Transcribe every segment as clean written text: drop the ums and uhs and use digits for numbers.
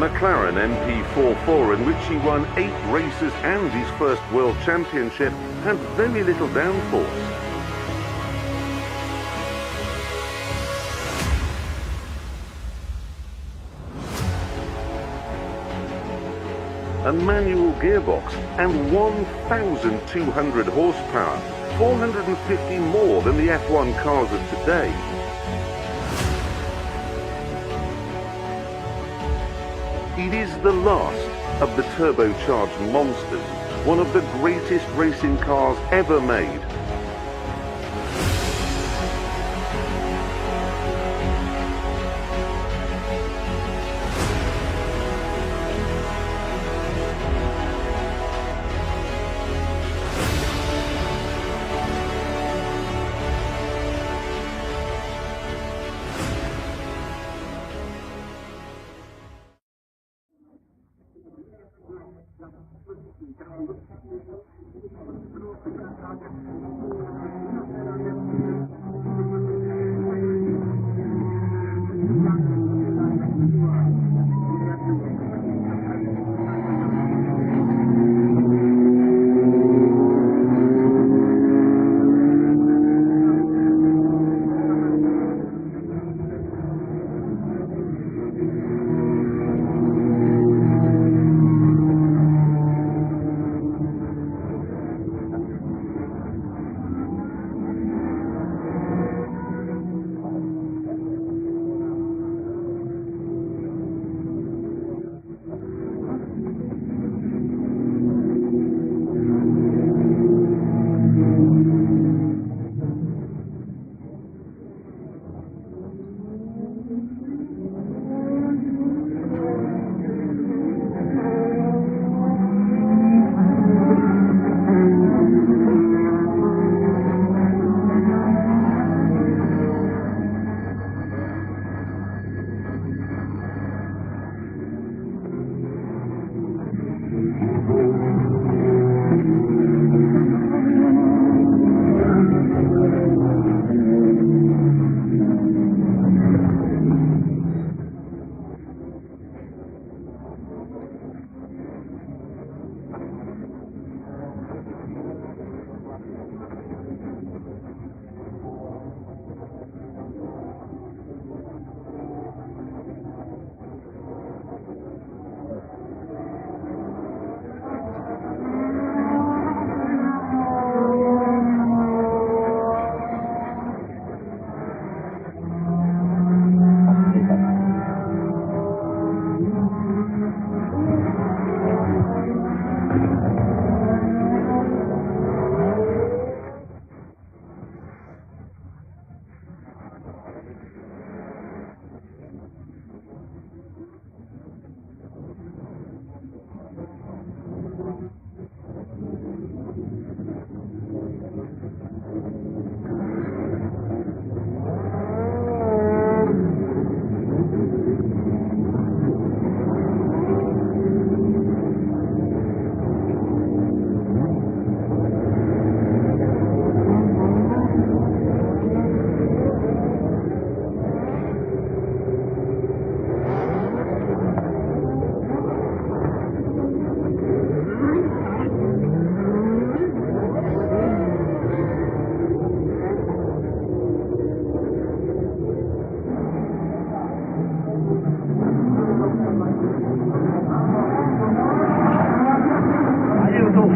McLaren MP44, in which he won 8 races and his first World Championship, had very little downforce. A manual gearbox and 1,200 horsepower, 450 more than the F1 cars of today. It is the last of the turbocharged monsters, one of the greatest racing cars ever made.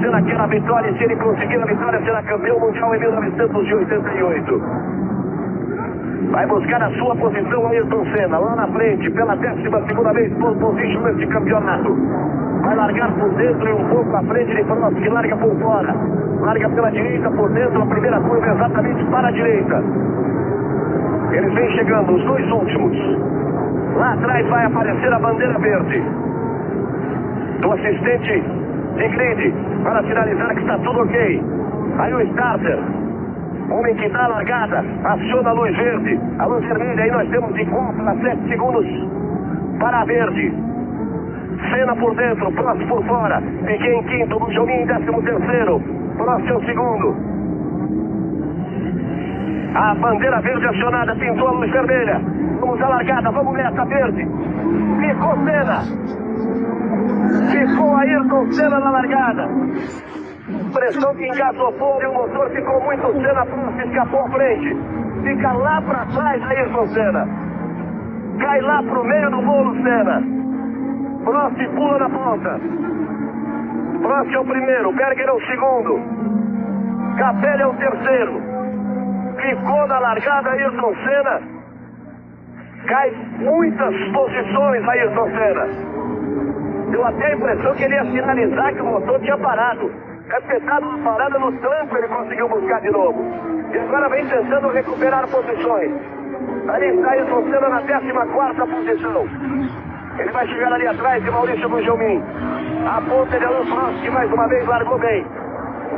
Naquela vitória, e se ele conseguir a vitória, será campeão mundial em 1988. Vai buscar a sua posição Ayrton Senna, lá na frente, pela 12ª vez, pole position neste campeonato. Vai largar por dentro e um pouco à frente de Prost, que larga por fora. Larga pela direita, por dentro, a primeira curva exatamente para a direita. Eles vêm chegando, os dois últimos. Lá atrás vai aparecer a bandeira verde do assistente de grid, para finalizar que está tudo ok. Aí o starter, homem que dá a largada, aciona a luz verde, a luz vermelha, aí nós temos de 4 a 7 segundos para a verde. Senna por dentro, Prost por fora, Piquet em quinto, Bujomin em 13º, Prost é o segundo. A bandeira verde acionada, pintou a luz vermelha. Vamos à largada, vamos nessa, verde. Ficou Senna. Ficou Ayrton Senna na largada. Pressão que engasopou e o motor ficou muito Senna, Prost escapou à frente. Fica lá para trás Ayrton Senna. Cai lá pro meio do bolo Senna. Prost pula na ponta. Prost é o primeiro, Berger é o segundo. Capelli é o terceiro. Ficou na largada Ayrton Senna. Cai muitas posições Ayrton Senna. Deu até a impressão que ele ia sinalizar que o motor tinha parado. Capetado uma parada no tranco, ele conseguiu buscar de novo. E agora vem tentando recuperar posições. Ali está Ayrton Senna na 14ª posição. Ele vai chegar ali atrás de Maurício Gugelmin. A ponta de Alain Prost, que mais uma vez largou bem.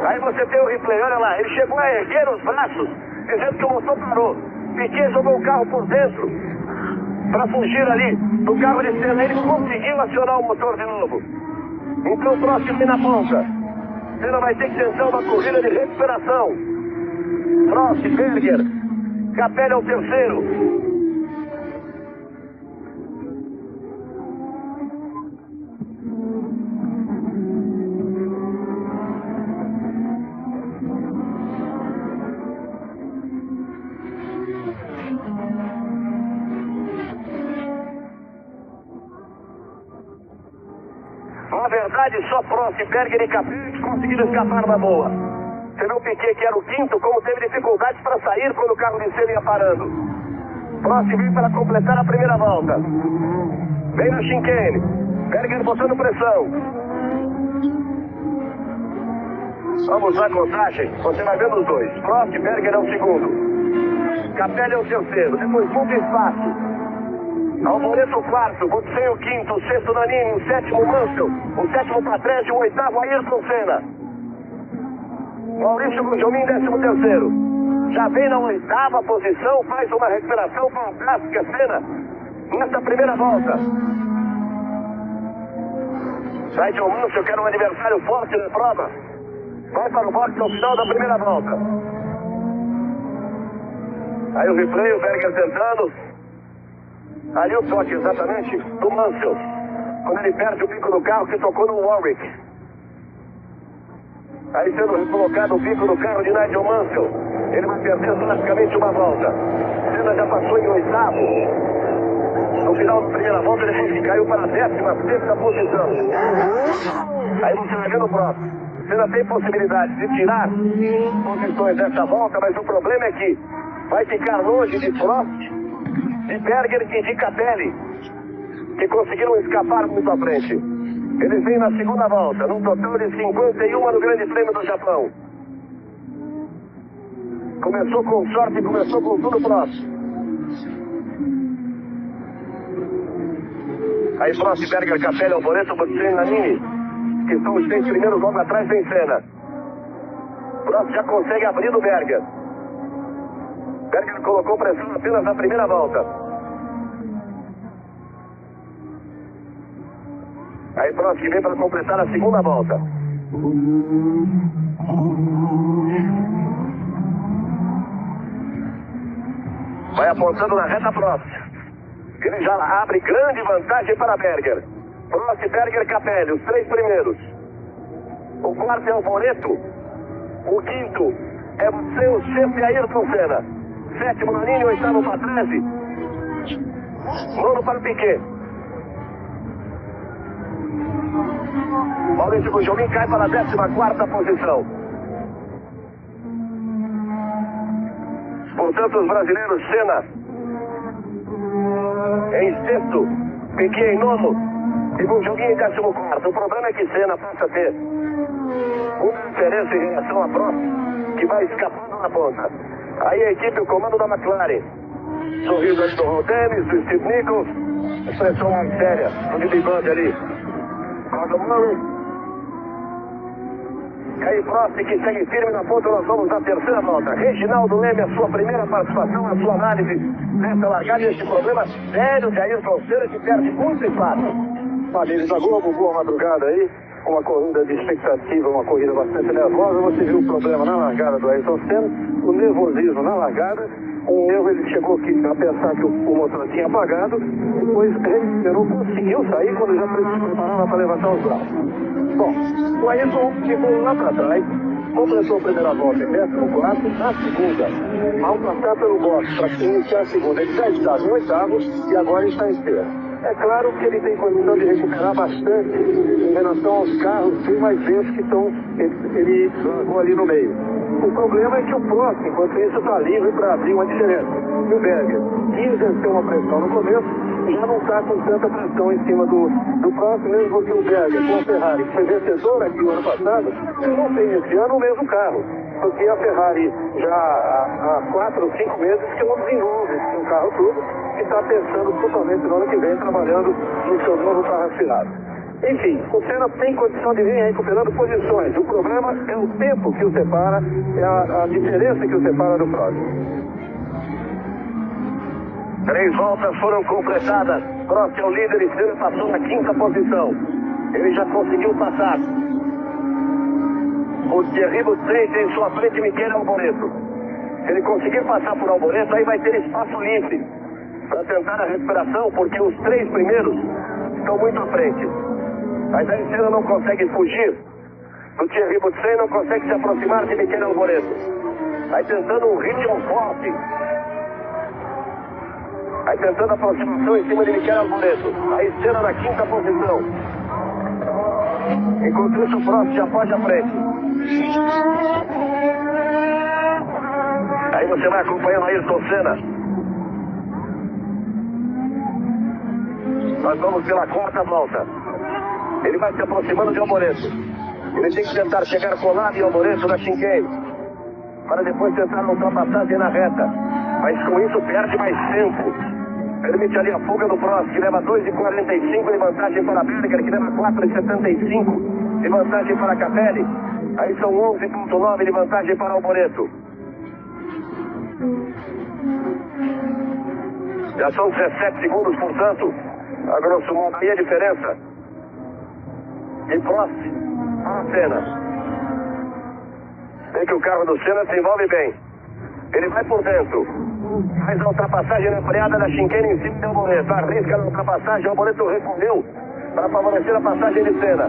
Aí você tem o replay, olha lá. Ele chegou a erguer os braços, dizendo que o motor parou. Piquet jogou o carro por dentro para fugir ali do carro de Senna. Ele conseguiu acionar o motor de novo. Então o Prost vem na ponta. Senna vai ter que tentar uma corrida de recuperação. Prost, Berger, Capelli é o terceiro. Na verdade, só Prost, Berger e Capelli conseguiram escapar uma boa. Você viu o Piquet, que era o quinto, como teve dificuldades para sair quando o carro de Senna ia parando. Prost vem para completar a primeira volta. Vem no chicane. Berger botando pressão. Vamos à contagem. Você vai vendo os dois. Prost, Berger é o segundo. Capelli é o terceiro. Depois muito espaço. Alboreto o quarto, Butsen o quinto, o sexto Nannini, o sétimo Mansell, o sétimo Patrese, o oitavo Ayrton Senna. Maurício Gugelmin, 13º. Já vem na 8ª posição, faz uma recuperação fantástica, Senna, nesta primeira volta. Nigel Mansell, que era um adversário forte na prova, vai para o boxe ao final da primeira volta. Aí o replay, o Berger tentando. Ali o toque exatamente do Mansell, quando ele perde o bico do carro que tocou no Warwick. Aí sendo recolocado o bico do carro de Nigel Mansell, ele vai perder praticamente uma volta. Senna já passou em 8º. No final da primeira volta, depois que caiu para a 16ª posição. Aí você vai vendo o próximo. Senna tem possibilidade de tirar posições dessa volta, mas o problema é que vai ficar longe de Prost, de Berger e de Capelli, que conseguiram escapar muito à frente. Eles vêm na segunda volta, num total de 51 no Grande Prêmio do Japão. Começou com sorte, começou com tudo Prost. Aí Prost, Berger, Capelli, Alboreto, Butsen, Nannini, que são os 6 primeiros, logo atrás vem Senna. Prost já consegue abrir do Berger. Berger colocou pressão apenas na primeira volta. Aí Prost vem para completar a segunda volta. Vai apontando na reta Prost. Ele já abre grande vantagem para Berger. Prost, Berger, Capelli, os 3 primeiros. O quarto é o Alboreto. O quinto é o sexto e Ayrton Senna. 7º Nannini, 8º Patrese. 9º para o Piquet. Maurício Gugelmin cai para a 14ª posição. Portanto, os brasileiros, Senna em 6º, Piquet em 9º e Gugelmin em 14º. O problema é que Senna passa a ter uma diferença em relação a Prost, que vai escapando na ponta. Aí a equipe, o comando da McLaren. Sorriso ali do Ron Dennis, do Steve Nichols. Expressão mais séria do Billy Band ali. Gordon Murray. Aí Prost, que segue firme na ponta. Nós vamos na terceira volta. Reginaldo Leme, a sua primeira participação, a sua análise nessa largada e este problema sério de Ayrton Senna, que perde muito espaço. Padilha da Globo, boa madrugada aí. uma corrida de expectativa, uma corrida bastante nervosa. Você viu o problema na largada do Ayrton Senna, o nervosismo na largada. Um erro, ele chegou aqui a pensar que o motor tinha apagado, depois ele não conseguiu sair quando já se preparava para levantar os braços. Bom, o Ayrton ficou lá para trás, completou a primeira volta em 14º, na segunda, ao passar pelo box para iniciar a segunda, ele já está no 8º e agora está em 3º. É claro que ele tem condição de recuperar bastante em relação aos carros bem mais lentos que estão, ele largou ali no meio. O problema é que o Prost, enquanto isso, está livre para abrir uma diferença. E o Berger, que exerceu uma pressão no começo, já não está com tanta pressão em cima do Prost, mesmo porque o Berger, com a Ferrari, que foi vencedor aqui no ano passado, não tem esse ano o mesmo carro. Porque a Ferrari já há 4 ou 5 meses que não desenvolve esse carro todo, e está pensando totalmente no ano que vem, trabalhando no seu novo carro aspirado. Enfim, o Senna tem condição de vir recuperando posições. O problema é o tempo que o separa, é a diferença que o separa do próximo. 3 voltas foram completadas. Prost é o líder e Senna passou na 5ª posição. Ele já conseguiu passar. O Thierry Boutsen tem em sua frente Michele Alboreto. Se ele conseguir passar por Alboreto, aí vai ter espaço livre para tentar a recuperação, porque os 3 primeiros estão muito à frente. Mas aí Senna não consegue fugir do Thierry Boutsen, não consegue se aproximar de Michele Alboreto. Aí tentando um ritmo forte. Aí tentando a aproximação em cima de Michele Alboreto. Aí Senna na 5ª posição. Enquanto isso, o Prost já foge à frente. Aí você vai acompanhando Ayrton Senna. Nós vamos pela 4ª volta. Ele vai se aproximando de Alboreto. Ele tem que tentar chegar colado em Alboreto na chicane, para depois tentar uma ultrapassagem na reta. Mas com isso perde mais tempo. Permite ali a fuga do Prost, que leva 2,45 de vantagem para Berger, que leva 4,75 de vantagem para Capelli. Aí são 11,9 de vantagem para Alboreto. Já são 17 segundos, portanto, a grosso modo aí a diferença de Prost para Senna. Vê que o carro do Senna se envolve bem. Ele vai por dentro. Faz a ultrapassagem na freada da chicane em cima de Alboreto. Arrisca a ultrapassagem, Alboreto recuou para favorecer a passagem de Senna.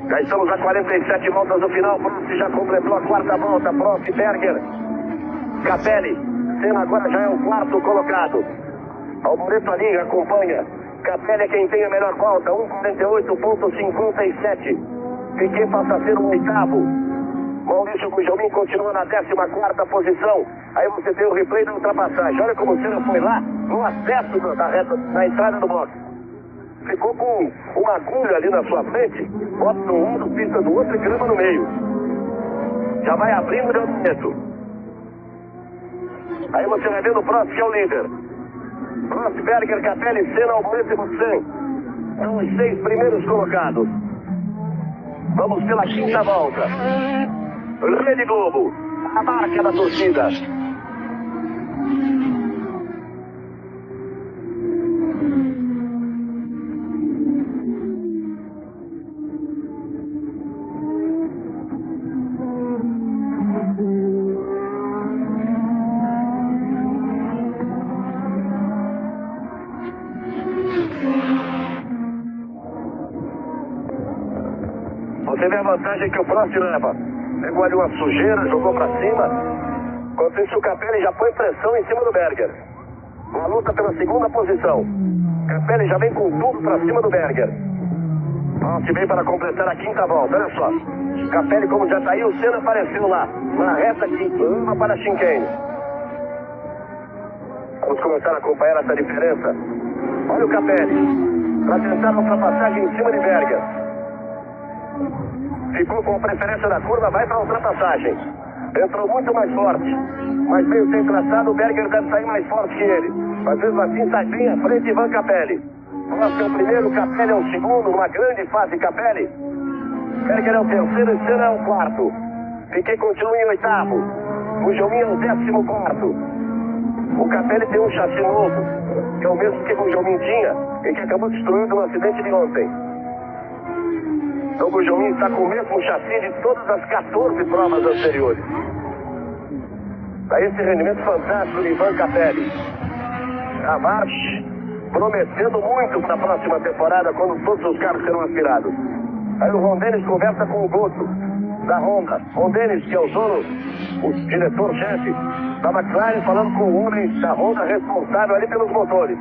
Já estamos a 47 voltas do final. Prost já completou a 4ª volta. Prost, Berger, Capelli. Senna agora já é o 4º colocado. Alboreto ali acompanha. Capelli é quem tem a melhor volta. 1,48,57. Piquet passa a ser o 8º. Maurício Gugelmin continua na 14ª posição. Aí você tem o replay da ultrapassagem. Olha como o Senna foi lá no acesso da reta, na entrada do box. Ficou com uma agulha ali na sua frente, bota de um lado, pista do outro e grama no meio. Já vai abrindo de Alboreto. Aí você vai vendo o Prost, que é o líder. Prost, Berger, Capelli, Senna, Alboreto e Boutsen. São os 6 primeiros colocados. Vamos pela 5ª volta. Rede Globo, a marca da torcida. Você vê a vantagem que o Prost leva. Pegou ali uma sujeira, jogou pra cima. Enquanto isso, o Capelli já põe pressão em cima do Berger. Uma luta pela 2ª posição. Capelli já vem com tudo pra cima do Berger. Prost vem para completar a 5ª volta. Olha só. Capelli, como já tá aí, o Senna apareceu lá. Na reta que ama para a chicane. Vamos começar a acompanhar essa diferença. Olha o Capelli. Para tentar a ultrapassagem em cima de Berger. Ficou com a preferência da curva, vai para a ultrapassagem. Entrou muito mais forte, mas meio sem traçado, o Berger deve sair mais forte que ele. Mas mesmo assim sai bem à frente Ivan Capelli. Prost é o primeiro, Capelli é o segundo, uma grande fase Capelli. Berger é o terceiro e Senna é o 4º. Piquet continua em 8º. O Gugelmin é o 14º. O Capelli tem um chassi novo, que é o mesmo que o Gugelmin tinha e que acabou destruindo no acidente de ontem. Então o Jominho está com o mesmo chassi de todas as 14 provas anteriores. Daí esse rendimento fantástico de Ivan Capelli. A marcha prometendo muito para a próxima temporada, quando todos os carros serão aspirados. Aí o Ron Dennis conversa com o Goto da Honda. Ron Dennis, que é o dono, o diretor-chefe da McLaren, falando com o homem da Honda responsável ali pelos motores.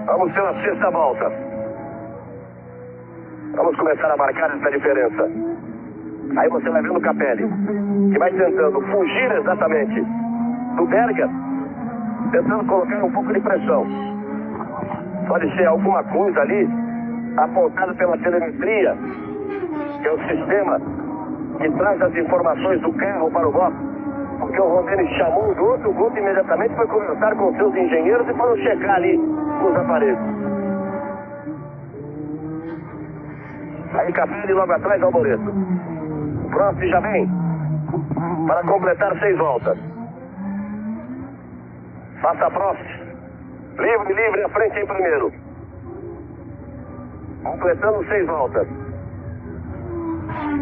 Vamos pela sexta volta. Vamos começar a marcar essa diferença. Aí você vai vendo o Capelli, que vai tentando fugir exatamente do Berger, tentando colocar um pouco de pressão. Pode ser alguma coisa ali apontada pela telemetria, que é o sistema que traz as informações do carro para o box. Porque o Ron Dennis chamou o Goto imediatamente foi conversar com seus engenheiros e foram checar ali os aparelhos. Aí Capelli logo atrás ao Boreto. Prost já vem para completar 6 voltas. Passa Prost. Livre à frente em primeiro. Completando 6 voltas.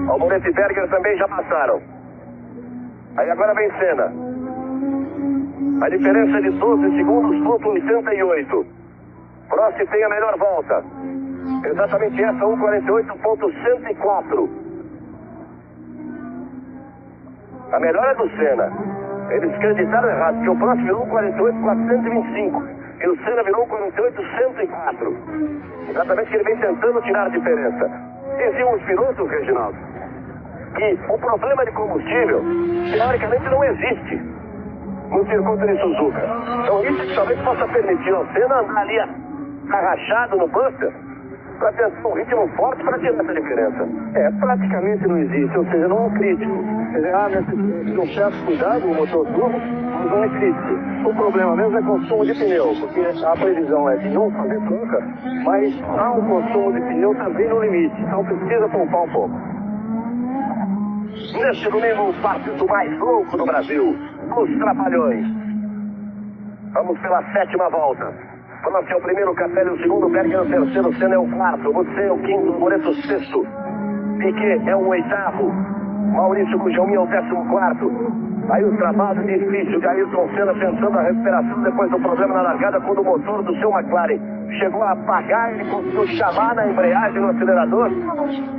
Alboreto e Berger também já passaram. Aí agora vem Senna. A diferença é de 12 segundos, ponto 88. Prost tem a melhor volta. Exatamente essa, 1:48.104. A melhor é do Senna. Eles acreditaram errado, porque o Prost virou 1:48.425 e o Senna virou 1:48.104. Exatamente que ele vem tentando tirar a diferença. Diziam os pilotos, Reginaldo, que o problema de combustível, teoricamente, não existe no circuito de Suzuka. Então isso que talvez possa permitir ao Senna andar ali arrachado no Buster para tentar um ritmo forte para tirar essa diferença. Praticamente não existe, ou seja, não é um crítico. Necessita um certo cuidado no motor turbo, mas não é crítico. O problema mesmo é consumo de pneu, porque a previsão é de não fazer troca, mas há um consumo de pneu também no limite, então precisa poupar um pouco. Neste domingo, o passo mais louco do Brasil, os Trapalhões. Vamos pela 7ª volta. Prost é o primeiro, Capelli o segundo, Berger é o terceiro, Senna é o quarto, você é o quinto, Moreto o sexto, Piquet é o oitavo, Maurício Gugelmin é o 14º. Aí o trabalho difícil de Ayrton Senna tentando a recuperação depois do problema na largada, quando o motor do seu McLaren chegou a apagar, ele conseguiu chamar na embreagem no acelerador,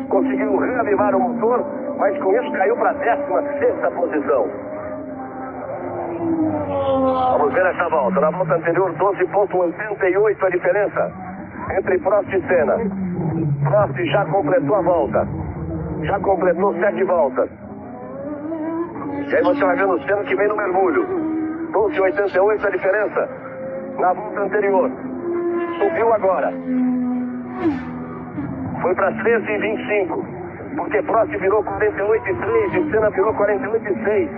conseguiu reavivar o motor, mas com isso caiu para a 16ª posição. Vamos ver essa volta. Na volta anterior, 12.88 a diferença entre Prost e Senna. Prost já completou a volta. Já completou 7 voltas. E aí você vai vendo o Senna que vem no mergulho. 12.88 a diferença na volta anterior. Subiu agora. Foi para 13.25. Porque Prost virou 48.3 e Senna virou 48.6.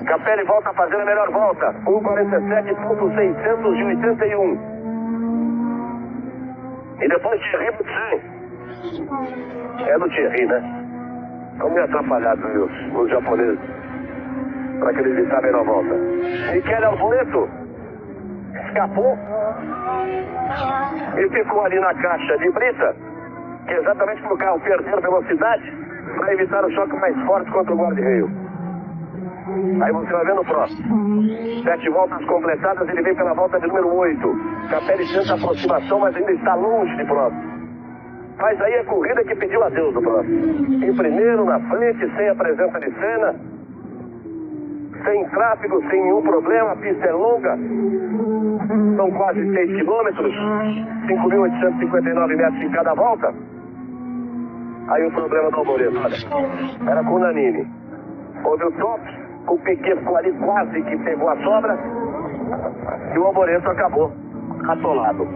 Capelli volta a fazer a melhor volta, 1:47.681. E depois Thierry Boutsen. É do Thierry, né? Estão meio atrapalhados os japoneses para que eles vissem a melhor volta. Michele Alboreto escapou e ficou ali na caixa de brita, que é exatamente para o carro perder velocidade para evitar o choque mais forte contra o guarda-reio. Aí você vai vendo o próximo. 7 voltas completadas, ele vem pela volta de número 8. Capelli tenta aproximação, mas ainda está longe de próximo. Mas aí a corrida que pediu adeus do próximo. Em primeiro, na frente, sem a presença de Senna. Sem tráfego, sem nenhum problema, a pista é longa. São quase 6 quilômetros, 5.859 metros em cada volta. Aí o problema do Alboreto, olha, era com o Nannini. Houve o top. O Piquet ficou ali quase que pegou a sobra e o Alboreto acabou atolado.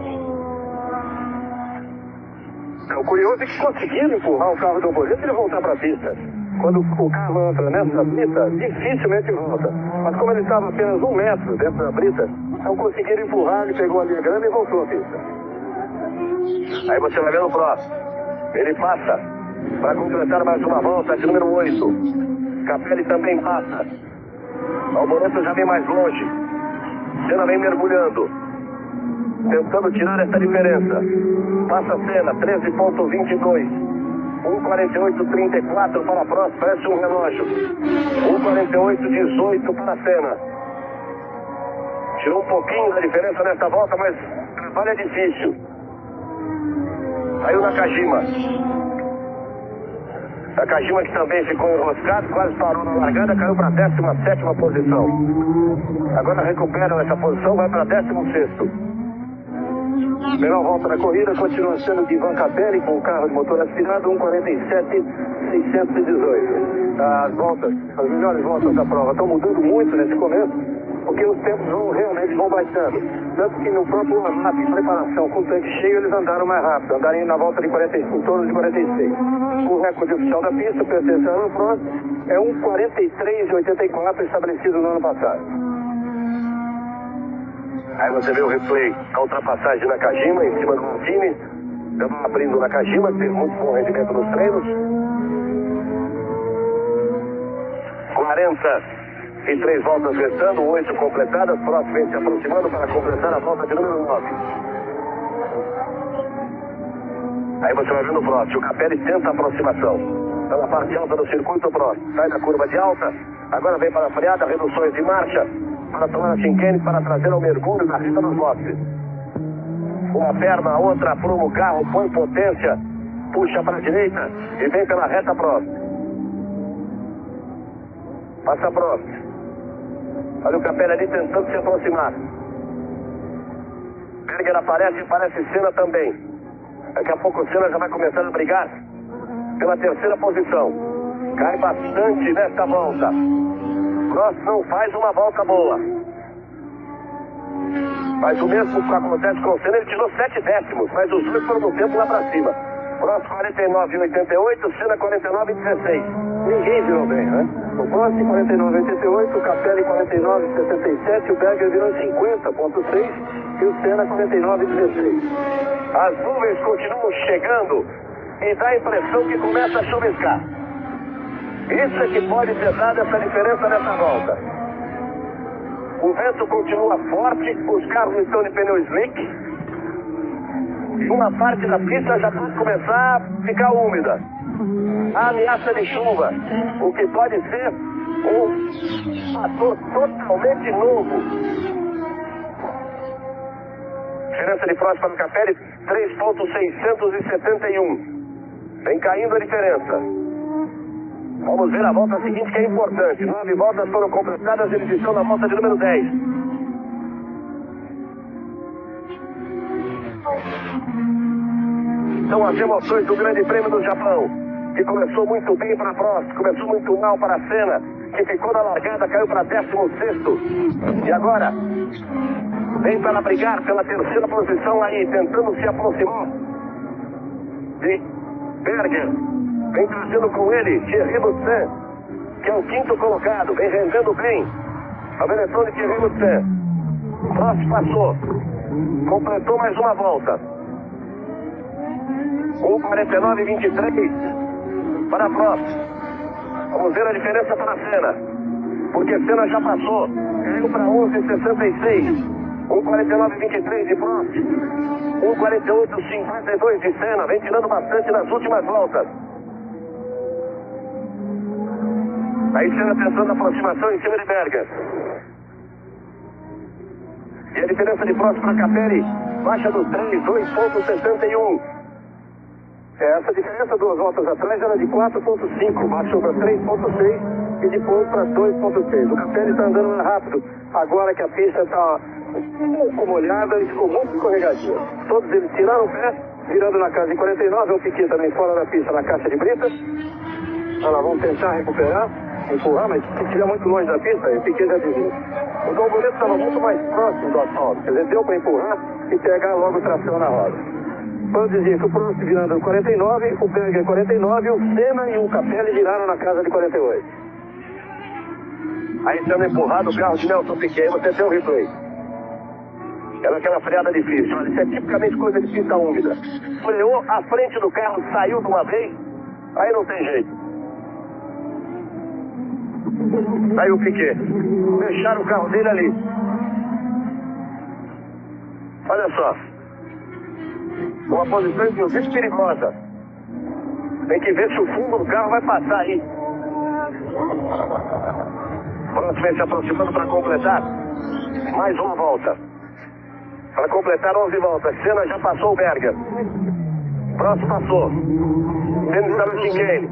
O curioso é que conseguiram empurrar o carro do Alboreto e ele voltar para a pista. Quando o carro entra nessa brita, dificilmente volta. Mas como ele estava apenas 1 metro dentro da brita, não conseguiram empurrar, ele pegou a linha grande e voltou à pista. Aí você vai ver no próximo. Ele passa para completar mais uma volta de número 8. Capelli também passa. Alboreto já vem mais longe. Senna vem mergulhando. tentando tirar essa diferença. Passa a cena, 13.22. 1:48.34 para a próxima, parece um relógio. 1:48.18 para a cena. Tirou um pouquinho da diferença nessa volta, mas o trabalho é difícil. Saiu Nakajima. Nakajima, que também ficou enroscado, quase parou na largada, caiu para a 17ª posição. Agora recupera essa posição, vai para 16º. Melhor volta da corrida continua sendo de Ivan Capelli com o carro de motor aspirado, 1:47.618. As melhores voltas da prova estão mudando muito nesse começo, porque os tempos realmente vão baixando. Tanto que no próprio AMAP, em preparação com o tanque cheio, eles andaram mais rápido, andaram na volta de 45, em torno de 46. O recorde oficial da pista, presencial no Front, é 1:43.84 estabelecido no ano passado. Aí você vê o replay, a ultrapassagem de Nakajima em cima do Martini, abrindo o Nakajima, que teve muito bom rendimento nos treinos. 43 voltas restando, 8 completadas, próximo vem se aproximando para completar a volta de número 9. Aí você vai ver no próximo, o Capelli tenta a aproximação. Está na parte alta do circuito próximo, sai da curva de alta, agora vem para a freada, reduções de marcha, para tomar a chicane, para trazer ao mergulho na reta dos boxes. Uma perna, a outra apruma o carro, põe potência, puxa para a direita e vem pela reta próxima. Passa próximo. Olha o Capelli ali tentando se aproximar. Berger aparece e aparece Senna também. Daqui a pouco o Senna já vai começar a brigar pela 3ª posição. Cai bastante nesta volta. Prost não faz uma volta boa. Mas o mesmo que acontece com o Senna, ele tirou 7 décimos, mas os dois foram no tempo lá pra cima. Prost 49,88, Senna 49,16. Ninguém virou bem, né? O Prost 49,88, o Capelli 49,67, o Berger virou 50,6 e o Senna 49,16. As nuvens continuam chegando e dá a impressão que começa a chuviscar. Isso é que pode ter dado essa diferença nessa volta. O vento continua forte, os carros estão de pneu slick. E uma parte da pista já pode começar a ficar úmida. A ameaça de chuva, o que pode ser um fator totalmente novo. Diferença de Prost para o Capelli, 3.671. Vem caindo a diferença. Vamos ver a volta seguinte, que é importante. 9 voltas foram completadas, eles estão na volta de número 10. São as emoções do Grande Prêmio do Japão, que começou muito bem para Prost, começou muito mal para a Senna, que ficou na largada, caiu para 16º. E agora vem para brigar pela 3ª posição aí, tentando se aproximar de Berger. Vem trazendo com ele Thierry Boutsen, que é o 5º colocado, vem rendendo bem a Benetton de Thierry Boutsen. Prost passou, completou mais uma volta. 1:49.23 para Prost. Vamos ver a diferença para a Senna, porque Senna já passou, caiu para 11:66. 1:49.23 de Prost. 1:48.52 de Senna, vem tirando bastante nas últimas voltas. Aí Senna tentando a aproximação em cima de Berger. E a diferença de Prost para Capelli baixa dos 3, 2.61. Essa diferença 2 voltas atrás era de 4.5, baixou para 3.6 e depois para 2.6. O Capelli está andando mais rápido, agora que a pista está um pouco molhada e ficou muito escorregadia. Todos eles tiraram o pé, virando na casa de 49, o Piquet também fora da pista na caixa de brita. Olha lá, vamos tentar recuperar, empurrar, mas se estiver muito longe da pista, o Piquet já desviou. O Dolboreto estava muito mais próximo do asfalto, quer dizer, deu para empurrar e pegar logo tração na roda. Vamos dizer que o Prost virando no 49, o Berger 49, o Senna e o Capelli viraram na casa de 48. Aí sendo empurrado o carro de Nelson Piquet, você tem o replay. Era aquela freada difícil, olha, isso é tipicamente coisa de pista úmida. Freou, a frente do carro saiu de uma vez, aí não tem jeito. Saiu o Piquet, fecharam o carro dele ali. Olha só. Uma posição, inclusive, perigosa. Tem que ver se o fundo do carro vai passar aí. Próximo vem se aproximando para completar. Mais uma volta. Para completar 11 voltas. Senna já passou o Berger. Próximo passou. Senna está no chicane.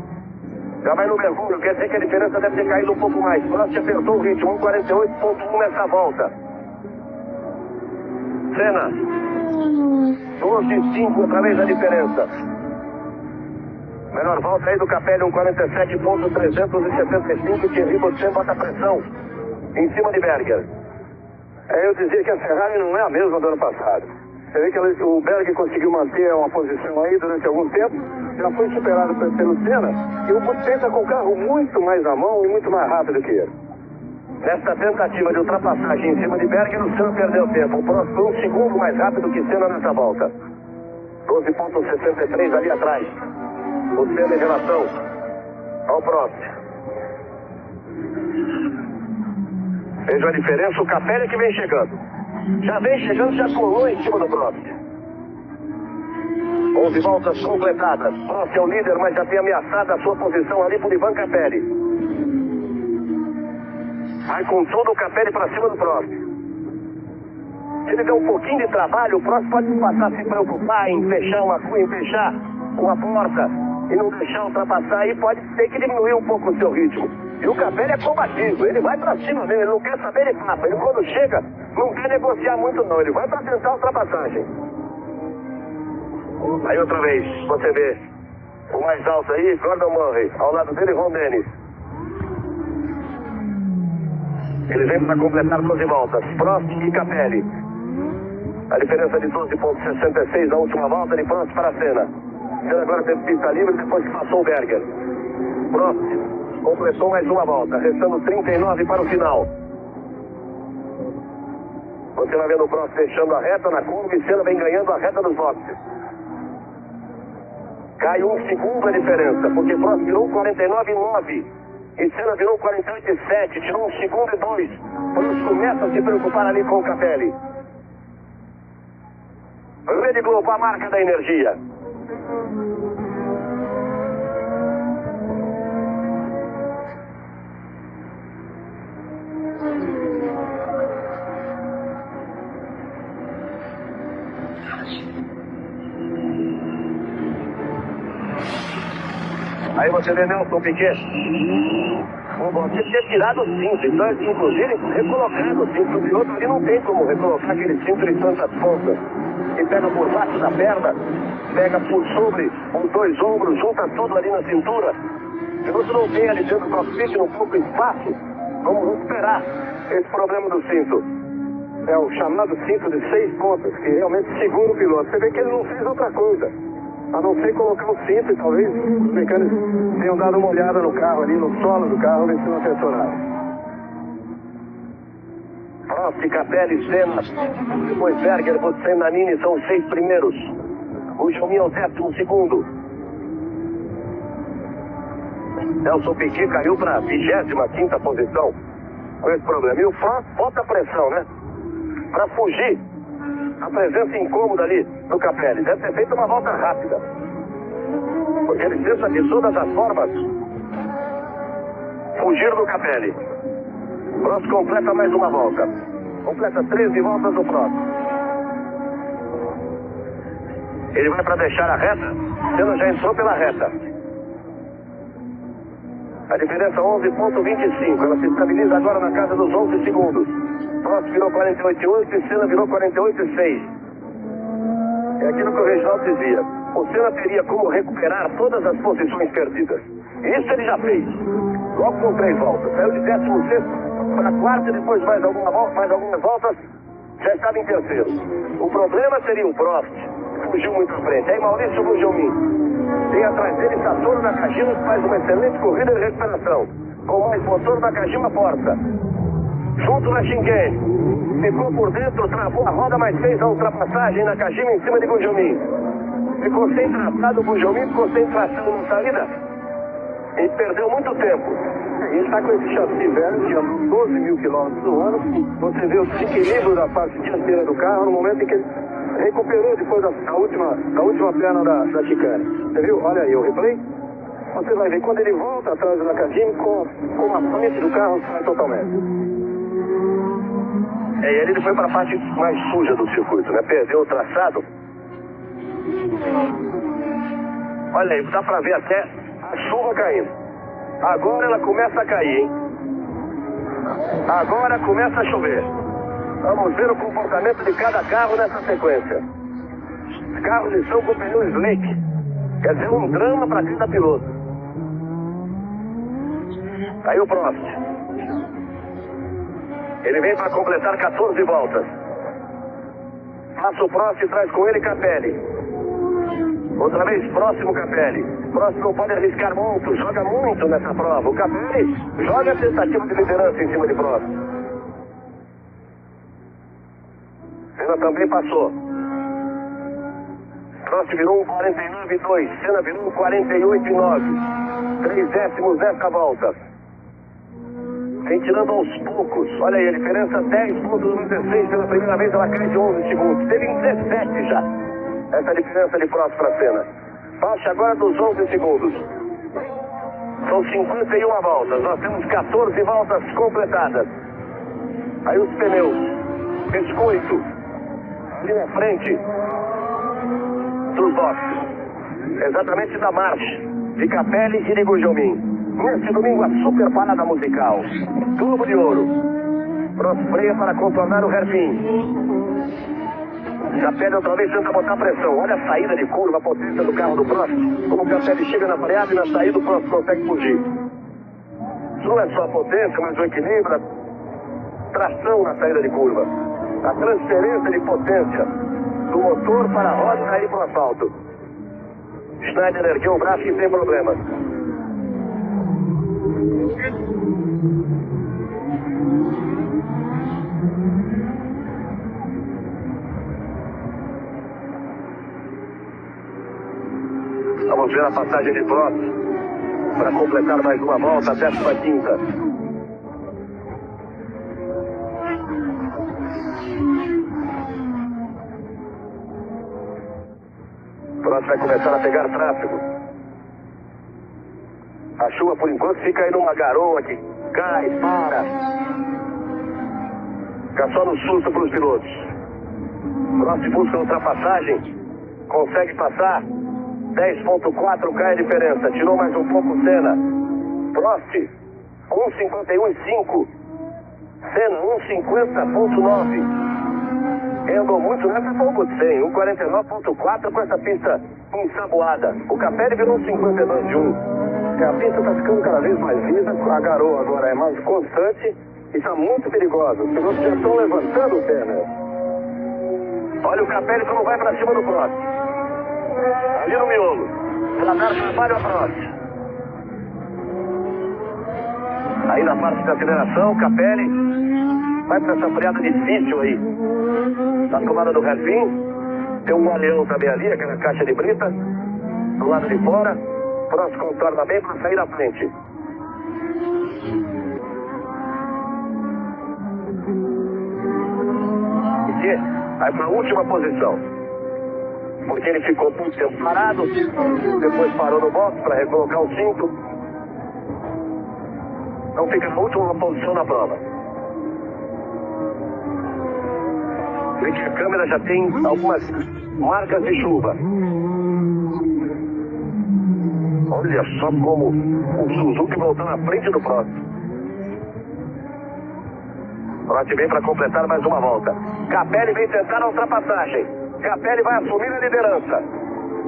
Já vai no mergulho. Quer dizer que a diferença deve ter caído um pouco mais. Próximo apertou o ritmo. 1:48.1 nessa volta. Senna. 12,5 outra vez a diferença. Menor volta aí do Capelli, 1:47.375. Thierry Boutsen bota pressão em cima de Berger. Eu dizia que a Ferrari não é a mesma do ano passado. Você vê que o Berger conseguiu manter uma posição aí durante algum tempo, já foi superado pelo Senna, e o Boutsen está com o carro muito mais à mão e muito mais rápido que ele. Nesta tentativa de ultrapassagem em cima de Berger, o Senna perdeu tempo. O próximo foi 1 segundo mais rápido que Senna nessa volta. 12,63 ali atrás. O Senna em relação ao próximo. Veja a diferença, o Capelli que vem chegando. Já vem chegando, já colou em cima do próximo. 11 voltas completadas. Próximo é o líder, mas já tem ameaçado a sua posição ali por Ivan Capelli. Vai com tudo o Capelli para cima do próximo. Se ele der um pouquinho de trabalho, o próximo pode passar a se preocupar em fechar uma porta e não deixar ultrapassar, aí pode ter que diminuir um pouco o seu ritmo. E o Capelli é combativo, ele vai pra cima mesmo, ele não quer saber de papo. Ele quando chega, não quer negociar muito não, ele vai pra tentar a ultrapassagem. Aí outra vez, você vê o mais alto aí, Gordon Murray, ao lado dele, Ron Dennis. Ele vem para completar 12 voltas, Prost e Capelli. A diferença de 12,66 na última volta de Prost para a Senna. Senna agora teve pista livre depois que passou o Berger. Prost completou mais uma volta, restando 39 para o final. Você vai vendo o Prost fechando a reta na curva e Senna vem ganhando a reta dos boxes. Cai 1 segundo a diferença, porque Prost virou 49,9 e Senna virou 48,7, tirou 1 segundo e 2. Prost começa a se preocupar ali com o Capelli. Rede Globo, a marca da energia. Aí você vê Nelson Piquet. Você ter tirado o cinto, então inclusive recolocado o cinto. O piloto ali não tem como recolocar aquele cinto de tantas pontas. E pega por baixo da perna, pega por sobre os 2 ombros, junta tudo ali na cintura. O piloto não tem ali dentro do cockpit, no pouco espaço. Vamos recuperar esse problema do cinto. É o chamado cinto de 6 pontas, que realmente segura o piloto. Você vê que ele não fez outra coisa, a não ser colocar o cinto, e talvez os mecânicos tenham dado uma olhada no carro ali, no solo do carro, ver se não acertou nada. Prost, Capelli, Senna, depois Berger, Boutsen, Nannini, são os 6 primeiros. O Jomin é o 12º. Nelson Piquet caiu para a 25ª posição com esse problema. E o Prost bota a pressão, né? Para fugir a presença incômoda ali do Capelli. Deve ter feito uma volta rápida, porque ele tenta de todas as formas fugir do Capelli. Prost completa mais uma volta. Completa 13 voltas do Prost. Ele vai para deixar a reta. Senna já entrou pela reta. A diferença 11,25. Ela se estabiliza agora na casa dos 11 segundos. Prost virou 48,8 e Senna virou 48,6. É aquilo que o Reginaldo dizia. O Senna teria como recuperar todas as posições perdidas. Isso ele já fez. Logo com 3 voltas. Saiu de 16º para 4º e depois mais algumas voltas já estava em 3º. O problema seria o Prost, que fugiu muito à frente. Aí Maurício Bujomin tem atrás dele Satoru Nakajima, que faz uma excelente corrida de recuperação. Com mais motor, Nakajima força. Junto na chicane. Ficou por dentro, travou a roda, mas fez a ultrapassagem Nakajima em cima de Bujomin. Ficou sem traçado o Bujomin, ficou sem tração na saída e perdeu muito tempo. Ele está com esse chassi velho, que andou 12 mil quilômetros no ano. Você vê o desequilíbrio da parte dianteira do carro no momento em que ele recuperou depois da última perna da chicane. Você viu? Olha aí o replay. Você vai ver quando ele volta atrás do Nakajima, com a frente do carro sai totalmente. E aí ele foi para a parte mais suja do circuito, né? Perdeu o traçado. Olha aí, dá para ver até a chuva caindo. Agora ela começa a cair, hein? Agora começa a chover. Vamos ver o comportamento de cada carro nessa sequência. Os carros estão com pneu slick. Quer dizer, um drama para cada piloto. Aí o Prost. Ele vem para completar 14 voltas. Passa o Prost e traz com ele Capelli. Outra vez, próximo Capelli. Prost não pode arriscar muito, joga muito nessa prova. O Capelli joga a tentativa de liderança em cima de Prost. Senna também passou. Prost virou um 49,2. Senna virou um 48,9. 3 décimos nessa volta. Vem tirando aos poucos. Olha aí, a diferença 10,96. Pela primeira vez ela cai de 11 segundos. Teve em 17 já. Essa diferença de Prost para Senna. Baixa agora dos 11 segundos. São 51 voltas. Nós temos 14 voltas completadas. Aí os pneus. Biscoito. Ali na frente dos boxes. Exatamente da marcha de Capelli e de Gugelmin. Neste domingo a super parada musical. Globo de Ouro. Prost freia para contornar o hairpin. Capelli outra vez tenta botar pressão. Olha a saída de curva, a potência do carro do Prost. Como o Capelli chega na freada e na saída o Prost consegue fugir. Isso não é só a potência, mas o equilíbrio, a tração na saída de curva. A transferência de potência do motor para a roda e sair para o asfalto. Schneider ergueu o braço e sem problemas. Vamos ver a passagem de Prost para completar mais uma volta, a 15ª. Prost vai começar a pegar tráfego. A chuva por enquanto fica aí numa garoa que cai, para. Fica só no susto para os pilotos. Prost busca ultrapassagem, consegue passar. 10,4 cai a diferença. Tirou mais um pouco Senna. Prost 1,51,5. Senna 1,50,9. Andou muito nessa pouco de 100. 1,49,4 com essa pista ensaboada. O Capelli virou 52,1. A pista está ficando cada vez mais lisa. A garoa agora é mais constante e está muito perigosa. Os pilotos já estão levantando o pé, né? Olha o Capelli como vai para cima do Prost. Ali no miolo. Para dar trabalho a Prost. Aí na parte da aceleração, Capelli vai para essa freada difícil aí. Na tomada do hairpin. Tem um galeão também ali, aquela caixa de brita. Do lado de fora. Prost contorna bem para sair da frente. E vai para a última posição. Porque ele ficou muito tempo parado, depois parou no box para recolocar o cinto. Então fica na última posição na prova. Vê que a câmera já tem algumas marcas de chuva. Olha só como o Suzuki voltou na frente do Prost. Prost vem para completar mais uma volta. Capelli vem tentar a ultrapassagem. Capelli vai assumir a liderança.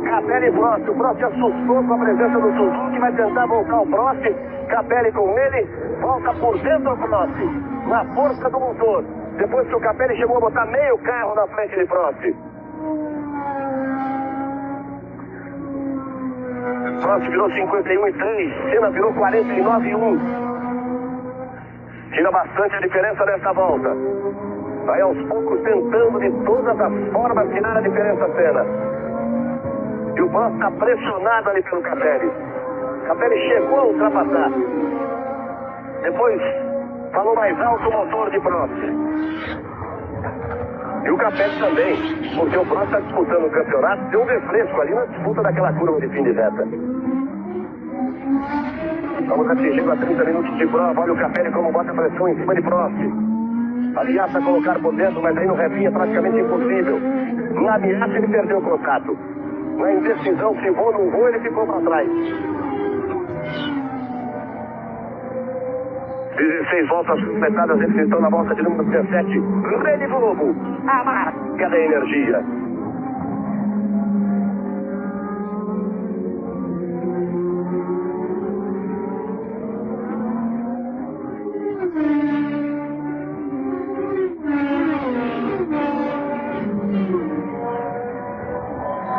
Capelli e Prost. O Prost assustou com a presença do Suzuki. Vai tentar voltar o Prost. Capelli com ele. Volta por dentro o Prost. Na força do motor. Depois que o Capelli chegou a botar meio carro na frente de Prost. Prost virou 51,3. Senna virou 49,1. Tira bastante a diferença nessa volta. Vai aos poucos tentando de todas as formas tirar a diferença Senna. E o Prost está pressionado ali pelo Capelli. Capelli chegou a ultrapassar. Depois, falou mais alto o motor de Prost. E o Capelli também, porque o Prost está disputando o campeonato, deu um refresco ali na disputa daquela curva de fim de reta. Estamos atingindo a 30 minutos de prova. Olha o Capelli como bota pressão em cima de Prost. Ameaça colocar por dentro, mas aí no revinho é praticamente impossível. Na ameaça ele perdeu o contato. Na indecisão, se vou ou não vou, ele ficou para trás. 16 voltas completadas, eles estão na volta de número 17. Rede Globo, a marca da energia.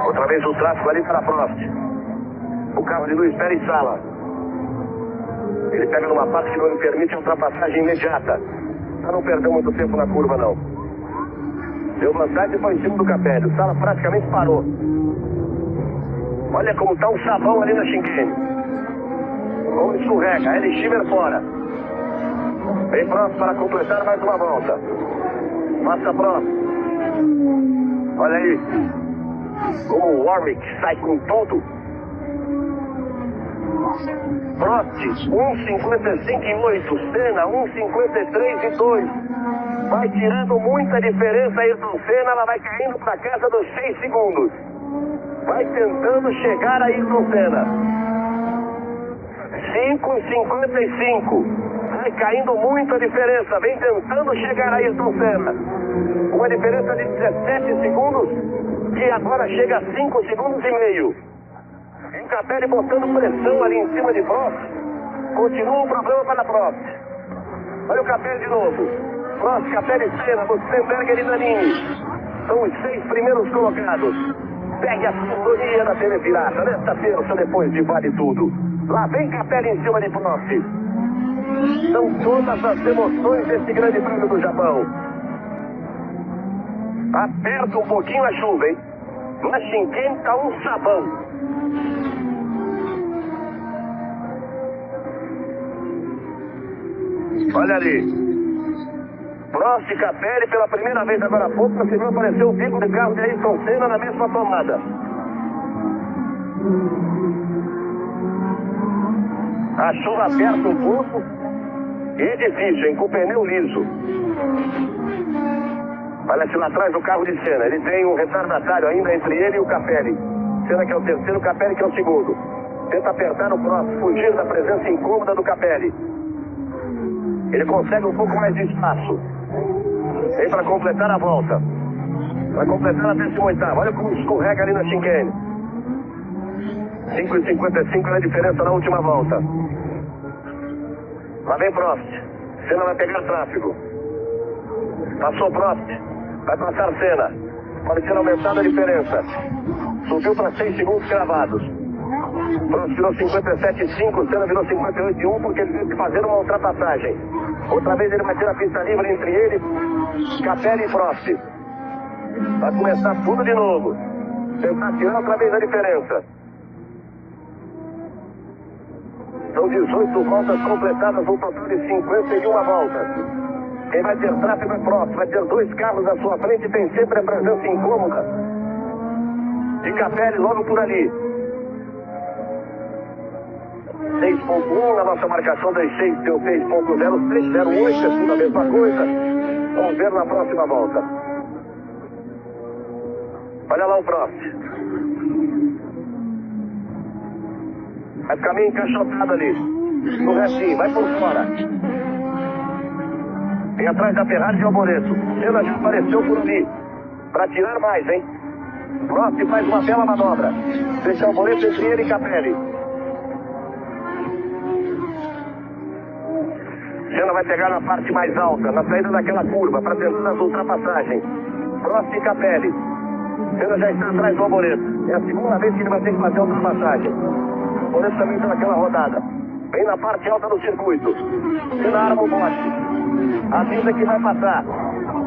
Outra vez o tráfego ali para Prost. O carro de Luiz Pérez Sala. Ele pega numa parte que não lhe permite a ultrapassagem imediata. Para não perder muito tempo na curva, não. Deu vantagem e foi em cima do Capelli. O Sala praticamente parou. Olha como está um sabão ali na chicane. Como escorrega. Ele Schimmer fora. Vem Prost para completar mais uma volta. Passa Prost. Olha aí. Como o Warwick sai com tudo. Prost, 1,55,8. Senna, 1,53,2. Vai tirando muita diferença Ayrton Senna. Ela vai caindo para casa dos 6 segundos. Vai tentando chegar a Ayrton Senna. 5,55. Vai caindo muito a diferença. Vem tentando chegar a Ayrton Senna. Uma diferença de 17 segundos. Que agora chega a 5 segundos e meio. E o Capelli botando pressão ali em cima de Prost. Continua um problema para Prost. Olha o Capelli de novo. Prost, Capelli, Senna, Luxemburgo e Danini. São os 6 primeiros colocados. Pegue a sintonia da TV Pirata nesta terça depois de Vale Tudo. Lá vem Capelli em cima de Prost. São todas as emoções desse grande prêmio do Japão. Aperta um pouquinho a chuva, hein? Na chicane está um sabão. Olha ali. Prost e Capelli pela primeira vez agora há pouco. Você viu aparecer o bico de carro de Ayrton Senna na mesma tomada. A chuva aperta um pouco. E é difícil, hein? Com o pneu liso. Olha-se lá atrás do carro de Senna. Ele tem um retardatário ainda entre ele e o Capelli. Senna que é o terceiro, Capelli que é o segundo. Tenta apertar o Prost, fugir da presença incômoda do Capelli. Ele consegue um pouco mais de espaço. Vem para completar a volta. Para completar a 18ª. Olha como escorrega ali na chicane. 5,55 é a diferença na última volta. Lá vem Prost. Senna vai pegar tráfego. Passou Prost. Vai passar Senna. Pode ter aumentado a diferença. Subiu para 6 segundos cravados. Prost virou 57,5. Senna virou 58,1 porque ele teve que fazer uma ultrapassagem. Outra vez ele vai ter a pista livre entre ele, Capelli e Prost. Vai começar tudo de novo. Tentar tirar outra vez a diferença. São 18 voltas completadas, um total de 51 voltas. Quem vai ter tráfego é Prost. Vai ter 2 carros à sua frente e tem sempre a presença incômoda de Capelli logo por ali. 6.1 na nossa marcação das 6 deu 6.0, 3.08 é tudo a mesma coisa. Vamos ver na próxima volta. Olha lá o Prost. Vai ficar meio encaixotado ali. No restinho, vai por fora. Vem atrás da Ferrari de Alboreto. Senna já apareceu por ali. Para tirar mais, hein? Prost faz uma bela manobra. Deixa Alboreto entre ele e Capelli. Senna vai pegar na parte mais alta, na saída daquela curva, para tentar as ultrapassagens. Prost e Capelli. Senna já está atrás do Alboreto. É a segunda vez que ele vai ter que fazer a ultrapassagem. O Alboreto também está naquela rodada. Bem na parte alta do circuito. Senna arma o bote. Avisa que vai passar.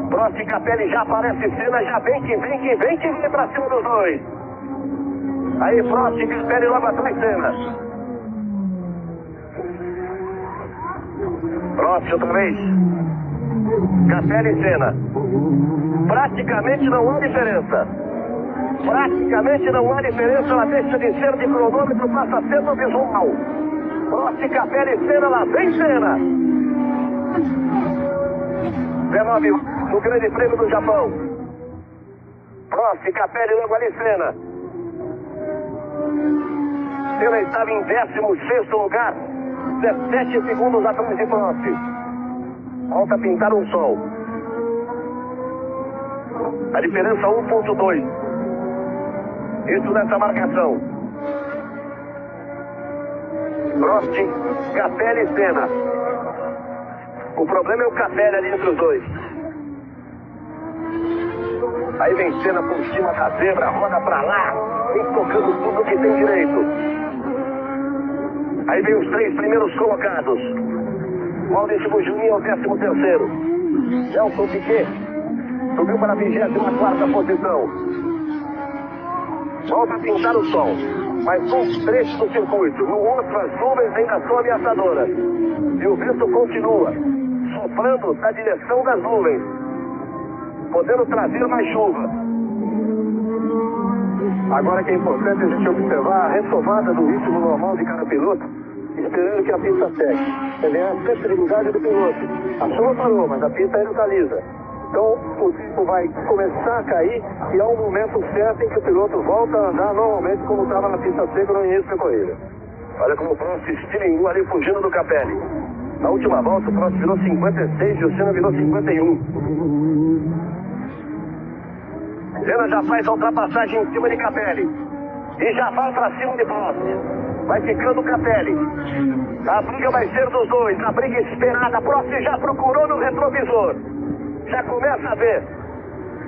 Prost e Capelli já aparece. Senna já vem que vem que vem que vem para cima dos dois. Aí Prost e Capelli logo atrás Senna. Prost outra vez. Capelli e Senna. Praticamente não há diferença. Praticamente não há diferença. Ela deixa de ser de cronômetro, passa a ser no visual. Prost, Capelli e Senna, lá vem Senna. 19 no Grande Prêmio do Japão. Prost, Capelli, logo ali Senna. Senna estava em 16º lugar, 17 segundos atrás de Prost. Volta a pintar um sol. A diferença 1.2. Isso nessa marcação. Prost, Capelli e Senna. O problema é o Capelli ali entre os dois. Aí vem Senna por cima da zebra, roda pra lá, vem tocando tudo que tem direito. Aí vem os 3 primeiros colocados. Maurício Juninho é o 13º. Nelson Piquet subiu para a 24ª posição. Volta a pintar o sol. Mas um trecho do circuito. No outro, as nuvens ainda são ameaçadoras. E o vento continua soprando na direção das nuvens, podendo trazer mais chuva. Agora que é importante a gente observar a retomada do ritmo normal de cada piloto, esperando que a pista seque. Ele é a sensibilidade do piloto. A chuva parou, mas a pista ainda está lisa. Então o tempo vai começar a cair e é um momento certo em que o piloto volta a andar normalmente como estava na pista seca no início da corrida. Olha como o Prost estilingou ali fugindo do Capelli. Na última volta o Prost virou 56 e o Senna virou 51. Senna já faz a ultrapassagem em cima de Capelli. E já vai para cima de Prost. Vai ficando o Capelli. A briga vai ser dos dois. A briga esperada. Prost já procurou no retrovisor. Já começa a ver.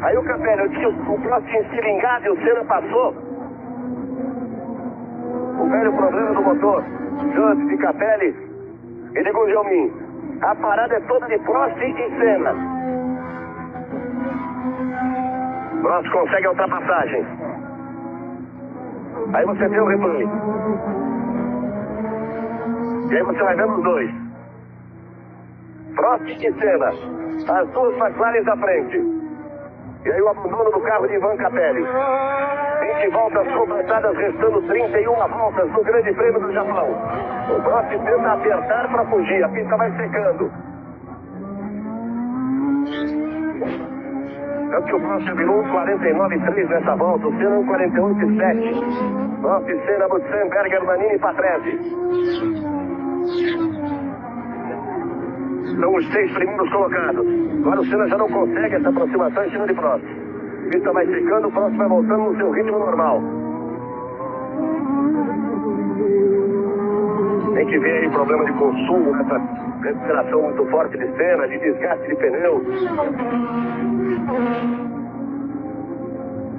Aí o Capelli, eu disse que o Prost tinha estilingado e o Senna passou. O velho problema do motor. Antes de Capelli e de Gugelmin. A parada é toda de Prost e Senna. Prost consegue a ultrapassagem. Aí você tem o replay. E aí você vai vendo os dois. Prost e Senna. As duas McLarens à frente. E aí o abandono do carro de Ivan Capelli. 20 voltas completadas, restando 31 voltas no Grande Prêmio do Japão. O Prost tenta apertar para fugir, a pista vai secando. Tanto que o Prost virou 1:49.3 nessa volta, o Senna 1:48.7. Prost, Senna, Butsen, Berger, Nannini e Patrese. São os 6 primeiros colocados. Agora o Senna já não consegue essa aproximação em cima de Prost. A pista vai secando, o Prost vai voltando no seu ritmo normal. Tem que ver aí problema de consumo, essa recuperação muito forte de Senna, de desgaste de pneu.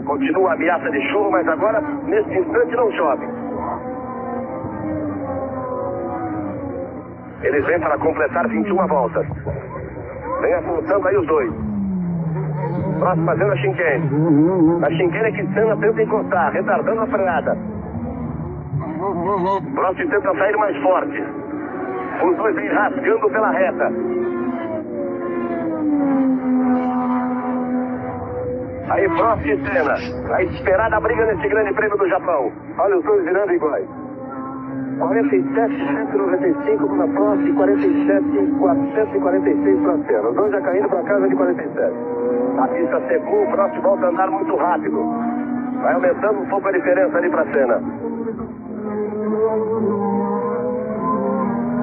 Continua a ameaça de chuva, mas agora, nesse instante, não chove. Eles vêm para completar 21 voltas. Vem apontando aí os dois. Prost fazendo a chicane. A chicane é que Senna tenta encostar, retardando a freada. Prost tenta sair mais forte. Os dois vêm rasgando pela reta. Aí Prost e Senna. A esperada briga nesse Grande Prêmio do Japão. Olha os dois virando iguais. 47,195 para Prost e 47,446 para Senna. Os dois já caindo para casa de 47. A pista secou, o Prost volta a andar muito rápido. Vai aumentando um pouco a diferença ali para Senna.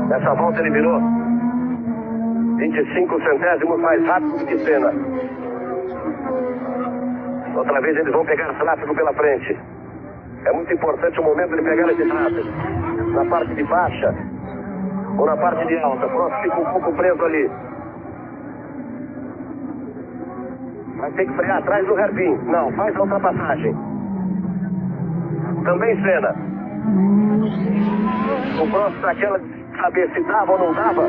Nessa volta ele virou 25 centésimos mais rápido que Senna. Outra vez eles vão pegar tráfego pela frente. É muito importante o momento de pegar esse tráfego. Na parte de baixa ou na parte de alta. Prost fica um pouco preso ali. Vai ter que frear atrás do hairpin. Não, faz a ultrapassagem. Também Senna. O Prost naquela de saber se dava ou não dava.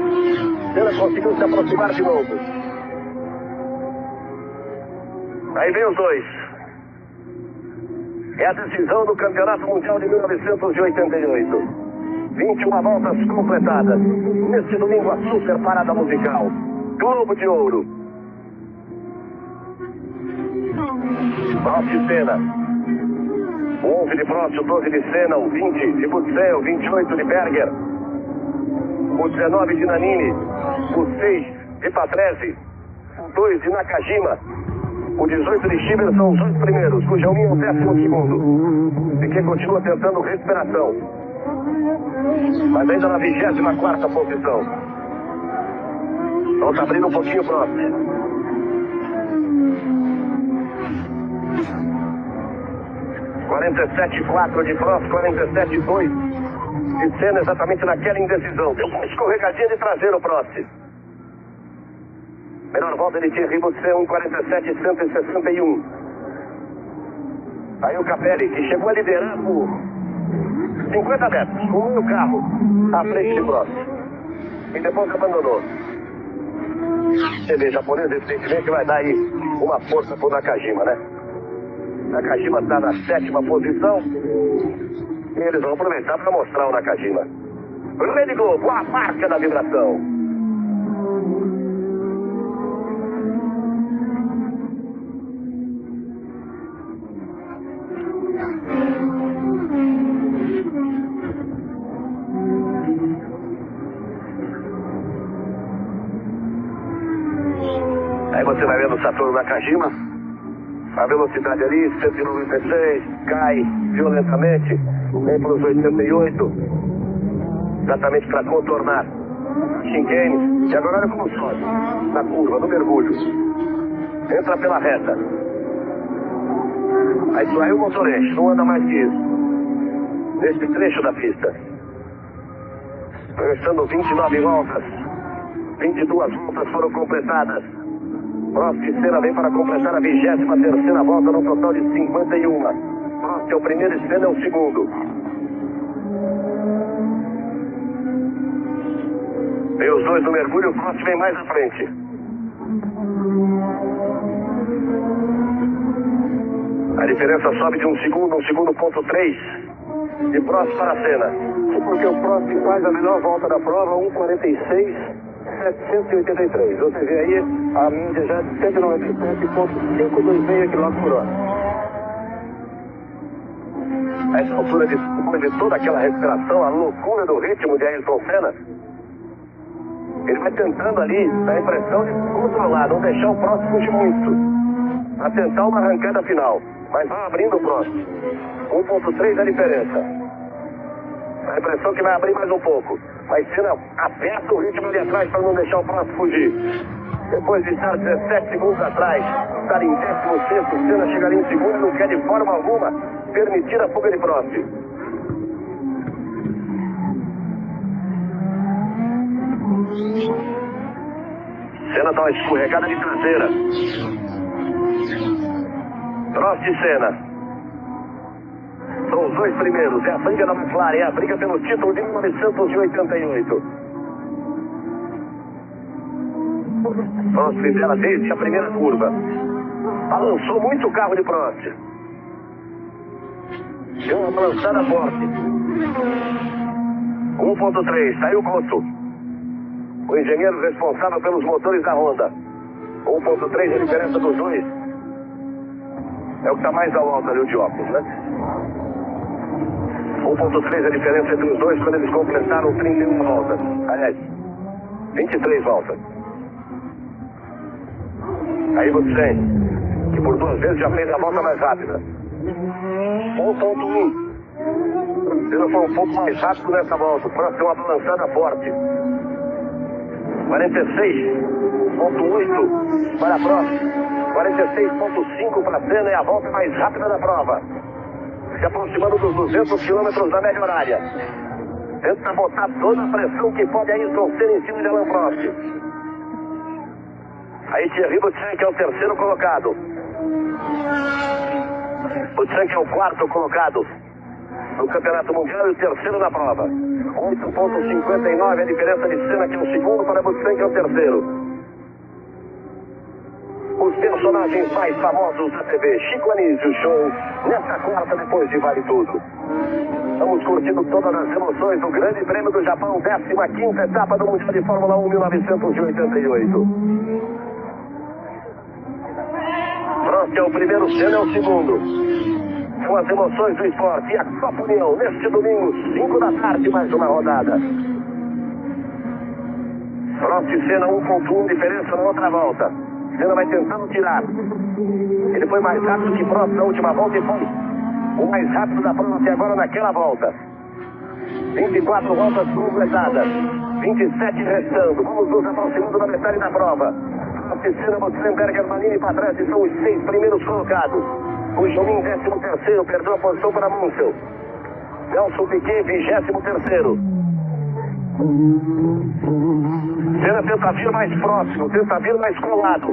Senna conseguiu se aproximar de novo. Aí vem os dois. É a decisão do Campeonato Mundial de 1988. 21 voltas completadas. Neste domingo, a super parada musical. Globo de Ouro. Prost e Senna. O 11 de Prost, o 12 de Senna, o 20 de Butsen, o 28 de Berger, o 19 de Nannini, o 6 de Patrese, o 2 de Nakajima, o 18 de Schieber são os 8 primeiros, cuja linha é o 12º. Piquet continua tentando recuperação, mas ainda na 24ª posição. Volta abrindo um pouquinho o Prost. (47,4) de Prost, 47,2 de Senna, exatamente naquela indecisão. Deu uma escorregadinha de traseiro, Prost. Melhor volta ele tinha Butsen, 1,47,161. Aí o Capelli, que chegou a liderar por 50 metros, com o carro à frente de Prost. E depois abandonou. TV japonês, evidentemente, vai dar aí uma força pro Nakajima, né? Nakajima está na 7ª posição. E eles vão aproveitar para mostrar o Nakajima. Rede Globo, a marca da vibração. Aí você vai vendo o Satoru Nakajima. A velocidade ali, 196, cai violentamente, vem para os 88, exatamente para contornar chicane. E agora olha como sobe, na curva, no mergulho. Entra pela reta. Aí saiu o motorete, não anda mais que isso. Neste trecho da pista. Restando 29 voltas, 22 voltas foram completadas. Prost e Senna vem para completar a 23ª volta no total de 51. Prost é o primeiro e Senna é o segundo. Vem os dois no mergulho, o Prost vem mais à frente. A diferença sobe de 1 segundo, 1,3 de Prost para Senna. Porque o Prost faz a melhor volta da prova, 1,46,783. Você vê aí a média já de 197,526 km/h. A essa altura, depois de toda aquela recuperação, a loucura do ritmo de Ayrton Senna, ele vai tentando ali, dá a impressão de controlar, não deixar o Prost fugir muito, a tentar uma arrancada final, mas vai abrindo o Prost. 1,3 a diferença. A impressão que vai abrir mais um pouco, mas Senna aperta o ritmo ali atrás para não deixar o Prost fugir. Depois de estar 17 segundos atrás, estar em 16º, Senna chega ali em segundo e não quer de forma alguma permitir a fuga de Prost. Senna dá uma escorregada de traseira. Prost e Senna são os dois primeiros, é a briga da McLaren, é a briga pelo título de 1988. Prost lidera desde a primeira curva. Balançou muito o carro de Prost. Deu uma balançada forte. 1,3, saiu o Couto, o engenheiro responsável pelos motores da Honda. 1,3 a diferença dos dois. É o que está mais ao alto ali, o de óculos, né? 1,3 a diferença entre os dois quando eles completaram 31 voltas. Aliás, 23 voltas. Aí você, que por 2 vezes já fez a volta mais rápida. 1,1. Ele foi um pouco mais rápido nessa volta, para ter uma balançada forte. 46,8 para a Prost. 46,5 para a Senna, é a volta mais rápida da prova. Se aproximando dos 200 km da média horária. Tenta botar toda a pressão que pode aí Senna em cima de Alain Prost. Aí Thierry Butsen, que é o terceiro colocado. Butsen, que é o quarto colocado no Campeonato Mundial e o terceiro na prova. 8,59 a diferença de Senna, que é o segundo, para Butsen, que é o terceiro. Os personagens mais famosos da TV. Chico Anísio Show, nesta quarta, depois de Vale Tudo. Estamos curtindo todas as emoções do Grande Prêmio do Japão, 15ª etapa do Mundial de Fórmula 1 1988. Prost é o primeiro, Senna é o segundo. São as emoções do esporte e a Copa União, neste domingo, 5 da tarde, mais uma rodada. Prost e Senna 1.1, diferença na outra volta. Senna vai tentando tirar. Ele foi mais rápido que Prost na última volta e foi o mais rápido da prova até agora naquela volta. 24 voltas completadas, 27 restando. Vamos nos aproximando da metade da prova. Prost e Senna, Motsenberger, Manini para trás, são os 6 primeiros colocados. O Jomin, 13º, perdeu a posição para Mansell. Nelson Piquet, 23º. Senna tenta vir mais próximo, tenta vir mais colado.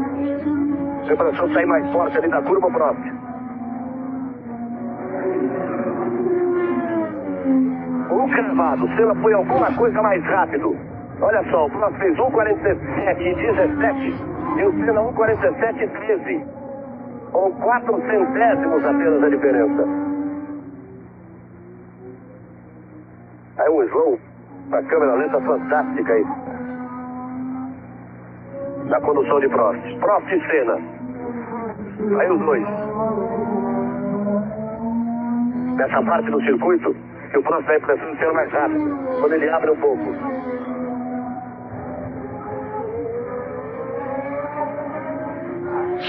A impressão de sair mais forte ali da curva próxima. Cravado, Senna foi alguma coisa mais rápido. Olha só, o Prost fez 1:47:17 e o Senna 1:47:13. Com 4 centésimos apenas a diferença. Aí um slow, uma câmera lenta fantástica aí. Na condução de Prost. Prost e Senna. Aí os dois. Nessa parte do circuito, que o Prost vai impressão de ser mais rápido, quando ele abre um pouco.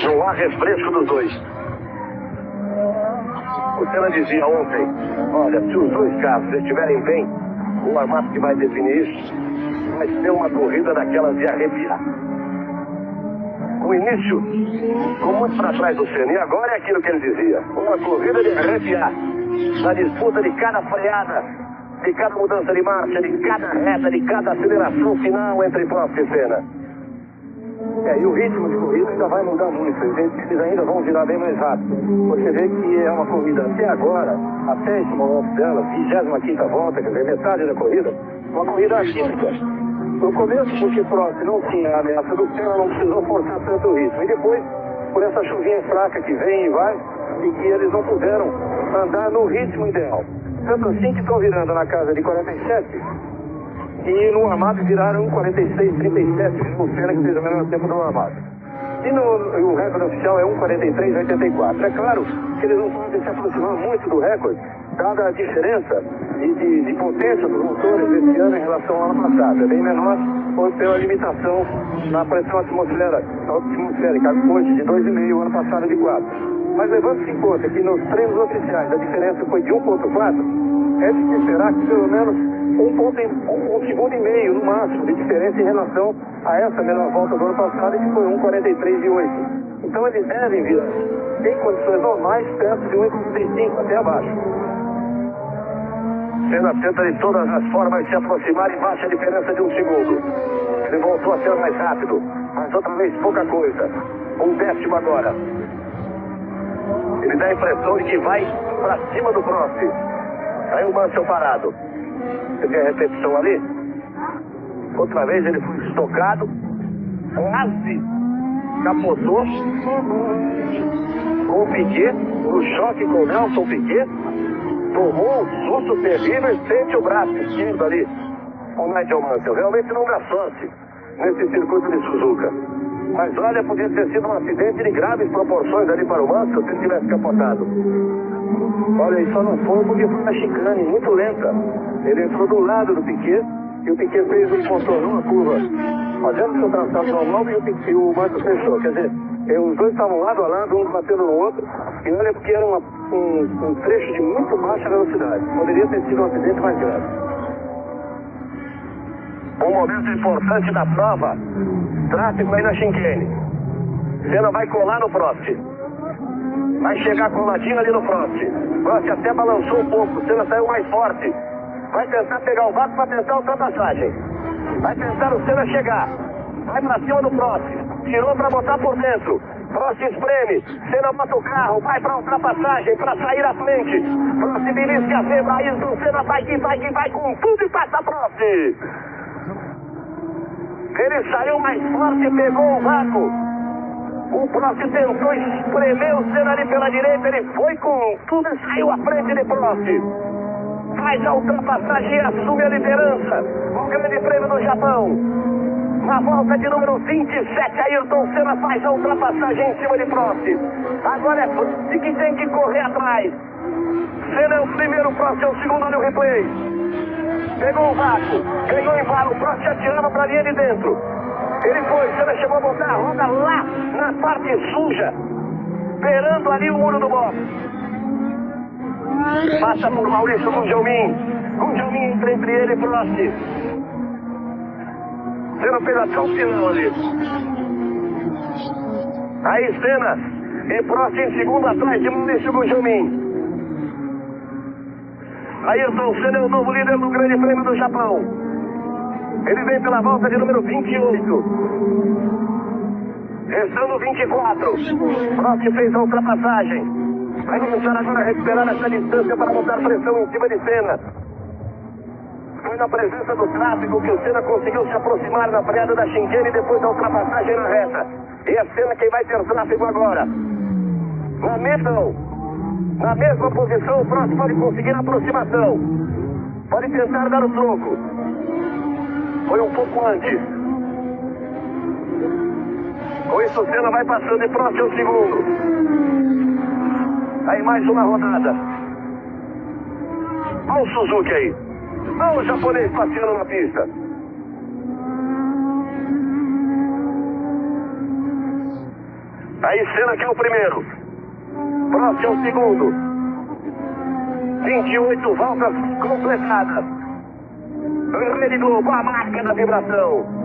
Não há refresco dos dois. O Senna dizia ontem, olha, se os dois carros estiverem bem, o armado que vai definir isso vai ser uma corrida daquelas de arrepiar. O início ficou muito para trás do Senna, e agora é aquilo que ele dizia, uma corrida de arrepiar. Na disputa de cada freada, de cada mudança de marcha, de cada reta, de cada aceleração final entre Prost e Senna. E o ritmo de corrida ainda vai mudar muito. Eles ainda vão virar bem mais rápido. Você vê que é uma corrida até agora, até esse momento dela, 25ª volta, quer dizer, metade da corrida, uma corrida atípica. No começo, porque Prost não tinha a ameaça do Senna, não precisou forçar tanto o ritmo. E depois, por essa chuvinha fraca que vem e vai, e que eles não puderam andar no ritmo ideal. Tanto assim que estão virando na casa de 47 e no armado viraram 46:37, o Senna que fez o mesmo tempo no armado. E o recorde oficial é 1:43:84. É claro que eles não podem se aproximar muito do recorde, dada a diferença de potência dos motores desse ano em relação ao ano passado. É bem menor, ou pela limitação na pressão atmosférica, hoje de 2,5, ano passado de 4. Mas levando-se em conta que nos treinos oficiais a diferença foi de 1,4, é de se esperar que pelo menos um segundo e meio no máximo de diferença em relação a essa mesma volta do ano passado, que foi 1:43:8. Então eles devem vir em condições normais perto de 1:45 até abaixo. Senna tenta de todas as formas se aproximar e baixa a diferença de 1 segundo. Ele voltou a ser mais rápido, mas outra vez pouca coisa. 1 agora. Ele dá a impressão de que vai para cima do Prost. Aí o Mansell parado. Você vê a repetição ali? Outra vez ele foi estocado, quase capotou com o Piquet, no choque com o Nelson Piquet, tomou um susto terrível e sente o braço esquerdo ali. O Nigel Mansell realmente não dá sorte nesse circuito de Suzuka. Mas olha, podia ter sido um acidente de graves proporções ali para o Mansell se ele tivesse capotado. Olha, e só não foi porque foi uma chicane muito lenta. Ele entrou do lado do Piquet e o Piquet fez um contorno, uma curva, fazendo seu traçado normal e o Mansell fechou. Quer dizer, os dois estavam lado a lado, um batendo no outro, e olha porque era um trecho de muito baixa velocidade. Poderia ter sido um acidente mais grave. Um momento importante da prova, tráfego aí na chicane. Senna vai colar no Prost. Vai chegar coladinho ali no Prost. Prost até balançou um pouco, Senna saiu mais forte. Vai tentar pegar o vácuo para tentar a ultrapassagem. Vai tentar o Senna chegar. Vai para cima do Prost. Tirou para botar por dentro. Prost espreme. Senna bota o carro. Vai para ultrapassagem, para sair à frente. Prost belisca a zebra. Ayrton Senna vai com tudo e passa Prost. Ele saiu mais forte e pegou o vácuo. O Prost tentou espremer o Senna ali pela direita. Ele foi com tudo e saiu à frente de Prost. faz a ultrapassagem e assume a liderança. O Grande Prêmio do Japão. Na volta de número 27, Ayrton Senna faz a ultrapassagem em cima de Prost. Agora é Prost que tem que correr atrás. Senna é o primeiro, Prost é o segundo, olha o replay. Pegou o vácuo, ganhou em vara, o Prost atirava para a linha de dentro. Ele foi, Senna chegou a botar a roda lá na parte suja, beirando ali o muro do box. Passa por Maurício Gugelmin. Gugelmin entra entre ele e Prost. Senna fez até o final ali. Aí Senna e Prost em segundo atrás de Maurício Gugelmin. Ayrton Senna é o novo líder do Grande Prêmio do Japão. Ele vem pela volta de número 28. Restando 24. Prost fez a ultrapassagem. Vai começar agora a recuperar essa distância para botar pressão em cima de Senna. Foi na presença do tráfego que o Senna conseguiu se aproximar na freada da chicane depois da ultrapassagem na reta. E é Senna quem vai ter tráfego agora. Na mesma posição, o Prost pode conseguir a aproximação. Pode tentar dar o troco. Foi um pouco antes. Com isso, o Senna vai passando e Prost é o segundo. Aí mais uma rodada. Olha o Suzuki aí. Olha o japonês passeando na pista. Aí Senna que é o primeiro. Prost é o segundo. 28 voltas completadas. Rede Globo, a marca da vibração.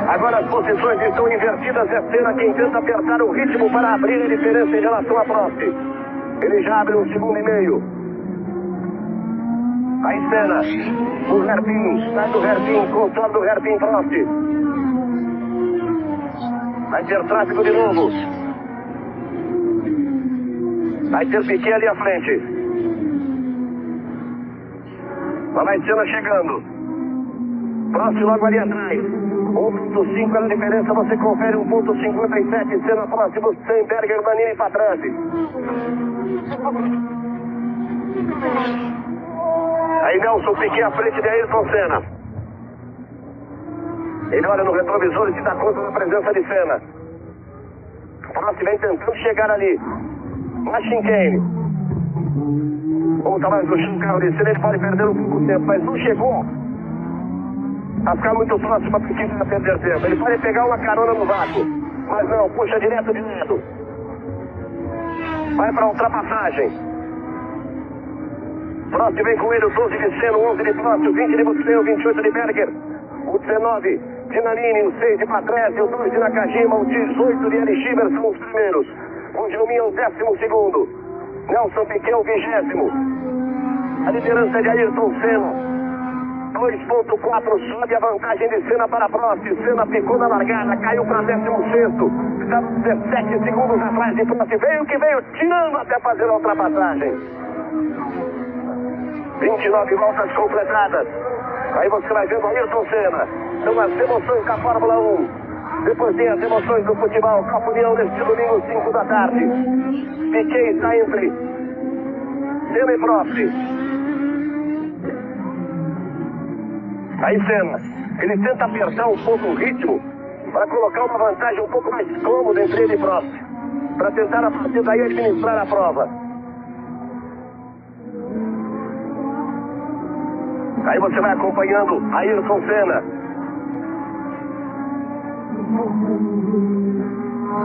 Agora as posições estão invertidas. É Senna quem tenta apertar o ritmo para abrir a diferença em relação a Prost. Ele já abre um segundo e meio. Aí Senna, o Hairpin, sai do Hairpin, contorna do Hairpin Prost. Vai ter tráfego de novo. Vai ter Piquet ali à frente. Vai Senna chegando. Prost logo ali atrás. 1.5 é a diferença, você confere 1.57, Senna próximo, Steinberger, Manini para trás. Aí Nelson Piquet à frente de Ayrton Senna. Ele olha no retrovisor e se dá conta da presença de Senna. Prost vem tentando chegar ali. Na chicane. Volta mais no chão, carro de Senna, ele pode perder um pouco de tempo, mas não chegou a ficar muito próximo a Piquet para perder tempo. Ele pode pegar uma carona no vácuo, mas não, puxa direto de lado. Vai para a ultrapassagem. Prost vem com ele, o 12 de Senna, o 11 de Prost, o 20 de Buscamos, o 28 de Berger, o 19 de Nannini, o 6 de Patrese, o 2 de Nakajima, o 18 de Eliminator são os primeiros. O Gilmin é o 12º. Nelson Piquet é o 20º. A liderança de Ayrton Senna. 2.4 sobe a vantagem de Senna para Prost. Senna ficou na largada, caiu para 16º. Está 17 segundos atrás de Prost. Veio que veio, tirando até fazer a ultrapassagem. 29 voltas completadas. Aí você vai vendo Ayrton Senna. São as emoções da Fórmula 1. Depois tem as emoções do futebol. Copa União neste domingo, 5 da tarde. Piquet está entre Senna e Prost. Aí Senna, ele tenta apertar um pouco o ritmo para colocar uma vantagem um pouco mais cômoda entre ele e Prost, para tentar a partir daí administrar a prova. Aí você vai acompanhando Ayrton Senna.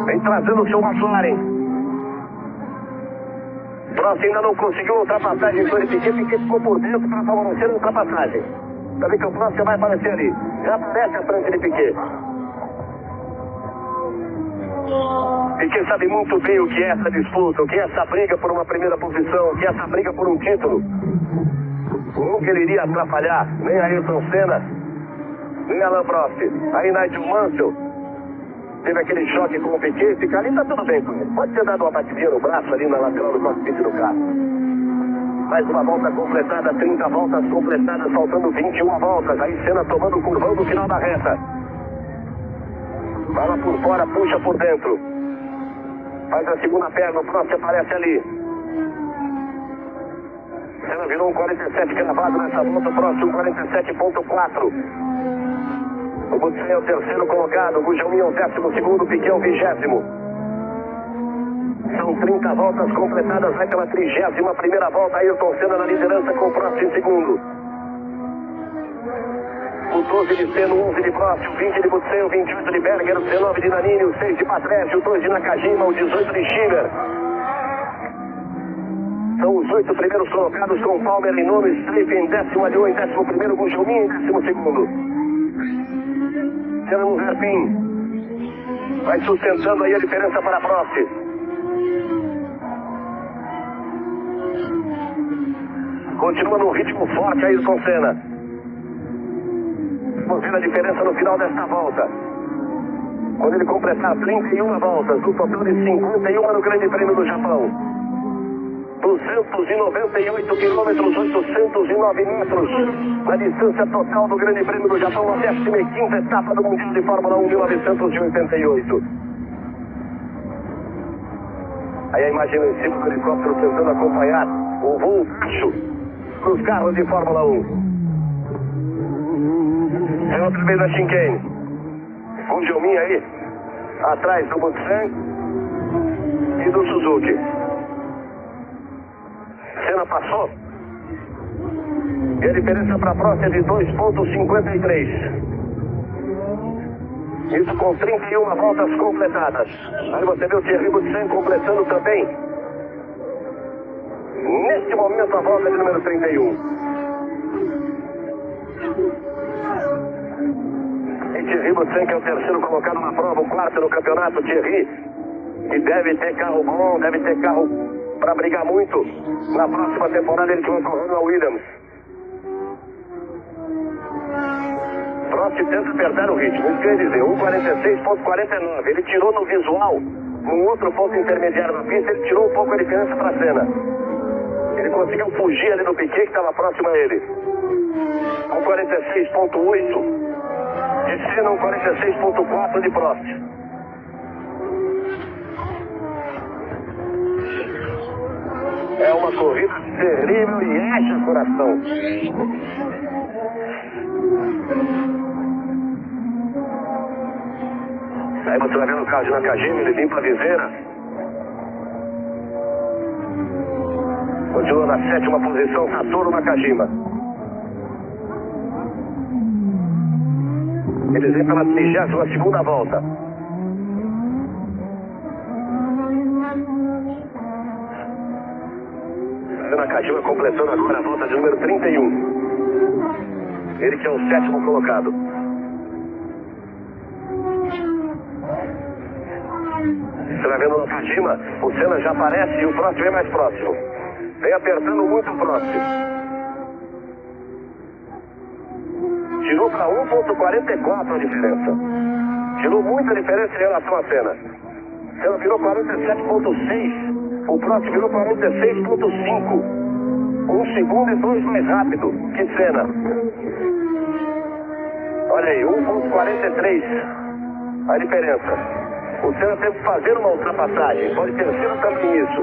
Vem trazendo o seu McLaren. Prost ainda não conseguiu ultrapassagem sobre Piquet, Piquet ficou por dentro para favorecer a ultrapassagem. Sabe que o Prost já vai aparecer ali. Já aparece à frente de Piquet. Piquet sabe muito bem o que é essa disputa, o que é essa briga por uma primeira posição, o que é essa briga por um título. Nunca ele iria atrapalhar nem Ayrton Senna, nem Alain Prost. Aí Nigel Mansell teve aquele choque com o Piquet, fica ali, tá tudo bem com ele. Pode ter dado uma batidinha no braço ali na lateral do cockpit do carro. Mais uma volta completada, 30 voltas completadas, faltando 21 voltas. Aí Senna tomando o curvão do final da reta. Vai lá por fora, puxa por dentro. Faz a segunda perna, o Prost aparece ali. Senna virou um 47 cravado nessa volta, o Prost um 47.4. O Butsen é o terceiro colocado, o Gugelmin é o 12º, o Piquet é o 20º. São 30 voltas completadas, vai pela 31ª volta, Ayrton Senna na liderança com o Prost em segundo. O 12 de Senna, o 11 de Prost, o 20 de Butsen, o 28 de Berger, o 19 de Nannini, o 6 de Patrese, o 2 de Nakajima, o 18 de Schiller. São os 8 primeiros colocados com Palmer em nono, Streif em 10º, Alliot em 11º, Gugelmin em 12º. Senna no hairpin. Vai sustentando aí a diferença para Prost. Continua num ritmo forte Ayrton Senna. Vamos ver a diferença no final desta volta. Quando ele completar 31 voltas, no total de 51 no Grande Prêmio do Japão. 298 quilômetros, 809 metros. Na distância total do Grande Prêmio do Japão, a 15ª etapa do Mundial de Fórmula 1 1988. Aí a imagem em cima do helicóptero tentando acompanhar o voo baixo dos carros de Fórmula 1. É outra vez a chicane. Gugelmin aí, atrás do Butsen e do Suzuki. Senna passou. E a diferença para a Prost é de 2,53. Isso com 31 voltas completadas. Aí você vê o Thierry Butsen completando também. Neste momento a volta de número 31. E Thierry Butsen, que é o terceiro colocado na prova, o quarto no campeonato, Thierry. E deve ter carro bom, deve ter carro para brigar muito. Na próxima temporada ele que vai correr na Williams. Prost tenta apertar o ritmo, isso quer dizer, 1,46.49. Ele tirou no visual, num outro ponto intermediário da pista, ele tirou um pouco a diferença para a Senna. Ele conseguiu fugir ali do Piquet, que estava próximo a ele. 1,46.8 de Senna, 1,46.4 de Prost. É uma corrida terrível e enche o coração. Aí você vai vendo o carro de Nakajima, ele limpa a viseira. Continua na 7ª posição, Satoru Nakajima. Eles vêm pela 32ª volta. Nakajima completando agora a volta de número 31. Ele que é o 7º colocado. Você vai vendo o Nakajima, o Senna já aparece e o Prost vem mais próximo. Vem apertando muito o Prost. Tirou para 1,44 a diferença. Tirou muita diferença em relação à Senna. Senna virou 47,6. O Prost virou 46,5. 1 segundo e 2 mais rápido que Senna. Olha aí, 1,43 a diferença. O Senna teve que fazer uma ultrapassagem. Pode ter sido também isso.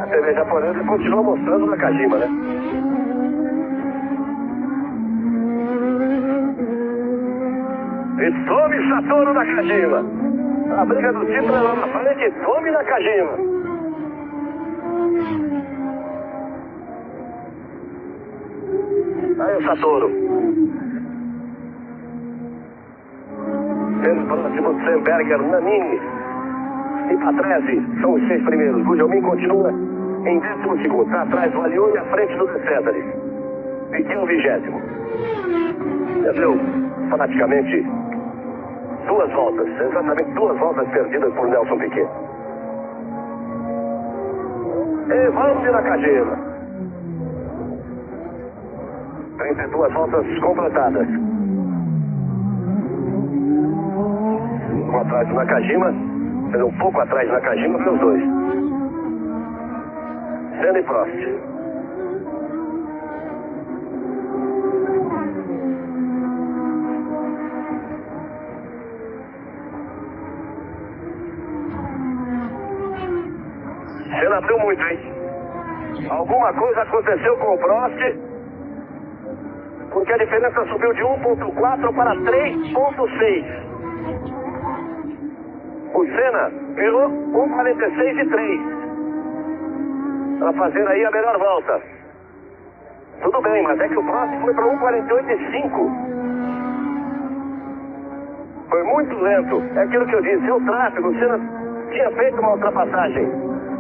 A TV japonesa continua mostrando Nakajima, né? E tome Satoru Nakajima. A briga do título é lá na frente. Tome Nakajima. Aí o Satoru. Sendo próximo de Berger, Nannini e Patrese são os 6 primeiros. Gugelmin continua em 12º. Está atrás do Alliot e à frente do DESSA. Piquet o 20º. Já deu praticamente 2 voltas. Exatamente 2 voltas perdidas por Nelson Piquet. E vamos de Nakajima. 32 voltas completadas. Atrás do Nakajima, Um pouco atrás na caixinha para os dois. Senna e Prost. Senna abriu muito, hein? Alguma coisa aconteceu com o Prost, porque a diferença subiu de 1.4 para 3.6. O Senna virou 1.46.3 para fazer aí a melhor volta. Tudo bem, mas é que o Prost foi para 1.48.5. Foi muito lento. É aquilo que eu disse, é o tráfego. O Senna tinha feito uma ultrapassagem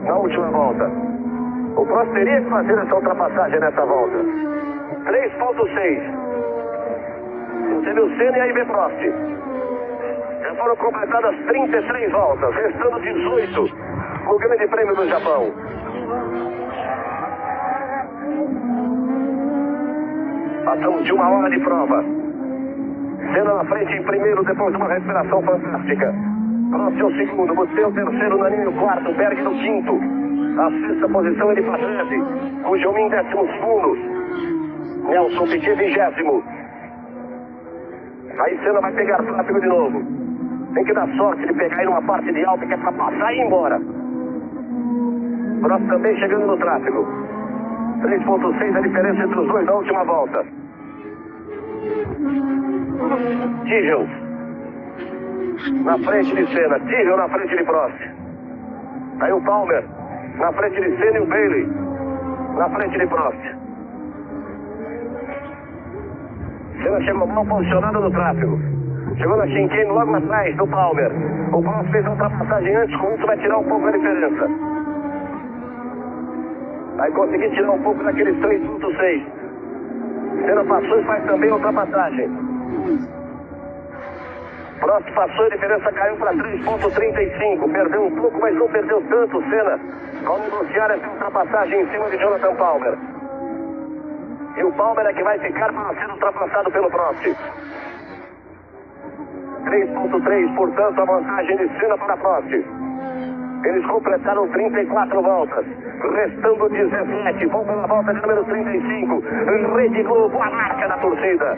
na última volta. O Prost teria que fazer essa ultrapassagem nessa volta. 3.6. Você viu Senna e aí vem Prost. Já foram completadas 33 voltas, restando 18 no Grande Prêmio do Japão. Passamos de 1 hora de prova. Senna na frente em primeiro, depois de uma recuperação fantástica. Prost é o segundo, você é o terceiro, Nani o quarto, Berg no quinto. A sexta posição ele Patrese, Gujomin 12º. Nelson Piquet 20º. Aí Senna vai pegar tráfego de novo. Tem que dar sorte de pegar aí numa parte de alta que é pra passar e ir embora. Prost também chegando no tráfego. 3.6 a diferença entre os dois na última volta. Tijel na frente de Senna, Tijel na frente de Prost. Aí o Palmer na frente de Senna e o Bailey na frente de Prost. Senna chegou mal posicionado no tráfego. Chegou na chicane logo atrás do Palmer. O Prost fez a ultrapassagem antes, com isso vai tirar um pouco a diferença. Vai conseguir tirar um pouco daqueles 3.6. Senna passou e faz também a ultrapassagem. Prost passou e a diferença caiu para 3.35. Perdeu um pouco, mas não perdeu tanto. Senna ao negociar essa ultrapassagem em cima de Jonathan Palmer. E o Palmer é que vai ficar para ser ultrapassado pelo Prost. 3.3, portanto, a vantagem de Senna para Prost. Eles completaram 34 voltas, restando 17. Vão pela volta de número 35. Rede Globo, a marca da torcida.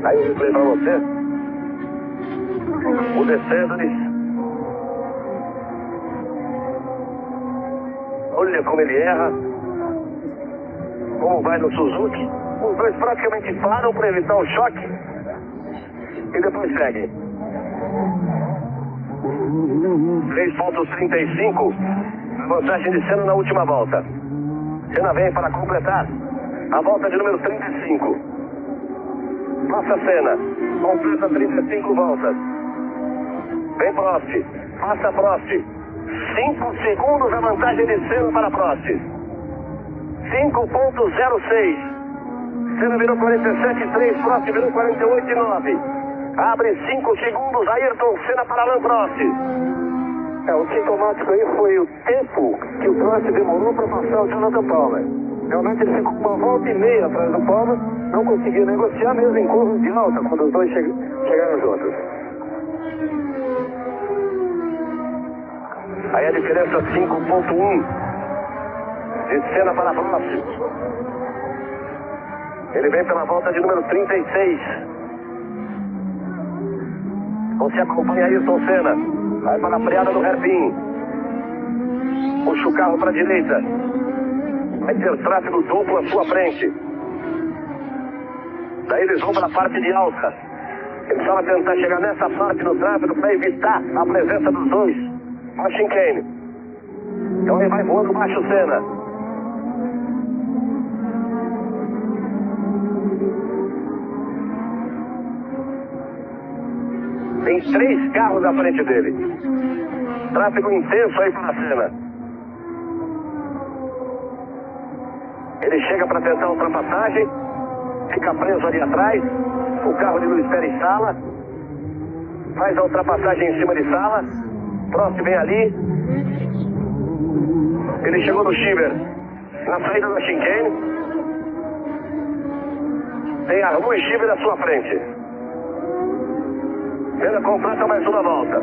Aí eu replay pra você. O DeSantis. Olha como ele erra. Como vai no Suzuki. Os dois praticamente param para evitar o choque. E depois seguem. 3.35. Vantagem de Senna na última volta. Senna vem para completar a volta de número 35. Passa Senna, completa 35 voltas. Vem Prost, passa Prost. 5 segundos a vantagem de Senna para Prost. 5.06. Senna virou 47.3, Prost virou 48.9. Abre 5 segundos, Ayrton Senna para Alain Prost. O sintomático aí foi o tempo que o Prost demorou para passar o Jonathan Palmer. Realmente ele ficou uma volta e meia atrás do Palmer, não conseguiu negociar mesmo em curvas de alta, quando os dois chegaram juntos. Aí a diferença 5.1 de Senna para Prost. Ele vem pela volta de número 36. Você acompanha Ayrton Senna. Vai para a freada do hairpin. Puxa o carro para a direita. Vai ter tráfego duplo à sua frente. Daí eles vão para a parte de alta. Eles vão tentar chegar nessa parte do tráfego para evitar a presença dos dois. Uma chicane. Então ele vai voando baixo o Senna. Tem 3 carros à frente dele. Tráfego intenso aí pela cena. Ele chega para tentar a ultrapassagem. Fica preso ali atrás. O carro de Luiz Pérez Sala. Faz a ultrapassagem em cima de Sala. Próximo vem ali. Ele chegou no Schieber. Na saída da chicane. Tem Arlu e Schieber à sua frente. Ele completa mais uma volta.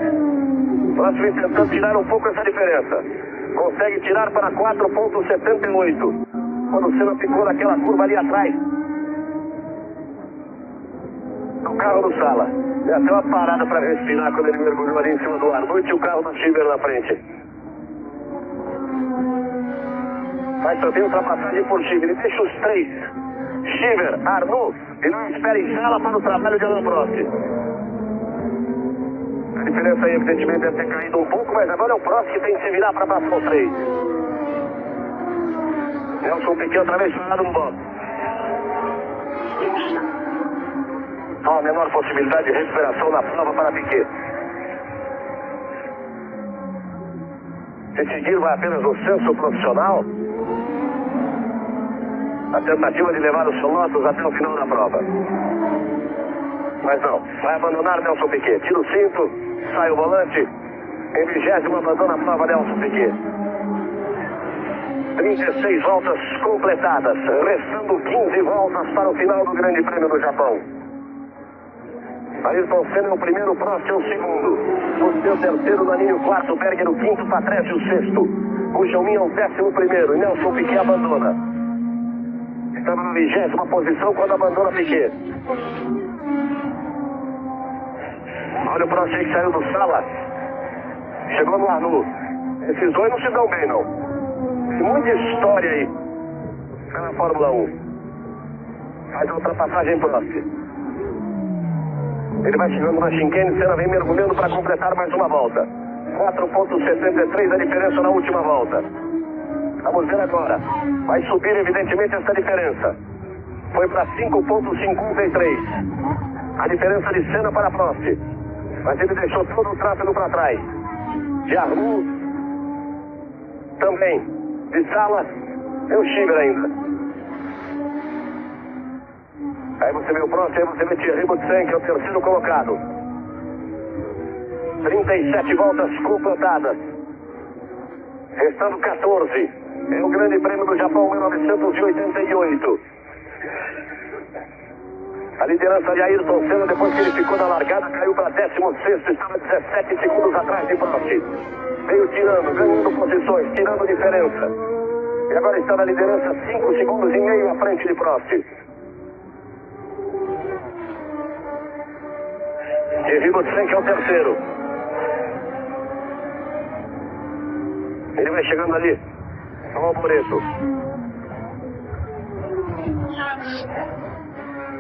Próximo tentando tirar um pouco essa diferença. Consegue tirar para 4,78. Quando o Senna ficou naquela curva ali atrás. O carro do Sala. Deu até uma parada para respirar quando ele mergulhou ali em cima do Arlu e o carro do Schieber na frente. Faz também ultrapassagem por Schieber. Ele deixa os 3. Schieber, Arlu e Luiz Pérez Sala para o trabalho de Alain Prost. A diferença aí, evidentemente, deve ter caído um pouco, mas agora é o Prost que tem que se virar para passar os 3. Nelson Piquet outra vez parado no box. Não há a menor possibilidade de recuperação na prova para Piquet. Se seguir vai apenas o senso profissional, a tentativa de levar os seu Lotus até o final da prova. Mas não, vai abandonar Nelson Piquet. Tira o cinto, sai o volante. Em 20º abandona a prova Nelson Piquet. 36 voltas completadas, restando 15 voltas para o final do Grande Prêmio do Japão. Ayrton Senna é o primeiro, Prost é o segundo. O seu terceiro, Nannini o quarto, Berger o quinto, Patrese o sexto. O Jaumin é o 11º e Nelson Piquet abandona. Estava na 20ª posição quando abandona Piquet. Olha o Prost aí que saiu do Sala. Chegou no Arlu. Esses dois não se dão bem, não. Tem muita história aí na Fórmula 1. Faz a ultrapassagem Prost. Ele vai chegando na chicane, Senna vem mergulhando para completar mais uma volta. 4,73 a diferença na última volta. Vamos ver agora. Vai subir evidentemente essa diferença. Foi para 5,53. A diferença de Senna para Prost. Mas ele deixou todo o tráfego para trás. De Arlu também. De Sala e o Schieber ainda. Aí você vê o Prost, aí você vê Thierry Boutsen, que é o terceiro colocado. 37 voltas completadas. Restando 14. É o Grande Prêmio do Japão 1988. A liderança de Ayrton Senna, depois que ele ficou na largada, caiu para 16º, estava 17 segundos atrás de Prost. Veio tirando, ganhando posições, tirando diferença. E agora está na liderança 5 segundos e meio à frente de Prost. Thierry Boutsen, que é o terceiro. Ele vai chegando ali. No Alboreto.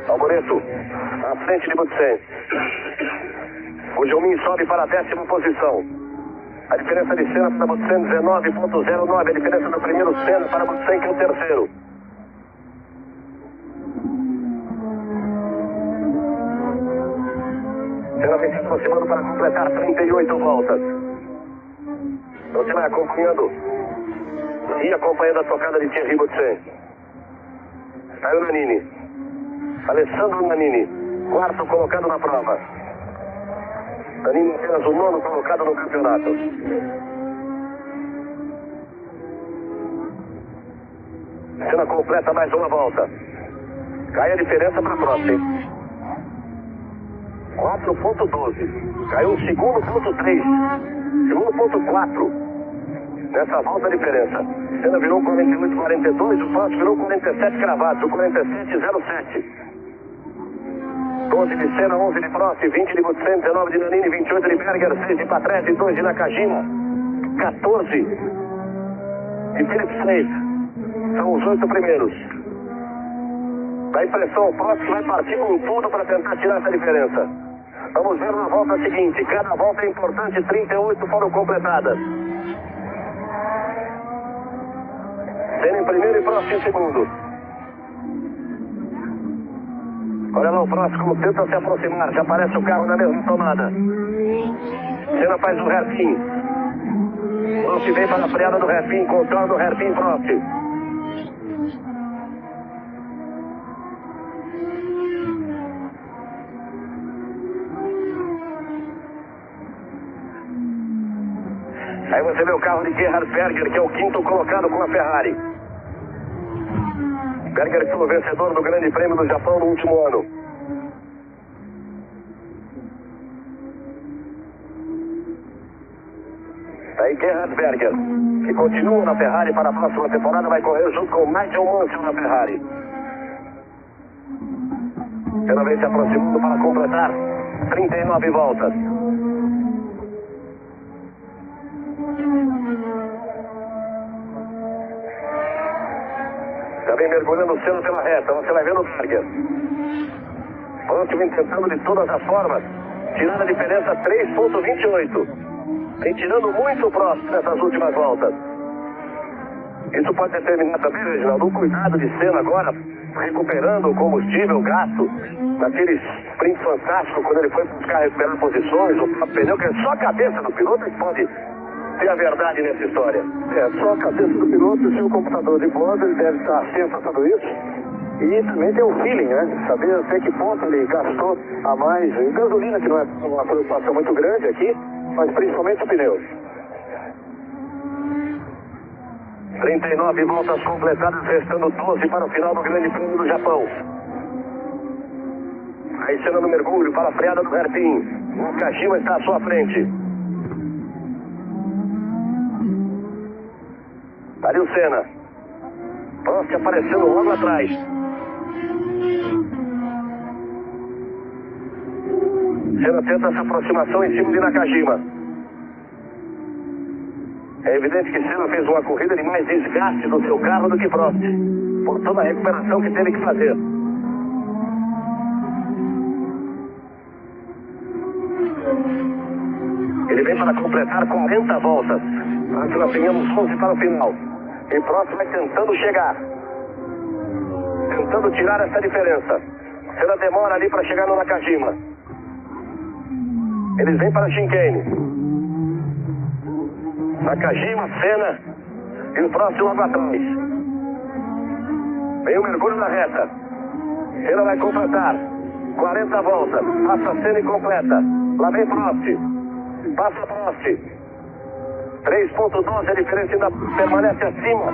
Alboreto, à frente de Boutsen. O Jaumin sobe para a 10ª posição. A diferença de Senna para Boutsen, 19,09. A diferença do primeiro Senna para Boutsen, que é o terceiro. Senna vem se aproximando para completar 38 voltas. Você vai acompanhando e acompanhando a tocada de Thierry Boutsen. Aí o Nannini. Alessandro Nannini, quarto colocado na prova. Nannini apenas o 9º colocado no campeonato. Senna completa mais uma volta. Cai a diferença para a próxima. 4,12. Caiu o segundo ponto 3. Segundo ponto 4. Nessa volta a diferença. Senna virou 48,42. O Prost virou 47 cravados. O 47,07. 12 de Senna, 11 de Prost, 20 de Boutsen, 19 de Nannini, 28 de Berger, 6 de Patrese, 2 de Nakajima, 14 de Philip Snake. São os 8 primeiros. Dá impressão ao Prost que vai partir com tudo para tentar tirar essa diferença. Vamos ver na volta seguinte. Cada volta é importante, 38 foram completadas. Senna em primeiro e Prost em segundo. Olha lá o próximo como tenta se aproximar. Já aparece o carro na mesma tomada. Senna faz o hairpin. Prost vem para a freada do hairpin. Controla do hairpin Prost. Aí você vê o carro de Gerhard Berger, que é o quinto colocado com a Ferrari. Berger que foi o vencedor do Grande Prêmio do Japão no último ano. Aí Gerhard Berger, que continua na Ferrari para a próxima temporada, vai correr junto com Nigel Mansell na Ferrari. Senna vem se aproximando para completar 39 voltas. Já vem mergulhando o Senna pela reta, você vai vendo o Berger. Prost vem tentando de todas as formas tirar a diferença 3,28. Vem tirando muito o Prost nessas últimas voltas. Isso pode determinar também, Reginaldo, o cuidado de Senna agora, recuperando o combustível gasto naquele sprint fantástico, quando ele foi buscar recuperar posições, o próprio pneu, que é só a cabeça do piloto que pode ter a verdade nessa história. É, só a cabeça do piloto e o seu computador de bordo, ele deve estar atento a tudo isso. E também tem o feeling, né? Saber até que ponto ele gastou a mais em gasolina, que não é uma preocupação muito grande aqui, mas principalmente os pneus. 39 voltas completadas, restando 12 para o final do Grande Prêmio do Japão. Aí Senna no mergulho para a freada do hairpin. Nakajima está à sua frente. Tá ali o Senna. Prost aparecendo logo atrás. Senna tenta essa aproximação em cima de Nakajima. É evidente que Senna fez uma corrida de mais desgaste do seu carro do que Prost, por toda a recuperação que teve que fazer. Ele vem para completar 40 voltas, para que nós tenhamos 11 para o final. E Prost vai tentando chegar, tentando tirar essa diferença. Senna demora ali para chegar no Nakajima. Eles vêm para a chicane. Nakajima, Senna e o Prost logo atrás. Vem o mergulho na reta. Senna vai completar 40 voltas. Passa Senna e completa. Lá vem Prost. Passa Prost. 3,12 a diferença ainda permanece acima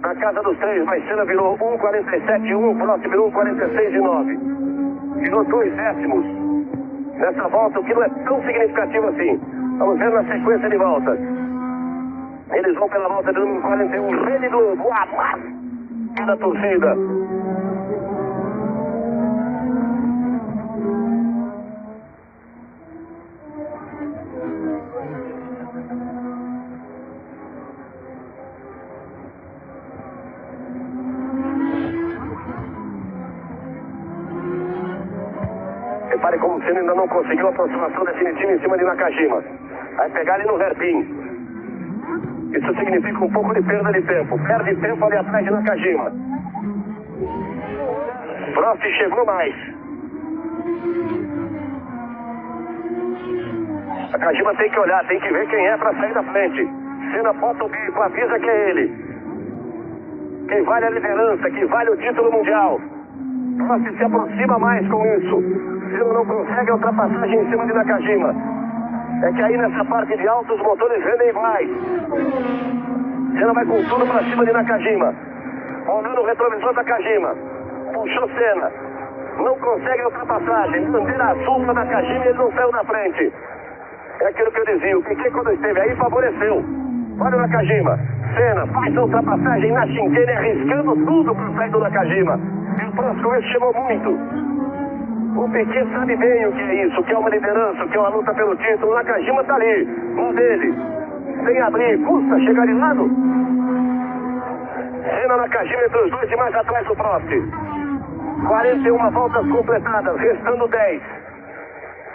na casa dos 3, mas Senna virou 1,47,1, Prost virou 1,46,9. Virou 2 décimos nessa volta, o que não é tão significativo assim. Vamos ver na sequência de voltas. Eles vão pela volta de número 41, Rede Globo, cada torcida. Repare como o Senna ainda não conseguiu a aproximação definitiva em cima de Nakajima. Vai pegar ele no hairpin. Isso significa um pouco de perda de tempo. Perde tempo ali atrás de Nakajima. Prost chegou mais. Nakajima tem que olhar, tem que ver quem é para sair da frente. Senna bota o bico, avisa que é ele. Quem vale a liderança, que vale o título mundial. Prost se aproxima mais com isso. Senna não consegue a ultrapassagem em cima de Nakajima. É que aí nessa parte de alto os motores rendem iguais. Senna vai com tudo para cima de Nakajima. Olhando o retrovisor da Nakajima. Puxou Senna. Não consegue a ultrapassagem. Bandeira azul para Nakajima e ele não saiu na frente. É aquilo que eu dizia. O Piquet quando esteve aí favoreceu. Olha o Nakajima. Senna faz a ultrapassagem na chicane, arriscando tudo para sair do Nakajima. E o Prost com isso chegou muito. O Piquet sabe bem o que é isso, o que é uma liderança, o que é uma luta pelo título. O Nakajima está ali, um dele. Sem abrir, custa chegar de lado. Senna, Nakajima entre os dois e mais atrás do Prost. 41 voltas completadas, restando 10.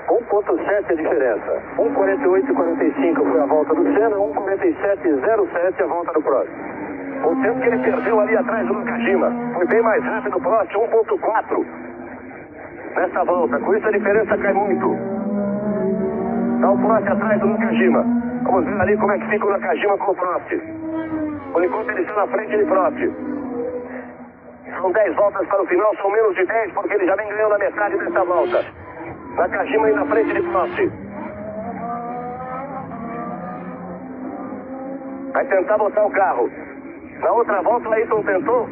1,7 a diferença. 1,48,45 foi a volta do Senna, 1,47,07 a volta do Prost. O tempo que ele perdeu ali atrás do Nakajima foi bem mais rápido o Prost, 1,4. nessa volta. Com isso a diferença cai muito. Está o Prost atrás do Nakajima. Vamos ver ali como é que fica o Nakajima com o Prost. Por enquanto ele está na frente de Prost. São 10 voltas para o final, são menos de 10 porque ele já vem ganhando a metade dessa volta. Nakajima aí na frente de Prost. Vai tentar botar o carro. Na outra volta o Ayrton tentou.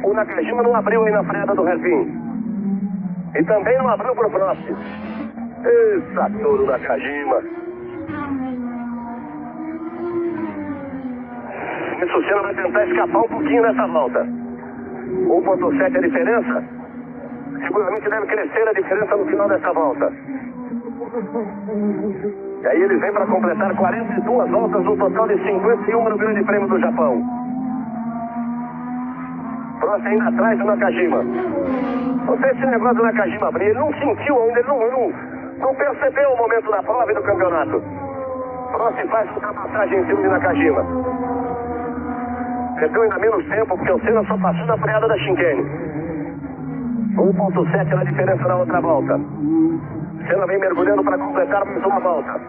O Nakajima não abriu aí na freada do hairpin. E também não abriu para o Prost. Eita, touro Nakajima. Isso o Senna vai tentar escapar um pouquinho nessa volta. 1.7 a diferença. Seguramente deve crescer a diferença no final dessa volta. E aí eles vêm para completar 42 voltas, no total de 51 no Grande Prêmio do Japão. Prost ainda atrás do Nakajima. Não sei se esse negócio do Nakajima abrir, ele não sentiu ainda, ele não percebeu o momento da prova e do campeonato. Prost faz ultrapassagem em cima de Nakajima. Perdeu ainda menos tempo, porque o Senna só passou na freada da chicane. 1.7 na diferença na outra volta. Senna vem mergulhando para completar mais uma volta.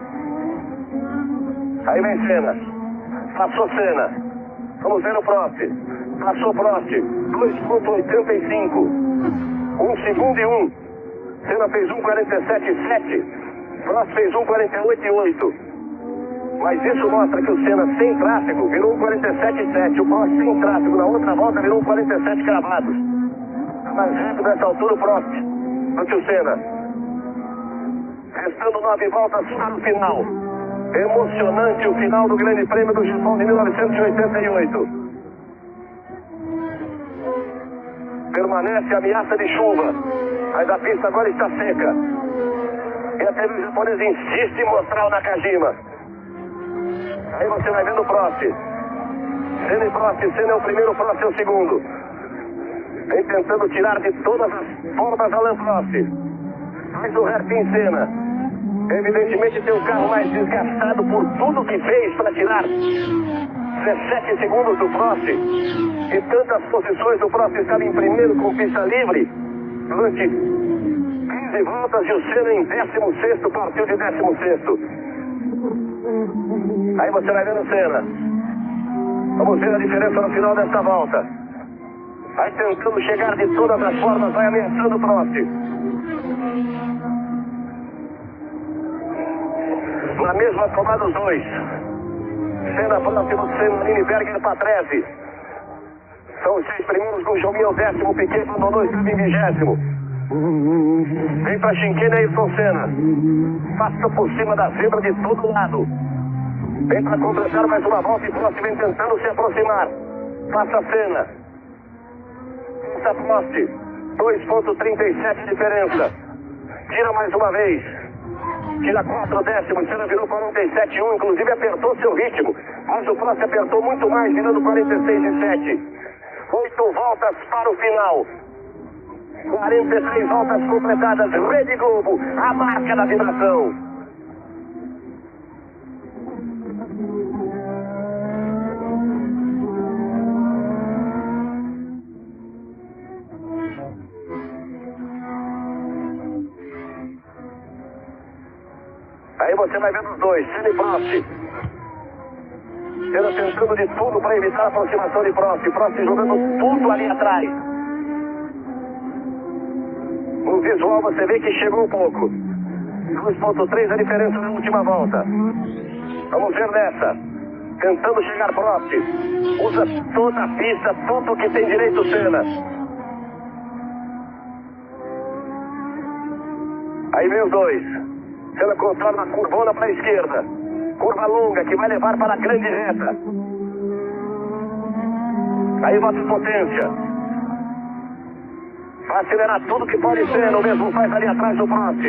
Aí vem Senna. Passou Senna. Vamos ver o Prost. Passou Prost. 2.85. 1 segundo e 1. Senna fez 1.47.7. Prost fez 1.48.8. Mas isso mostra que o Senna sem tráfego virou 1.47.7. O Prost sem tráfego na outra volta virou 1.47 cravados. Mais rápido nessa altura o Prost do que o Senna. Restando 9 voltas para o final. Emocionante o final do Grande Prêmio do Japão de 1988. Permanece a ameaça de chuva, mas a pista agora está seca. E até o japonês insiste em mostrar o Nakajima. Aí você vai vendo o Prost. Senna e Prost, Senna é o primeiro, Prost é o segundo. Vem tentando tirar de todas as formas Alain Prost. Faz o hairpin Senna. Evidentemente tem o carro mais desgastado por tudo que fez para tirar 17 segundos do Prost. E tantas posições do Prost estava em primeiro com pista livre durante 15 voltas e o Senna em 16º, partiu de 16º. Aí você vai vendo o Senna. Vamos ver a diferença no final desta volta. Vai tentando chegar de todas as formas, vai ameaçando o Prost. Na mesma tomada os dois. Senna próximo, Senna, Lindbergh para 13. São os 6 primeiros do jogo e o 10º, Piquet abandonou, estava em 20º. Vem para Chinquene, Ayrton Senna. Passa por cima da zebra de todo lado. Vem para completar mais uma volta e Prost vem tentando se aproximar. Passa Senna. Passa Prost. 2.37 de diferença. Tira mais uma vez. Tira 4 décimos. Senna virou 47.1. Inclusive apertou seu ritmo. Mas o Prost apertou muito mais, virando 46.7. 8 voltas para o final. 43 voltas completadas. Rede Globo, a marca da vibração. Aí você vai vendo os dois, Senna e Prost. Senna tentando de tudo para evitar a aproximação de Prost. Prost jogando tudo ali atrás. No visual você vê que chegou um pouco. 2.3 a diferença na última volta. Vamos ver nessa. Tentando chegar Prost. Usa toda a pista, tudo que tem direito Senna. Aí vem os dois. Senna controla a curvona para a esquerda. Curva longa que vai levar para a grande reta. Aí bota potência. Vai acelerar tudo que pode ser. O mesmo faz ali atrás do Prost.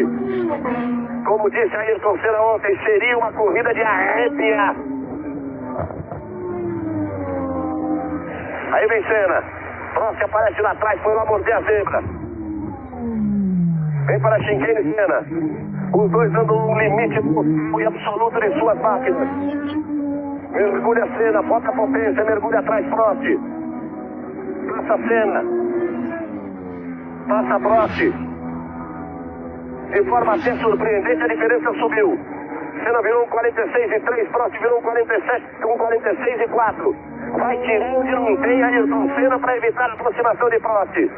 Como disse Ayrton Senna ontem, seria uma corrida de arrepiar. Aí vem Senna. Prost aparece lá atrás, foi lá morder a zebra. Vem para a Chinquene Senna. Os dois dando um limite e absoluto de suas máquinas. Mergulha Senna, bota a potência, mergulha atrás Prost. Passa Senna. Passa Prost. de forma até surpreendente, a diferença subiu. Senna virou um 46,3, Prost virou um 46,4. Vai tirando de não tem Ayrton Senna para evitar a aproximação de Prost.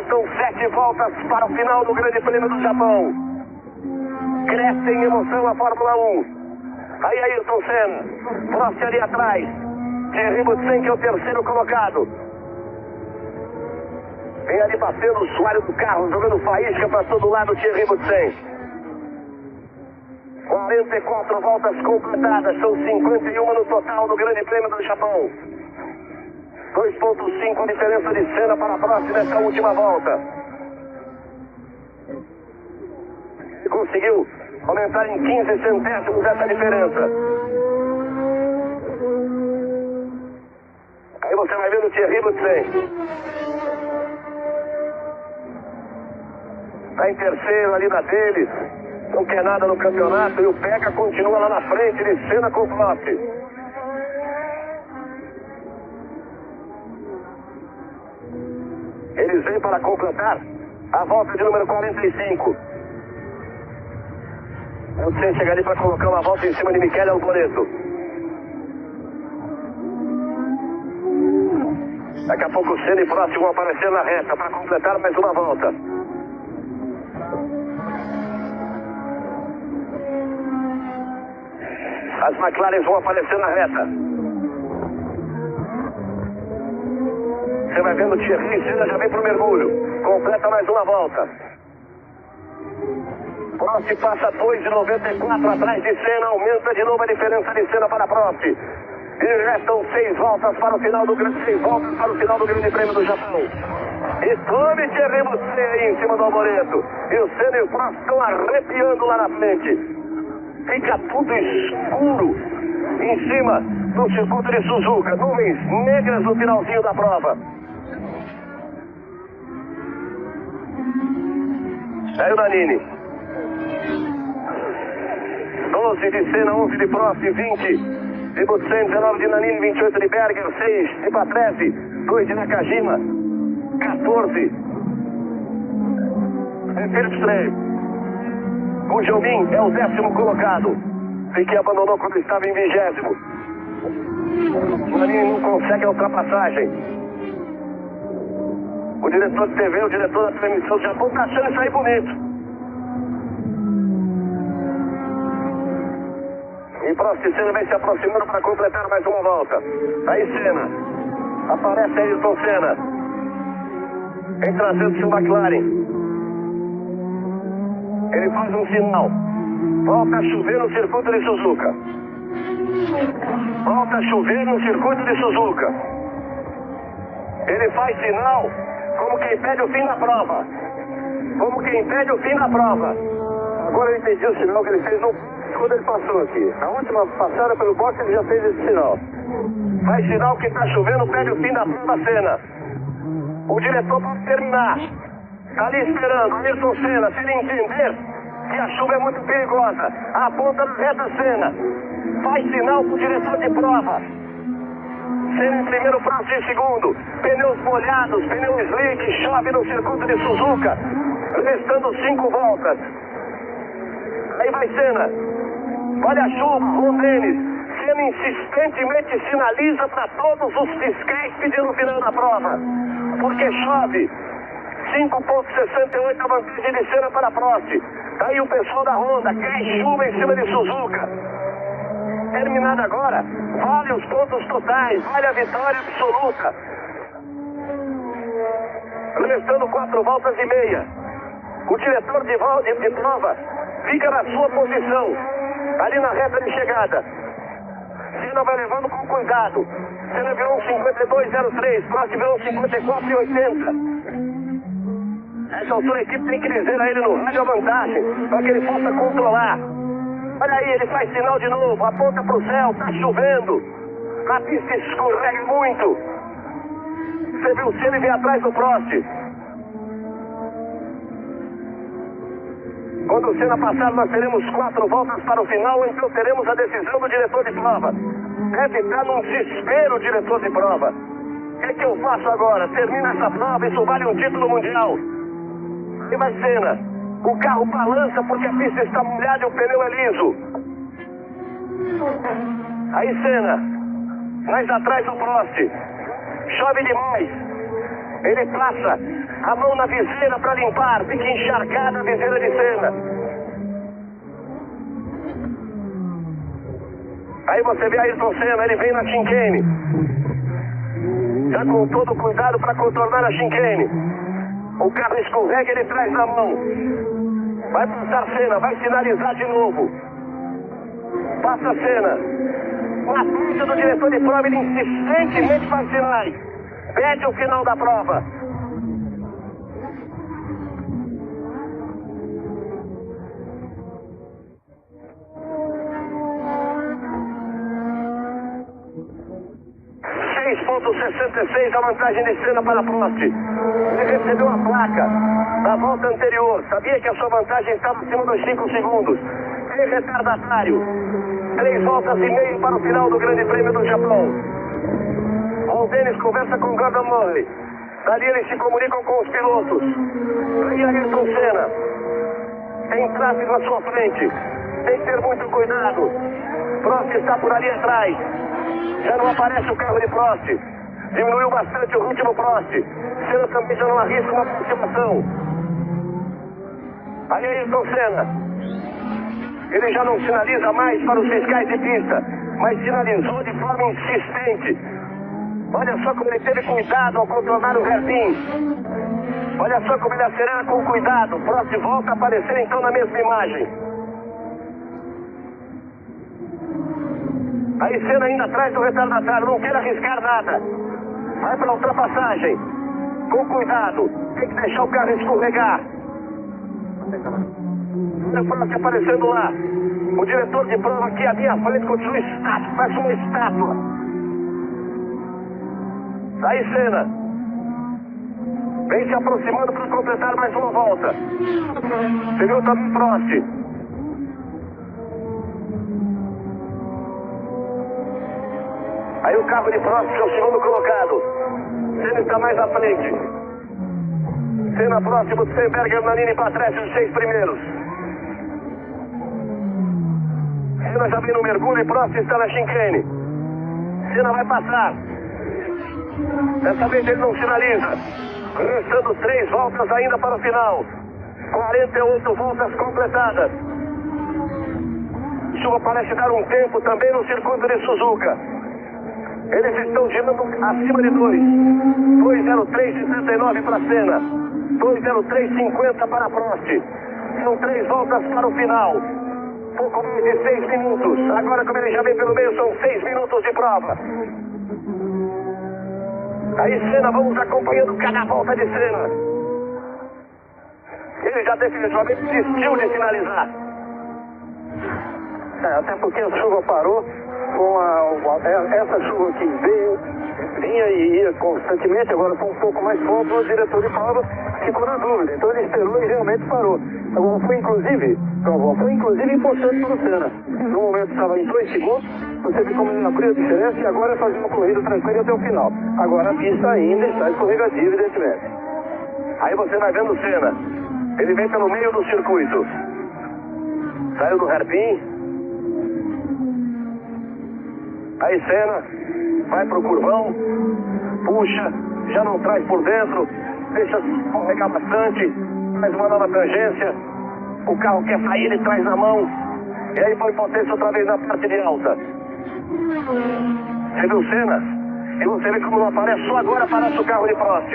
São 7 voltas para o final do Grande Prêmio do Japão. Cresce em emoção a Fórmula 1. Aí Ayrton Senna, Prost ali atrás. Thierry Boutsen, que é o terceiro colocado. Vem ali batendo o soalho do carro, jogando faísca para todo lado, Thierry Boutsen. 44 voltas completadas, são 51 no total do Grande Prêmio do Japão. 2,5 a diferença de Senna para a Prost nessa última volta. Ele conseguiu aumentar em 15 centésimos essa diferença. Aí você vai vendo o Thierry Boutsen. Está em terceiro ali na deles. Não quer nada no campeonato. E o Pega continua lá na frente de Senna com o Prost. Eles vêm para completar a volta de número 45. Você chega ali para colocar uma volta em cima de Michele Alboreto. Daqui a pouco o Senna e Prost vão aparecer na reta para completar mais uma volta. As McLaren vão aparecer na reta. Você vai vendo o Thierry, Senna já vem para o mergulho. Completa mais uma volta. Prost passa 2,94 atrás de Senna. Aumenta de novo a diferença de Senna para Prost. E restam 6 voltas para o final do Grande Prêmio do Japão. E tome Thierry Boutsen aí em cima do Alboreto. E o Senna e o Prost estão arrepiando lá na frente. Fica tudo escuro em cima do circuito de Suzuka. Nuvens negras no finalzinho da prova. Aí o Nannini. 12 de Senna, 11 de Prost, 20 de Boutsen, 19 de Nannini, 28 de Berger, 6 de Patrese, 2 de Nakajima, 14 de Philips Trey. O Jobim é o 10º colocado. Piquet abandonou quando estava em 20º. O Nannini não consegue a ultrapassagem. O diretor de TV, o diretor da transmissão já está achando isso aí bonito. E Prost e Senna vem se aproximando para completar mais uma volta. Aí Senna. Aparece Ayrton Senna. Vem trazendo seu McLaren. Ele faz um sinal. Volta a chover no circuito de Suzuka. Volta a chover no circuito de Suzuka. Ele faz sinal como quem pede o fim da prova. Como quem pede o fim da prova. Agora eu entendi o sinal que ele fez quando ele passou aqui. Na última passada pelo boxe ele já fez esse sinal. Faz sinal que está chovendo, pede o fim da prova, Senna. O diretor pode terminar. Está ali esperando, Ayrton Senna, se ele entender que a chuva é muito perigosa, aponta na reta Senna. Faz sinal para o diretor de prova. Senna em primeiro, Prost em segundo. Pneus molhados, pneu slick, chove no circuito de Suzuka. Restando 5 voltas. Aí vai Senna. Olha a chuva, Ron Dennis. Senna insistentemente sinaliza para todos os fiscais pedindo o final da prova. Porque chove. 5,68 a vantagem de Senna para Prost. Aí o pessoal da Honda, cai chuva em cima de Suzuka. Terminado agora, vale os pontos totais, vale a vitória absoluta. Restando 4 voltas e meia. O diretor de prova fica na sua posição, ali na reta de chegada. Senna vai levando com cuidado. Senna virou um 52,03, Prost virou um 54,80. Essa altura a equipe tem que dizer a ele no rádio a vantagem, para que ele possa controlar. Olha aí, ele faz sinal de novo, aponta para o céu, está chovendo. A pista escorrega muito. Você viu o Senna vir atrás do Prost. Quando o Senna passar, nós teremos 4 voltas para o final, ou então teremos a decisão do diretor de prova. Deve estar num desespero o diretor de prova. O que é que eu faço agora? Termina essa prova, isso vale um título mundial. E vai Senna. O carro balança porque a pista está molhada e o pneu é liso. Aí Senna, mais atrás do Prost. Chove demais. Ele passa a mão na viseira para limpar. Fica encharcada a viseira de Senna. Aí você vê Ayrton Senna, ele vem na chicane. Já com todo cuidado para contornar a chicane. O carro escorrega, ele traz na mão. Vai passar Senna, vai sinalizar de novo. Passa Senna. Na pista do diretor de prova, ele insistentemente faz sinais. Pede o final da prova. .66 a vantagem de Senna para Prost. Ele recebeu a placa da volta anterior. Sabia que a sua vantagem estava acima dos 5 segundos. É retardatário. 3 voltas e meio para o final do Grande Prêmio do Japão. O Dennis conversa com o Gordon Murray. Dali eles se comunicam com os pilotos. Aí Ayrton Senna. Tem tráfego à sua frente. Tem que ter muito cuidado. Prost está por ali atrás. Já não aparece o carro de Prost. Diminuiu bastante o ritmo Prost. Senna também já não arrisca uma aproximação. Aí Ayrton Senna. Ele já não sinaliza mais para os fiscais de pista, mas sinalizou de forma insistente. Olha só como ele teve cuidado ao controlar o hairpin. Olha só como ele acelera com cuidado. Prost volta a aparecer então na mesma imagem. Aí Senna ainda atrás do retardatário, não quer arriscar nada. Vai para a ultrapassagem. Com cuidado, tem que deixar o carro escorregar. Olha o Prost aparecendo lá. O diretor de prova aqui à minha frente continua estático, parece uma estátua. Aí Senna. Vem se aproximando para completar mais uma volta. Você viu também Prost. Aí o carro de Prost, que é o segundo colocado. Senna está mais à frente. Senna próximo de Stenberger, Nannini para trás dos 6 primeiros. Senna já vem no mergulho e Prost está na chicane. Senna vai passar. Dessa vez ele não sinaliza. Restando 3 voltas ainda para o final. 48 voltas completadas. Chuva parece dar um tempo também no circuito de Suzuka. Eles estão girando acima de 2. 2:03:69 para Senna. 2:03:50 para Prost. São 3 voltas para o final. Pouco mais de 6 minutos. Agora, como ele já vem pelo meio, são 6 minutos de prova. Aí Senna, vamos acompanhando cada volta de Senna. Ele já definitivamente desistiu de finalizar. Até porque a chuva parou. Essa chuva que vinha e ia constantemente, agora foi um pouco mais forte, o diretor de prova ficou na dúvida. Então ele esperou e realmente parou. Agora foi inclusive importante para o Senna. No momento estava em 2 segundos, você viu como ele abriu a diferença e agora é fazer uma corrida tranquila até o final. Agora a pista ainda está escorregadia, evidentemente. Aí você vai vendo o Senna. Ele vem pelo meio do circuito. Saiu do hairpin. Aí Senna vai pro curvão, puxa, já não traz por dentro, deixa escorregar bastante, faz uma nova tangência, o carro quer sair, ele traz na mão, e aí põe potência outra vez na parte de alta. Você viu Senna? E você vê como não aparece, só agora aparece o carro de Prost.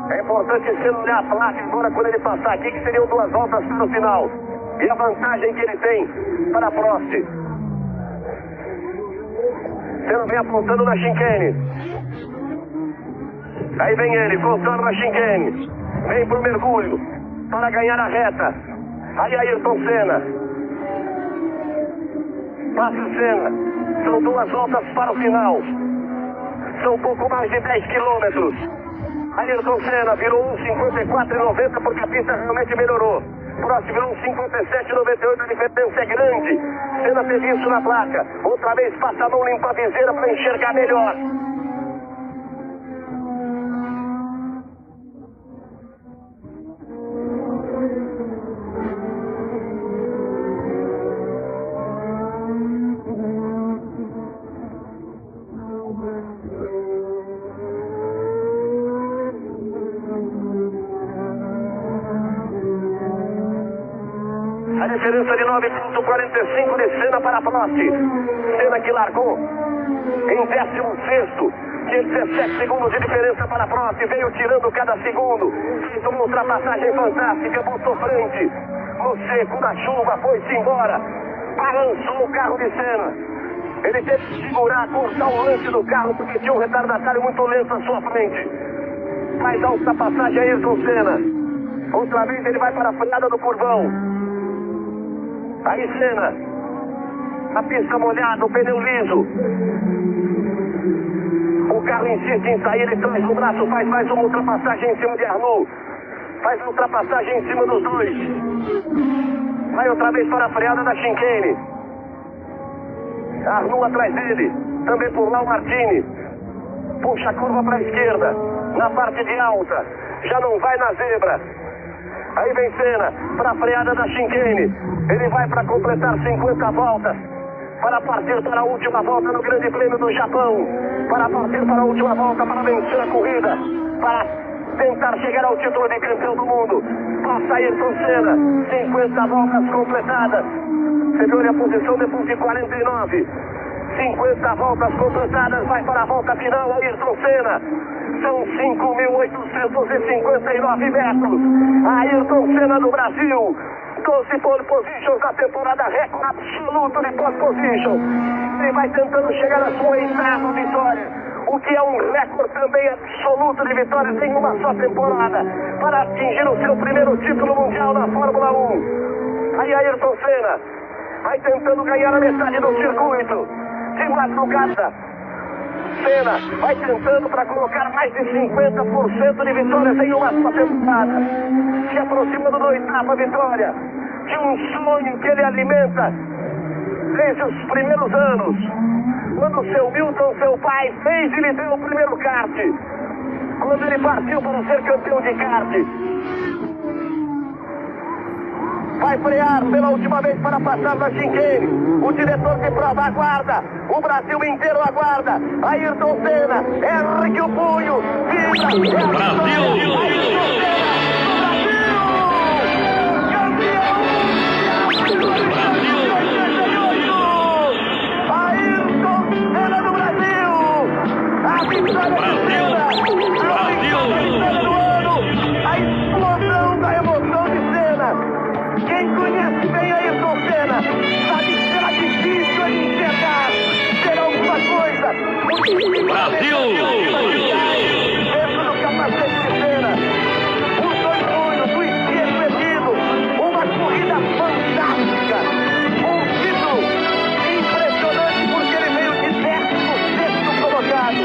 É importante Senna olhar a placa agora quando ele passar aqui, que seriam 2 voltas para o final. E a vantagem que ele tem para Prost. Senna vem apontando na chicane. Aí vem ele, voltando na chicane. Vem pro mergulho, para ganhar a reta. Aí Ayrton Senna. Passa Senna. São 2 voltas para o final. São pouco mais de 10 quilômetros. Ayrton Senna virou 1:54:90 porque a pista realmente melhorou. Prost virou 1:57:98, a diferença é grande. Senna teve isso na placa. Outra vez passa a mão, limpa a viseira para enxergar melhor. diferença de 9,45 de Senna para Prost. Senna que largou em 16º, tinha 17 segundos de diferença para Prost, veio tirando cada segundo, fez uma ultrapassagem fantástica, botou frente, no seco, na chuva, foi-se embora, balançou o carro de Senna. Ele teve que segurar, cortar o lance do carro, porque tinha um retardatário muito lento à sua frente. Faz a ultrapassagem Ayrton Senna. Outra vez ele vai para a freada do curvão. Aí Senna, a pista molhada, o pneu liso. O carro insiste em sair, ele traz no braço, faz mais uma ultrapassagem em cima de Arnoux. Faz uma ultrapassagem em cima dos dois. Vai outra vez para a freada da chicane. Arnoux atrás dele, também por lá o Martini. Puxa a curva para a esquerda, na parte de alta, já não vai na zebra. Aí vem Senna para a freada da chicane. Ele vai para completar 50 voltas, para partir para a última volta no Grande Prêmio do Japão, para partir para a última volta, para vencer a corrida, para tentar chegar ao título de campeão do mundo. Passa Ayrton Senna, 50 voltas completadas. Você viu a posição depois de 49. 50 voltas completadas, vai para a volta final, Ayrton Senna. São 5.859 metros. Ayrton Senna do Brasil. 12 pole positions na temporada, recorde absoluto de pole position. Ele vai tentando chegar à sua 8ª vitória, o que é um recorde também absoluto de vitórias em uma só temporada, para atingir o seu primeiro título mundial na Fórmula 1. Aí Ayrton Senna vai tentando ganhar a metade do circuito, de madrugada. Senna vai tentando para colocar mais de 50% de vitórias em uma só temporada, se aproximando da 8ª vitória, de um sonho que ele alimenta desde os primeiros anos, quando seu Milton, seu pai, fez e lhe deu o primeiro kart, quando ele partiu para ser campeão de kart. Vai frear pela última vez para passar na chicane. O diretor de prova aguarda, o Brasil inteiro aguarda. Ayrton Senna, ergue o punho, vibra, Brasil! Ayrton Senna, Ayrton Senna do Brasil! A vitória de Senna! Do ano! A explosão da emoção de Senna! Quem conhece bem Ayrton Senna sabe que será difícil ele enxergar, ter alguma coisa. Brasil! Dentro do capacete de Senna, os dois punhos, o esqui perdido, uma corrida fantástica, um título impressionante porque ele veio de 16º colocado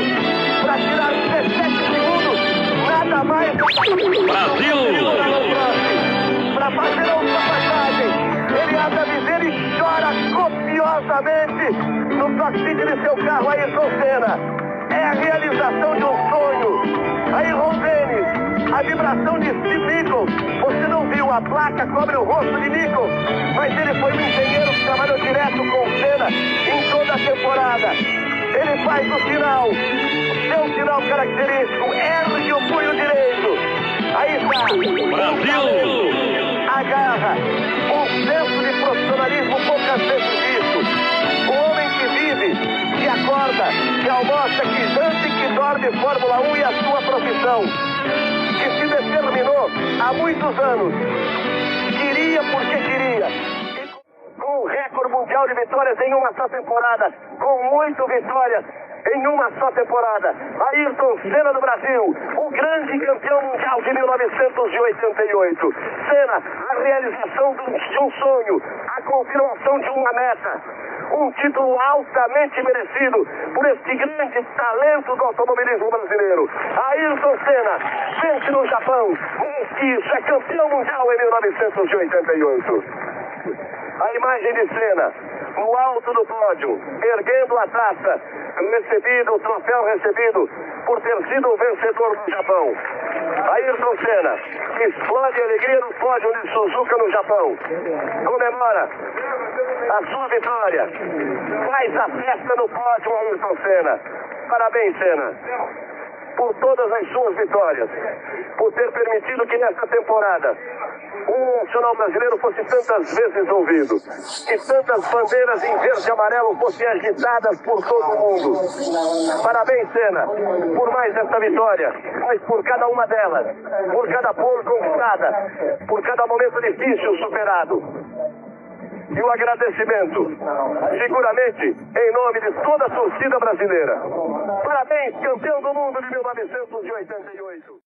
para tirar 17 segundos, nada mais. Brasil! Para fazer a ultrapassagem, ele anda a viver e chora copiosamente no cockpit de seu carro. Ayrton Senna, é a realização de um sonho. Aí Rondenes, a vibração de Steve Nichols. Você não viu, a placa cobre o rosto de Nichols, mas ele foi um engenheiro que trabalhou direto com Senna em toda a temporada. Ele faz o sinal, seu sinal característico, ergue o punho direito. Aí está, Brasil! Agarra, um senso de profissionalismo poucas vezes visto. O homem que vive, que acorda, que almoça, que janta e que dorme Fórmula 1 e a sua profissão, que se determinou há muitos anos, queria porque queria, com um recorde mundial de vitórias em uma só temporada, com 8 vitórias em uma só temporada. Ayrton Senna do Brasil, o grande campeão mundial de 1988. Senna, a realização de um sonho, a confirmação de uma meta. Um título altamente merecido por este grande talento do automobilismo brasileiro. Ayrton Senna vence no Japão, isso, é campeão mundial em 1988. A imagem de Senna no alto do pódio, erguendo a taça, recebido, o troféu recebido por ter sido o vencedor do Japão. Ayrton Senna explode a alegria no pódio de Suzuka no Japão, comemora a sua vitória, faz a festa no pódio. Ayrton Senna, parabéns Senna. por todas as suas vitórias, por ter permitido que nesta temporada o nacional brasileiro fosse tantas vezes ouvido, que tantas bandeiras em verde e amarelo fossem agitadas por todo o mundo. Parabéns, Senna, por mais esta vitória, mas por cada uma delas, por cada pole conquistada, por cada momento difícil superado. E o agradecimento, seguramente, em nome de toda a torcida brasileira. Parabéns, campeão do mundo de 1988.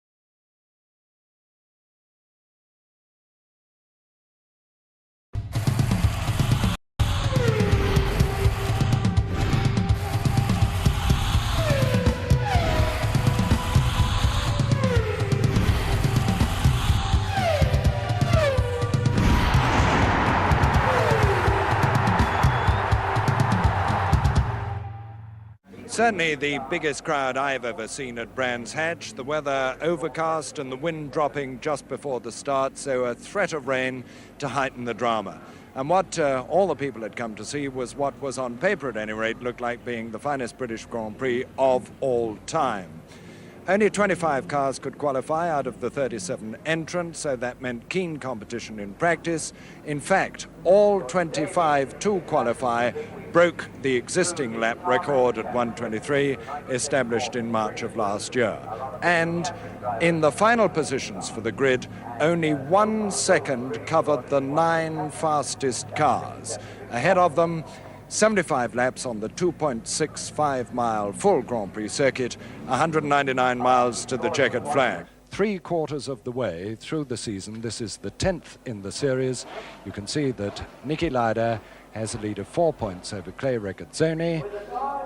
Certainly the biggest crowd I've ever seen at Brands Hatch. The weather overcast and the wind dropping just before the start, so a threat of rain to heighten the drama. And what all the people had come to see was what was on paper at any rate looked like being the finest British Grand Prix of all time. Only 25 cars could qualify out of the 37 entrants, so that meant keen competition in practice. In fact, all 25 to qualify broke the existing lap record at 1:23, established in March of last year. And in the final positions for the grid, only 1 second covered the 9 fastest cars. Ahead of them, 75 laps on the 2.65-mile full Grand Prix circuit, 199 miles to the checkered flag. 3/4 of the way through the season, this is the 10th in the series. You can see that Niki Lauda has a lead of 4 points over Clay Regazzoni.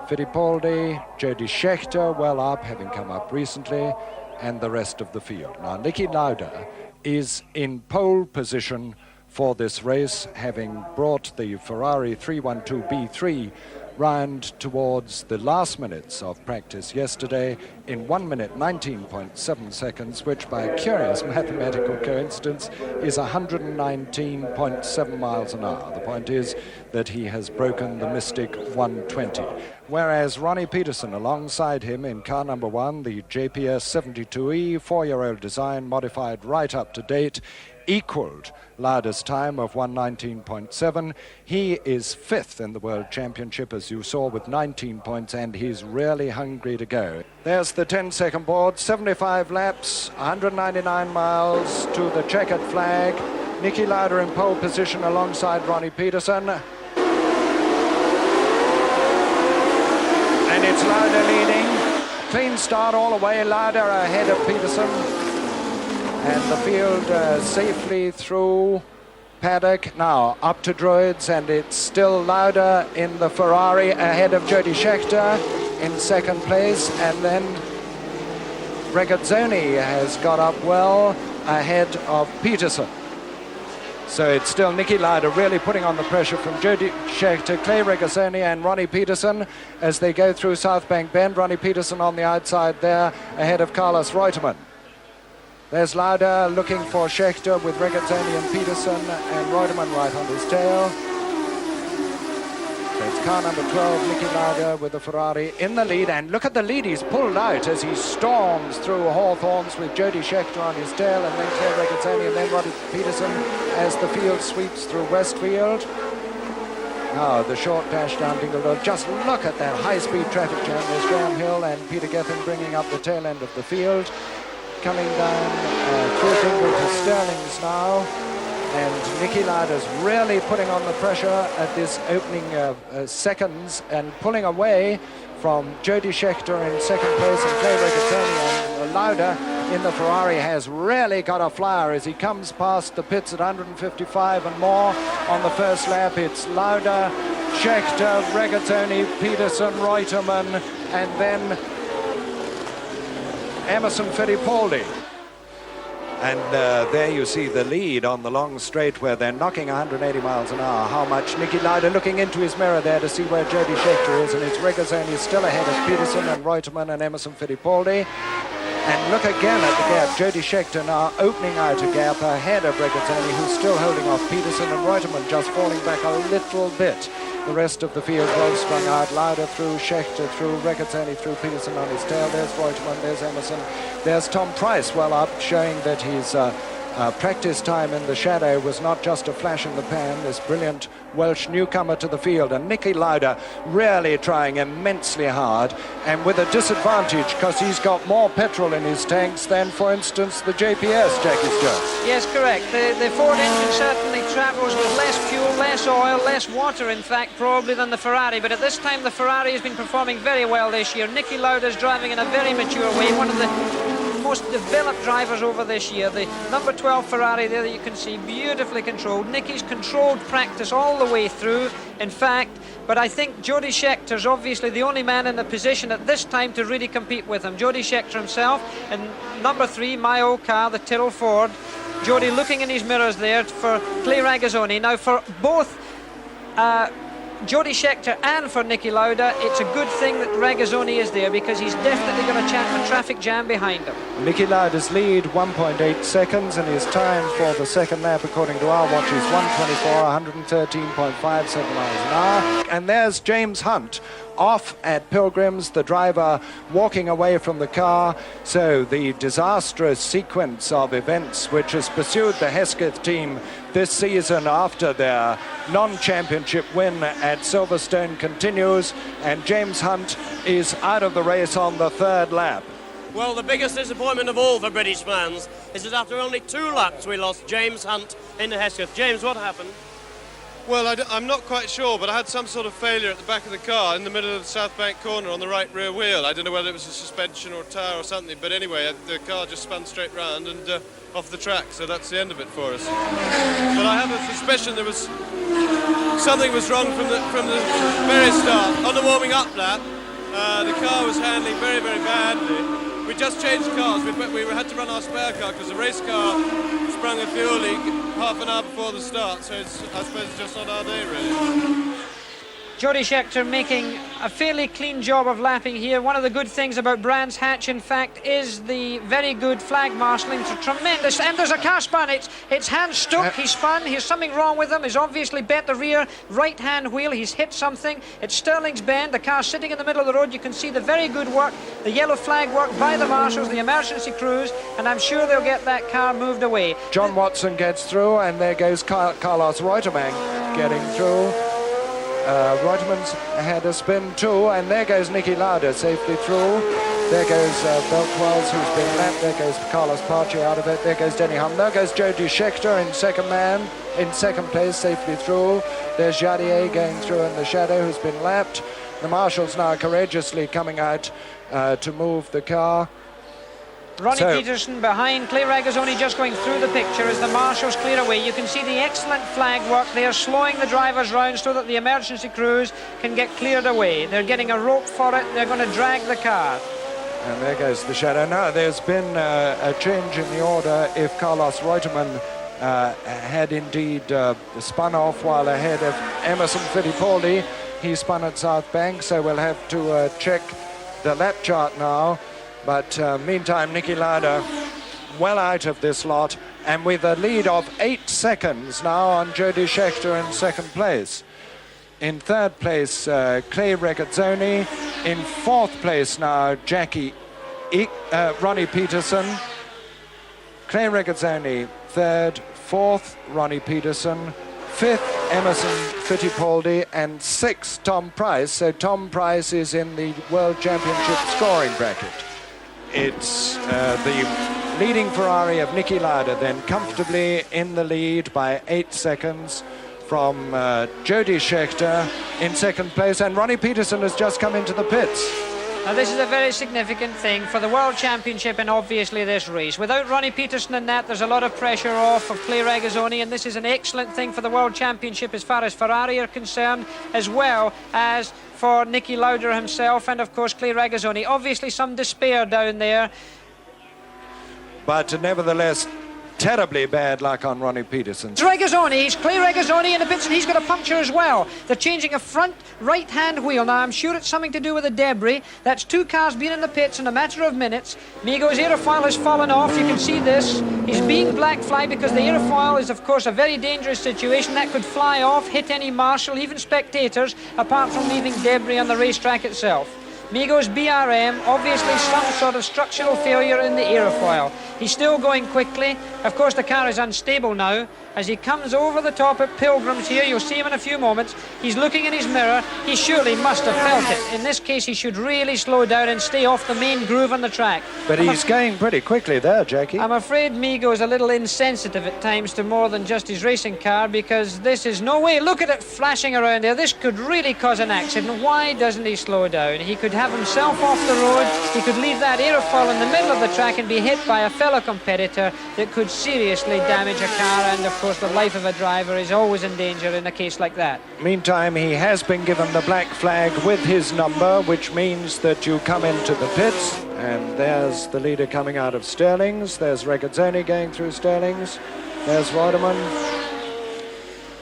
Fittipaldi, Jody Scheckter well up, having come up recently, and the rest of the field. Now, Niki Lauda is in pole position for this race, having brought the Ferrari 312B3 round towards the last minutes of practice yesterday in 1 minute 19.7 seconds, which by a curious mathematical coincidence is 119.7 miles an hour. The point is that he has broken the mystic 120. Whereas Ronnie Peterson alongside him in car number 1, the JPS 72E, 4-year-old design, modified right up to date, equaled Lauda's time of 119.7. He is 5th in the World Championship, as you saw, with 19 points, and he's really hungry to go. There's the 10-second board, 75 laps, 199 miles to the checkered flag. Niki Lauda in pole position alongside Ronnie Peterson. And it's Lauda leading. Clean start all the way, Lauda ahead of Peterson. And the field safely through paddock. Now up to Droids, and it's still Lauda in the Ferrari ahead of Jody Scheckter in second place. And then Regazzoni has got up well ahead of Peterson. So it's still Niki Lauda really putting on the pressure from Jody Scheckter, Clay Regazzoni and Ronnie Peterson as they go through South Bank Bend. Ronnie Peterson on the outside there ahead of Carlos Reutemann. There's Lauda looking for Scheckter with Regazzoni and Peterson and Reutemann right on his tail. So it's car number 12, Niki Lauda with the Ferrari in the lead, and look at the lead he's pulled out as he storms through Hawthorns with Jody Scheckter on his tail, and then Clay Regazzoni and then Ronnie Peterson as the field sweeps through Westfield. Now the short dash down Dingledale. Just look at that high-speed traffic jam. There's Graham Hill and Peter Gethin bringing up the tail end of the field. Coming down through Dingle to Sterling's now, and Niki Lauda's really putting on the pressure at this opening seconds and pulling away from Jody Scheckter in second place and Clay Regazzoni, and Lauda in the Ferrari has really got a flyer as he comes past the pits at 155 and more on the first lap. It's Lauda, Scheckter, Regazzoni, Peterson, Reutemann, and then Emerson Fittipaldi. And there you see the lead on the long straight where they're knocking 180 miles an hour. How much Niki Lauda looking into his mirror there to see where Jody Scheckter is, and it's Regazzoni still ahead of Peterson and Reutemann and Emerson Fittipaldi. And look again at the gap. Jody Scheckter now opening out a gap ahead of Regazzoni, who's still holding off Peterson, and Reutemann just falling back a little bit. The rest of the field well strung out. Lauda through, Schechter through, Regazzoni through, Peterson on his tail. There's Reutemann, there's Emerson, there's Tom Price well up, showing that his practice time in the shadow was not just a flash in the pan. This brilliant Welsh newcomer to the field, and Niki Lauda really trying immensely hard, and with a disadvantage because he's got more petrol in his tanks than, for instance, the JPS, Jackie Stewart. Yes, correct. The Ford engine certainly travels with less fuel, less oil, less water, in fact, probably than the Ferrari, but at this time the Ferrari has been performing very well this year. Niki Lauda is driving in a very mature way, one of the most developed drivers over this year. The number 12 Ferrari there that you can see, beautifully controlled. Nicky's controlled practice all the way through, in fact, but I think Jody Schechter's obviously the only man in the position at this time to really compete with him. Jody Schechter himself, and number 3, my old car, the Tyrrell Ford. Jody looking in his mirrors there for Clay Regazzoni. Now for both Jody Schechter and for Niki Lauda, it's a good thing that Regazzoni is there, because he's definitely going to chat a traffic jam behind him. Niki Lauda's lead 1.8 seconds, and his time for the second lap according to our watch is 1:24, 113.57 miles an hour. And there's James Hunt off at Pilgrims, the driver walking away from the car. So the disastrous sequence of events which has pursued the Hesketh team this season after their non-championship win at Silverstone continues, and James Hunt is out of the race on the third lap. Well, the biggest disappointment of all for British fans is that after only 2 laps we lost James Hunt in the Hesketh. James, what happened? Well, I'm not quite sure, but I had some sort of failure at the back of the car in the middle of the South Bank corner on the right rear wheel. I don't know whether it was a suspension or a tyre or something, but anyway, the car just spun straight round and off the track, so that's the end of it for us. But I have a suspicion there was something was wrong from the very start. On the warming up lap, the car was handling very, very badly. We just changed cars. We had to run our spare car because the race car sprung a fuel leak half an hour before the start, so I suppose it's just not our day, really. Jody Schechter making a fairly clean job of lapping here. One of the good things about Brands Hatch, in fact, is the very good flag marshalling. It's tremendous. And there's a car spun. It's hand stuck. He spun. There's something wrong with him. He's obviously bent the rear right-hand wheel. He's hit something. It's Sterling's bend. The car's sitting in the middle of the road. You can see the very good work, the yellow flag work by the marshals, the emergency crews, and I'm sure they'll get that car moved away. John Watson gets through, and there goes Carlos Reutemann getting through. Reutemann's had a spin too, and there goes Niki Lauda safely through. There goes Beltwells, who's been lapped. There goes Carlos Pace out of it. There goes Denny Hum. There goes Jody Schechter in second place, safely through. There's Jadier going through in the shadow, who's been lapped. The marshals now courageously coming out to move the car. Ronnie Peterson behind, Clay Regazzoni just going through the picture as the marshals clear away. You can see the excellent flag work. They are slowing the drivers round so that the emergency crews can get cleared away. They're getting a rope for it. They're going to drag the car. And there goes the shadow. Now, there's been a change in the order. If Carlos Reutemann had indeed spun off while ahead of Emerson Fittipaldi, he spun at South Bank, so we'll have to check the lap chart now. But meantime, Niki Lauda well out of this lot, and with a lead of 8 seconds now on Jody Schechter in second place. In third place, Clay Regazzoni. In fourth place now, Ronnie Peterson. Clay Regazzoni third, fourth, Ronnie Peterson. Fifth, Emerson Fittipaldi, and sixth, Tom Price. So Tom Price is in the World Championship scoring bracket. It's the leading Ferrari of Niki Lauda then comfortably in the lead by 8 seconds from Jody Schechter in second place, and Ronnie Peterson has just come into the pits. Now this is a very significant thing for the World Championship and obviously this race. Without Ronnie Peterson in that, there's a lot of pressure off of Clay Regazzoni, and this is an excellent thing for the World Championship as far as Ferrari are concerned, as well as for Niki Lauda himself and of course Clay Regazzoni. Obviously some despair down there. But nevertheless, terribly bad luck on Ronnie Peterson. It's Regazzoni, it's Clay Regazzoni in the pits, and he's got a puncture as well. They're changing a front right-hand wheel. Now, I'm sure it's something to do with the debris. That's 2 cars being in the pits in a matter of minutes. Migo's aerofoil has fallen off. You can see this. He's being black flagged because the aerofoil is, of course, a very dangerous situation. That could fly off, hit any marshal, even spectators, apart from leaving debris on the racetrack itself. Migo's BRM, obviously some sort of structural failure in the aerofoil. He's still going quickly. Of course, the car is unstable now. As he comes over the top at Pilgrim's here, you'll see him in a few moments. He's looking in his mirror. He surely must have felt it. In this case, he should really slow down and stay off the main groove on the track. But he's going pretty quickly there, Jackie. I'm afraid Migo is a little insensitive at times to more than just his racing car, because this is no way. Look at it flashing around there. This could really cause an accident. Why doesn't he slow down? He could have himself off the road. He could leave that aerofoil in the middle of the track and be hit by a fellow competitor that could seriously damage a car, and of course the life of a driver is always in danger in a case like that. Meantime, he has been given the black flag with his number, which means that you come into the pits, and there's the leader coming out of Sterling's. There's Regazzoni going through Sterling's. There's Waterman.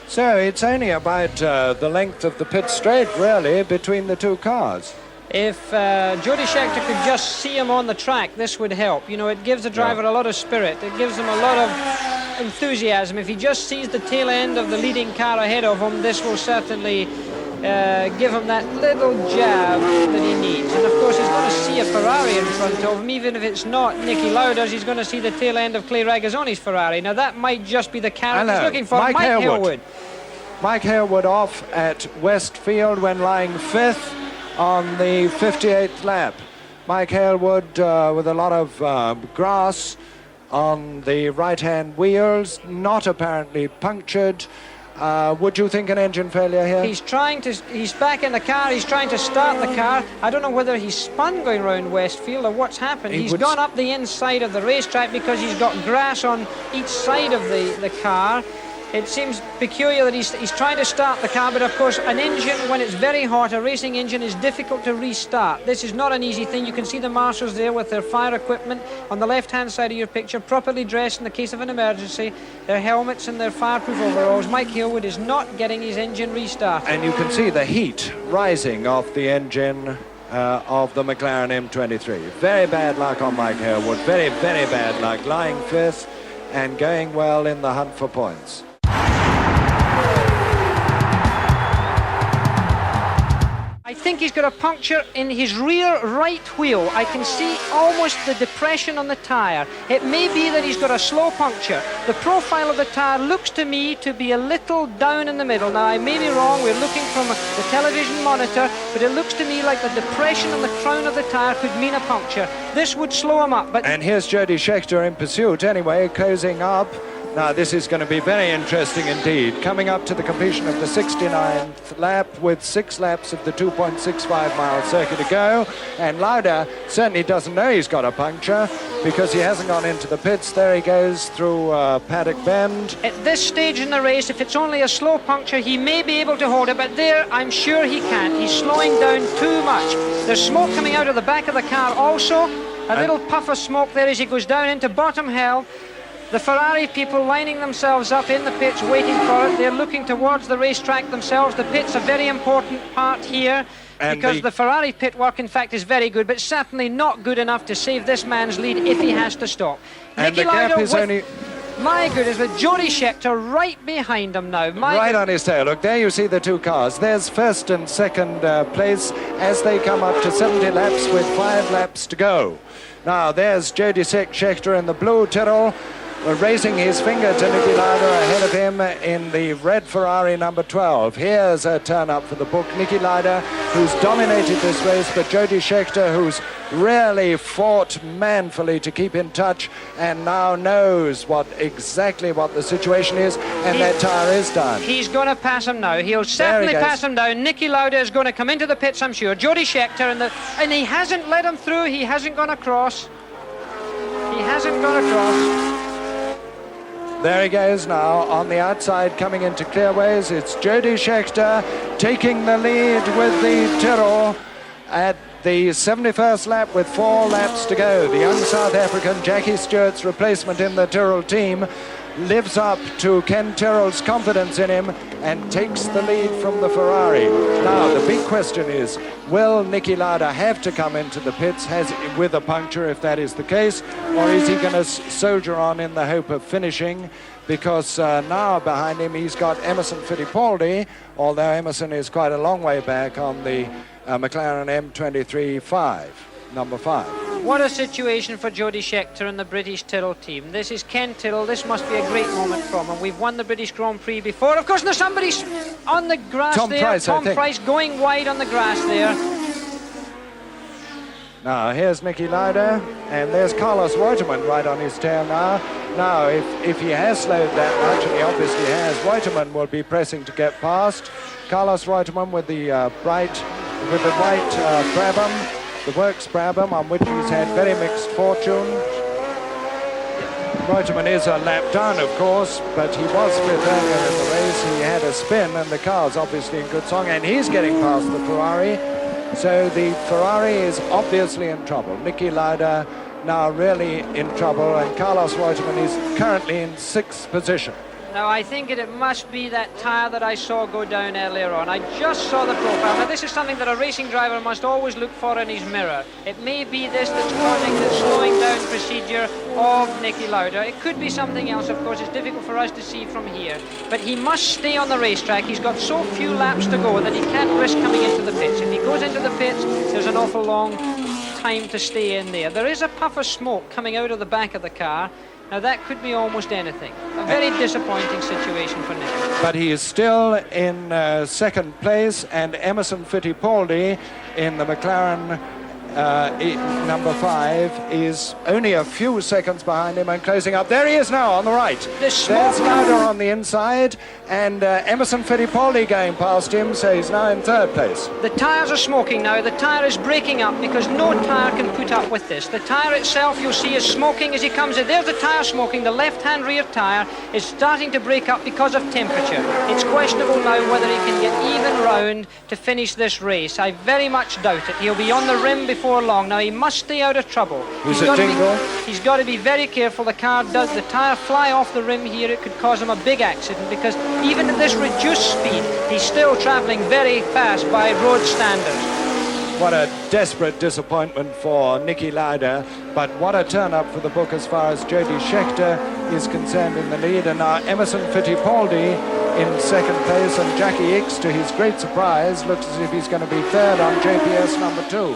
So it's only about the length of the pit straight, really, between the 2 cars. If Jody Scheckter could just see him on the track, this would help. You know, it gives the driver a lot of spirit. It gives him a lot of enthusiasm. If he just sees the tail end of the leading car ahead of him, this will certainly give him that little jab that he needs. And of course, he's going to see a Ferrari in front of him. Even if it's not Nicky Lauda's, he's going to see the tail end of Clay Regazzoni's Ferrari. Now, that might just be the car he's looking for. Mike Harewood. Mike Harewood off at Westfield when lying 5th on the 58th lap. Mike Harewood with a lot of grass on the right-hand wheels, not apparently punctured. Would you think an engine failure here? He's back in the car, he's trying to start the car. I don't know whether he's spun going round Westfield or what's happened. He's gone up the inside of the racetrack because he's got grass on each side of the car. It seems peculiar that he's trying to start the car, but of course an engine, when it's very hot, a racing engine, is difficult to restart. This is not an easy thing. You can see the marshals there with their fire equipment on the left-hand side of your picture, properly dressed in the case of an emergency, their helmets and their fireproof overalls. Mike Harewood is not getting his engine restarted. And you can see the heat rising off the engine of the McLaren M23. Very bad luck on Mike Harewood. Very, very bad luck. Lying 5th and going well in the hunt for points. I think he's got a puncture in his rear right wheel. I can see almost the depression on the tyre. It may be that he's got a slow puncture. The profile of the tyre looks to me to be a little down in the middle. Now, I may be wrong. We're looking from the television monitor, but it looks to me like the depression on the crown of the tyre could mean a puncture. This would slow him up. But and here's Jody Scheckter in pursuit anyway, closing up. Now, this is going to be very interesting indeed. Coming up to the completion of the 69th lap with 6 laps of the 2.65-mile circuit to go. And Lauda certainly doesn't know he's got a puncture because he hasn't gone into the pits. There he goes through Paddock Bend. At this stage in the race, if it's only a slow puncture, he may be able to hold it, but there, I'm sure he can't. He's slowing down too much. There's smoke coming out of the back of the car also. A little puff of smoke there as he goes down into bottom hell. The Ferrari people lining themselves up in the pits waiting for it. They're looking towards the racetrack themselves. The pit's a very important part here because the Ferrari pit work, in fact, is very good, but certainly not good enough to save this man's lead if he has to stop. And the gap is only... My goodness, with Jody Scheckter right behind him now. Right on his tail. Look, there you see the 2 cars. There's first and second place as they come up to 70 laps with 5 laps to go. Now, there's Jody Scheckter in the blue Tyrrell, raising his finger to Nicky Lauda ahead of him in the red Ferrari number 12. Here's a turn up for the book. Nicky Lauda, who's dominated this race, but Jody Scheckter, who's really fought manfully to keep in touch and now knows exactly what the situation is, and that tyre is done. He's going to pass him now. He'll certainly pass him down. Nicky Lauda is going to come into the pits, I'm sure. Jody Scheckter, and he hasn't let him through. He hasn't gone across. He hasn't gone across. There he goes now on the outside coming into clearways. It's Jody Scheckter taking the lead with the Tyrrell at the 71st lap with 4 laps to go. The young South African, Jackie Stewart's replacement in the Tyrrell team, lives up to Ken Tyrrell's confidence in him and takes the lead from the Ferrari. Now, the big question is, will Niki Lauda have to come into the pits with a puncture if that is the case, or is he going to soldier on in the hope of finishing? Because now behind him he's got Emerson Fittipaldi, although Emerson is quite a long way back on the McLaren M23-5, number 5. What a situation for Jody Scheckter and the British Tyrrell team. This is Ken Tyrrell. This must be a great moment from him. We've won the British Grand Prix before. Of course, there's somebody on the grass there. Tom Price going wide on the grass there. Now, here's Niki Lauda, and there's Carlos Reutemann right on his tail now. Now, if he has slowed that much, and he obviously has, Reutemann will be pressing to get past. Carlos Reutemann with the white Brabham, the Works Brabham, on which he's had very mixed fortune. Reutemann is a lap down, of course, but he was fifth earlier in the race. He had a spin, and the car's obviously in good song, and he's getting past the Ferrari. So the Ferrari is obviously in trouble. Niki Lauda now really in trouble, and Carlos Reutemann is currently in 6th position. Now, I think it must be that tyre that I saw go down earlier on. I just saw the profile. Now, this is something that a racing driver must always look for in his mirror. It may be this that's causing the slowing down procedure of Niki Lauda. It could be something else, of course. It's difficult for us to see from here. But he must stay on the racetrack. He's got so few laps to go that he can't risk coming into the pits. If he goes into the pits, there's an awful long time to stay in there. There is a puff of smoke coming out of the back of the car. Now, that could be almost anything. A very disappointing situation for Nick. But he is still in 2nd place, and Emerson Fittipaldi in the McLaren number 5 is only a few seconds behind him and closing up. There he is now on the right. There's Lauda on the inside, and Emerson Fittipaldi going past him, so he's now in 3rd place. The tyres are smoking now. The tyre is breaking up because no tyre can put up with this. The tyre itself, you'll see, is smoking as he comes in. There's the tyre smoking. The left-hand rear tyre is starting to break up because of temperature. It's questionable now whether he can get even round to finish this race. I very much doubt it. He'll be on the rim before long. Now, he must stay out of trouble. He's got to be very careful. The tyre fly off the rim here. It could cause him a big accident because even at this reduced speed, he's still travelling very fast by road standards. What a desperate disappointment for Niki Lauda, but what a turn-up for the book as far as Jody Scheckter is concerned in the lead. And now Emerson Fittipaldi in 2nd place, and Jackie Ickx, to his great surprise, looks as if he's going to be 3rd on JPS number 2.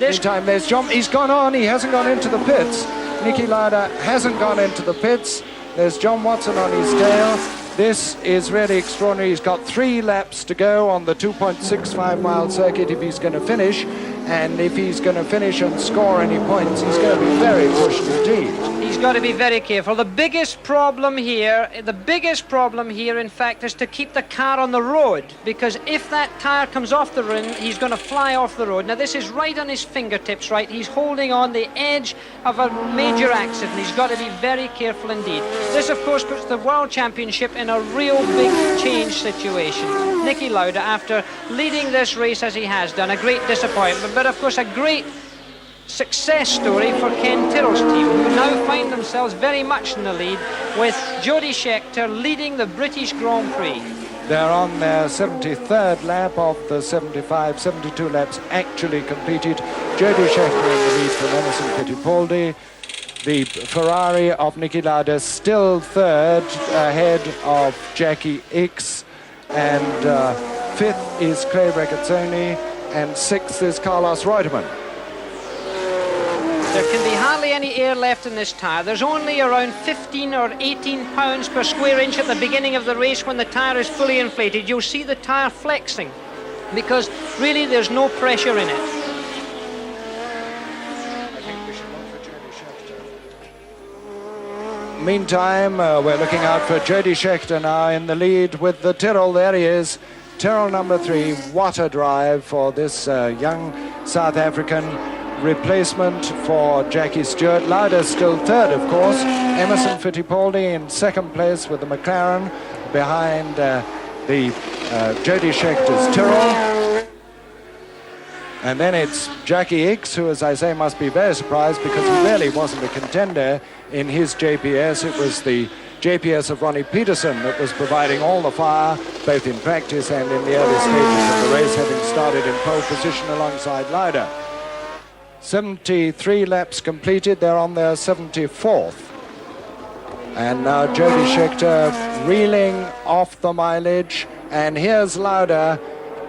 Meantime, there's John. He's gone on. He hasn't gone into the pits. Niki Lauda hasn't gone into the pits. There's John Watson on his tail. This is really extraordinary. He's got 3 laps to go on the 2.65-mile circuit if he's going to finish. And if he's going to finish and score any points, he's going to be very pushed indeed. He's got to be very careful. The biggest problem here, in fact, is to keep the car on the road. Because if that tyre comes off the rim, he's going to fly off the road. Now, this is right on his fingertips, right? He's holding on the edge of a major accident. He's got to be very careful indeed. This, of course, puts the World Championship in a real big change situation. Niki Lauda, after leading this race as he has done, a great disappointment, but of course a great success story for Ken Tyrrell's team, who now find themselves very much in the lead with Jody Scheckter leading the British Grand Prix. They're on their 73rd lap of the 72 laps actually completed. Jody Scheckter in the lead from Emerson Fittipaldi. The Ferrari of Niki Lauda still 3rd ahead of Jackie Ickx, and 5th is Clay Regazzoni, and 6th is Carlos Reutemann. There can be hardly any air left in this tyre. There's only around 15 or 18 pounds per square inch at the beginning of the race when the tyre is fully inflated. You'll see the tyre flexing because really there's no pressure in it. I think we should look for Jody Scheckter. Meantime, we're looking out for Jody Scheckter now in the lead with the Tyrrell. There he is. Tyrrell number 3, what a drive for this young South African replacement for Jackie Stewart. Lauda still 3rd, of course. Emerson Fittipaldi in 2nd place with the McLaren behind the Jody Scheckter's Tyrrell. And then it's Jackie X, who, as I say, must be very surprised because he really wasn't a contender in his JPS. It was the JPS of Ronnie Peterson that was providing all the fire, both in practice and in the early stages of the race, having started in pole position alongside Lauda. 73 laps completed. They're on their 74th. And now Jody Scheckter reeling off the mileage. And here's Lauda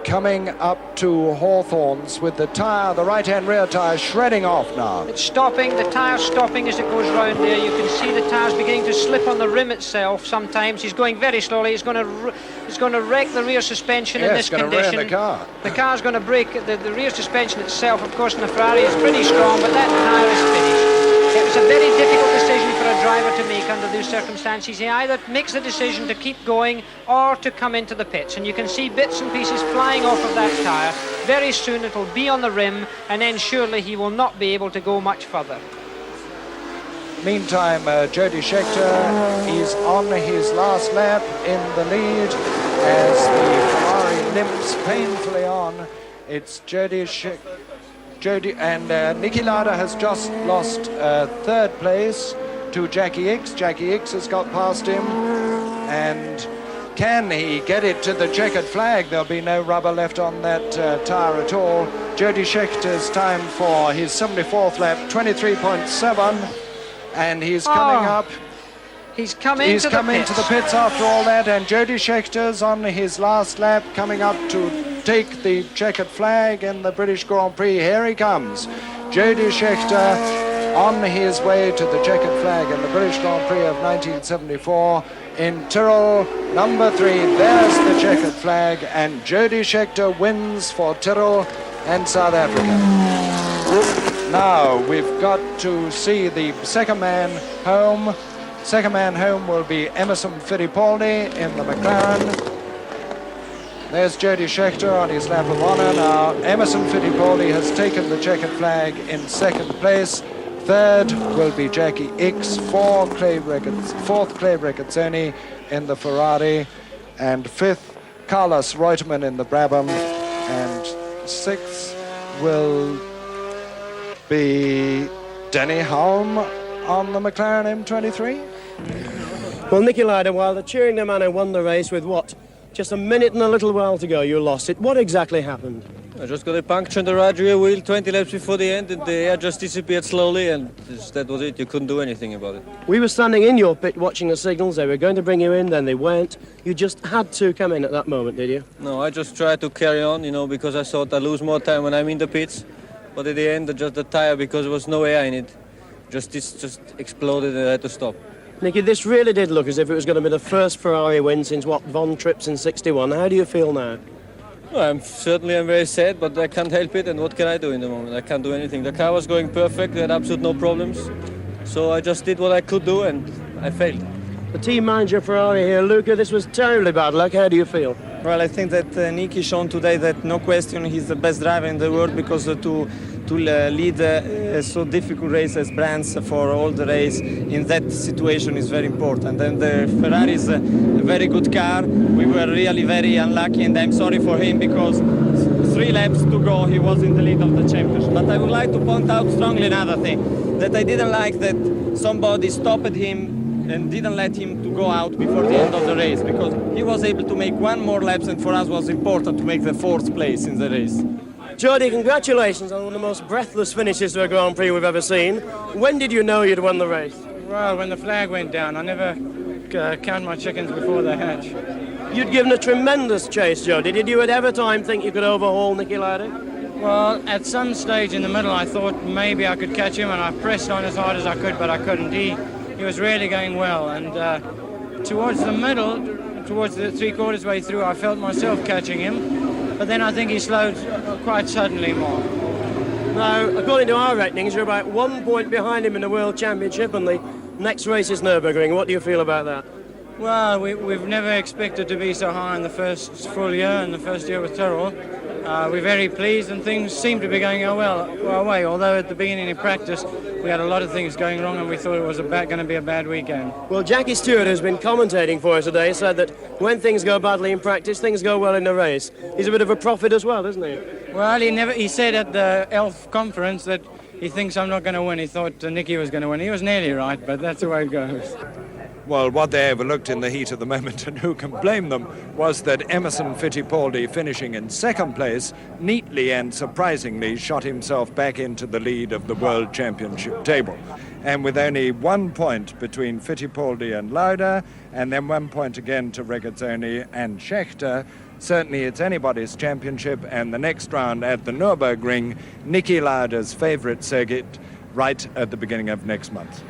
coming up to Hawthorns with the tyre, the right-hand rear tyre, shredding off now. It's stopping, the tyre's stopping as it goes round there. You can see the tyre's beginning to slip on the rim itself sometimes. He's going very slowly. It's going to wreck the rear suspension in this condition. It's going to rear the car. The car's going to break. The rear suspension itself, of course, in the Ferrari is pretty strong, but that tyre is finished. It was a very difficult decision for a driver to make under those circumstances. He either makes the decision to keep going or to come into the pits. And you can see bits and pieces flying off of that tyre. Very soon it'll be on the rim, and then surely he will not be able to go much further. Meantime, Jody Scheckter is on his last lap in the lead as the Ferrari limps painfully on. It's Jody Scheckter. And Niki Lauda has just lost third place to Jackie X. Jackie X has got past him. And can he get it to the checkered flag? There'll be no rubber left on that tyre at all. Jody Schecter's time for his 74th lap, 23.7. And he's coming up. He's come into the pits after all that. And Jody Schecter's on his last lap, coming up to take the checkered flag in the British Grand Prix. Here he comes. Jody Scheckter on his way to the checkered flag in the British Grand Prix of 1974 in Tyrrell, number 3. There's the checkered flag, and Jody Scheckter wins for Tyrrell and South Africa. Now we've got to see the second man home. Second man home will be Emerson Fittipaldi in the McLaren. There's Jody Scheckter on his lap of honour. Now Emerson Fittipaldi has taken the checkered flag in second place. Third will be Jackie X, fourth Clay Regazzoni in the Ferrari, and fifth Carlos Reutemann in the Brabham, and sixth will be Denny Hulme on the McLaren M23. Well, Niki Lauda, while the cheering the man who won the race with what? Just a minute and a little while to go, you lost it. What exactly happened? I just got a puncture in the right rear wheel 20 laps before the end, and the air just disappeared slowly, and that was it. You couldn't do anything about it. We were standing in your pit watching the signals. They were going to bring you in, then they weren't. You just had to come in at that moment, did you? No, I just tried to carry on, because I thought I'd lose more time when I'm in the pits. But at the end, just the tire, because there was no air in it, just exploded, and I had to stop. Niki, this really did look as if it was going to be the first Ferrari win since, what, Von Trips in '61. How do you feel now? Well, I'm very sad, but I can't help it, and what can I do in the moment? I can't do anything. The car was going perfect, we had absolutely no problems. So I just did what I could do, and I failed. The team manager Ferrari here, Luca, this was terribly bad luck. How do you feel? Well, I think that Niki shown today that no question he's the best driver in the world, because to lead a so difficult race as Brands for all the race in that situation is very important. And the Ferrari is a very good car. We were really very unlucky, and I'm sorry for him, because 3 laps to go he was in the lead of the championship. But I would like to point out strongly another thing, that I didn't like that somebody stopped him and didn't let him to go out before the end of the race, because he was able to make 1 more laps, and for us was important to make the 4th place in the race. Jody, congratulations on one of the most breathless finishes to a Grand Prix we've ever seen. When did you know you'd won the race? Well, when the flag went down. I never count my chickens before they hatch. You'd given a tremendous chase, Jody. Did you at ever time think you could overhaul Niki Lauda? Well, at some stage in the middle I thought maybe I could catch him, and I pressed on as hard as I could, but I couldn't. He was really going well, and towards the middle, towards the 3/4 way through, I felt myself catching him. But then I think he slowed quite suddenly more. Now, according to our ratings, you're about 1 point behind him in the World Championship, and the next race is Nürburgring. What do you feel about that? Well, we've never expected to be so high in the first full year and the first year with Tyrrell. We're very pleased and things seem to be going our way, although at the beginning of practice we had a lot of things going wrong and we thought it was going to be a bad weekend. Well, Jackie Stewart has been commentating for us today, said that when things go badly in practice, things go well in the race. He's a bit of a prophet as well, isn't he? Well, he said at the ELF conference that he thinks I'm not going to win. He thought Nicky was going to win. He was nearly right, but that's the way it goes. Well, what they overlooked in the heat of the moment, and who can blame them, was that Emerson Fittipaldi, finishing in second place, neatly and surprisingly shot himself back into the lead of the World Championship table. And with only 1 point between Fittipaldi and Lauda, and then 1 point again to Regazzoni and Schechter, certainly it's anybody's championship, and the next round at the Nürburgring, Niki Lauda's favourite circuit, right at the beginning of next month.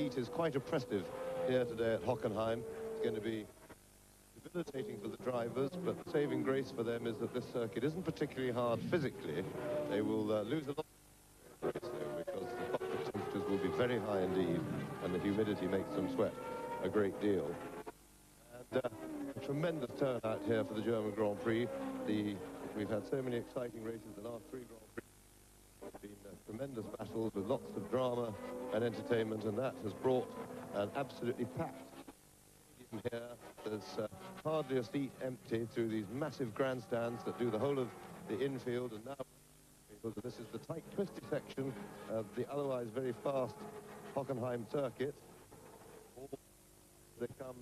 heat is quite oppressive here today at Hockenheim. It's going to be debilitating for the drivers, but the saving grace for them is that this circuit isn't particularly hard physically. They will lose a lot of race, though, because the cockpit temperatures will be very high indeed, and the humidity makes them sweat a great deal. And a tremendous turnout here for the German Grand Prix. We've had so many exciting races. The last 3 Grand Prix have been tremendous battles with lots of drama and entertainment, and that has brought an absolutely packed stadium here. There's hardly a seat empty through these massive grandstands that do the whole of the infield, and now this is the tight, twisty section of the otherwise very fast Hockenheim circuit. They come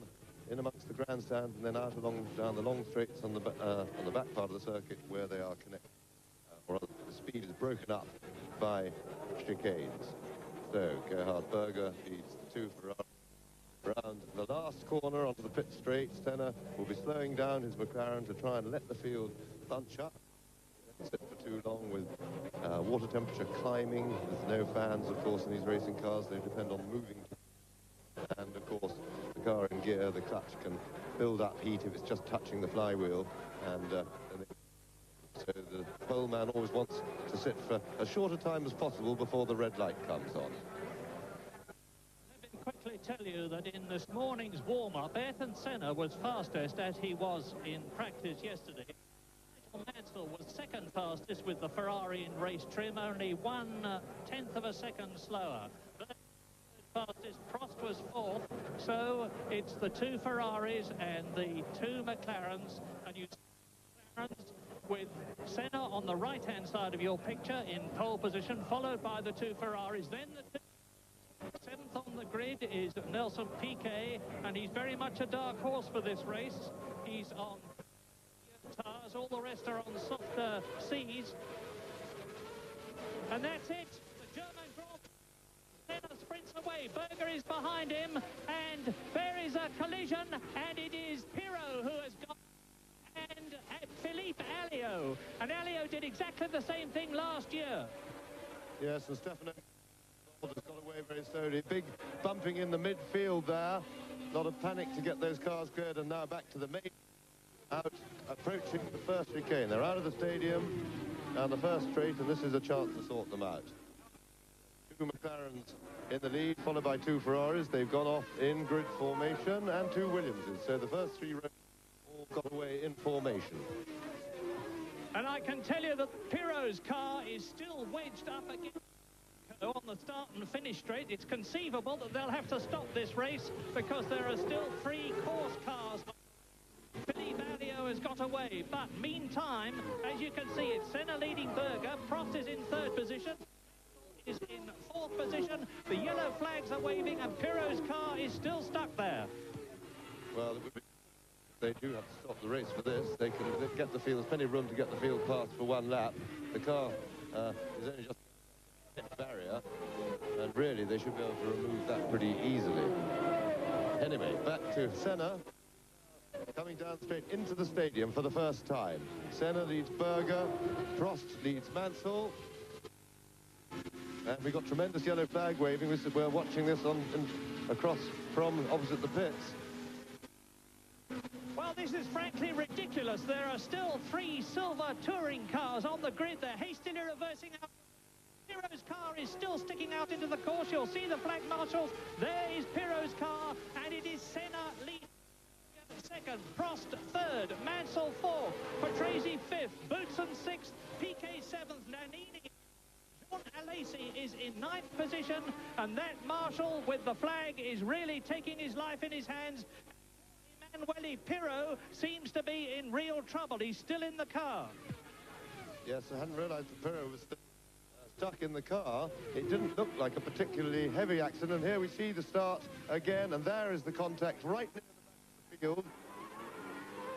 in amongst the grandstands and then out down the long straights on the back part of the circuit where they are connected, or the speed is broken up by chicanes. So Gerhard Berger leads the 2 Ferrari around the last corner onto the pit straight. Senna will be slowing down his McLaren to try and let the field bunch up. Sit for too long with water temperature climbing. There's no fans, of course, in these racing cars. They depend on moving. And, of course, the car in gear, the clutch can build up heat if it's just touching the flywheel. And so the pole man always wants to sit for as short a time as possible before the red light comes on. Let me quickly tell you that in this morning's warm-up, Ayrton Senna was fastest as he was in practice yesterday. Mansell was second fastest with the Ferrari in race trim, only 1/10 of a second slower. Fastest, Prost was 4th, so it's the 2 Ferraris and the 2 McLarens, and you see McLarens with Senna on the right-hand side of your picture in pole position, followed by the 2 Ferraris. Then the 7th on the grid is Nelson Piquet, and he's very much a dark horse for this race. He's on tires, all the rest are on softer seas, and that's it. The German Grand Prix. Senna sprints away, Berger is behind him, and there is a collision, and it is Pirot who has gone, and Philippe Alliot. And Alliot did exactly the same thing last year. Yes, and Stefano has got away very slowly. Big bumping in the midfield there. A lot of panic to get those cars cleared, and now back to the main. Out, approaching the first chicane. They're out of the stadium, down the first straight, and this is a chance to sort them out. 2 McLarens in the lead, followed by 2 Ferraris. They've gone off in grid formation, and 2 Williamses. So the first 3 rows all got away in formation. And I can tell you that Pirot's car is still wedged up against on the start and finish straight. It's conceivable that they'll have to stop this race because there are still 3 course cars. Philippe Alliot has got away, but meantime, as you can see, it's Senna leading Berger. Prost is in 3rd position. Is in 4th position. The yellow flags are waving, and Pirot's car is still stuck there. Well, they do have to stop the race for this. They can get the field. There's plenty of room to get the field past for 1 lap. The car is only just hit the barrier, and really they should be able to remove that pretty easily. Anyway, back to Senna. Coming down straight into the stadium for the first time. Senna leads Berger. Prost leads Mansell. And we've got tremendous yellow flag waving. We're watching this across from opposite the pits. Well, this is frankly ridiculous. There are still 3 silver touring cars on the grid. They're hastily reversing out. Pirot's car is still sticking out into the course. You'll see the flag marshals. There is Pirot's car, and it is Senna leading. 2nd, Prost 3rd, Mansell 4th, Patrese 5th, Boutsen 6th, Piquet 7th, Nannini. John Alesi is in 9th position, and that marshal with the flag is really taking his life in his hands. Emanuele Pirot seems to be in real trouble. He's still in the car. Yes, I hadn't realised that Pirot was still stuck in the car. It didn't look like a particularly heavy accident. Here we see the start again, and there is the contact right near the field.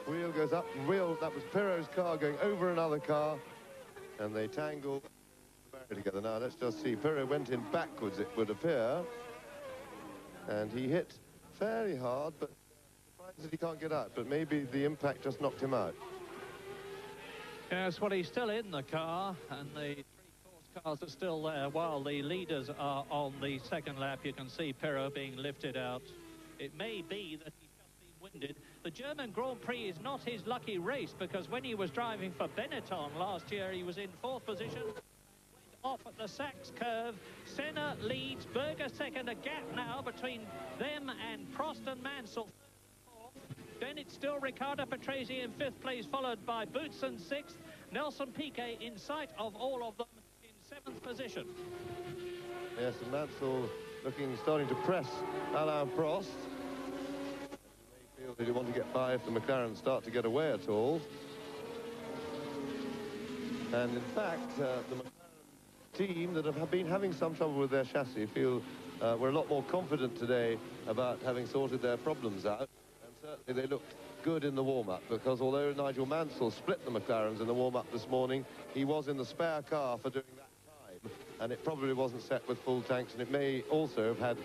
Wheel goes up, that was Pirot's car going over another car, and they tangle together. Now let's just see. Pirot went in backwards, it would appear, and he hit fairly hard, but surprised that he can't get out. But maybe the impact just knocked him out. Yes, well, he's still in the car, and the 3 course cars are still there while the leaders are on the second lap. You can see Perro being lifted out. It may be that he's just been winded. The German Grand Prix is not his lucky race, because when he was driving for Benetton last year, he was in 4th position. Off at the Sachs curve. Senna leads, Berger second, a gap now between them and Prost and Mansell. Then it's still Riccardo Patrese in 5th place, followed by Boutsen 6th, Nelson Piquet in sight of all of them in 7th position. Yes, and Mansell starting to press Alain Prost. He may feel that he want to get by if the McLaren start to get away at all. And in fact, the McLaren team that have been having some trouble with their chassis feel we're a lot more confident today about having sorted their problems out. And certainly they looked good in the warm-up, because although Nigel Mansell split the McLarens in the warm-up this morning, he was in the spare car for doing that time, and it probably wasn't set with full tanks, and it may also have had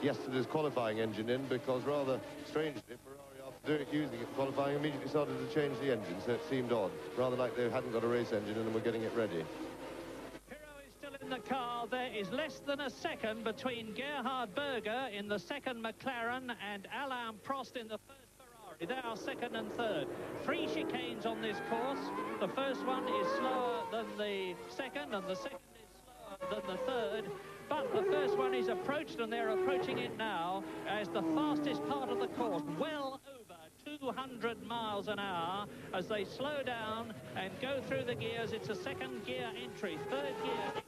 yesterday's qualifying engine in, because rather strangely Ferrari, after using it in qualifying, immediately started to change the engine, so it seemed odd, rather like they hadn't got a race engine and were getting it ready. In the car, there is less than a second between Gerhard Berger in the second McLaren and Alain Prost in the first Ferrari. They are second and third. 3 chicanes on this course. The first one is slower than the second, and the second is slower than the third. But the first one is approached, and they're approaching it now as the fastest part of the course, well over 200 miles an hour as they slow down and go through the gears. It's a second gear entry, third gear.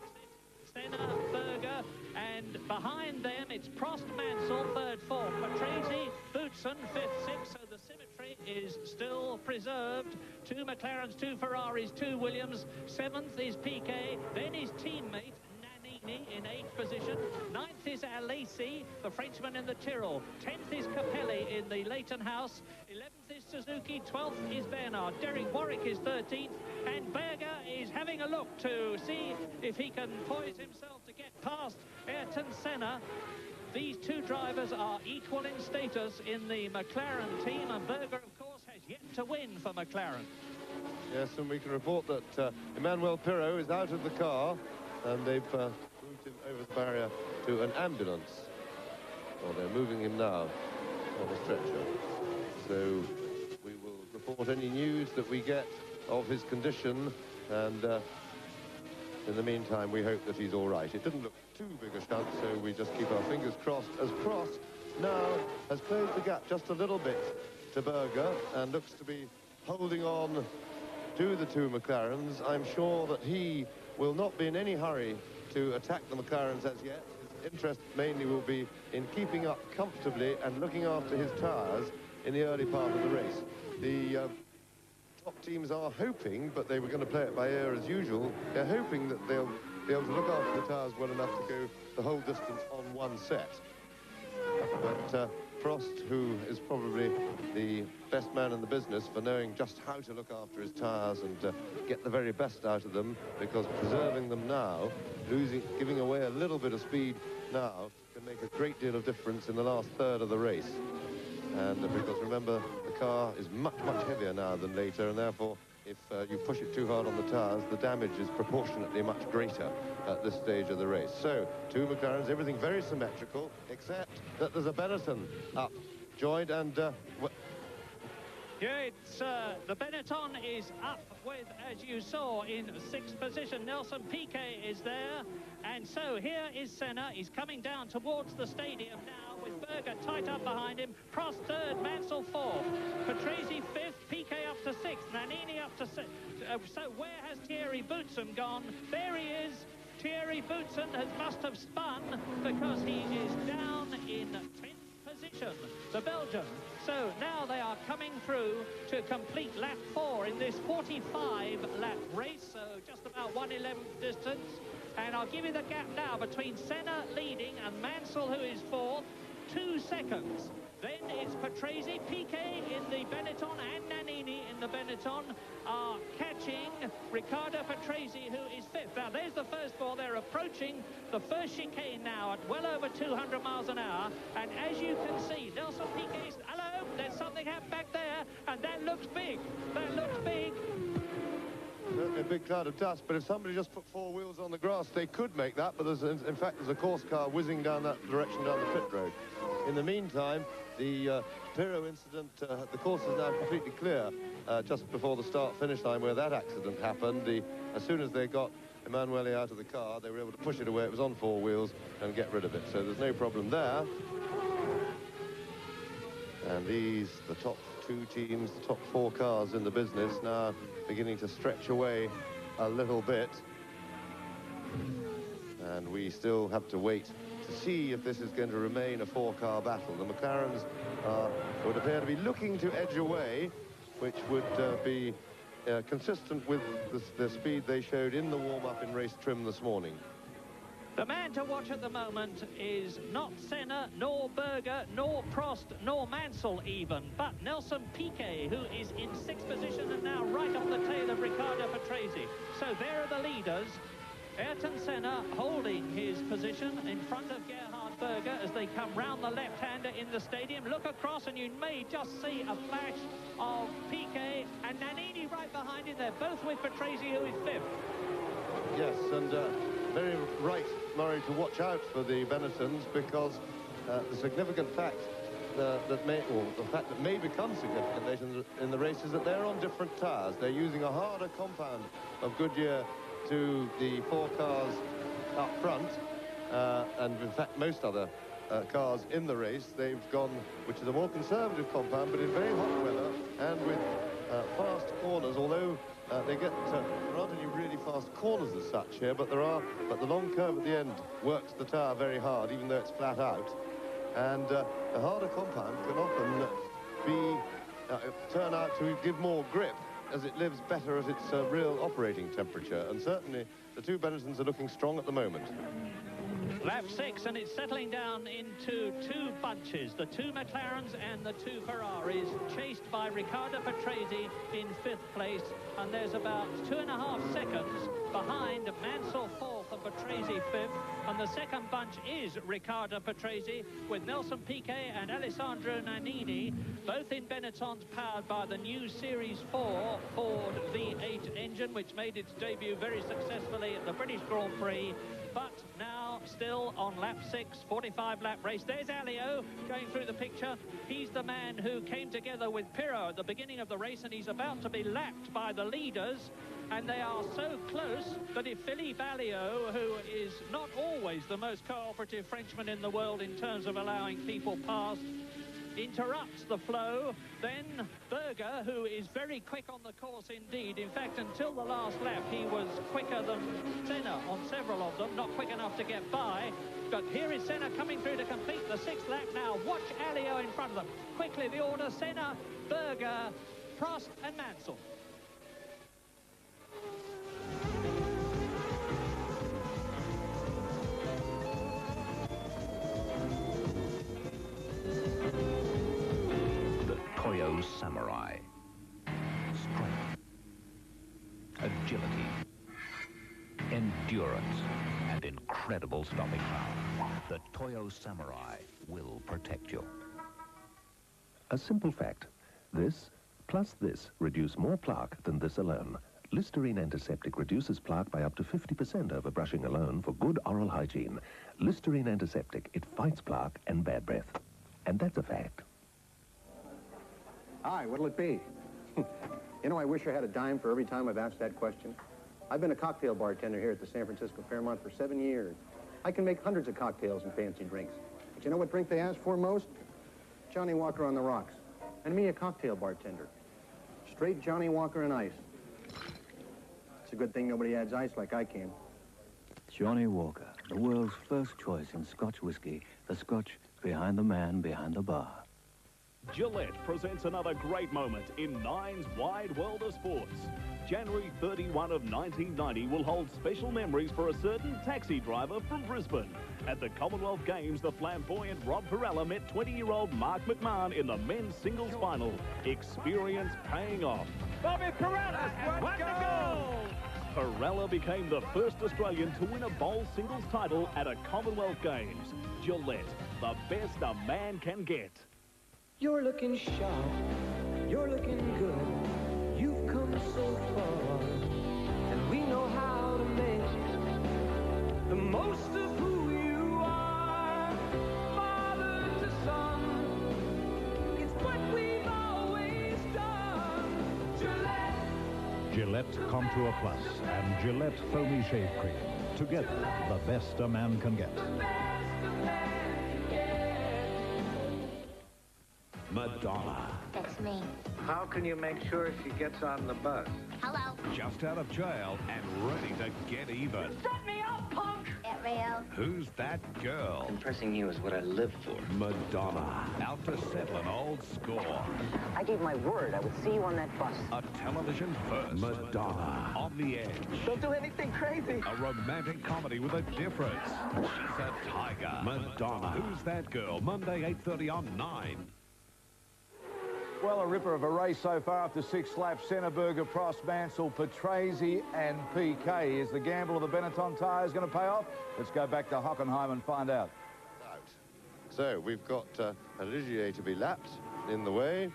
Senna, Berger, and behind them it's Prost, Mansell, third, fourth, Patrese, Boutsen, fifth, sixth, so the symmetry is still preserved. 2 McLarens, 2 Ferraris, 2 Williams, 7th is Piquet, then his teammate in 8th position. 9th is Alesi, the Frenchman in the Tyrrell. 10th is Capelli in the Leighton House. 11th is Suzuki. 12th is Bernard. Derek Warwick is 13th. And Berger is having a look to see if he can poise himself to get past Ayrton Senna. These 2 drivers are equal in status in the McLaren team, and Berger, of course, has yet to win for McLaren. Yes, and we can report that Emmanuel Pirot is out of the car, and they've moved him over the barrier to an ambulance. Well, they're moving him now on a stretcher. So we will report any news that we get of his condition, and in the meantime we hope that he's all right. It didn't look too big a stunt, so we just keep our fingers crossed, as Prost now has closed the gap just a little bit to Berger and looks to be holding on to the 2 McLarens. I'm sure that he will not be in any hurry to attack the McLarens as yet. His interest mainly will be in keeping up comfortably and looking after his tyres in the early part of the race. The top teams are hoping, but they were going to play it by ear as usual, they're hoping that they'll be able to look after the tyres well enough to go the whole distance on one set. But Prost, who is probably the best man in the business for knowing just how to look after his tyres and get the very best out of them, because preserving them now, giving away a little bit of speed now, can make a great deal of difference in the last third of the race. And because remember, the car is much, much heavier now than later, and therefore if you push it too hard on the tyres, the damage is proportionately much greater at this stage of the race. So, 2 McLarens, everything very symmetrical, except that there's a Benetton up, joined, and yeah, it's the Benetton is up with, as you saw, in 6th position. Nelson Piquet is there, and so here is Senna. He's coming down towards the stadium now with Berger tight up behind him. Prost 3rd, Mansell 4th, Patrese 5th, Piquet up to 6th, Nannini up to 6th. So where has Thierry Boutsen gone? There he is. Thierry Boutsen must have spun, because he is down in 10th position, the Belgian. So now they are coming through to complete lap 4 in this 45-lap race, so just about 1/11 distance. And I'll give you the gap now between Senna leading and Mansell, who is 4th, 2 seconds. Then it's Patrese, Piquet in the Benetton, and Nannini in the Benetton are catching Riccardo Patrese, who is 5th. Now, there's the first 4. They're approaching the first chicane now at well over 200 miles an hour. And as you can see, Nelson Piquet's... Hello, there's something happened back there, and that looks big. That looks big. certainly a big cloud of dust, but if somebody just put 4 wheels on the grass, they could make that, but in fact, there's a course car whizzing down that direction down the pit road. In the meantime, the Piro incident, the course is now completely clear just before the start-finish line where that accident happened. As soon as they got Emanuele out of the car, they were able to push it away. It was on 4 wheels and get rid of it, so there's no problem there. And the top 2 teams, the top 4 cars in the business now beginning to stretch away a little bit. And we still have to wait to see if this is going to remain a 4-car battle. The McLarens would appear to be looking to edge away, which would be consistent with the speed they showed in the warm-up in race trim this morning. The man to watch at the moment is not Senna, nor Berger, nor Prost, nor Mansell even, but Nelson Piquet, who is in 6th position and now right on the tail of Riccardo Patrese. So there are the leaders. Ayrton Senna holding his position in front of Gerhard Berger as they come round the left-hander in the stadium. Look across and you may just see a flash of Piquet and Nannini right behind him. They're both with Patrese, who is 5th. Yes, and very right, Murray, to watch out for the Benettons, because the significant fact the fact that may become significant later in the race is that they're on different tyres. They're using a harder compound of Goodyear to the 4 cars up front, and in fact most other cars in the race, they've gone, which is a more conservative compound, but in very hot weather and with fast corners, although there aren't any really fast corners as such here, but the long curve at the end works the tyre very hard, even though it's flat out. And the harder compound can often turn out to give more grip as it lives better at its real operating temperature. And certainly the 2 Benettons are looking strong at the moment. Lap 6, and it's settling down into 2 bunches, the 2 McLarens and the 2 Ferraris, chased by Riccardo Patrese in 5th place, and there's about 2.5 seconds behind Mansell 4th and Patrese 5th, and the second bunch is Riccardo Patrese with Nelson Piquet and Alessandro Nannini, both in Benettons powered by the new Series 4 Ford V8 engine, which made its debut very successfully at the British Grand Prix. But now still on lap 6, 45-lap race. There's Alio going through the picture. He's the man who came together with Pirro at the beginning of the race, and he's about to be lapped by the leaders. And they are so close that if Philippe Alliot, who is not always the most cooperative Frenchman in the world in terms of allowing people past, interrupts the flow, then Berger, who is very quick on the course indeed. In fact, until the last lap, he was quicker than Senna on several of them, not quick enough to get by. But here is Senna coming through to complete the 6th lap now. Watch Alliot in front of them. Quickly, the order: Senna, Berger, Prost and Mansell. Toyo Samurai. Strength, agility, endurance, and incredible stopping power. The Toyo Samurai will protect you. A simple fact. This plus this reduce more plaque than this alone. Listerine Antiseptic reduces plaque by up to 50% over brushing alone for good oral hygiene. Listerine Antiseptic, it fights plaque and bad breath. And that's a fact. Hi, what'll it be? You know, I wish I had a dime for every time I've asked that question. I've been a cocktail bartender here at the San Francisco Fairmont for 7 years. I can make hundreds of cocktails and fancy drinks. But you know what drink they ask for most? Johnny Walker on the rocks. And me, a cocktail bartender. Straight Johnny Walker and ice. It's a good thing nobody adds ice like I can. Johnny Walker, the world's first choice in Scotch whiskey. The Scotch behind the man behind the bar. Gillette presents another great moment in Nine's wide world of sports. January 31 of 1990 will hold special memories for a certain taxi driver from Brisbane. At the Commonwealth Games, the flamboyant Rob Perella met 20-year-old Mark McMahon in the men's singles final. Experience paying off. Bobby Perella, what a goal! Perella became the first Australian to win a bowl singles title at a Commonwealth Games. Gillette, the best a man can get. You're looking sharp. You're looking good. You've we've come so far, and we know how to make the most of who you are. Father to son, it's what we've always done. Gillette Contour Plus and Gillette Foamy Shave Cream. Together, the best a man can get. Madonna. That's me. How can you make sure she gets on the bus? Hello. Just out of jail and ready to get even. Set me up, punk! Get real. Who's that girl? Impressing you is what I live for. Madonna. Out to settle an old score. I gave my word I would see you on that bus. A television first. Madonna. On the edge. Don't do anything crazy. A romantic comedy with a difference. She's a tiger. Madonna. Who's that girl? Monday, 8:30 on 9. Well, a ripper of a race so far after 6 laps. Senneberger, Prost, Mansell, Patrese and PK. Is the gamble of the Benetton tyres going to pay off? Let's go back to Hockenheim and find out. So we've got Olivier to be lapped in the way.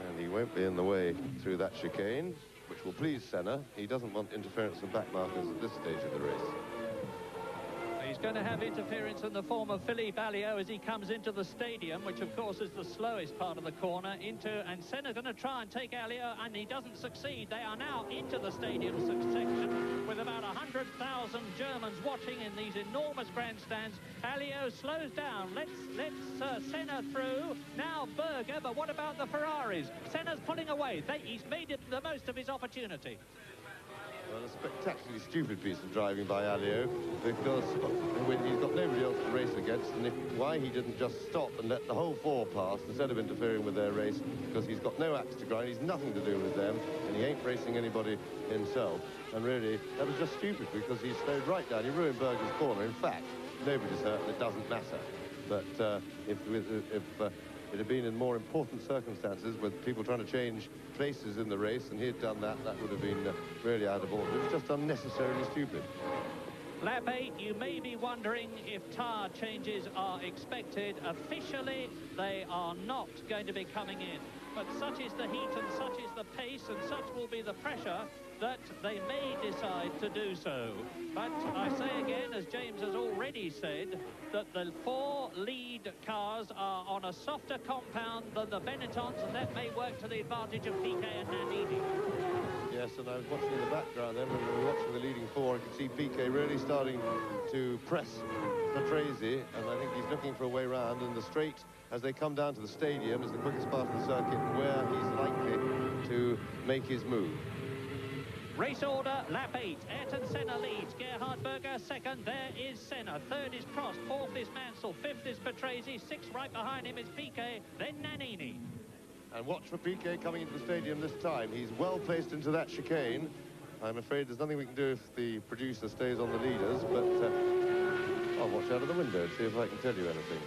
And he won't be in the way through that chicane, which will please Senna. He doesn't want interference from back markers at this stage of the race. He's going to have interference in the form of Philippe Alliot as he comes into the stadium, which of course is the slowest part of the corner, and Senna's going to try and take Alliot, and he doesn't succeed. They are now into the stadium section with about 100,000 Germans watching in these enormous grandstands. Alliot slows down, lets Senna through. Now Berger, but what about the Ferraris? Senna's pulling away. He's made it the most of his opportunity. Well, a spectacularly stupid piece of driving by Alliot, because he's got nobody else to race against, and why he didn't just stop and let the whole 4 pass instead of interfering with their race, because he's got no axe to grind, he's nothing to do with them, and he ain't racing anybody himself. And really, that was just stupid, because he slowed right down. He ruined Berger's corner. In fact, nobody's hurt, and it doesn't matter. But if it had been in more important circumstances with people trying to change places in the race and he had done that, that would have been really out of order. It was just unnecessarily stupid. Lap 8, you may be wondering if tyre changes are expected. Officially, they are not going to be coming in. But such is the heat and such is the pace and such will be the pressure that they may decide to do so. But I say again, as James has already said, that the 4 lead cars are on a softer compound than the Benettons, and that may work to the advantage of PK and Nannini. Yes, and I was watching in the background then, when we were watching the leading 4, I could see PK really starting to press Patrese, and I think he's looking for a way round, and the straight, as they come down to the stadium, is the quickest part of the circuit where he's likely to make his move. Race order, lap 8. Ayrton Senna leads. Gerhard Berger second. There is Senna. Third is Prost. Fourth is Mansell. Fifth is Patrese. Sixth right behind him is PK. Then Nannini. And watch for PK coming into the stadium this time. He's well placed into that chicane. I'm afraid there's nothing we can do if the producer stays on the leaders, but I'll watch out of the window to see if I can tell you anything.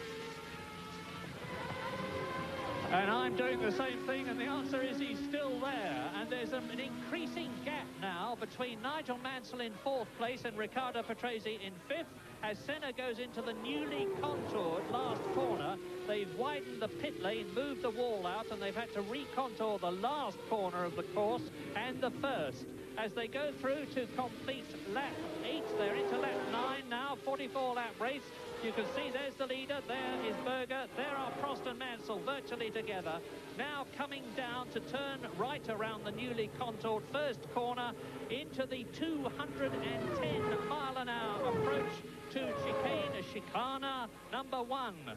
And I'm doing the same thing, and the answer is he's still there. And there's an increasing gap now between Nigel Mansell in 4th place and Riccardo Patrese in 5th. As Senna goes into the newly contoured last corner, they've widened the pit lane, moved the wall out, and they've had to recontour the last corner of the course and the first. As they go through to complete lap 8, they're into lap 9 now, 44-lap race. You can see there's the leader, there is Berger, there are Prost and Mansell virtually together. Now coming down to turn right around the newly contoured first corner into the 210-mile-an-hour approach to chicane number 1.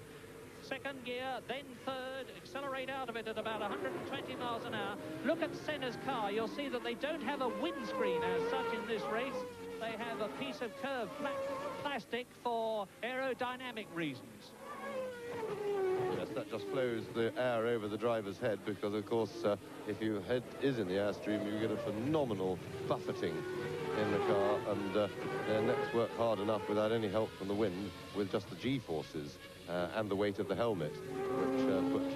Second gear, then third, accelerate out of it at about 120 miles an hour. Look at Senna's car. You'll see that they don't have a windscreen as such in this race. They have a piece of curved plastic for aerodynamic reasons. Yes, that just flows the air over the driver's head because, of course, if your head is in the airstream, you get a phenomenal buffeting in the car, and their necks work hard enough without any help from the wind with just the G-forces and the weight of the helmet, which put a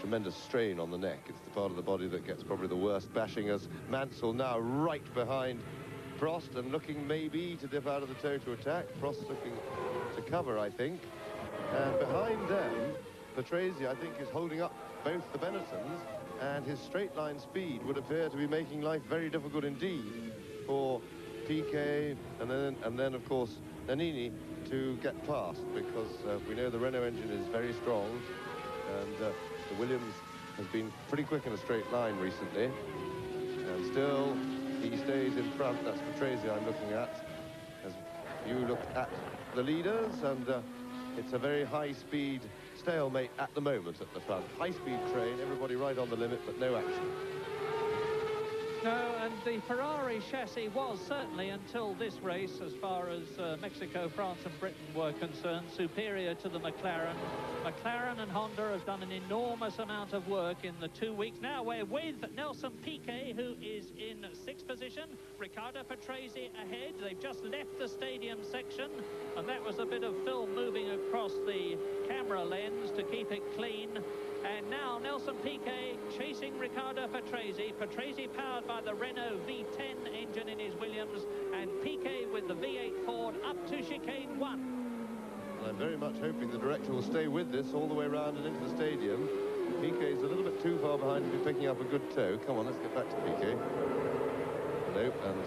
tremendous strain on the neck. It's the part of the body that gets probably the worst bashing, as Mansell now right behind Prost and looking maybe to dip out of the toe to attack. Prost looking to cover, I think. And behind them Patrese, I think, is holding up both the Benettons, and his straight line speed would appear to be making life very difficult indeed for PK and then of course Nannini to get past, because we know the Renault engine is very strong, and the Williams has been pretty quick in a straight line recently, and still he stays in front. That's Patrese I'm looking at as you look at the leaders, and it's a very high-speed stalemate at the moment at the front. High-speed train, everybody right on the limit, but no action. No, and the Ferrari chassis was certainly, until this race, as far as Mexico, France and Britain were concerned, superior to the McLaren. McLaren and Honda have done an enormous amount of work in the 2 weeks. Now we're with Nelson Piquet, who is in 6th position. Riccardo Patrese ahead. They've just left the stadium section, and that was a bit of film moving across the camera lens to keep it clean. And now Nelson Piquet chasing Riccardo Patrese. Patrese powered by the Renault V10 engine in his Williams, and Piquet with the V8 Ford up to chicane 1. Well, I'm very much hoping the director will stay with this all the way around and into the stadium. Piquet's a little bit too far behind to be picking up a good tow. Come on, let's get back to Piquet. Nope, and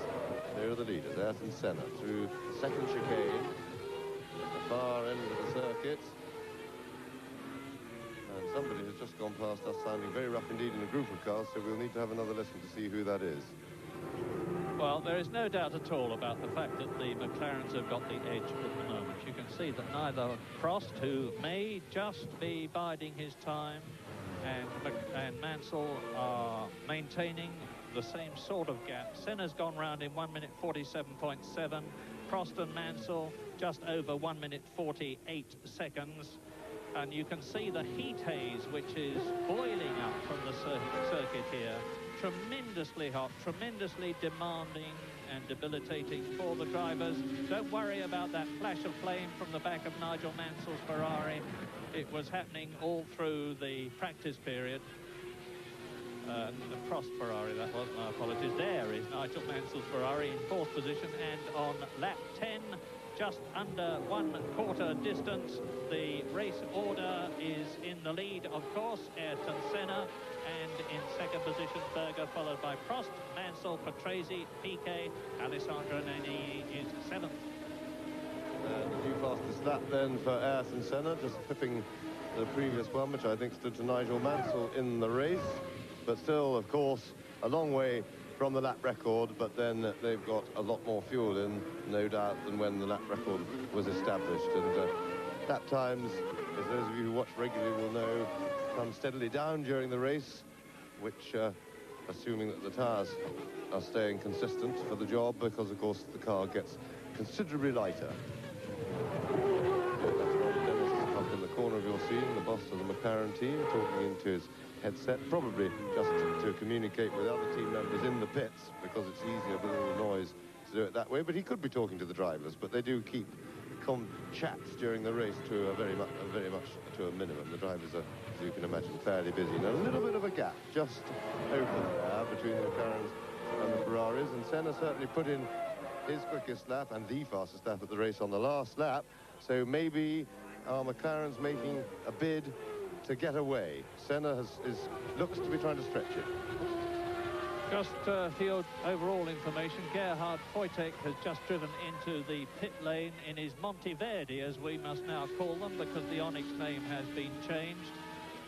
there are the leaders. Ayrton Senna through the second chicane at the far end of the circuit. And somebody has just gone past us, sounding very rough indeed in a group of cars, so we'll need to have another listen to see who that is. Well, there is no doubt at all about the fact that the McLarens have got the edge at the moment. You can see that neither Prost, who may just be biding his time, and Mansell are maintaining the same sort of gap. Senna's gone round in 1 minute 47.7. Prost and Mansell just over 1 minute 48 seconds. And you can see the heat haze, which is boiling up from the circuit here. Tremendously hot, tremendously demanding and debilitating for the drivers. Don't worry about that flash of flame from the back of Nigel Mansell's Ferrari. It was happening all through the practice period. The Prost Ferrari, that was, my apologies. There is Nigel Mansell's Ferrari in 4th position, and on lap 10, just under 1/4 distance, the race order is in the lead, of course, Ayrton Senna, and in 2nd position, Berger, followed by Prost, Mansell, Patrese, Piquet, Alessandro Nannini is 7th. The new fastest lap then for Ayrton Senna, just pipping the previous one, which I think stood to Nigel Mansell in the race. But still, of course, a long way from the lap record, but then they've got a lot more fuel in, no doubt, than when the lap record was established. And lap times, as those of you who watch regularly will know, come steadily down during the race, which, assuming that the tyres are staying consistent for the job, because, of course, the car gets considerably lighter. That's Roger Dennis up in the corner of your scene, the boss of the McLaren team, talking into his headset, probably just to communicate with other team members in the pits, because it's easier with all the noise to do it that way. But he could be talking to the drivers, but they do keep chats during the race to a very much to a minimum. The drivers are, as you can imagine, fairly busy. And a little bit of a gap just open there between the McLarens and the Ferraris, and Senna certainly put in his quickest lap and the fastest lap at the race on the last lap. So maybe our McLaren's making a bid to get away. Senna looks to be trying to stretch it. Just for your overall information, Gerhard Voitek has just driven into the pit lane in his Monteverdi, as we must now call them, because the Onyx name has been changed.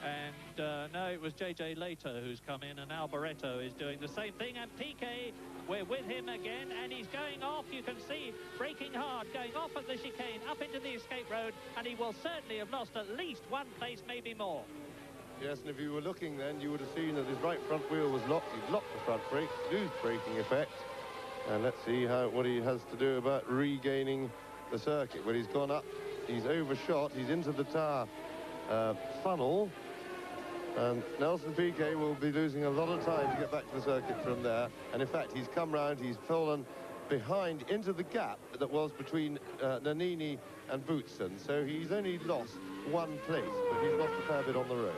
And no, it was JJ Later who's come in, and Alboreto is doing the same thing. And Piquet, we're with him again, and he's going off. You can see, braking hard, going off at the chicane, up into the escape road, and he will certainly have lost at least 1 place, maybe more. Yes, and if you were looking then, you would have seen that his right front wheel was locked. He's locked the front brakes, lose braking effect. And let's see what he has to do about regaining the circuit. Well, he's gone up, he's overshot, he's into the tyre funnel. And Nelson Piquet will be losing a lot of time to get back to the circuit from there. And in fact, he's come round, he's fallen behind into the gap that was between Nannini and Boutsen. So he's only lost 1 place, but he's lost a fair bit on the road.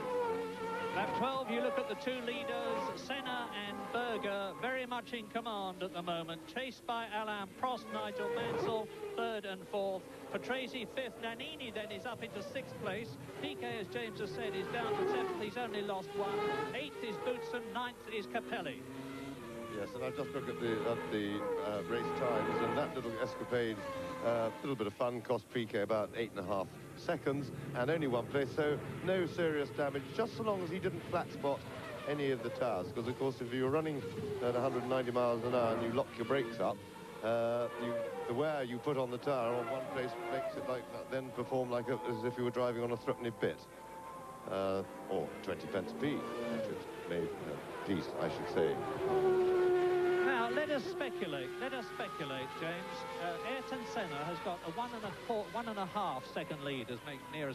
Lap 12, you look at the 2 leaders, Senna and Berger, very much in command at the moment, chased by Alain Prost, Nigel Mansell, 3rd and 4th, Patrese 5th. Nannini then is up into 6th place. Piquet, as James has said, is down to 7th. He's only lost 1. 8th is Boutsen. 9th is Capelli. Yes, and I've just looked at the race times, and that little escapade, a little bit of fun, cost Piquet about 8.5 seconds, and only 1 place, so no serious damage, just so long as he didn't flat spot any of the tires, because of course if you're running at 190 miles an hour and you lock your brakes up, the wear you put on the tire on one place makes it like that, then perform like as if you were driving on a threepenny bit, or 20 pence a piece, piece, I should say. Now, let us speculate, James. Ayrton Senna has got a 1.5 second lead, as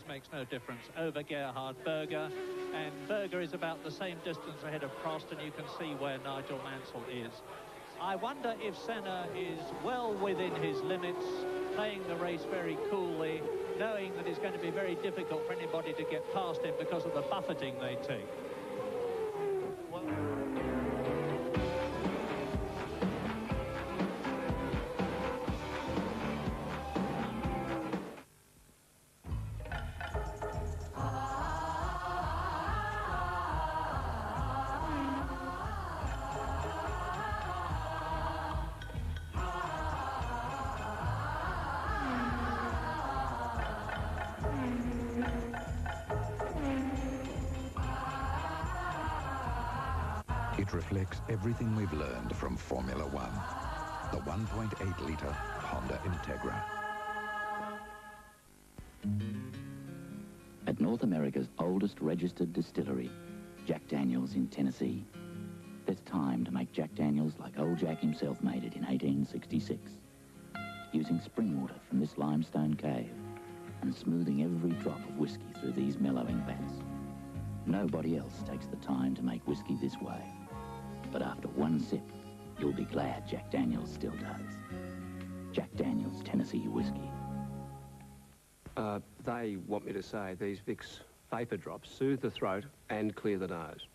makes no difference, over Gerhard Berger, and Berger is about the same distance ahead of Prost, and you can see where Nigel Mansell is. I wonder if Senna is well within his limits, playing the race very coolly, knowing that it's going to be very difficult for anybody to get past him because of the buffeting they take. It reflects everything we've learned from Formula One. The 1.8-litre Honda Integra. At North America's oldest registered distillery, Jack Daniel's in Tennessee, there's time to make Jack Daniel's like old Jack himself made it in 1866, using spring water from this limestone cave and smoothing every drop of whiskey through these mellowing vats. Nobody else takes the time to make whiskey this way. But after one sip, you'll be glad Jack Daniel's still does. Jack Daniel's Tennessee whiskey. They want me to say these Vicks vapor drops soothe the throat and clear the nose.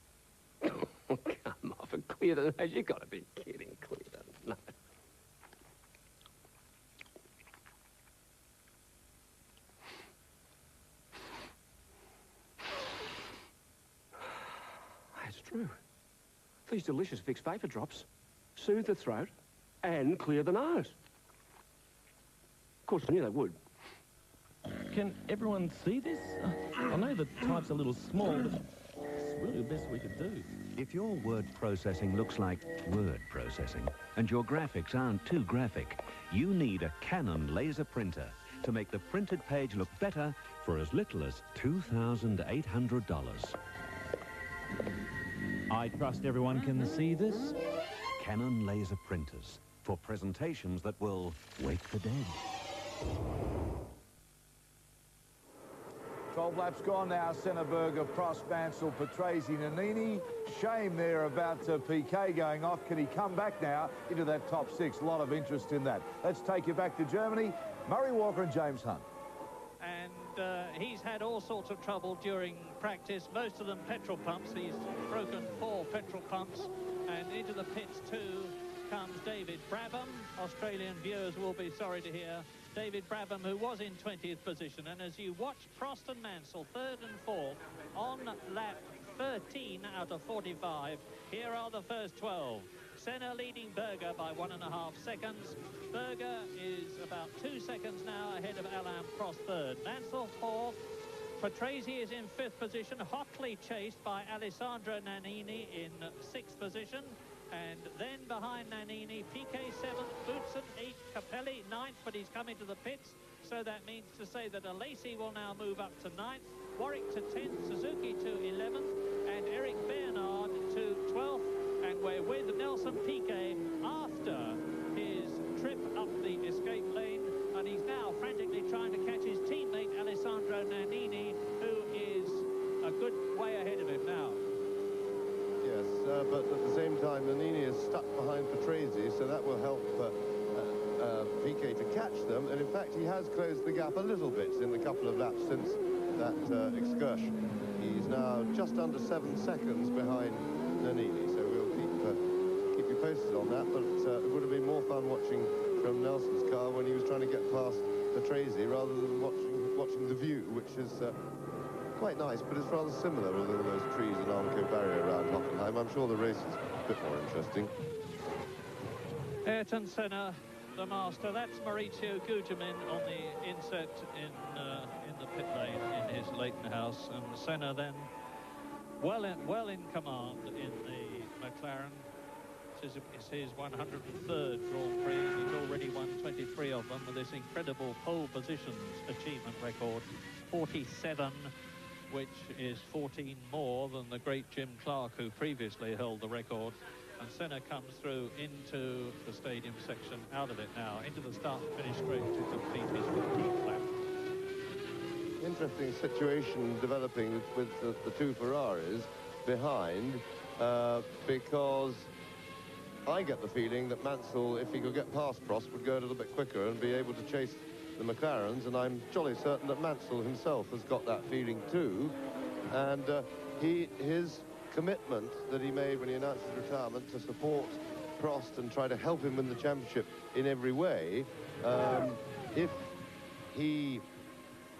Come off and clear the nose. You've got to be kidding. Clear the nose. That's true. These delicious Vicks vapor drops soothe the throat and clear the nose. Of course, I knew they would. Can everyone see this? I know the type's a little small, but it's really the best we could do. If your word processing looks like word processing and your graphics aren't too graphic, you need a Canon laser printer to make the printed page look better for as little as $2,800. I trust everyone can see this. Canon laser printers for presentations that will wake the dead. 12 laps gone now. Senneberger, Prost, Mansell, Patrese, Nannini. Shame there about Piquet going off. Can he come back now into that top 6? A lot of interest in that. Let's take you back to Germany. Murray Walker and James Hunt. And he's had all sorts of trouble during practice, most of them petrol pumps. He's broken 4 petrol pumps, and into the pits too comes David Brabham. Australian viewers will be sorry to hear David Brabham, who was in 20th position, and as you watch Prost and Mansell 3rd and 4th on lap 13 out of 45, here are the first 12. Senna leading Berger by 1.5 seconds. Berger is about 2 seconds now ahead of Alain Prost 3rd. Mansell 4th. Patrese is in 5th position, hotly chased by Alessandro Nannini in 6th position. And then behind Nannini, Piquet 7th, Boutsen 8th, Capelli 9th, but he's coming to the pits. So that means to say that Alesi will now move up to 9th, Warwick to 10th, Suzuki to 11th, and Eric Bernard to 12th. And we're with Nelson Piquet after his trip up the escape lane, and he's now frantically trying to catch his teammate Alessandro Nannini, who is a good way ahead of him now. Yes, but at the same time, Nannini is stuck behind Patrese, so that will help Piquet to catch them. And in fact, he has closed the gap a little bit in the couple of laps since that excursion. He's now just under 7 seconds behind Nannini, so we'll keep you posted on that. But it would have been more fun watching from Nelson's car when he was trying to get past Patrese rather than watching the view, which is quite nice, but it's rather similar with all those trees and Armco barrier around Hockenheim. I'm sure the race is a bit more interesting. Ayrton Senna, the master. That's Maurizio Gugelmin on the inset in the pit lane in his Leighton house, and Senna then well in command in the McLaren. It's his 103rd Grand Prix. He's already won 23 of them with this incredible pole positions achievement record, 47, which is 14 more than the great Jim Clark, who previously held the record. And Senna comes through into the stadium section, out of it now, into the start and finish straight to complete his 15th lap. Interesting situation developing with the two Ferraris behind, because I get the feeling that Mansell, if he could get past Prost, would go a little bit quicker and be able to chase the McLarens, and I'm jolly certain that Mansell himself has got that feeling too. And his commitment that he made when he announced his retirement to support Prost and try to help him win the championship in every way, if he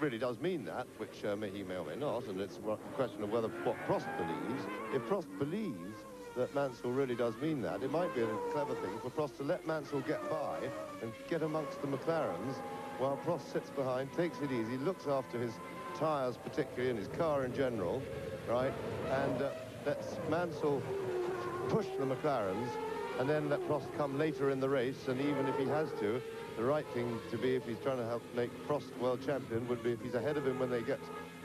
really does mean that, which he may or may not, and it's a question of whether what Prost believes. If Prost believes that Mansell really does mean that, it might be a clever thing for Prost to let Mansell get by and get amongst the McLarens while Prost sits behind, takes it easy, looks after his tyres particularly and his car in general, right, and lets Mansell push the McLarens and then let Prost come later in the race. And even if he has to, the right thing to be, if he's trying to help make Prost world champion, would be, if he's ahead of him when they get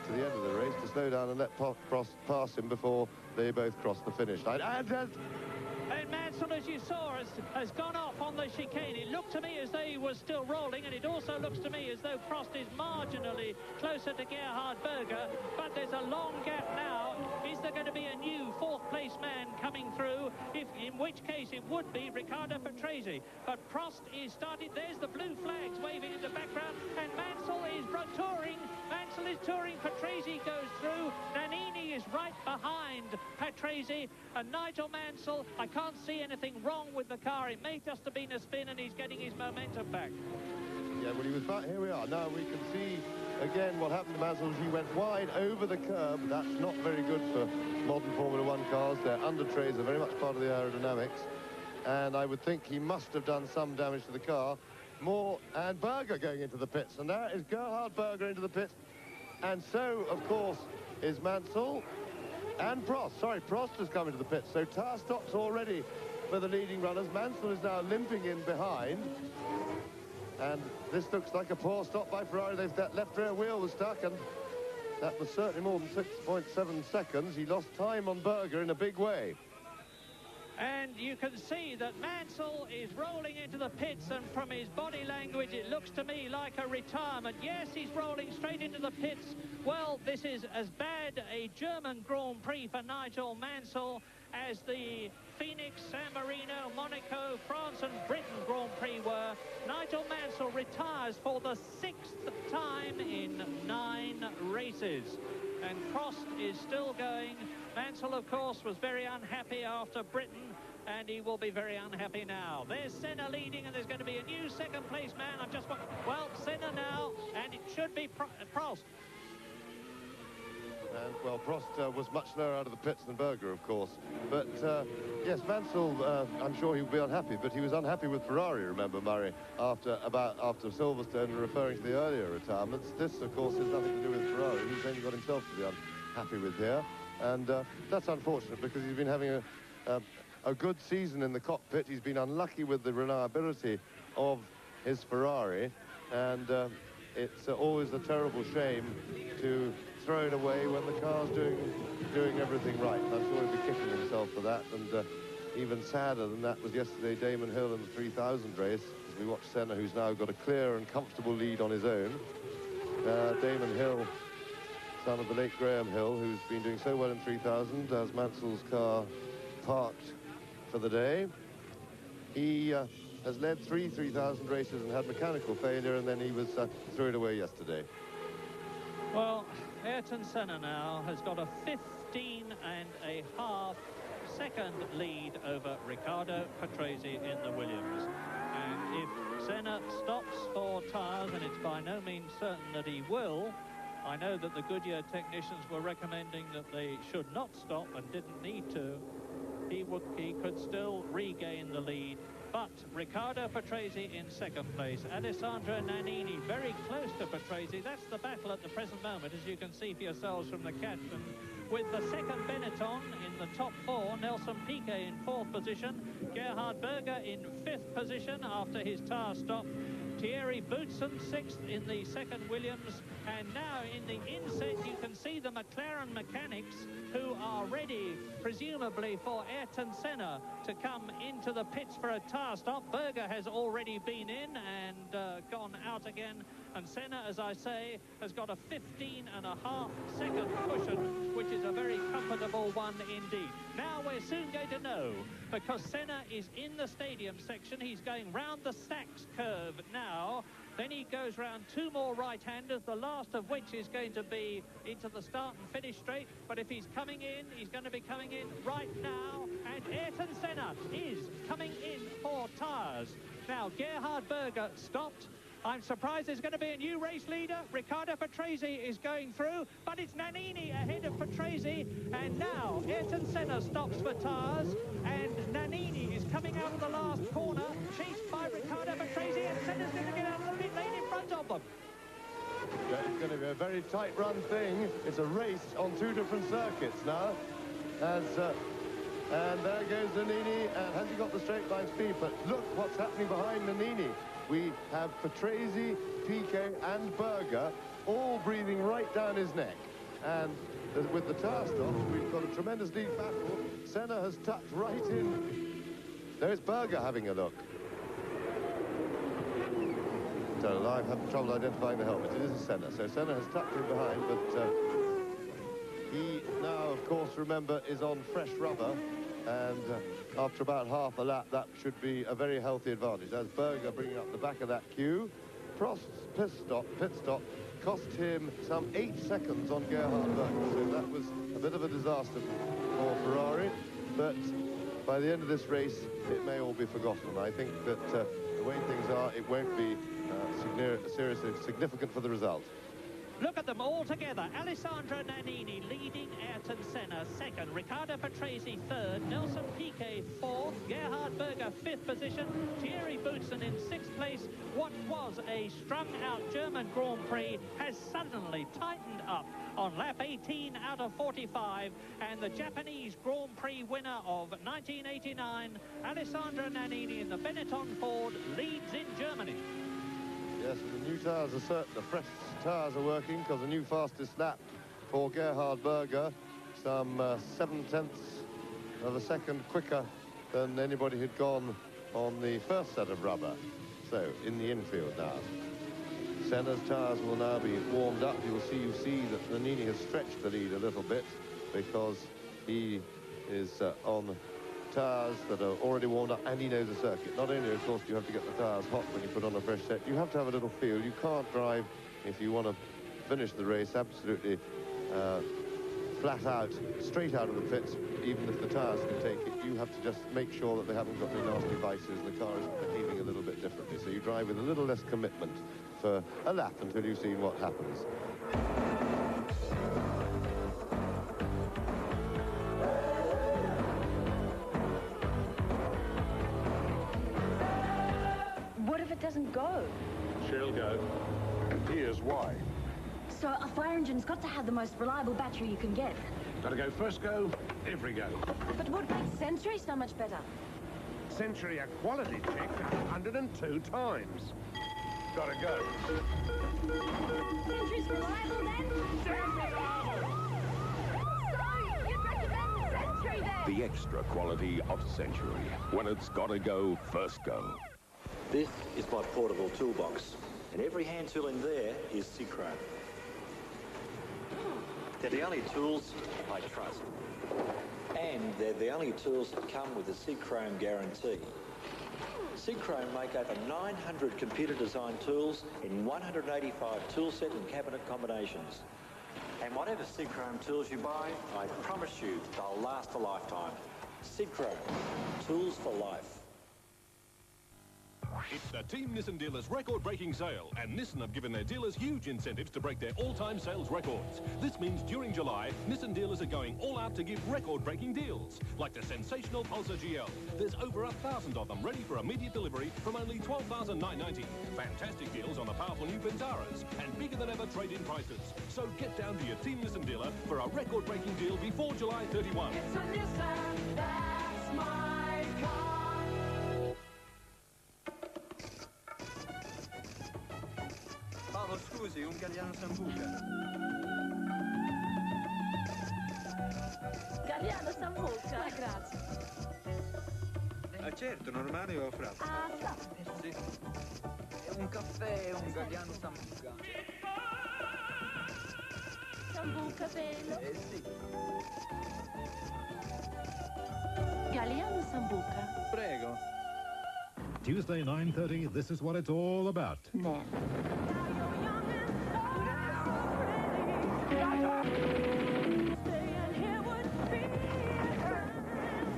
to the end of the race, to slow down and let Prost pass him before they both cross the finish line. And Mansell, as you saw, has gone off on the chicane. It looked to me as though he was still rolling, and it also looks to me as though Prost is marginally closer to Gerhard Berger, but there's a long gap now. Is there going to be a new fourth-place man coming through? In which case it would be Riccardo Patrese. But Prost is started. There's the blue flags waving in the background, and Mansell is touring. Mansell is touring. Patrese goes through. Nannini is right behind Patrese, and Nigel Mansell, I can't see anything wrong with the car. It may just have been a spin, and he's getting his momentum back. Yeah, well, he was back. Here we are. Now we can see again what happened to Mansell as he went wide over the curb. That's not very good for modern Formula One cars. Their under trays are very much part of the aerodynamics, and I would think he must have done some damage to the car. More, and Berger going into the pits, and there is Gerhard Berger into the pits, and so of course is Mansell and Prost. Sorry, Prost has come into the pits, so tire stops already for the leading runners. Mansell is now limping in behind, and this looks like a poor stop by Ferrari. That left rear wheel was stuck, and that was certainly more than 6.7 seconds. He lost time on Berger in a big way. And you can see that Mansell is rolling into the pits, and from his body language it looks to me like a retirement. Yes, he's rolling straight into the pits. Well, this is as bad a German Grand Prix for Nigel Mansell as the Phoenix, San Marino, Monaco, France and Britain Grand Prix were. Nigel Mansell retires for the 6th time in 9 races. And Prost is still going. Mansell, of course, was very unhappy after Britain, and he will be very unhappy now. There's Senna leading, and there's going to be a new second-place man. I've just... Well, Senna now, and it should be Prost. And, well, Prost was much slower out of the pits than Berger, of course. But, yes, Mansell, I'm sure he will be unhappy, but he was unhappy with Ferrari, remember, Murray, after Silverstone, referring to the earlier retirements. This, of course, has nothing to do with Ferrari. He's only got himself to be unhappy with here. And that's unfortunate, because he's been having a good season in the cockpit. He's been unlucky with the reliability of his Ferrari, and it's always a terrible shame to throw it away when the car's doing everything right. And I'm sure he'll be kicking himself for that. And even sadder than that was yesterday Damon Hill in the 3000 race, as we watched Senna, who's now got a clear and comfortable lead on his own. Damon Hill, son of the late Graham Hill, who's been doing so well in 3000, has Mansell's car parked for the day. He has led 3 3000 races and had mechanical failure, and then he was threw it away yesterday. Well, Ayrton Senna now has got a 15.5 second lead over Riccardo Patrese in the Williams. And if Senna stops for tyres, and it's by no means certain that he will. I know that the Goodyear technicians were recommending that they should not stop and didn't need to. He could still regain the lead. But Riccardo Patrese in second place. Alessandro Nannini very close to Patrese. That's the battle at the present moment, as you can see for yourselves from the caption. With the second Benetton in the top four, Nelson Piquet in fourth position, Gerhard Berger in fifth position after his tyre stop, Thierry Boutsen sixth in the second Williams, and now in the inset you can see the McLaren mechanics who are ready, presumably for Ayrton Senna to come into the pits for a tyre stop. Berger has already been in and gone out again, and Senna, as I say, has got a 15.5-second cushion, which is a very comfortable one indeed. Now we're soon going to know, because Senna is in the stadium section. He's going round the Sachs curve now. Then he goes round two more right-handers, the last of which is going to be into the start and finish straight. But if he's coming in, he's going to be coming in right now. And Ayrton Senna is coming in for tyres. Now, Gerhard Berger stopped. I'm surprised there's going to be a new race leader. Riccardo Patrese is going through, but it's Nannini ahead of Patrese. And now Ayrton Senna stops for tyres, and Nannini is coming out of the last corner, chased by Riccardo Patrese, and Senna's going to get out of the pit lane in front of them. Yeah, it's going to be a very tight run thing. It's a race on two different circuits now. And there goes Nannini, and has he got the straight line speed? But look what's happening behind Nannini. We have Patrese, Piquet and Berger all breathing right down his neck. And with the tyre stops, we've got a tremendous lead battle. Senna has tucked right in. There's Berger having a look. So I'm having trouble identifying the helmet. It is Senna. So Senna has tucked in behind, but he now, of course, remember, is on fresh rubber. And after about half a lap, that should be a very healthy advantage. As Berger bringing up the back of that queue, Prost's pit stop cost him some 8 seconds on Gerhard Berger. So that was a bit of a disaster for Ferrari. But by the end of this race, it may all be forgotten. I think that the way things are, it won't be seriously significant for the result. Look at them all together. Alessandro Nannini leading Ayrton Senna second. Riccardo Patrese third. Nelson Piquet fourth. Gerhard Berger fifth position. Thierry Boutsen in sixth place. What was a strung-out German Grand Prix has suddenly tightened up on lap 18 out of 45. And the Japanese Grand Prix winner of 1989, Alessandro Nannini in the Benetton Ford, leads in Germany. Yes, the new tyres are certain. The fresh tyres are working because the new fastest lap for Gerhard Berger, some 7/10 of a second quicker than anybody had gone on the first set of rubber. So, in the infield now. Senna's tyres will now be warmed up. You see that Nannini has stretched the lead a little bit because he is on tyres that are already warmed up, and he knows the circuit. Not only, of course, do you have to get the tyres hot when you put on a fresh set, you have to have a little feel. You can't drive, if you want to finish the race, absolutely flat out, straight out of the pits, even if the tyres can take it. You have to just make sure that they haven't got any nasty vices and the car is behaving a little bit differently. So you drive with a little less commitment for a lap until you've seen what happens. Doesn't go. She'll go. Here's why. So a fire engine's got to have the most reliable battery you can get. Gotta go first go, every go. But what makes Century so much better? Century a quality check 102 times. Gotta go. Century's reliable then? So, you'd recommend Century then? The extra quality of Century. When it's gotta go, first go. This is my portable toolbox, and every hand tool in there is Chrome. They're the only tools I trust, and they're the only tools that come with the Chrome guarantee. Chrome make over 900 computer-designed tools in 185 toolset and cabinet combinations. And whatever Chrome tools you buy, I promise you they'll last a lifetime. Chrome, tools for life. It's the Team Nissan dealers' record-breaking sale, and Nissan have given their dealers huge incentives to break their all-time sales records. This means during July, Nissan dealers are going all out to give record-breaking deals, like the sensational Pulsar GL. There's over 1,000 of them ready for immediate delivery from only $12,990. Fantastic deals on the powerful new Ventaras, and bigger than ever trade-in prices. So get down to your Team Nissan dealer for a record-breaking deal before July 31. It's a Nissan, that's my car. Paolo, scusi, un Galliano Sambuca. Galliano Sambuca. Grazie. Certo, normale o frappe? Frappe. Sì. Un caffè, un Galliano Sambuca. Sambuca bello. Sì. Galliano Sambuca. Prego. Tuesday, 9:30, this is what it's all about. Men.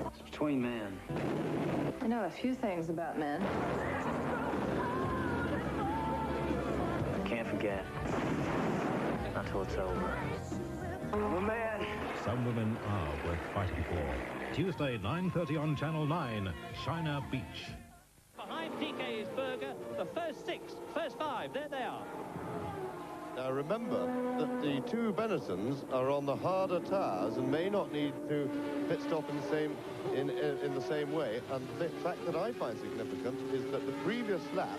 It's between men. I know a few things about men. I can't forget. Not till it's over. I'm a man. Some women are worth fighting for. Tuesday, 9:30 on Channel 9, China Beach. Behind PK is Berger, the first six, first five, there they are. Now remember that the two Benettons are on the harder tires and may not need to pit stop in the same way. And the fact that I find significant is that the previous lap,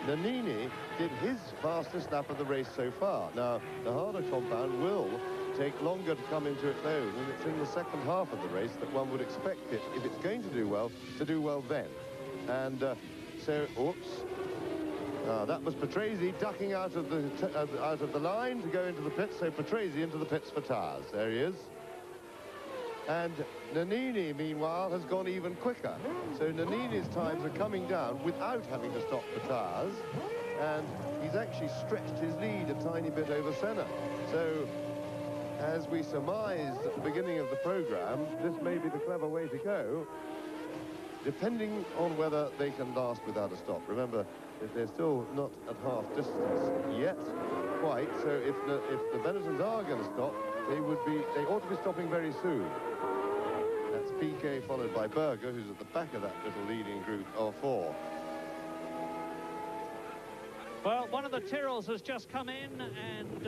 Nannini did his fastest lap of the race so far. Now the harder compound will take longer to come into its own, and it's in the second half of the race that one would expect it, if it's going to do well then. And oops. That was Patrese ducking out of the line to go into the pits, so Patrese into the pits for tires. There he is. And Nannini, meanwhile, has gone even quicker. So Nannini's times are coming down without having to stop the tires, and he's actually stretched his lead a tiny bit over Senna. So, as we surmised at the beginning of the programme, this may be the clever way to go, depending on whether they can last without a stop. Remember, if they're still not at half distance yet, quite, so if the Benettons are going to stop, they ought to be stopping very soon. That's PK followed by Berger, who's at the back of that little leading group of four. Well, one of the Tyrrells has just come in and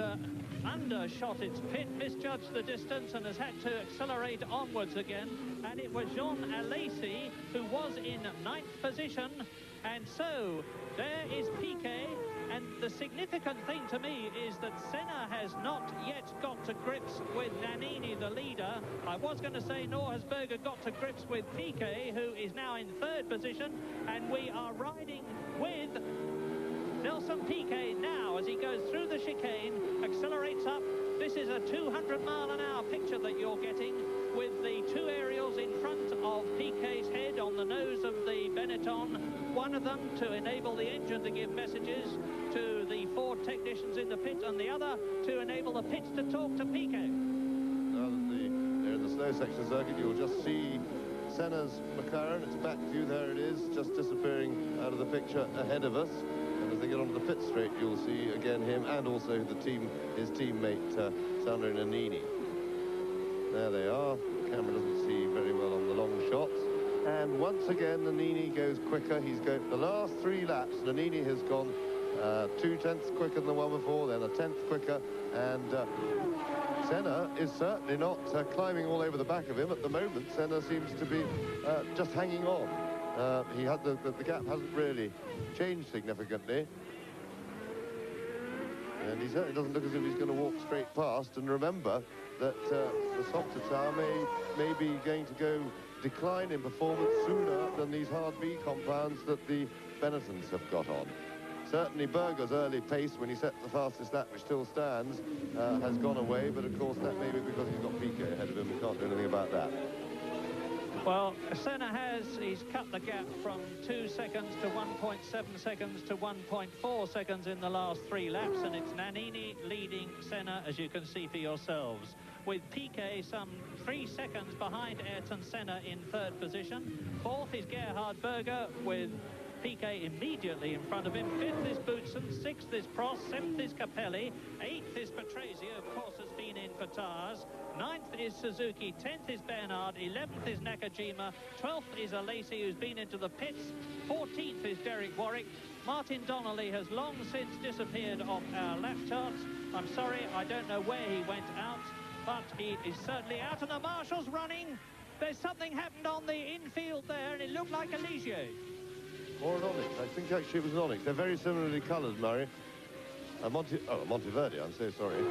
undershot its pit, misjudged the distance and has had to accelerate onwards again. And it was Jean Alesi who was in 9th position. And so there is Piquet. And the significant thing to me is that Senna has not yet got to grips with Nannini, the leader. I was going to say nor has Berger got to grips with Piquet, who is now in 3rd position. And we are riding with Nelson Piquet now as he goes through the chicane, accelerates up. This is a 200-mile-an-hour picture that you're getting with the two aerials in front of Piquet's head on the nose of the Benetton. One of them to enable the engine to give messages to the Ford technicians in the pit, and the other to enable the pits to talk to Piquet. Now that they're in the slow section circuit, you'll just see Senna's McLaren. It's back view, there it is, just disappearing out of the picture ahead of us. And as they get onto the pit straight, you'll see again him and also his teammate Sandro Nannini. There they are. The camera doesn't see very well on the long shots. And once again, Nannini goes quicker. He's going the last 3 laps. Nannini has gone 2/10 quicker than the one before, then a 10th quicker, and Senna is certainly not climbing all over the back of him at the moment. Senna seems to be just hanging on. He had the gap hasn't really changed significantly, and he certainly doesn't look as if he's going to walk straight past. And remember that the softer tire may be going to go decline in performance sooner than these hard B compounds that the Benettons have got on. Certainly Berger's early pace when he set the fastest lap, which still stands, has gone away, but of course that may be because he's got Piquet ahead of him. We can't do anything about that. Well, Senna he's cut the gap from 2 seconds to 1.7 seconds to 1.4 seconds in the last 3 laps, and it's Nannini leading Senna, as you can see for yourselves, with Piquet some 3 seconds behind Ayrton Senna in 3rd position. 4th is Gerhard Berger with Piquet immediately in front of him. 5th is Boutsen, 6th is Prost, 7th is Capelli, 8th is Patrese, of course, has been in for tyres. 9th is Suzuki, 10th is Bernard, 11th is Nakajima, 12th is Alesi, who's been into the pits, 14th is Derek Warwick. Martin Donnelly has long since disappeared off our lap charts. I'm sorry, I don't know where he went out, but he is certainly out, and the marshal's running. There's something happened on the infield there, and it looked like a Ligier. Or an Onyx. I think actually it was an Onyx. They're very similarly coloured, Murray. Monteverde, I'm so sorry.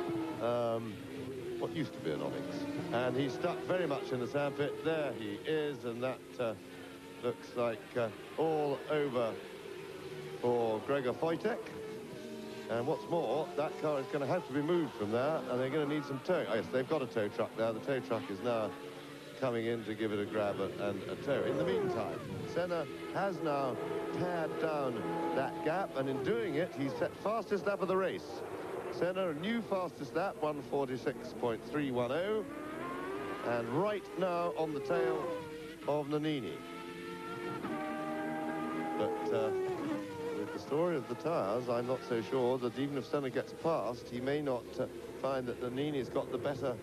What used to be an Onyx. And he's stuck very much in the sandpit. There he is, and that looks like all over for Gregor Wojtek. And what's more, that car is going to have to be moved from there, and they're going to need some tow. Oh, yes, they've got a tow truck now. The tow truck is now coming in to give it a grab and a tow. In the meantime, Senna has now pared down that gap, and in doing it, he's set fastest lap of the race. Senna, a new fastest lap, 1:46.310, and right now on the tail of Nannini. But with the story of the tyres, I'm not so sure that even if Senna gets past, he may not find that Nannini's got the better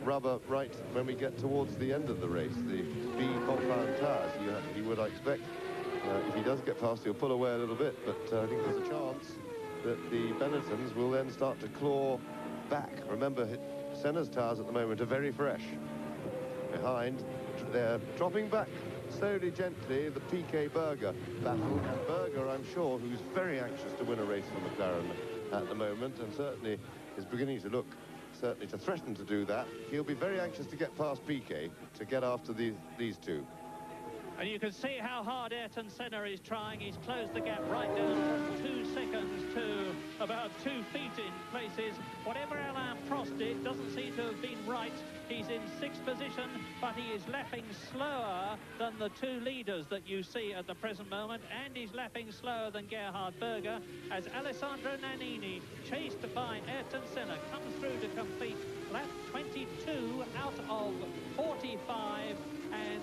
rubber right when we get towards the end of the race. The B compound tyres, he would, I expect, if he does get past, he'll pull away a little bit, but I think there's a chance that the Benettons will then start to claw back. Remember, Senna's tyres at the moment are very fresh. Behind, they're dropping back slowly, gently, the Piquet Berger battle. And Berger, I'm sure, who's very anxious to win a race for McLaren at the moment, and certainly is beginning to look, certainly to threaten to do that. He'll be very anxious to get past Piquet, to get after these two. And you can see how hard Ayrton Senna is trying. He's closed the gap right down from 2 seconds to about 2 feet in places. Whatever Alain Prost did doesn't seem to have been right. He's in 6th position, but he is lapping slower than the 2 leaders that you see at the present moment, and he's lapping slower than Gerhard Berger as Alessandro Nannini, chased by Ayrton Senna, comes through to complete lap 22 out of 45, and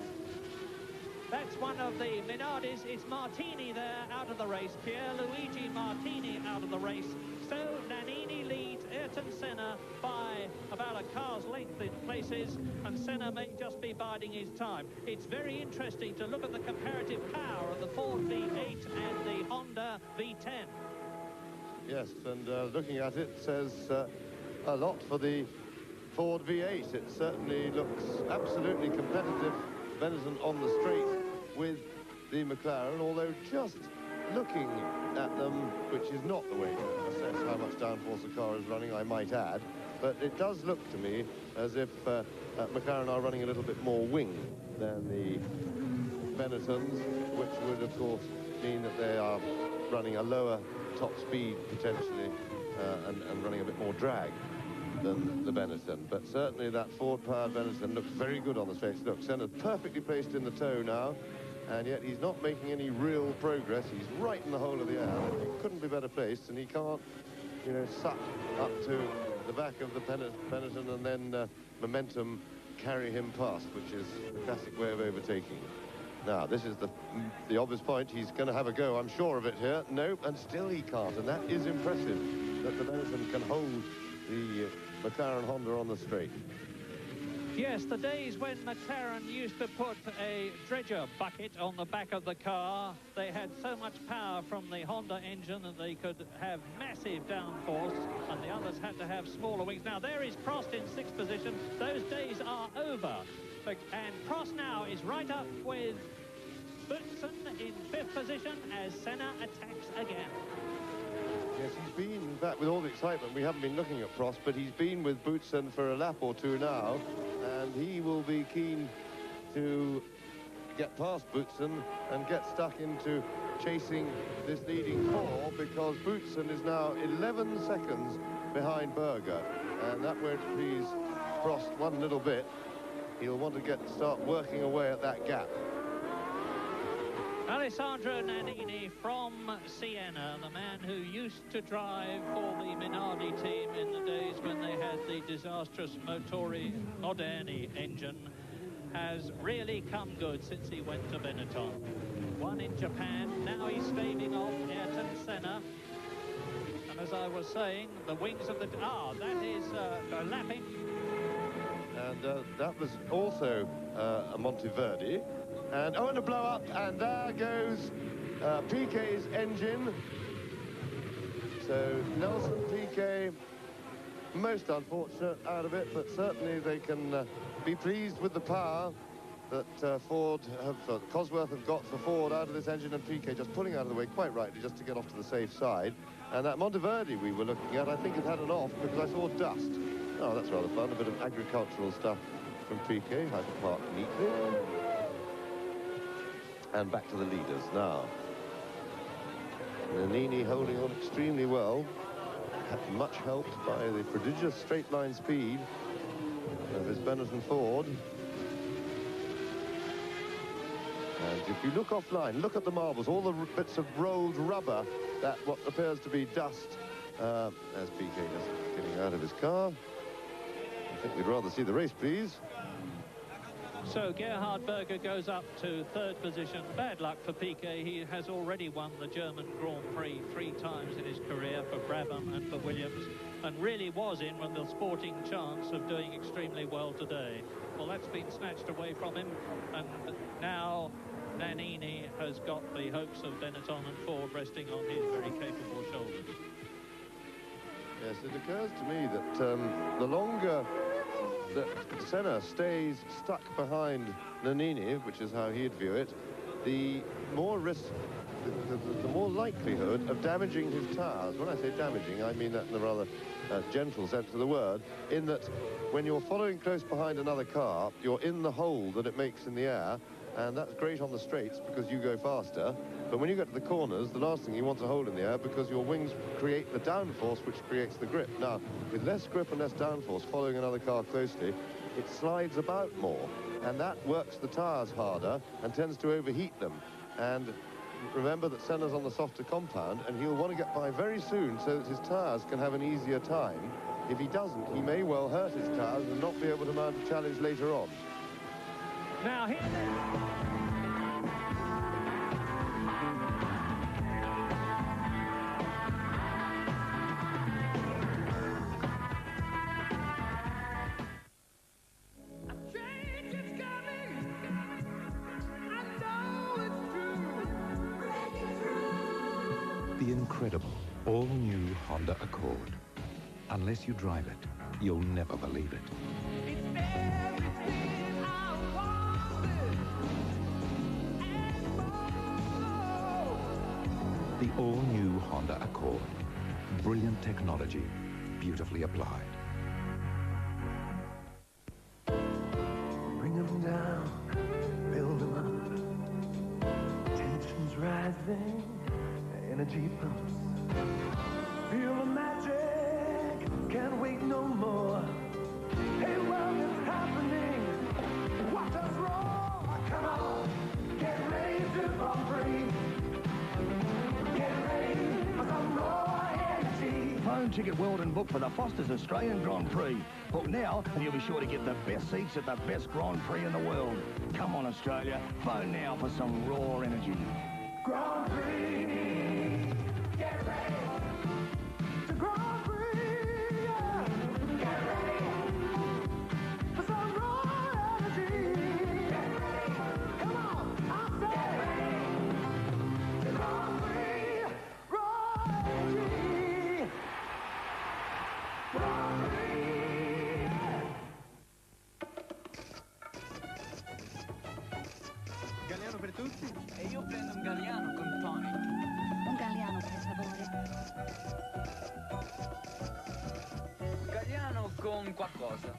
that's one of the Minardis. It's Martini there out of the race. Pierluigi Martini out of the race. So Nannini leads Ayrton Senna by about a car's length in places, and Senna may just be biding his time. It's very interesting to look at the comparative power of the Ford V8 and the Honda V10. Yes, and looking at it says a lot for the Ford V8. It certainly looks absolutely competitive. Benetton on the straight with the McLaren, although just looking at them, which is not the way to assess how much downforce a car is running, I might add, but it does look to me as if McLaren are running a little bit more wing than the Benettons, which would, of course, mean that they are running a lower top speed, potentially, and running a bit more drag than the Benetton. But certainly that Ford-powered Benetton looks very good on the straights. Look, Senna's perfectly placed in the toe now, and yet he's not making any real progress. He's right in the hole of the air. He couldn't be better placed, and he can't, you know, suck up to the back of the Benetton and then momentum carry him past, which is the classic way of overtaking. Now, this is the obvious point. He's going to have a go, I'm sure of it here. Nope, and still he can't, and that is impressive, that the Benetton can hold the McLaren Honda on the straight. Yes, the days when McLaren used to put a dredger bucket on the back of the car, they had so much power from the Honda engine that they could have massive downforce, and the others had to have smaller wings. Now, there is Prost in 6th position. Those days are over. And Prost now is right up with Boutsen in 5th position as Senna attacks again. Yes, he's been, in fact, with all the excitement, we haven't been looking at Prost, but he's been with Boutsen for a lap or two now, and he will be keen to get past Boutsen and get stuck into chasing this leading 4, because Boutsen is now 11 seconds behind Berger, and that won't please Prost one little bit. He'll want to start working away at that gap. Alessandro Nannini from Siena, the man who used to drive for the Minardi team in the days when they had the disastrous Motori Moderni engine. has really come good since he went to Benetton. Won in Japan, now he's staving off Ayrton Senna. And as I was saying, the wings of the... Ah, that is lapping. And that was also a Monteverdi. And, oh, and a blow-up, and there goes Piquet's engine. So Nelson Piquet, most unfortunate out of it, but certainly they can be pleased with the power that Cosworth have got for Ford out of this engine, and Piquet just pulling out of the way quite rightly just to get off to the safe side. And that Monteverdi we were looking at, I think it had an off because I saw dust. Oh, that's rather fun, a bit of agricultural stuff from Piquet, how to park neatly. And back to the leaders now. Nannini holding on extremely well, much helped by the prodigious straight line speed of his Benetton Ford. And if you look offline, look at the marbles, all the bits of rolled rubber, that what appears to be dust, as Piquet is getting out of his car. I think we'd rather see the race, please. So Gerhard Berger goes up to third position. Bad luck for Piquet. He has already won the German Grand Prix 3 times in his career for Brabham and for Williams, and really was in with the sporting chance of doing extremely well today. Well, that's been snatched away from him, and now Nannini has got the hopes of Benetton and Ford resting on his very capable shoulders. Yes, it occurs to me that the longer that Senna stays stuck behind Nannini, which is how he'd view it, the more risk, the more likelihood of damaging his tires. When I say damaging, I mean that in a rather gentle sense of the word, in that when you're following close behind another car, you're in the hole that it makes in the air, and that's great on the straights because you go faster. But when you get to the corners, the last thing you want is a hole in the air because your wings create the downforce which creates the grip. Now, with less grip and less downforce following another car closely, it slides about more, and that works the tires harder and tends to overheat them. And remember that Senna's on the softer compound, and he'll want to get by very soon so that his tires can have an easier time. If he doesn't, he may well hurt his tires and not be able to mount a challenge later on. Now here The incredible, all-new Honda Accord. Unless you drive it, you'll never believe it. The all-new Honda Accord. Brilliant technology, beautifully applied. Bring them down, build them up. Tensions rising, energy pumps. Feel the magic, can't wait no more. Hey, well, it's happening. Watch us roll. Come on, get ready to bump free. Get ready for some raw energy. Phone ticket world and book for the Foster's Australian Grand Prix. Book now and you'll be sure to get the best seats at the best Grand Prix in the world. Come on, Australia. Phone now for some raw energy. Grand Prix. Get ready to Grand Prix. Yeah. Get ready for some raw energy. Get ready. Come on, I say. Get ready to Grand Prix. Raw energy. Grand Prix. Galliano per tutti? E io prendo un Galliano con tonic. Un Galliano, per favore. Galliano con qualcosa.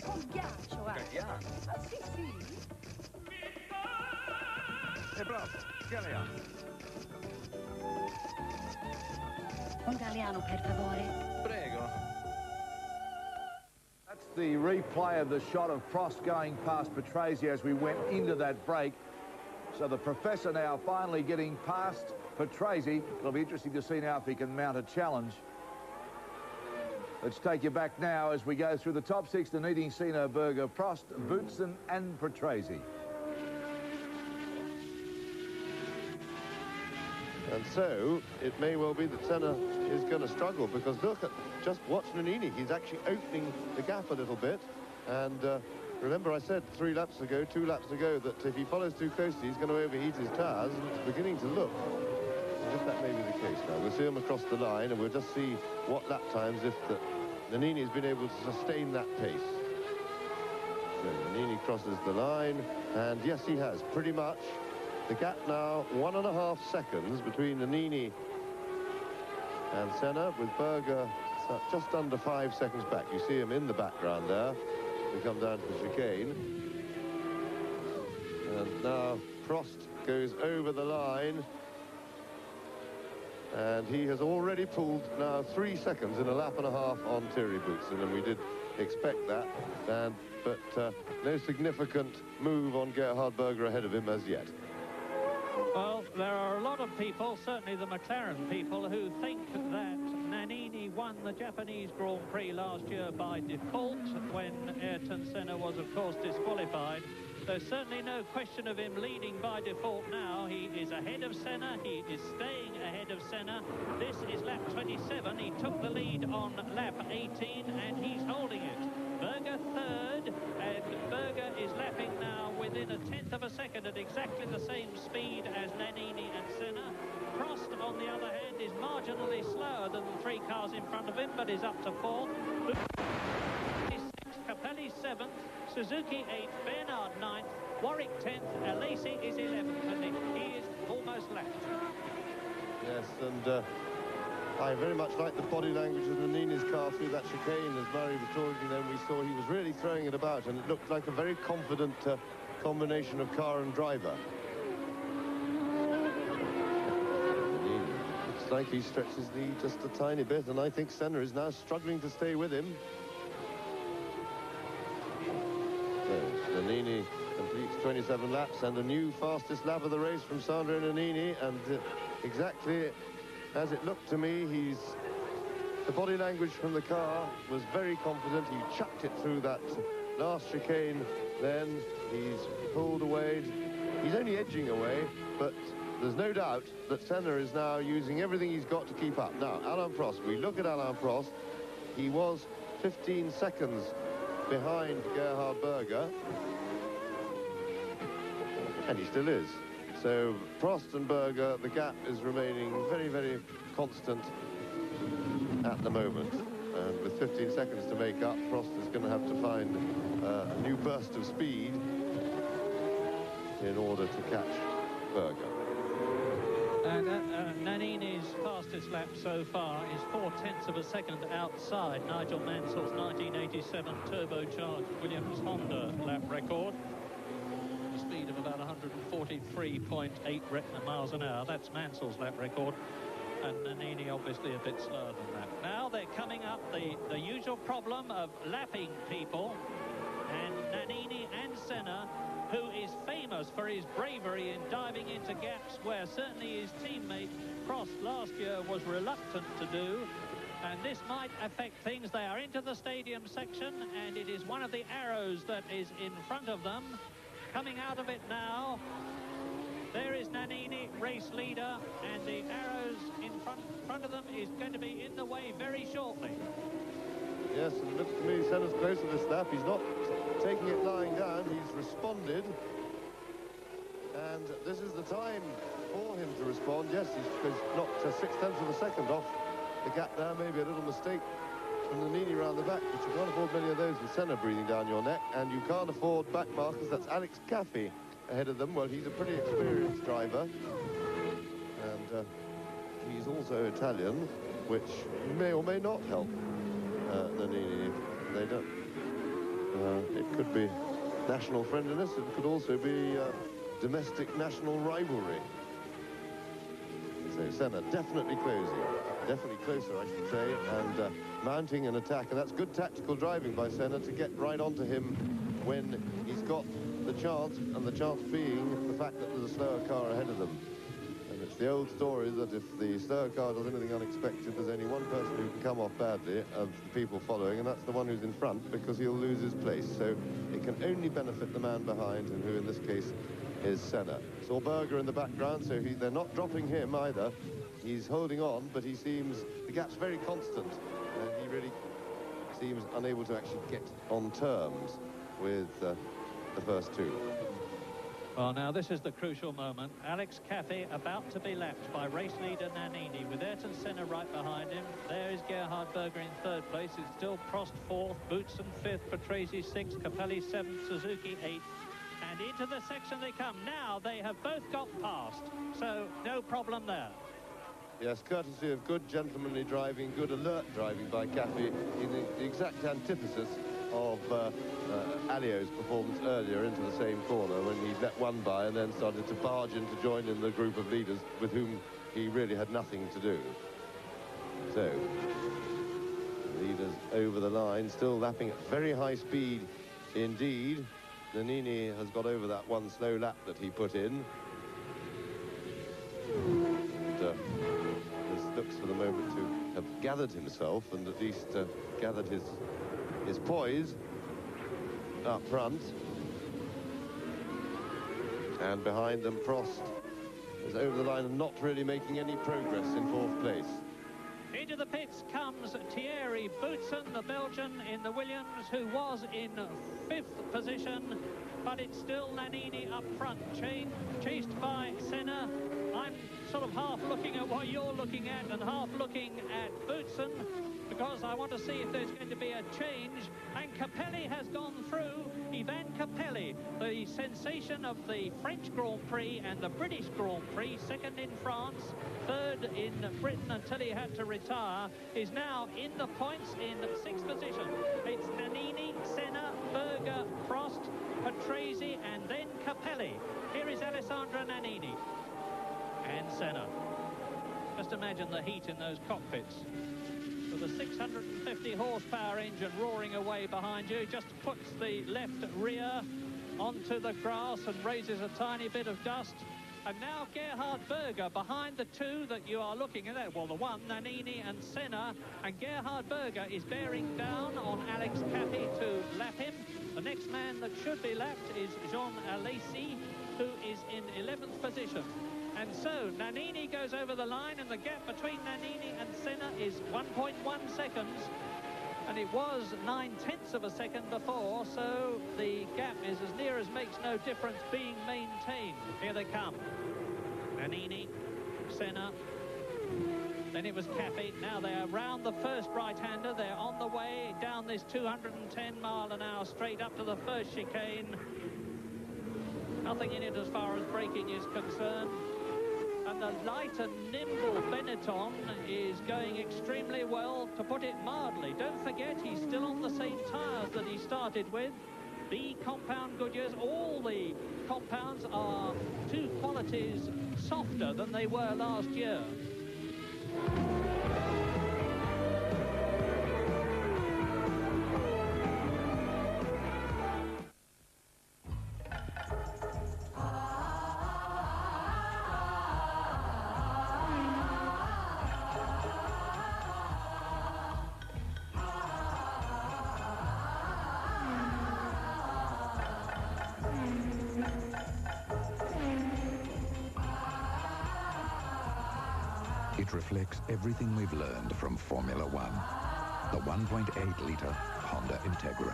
Con ghiaccio, Galliano. Ah, sì, sì. E bravo, Galliano. Un Galliano, per favore. Prego. That's the replay of the shot of Prost going past Patrese as we went into that break. So the Professor now finally getting past Patrese. It'll be interesting to see now if he can mount a challenge. Let's take you back now as we go through the top six: Nannini, Senna, Berger, Prost, Boutsen and Patrese. And so, it may well be that Senna is going to struggle, because look at, just watch Nannini. He's actually opening the gap a little bit. And remember I said 2 laps ago, that if he follows too closely, he's going to overheat his tyres, and it's beginning to look as if that may be the case now. We'll see him across the line, and we'll just see what lap times, if Nannini has been able to sustain that pace. So Nannini crosses the line, and yes, he has, pretty much. The gap now 1.5 seconds between Nannini and Senna, with Berger just under 5 seconds back. You see him in the background there. We come down to the chicane. And now Prost goes over the line. And he has already pulled now 3 seconds in a lap and a half on Thierry Boutsen, and we did expect that. But no significant move on Gerhard Berger ahead of him as yet. Well, there are a lot of people, certainly the McLaren people, who think that Nannini won the Japanese Grand Prix last year by default when Ayrton Senna was, of course, disqualified. There's certainly no question of him leading by default now. He is ahead of Senna. He is staying ahead of Senna. This is lap 27. He took the lead on lap 18, and he's holding it. Berger third, and Berger is lapping now within 1/10 of a second at exactly the same speed as Nannini and Senna. Prost, on the other hand, is marginally slower than the 3 cars in front of him, but is up to 4th. Capelli 7th, Suzuki 8th, Bernard 9th, Warwick 10th, Alesi is 11th, and he is almost left. Yes, and I very much like the body language of Nannini's car through that chicane. As Murray was talking then, we saw he was really throwing it about, and it looked like a very confident combination of car and driver. Nannini, looks like he stretches the lead just a tiny bit, and I think Senna is now struggling to stay with him. So Nannini completes 27 laps, and a new fastest lap of the race from Sandro Nannini, and exactly as it looked to me, the body language from the car was very confident. He chucked it through that last chicane, then he's pulled away. He's only edging away, but there's no doubt that Senna is now using everything he's got to keep up. Now, Alain Prost, we look at Alain Prost. He was 15 seconds behind Gerhard Berger, and he still is. So Prost and Berger, the gap is remaining very, very constant at the moment. And with 15 seconds to make up, Prost is going to have to find a new burst of speed in order to catch Berger. And Nannini's fastest lap so far is 0.4 of a second outside Nigel Mansell's 1987 turbocharged Williams Honda lap record. A speed of about 143.8 miles an hour. That's Mansell's lap record. And Nannini obviously a bit slower than that. Now they're coming up the usual problem of lapping people. And Nannini and Senna, who is famous for his bravery in diving into gaps where certainly his teammate Prost last year was reluctant to do. And this might affect things. They are into the stadium section, and it is one of the arrows that is in front of them. Coming out of it now, there is Nannini, race leader, and the arrows in front of them is going to be in the way very shortly. Yes, and it looks to me Senna's close to this lap. He's not taking it lying down. He's responded. And this is the time for him to respond. Yes, he's knocked 0.6 of a second off the gap there. Maybe a little mistake from Nannini round the back, but you can't afford many of those with Senna breathing down your neck, and you can't afford back markers. That's Alex Caffey ahead of them. Well, he's a pretty experienced driver, and he's also Italian, which may or may not help Nannini. They don't. It could be national friendliness. It could also be domestic national rivalry. So Senna definitely closer, I should say, and mounting an attack, and that's good tactical driving by Senna to get right onto him when he's got the chance, and the chance being the fact that there's a slower car ahead of them. And it's the old story that if the stower car does anything unexpected, there's only one person who can come off badly of the people following, and that's the one who's in front, because he'll lose his place. So it can only benefit the man behind, and who in this case is Senna. Saw Berger in the background, so they're not dropping him either. He's holding on, but he seems, the gap's very constant, and he really seems unable to actually get on terms with the first two. Well, now this is the crucial moment. Alex Caffey about to be lapped by race leader Nannini, with Ayrton Senna right behind him. There is Gerhard Berger in third place. It's still Prost fourth, Boutsen fifth, Patrese sixth, Capelli seventh, Suzuki eighth. And into the section they come. Now they have both got past, so no problem there. Yes, courtesy of good gentlemanly driving, good alert driving by Caffey, in the exact antithesis of Alio's performance earlier into the same corner, when he let one by and then started to barge in to join in the group of leaders with whom he really had nothing to do. So, leaders over the line, still lapping at very high speed indeed. Nannini has got over that one slow lap that he put in. And, this looks for the moment to have gathered himself, and at least gathered his poise up front. And behind them, Prost is over the line and not really making any progress in fourth place. Into the pits comes Thierry Boutsen, the Belgian in the Williams, who was in fifth position, but it's still Nannini up front, chased by Senna. I'm sort of half looking at what you're looking at and half looking at Boutsen, because I want to see if there's going to be a change. And Capelli has gone through. Ivan Capelli, the sensation of the French Grand Prix and the British Grand Prix, second in France, third in Britain until he had to retire, is now in the points in sixth position. It's Nannini, Senna, Berger, Prost, Patrese, and then Capelli. Here is Alessandro Nannini and Senna. Just imagine the heat in those cockpits. With a 650 horsepower engine roaring away behind you, just puts the left rear onto the grass and raises a tiny bit of dust. And now Gerhard Berger behind the two that you are looking at. Well, the one, Nannini and Senna, and Gerhard Berger is bearing down on Alex Caffey to lap him. The next man that should be lapped is Jean Alesi, who is in 11th position. And so Nannini goes over the line, and the gap between Nannini and Senna is 1.1 seconds. And it was 9/10 of a second before, so the gap is as near as makes no difference being maintained. Here they come. Nannini, Senna, then it was Caffey. Now they're round the first right-hander. They're on the way down this 210-mile-an-hour straight up to the first chicane. Nothing in it as far as braking is concerned. And the light and nimble Benetton is going extremely well, to put it mildly. Don't forget, he's still on the same tyres that he started with. B compound Goodyears. All the compounds are 2 qualities softer than they were last year. It reflects everything we've learned from Formula One. The 1.8-litre Honda Integra.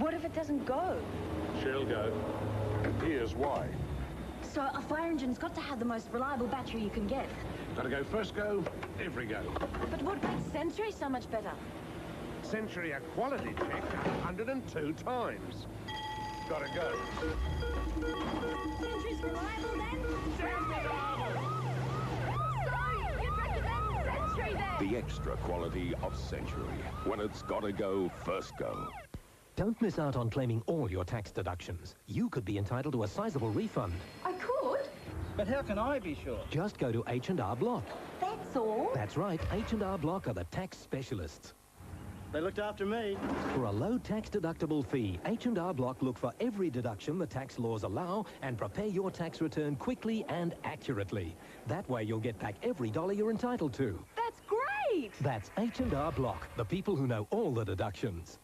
What if it doesn't go? She'll go. Here's why. So a fire engine's got to have the most reliable battery you can get. Gotta go first go, every go. But what makes Century so much better? Century a quality check 102 times. Gotta go. Century's reliable then? So, you'd recommend Century then? The extra quality of Century. When it's gotta go, first go. Don't miss out on claiming all your tax deductions. You could be entitled to a sizable refund. I could? But how can I be sure? Just go to H&R Block. That's all? That's right. H&R Block are the tax specialists. They looked after me. For a low tax-deductible fee, H&R Block look for every deduction the tax laws allow and prepare your tax return quickly and accurately. That way you'll get back every dollar you're entitled to. That's great! That's H&R Block, the people who know all the deductions.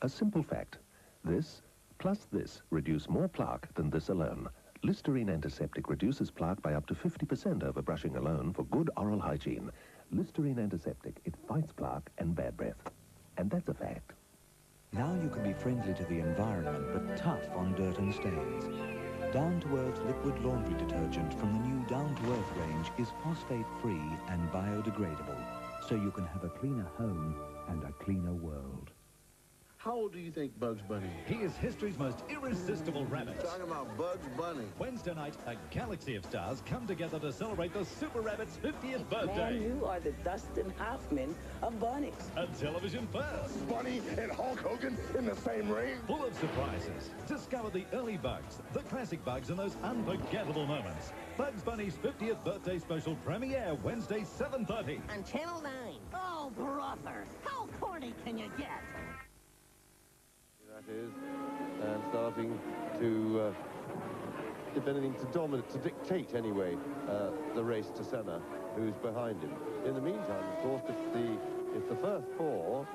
A simple fact. This plus this reduce more plaque than this alone. Listerine Antiseptic reduces plaque by up to 50% over brushing alone for good oral hygiene. Listerine Antiseptic, it fights plaque and bad breath. And that's a fact. Now you can be friendly to the environment, but tough on dirt and stains. Down-to-Earth liquid laundry detergent from the new Down-to-Earth range is phosphate-free and biodegradable, so you can have a cleaner home and a cleaner world. How old do you think Bugs Bunny is? He is history's most irresistible rabbit. Talking about Bugs Bunny. Wednesday night, a galaxy of stars come together to celebrate the Super Rabbit's 50th birthday. Man, you are the Dustin Hoffman of bunnies. A television first. Bunny and Hulk Hogan in the same ring. Full of surprises. Discover the early Bugs, the classic Bugs, and those unforgettable moments. Bugs Bunny's 50th birthday special premiere Wednesday, 7:30. On Channel 9. Oh, brother, how corny can you get? That is, and starting to, if anything, to dictate anyway, the race to Senna, who's behind him. In the meantime, of course, if the first four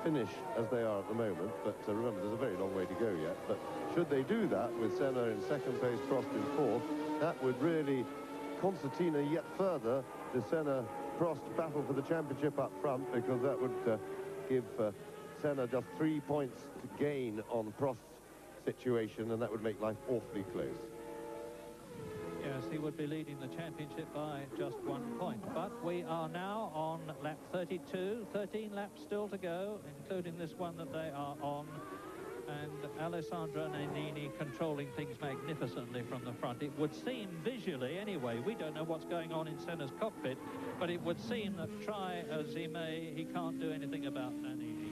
finish as they are at the moment, but remember, there's a very long way to go yet, but should they do that with Senna in second place, Prost in fourth, that would really concertina yet further the Senna-Prost battle for the championship up front, because that would give Senna just 3 points to gain on Prost's situation, and that would make life awfully close. Yes, he would be leading the championship by just 1 point. But we are now on lap 32, 13 laps still to go, including this one that they are on. And Alessandro Nannini controlling things magnificently from the front. It would seem visually, anyway, we don't know what's going on in Senna's cockpit, but it would seem that try as he may, he can't do anything about Nannini.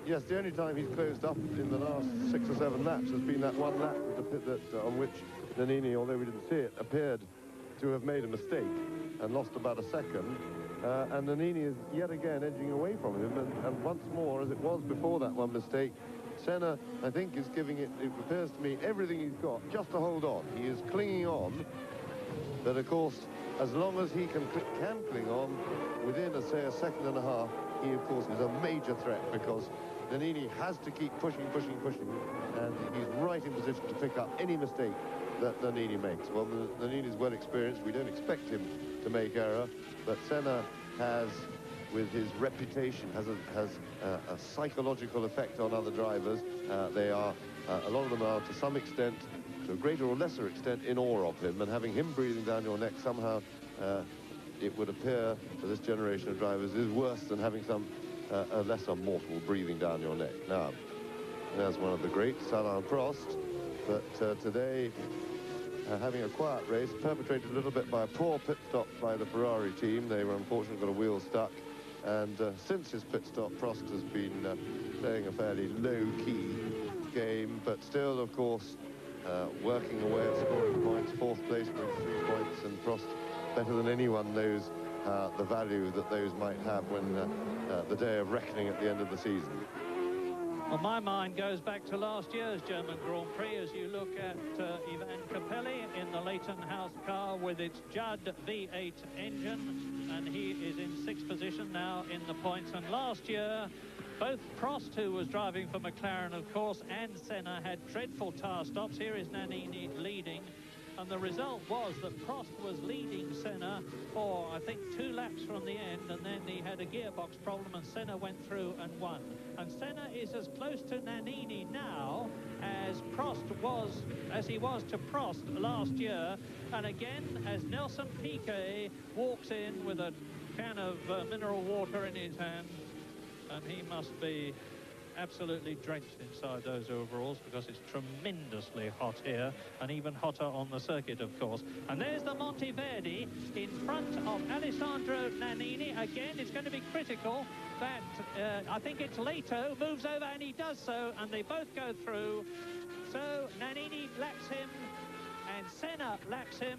Yes, the only time he's closed up in the last 6 or 7 laps has been that one lap on which Nannini, although we didn't see it, appeared to have made a mistake and lost about a second. And Nannini is yet again edging away from him, and once more, as it was before that one mistake, Senna, I think, is giving it appears to me, everything he's got just to hold on. He is clinging on, but of course, as long as he can cling on, within, say, a second and a half, he, of course, is a major threat, because Nannini has to keep pushing, and he's right in position to pick up any mistake that Nannini makes. Well, Nannini's well experienced. We don't expect him to make error, but Senna has, with his reputation, has a psychological effect on other drivers. They are, a lot of them are, to some extent, to a greater or lesser extent, in awe of him, and having him breathing down your neck somehow, it would appear to this generation of drivers, is worse than having a lesser mortal breathing down your neck. Now, there's one of the greats, Alain Prost, but today, having a quiet race, perpetrated a little bit by a poor pit stop by the Ferrari team. They were unfortunately got a wheel stuck, and since his pit stop, Prost has been playing a fairly low-key game, but still, of course, working away at scoring points, 4th place with 3 points, and Prost, better than anyone, knows the value that those might have when the day of reckoning at the end of the season. Well, my mind goes back to last year's German Grand Prix as you look at Ivan Capelli in the Leighton House car with its Judd V8 engine, and he is in 6th position now in the points. And last year, both Prost, who was driving for McLaren, of course, and Senna had dreadful tyre stops. Here is Nannini leading. And the result was that Prost was leading Senna for, I think, 2 laps from the end, and then he had a gearbox problem, and Senna went through and won. And Senna is as close to Nannini now as he was to Prost last year. And again, as Nelson Piquet walks in with a can of mineral water in his hand, and he must be absolutely drenched inside those overalls because it's tremendously hot here, and even hotter on the circuit, of course. And there's the Monteverdi in front of Alessandro Nannini. Again, it's going to be critical that I think it's Leto moves over, and he does so, and they both go through. So Nannini laps him, and Senna laps him,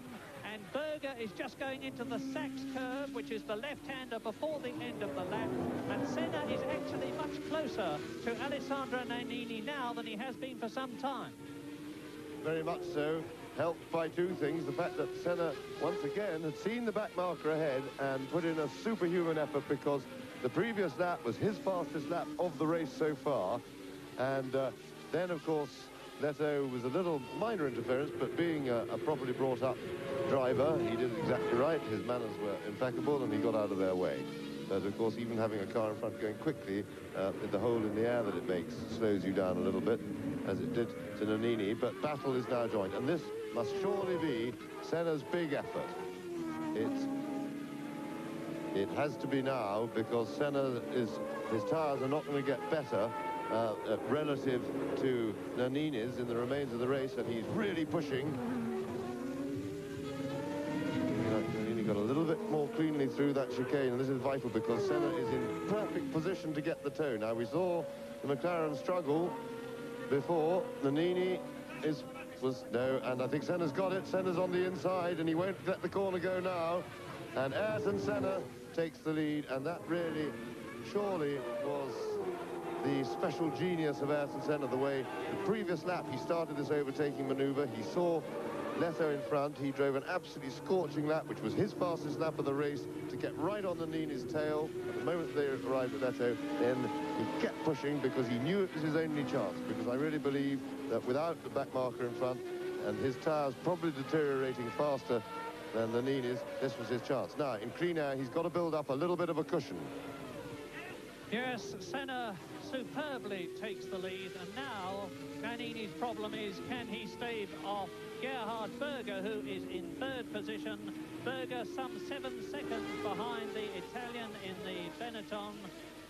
And Berger is just going into the Sachs curve, which is the left-hander before the end of the lap. And Senna is actually much closer to Alessandro Nannini now than he has been for some time. Very much so, helped by two things. The fact that Senna, once again, had seen the back marker ahead and put in a superhuman effort, because the previous lap was his fastest lap of the race so far. And then, of course, Leto was a little minor interference, but being a properly brought up driver, he did exactly right. His manners were impeccable and he got out of their way. But of course, even having a car in front going quickly, with the hole in the air that it makes, slows you down a little bit, as it did to Nannini. But battle is now joined, and this must surely be Senna's big effort. It has to be now, because Senna his tyres are not going to get better relative to Nannini's in the remains of the race, and he's really pushing. Nannini got a little bit more cleanly through that chicane, and this is vital because Senna is in perfect position to get the toe. Now, we saw the McLaren struggle before. Nannini no, and I think Senna's got it. Senna's on the inside, and he won't let the corner go now. And Ayrton Senna takes the lead, and that really, surely, was the special genius of Ayrton Senna. The way the previous lap he started this overtaking maneuver, he saw Leto in front, he drove an absolutely scorching lap, which was his fastest lap of the race, to get right on Nannini's tail. At the moment they arrived at Leto, then he kept pushing because he knew it was his only chance, because I really believe that without the back marker in front and his tyres probably deteriorating faster than Nannini's, this was his chance. Now, in clean air, he's got to build up a little bit of a cushion. Yes, Senna superbly takes the lead, and now Nannini's problem is, can he stave off Gerhard Berger, who is in third position. Berger some 7 seconds behind the Italian in the Benetton.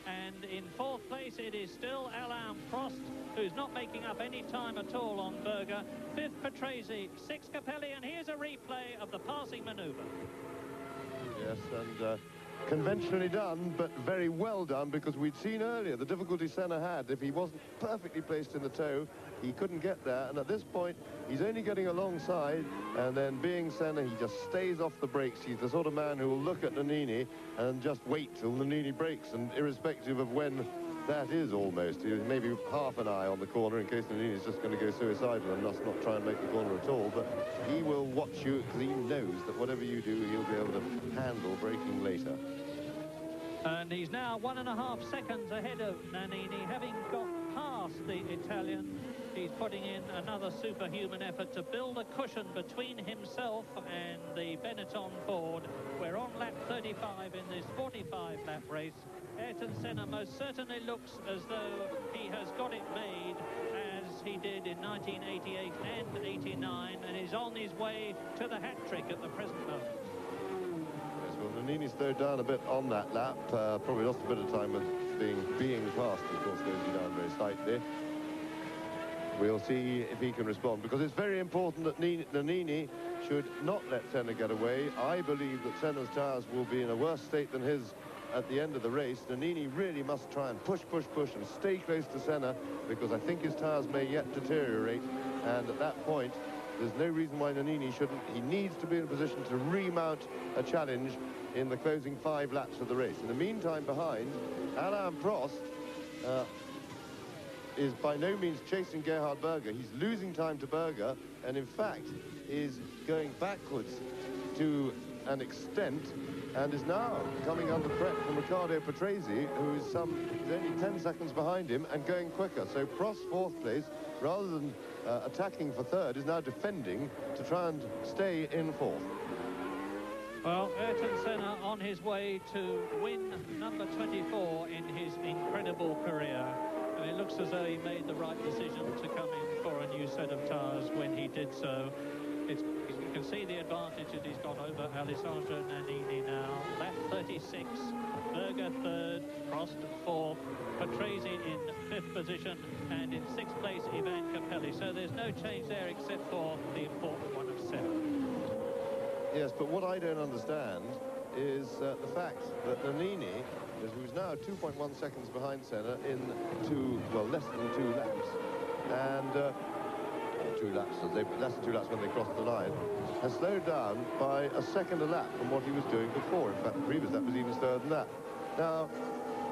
And in fourth place, it is still Alain Prost, who's not making up any time at all on Berger. Fifth, Patrese, sixth, Capelli, and here's a replay of the passing manoeuvre. Yes, and conventionally done, but very well done, because we'd seen earlier the difficulty Senna had. If he wasn't perfectly placed in the toe, he couldn't get there, and at this point, he's only getting alongside, and then being Senna, he just stays off the brakes. He's the sort of man who will look at Nannini and just wait till Nannini brakes, and irrespective of when that is almost, maybe half an eye on the corner in case Nannini's just going to go suicidal and must not try and make the corner at all, but he will watch you because he knows that whatever you do, he'll be able to handle braking later. And he's now 1.5 seconds ahead of Nannini, having got past the Italian. He's putting in another superhuman effort to build a cushion between himself and the Benetton Ford. We're on lap 35 in this 45-lap race. Ayrton Senna most certainly looks as though he has got it made, as he did in 1988 and 89, and is on his way to the hat-trick at the present moment. Well, Nannini slowed down a bit on that lap, probably lost a bit of time with being fast, of course, slows you down very slightly. We'll see if he can respond, because it's very important that Nannini should not let Senna get away. I believe that Senna's tyres will be in a worse state than his at the end of the race. Nannini really must try and push and stay close to Senna, because I think his tyres may yet deteriorate, and at that point, there's no reason why Nannini shouldn't. He needs to be in a position to remount a challenge in the closing 5 laps of the race. In the meantime, behind, Alain Prost is by no means chasing Gerhard Berger. He's losing time to Berger, and in fact is going backwards to an extent, and is now coming under threat from Riccardo Patrese, who is only 10 seconds behind him and going quicker. So Prost, fourth place, rather than attacking for third, is now defending to try and stay in fourth. Well, Ayrton Senna on his way to win number 24 in his incredible career. And it looks as though he made the right decision to come in for a new set of tyres when he did so. You can see the advantage that he's got over Alessandro Nannini now. Lap 36, Berger third, Prost fourth, Patrese in fifth position, and in sixth place, Ivan Capelli. So there's no change there except for the important one of 7. Yes, but what I don't understand is the fact that Nannini, who's now 2.1 seconds behind Senna in less than 2 laps, and 2 laps, less than 2 laps when they crossed the line, has slowed down by a second a lap from what he was doing before. In fact, the previous lap was even slower than that. Now,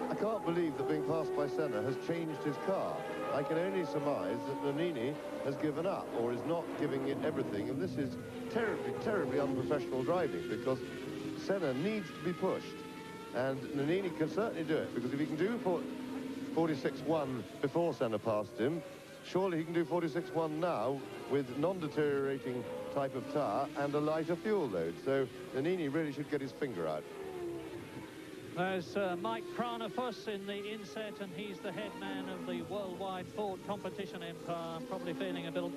I can't believe that being passed by Senna has changed his car. I can only surmise that Nannini has given up or is not giving it everything, and this is terribly, terribly unprofessional driving, because Senna needs to be pushed, and Nannini can certainly do it, because if he can do 46.1 before Senna passed him, surely he can do 46.1 now with non-deteriorating type of tyre and a lighter fuel load. So Nannini really should get his finger out. There's Mike Kranefuss in the inset, and he's the head man of the worldwide Ford competition empire, probably feeling a little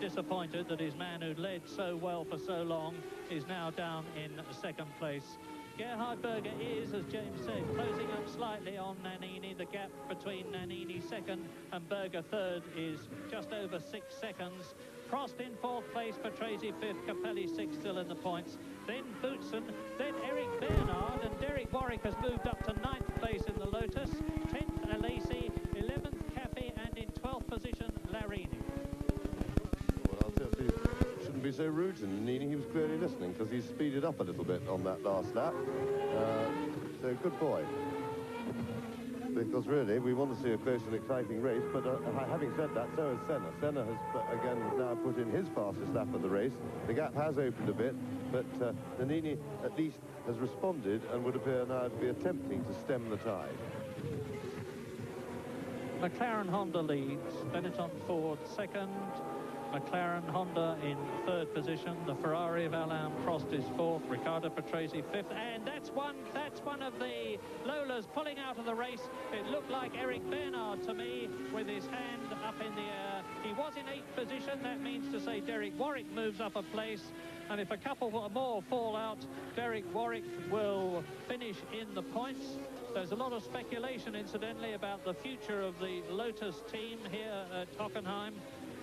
disappointed that his man who led so well for so long is now down in second place. Gerhard Berger is, as James said, closing up slightly on Nannini. The gap between Nannini second and Berger third is just over 6 seconds. Prost in fourth place, Patrese fifth, Capelli sixth, still in the points. Then Boutsen, then Eric Bernard, and Derek Warwick has moved up to 9th place in the Lotus. 10th, Alesi, 11th, Caffey, and in 12th position, Larini. Well, I'll tell you, shouldn't be so rude to Nannini. He was clearly listening, because he speeded up a little bit on that last lap. So good boy. Because really, we want to see a close and exciting race, but having said that, so has Senna. Senna has, again, now put in his fastest lap of the race. The gap has opened a bit, but Nannini at least has responded and would appear now to be attempting to stem the tide. McLaren Honda leads, Benetton Ford second, McLaren Honda in third position, the Ferrari of Alain Prost is fourth, Riccardo Patrese fifth, and that's one of the Lolas pulling out of the race. It looked like Eric Bernard to me with his hand up in the air. He was in 8th position. That means to say Derek Warwick moves up a place, and if a couple more fall out, Derek Warwick will finish in the points. There's a lot of speculation, incidentally, about the future of the Lotus team here at Hockenheim,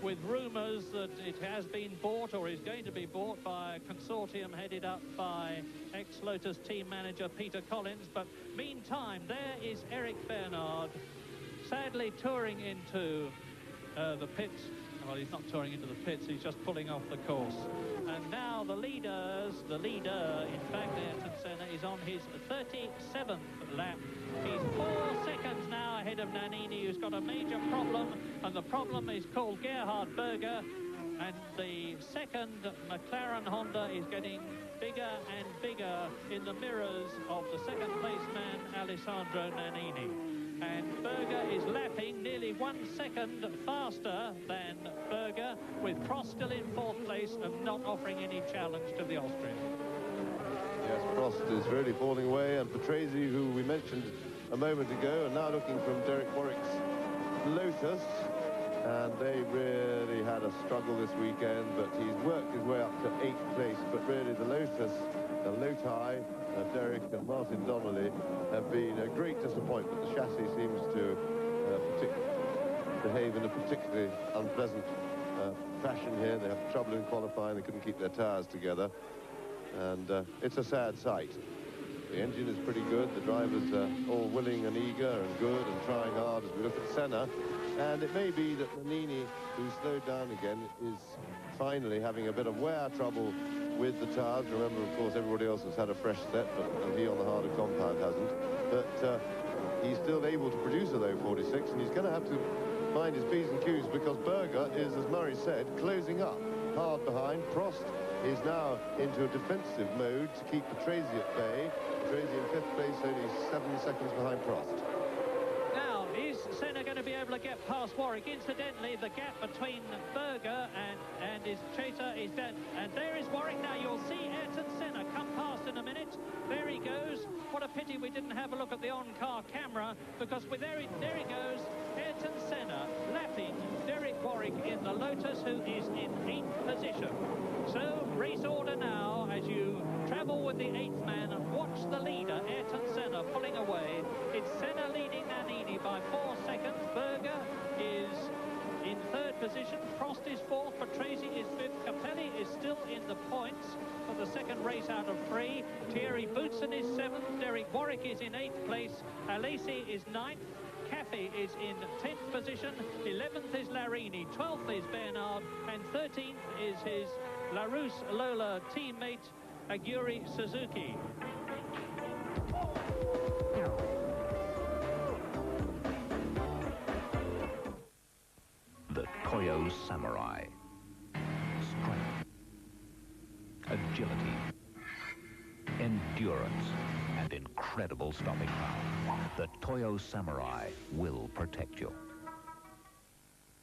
with rumours that it has been bought or is going to be bought by a consortium headed up by ex-Lotus team manager Peter Collins. But meantime, there is Eric Bernard, sadly touring into the pits. Well, he's not touring into the pits, he's just pulling off the course. And now the leader, in fact, Ayrton Senna, is on his 37th lap. He's 4 seconds now ahead of Nannini, who's got a major problem, and the problem is called Gerhard Berger. And the second McLaren Honda is getting bigger and bigger in the mirrors of the second place man, Alessandro Nannini. And Berger is lapping nearly 1 second faster than Berger, with Prost still in fourth place and not offering any challenge to the Austrian. Yes, Prost is really falling away, and Patrese, who we mentioned a moment ago, and now looking from Derek Warwick's Lotus, and they really had a struggle this weekend, but he's worked his way up to 8th place. But really the Lotus, the Loti, Derek and Martin Donnelly have been a great disappointment. The chassis seems to behave in a particularly unpleasant fashion here. They have trouble in qualifying, they couldn't keep their tyres together, and it's a sad sight. The engine is pretty good, the drivers are all willing and eager and good and trying hard as we look at Senna, and it may be that Nannini, who slowed down again, is finally having a bit of wear trouble with the tyres. Remember, of course, everybody else has had a fresh set, but he on the harder compound hasn't. But he's still able to produce a low 46, and he's going to have to mind his P's and Q's, because Berger is, as Murray said, closing up hard behind. Prost is now into a defensive mode to keep Patrese at bay. Patrese in 5th place, only 7 seconds behind Prost. Now, is Senna going to be able to get past Warwick? Incidentally, the gap between Berger and his chaser is dead. And there is Warwick now. You'll see Ayrton Senna come past in a minute. There he goes. What a pity we didn't have a look at the on-car camera, because there he goes, Ayrton Senna lapping Derek Warwick in the Lotus, who is in 8th position. So, race order now as you travel with the 8th man and watch the leader, Ayrton Senna, pulling away. It's Senna leading Nannini by 4 seconds. Berger is in 3rd position. Prost is 4th. Patrese is 5th. Capelli is still in the points for the second race out of 3. Thierry Boutsen is 7th. Derek Warwick is in 8th place. Alesi is 9th. Cafe Cafe is in 10th position, 11th is Larini, 12th is Bernard, and 13th is his Larousse Lola teammate, Aguri Suzuki. The Toyo Samurai. Strength, agility, endurance, and incredible stopping power. The Toyo Samurai will protect you.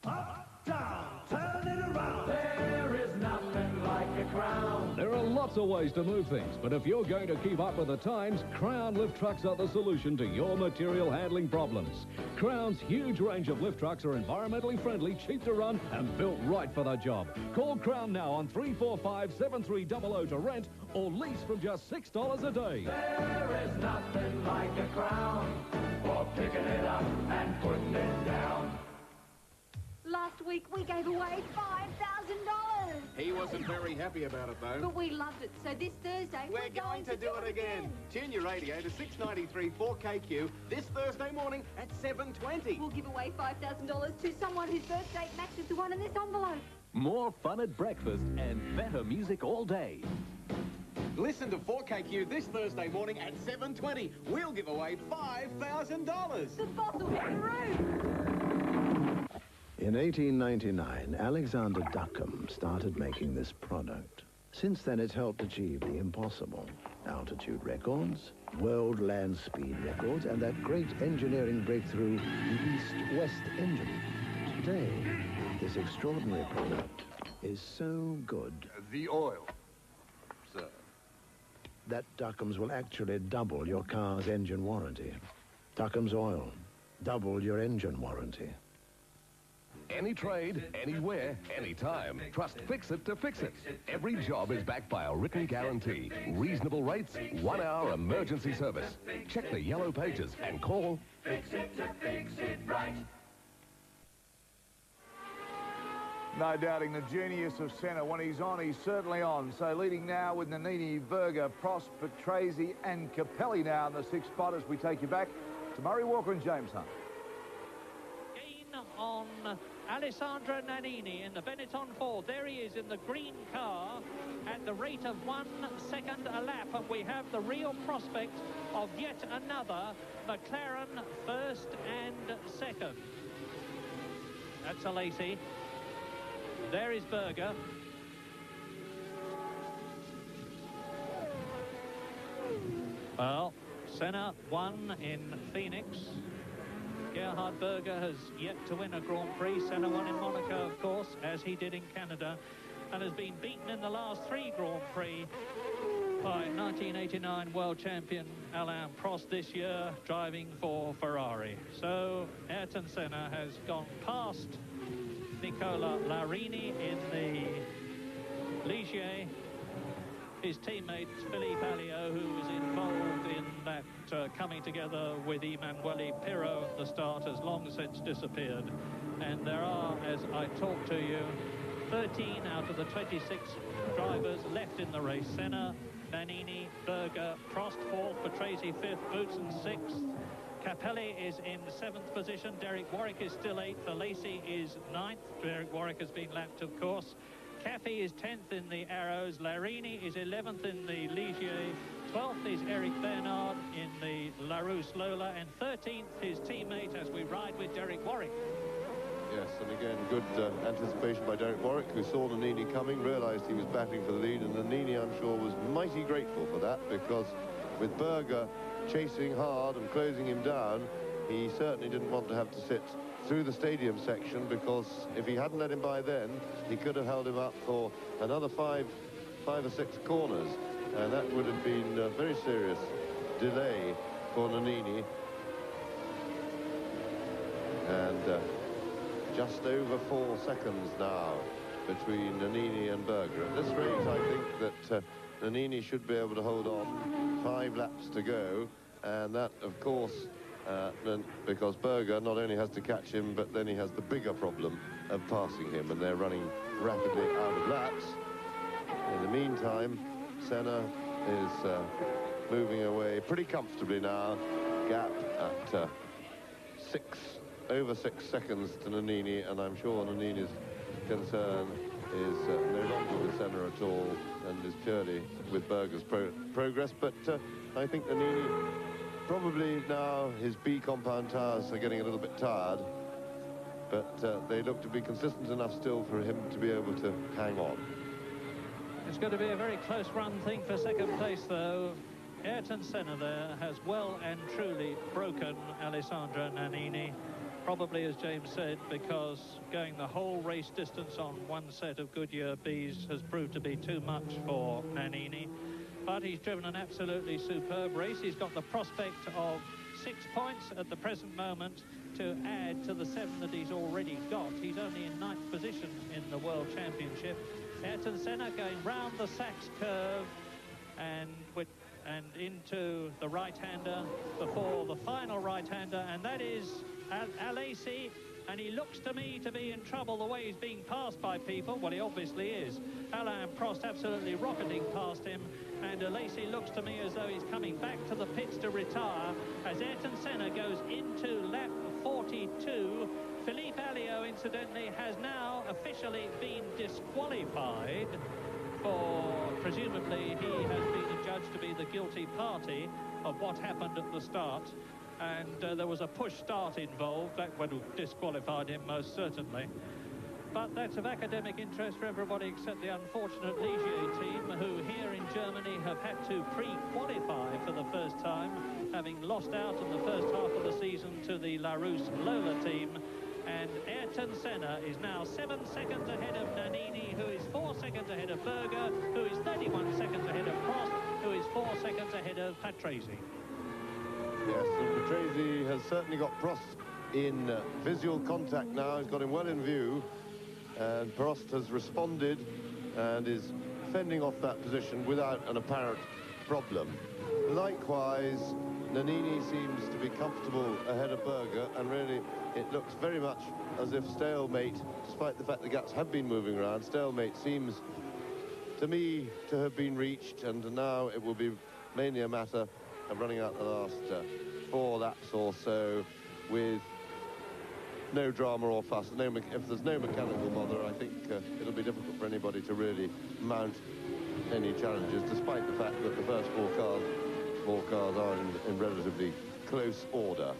Up, down, turn it around. There is nothing like a Crown. There are lots of ways to move things, but if you're going to keep up with the times, Crown lift trucks are the solution to your material handling problems. Crown's huge range of lift trucks are environmentally friendly, cheap to run, and built right for the job. Call Crown now on 345-7300 to rent or lease from just $6 a day. There is nothing like a Crown for picking it up and putting it down. Last week we gave away $5,000. He wasn't very happy about it, though. But we loved it, so this Thursday We're going to do it again. Tune your radio to 693 4KQ this Thursday morning at 7:20. We'll give away $5,000 to someone whose birth date matches the one in this envelope. More fun at breakfast and better music all day. Listen to 4KQ this Thursday morning at 7:20. We'll give away $5,000. The boss will hit the roof. In 1899, Alexander Duckham started making this product. Since then, it's helped achieve the impossible. Altitude records, world land speed records, and that great engineering breakthrough, the East-West engine. Today, this extraordinary product is so good. The oil, sir. That Duckham's will actually double your car's engine warranty. Duckham's oil, double your engine warranty. Any trade, anywhere, anytime. Trust Fix-It to fix it. Every job is backed by a written guarantee. Reasonable rates, 1-hour emergency service. Check the yellow pages and call Fix-It to fix it right. No doubting the genius of Senna. When he's on, he's certainly on. So leading now with Nannini, Berger, Prost, Patrese and Capelli now in the sixth spot as we take you back to Murray Walker and James Hunt. On Alessandro Nannini in the Benetton Ford. There he is in the green car at the rate of 1 second a lap, and we have the real prospect of yet another McLaren first and second. That's Alesi. There is Berger. Well, Senna won in Phoenix. Gerhard Berger has yet to win a Grand Prix. Senna won in Monaco, of course, as he did in Canada, and has been beaten in the last 3 Grand Prix by 1989 world champion Alain Prost this year, driving for Ferrari. So Ayrton Senna has gone past Nicola Larini in the Ligier. His teammate Philippe Alliot, who was involved in that coming together with Emanuele Pirro at the start, has long since disappeared. And there are, as I talk to you, 13 out of the 26 drivers left in the race. Senna, Nannini, Berger, Prost 4th, Patrese 5th, Boutsen 6th. Capelli is in 7th position. Derek Warwick is still 8th. Alesi is 9th. Derek Warwick has been lapped, of course. Caffey is 10th in the Arrows. Larini is 11th in the Ligier. 12th is Eric Bernard in the Larousse Lola. And 13th his teammate as we ride with Derek Warwick. Yes, and again, good anticipation by Derek Warwick, who saw Nannini coming, realised he was battling for the lead, and Nannini, I'm sure, was mighty grateful for that, because with Berger chasing hard and closing him down, he certainly didn't want to have to sit through the stadium section, because if he hadn't let him by then, he could have held him up for another five or six corners, and that would have been a very serious delay for Nannini. And just over 4 seconds now between Nannini and Berger. At this rate, I think that Nannini should be able to hold on. 5 laps to go, and that, of course, because Berger not only has to catch him, but then he has the bigger problem of passing him, and they're running rapidly out of laps. In the meantime, Senna is moving away pretty comfortably now. Gap at 6 over 6 seconds to Nannini, and I'm sure Nannini's concern is no longer with Senna at all, and is purely with Berger's progress. But I think Nannini, probably now his B compound tires are getting a little bit tired, but they look to be consistent enough still for him to be able to hang on. It's going to be a very close run thing for second place, though. Ayrton Senna there has well and truly broken Alessandro Nannini. Probably, as James said, because going the whole race distance on one set of Goodyear Bs has proved to be too much for Nannini. But he's driven an absolutely superb race. He's got the prospect of 6 points at the present moment to add to the 7 that he's already got. He's only in 9th position in the World Championship. Ayrton Senna going round the Sachs curve and into the right-hander before the final right-hander, and that is Alesi, and he looks to me to be in trouble the way he's being passed by people. Well, he obviously is. Alain Prost absolutely rocketing past him, and Alesi looks to me as though he's coming back to the pits to retire as Ayrton Senna goes into lap 42. Philippe Alliot, incidentally, has now officially been disqualified for, presumably, he has been adjudged to be the guilty party of what happened at the start. And there was a push start involved. That would have disqualified him most certainly. But that's of academic interest for everybody except the unfortunate Ligier team, who here in Germany have had to pre-qualify for the first time, having lost out in the first half of the season to the Larousse Lola team. And Ayrton Senna is now 7 seconds ahead of Nannini, who is 4 seconds ahead of Berger, who is 31 seconds ahead of Prost, who is 4 seconds ahead of Patrese. Yes, and Patrese has certainly got Prost in visual contact now. He's got him well in view, and Prost has responded and is fending off that position without an apparent problem. Likewise, Nannini seems to be comfortable ahead of Berger, and really it looks very much as if stalemate, despite the fact the gaps have been moving around, stalemate seems to me to have been reached, and now it will be mainly a matter of running out the last 4 laps or so with no drama or fuss. If there's no mechanical bother, I think it'll be difficult for anybody to really mount any challenges, despite the fact that the first 4 cars are in relatively close order.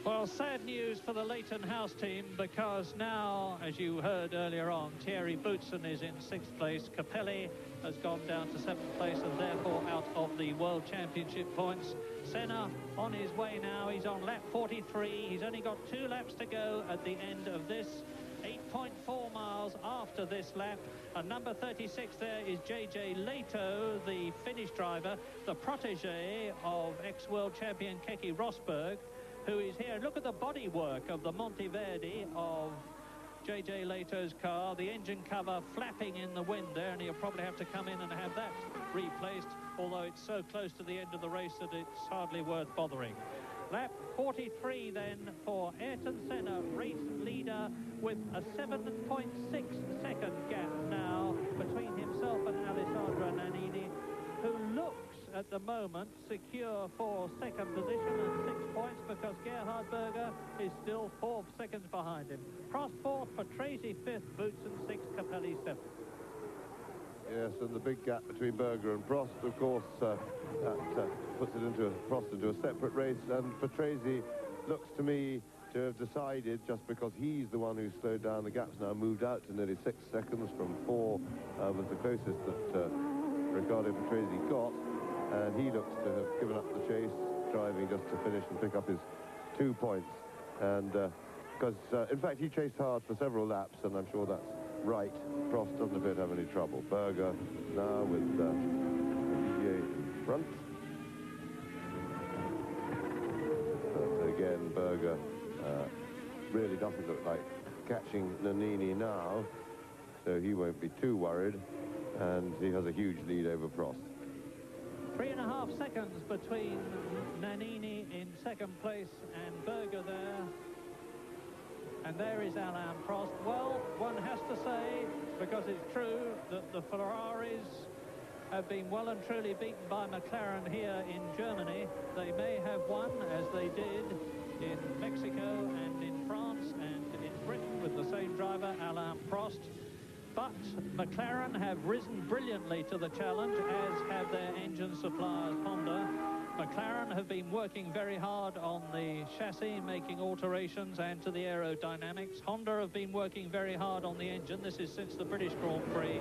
Well, sad news for the Leighton House team, because now, as you heard earlier on, Thierry Boutsen is in 6th place. Capelli has gone down to 7th place and therefore out of the World Championship points. Senna on his way now. He's on lap 43. He's only got 2 laps to go at the end of this. 8.4 miles after this lap. And number 36 there is J.J. Leto, the Finnish driver, the protege of ex-world champion Keke Rosberg, who is here. Look at the bodywork of the Monteverdi of J.J. Leto's car. The engine cover flapping in the wind there, and he'll probably have to come in and have that replaced, although it's so close to the end of the race that it's hardly worth bothering. Lap 43 then for Ayrton Senna, race leader, with a 7.6 second gap now between himself and Alessandro Nannini, who looks at the moment secure for 2nd position and 6 points, because Gerhard Berger is still 4 seconds behind him. Prost 4th, Patrese 5th, Boutsen 6th, Capelli 7th. Yes, and the big gap between Berger and Prost, of course, that puts it into Prost into a separate race, and Patrese looks to me to have decided, just because he's the one who slowed down, the gap's now moved out to nearly 6 seconds from 4, was the closest that Riccardo Patrese got, and he looks to have given up the chase, driving just to finish and pick up his 2 points. And because, in fact, he chased hard for several laps, and I'm sure that's right. Prost doesn't appear to have any trouble. Berger now with Ligier in front. But again, Berger really doesn't look like catching Nannini now, so he won't be too worried, and he has a huge lead over Prost. 3.5 seconds between Nannini in 2nd place and Berger there. And there is Alain Prost. Well, one has to say, because it's true, that the Ferraris have been well and truly beaten by McLaren here in Germany. They may have won, as they did, in Mexico and in France and in Britain with the same driver, Alain Prost. But McLaren have risen brilliantly to the challenge, as have their engine suppliers, Honda. McLaren have been working very hard on the chassis, making alterations, and to the aerodynamics. Honda have been working very hard on the engine. This is since the British Grand Prix.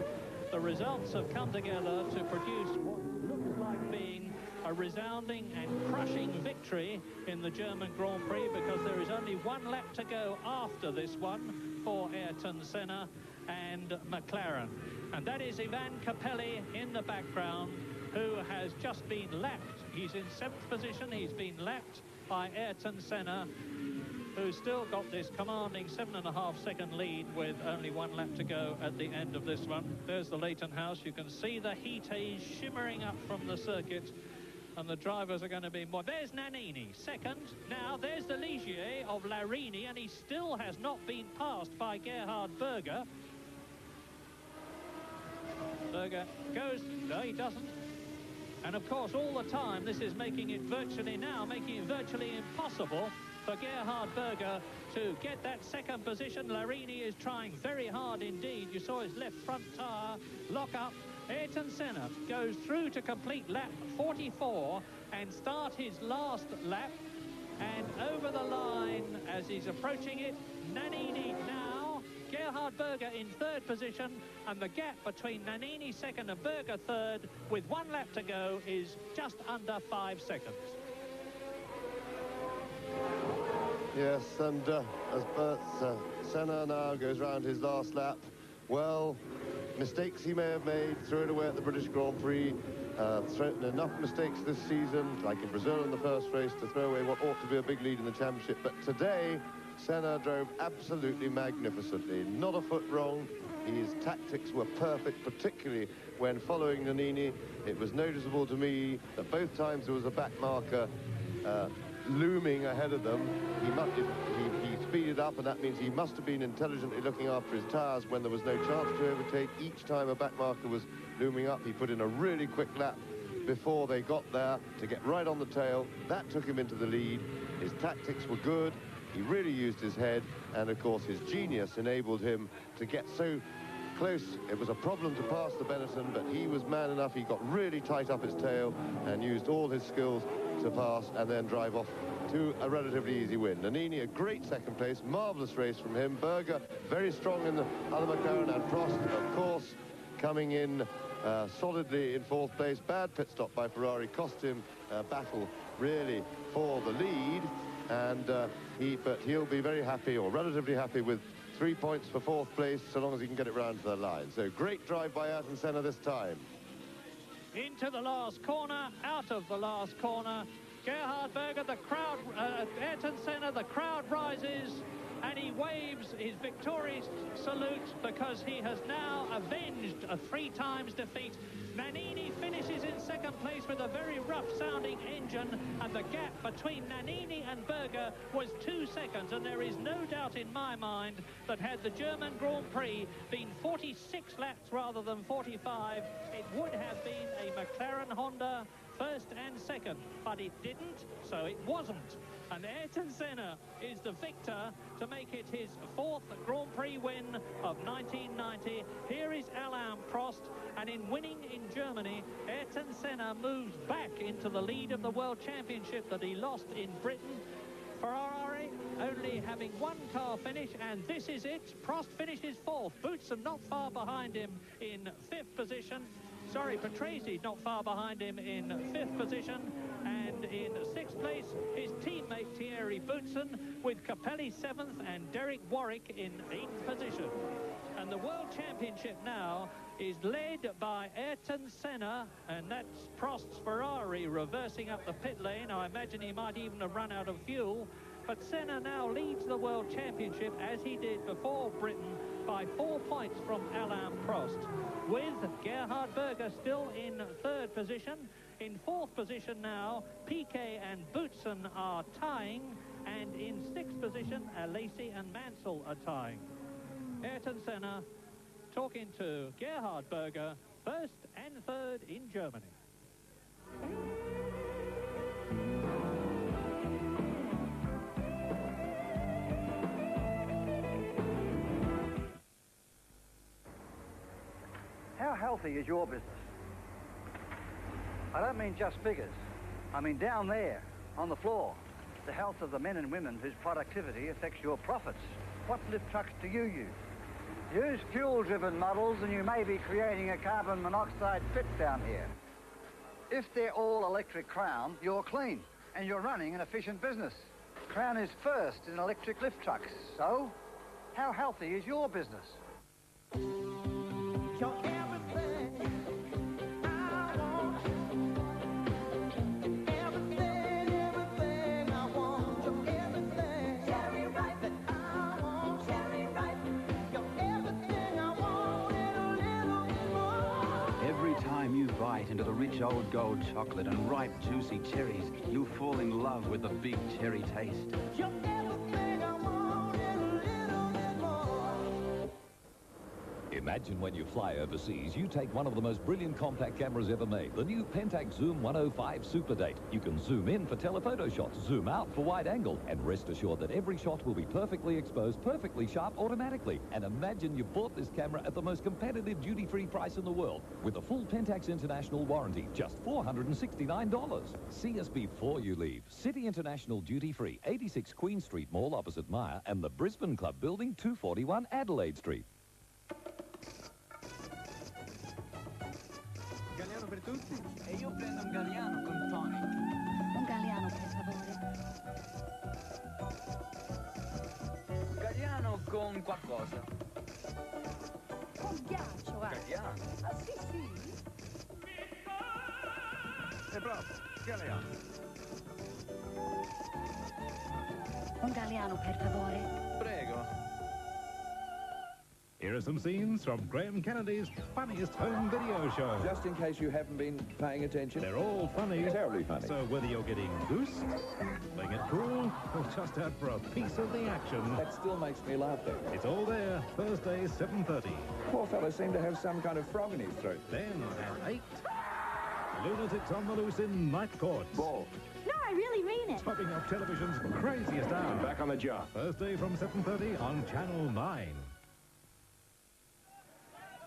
The results have come together to produce what looks like being a resounding and crushing victory in the German Grand Prix, because there is only one lap to go after this one for Ayrton Senna and McLaren. And that is Ivan Capelli in the background, who has just been lapped. He's in 7th position. He's been lapped by Ayrton Senna, who's still got this commanding 7.5-second lead with only one lap to go at the end of this one. There's the Leighton House. You can see the heat haze shimmering up from the circuit, and the drivers are going to be more. There's Nannini, second. Now, there's the Ligier of Larini, and he still has not been passed by Gerhard Berger. Berger goes, no, he doesn't. And of course, all the time, this is making it virtually impossible for Gerhard Berger to get that second position. Larini is trying very hard indeed. You saw his left front tyre lock up. Ayrton Senna goes through to complete lap 44 and start his last lap. And over the line, as he's approaching it, Nannini now, Gerhard Berger in 3rd position, and the gap between Nannini 2nd and Berger 3rd, with one lap to go, is just under 5 seconds. Yes, and as Senna now goes round his last lap, well, mistakes he may have made, threw it away at the British Grand Prix, thrown enough mistakes this season, like in Brazil in the first race, to throw away what ought to be a big lead in the championship. But today, Senna drove absolutely magnificently. Not a foot wrong. His tactics were perfect, particularly when following Nannini. It was noticeable to me that both times there was a back marker looming ahead of them. He speeded up, and that means he must have been intelligently looking after his tyres when there was no chance to overtake. Each time a back marker was looming up, he put in a really quick lap before they got there to get right on the tail. That took him into the lead. His tactics were good. He really used his head, and of course his genius enabled him to get so close. It was a problem to pass the Benetton, but he was man enough. He got really tight up his tail and used all his skills to pass and then drive off to a relatively easy win. Nannini, a great second place, marvellous race from him. Berger, very strong in the other McLaren, and Prost, of course, coming in solidly in 4th place. Bad pit stop by Ferrari cost him a battle, really, for the lead. And but he'll be very happy, or relatively happy, with 3 points for 4th place, so long as he can get it round to the line. So great drive by Ayrton Senna this time. Into the last corner, out of the last corner, Gerhard Berger, the crowd, Ayrton Senna, the crowd rises, and he waves his victorious salute, because he has now avenged a 3 times defeat. Nannini finishes in 2nd place with a very rough-sounding engine, and the gap between Nannini and Berger was 2 seconds, and there is no doubt in my mind that had the German Grand Prix been 46 laps rather than 45, it would have been a McLaren Honda 1st and 2nd, but it didn't, so it wasn't. And Ayrton Senna is the victor to make it his 4th Grand Prix win of 1990. Here is Alain Prost, and in winning in Germany, Ayrton Senna moves back into the lead of the World Championship that he lost in Britain. Ferrari only having 1 car finish, and this is it. Prost finishes 4th. Boutsen not far behind him in 5th position. Sorry, Patrese not far behind him in 5th position, and in 6th place his teammate Thierry Boutsen, with Capelli 7th and Derek Warwick in 8th position. And the World Championship now is led by Ayrton Senna, and that's Prost's Ferrari reversing up the pit lane. I imagine he might even have run out of fuel. But Senna now leads the World Championship, as he did before Britain, by 4 points from Alain Prost, with Gerhard Berger still in 3rd position. In 4th position now, Piquet and Boutsen are tying, and in 6th position, Alesi and Mansell are tying. Ayrton Senna talking to Gerhard Berger, 1st and 3rd in Germany. healthy is your business? I don't mean just figures. I mean down there, on the floor, the health of the men and women whose productivity affects your profits. What lift trucks do you use? Use fuel-driven models and you may be creating a carbon monoxide pit down here. If they're all electric Crown, you're clean and you're running an efficient business. Crown is first in electric lift trucks, so how healthy is your business? Every time you bite into the rich old gold chocolate and ripe juicy cherries, you fall in love with the big cherry taste. Imagine when you fly overseas, you take one of the most brilliant compact cameras ever made, the new Pentax Zoom 105 Super Date. You can zoom in for telephoto shots, zoom out for wide angle, and rest assured that every shot will be perfectly exposed, perfectly sharp automatically. And imagine you bought this camera at the most competitive duty-free price in the world, with a full Pentax International warranty, just $469. See us before you leave. City International duty-free, 86 Queen Street Mall opposite Myer, and the Brisbane Club Building, 241 Adelaide Street. Galliano per tutti? E io prendo un galliano con tonic. Un galliano, per favore. Un galliano con qualcosa. Con ghiaccio, guarda. Galliano? Ah, sì, sì. È bravo, galliano. Un galliano, per favore. Prego. Here are some scenes from Graham Kennedy's funniest home video show. Just in case you haven't been paying attention. They're all funny. Terribly funny. So whether you're getting goosed, playing it cool, or just out for a piece of the action... That still makes me laugh, though. It's all there, Thursday, 7:30. Poor fellow seemed to have some kind of frog in his throat. Then at 8, lunatics on the loose in Night Court. Ball. No, I really mean it. Topping up television's craziest hour. Back on the job. Thursday from 7:30 on Channel 9.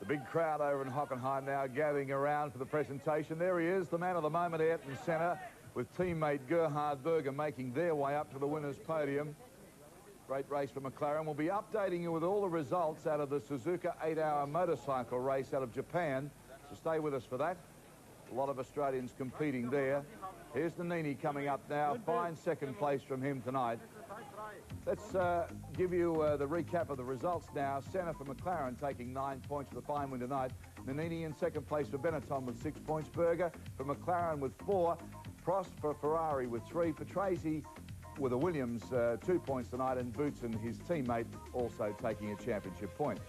The big crowd over in Hockenheim now gathering around for the presentation. There he is, the man of the moment, Ayrton Senna, with teammate Gerhard Berger making their way up to the winner's podium. Great race for McLaren. We'll be updating you with all the results out of the Suzuka 8-hour motorcycle race out of Japan. So stay with us for that. A lot of Australians competing there. Here's Nannini coming up now. Fine second place from him tonight. Let's give you the recap of the results now. Senna for McLaren taking 9 points for the fine win tonight. Nannini in second place for Benetton with 6 points. Berger for McLaren with 4. Prost for Ferrari with 3. Patrese with a Williams 2 points tonight. And Boots and his teammate also taking a championship point.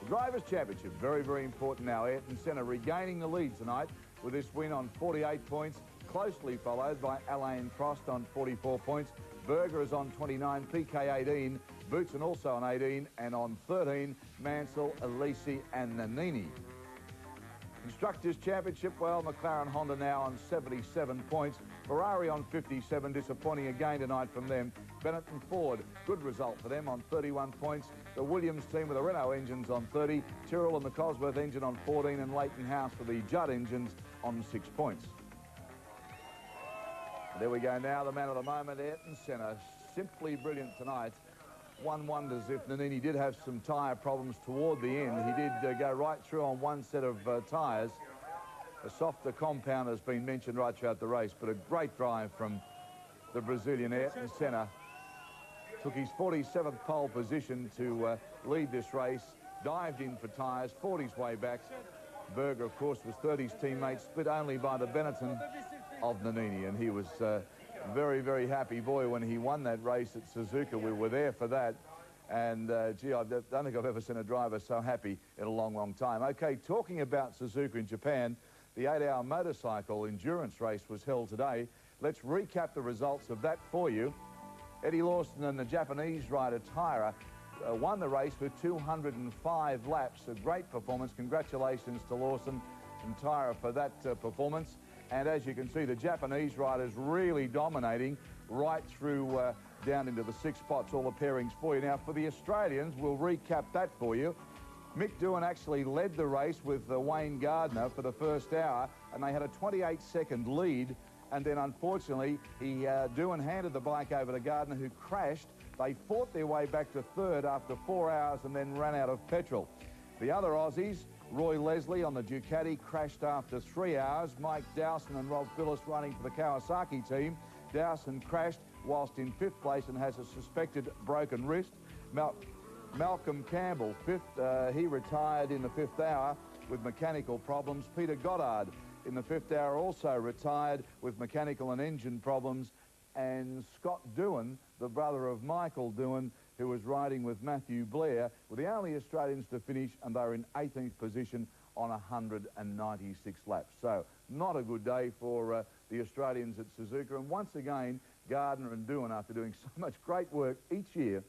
The Drivers' Championship, very, very important now. Ayrton Senna regaining the lead tonight with this win on 48 points. Closely followed by Alain Prost on 44 points. Berger is on 29, PK 18, Boutsen also on 18, and on 13, Mansell, Alesi and Nannini. Constructors' Championship, well, McLaren Honda now on 77 points. Ferrari on 57, disappointing again tonight from them. Benetton Ford, good result for them on 31 points. The Williams team with the Renault engines on 30. Tyrrell and the Cosworth engine on 14, and Leighton House for the Judd engines on 6 points. There we go now, the man of the moment, Ayrton Senna. Simply brilliant tonight. One wonders if Nannini did have some tyre problems toward the end. He did go right through on one set of tyres. A softer compound has been mentioned right throughout the race, but a great drive from the Brazilian Ayrton Senna. Took his 47th pole position to lead this race. Dived in for tyres, fought his way back. Berger, of course, was 30's teammate, split only by the Benetton of Nannini, and he was very, very happy boy when he won that race at Suzuka. We were there for that, and gee, I don't think I've ever seen a driver so happy in a long, long time. Okay, talking about Suzuka in Japan, the 8-hour motorcycle endurance race was held today. Let's recap the results of that for you. Eddie Lawson and the Japanese rider Taira won the race with 205 laps. A great performance. Congratulations to Lawson and Taira for that performance. And as you can see, the Japanese riders really dominating right through down into the 6 spots, all the pairings for you. Now, for the Australians, we'll recap that for you. Mick Doohan actually led the race with Wayne Gardner for the first hour, and they had a 28-second lead. And then, unfortunately, Doohan handed the bike over to Gardner, who crashed. They fought their way back to third after 4 hours and then ran out of petrol. The other Aussies, Roy Leslie on the Ducati, crashed after 3 hours. Mike Dowson and Rob Phillips running for the Kawasaki team. Dowson crashed whilst in 5th place and has a suspected broken wrist. Malcolm Campbell, 5th, he retired in the 5th hour with mechanical problems. Peter Goddard in the 5th hour also retired with mechanical and engine problems. And Scott Doohan, the brother of Michael Doohan, who was riding with Matthew Blair, were the only Australians to finish, and they were in 18th position on 196 laps. So not a good day for the Australians at Suzuka. And once again, Gardner and Doohan, after doing so much great work each year,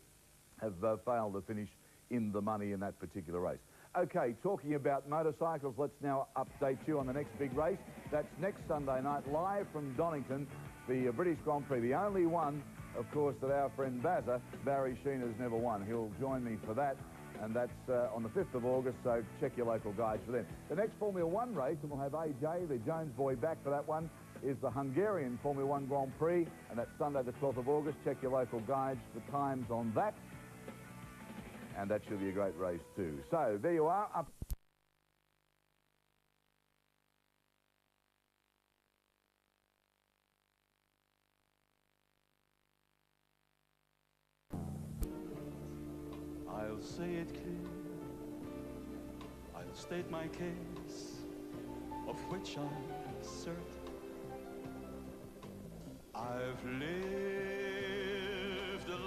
have failed to finish in the money in that particular race. Okay, talking about motorcycles, let's now update you on the next big race. That's next Sunday night, live from Donington, the British Grand Prix, the only one, of course, that our friend Bazza, Barry Sheen, has never won. He'll join me for that, and that's on the 5th of August, so check your local guides for them. The next Formula One race, and we'll have AJ, the Jones boy, back for that one, is the Hungarian Formula One Grand Prix, and that's Sunday the 12th of August. Check your local guides for times on that. And that should be a great race too. So there you are. I'll say it clear. I'll state my case, of which I'm certain. I've lived a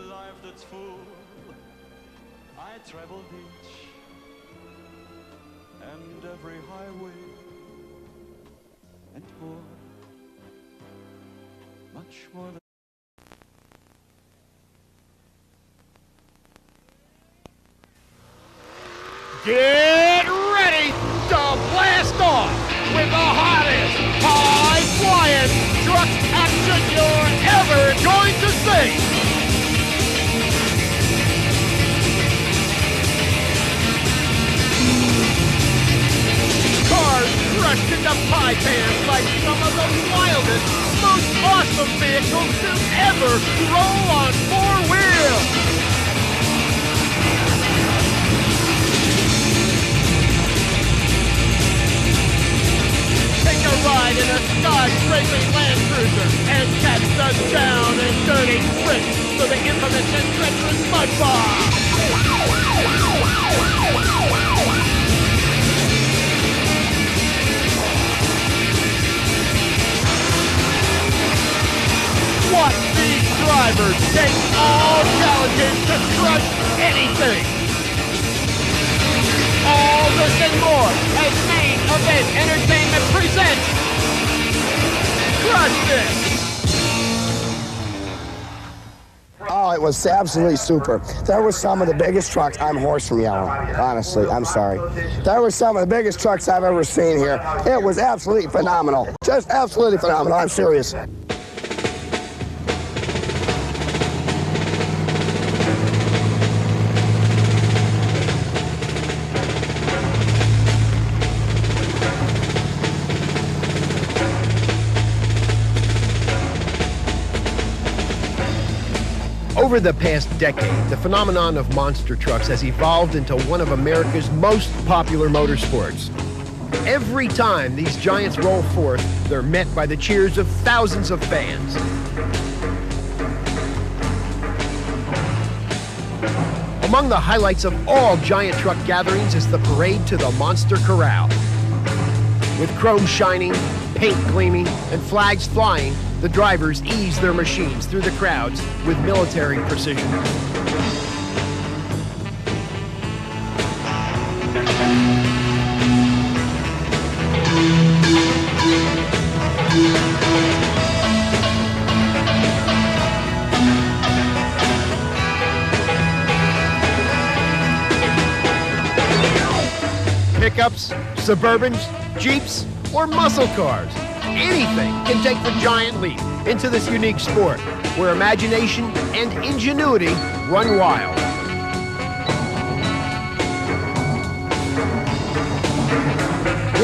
life that's full. I traveled each and every highway and more, much more than. Get ready to blast off with the hottest, high-flying truck action you're ever going to see. Crushed into pie pans like some of the wildest, most awesome vehicles to ever roll on 4 wheels. Take a ride in a sky-scraping Land Cruiser and catch the down and dirty tricks for the infamous and treacherous Mud Bomb. Watch these drivers take all challenges to crush anything. All this and more as Main Event Entertainment presents Crush This. Oh, it was absolutely super. There were some of the biggest trucks. I'm hoarse from yelling, honestly. I'm sorry. There were some of the biggest trucks I've ever seen here. It was absolutely phenomenal. Just absolutely phenomenal. I'm serious. Over the past decade, the phenomenon of monster trucks has evolved into one of America's most popular motorsports. Every time these giants roll forth, they're met by the cheers of thousands of fans. Among the highlights of all giant truck gatherings is the parade to the Monster Corral. With chrome shining, paint gleaming, and flags flying, the drivers ease their machines through the crowds with military precision. Pickups, Suburbans, Jeeps, or muscle cars. Anything can take the giant leap into this unique sport where imagination and ingenuity run wild.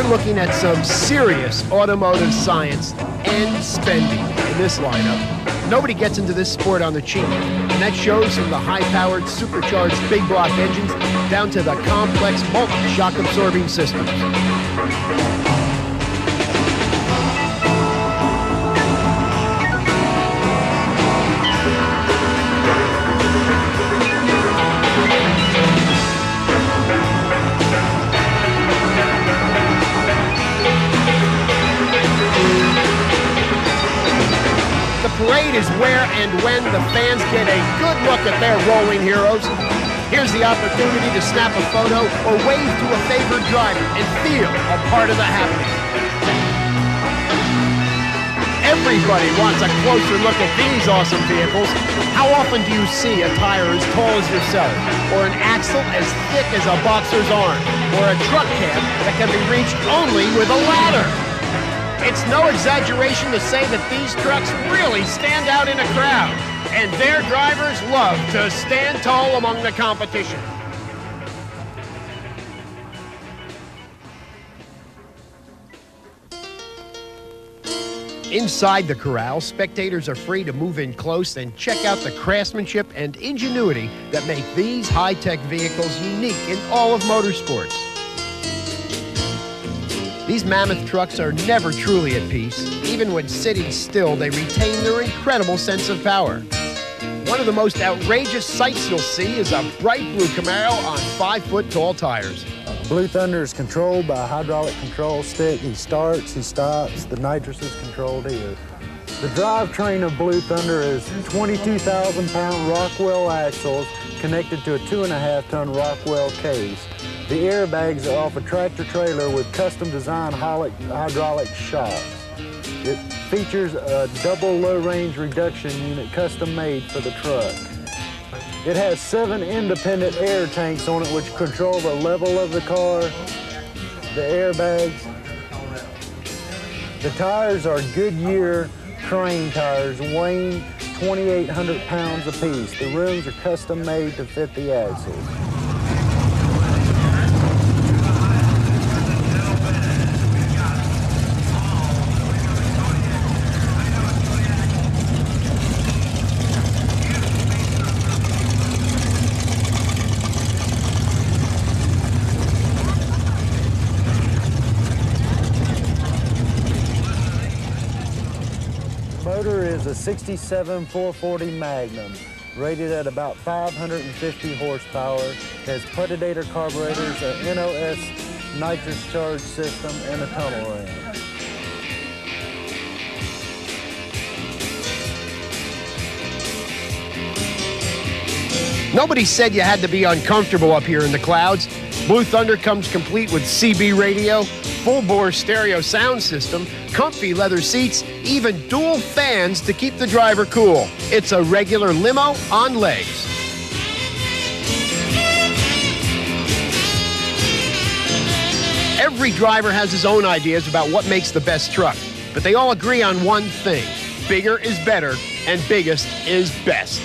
You're looking at some serious automotive science and spending in this lineup. Nobody gets into this sport on the cheap, and that shows from the high-powered, supercharged big block engines down to the complex multi-shock absorbing systems. Parade is where and when the fans get a good look at their rolling heroes. Here's the opportunity to snap a photo or wave to a favored driver and feel a part of the happening. Everybody wants a closer look at these awesome vehicles. How often do you see a tire as tall as yourself, or an axle as thick as a boxer's arm, or a truck cab that can be reached only with a ladder? It's no exaggeration to say that these trucks really stand out in a crowd, and their drivers love to stand tall among the competition. Inside the corral, spectators are free to move in close and check out the craftsmanship and ingenuity that make these high-tech vehicles unique in all of motorsports. These mammoth trucks are never truly at peace. Even when sitting still, they retain their incredible sense of power. One of the most outrageous sights you'll see is a bright blue Camaro on 5-foot-tall tires. Blue Thunder is controlled by a hydraulic control stick. He starts, he stops, the nitrous is controlled here. The drivetrain of Blue Thunder is 22,000-pound Rockwell axles connected to a 2.5-ton Rockwell case. The airbags are off a tractor trailer with custom designed hydraulic shocks. It features a double low-range reduction unit custom made for the truck. It has 7 independent air tanks on it which control the level of the car, the airbags. The tires are Goodyear Crane tires weighing 2,800 pounds apiece. The rims are custom made to fit the axles. Is a 67 440 Magnum, rated at about 550 horsepower, has Predator carburetors, a NOS nitrous charge system, and a tunnel ring. Nobody said you had to be uncomfortable up here in the clouds. Blue Thunder comes complete with CB radio, full-bore stereo sound system, comfy leather seats, even dual fans to keep the driver cool. It's a regular limo on legs. Every driver has his own ideas about what makes the best truck, but they all agree on one thing: bigger is better, and biggest is best.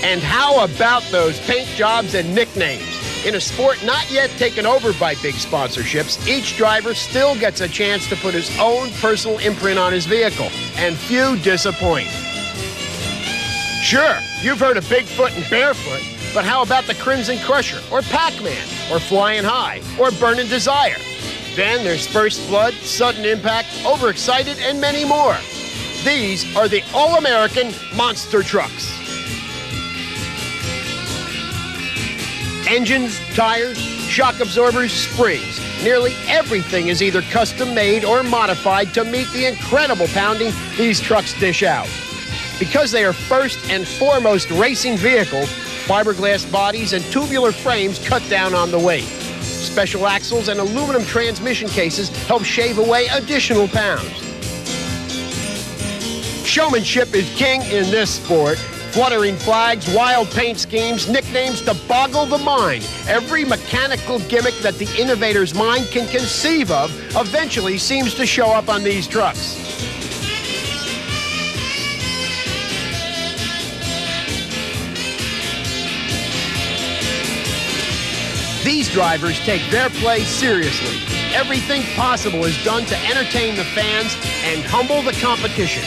And how about those paint jobs and nicknames? In a sport not yet taken over by big sponsorships, each driver still gets a chance to put his own personal imprint on his vehicle, and few disappoint. Sure, you've heard of Bigfoot and Barefoot, but how about the Crimson Crusher, or Pac-Man, or Flying High, or Burning Desire? Then there's First Blood, Sudden Impact, Overexcited, and many more. These are the all-American monster trucks. Engines, tires, shock absorbers, springs. Nearly everything is either custom made or modified to meet the incredible pounding these trucks dish out. Because they are first and foremost racing vehicles, fiberglass bodies and tubular frames cut down on the weight. Special axles and aluminum transmission cases help shave away additional pounds. Showmanship is king in this sport. Fluttering flags, wild paint schemes, nicknames to boggle the mind. Every mechanical gimmick that the innovator's mind can conceive of eventually seems to show up on these trucks. These drivers take their play seriously. Everything possible is done to entertain the fans and humble the competition.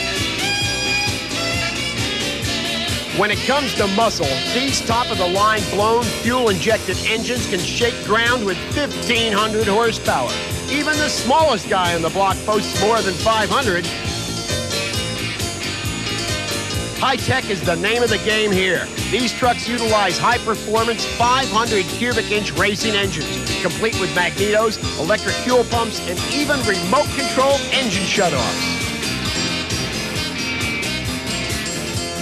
When it comes to muscle, these top-of-the-line blown, fuel-injected engines can shake ground with 1,500 horsepower. Even the smallest guy on the block boasts more than 500. High-tech is the name of the game here. These trucks utilize high-performance 500 cubic-inch racing engines, complete with magnetos, electric fuel pumps, and even remote-controlled engine shutoffs.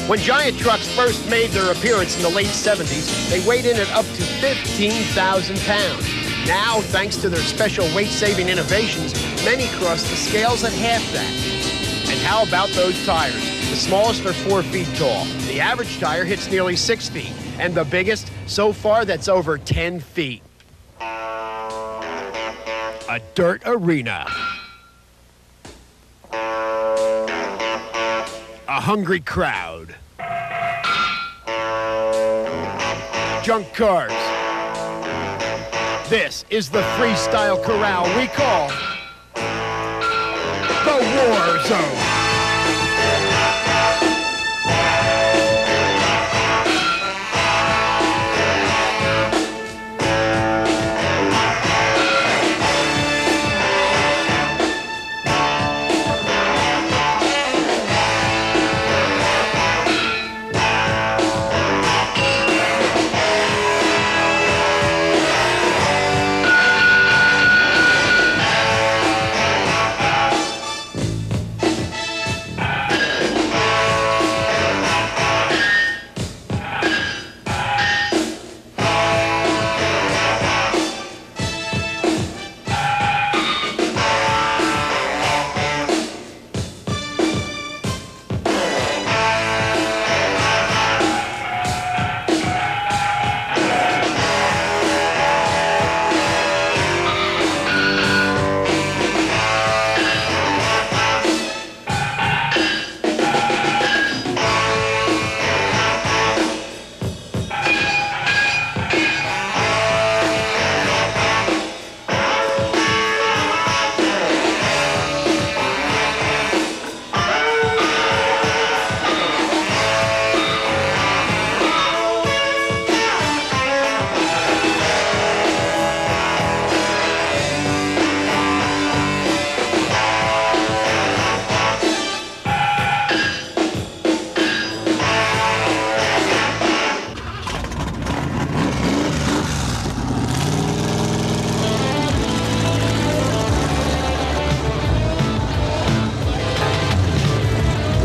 When giant trucks first made their appearance in the late 70s, they weighed in at up to 15,000 pounds. Now, thanks to their special weight-saving innovations, many cross the scales at half that. And how about those tires? The smallest are 4 feet tall. The average tire hits nearly 6 feet. And the biggest, so far, that's over 10 feet. A dirt arena. A hungry crowd. Junk cars. This is the freestyle corral we call the War Zone.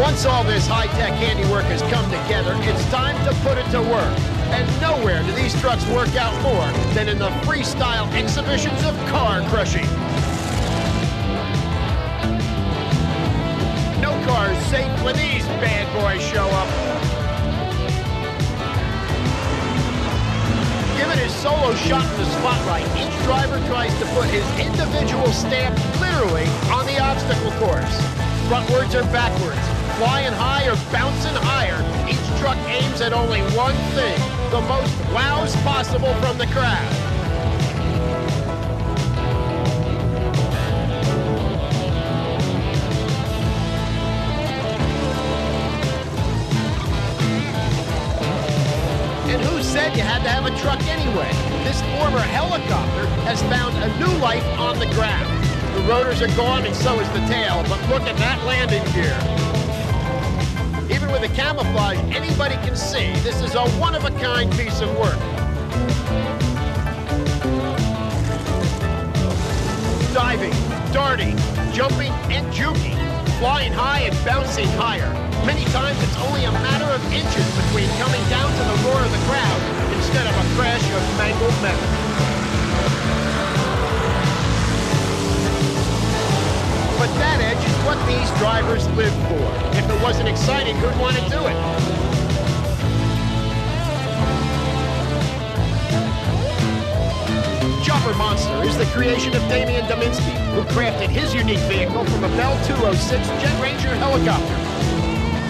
Once all this high-tech handiwork has come together, it's time to put it to work. And nowhere do these trucks work out more than in the freestyle exhibitions of car crushing. No car is safe when these bad boys show up. Given his solo shot in the spotlight, each driver tries to put his individual stamp literally on the obstacle course. Frontwards or backwards, flying high or bouncing higher, each truck aims at only one thing, the most wows possible from the crowd. And who said you had to have a truck anyway? This former helicopter has found a new life on the ground. The rotors are gone and so is the tail, but look at that landing gear. Even with the camouflage anybody can see, this is a one-of-a-kind piece of work. Diving, darting, jumping, and juking, flying high and bouncing higher. Many times it's only a matter of inches between coming down to the roar of the crowd instead of a crash of mangled metal. But that edge is what these drivers live for. If it wasn't exciting, who'd want to do it? Chopper Monster is the creation of Damian Dominski, who crafted his unique vehicle from a Bell 206 Jet Ranger helicopter.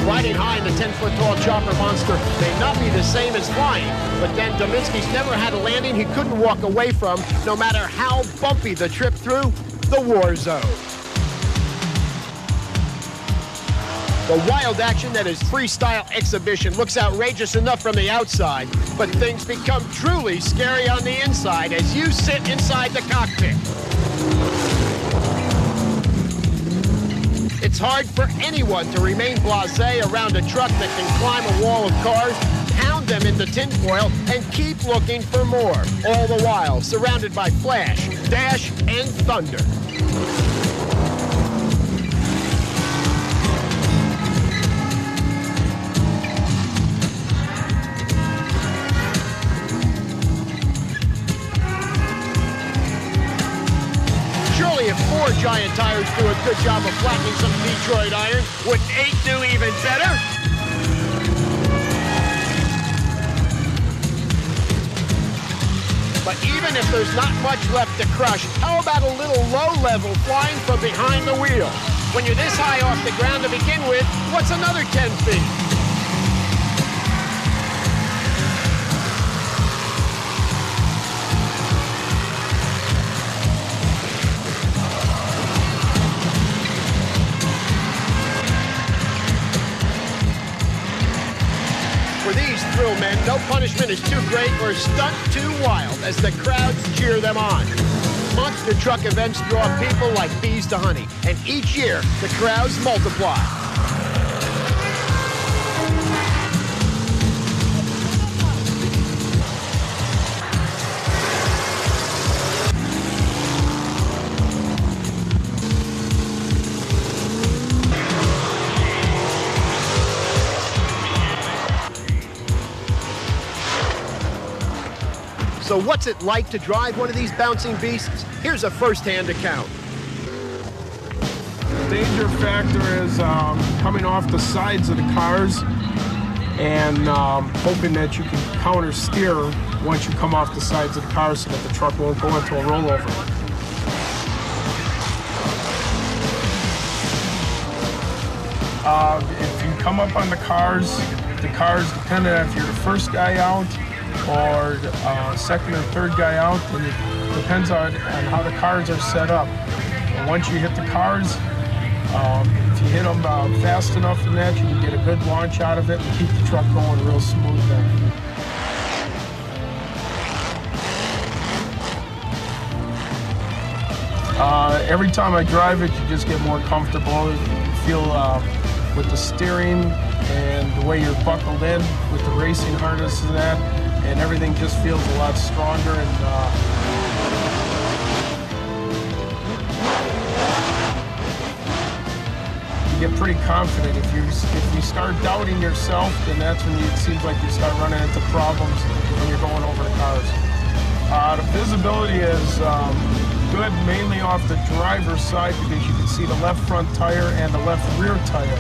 Riding high in the 10-foot-tall chopper monster may not be the same as flying, but then Dominski's never had a landing he couldn't walk away from, no matter how bumpy the trip through the war zone. The wild action that is freestyle exhibition looks outrageous enough from the outside, but things become truly scary on the inside as you sit inside the cockpit. It's hard for anyone to remain blasé around a truck that can climb a wall of cars, pound them into tinfoil, and keep looking for more, all the while surrounded by flash, dash, and thunder. If 4 giant tires do a good job of flattening some Detroit iron, wouldn't 8 do even better? But even if there's not much left to crush, how about a little low-level flying from behind the wheel? When you're this high off the ground to begin with, what's another 10 feet? For these thrill men, no punishment is too great or stunt too wild as the crowds cheer them on. Monster truck events draw people like bees to honey, and each year the crowds multiply. So what's it like to drive one of these bouncing beasts? Here's a first-hand account. The danger factor is coming off the sides of the cars and hoping that you can counter steer once you come off the sides of the car so that the truck won't go into a rollover. If you come up on the cars, depending on if you're the first guy out or second or third guy out, and it depends on how the cars are set up. And once you hit the cars, if you hit them fast enough in that, you can get a good launch out of it and keep the truck going real smooth there. Every time I drive it, you just get more comfortable. You feel with the steering and the way you're buckled in with the racing harness and that, and everything just feels a lot stronger. And you get pretty confident. If you start doubting yourself, then that's when it seems like you start running into problems when you're going over the cars. The visibility is good mainly off the driver's side because you can see the left front tire and the left rear tire.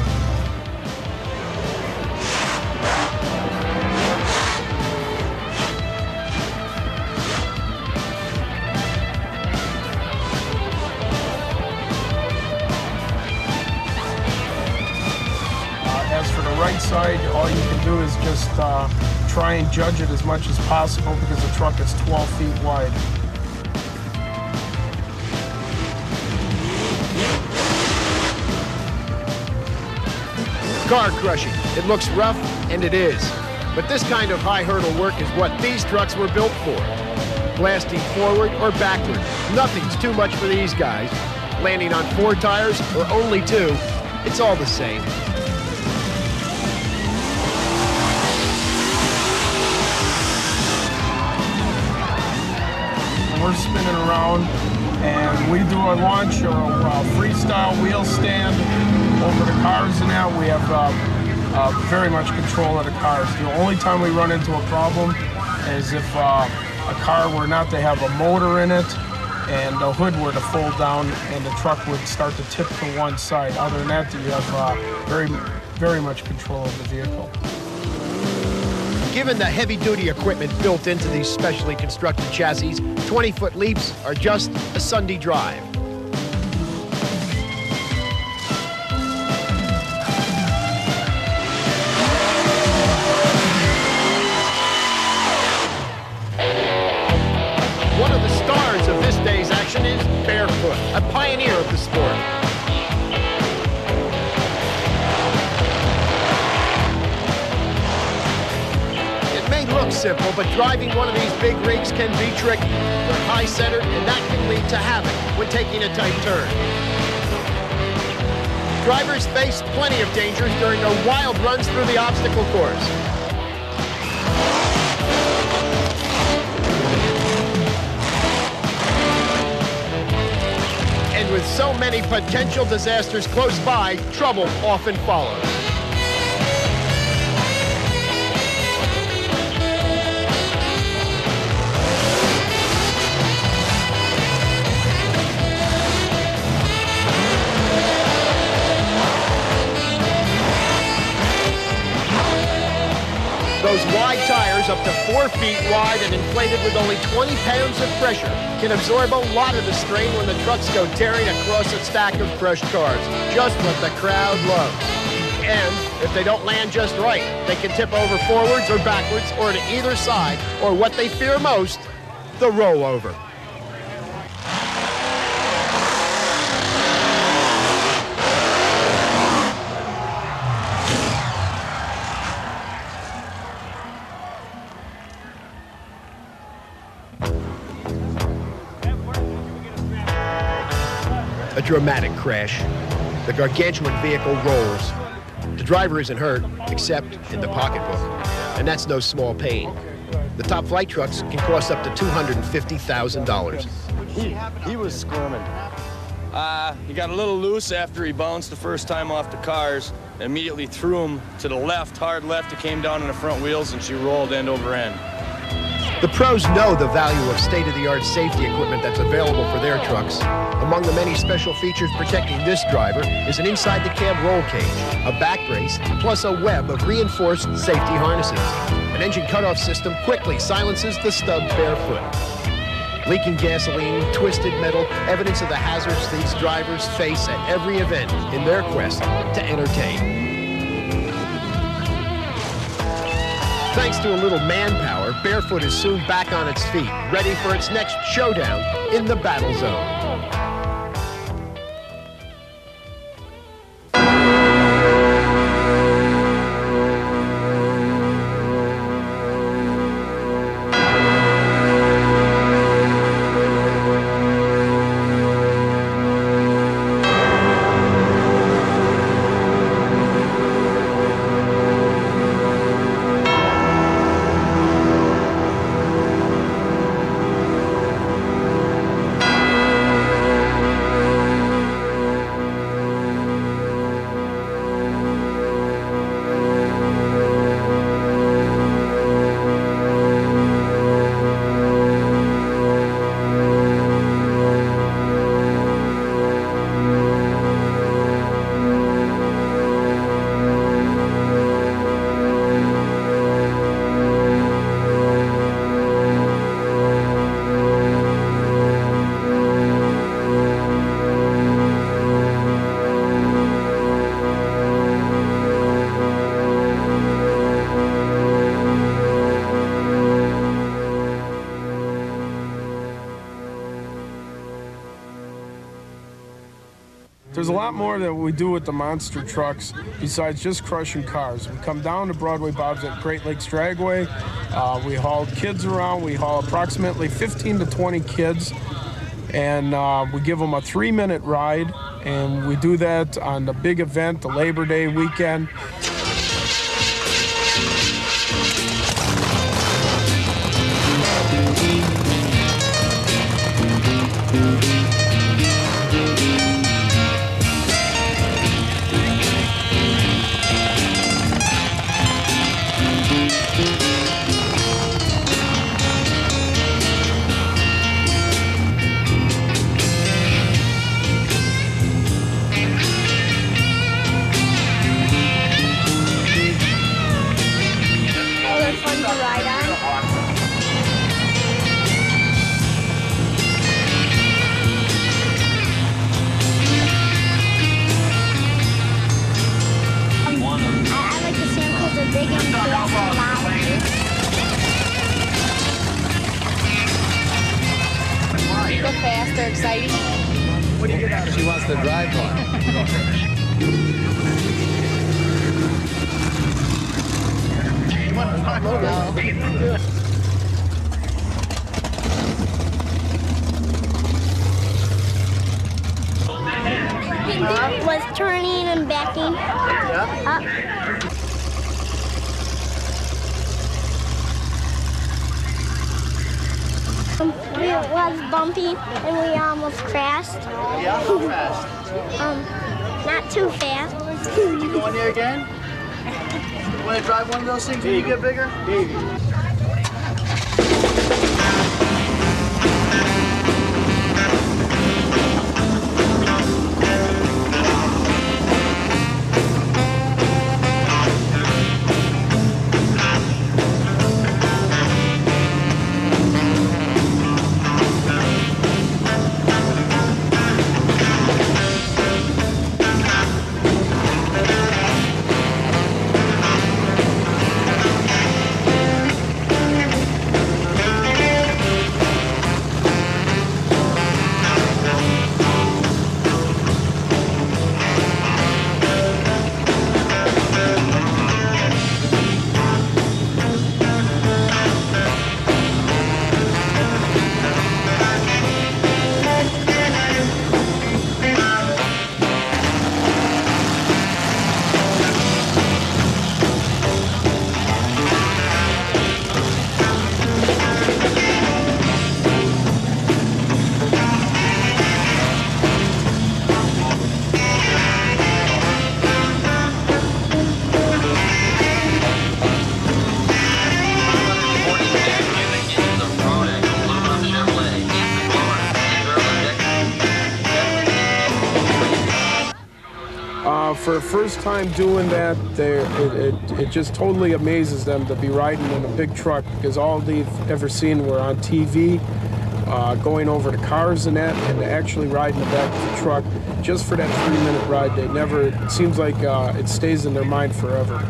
Right side, all you can do is just try and judge it as much as possible because the truck is 12 feet wide. Car crushing. It looks rough, and it is. But this kind of high hurdle work is what these trucks were built for. Blasting forward or backward, nothing's too much for these guys. Landing on 4 tires or only 2, it's all the same. We're spinning around and we do a launch or a freestyle wheel stand over the cars and that. We have very much control of the cars. The only time we run into a problem is if a car were not to have a motor in it and the hood were to fold down and the truck would start to tip to one side. Other than that, you have very much control of the vehicle. Given the heavy-duty equipment built into these specially constructed chassis, 20-foot leaps are just a Sunday drive. simple, but driving one of these big rigs can be tricky. They're high-centered, and that can lead to havoc when taking a tight turn. Drivers face plenty of dangers during their wild runs through the obstacle course. And with so many potential disasters close by, trouble often follows. Those wide tires, up to 4 feet wide and inflated with only 20 pounds of pressure, can absorb a lot of the strain when the trucks go tearing across a stack of crushed cars. Just what the crowd loves. And if they don't land just right, they can tip over forwards or backwards or to either side, or what they fear most, the rollover. A dramatic crash. The gargantuan vehicle rolls. The driver isn't hurt, except in the pocketbook. And that's no small pain. The top flight trucks can cost up to $250,000. He was squirming. He got a little loose after he bounced the first time off the cars. Immediately threw him to the left, hard left. It came down on the front wheels, and she rolled end over end. The pros know the value of state-of-the-art safety equipment that's available for their trucks. Among the many special features protecting this driver is an inside-the-cab roll cage, a back brace, plus a web of reinforced safety harnesses. An engine cutoff system quickly silences the stubbed bare foot. Leaking gasoline, twisted metal, evidence of the hazards these drivers face at every event in their quest to entertain. Thanks to a little manpower, Barefoot is soon back on its feet, ready for its next showdown in the battle zone. There's a lot more that we do with the monster trucks besides just crushing cars. We come down to Broadway Bob's at Great Lakes Dragway. We haul kids around. We haul approximately 15 to 20 kids, and we give them a 3-minute ride, and we do that on the big event, the Labor Day weekend. Exciting. What do you get out of it? She wants to drive one. Was turning and backing up. It was bumpy and we almost crashed. Yeah, how fast? Not too fast. You going there again? You want to drive one of those things when you get bigger? Maybe. For a first time doing that, it just totally amazes them to be riding in a big truck, because all they've ever seen were on TV, going over to cars and that, and actually riding the back of the truck just for that 3-minute ride. They never, it seems like it stays in their mind forever.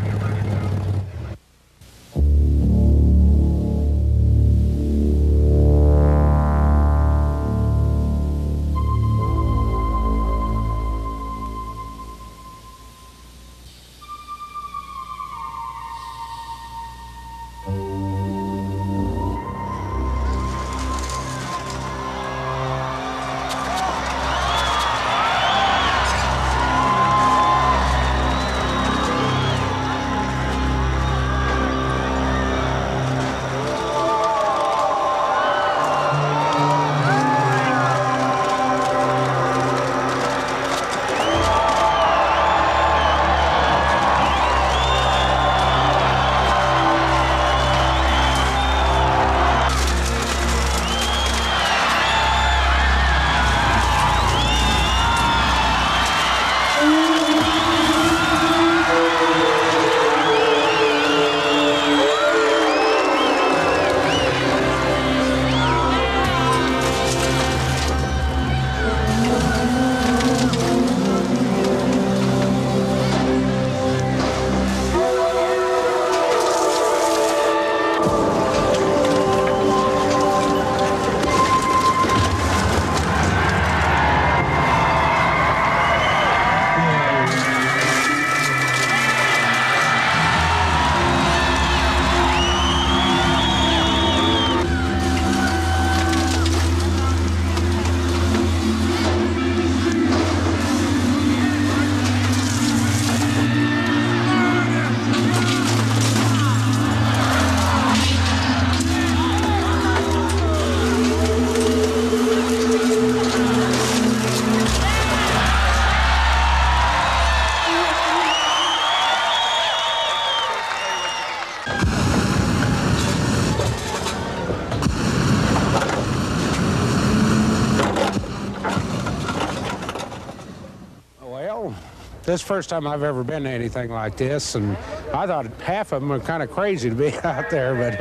This is the first time I've ever been to anything like this, and I thought half of them were kind of crazy to be out there, but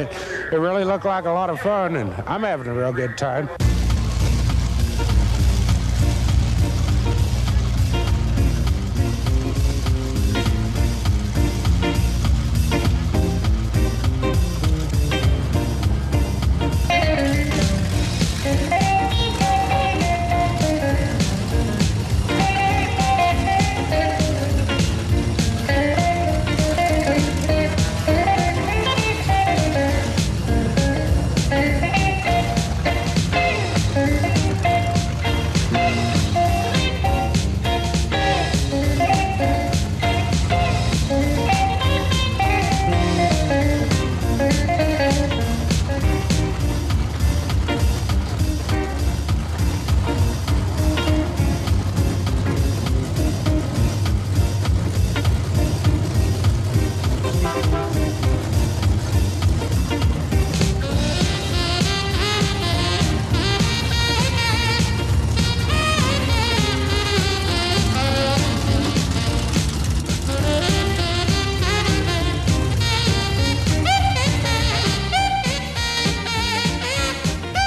it really looked like a lot of fun, and I'm having a real good time.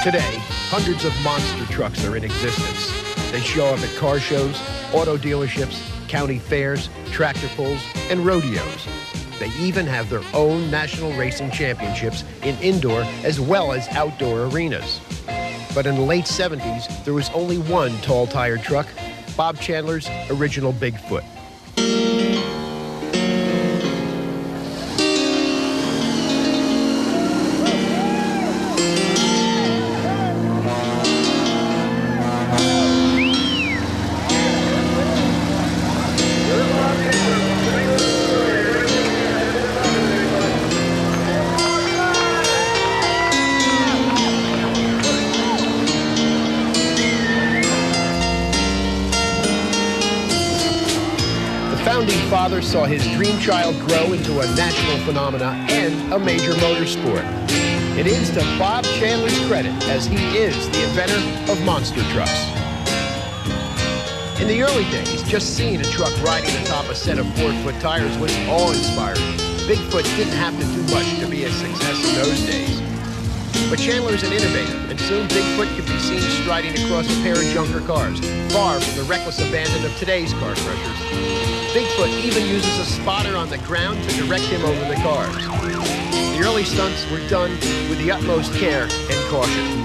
Today, hundreds of monster trucks are in existence. They show up at car shows, auto dealerships, county fairs, tractor pulls, and rodeos. They even have their own national racing championships in indoor as well as outdoor arenas. But in the late 70s, there was only one tall-tired truck, Bob Chandler's original Bigfoot. Father saw his dream child grow into a national phenomena and a major motorsport. It is to Bob Chandler's credit, as he is the inventor of monster trucks. In the early days, just seeing a truck riding atop a set of 4-foot tires was awe-inspiring. Bigfoot didn't have to do much to be a success in those days. But Chandler's an innovator, and soon Bigfoot could be seen striding across a pair of junker cars, far from the reckless abandon of today's car crushers. Bigfoot even uses a spotter on the ground to direct him over the cars. The early stunts were done with the utmost care and caution.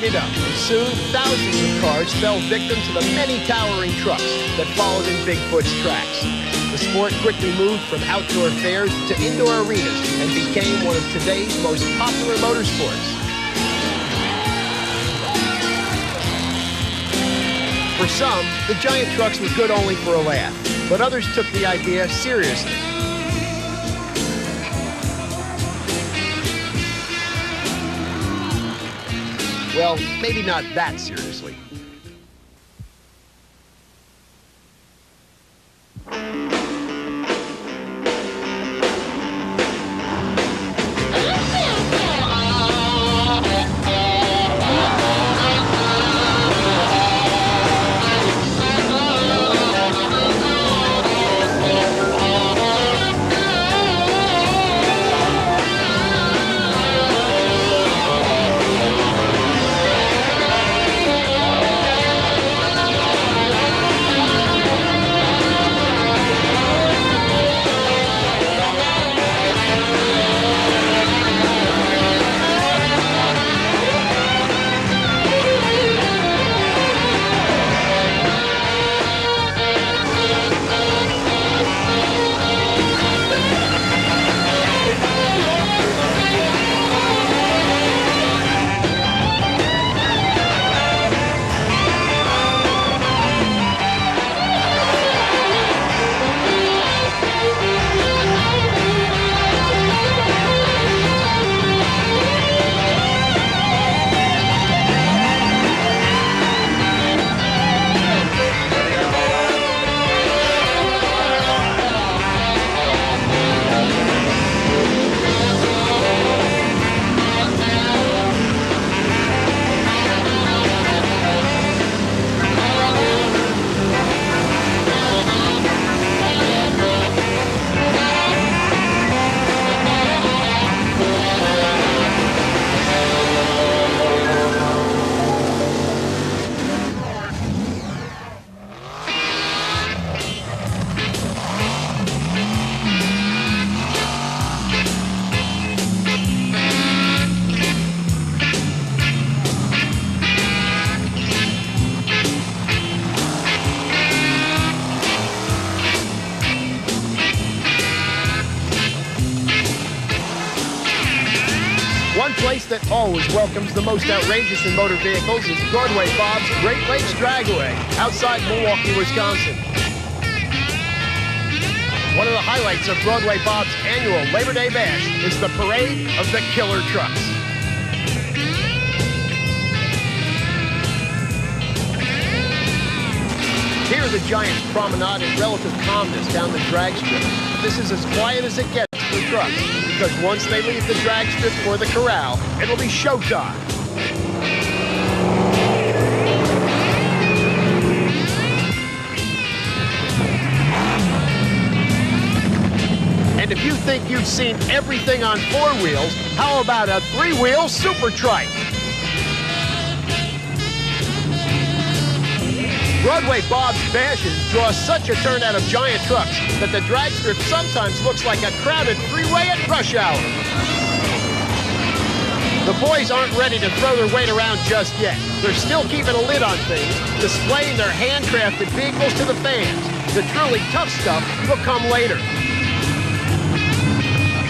Up. And soon, thousands of cars fell victim to the many towering trucks that followed in Bigfoot's tracks. The sport quickly moved from outdoor fairs to indoor arenas and became one of today's most popular motorsports. For some, the giant trucks were good only for a laugh, but others took the idea seriously. Well, maybe not that seriously. place that always welcomes the most outrageous in motor vehicles is Broadway Bob's Great Lakes Dragway outside Milwaukee, Wisconsin. One of the highlights of Broadway Bob's annual Labor Day Bash is the Parade of the Killer Trucks. Here the Giants promenade in relative calmness down the drag strip. This is as quiet as it gets monster trucks, because once they leave the drag strip or the corral, it'll be showtime. And if you think you've seen everything on 4 wheels, how about a 3-wheel super trike? Broadway Bob's Bashes draws such a turnout of giant trucks that the drag strip sometimes looks like a crowded freeway at rush hour. The boys aren't ready to throw their weight around just yet. They're still keeping a lid on things, displaying their handcrafted vehicles to the fans. The truly tough stuff will come later.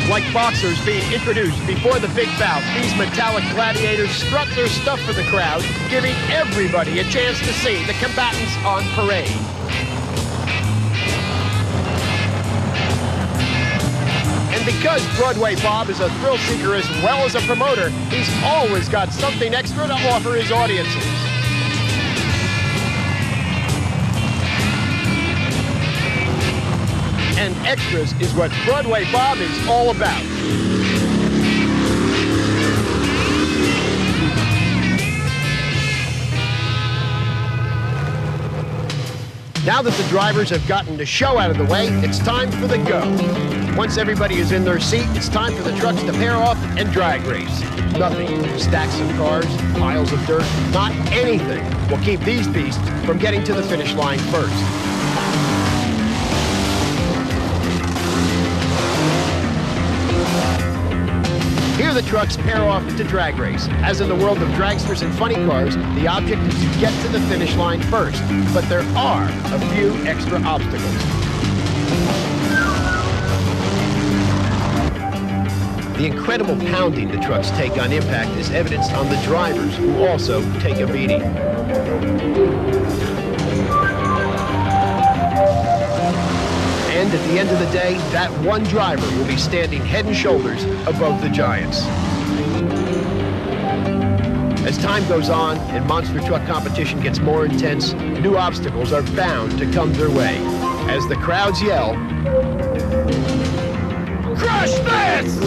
Like boxers being introduced before the big bout, these metallic gladiators strut their stuff for the crowd, giving everybody a chance to see the combatants on parade. And because Broadway Bob is a thrill seeker as well as a promoter, he's always got something extra to offer his audiences. And extras is what Broadway Bob is all about. Now that the drivers have gotten the show out of the way, it's time for the go. Once everybody is in their seat, it's time for the trucks to pair off and drag race. Nothing, stacks of cars, piles of dirt, not anything will keep these beasts from getting to the finish line first. Here the trucks pair off to drag race. As in the world of dragsters and funny cars, the object is to get to the finish line first. But there are a few extra obstacles. The incredible pounding the trucks take on impact is evidenced on the drivers, who also take a beating. And at the end of the day, that one driver will be standing head and shoulders above the giants. As time goes on and monster truck competition gets more intense, new obstacles are bound to come their way. As the crowds yell, "Crush this!"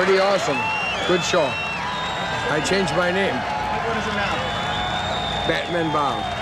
Pretty awesome. Good show. I changed my name. What is it now? Batman Bob.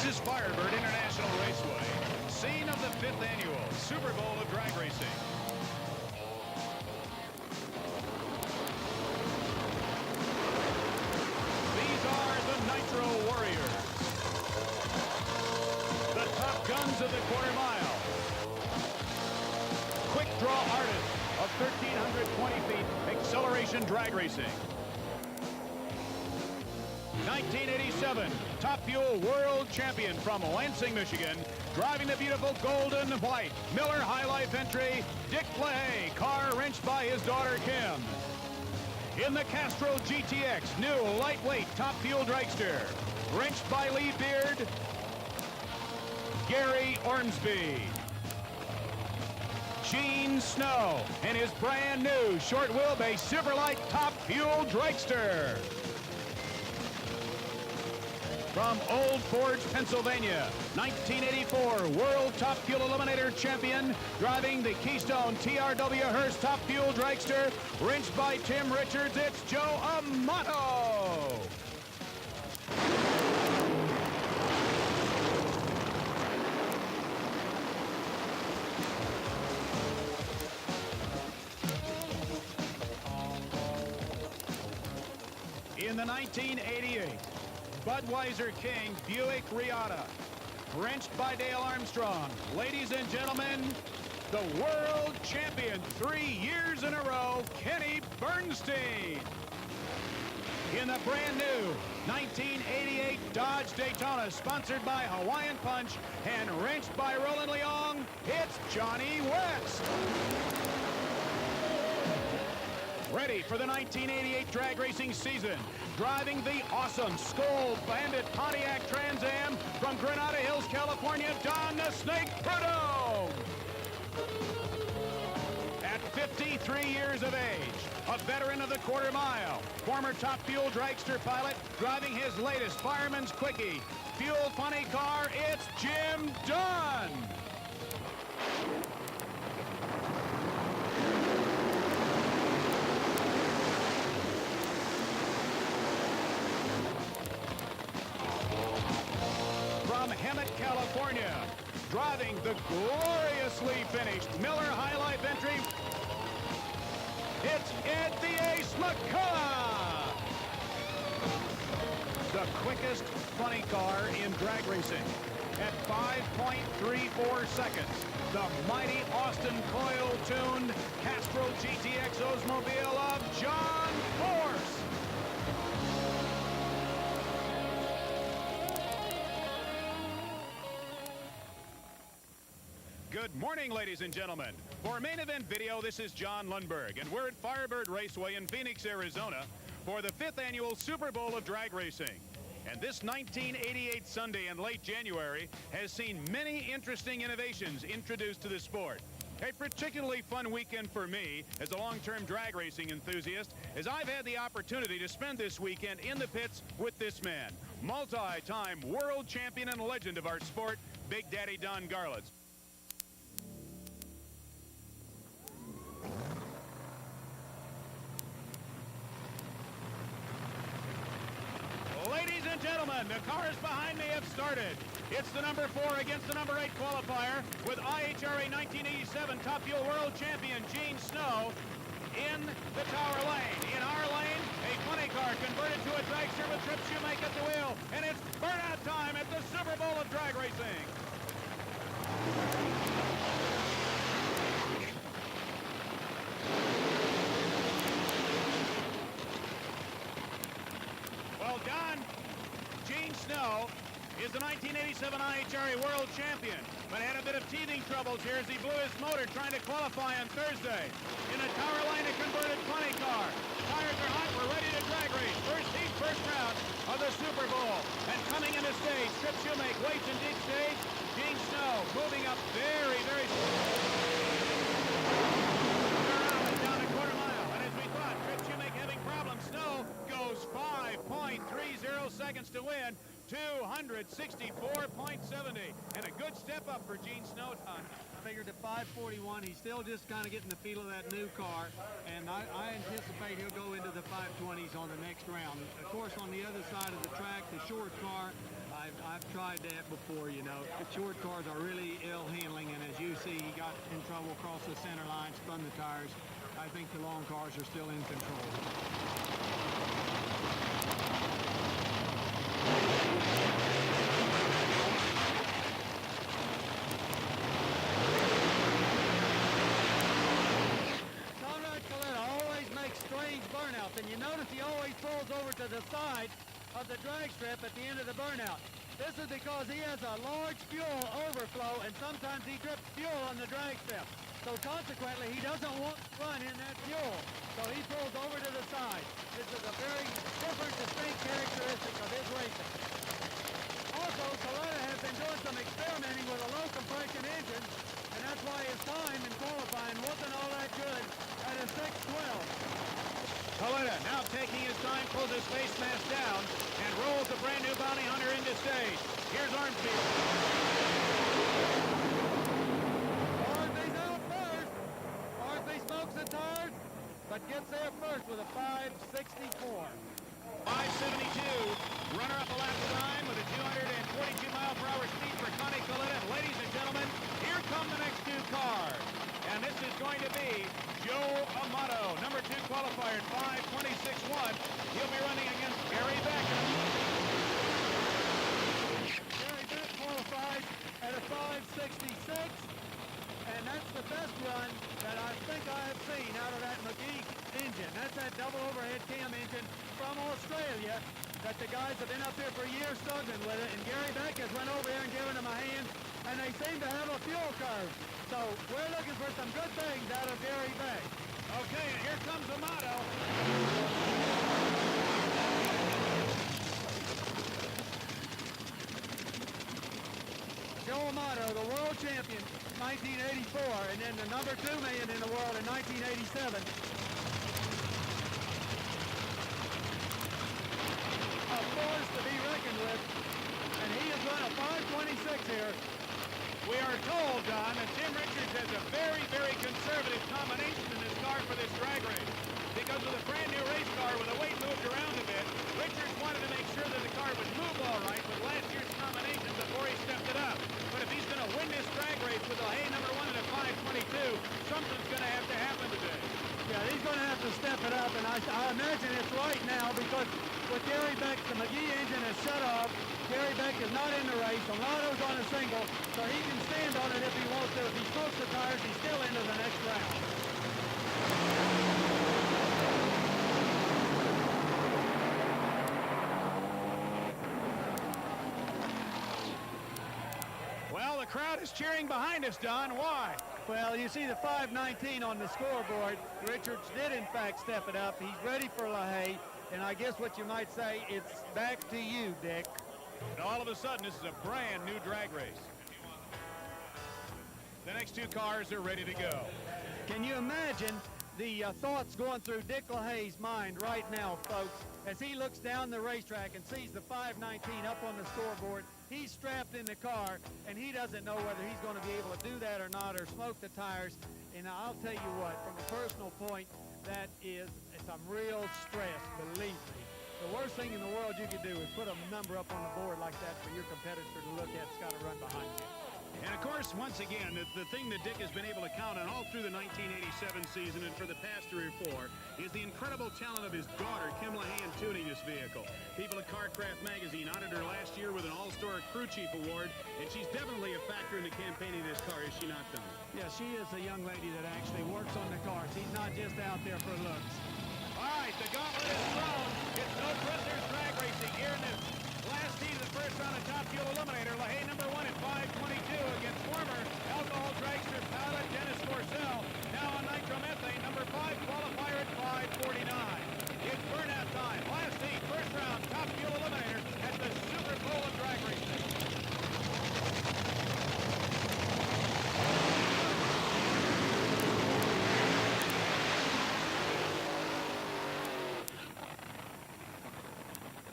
is Firebird International Raceway, scene of the 5th annual Super Bowl of drag racing. These are the Nitro Warriors, the top guns of the quarter mile, quick draw artists of 1,320 feet acceleration drag racing. 1987 Top Fuel World Champion from Lansing, Michigan, driving the beautiful golden white Miller High Life entry, Dick LaHaye, car wrenched by his daughter Kim. In the Castro GTX, new lightweight Top Fuel dragster, wrenched by Lee Beard, Gary Ormsby. Gene Snow and his brand new short wheelbase Superlight Top Fuel dragster. From Old Forge, Pennsylvania, 1984 World Top Fuel Eliminator Champion, driving the Keystone TRW Hearst Top Fuel dragster, wrenched by Tim Richards, it's Joe Amato. In the 1988 Budweiser King Buick Riata, wrenched by Dale Armstrong. Ladies and gentlemen, the world champion 3 years in a row, Kenny Bernstein. In the brand new 1988 Dodge Daytona, sponsored by Hawaiian Punch and wrenched by Roland Leong, it's Johnny West. Ready for the 1988 drag racing season, driving the awesome Skull Bandit Pontiac Trans Am from Granada Hills, California, Don the Snake Prudhomme. At 53 years of age, a veteran of the quarter mile, former Top Fuel dragster pilot, driving his latest Fireman's Quickie Fuel Funny car, it's Jim Dunn. From Hemet, California, driving the gloriously finished Miller High Life entry, it's Ed the Ace McCullough. The quickest funny car in drag racing at 5.34 seconds. The mighty Austin coil-tuned Castro GTX Oldsmobile of John Force. Good morning, ladies and gentlemen. For main event video, this is John Lundberg, and we're at Firebird Raceway in Phoenix, Arizona, for the 5th annual Super Bowl of drag racing. And this 1988 Sunday in late January has seen many interesting innovations introduced to the sport. A particularly fun weekend for me as a long-term drag racing enthusiast, as I've had the opportunity to spend this weekend in the pits with this man, multi-time world champion and legend of our sport, Big Daddy Don Garlitz. Ladies and gentlemen, the cars behind me have started. It's the number 4 against the number 8 qualifier with IHRA 1987 Top Fuel World Champion Gene Snow in the tower lane. In our lane, a funny car converted to a dragster with Trip Shoemake at the wheel, and it's burnout time at the Super Bowl of drag racing. Well, Don, Gene Snow is the 1987 IHRA World Champion, but had a bit of teething troubles here as he blew his motor trying to qualify on Thursday. In a tower lane, a converted funny car. Tires are hot, we're ready to drag race. First heat, first round of the Super Bowl. And coming into stage, Trip Shoemake waits in deep stage. Gene Snow moving up very, very down a quarter mile. And as we thought, Trip Shoemake having problems. Snow goes 5.30 seconds to win. 264.70, and a good step up for Gene Snow. figured at 541, he's still just kind of getting the feel of that new car, and I anticipate he'll go into the 520s on the next round. Of course, on the other side of the track, the short car, I've tried that before, you know. The short cars are really ill handling, and as you see, he got in trouble across the center line, spun the tires. I think the long cars are still in control. Strange burnouts, and you notice he always pulls over to the side of the drag strip at the end of the burnout. This is because he has a large fuel overflow, and sometimes he drips fuel on the drag strip. So consequently, he doesn't want to run in that fuel. So he pulls over to the side. This is a very different, distinct characteristic of his racing. Also, CORRIDA has been doing some experimenting with a low compression engine, and that's why his time in qualifying wasn't all that good at a 6:12. CORRIDA now taking his time, pulls his face mask down, and rolls the brand new bounty hunter into stage. Here's Armfield. Armfield's out first. Armfield smokes the tires, but gets there first with a 5:64. 5:72, runner-up a lap time with a 242-mile-per-hour speed for Connie CORRIDA. And ladies and gentlemen, here come the next two cars. And this is going to be Joe Amato, number 2 qualifier at 5:26.1. He'll be running against Gary Beck. Gary Beck qualifies at a 5:66. And that's the best run that I think I have seen out of that McGee engine. That's that double overhead cam engine from Australia that the guys have been up here for years struggling with it. And Gary Beck has run over here and given them a hand, and they seem to have a fuel curve. So we're looking for some good things out of Gary Beck. Okay, and here comes Amato. Joe Amato, the world champion, 1984, and then the number 2 man in the world in 1987. A force to be reckoned with, and he has run a 5:26 here. We are told, Don, that Tim Richards has a very, very conservative combination in this car for this drag race. Because of the brand new race car with the weight moved around a bit, Richards wanted to make sure that the car would move all right with last year's combination before he stepped it up. But if he's going to win this drag race with a number 1 at a 5:22, something's going to have to happen today. Yeah, he's going to have to step it up, and I imagine it's right now because with Gary Beck, the McGee engine is shut off. Gary Beck is not in the race. Amato's on a single, so he can stand on it if he wants to. If he smokes the tires, he's still into the next round. Well, the crowd is cheering behind us, Don. Why? Well, you see the 5:19 on the scoreboard. Richards did, in fact, step it up. He's ready for LaHaye, and I guess what you might say, it's back to you, Dick. And all of a sudden, this is a brand new drag race. The next two cars are ready to go. Can you imagine the thoughts going through Dick LaHaye's mind right now, folks, as he looks down the racetrack and sees the 5:19 up on the scoreboard? He's strapped in the car, and he doesn't know whether he's going to be able to do that or not, or smoke the tires. And I'll tell you what, from a personal point, that is some real stress, believe me. The worst thing in the world you could do is put a number up on the board like that for your competitor to look at. It's got to run behind you. And of course, once again, the thing that Dick has been able to count on all through the 1987 season and for the past 3 or 4 is the incredible talent of his daughter, Kim LaHaye, in tuning this vehicle. People at CarCraft Magazine honored her last year with an All-Star Crew Chief Award, and she's definitely a factor in the campaigning of this car, is she not, Don? Yeah, she is a young lady that actually works on the car. She's not just out there for looks. All right, the gauntlet is thrown. It's no prisoners drag racing here in this last heat of the first round of Top Fuel Eliminator. LaHaye number 1 at 5:22 against former alcohol dragster pilot Dennis Scorsell. Now on nitromethane, number 5 qualifier at 5:49. It's burnout time. Last heat, first round, Top Fuel Eliminator at the Super Bowl of drag racing.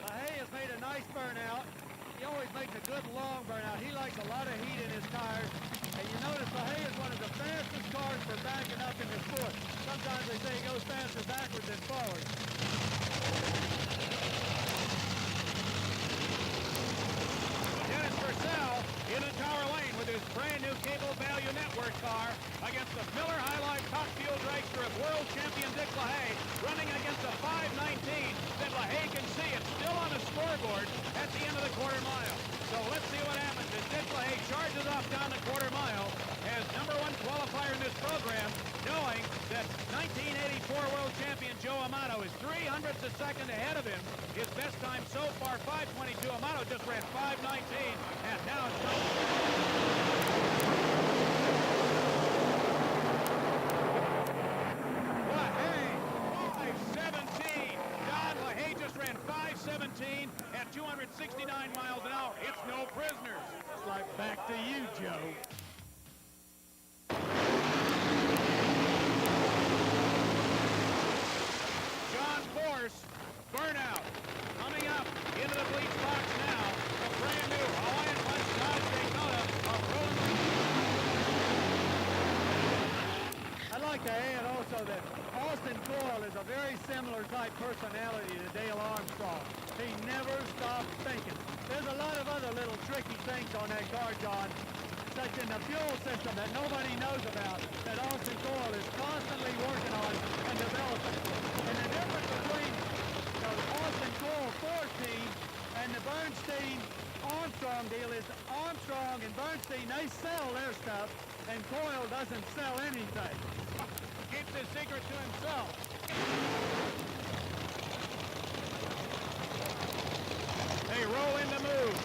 LaHaye has made a nice burnout. he always makes a good long burnout. He likes a lot of heat in his tires. And you notice LaHaye is one of the fastest cars for backing up in the sport. Sometimes they say he goes faster backwards than forward. In the tower lane with his brand new Cable Value Network car against the Miller High Life Top Fuel dragster of world champion Dick LaHaye, running against a 5:19 that LaHaye can see. It's still on the scoreboard at the end of the quarter mile. So let's see what happens as Dick LaHaye charges off down the quarter mile as #1 qualifier in this program, knowing that 1984 world champion Joe Amato is 300ths a second ahead of him. His best time so far, 5:22. Amato just ran 5:19, and now it's LaHaye, 5:17. Don LaHaye just ran 5:17 at 269 miles an hour. It's no prisoners. It's like back to you, Joe. John Force, burnout, coming up into the bleach box now. A brand new Hawaiian Punch Dodge Daytona of Roland. I'd like to add also that Austin Coyle is a very similar type personality to Dale Armstrong. He never stops thinking. There's a lot of other little tricky things on that car, John, such in the fuel system that nobody knows about, that Austin Coyle is constantly working on and developing. And the difference between the Austin Coyle Ford team and the Bernstein-Armstrong deal is Armstrong and Bernstein, they sell their stuff, and Coyle doesn't sell anything. Keeps his secret to himself. They roll in the move.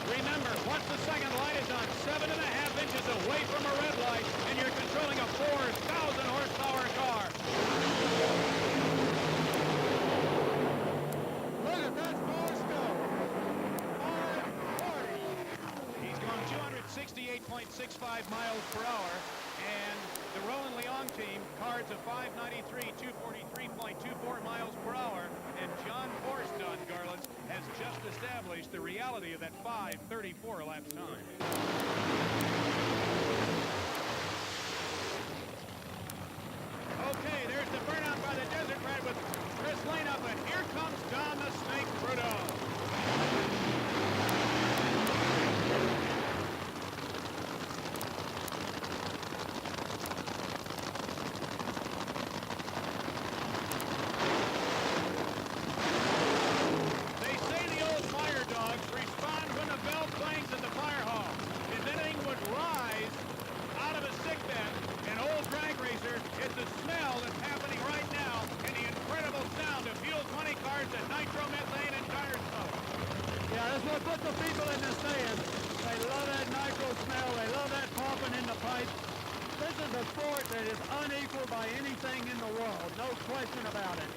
Remember, once the second light is on 7.5 inches away from a red light, and you're controlling a 4,000 horsepower car. Look at that Force go. 540. He's going 268.65 miles per hour, and the Roland Leong team cards a 593, 243.24 miles per hour, and John Force, Don Garland, has just established the reality of that 5:34 lap time. Okay, there's the burnout by the Desert Rat with Chris Lane up, and here comes Don the Snake Prudhomme. Put the people in the stands. They love that nitro smell. They love that popping in the pipe. This is a sport that is unequaled by anything in the world. No question about it.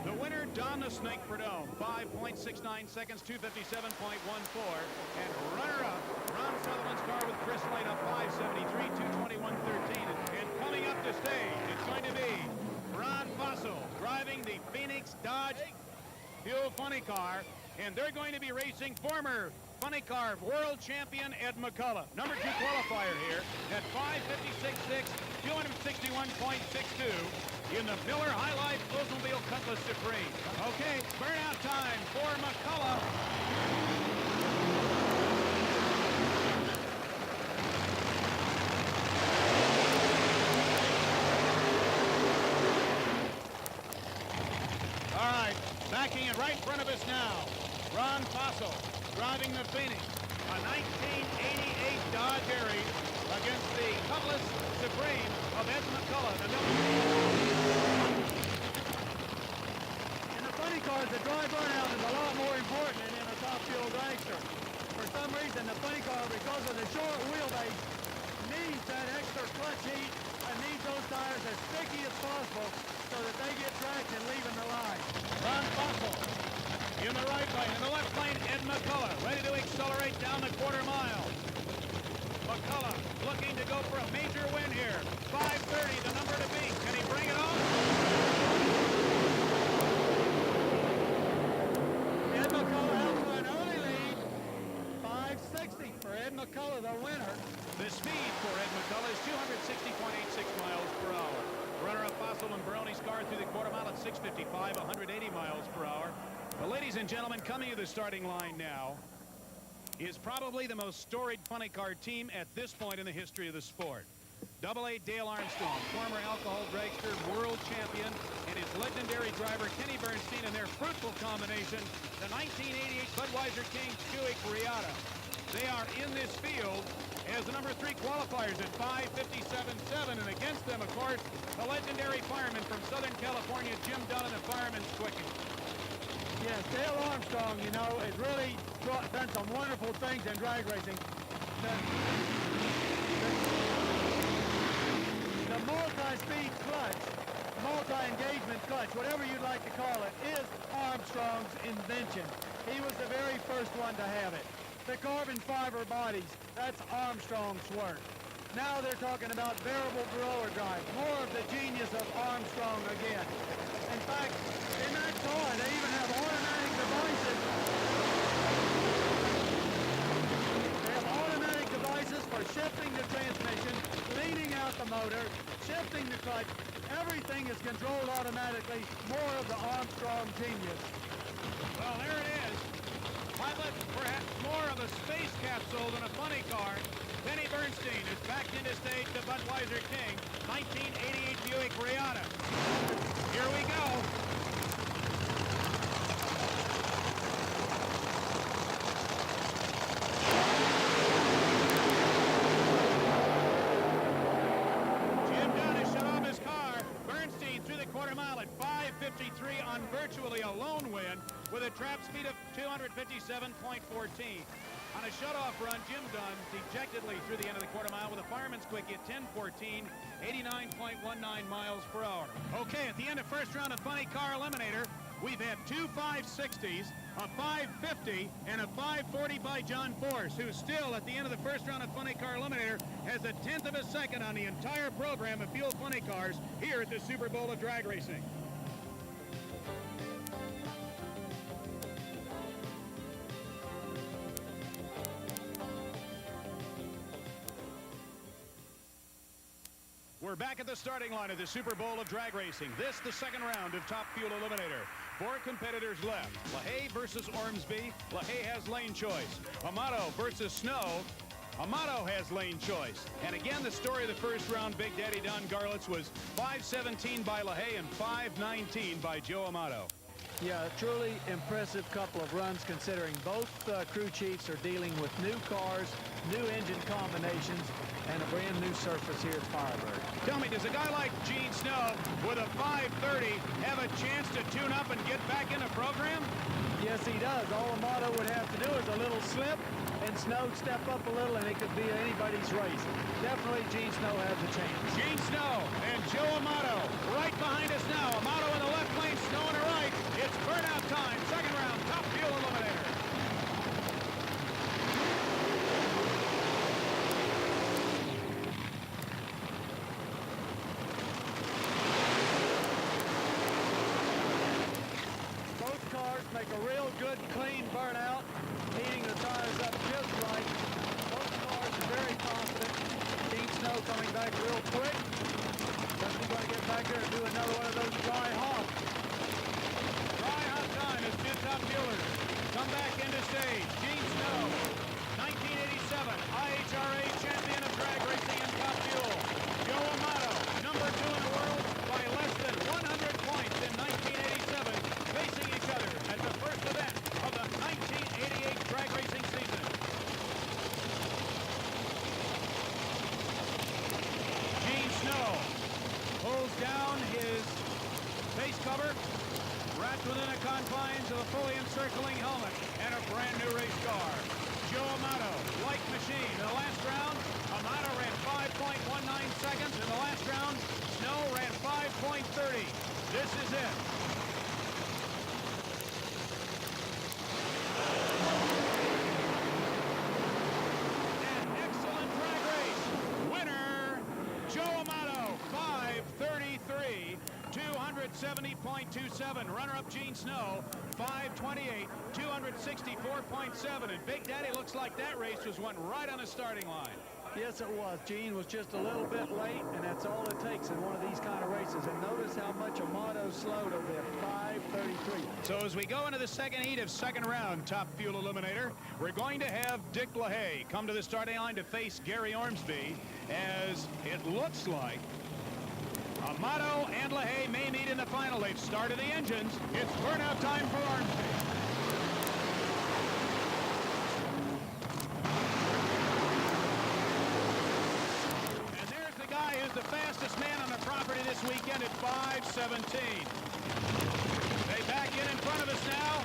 The winner, Don the Snake Prudhomme, 5.69 seconds, 257.14. And runner-up, Ron Sutherland's car with Chris Lane up 573, 221.13. And coming up to stage, it's going to be Ron Fossil driving the Phoenix Dodge Fuel Funny Car. And they're going to be racing former Funny Car world champion Ed McCullough. Number 2 qualifier here at 556.6, 261.62 in the Miller High Life Oldsmobile Cutlass Supreme. Okay, burnout time for McCullough. All right, backing it right in front of us now. Ron Fossil driving the Phoenix, a 1988 Dodge Aries against the Cutlass Supreme of Ed McCullough. In the funny cars, the dry burnout is a lot more important than in a top fuel dragster. For some reason, the funny car, because of the short wheelbase, needs that extra clutch heat and needs those tires as sticky as possible so that they get traction leaving the line. Ron Fossil in the right lane. In the left lane, Ed McCullough ready to accelerate down the quarter mile. McCullough looking to go for a major win here. 5:30, the number to beat. Can he bring it on? Ed McCullough out for an early lead. 5:60 for Ed McCullough, the winner. The speed for Ed McCullough is 260.86 miles per hour. Runner-up Fossil and Baroni's car through the quarter mile at 6:55, 180 miles per hour. But ladies and gentlemen, coming to the starting line now is probably the most storied funny car team at this point in the history of the sport. AA Dale Armstrong, former alcohol dragster, world champion, and his legendary driver Kenny Bernstein, and their fruitful combination, the 1988 Budweiser King Buick Regatta. They are in this field as the number 3 qualifiers at 5:57.7, and against them, of course, the legendary fireman from Southern California, Jim Dunn, and the Fireman's Quickie. Yes, Dale Armstrong, you know, has really done some wonderful things in drag racing. The multi-speed clutch, multi-engagement clutch, whatever you'd like to call it, is Armstrong's invention. He was the very first one to have it. The carbon fiber bodies, that's Armstrong's work. Now they're talking about variable blower drive, more of the genius of Armstrong again. In fact, in that car, they even have automatic devices. They have automatic devices for shifting the transmission, leaning out the motor, shifting the clutch. Everything is controlled automatically. More of the Armstrong genius. Well, there it is. Pilot, perhaps more of a space capsule than a funny car. Kenny Bernstein is backed into stage the Budweiser King 1988 Buick Regatta. Here we go. Jim Dunn has shut off his car. Bernstein through the quarter mile at 5:53 on virtually a lone win with a trap speed of 257.14. On a shutoff run, Jim Dunn dejectedly through the end of the quarter mile with a Fireman's Quickie at 10:14, 89.19 miles per hour. Okay, at the end of first round of Funny Car Eliminator, we've had 2 560s, a 550, and a 540 by John Force, who still, at the end of the first round of Funny Car Eliminator, has a 1/10 of a second on the entire program of field funny cars here at the Super Bowl of Drag Racing. We're back at the starting line of the Super Bowl of Drag Racing. This, the second round of Top Fuel Eliminator. 4 competitors left. LaHaye versus Ormsby. LaHaye has lane choice. Amato versus Snow. Amato has lane choice. And again, the story of the first round, Big Daddy Don Garlitz, was 5:17 by LaHaye and 5:19 by Joe Amato. Yeah, a truly impressive couple of runs, considering both crew chiefs are dealing with new cars, new engine combinations, and a brand new surface here at Firebird. Tell me, does a guy like Gene Snow with a 530 have a chance to tune up and get back in the program? Yes, he does. All Amato would have to do is a little slip, and Snow step up a little, and it could be anybody's race. Definitely Gene Snow has a chance. Gene Snow and Joe Amato right behind us now. Amato in the left lane, Snow in the right. It's burnout time. Second round, Top Fuel Eliminator. Both cars make a real good, clean burnout, heating the tires up just right. Both cars are very confident. Gene Snow coming back real quick. Just going to get back there and do another one of those dry hops. Dry hot time as two Top Fuelers come back into stage. Gene Snow, 1987 IHRA champion of drag racing and Top Fuel. Joe Amato, number 2 in the world by less than 100 points in 1987, facing each other at the first event of the 1988 drag racing season. Gene Snow pulls down his face cover, wrapped within the confines of a fully encircling helmet and a brand new race car. Joe Amato, like machine. In the last round, Amato ran 5.19 seconds. In the last round, Snow ran 5.30. This is it. An excellent drag 570.27. Runner-up Gene Snow, 528, 264.7. And Big Daddy looks like that race was won right on the starting line. Yes, it was. Gene was just a little bit late, and that's all it takes in one of these kind of races. And notice how much Amato slowed over there, 5:33. So as we go into the second heat of second round Top Fuel Eliminator, we're going to have Dick LaHaye come to the starting line to face Gary Ormsby, as it looks like Amato and LaHaye may meet in the final. They've started the engines. It's burnout time for Ormsby. The fastest man on the property this weekend at 5:17. They back in front of us now.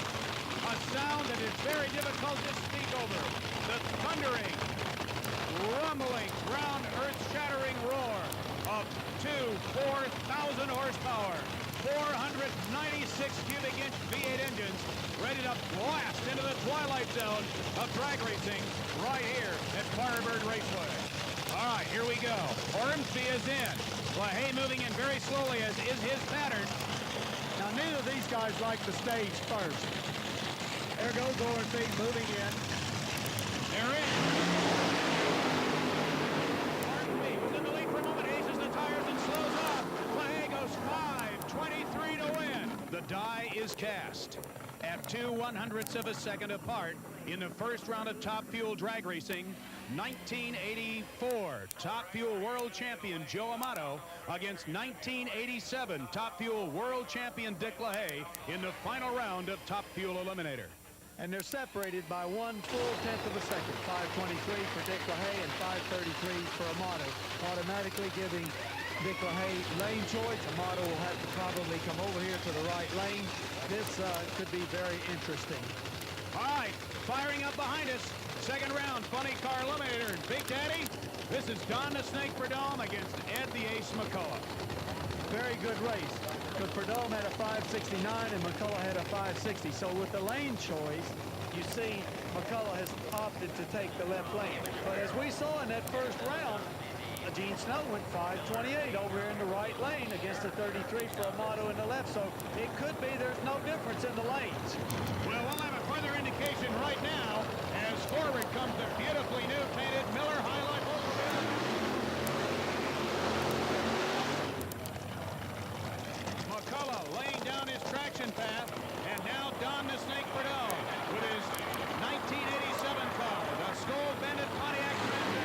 A sound that is very difficult to speak over. The thundering, rumbling, ground earth-shattering roar of 4,000 horsepower, 496 cubic inch V8 engines ready to blast into the twilight zone of drag racing right here at Firebird Raceway. All right, here we go. Ormsby is in. LaHaye moving in very slowly, as is his pattern. Now, neither of these guys like the stage first. There goes Ormsby moving in. They're in. Ormsby was in the lead for a moment, aces the tires and slows up. LaHaye goes 5:23 to win. The die is cast at 2/100ths of a second apart in the first round of Top Fuel drag racing. 1984 Top Fuel World Champion Joe Amato against 1987 Top Fuel World Champion Dick LaHaye in the final round of Top Fuel Eliminator. And they're separated by 1/4 of a second. 5:23 for Dick LaHaye and 5:33 for Amato, automatically giving Dick LaHaye lane choice. Amato will have to probably come over here to the right lane. This could be very interesting. All right, firing up behind us. Second round, funny car eliminator. Big Daddy, this is Don the Snake Prudhomme against Ed the Ace McCullough. Very good race. But Prudhomme had a 5:69 and McCullough had a 5:60. So with the lane choice, you see McCullough has opted to take the left lane. But as we saw in that first round, Gene Snow went 5:28 over in the right lane against the 33 for Amato in the left. So it could be there's no difference in the lanes. Well, we'll have a further indication right now as forward comes the beautifully new painted Miller Highlight Oldsmobile. McCullough laying down his traction path, and now Don the Snake Prudhomme with his 1987 car, the Skull Bandit Pontiac Trans-Am.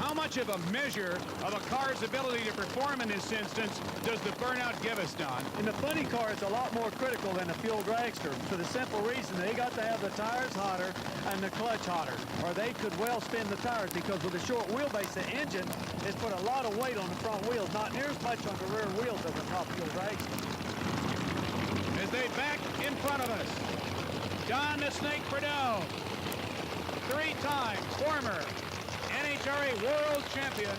How much of a measure of a car's ability to perform in this instance does the burnout give us, Don? In the funny car, it's a lot more critical than a fuel dragster for the simple reason they got to have the tires hotter and the clutch hotter, or they could well spin the tires, because with a short wheelbase, the engine has put a lot of weight on the front wheels, not near as much on the rear wheels as a top fuel dragster. As they back in front of us, Don the Snake Prudhomme, 3 times former NHRA World Champion,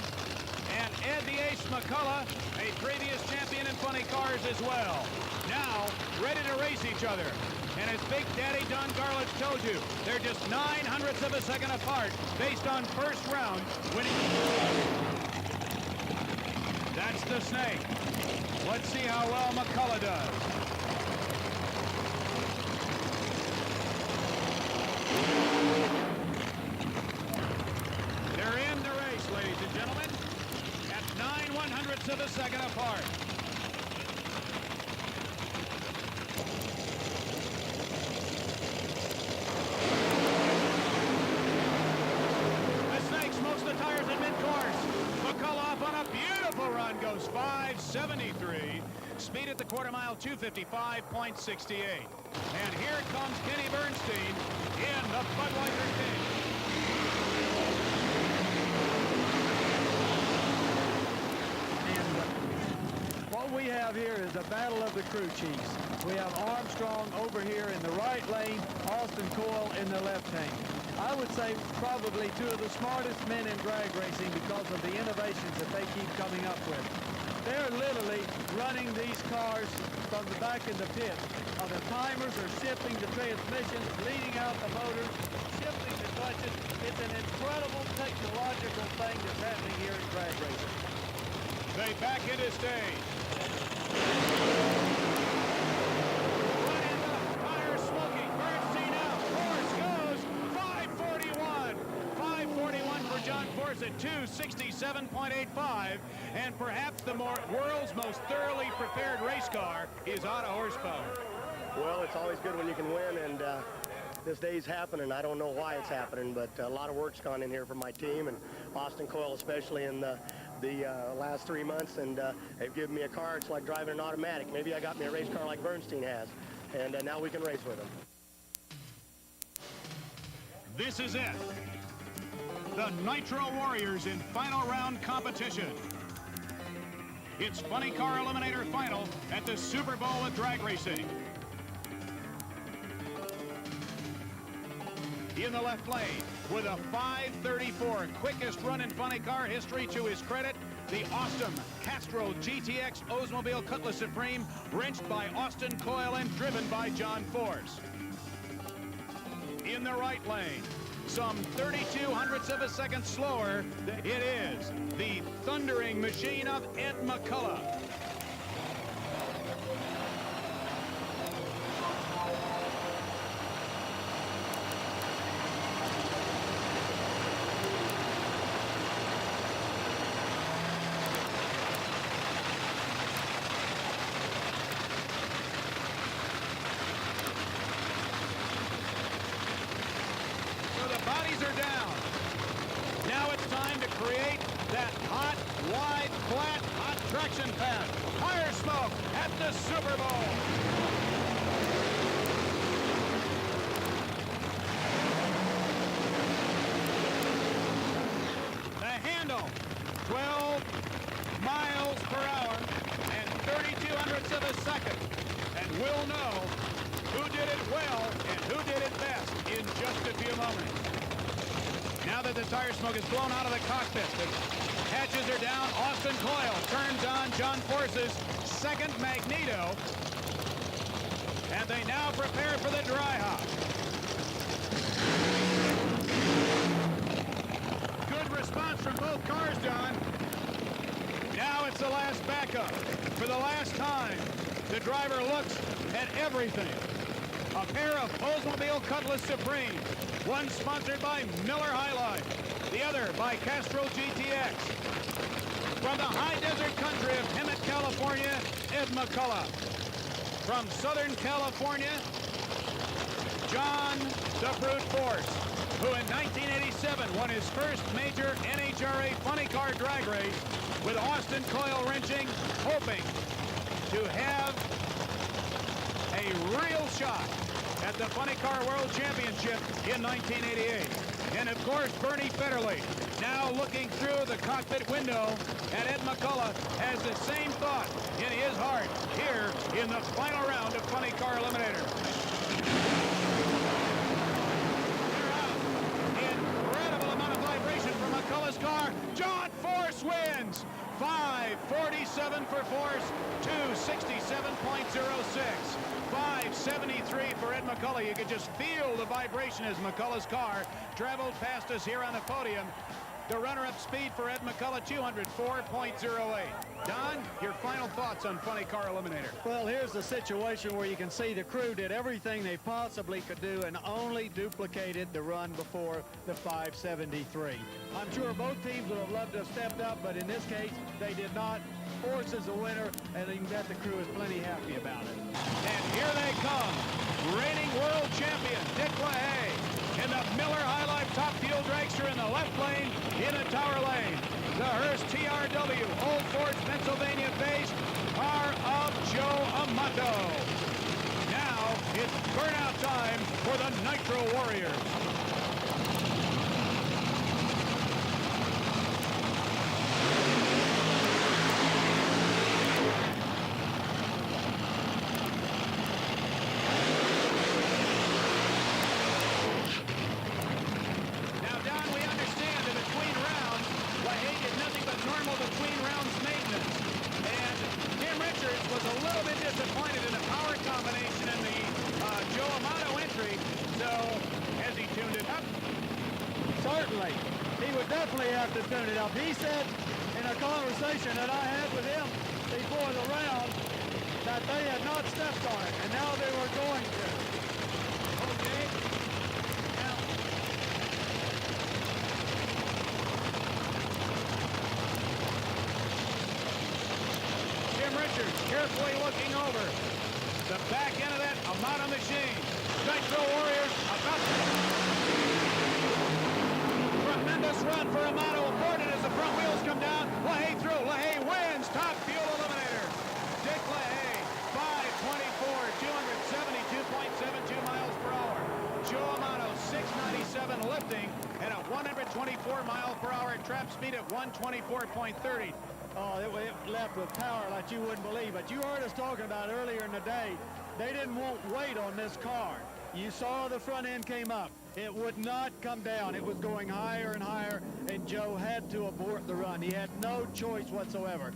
and Ed the Ace McCullough, a previous champion in funny cars as well. Now, ready to race each other. And as Big Daddy Don Garlitz told you, they're just 9/100ths of a second apart based on first round winning. That's the Snake. Let's see how well McCullough does. Ladies and gentlemen, at 9/100ths of a second apart. The Snake smokes the tires in mid-course. McCullough up on a beautiful run, goes 5:73. Speed at the quarter mile, 255.68. And here comes Kenny Bernstein in the Budweiser King. What we have here is a battle of the crew chiefs. We have Armstrong over here in the right lane, Austin Coyle in the left lane. I would say probably 2 of the smartest men in drag racing because of the innovations that they keep coming up with. They're literally running these cars from the back in the pit. The timers are shifting the transmissions, leading out the motors, shifting the clutches. It's an incredible technological thing that's happening here in drag racing. They back into stage. Tire smoking. Bernstein out. Force goes. 541. 541 for John Force at 267.85. And perhaps the world's most thoroughly prepared race car is out of horsepower. Well, it's always good when you can win, and this day's happening. I don't know why it's happening, but a lot of work's gone in here from my team, and Austin Coyle especially in the last 3 months, and they've given me a car. It's like driving an automatic. Maybe I got me a race car like Bernstein has, and now we can race with them. This is it. The Nitro Warriors in final round competition. It's Funny Car Eliminator Final at the Super Bowl of Drag Racing. In the left lane, with a 5:34, quickest run in funny car history to his credit, the Austin Castro GTX Oldsmobile Cutlass Supreme, wrenched by Austin Coyle and driven by John Force. In the right lane, some 32 hundredths of a second slower, it is the thundering machine of Ed McCullough. Bodies are down. Now it's time to create that hot, wide, flat, hot traction pad. Tire smoke at the Super Bowl. The handle, 12 miles per hour and 32 hundredths of a second. And we'll know who did it well and who did it best in just a few moments. Now that the tire smoke is blown out of the cockpit, the hatches are down. Austin Coyle turns on John Force's second magneto. And they now prepare for the dry hop. Good response from both cars, Don. Now it's the last backup. For the last time, the driver looks at everything. A pair of Oldsmobile Cutlass Supreme. One sponsored by Miller High Life, the other by Castro GTX. From the high desert country of Hemet, California, Ed McCullough. From Southern California, John the Brute Force, who in 1987 won his first major NHRA funny car drag race with Austin Coyle wrenching, hoping to have a real shot at the Funny Car World Championship in 1988. And of course, Bernie Federley, now looking through the cockpit window at Ed McCullough, has the same thought in his heart here in the final round of Funny Car Eliminator. They're out. Incredible amount of vibration from McCullough's car. John Force wins. 547 for Force, 267.06. 573 for Ed McCullough. You could just feel the vibration as McCullough's car traveled past us here on the podium. The runner-up speed for Ed McCullough, 204.08. Don, your final thoughts on Funny Car Eliminator. Well, here's the situation where you can see the crew did everything they possibly could do and only duplicated the run before the 573. I'm sure both teams would have loved to have stepped up, but in this case, they did not. Force is the winner, and you can bet the crew is plenty happy about it. And here they come, reigning world champion Dick LaHaye in the Miller High Life Top Fuel Dragster in the left lane, in the tower lane. The Hearst TRW, Old Forge, Pennsylvania-based car of Joe Amato. Now it's burnout time for the Nitro Warriors. Certainly. He would definitely have to tune it up. He said in a a conversation that I had with him before the round that they had not stepped on it, and now they were going to. Okay. Now, Jim Richards carefully looking over the back end of that Amata machine. Nitro Warriors about to... Tremendous run for Amata, aborted as the front wheels come down. LaHaye through. LaHaye wins. Top fuel eliminator. Dick LaHaye, 524, 272.72 miles per hour. Joe Amato, 697 lifting and a 124 miles per hour trap speed at 124.30. oh, it left with power like you wouldn't believe. But you heard us talking about earlier in the day, they didn't want weight on this car. You saw the front end came up. It would not come down. It was going higher and higher, and Joe had to abort the run. He had no choice whatsoever.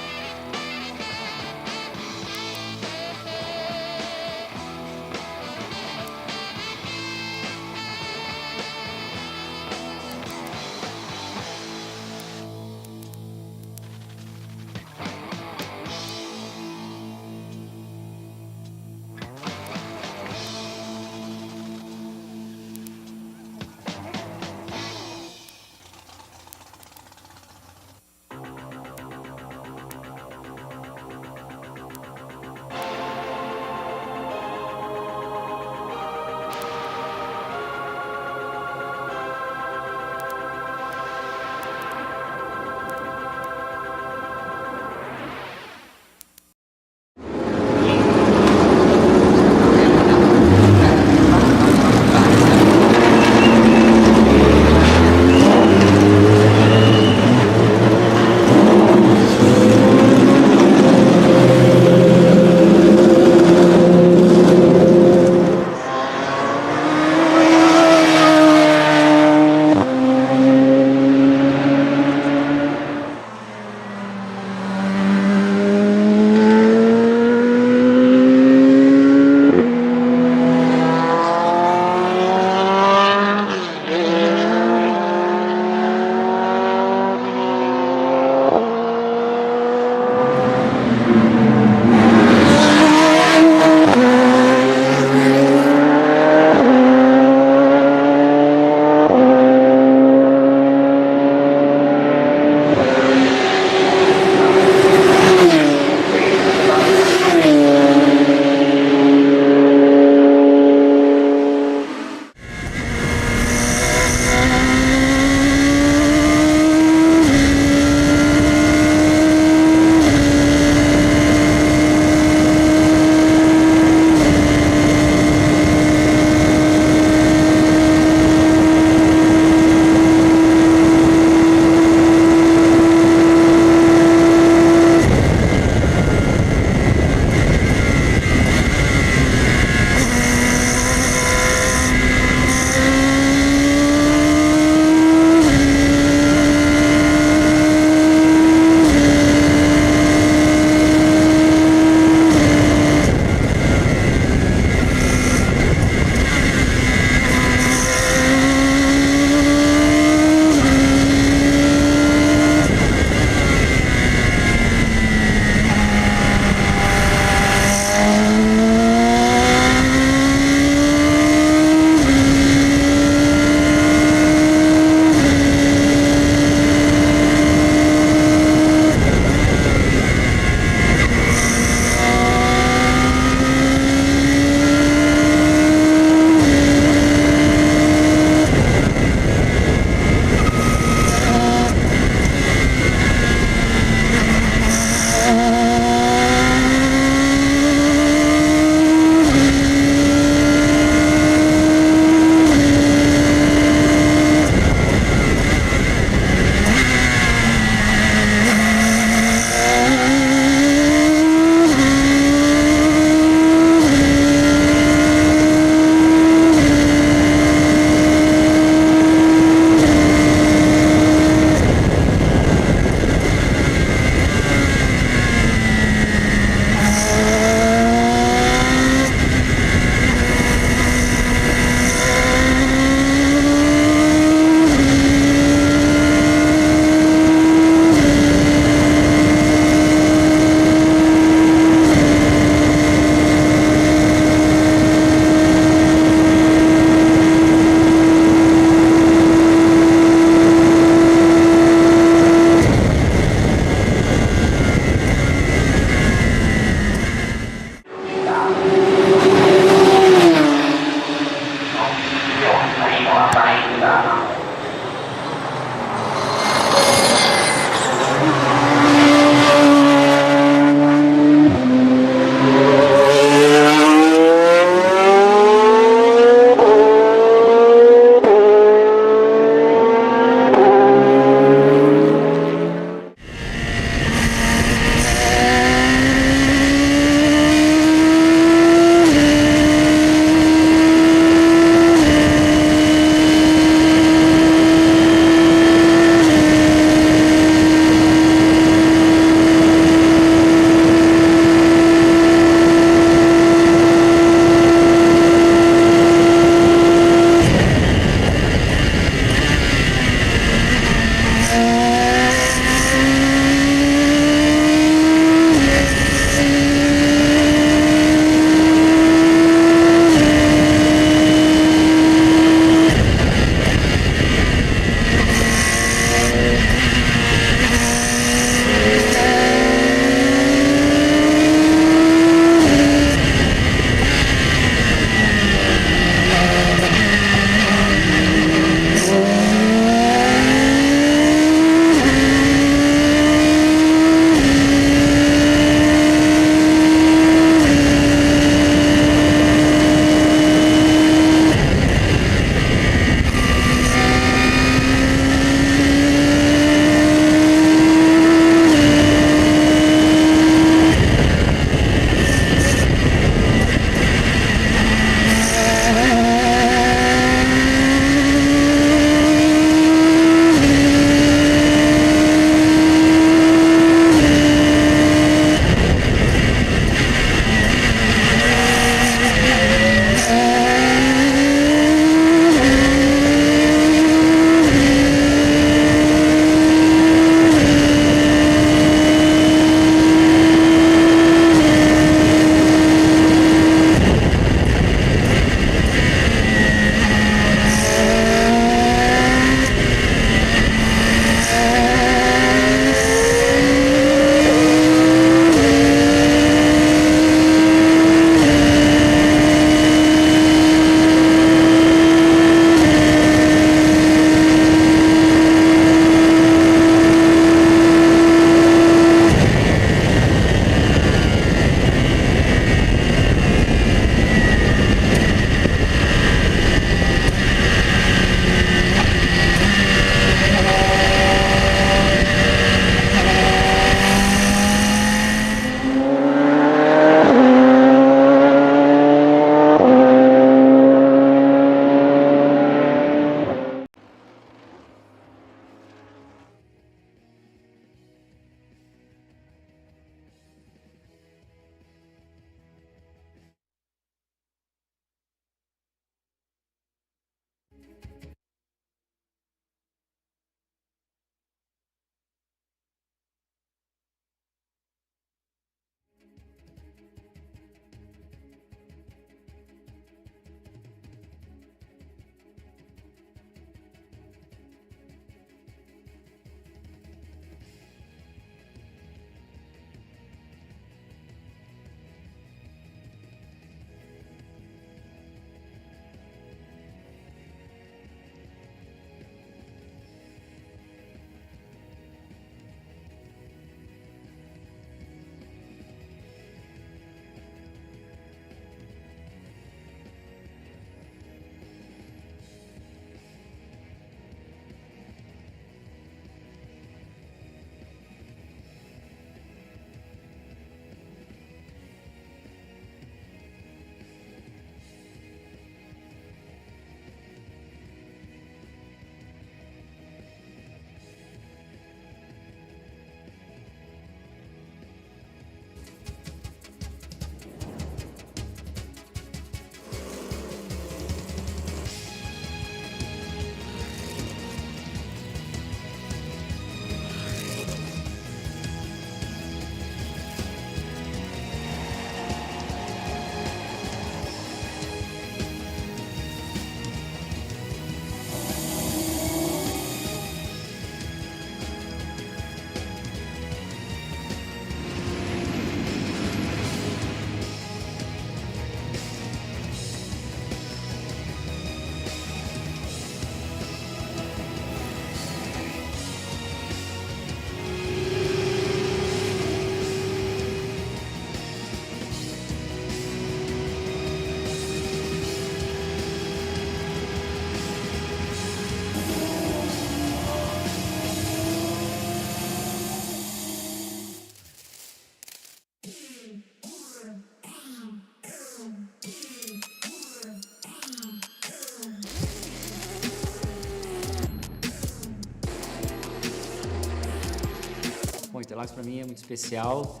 Interlagos para mim é muito especial,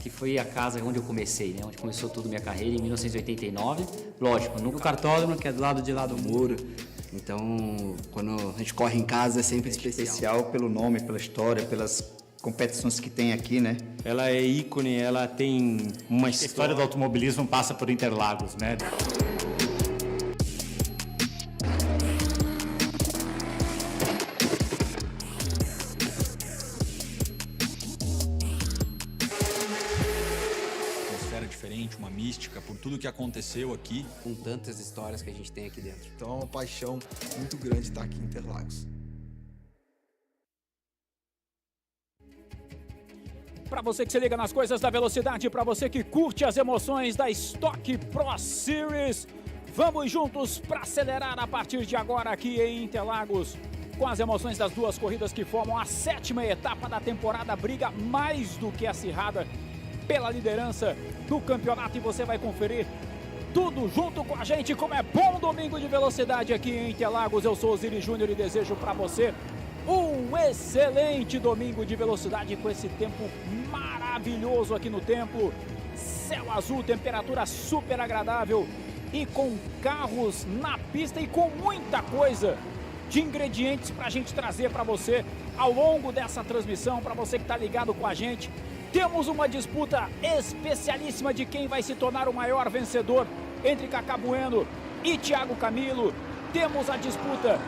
que foi a casa onde eu comecei, né? Onde começou toda a minha carreira, em 1989. Lógico, no cartódromo, que é do lado de lá do muro. Então, quando a gente corre em casa é sempre especial pelo nome, pela história, pelas competições que tem aqui, né? Ela é ícone, ela tem uma história do automobilismo, passa por Interlagos, né? Uma mística por tudo que aconteceu aqui. Com tantas histórias que a gente tem aqui dentro. Então é uma paixão muito grande estar aqui em Interlagos. Para você que se liga nas coisas da velocidade, para você que curte as emoções da Stock Pro Series, vamos juntos para acelerar a partir de agora aqui em Interlagos. Com as emoções das duas corridas que formam a 7ª etapa da temporada, briga mais do que acirrada pela liderança do campeonato, e você vai conferir tudo junto com a gente, como é bom domingo de velocidade aqui em Interlagos. Eu sou Osiris Júnior e desejo para você um excelente domingo de velocidade com esse tempo maravilhoso aqui no templo, céu azul, temperatura super agradável e com carros na pista e com muita coisa de ingredientes para a gente trazer para você ao longo dessa transmissão, para você que está ligado com a gente. Temos uma disputa especialíssima de quem vai se tornar o maior vencedor entre Cacá Bueno e Thiago Camilo. Temos a disputa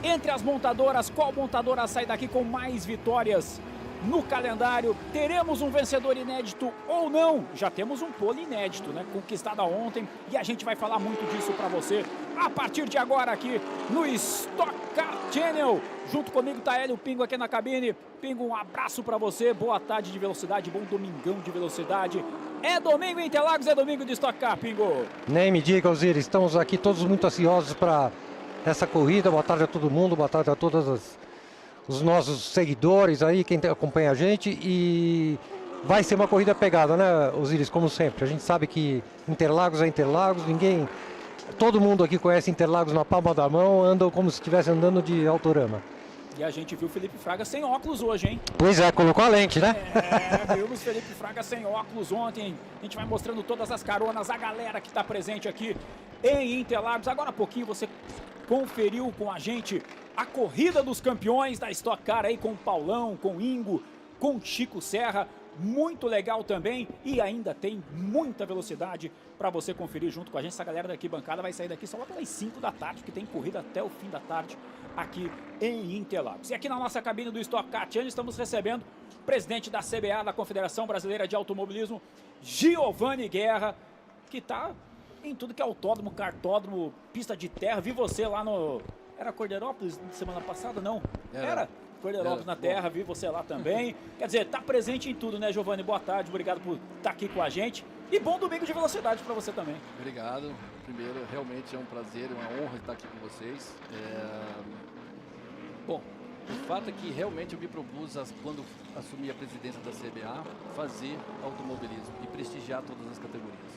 entre as montadoras, qual montadora sai daqui com mais vitórias no calendário. Teremos um vencedor inédito ou não? Já temos um pole inédito, né? Conquistado ontem, e a gente vai falar muito disso para você a partir de agora aqui no Stock Car Channel. Junto comigo tá Hélio Pingo aqui na cabine. Pingo, um abraço para você, boa tarde de velocidade, bom domingão de velocidade. É domingo em Interlagos, é domingo de Stock Car, Pingo. Nem me diga, Osiris, estamos aqui todos muito ansiosos para essa corrida. Boa tarde a todo mundo, boa tarde a todos os nossos seguidores aí, quem acompanha a gente. E vai ser uma corrida pegada, né, Osiris, como sempre. A gente sabe que Interlagos é Interlagos, todo mundo aqui conhece Interlagos na palma da mão, andam como se estivesse andando de autorama. E a gente viu o Felipe Fraga sem óculos hoje, hein? Pois é, colocou a lente, né? Vimos o Felipe Fraga sem óculos ontem. A gente vai mostrando todas as caronas, a galera que está presente aqui em Interlagos. Agora há pouquinho você conferiu com a gente a corrida dos campeões da Stock Car aí com o Paulão, com o Ingo, com o Chico Serra. Muito legal também, e ainda tem muita velocidade para você conferir junto com a gente. Essa galera daqui bancada vai sair daqui só lá pelas 5 da tarde, que tem corrida até o fim da tarde aqui em Interlagos. E aqui na nossa cabine do Stock Car Channel estamos recebendo o presidente da CBA, da Confederação Brasileira de Automobilismo, Giovanni Guerra, que está em tudo que é autódromo, cartódromo, pista de terra. Vi você lá no... Era Cordeirópolis semana passada? Não. Era? Corridas na terra, vi você lá também. Quer dizer, tá presente em tudo, né, Giovanni? Boa tarde, obrigado por estar aqui com a gente. E bom domingo de velocidade para você também. Obrigado. Primeiro, realmente é um prazer, uma honra estar aqui com vocês. Bom, o fato é que realmente eu me propus, quando assumi a presidência da CBA, fazer automobilismo e prestigiar todas as categorias.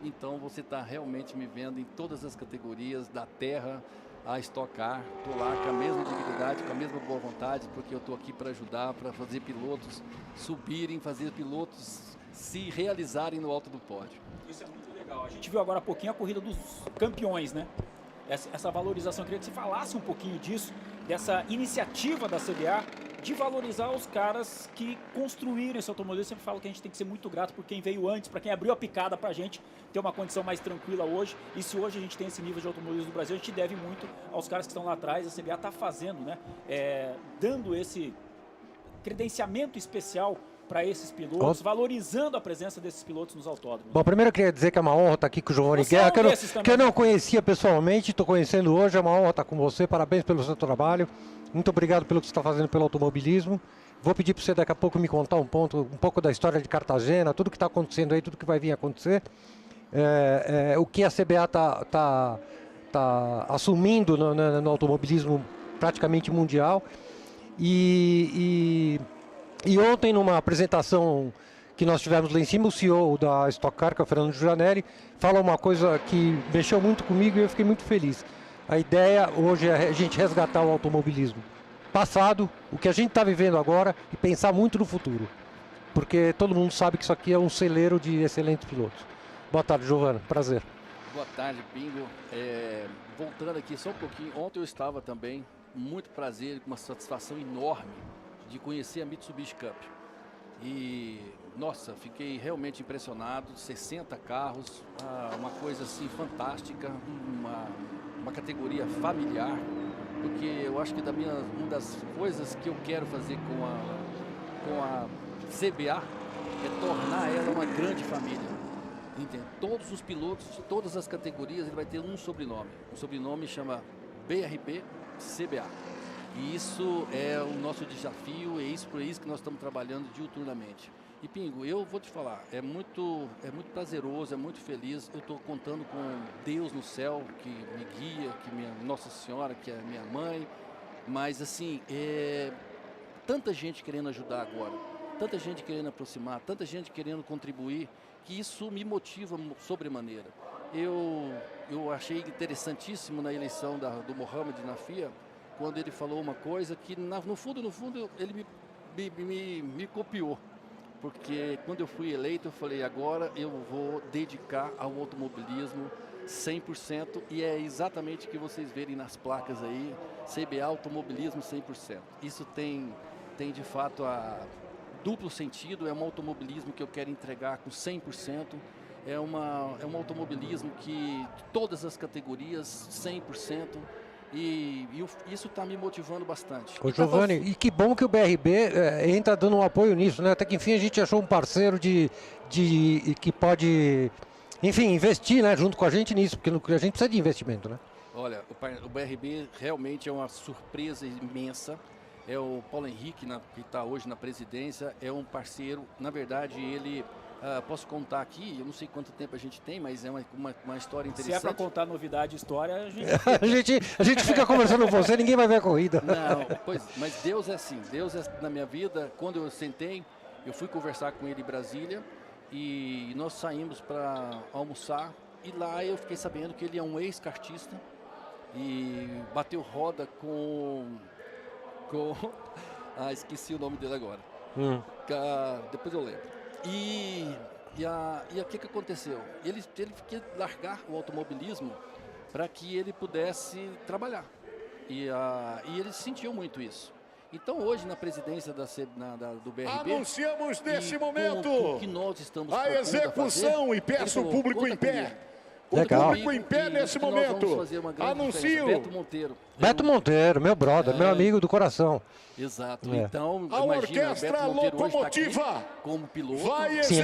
Então você está realmente me vendo em todas as categorias, da terra a Stock Car. Estou lá com a mesma dignidade, com a mesma boa vontade, porque eu estou aqui para ajudar, para fazer pilotos subirem, fazer pilotos se realizarem no alto do pódio. Isso é muito legal. A gente viu agora há pouquinho a corrida dos campeões, né? Essa valorização, eu queria que você falasse um pouquinho disso, dessa iniciativa da CBA de valorizar os caras que construíram esse automobilismo. Eu sempre falo que a gente tem que ser muito grato por quem veio antes, para quem abriu a picada para a gente ter uma condição mais tranquila hoje. E se hoje a gente tem esse nível de automobilismo no Brasil, a gente deve muito aos caras que estão lá atrás. A CBA está fazendo, né? Dando esse credenciamento especial para esses pilotos, valorizando a presença desses pilotos nos autódromos. Bom, primeiro eu queria dizer que é uma honra estar aqui com o Giovanni Guerra, que eu não conhecia pessoalmente, estou conhecendo hoje, é uma honra estar com você, parabéns pelo seu trabalho, muito obrigado pelo que você está fazendo pelo automobilismo. Vou pedir para você daqui a pouco me contar um pouco da história de Cartagena, tudo que está acontecendo aí, tudo que vai vir a acontecer, o que a CBA está assumindo no automobilismo praticamente mundial. E ontem, numa apresentação que nós tivemos lá em cima, o CEO da Stock Car, que é o Fernando Gianelli, falou uma coisa que mexeu muito comigo e eu fiquei muito feliz. A ideia hoje é a gente resgatar o automobilismo. passado, o que a gente está vivendo agora e pensar muito no futuro. Porque todo mundo sabe que isso aqui é um celeiro de excelentes pilotos. Boa tarde, Giovana. Prazer. Boa tarde, Pingo. Voltando aqui só um pouquinho, ontem eu estava também, muito prazer, com uma satisfação enorme de conhecer a Mitsubishi Cup. E, nossa, fiquei realmente impressionado, 60 carros, uma coisa assim fantástica, uma categoria familiar, porque eu acho que uma das coisas que eu quero fazer com a CBA é tornar ela uma grande família. Entende? Todos os pilotos de todas as categorias, ele vai ter um sobrenome. O sobrenome chama BRB CBA. E isso é o nosso desafio, é por isso que nós estamos trabalhando diuturnamente. E Pingo, eu vou te falar, é muito prazeroso, é muito feliz. Eu estou contando com Deus no céu, que me guia, que minha Nossa Senhora, que é minha mãe. Mas assim, tanta gente querendo ajudar agora, tanta gente querendo aproximar, tanta gente querendo contribuir, que isso me motiva sobremaneira. Eu achei interessantíssimo na eleição do Mohamed na FIA, quando ele falou uma coisa que no fundo ele me copiou. Porque quando eu fui eleito, eu falei, agora eu vou dedicar ao automobilismo 100%, e é exatamente o que vocês verem nas placas aí, CBA Automobilismo 100%. Isso tem de fato duplo sentido, é um automobilismo que eu quero entregar com 100%, é um automobilismo que de todas as categorias, 100%, e isso está me motivando bastante. Ô Giovanni, e que bom que o BRB entra dando um apoio nisso, né? Até que enfim a gente achou um parceiro que pode, enfim, investir, né, junto com a gente nisso, porque a gente precisa de investimento, né? Olha, o BRB realmente é uma surpresa imensa. É o Paulo Henrique, que está hoje na presidência, é um parceiro. Na verdade, ele, posso contar aqui, eu não sei quanto tempo a gente tem, mas é uma história interessante. Se é para contar novidade, história, a gente fica conversando com você, ninguém vai ver a corrida. Não, mas Deus é assim, Deus é na minha vida. Quando eu sentei, eu fui conversar com ele em Brasília e nós saímos para almoçar, e lá eu fiquei sabendo que ele é um ex-kartista e bateu roda com esqueci o nome dele agora. Depois eu lembro. E o que aconteceu? Ele queria largar o automobilismo para que ele pudesse trabalhar. E ele sentiu muito isso. Então hoje na presidência do BRB, anunciamos nesse momento o que nós estamos a execução e peço o público em pé. Legal. O público em pé nesse momento. Anuncio. Beto Monteiro, meu brother, meu amigo do coração. Exato. Então, a orquestra locomotiva como piloto. Sim,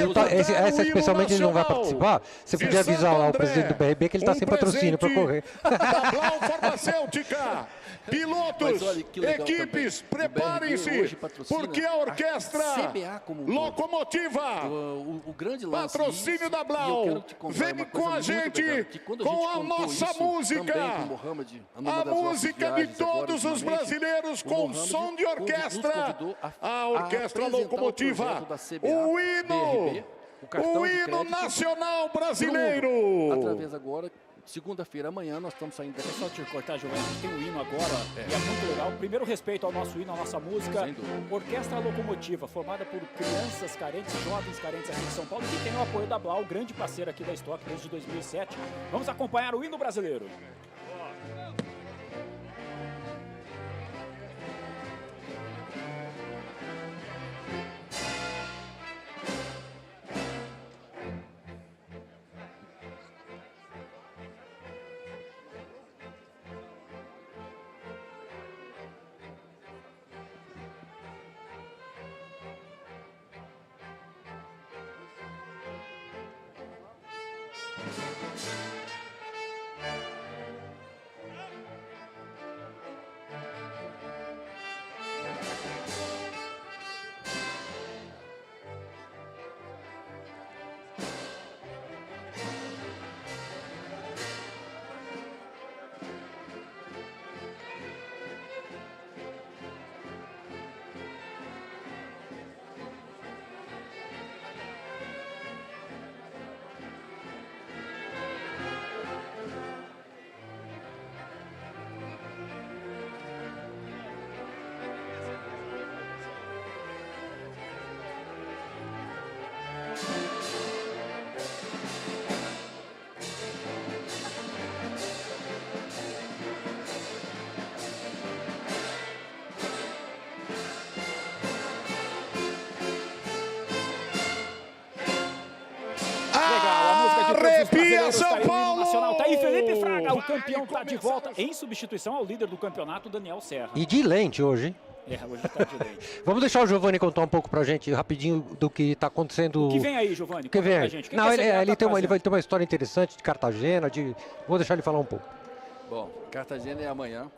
essa especialmente ele não vai participar. Você podia avisar lá o presidente do BRB que ele está sem patrocínio para correr. Da Blau Farmacêutica. Pilotos, equipes, preparem-se, porque a orquestra locomotiva, o grande lance patrocínio da Blau, vem com a gente, com a nossa música, a música de todos os brasileiros com som de orquestra, a orquestra locomotiva, o hino nacional brasileiro. Através agora, segunda-feira, amanhã, nós estamos saindo daqui. Só te cortar, Giovanni, a gente tem o hino agora, e é muito legal. Primeiro, respeito ao nosso hino, à nossa música. Orquestra Locomotiva, formada por crianças carentes, jovens carentes aqui em São Paulo, que tem o apoio da Blau, grande parceira aqui da Stock desde 2007. Vamos acompanhar o hino brasileiro. Arrepia São Paulo! Nacional. Tá aí Felipe Fraga, o campeão tá de volta em substituição ao líder do campeonato, Daniel Serra. E de lente hoje, hein? Hoje tá de lente. Vamos deixar o Giovanni contar um pouco pra gente, rapidinho, do que está acontecendo. O que vem aí, Giovanni? O que vem aí? Não, ele vai ter uma história interessante de Cartagena, vou deixar ele falar um pouco. Bom, Cartagena é amanhã.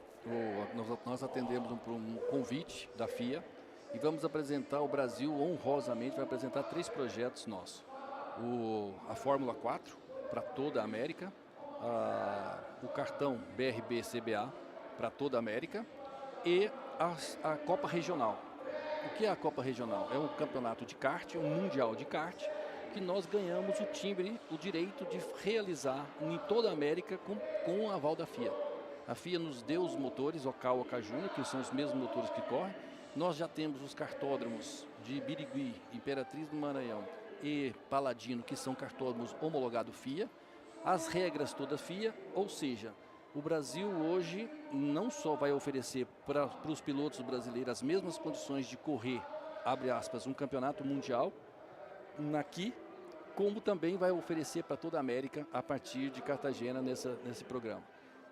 Nós atendemos um convite da FIA e vamos apresentar, o Brasil honrosamente vai apresentar 3 projetos nossos. A Fórmula 4 para toda a América, o cartão BRB-CBA para toda a América e a Copa Regional. O que é a Copa Regional? É um campeonato de kart, um mundial de kart, que nós ganhamos o direito de realizar em toda a América com o aval da FIA. A FIA nos deu os motores Okawa Júnior, que são os mesmos motores que correm. Nós já temos os cartódromos de Birigui, Imperatriz do Maranhão e Paladino, que são cartódromos homologados FIA. As regras todas FIA, ou seja, o Brasil hoje não só vai oferecer para os pilotos brasileiros as mesmas condições de correr, abre aspas, um campeonato mundial aqui, como também vai oferecer para toda a América a partir de Cartagena nesse programa.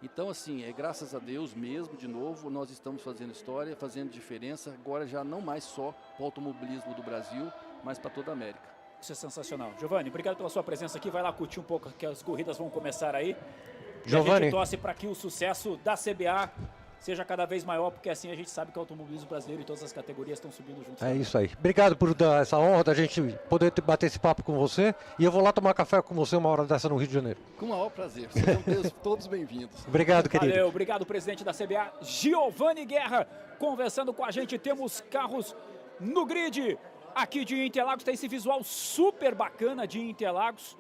Então, assim, graças a Deus mesmo, de novo, nós estamos fazendo história, fazendo diferença, agora já não mais só para o automobilismo do Brasil, mas para toda a América. Isso é sensacional. Giovanni, obrigado pela sua presença aqui, vai lá curtir um pouco, que as corridas vão começar aí. Giovanni. E a gente torce para que o sucesso da CBA seja cada vez maior, porque assim a gente sabe que o automobilismo brasileiro e todas as categorias estão subindo juntos. É isso aí. Obrigado por dar essa honra da gente poder bater esse papo com você. E eu vou lá tomar café com você uma hora dessa no Rio de Janeiro. Com o maior prazer. Sejam todos bem-vindos. Obrigado, querido. Valeu, obrigado, presidente da CBA, Giovanni Guerra, conversando com a gente. Temos carros no grid aqui de Interlagos. Tem esse visual super bacana de Interlagos,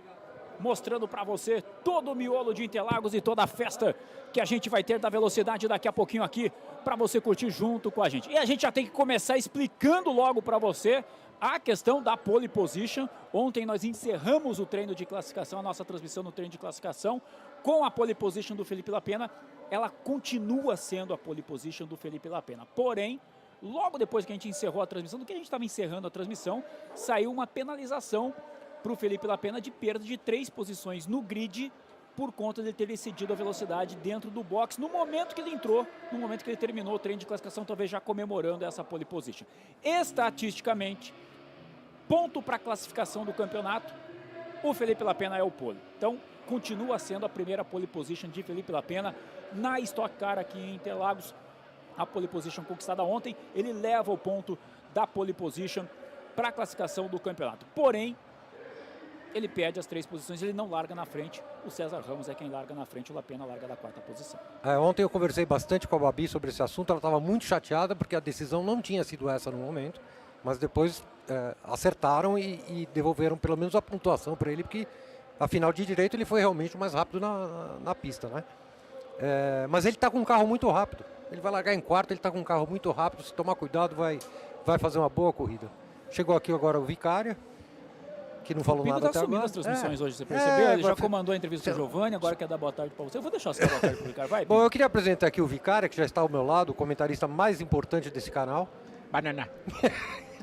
mostrando para você todo o miolo de Interlagos e toda a festa que a gente vai ter da velocidade daqui a pouquinho aqui para você curtir junto com a gente. E a gente já tem que começar explicando logo para você a questão da pole position. Ontem nós encerramos o treino de classificação, a nossa transmissão no treino de classificação com a pole position do Felipe Lapena. Ela continua sendo a pole position do Felipe Lapena. Porém, logo depois que a gente encerrou a transmissão, do que a gente estava encerrando a transmissão, saiu uma penalização para o Felipe Lapena de perda de 3 posições no grid por conta de ter excedido a velocidade dentro do box no momento que ele entrou, no momento que ele terminou o treino de classificação, talvez já comemorando essa pole position. Estatisticamente, ponto para a classificação do campeonato, o Felipe Lapena é o pole. Então, continua sendo a primeira pole position de Felipe Lapena na Stock Car aqui em Interlagos. A pole position conquistada ontem, ele leva o ponto da pole position para a classificação do campeonato. Porém, ele perde as 3 posições, ele não larga na frente. O César Ramos é quem larga na frente, o Lapena larga da 4ª posição. Ontem eu conversei bastante com a Babi sobre esse assunto, ela estava muito chateada porque a decisão não tinha sido essa no momento, mas depois acertaram e devolveram pelo menos a pontuação para ele, porque afinal de direito ele foi realmente o mais rápido na pista, né? Mas ele está com um carro muito rápido, ele vai largar em 4º, ele está com um carro muito rápido, se tomar cuidado vai fazer uma boa corrida. Chegou aqui agora o Vicária, que não falou nada até agora. As transmissões hoje, você percebeu? Ele já comandou a entrevista com o Giovanni, agora quer dar boa tarde para você. Eu vou deixar você dar boa tarde para o Vicária, vai. Bom, eu queria apresentar aqui o Vicária, que já está ao meu lado, o comentarista mais importante desse canal. Banana.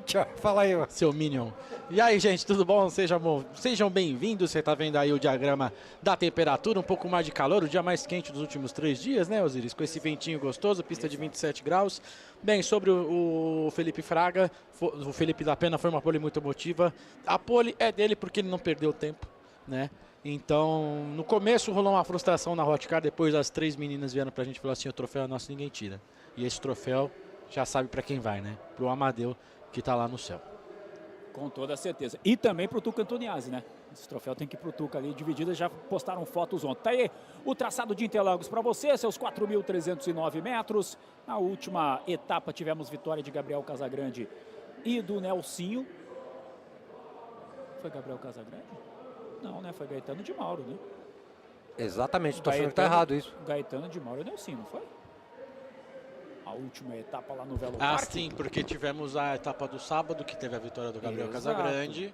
Tchau, fala aí, seu Minion. E aí, gente, tudo bom? Sejam bem-vindos. Você está vendo aí o diagrama da temperatura, um pouco mais de calor, o dia mais quente dos últimos 3 dias, né, Osiris? Com esse ventinho gostoso, pista de 27 graus. Bem, sobre o Felipe Fraga, o Felipe Lapena foi uma pole muito emotiva. A pole é dele porque ele não perdeu tempo, né? Então, no começo rolou uma frustração na Hot Car, depois as 3 meninas vieram pra gente e falaram assim, o troféu é nosso, ninguém tira. E esse troféu já sabe pra quem vai, né? Pro Amadeu, que tá lá no céu. Com toda certeza. E também pro Tuca Antoniazzi, né? Esse troféu tem que ir pro Tuca ali, divididas, já postaram fotos ontem. Tá aí o traçado de Interlagos para você, seus 4.309 metros. Na última etapa tivemos vitória de Gabriel Casagrande e do Nelsinho. Foi Gabriel Casagrande? Não, né? Foi Gaetano de Mauro, né? Exatamente, tô achando que tá errado isso. Gaetano de Mauro e Nelsinho, não foi? A última etapa lá no Velo Parque. Sim, porque tivemos a etapa do sábado, que teve a vitória do Gabriel Casagrande.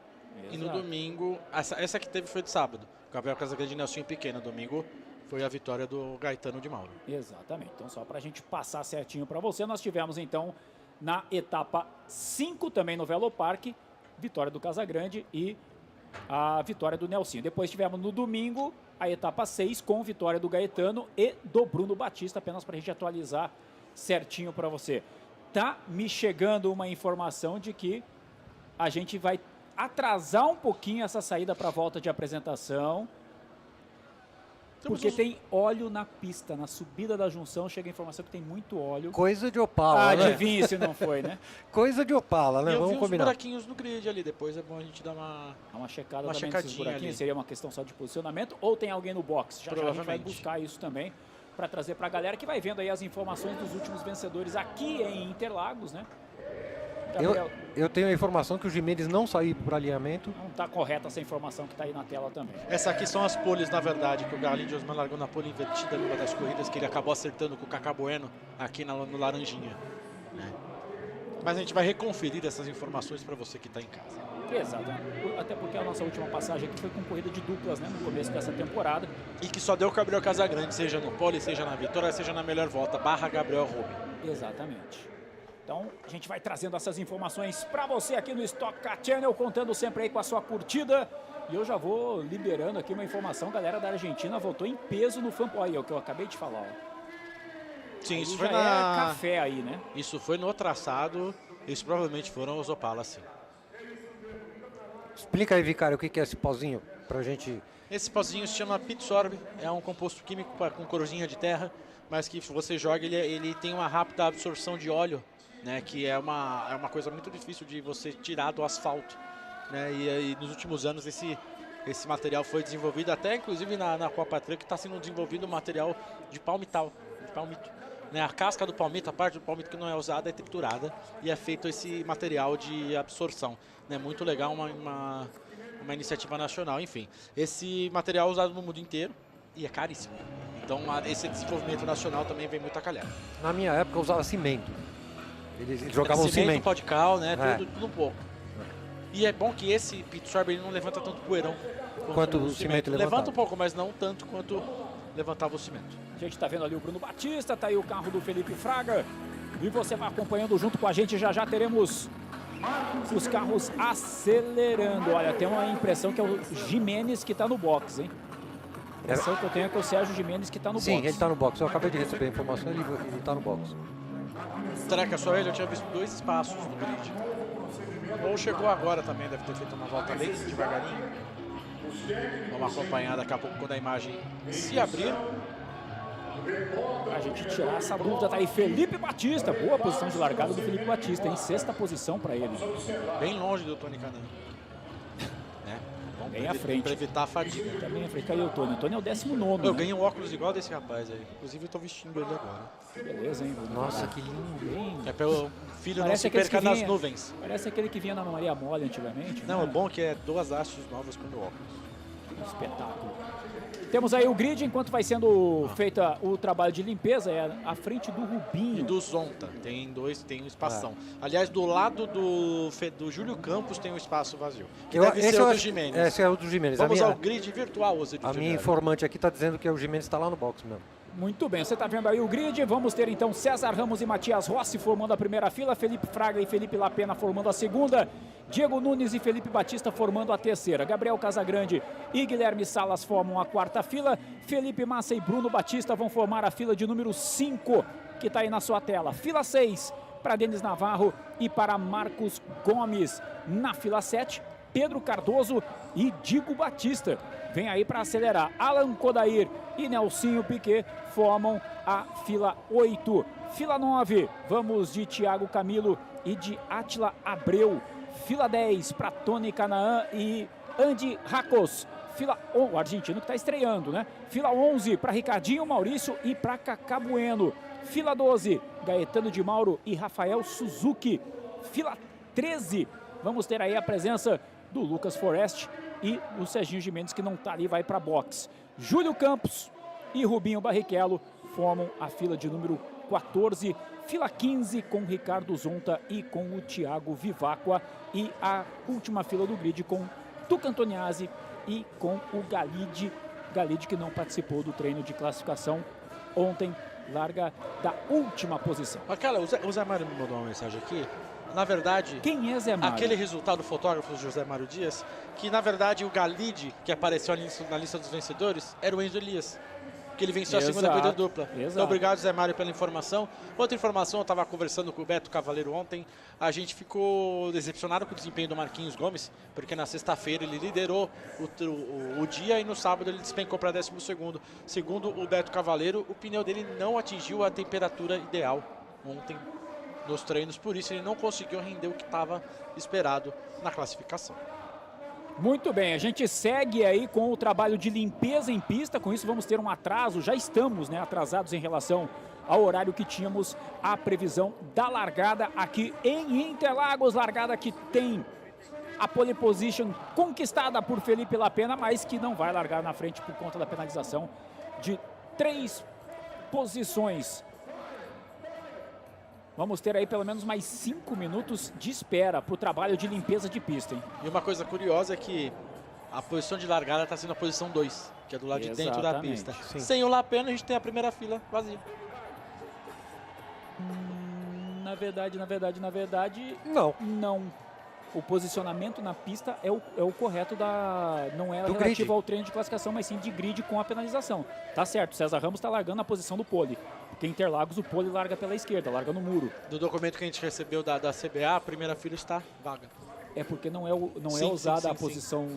E no domingo, essa que teve foi de sábado. Gabriel Casagrande e Nelsinho Pequeno. Domingo foi a vitória do Gaetano de Mauro. Exatamente. Então, só para a gente passar certinho para você, nós tivemos então na etapa 5, também no Velo Parque, vitória do Casagrande e a vitória do Nelsinho. Depois tivemos no domingo a etapa 6 com vitória do Gaetano e do Bruno Batista, apenas para a gente atualizar certinho para você. Tá me chegando uma informação de que a gente vai atrasar um pouquinho essa saída para a volta de apresentação, porque tem óleo na pista, na subida da junção chega a informação que tem muito óleo. Coisa de Opala, né? Adivinha se não foi, né? Coisa de Opala, né? E eu Vamos vi combinar. uns buraquinhos no grid ali, depois é bom a gente dar uma checada uma também nesses buraquinhos, ali. seria uma questão só de posicionamento, ou tem alguém no box? Já a gente vai buscar isso também, para trazer para a galera que vai vendo aí as informações dos últimos vencedores aqui em Interlagos, né? Gabriel, Eu tenho a informação que o Gimenez não saiu para alinhamento. não está correta essa informação que está aí na tela também. Essa aqui são as poles, na verdade, que o Galinho de Osman largou na pole invertida numa das corridas, que ele acabou acertando com o Cacá Bueno aqui no Laranjinha. Né? Mas a gente vai reconferir essas informações para você que está em casa. Exato, até porque a nossa última passagem aqui foi com corrida de duplas, né, no começo dessa temporada. E que só deu o Gabriel Casagrande, seja no pole, seja na vitória, seja na melhor volta, / Gabriel Rubin. Exatamente. Então, a gente vai trazendo essas informações para você aqui no Stock Car Channel, contando sempre aí com a sua curtida. E eu já vou liberando aqui uma informação, galera da Argentina votou em peso no Fan. Olha, é o que eu acabei de falar, ó. Sim, aí isso foi é café aí, né? Isso foi no traçado, isso provavelmente foram os Opala, sim. Explica aí, Vicário, o que é esse pozinho pra gente... Esse pozinho se chama Pitsorb, é um composto químico com corzinha de terra, mas que você joga, ele tem uma rápida absorção de óleo, né, que é uma coisa muito difícil de você tirar do asfalto, né, e nos últimos anos esse material foi desenvolvido, até inclusive na Copa Truck está sendo desenvolvido um material de palmito, né, a casca do palmito, a parte do palmito que não é usada é triturada e é feito esse material de absorção, né, muito legal, uma iniciativa nacional, enfim, esse material é usado no mundo inteiro e é caríssimo, então esse desenvolvimento nacional também vem muito a calhar. Na minha época eu usava cimento. Eles jogavam cimento. Pó de cal, né? Tudo um pouco. E é bom que esse Pitsorb ele não levanta tanto poeirão quanto o cimento levantava. Levanta um pouco, mas não tanto quanto levantava o cimento. A gente tá vendo ali o Bruno Batista, tá aí o carro do Felipe Fraga. E você vai acompanhando junto com a gente, já teremos os carros acelerando. Olha, tem uma impressão que é o Gimenez que tá no box, hein? A impressão que eu tenho é que é o Sérgio Gimenez que tá no box. Sim, ele tá no box. Eu acabei de receber a informação, ele tá no box. Será que é só ele? Eu tinha visto 2 espaços no grid. Ou chegou agora também, deve ter feito uma volta bem devagarinho. Vamos acompanhar daqui a pouco quando a imagem se abrir. Pra gente tirar essa dúvida, tá aí Felipe Batista. Boa posição de largada do Felipe Batista, em 6ª posição para ele. Bem longe do Tony Canal. Né? Bem à frente. Para evitar a fadiga. Tá bem à frente. Caiu o Tony. O Tony é o 19º. Eu né? ganhei um óculos igual desse rapaz aí. Inclusive eu tô vestindo ele agora. Beleza, hein? Nossa, que lindo. É para o filho Parece não se perca nas nuvens. Parece aquele que vinha na Maria Mole antigamente. Não, né? é bom que é 2 hastes novas com o óculos. Espetáculo. Temos aí o grid, enquanto vai sendo feita o trabalho de limpeza, é à frente do Rubinho. E do Zonta, tem um espação. Aliás, do lado do Júlio Campos tem um espaço vazio. Que deve ser o do Gimenez. Esse é o do Gimenez. Vamos ao grid virtual, a minha informante aqui está dizendo que o Gimenez está lá no box mesmo. Muito bem, você está vendo aí o grid, vamos ter então César Ramos e Matias Rossi formando a primeira fila, Felipe Fraga e Felipe Lapena formando a segunda, Diego Nunes e Felipe Batista formando a terceira, Gabriel Casagrande e Guilherme Salas formam a 4ª fila, Felipe Massa e Bruno Batista vão formar a fila de número 5, que está aí na sua tela, fila 6 para Denis Navarro e para Marcos Gomes, na fila 7, Pedro Cardoso e Digo Batista. Vem aí para acelerar. Alan Kodair e Nelsinho Piquet formam a fila 8. Fila 9, vamos de Thiago Camilo e de Átila Abreu. Fila 10 para Tony Canaan e Andy Racos. Fila 11, o argentino que está estreando, né? Fila 11 para Ricardinho Maurício e para Cacá Bueno. Fila 12, Gaetano de Mauro e Rafael Suzuki. Fila 13, vamos ter aí a presença do Lucas Forest e o Serginho Gimenez, que não está ali, vai para box. Júlio Campos e Rubinho Barrichello formam a fila de número 14. Fila 15 com Ricardo Zonta e com o Thiago Vivacqua. E a última fila do grid com Tuca Antoniazzi e com o Galide. Galide que não participou do treino de classificação ontem, larga da última posição. Mas, cara, o Zé Mário me mandou uma mensagem aqui. Na verdade, quem é Zé Mário? Aquele resultado do fotógrafo José Mário Dias, que na verdade o Galide, que apareceu na lista dos vencedores, era o Enzo Elias, que ele venceu a segunda corrida dupla. Então, obrigado, Zé Mário, pela informação. Outra informação, eu estava conversando com o Beto Cavaleiro ontem, a gente ficou decepcionado com o desempenho do Marquinhos Gomes, porque na sexta-feira ele liderou o dia e no sábado ele despencou para 12º. Segundo o Beto Cavaleiro, o pneu dele não atingiu a temperatura ideal ontem nos treinos, por isso ele não conseguiu render o que estava esperado na classificação. Muito bem, a gente segue aí com o trabalho de limpeza em pista, com isso vamos ter um atraso, já estamos, né, atrasados em relação ao horário que tínhamos a previsão da largada aqui em Interlagos, largada que tem a pole position conquistada por Felipe Lapena, mas que não vai largar na frente por conta da penalização de 3 posições. Vamos ter aí pelo menos mais 5 minutos de espera para o trabalho de limpeza de pista, hein? E uma coisa curiosa é que a posição de largada está sendo a posição 2, que é do lado de dentro da pista. Sim. Sem o Lapena, a gente tem a primeira fila vazia. Na verdade, não. O posicionamento na pista é o correto não é relativo ao treino de classificação, mas sim de grid com a penalização. Tá certo, César Ramos está largando a posição do pole. Porque em Interlagos o pole larga pela esquerda, larga no muro. Do documento que a gente recebeu da CBA, a primeira fila está vaga. É porque não é usada a posição...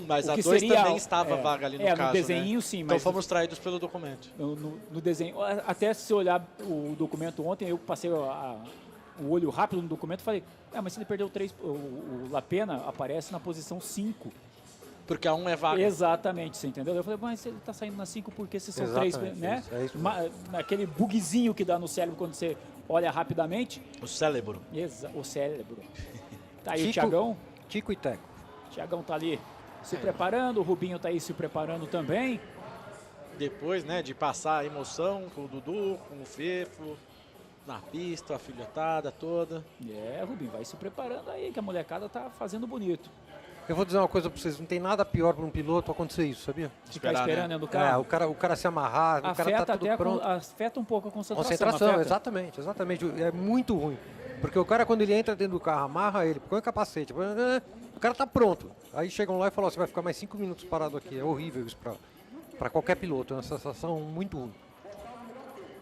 Mas a 2 também estava vaga ali no caso, no desenho, né? sim. Então mas fomos traídos pelo documento. No desenho, até se olhar o documento ontem, eu passei o olho rápido no documento e falei, mas se ele perdeu 3, o Lapena aparece na posição 5. Porque a 1 é vaga. Exatamente, você entendeu? Eu falei, mas ele tá saindo na 5 porque se são 3, né? Aquele bugzinho que dá no cérebro quando você olha rapidamente. O cérebro. O cérebro. Tá aí o Thiagão. Tico e Teco. Thiagão tá ali se preparando, o Rubinho tá aí se preparando também. Depois, né, de passar a emoção com o Dudu, com o Fefo, na pista, a filhotada toda. Rubinho, vai se preparando aí, que a molecada tá fazendo bonito. Eu vou dizer uma coisa pra vocês, não tem nada pior para um piloto acontecer isso, sabia? Ficar esperando dentro do carro? O cara se amarrar, o cara tá tudo pronto. Afeta um pouco a concentração. Exatamente. É muito ruim. Porque o cara, quando ele entra dentro do carro, amarra ele, põe o capacete, o cara tá pronto. Aí chegam lá e falam, você vai ficar mais 5 minutos parado aqui. É horrível isso para qualquer piloto, é uma sensação muito ruim.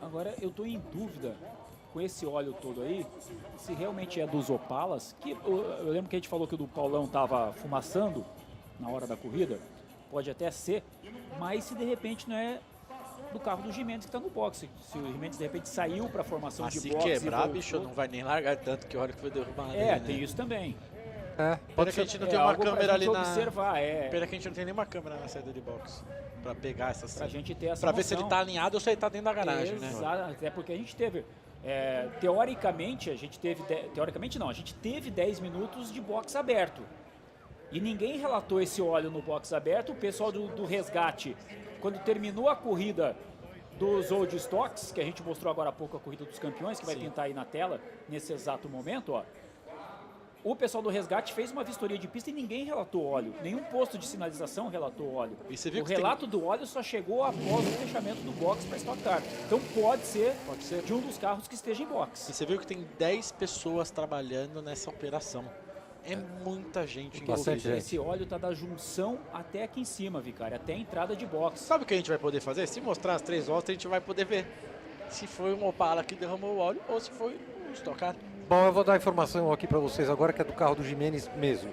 Agora, eu tô em dúvida com esse óleo todo aí, se realmente é dos Opalas, que eu lembro que a gente falou que o do Paulão tava fumaçando na hora da corrida, pode até ser, mas se de repente não é do carro do Gimenez que está no boxe, se o Gimenez de repente saiu para a formação de boxe. Se quebrar, bicho, não vai nem largar tanto que hora que foi derrubado. Tem isso também. Pena que a gente não tem uma câmera ali na... observar, Pena que a gente não tem nenhuma câmera na saída de boxe para pegar essa cena. Pra gente ter essa Pra ver se ele tá alinhado ou se ele tá dentro da garagem, né? Exato, até porque a gente teve... teoricamente, a gente teve 10 minutos de boxe aberto. E ninguém relatou esse óleo no boxe aberto. O pessoal do resgate, quando terminou a corrida dos Old Stocks, que a gente mostrou agora há pouco a corrida dos campeões, que vai pintar aí na tela nesse exato momento, ó. O pessoal do resgate fez uma vistoria de pista e ninguém relatou óleo. Nenhum posto de sinalização relatou óleo. O relato do óleo só chegou após o fechamento do box para Stock Car. Então pode ser de um dos carros que esteja em box. E você viu que tem 10 pessoas trabalhando nessa operação. É muita gente envolvida. Esse óleo tá da junção até aqui em cima, Vicário, até a entrada de box. Sabe o que a gente vai poder fazer? Se mostrar as 3 voltas, a gente vai poder ver se foi um Opala que derramou o óleo ou se foi um Stock Car. Bom, eu vou dar a informação aqui para vocês agora, que é do carro do Gimenez mesmo.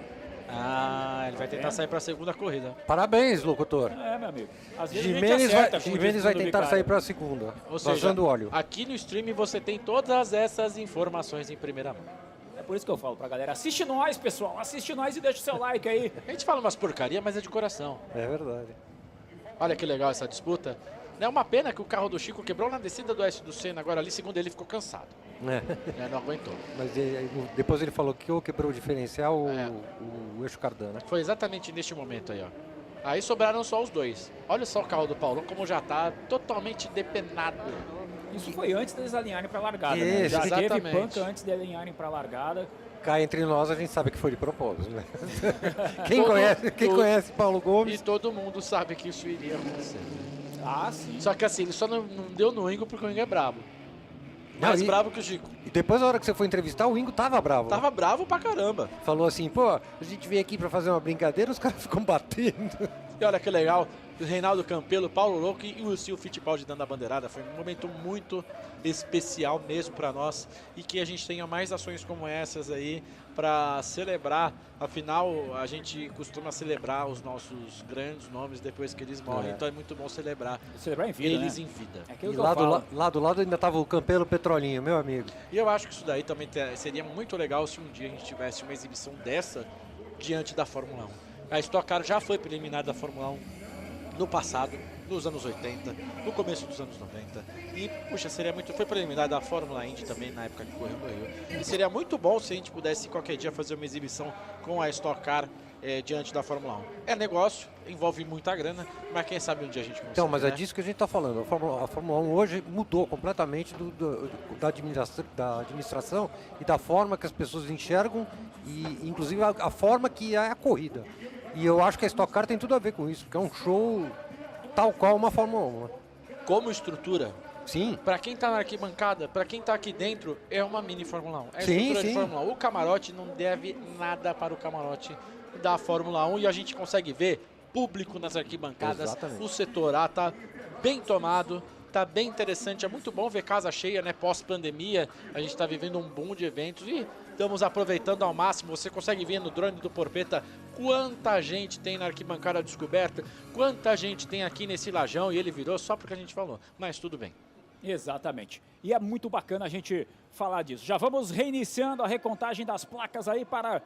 Ele vai tentar sair para a segunda corrida. Parabéns, locutor. Meu amigo. Às vezes Gimenez vai tentar sair para a segunda, vazando óleo. Aqui no stream você tem todas essas informações em primeira mão. É por isso que eu falo pra galera, assiste nós, pessoal, assiste nós e deixa o seu like aí. A gente fala umas porcaria, mas é de coração. É verdade. Olha que legal essa disputa. É uma pena que o carro do Chico quebrou na descida do S do Senna, agora ali, segundo ele, ficou cansado. Não aguentou. Mas depois ele falou que quebrou o diferencial o eixo cardano. Foi exatamente neste momento aí, ó. Aí sobraram só os dois. Olha só o carro do Paulão como já tá totalmente depenado. Isso foi antes deles alinharem para a largada, né? Já teve panca antes de alinharem para a largada. Cá entre nós a gente sabe que foi de propósito, né? Quem conhece Paulo Gomes... E todo mundo sabe que isso iria acontecer. Sim. Só que assim, ele só não deu no Ingo porque o Ingo é brabo. Mais bravo que o Chico. E depois, na hora que você foi entrevistar, o Ingo tava bravo. Tava bravo pra caramba. Falou assim, pô, a gente veio aqui pra fazer uma brincadeira, os caras ficam batendo. E olha que legal, o Reinaldo Campelo, Paulo Louco e o Sil Fittipaldi dando a bandeirada. Foi um momento muito especial mesmo pra nós. E que a gente tenha mais ações como essas aí pra celebrar. Afinal, a gente costuma celebrar os nossos grandes nomes depois que eles morrem. Então é muito bom celebrar em vida, eles né? em vida. É E lá do lado ainda tava o Campelo Petrolinho, meu amigo. E eu acho que isso daí também seria muito legal se um dia a gente tivesse uma exibição dessa diante da Fórmula 1. A Stock Car já foi eliminada da Fórmula 1 no passado, nos anos 80, no começo dos anos 90. E, puxa, seria muito... Foi eliminada da Fórmula Indy também, na época que correu no Rio. E seria muito bom se a gente pudesse qualquer dia fazer uma exibição com a Stock Car diante da Fórmula 1. É negócio, envolve muita grana, mas quem sabe um dia a gente consegue. Então, mas é disso que a gente está falando. A Fórmula 1 hoje mudou completamente da administração e da forma que as pessoas enxergam, e inclusive a forma que é a corrida. E eu acho que a Stock Car tem tudo a ver com isso, porque é um show tal qual uma Fórmula 1. Né? Como estrutura, sim. Para quem tá na arquibancada, para quem tá aqui dentro, é uma mini Fórmula 1. É a sim, estrutura sim. de Fórmula 1. O camarote não deve nada para o camarote da Fórmula 1 e a gente consegue ver público nas arquibancadas. Exatamente. O setor A tá bem tomado, tá bem interessante. É muito bom ver casa cheia, né? Pós-pandemia, a gente tá vivendo um boom de eventos e estamos aproveitando ao máximo. Você consegue ver no drone do Porpeta quanta gente tem na arquibancada descoberta, quanta gente tem aqui nesse lajão, e ele virou só porque a gente falou, mas tudo bem. Exatamente. E é muito bacana a gente falar disso. Já vamos reiniciando a recontagem das placas aí para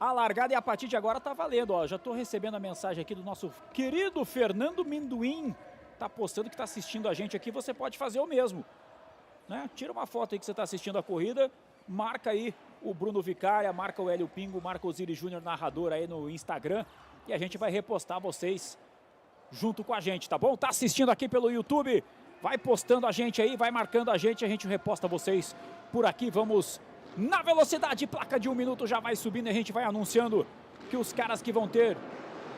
a largada, e a partir de agora tá valendo, ó. Já estou recebendo a mensagem aqui do nosso querido Fernando Minduim, tá postando que tá assistindo a gente aqui. Você pode fazer o mesmo, né? Tira uma foto aí que você tá assistindo a corrida, marca aí o Bruno Vicária, marca o Hélio Pingo, marca o Osiris Júnior narrador aí no Instagram, e a gente vai repostar vocês junto com a gente, tá bom? Tá assistindo aqui pelo YouTube, vai postando a gente aí, vai marcando a gente reposta vocês por aqui. Vamos na velocidade, placa de 1 minuto já vai subindo, e a gente vai anunciando que os caras que vão ter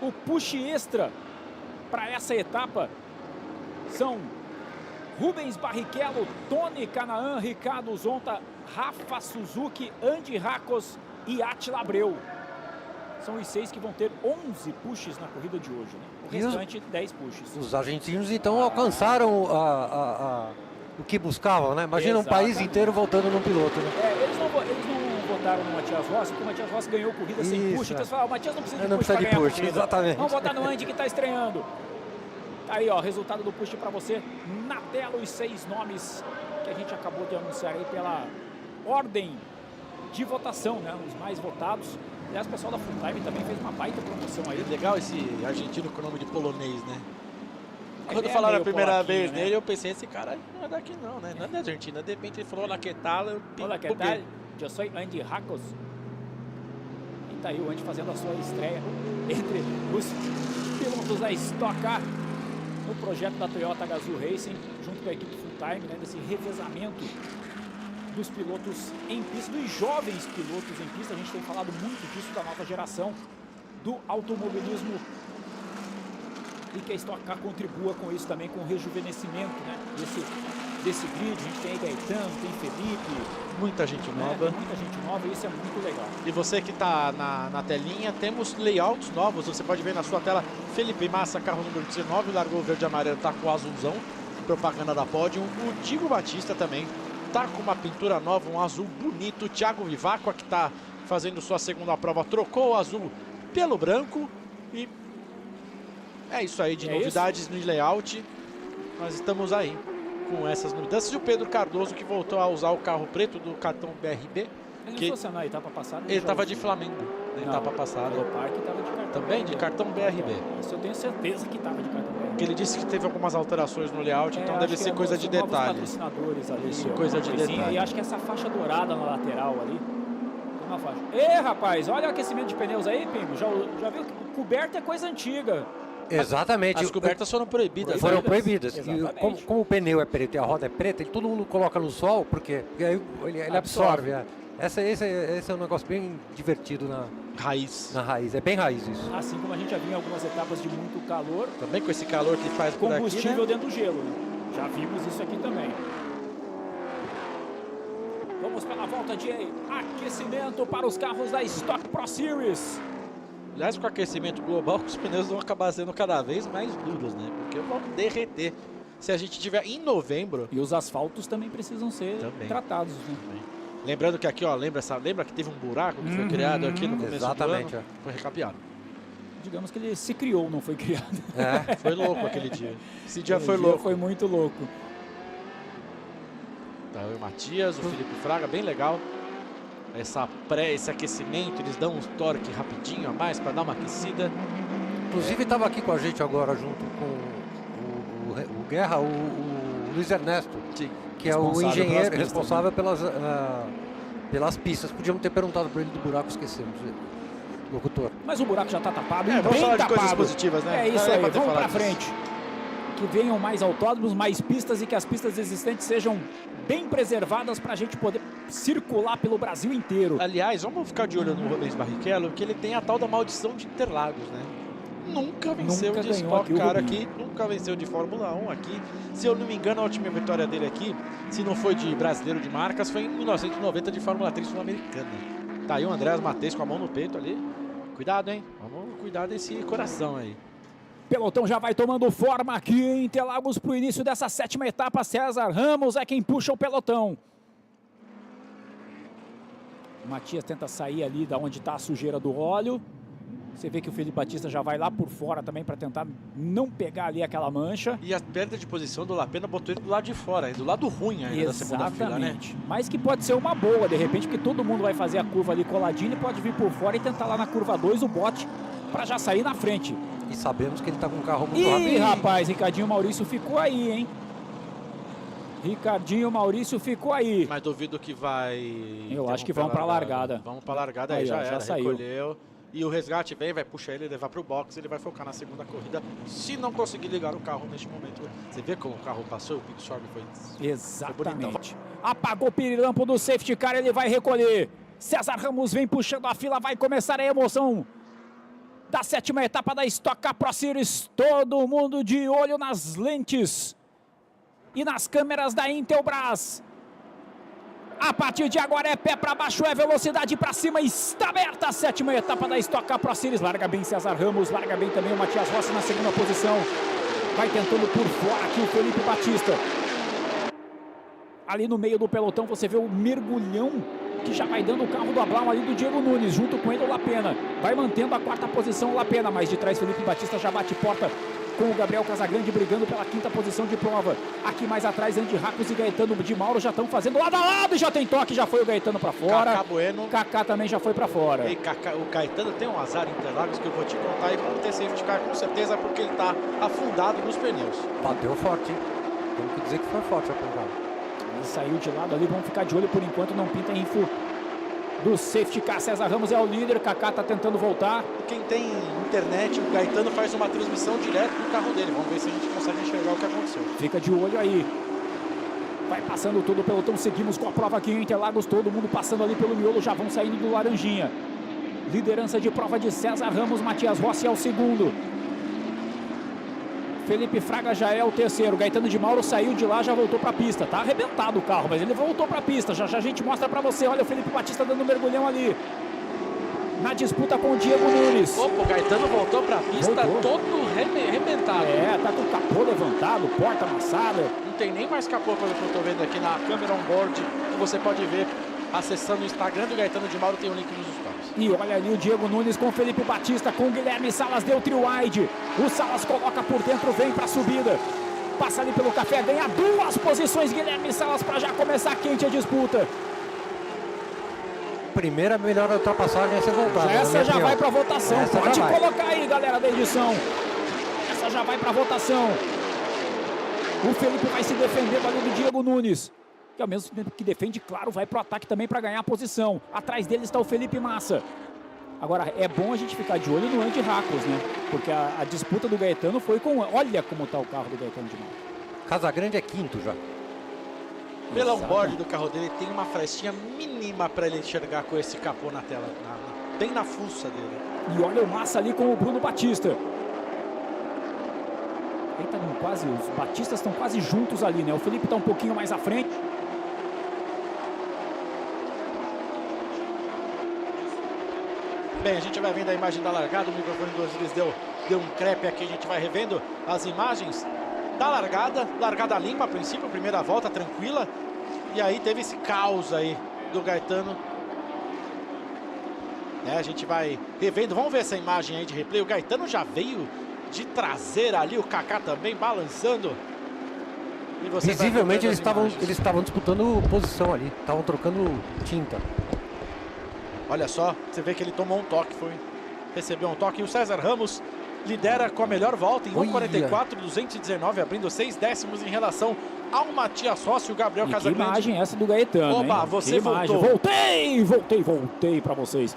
o push extra para essa etapa são Rubens Barrichello, Tony Canaan, Ricardo Zonta, Rafa Suzuki, Andy Racos e Attila Abreu. São os 6 que vão ter 11 pushes na corrida de hoje, né? O restante, 10 pushes. Os argentinos, então, alcançaram o que buscavam, né? Imagina um país inteiro voltando num piloto, né? Eles não votaram no Matias Rossi, porque o Matias Rossi ganhou corrida sem push. Então eles falaram, o Matias não precisa de push para ganhar corrida. Exatamente. Vamos votar no Andy que está estreando. Aí, ó, resultado do push para você na tela, os 6 nomes que a gente acabou de anunciar aí pela ordem de votação, né? Os mais votados. Aliás, o pessoal da Full Time também fez uma baita promoção aí. Legal esse argentino com o nome de polonês, né? Quando falaram a primeira vez dele, eu pensei, esse cara não é daqui não, né? Não é da Argentina. De repente ele falou, olá, que tal? Olá, que tal? Eu sou Andy Racos. E tá aí o Andy fazendo a sua estreia entre os pilotos da Stock Car no projeto da Toyota Gazoo Racing, junto com a equipe Full Time, né? Desse revezamento dos pilotos em pista, dos jovens pilotos em pista. A gente tem falado muito disso, da nova geração do automobilismo, e que a Stock Car contribua com isso também, com o rejuvenescimento, né, desse grid. A gente tem aí Gaetano, tem Felipe. Muita gente nova. Muita gente nova, e isso é muito legal. E você que está na telinha, temos layouts novos. Você pode ver na sua tela, Felipe Massa, carro número 19, largou o verde e amarelo, tá com o azulzão, propaganda da Pódio. O Diego Batista também tá com uma pintura nova, um azul bonito. O Thiago Vivaco, que tá fazendo sua segunda prova, trocou o azul pelo branco. E é isso aí de novidades no layout. Nós estamos aí com essas mudanças. E o Pedro Cardoso, que voltou a usar o carro preto do cartão BRB. Ele não fosse na etapa passada? Ele estava de Flamengo na etapa passada. O Parque estava de cartão também de cartão BRB. Isso eu tenho certeza que estava de cartão BRB. Porque ele disse que teve algumas alterações no layout, então deve ser coisa de detalhe. Isso, coisa de detalhe. E acho que essa faixa dourada na lateral ali, tem uma faixa. Ei, rapaz, olha o aquecimento de pneus aí, Pingo. Já viu que coberta é coisa antiga. Exatamente. As cobertas foram proibidas. Foram proibidas. E como o pneu é preto e a roda é preta, todo mundo coloca no sol, porque aí ele absorve. Esse é um negócio bem divertido na raiz. É bem raiz isso. Assim como a gente já viu em algumas etapas de muito calor. Também com esse calor que faz por aqui, combustível dentro do gelo, né? Já vimos isso aqui também. Vamos pela volta de aquecimento para os carros da Stock Pro Series. Aliás, com o aquecimento global, os pneus vão acabar sendo cada vez mais duros, né? Porque vão derreter. Se a gente tiver em novembro... E os asfaltos também precisam ser tratados, né? Lembrando que aqui, ó, lembra que teve um buraco que foi criado aqui no começo do ano? Foi recapeado. Digamos que ele se criou, não foi criado. Foi louco aquele dia. Esse dia foi louco. Foi muito louco. Tá, o Matias, o Felipe Fraga, bem legal. Esse aquecimento, eles dão um torque rapidinho a mais para dar uma aquecida. Inclusive estava aqui com a gente agora, junto com o Guerra, o Luiz Ernesto, que é o engenheiro responsável pelas pistas. Podíamos ter perguntado para ele do buraco, esquecemos. Locutor. Mas o buraco já está tapado, vamos bem falar de tapado. Coisas positivas, né? É isso aí, vamos para frente. Que venham mais autódromos, mais pistas e que as pistas existentes sejam bem preservadas para a gente poder circular pelo Brasil inteiro. Aliás, vamos ficar de olho no Rubens Barrichello, que ele tem a tal da maldição de Interlagos, né? Nunca venceu de Stock Car aqui, nunca venceu de Fórmula 1 aqui. Se eu não me engano, a última vitória dele aqui, se não foi de brasileiro de marcas, foi em 1990 de Fórmula 3 sul-americana. Tá aí o Andrés Matheus com a mão no peito ali. Cuidado, hein? Vamos cuidar desse coração aí. Pelotão já vai tomando forma aqui em Interlagos para o início dessa 7ª etapa. César Ramos é quem puxa o pelotão. O Matias tenta sair ali da onde está a sujeira do óleo. Você vê que o Felipe Batista já vai lá por fora também para tentar não pegar ali aquela mancha. E a perda de posição do Lapena botou ele do lado de fora, do lado ruim ainda da segunda fila, né? Mas que pode ser uma boa, de repente, porque todo mundo vai fazer a curva ali coladinho e pode vir por fora e tentar lá na curva 2 o bote para já sair na frente. E sabemos que ele está com um carro muito rápido. Ih, rapaz, Ricardinho Maurício ficou aí, hein? Ricardinho Maurício ficou aí. Mas duvido que vai... Eu acho que vão para a largada. Vamos para a largada aí, já saiu. Recolheu. E o resgate vem, vai puxar ele, levar para o box, ele vai focar na segunda corrida, se não conseguir ligar o carro neste momento. Você vê como o carro passou, o pit short foi... Exatamente. Apagou o pirilampo do safety car, ele vai recolher. César Ramos vem puxando a fila, vai começar a emoção da 7ª etapa da Stock Car Pro Series. Todo mundo de olho nas lentes e nas câmeras da Intelbras. A partir de agora é pé para baixo, é velocidade para cima, está aberta a 7ª etapa da Stock Car Pro Series. Larga bem César Ramos, larga bem também o Matias Rossi na segunda posição. Vai tentando por fora aqui o Felipe Batista. Ali no meio do pelotão você vê o mergulhão que já vai dando o carro do Ablau ali do Diego Nunes, junto com ele o Lapena. Vai mantendo a 4ª posição o Lapena, mas de trás Felipe Batista já bate porta com o Gabriel Casagrande brigando pela 5ª posição de prova. Aqui mais atrás, Andy Racos e Gaetano de Mauro já estão fazendo lado a lado e já tem toque, já foi o Gaetano para fora. Kaká Bueno. Kaká também já foi para fora. E o Gaetano tem um azar em Interlagos que eu vou te contar e vamos ter safety car com certeza porque ele está afundado nos pneus. Bateu forte, hein? Temos que dizer que foi forte a pancada. Ele saiu de lado ali, vamos ficar de olho por enquanto, não pinta info do safety car. César Ramos é o líder, Kaká está tentando voltar. Quem tem internet, o Gaetano faz uma transmissão direto do carro dele. Vamos ver se a gente consegue enxergar o que aconteceu. Fica de olho aí. Vai passando todo o pelotão, seguimos com a prova aqui em Interlagos, todo mundo passando ali pelo miolo, já vão saindo do Laranjinha. Liderança de prova de César Ramos, Matias Rossi é o segundo. Felipe Fraga já é o terceiro. Gaetano de Mauro saiu de lá, já voltou para a pista. Tá arrebentado o carro, mas ele voltou para a pista. Já a gente mostra para você. Olha o Felipe Batista dando um mergulhão ali. Na disputa com o Diego Nunes. Opa, o Gaetano voltou para a pista todo arrebentado. É, tá com o capô levantado, porta amassada. Não tem nem mais capô pelo que eu tô vendo aqui na câmera on-board. Que você pode ver acessando o Instagram do Gaetano de Mauro, tem um link nos stories. E olha ali o Diego Nunes com o Felipe Batista, com o Guilherme Salas, deu trio wide. O Salas coloca por dentro, vem para a subida. Passa ali pelo café, ganha 2 posições Guilherme Salas para já começar quente a disputa. Primeira melhor ultrapassagem a ser voltada. Essa já vai para votação, pode colocar aí galera da edição. Essa já vai para votação. O Felipe vai se defendendo ali do Diego Nunes, que ao mesmo tempo que defende, claro, vai para o ataque também para ganhar a posição. Atrás dele está o Felipe Massa. Agora, é bom a gente ficar de olho no Andy Racos, né? Porque a disputa do Gaetano foi com... Olha como está o carro do Gaetano de Mauro. Casagrande é quinto já. Pela onboard do carro dele, tem uma frestinha mínima para ele enxergar com esse capô na tela, bem na fuça dele. E olha o Massa ali com o Bruno Batista. Ele tá quase, os Batistas estão quase juntos ali, né? O Felipe está um pouquinho mais à frente. Bem, a gente vai vendo a imagem da largada, o microfone do Osiris deu um crepe aqui, a gente vai revendo as imagens da largada limpa a princípio, primeira volta tranquila, e aí teve esse caos aí do Gaetano. A gente vai revendo, vamos ver essa imagem aí de replay, o Gaetano já veio de traseira ali, o Kaká também balançando. E você visivelmente eles estavam disputando posição ali, estavam trocando tinta. Olha só, você vê que ele tomou um toque, recebeu um toque, e o César Ramos lidera com a melhor volta em 1:44.219, abrindo 6 décimos em relação ao Matias Rossi e o Gabriel Casagrande. Que imagem essa do Gaetano, Oba, hein? você voltou. Voltei pra vocês.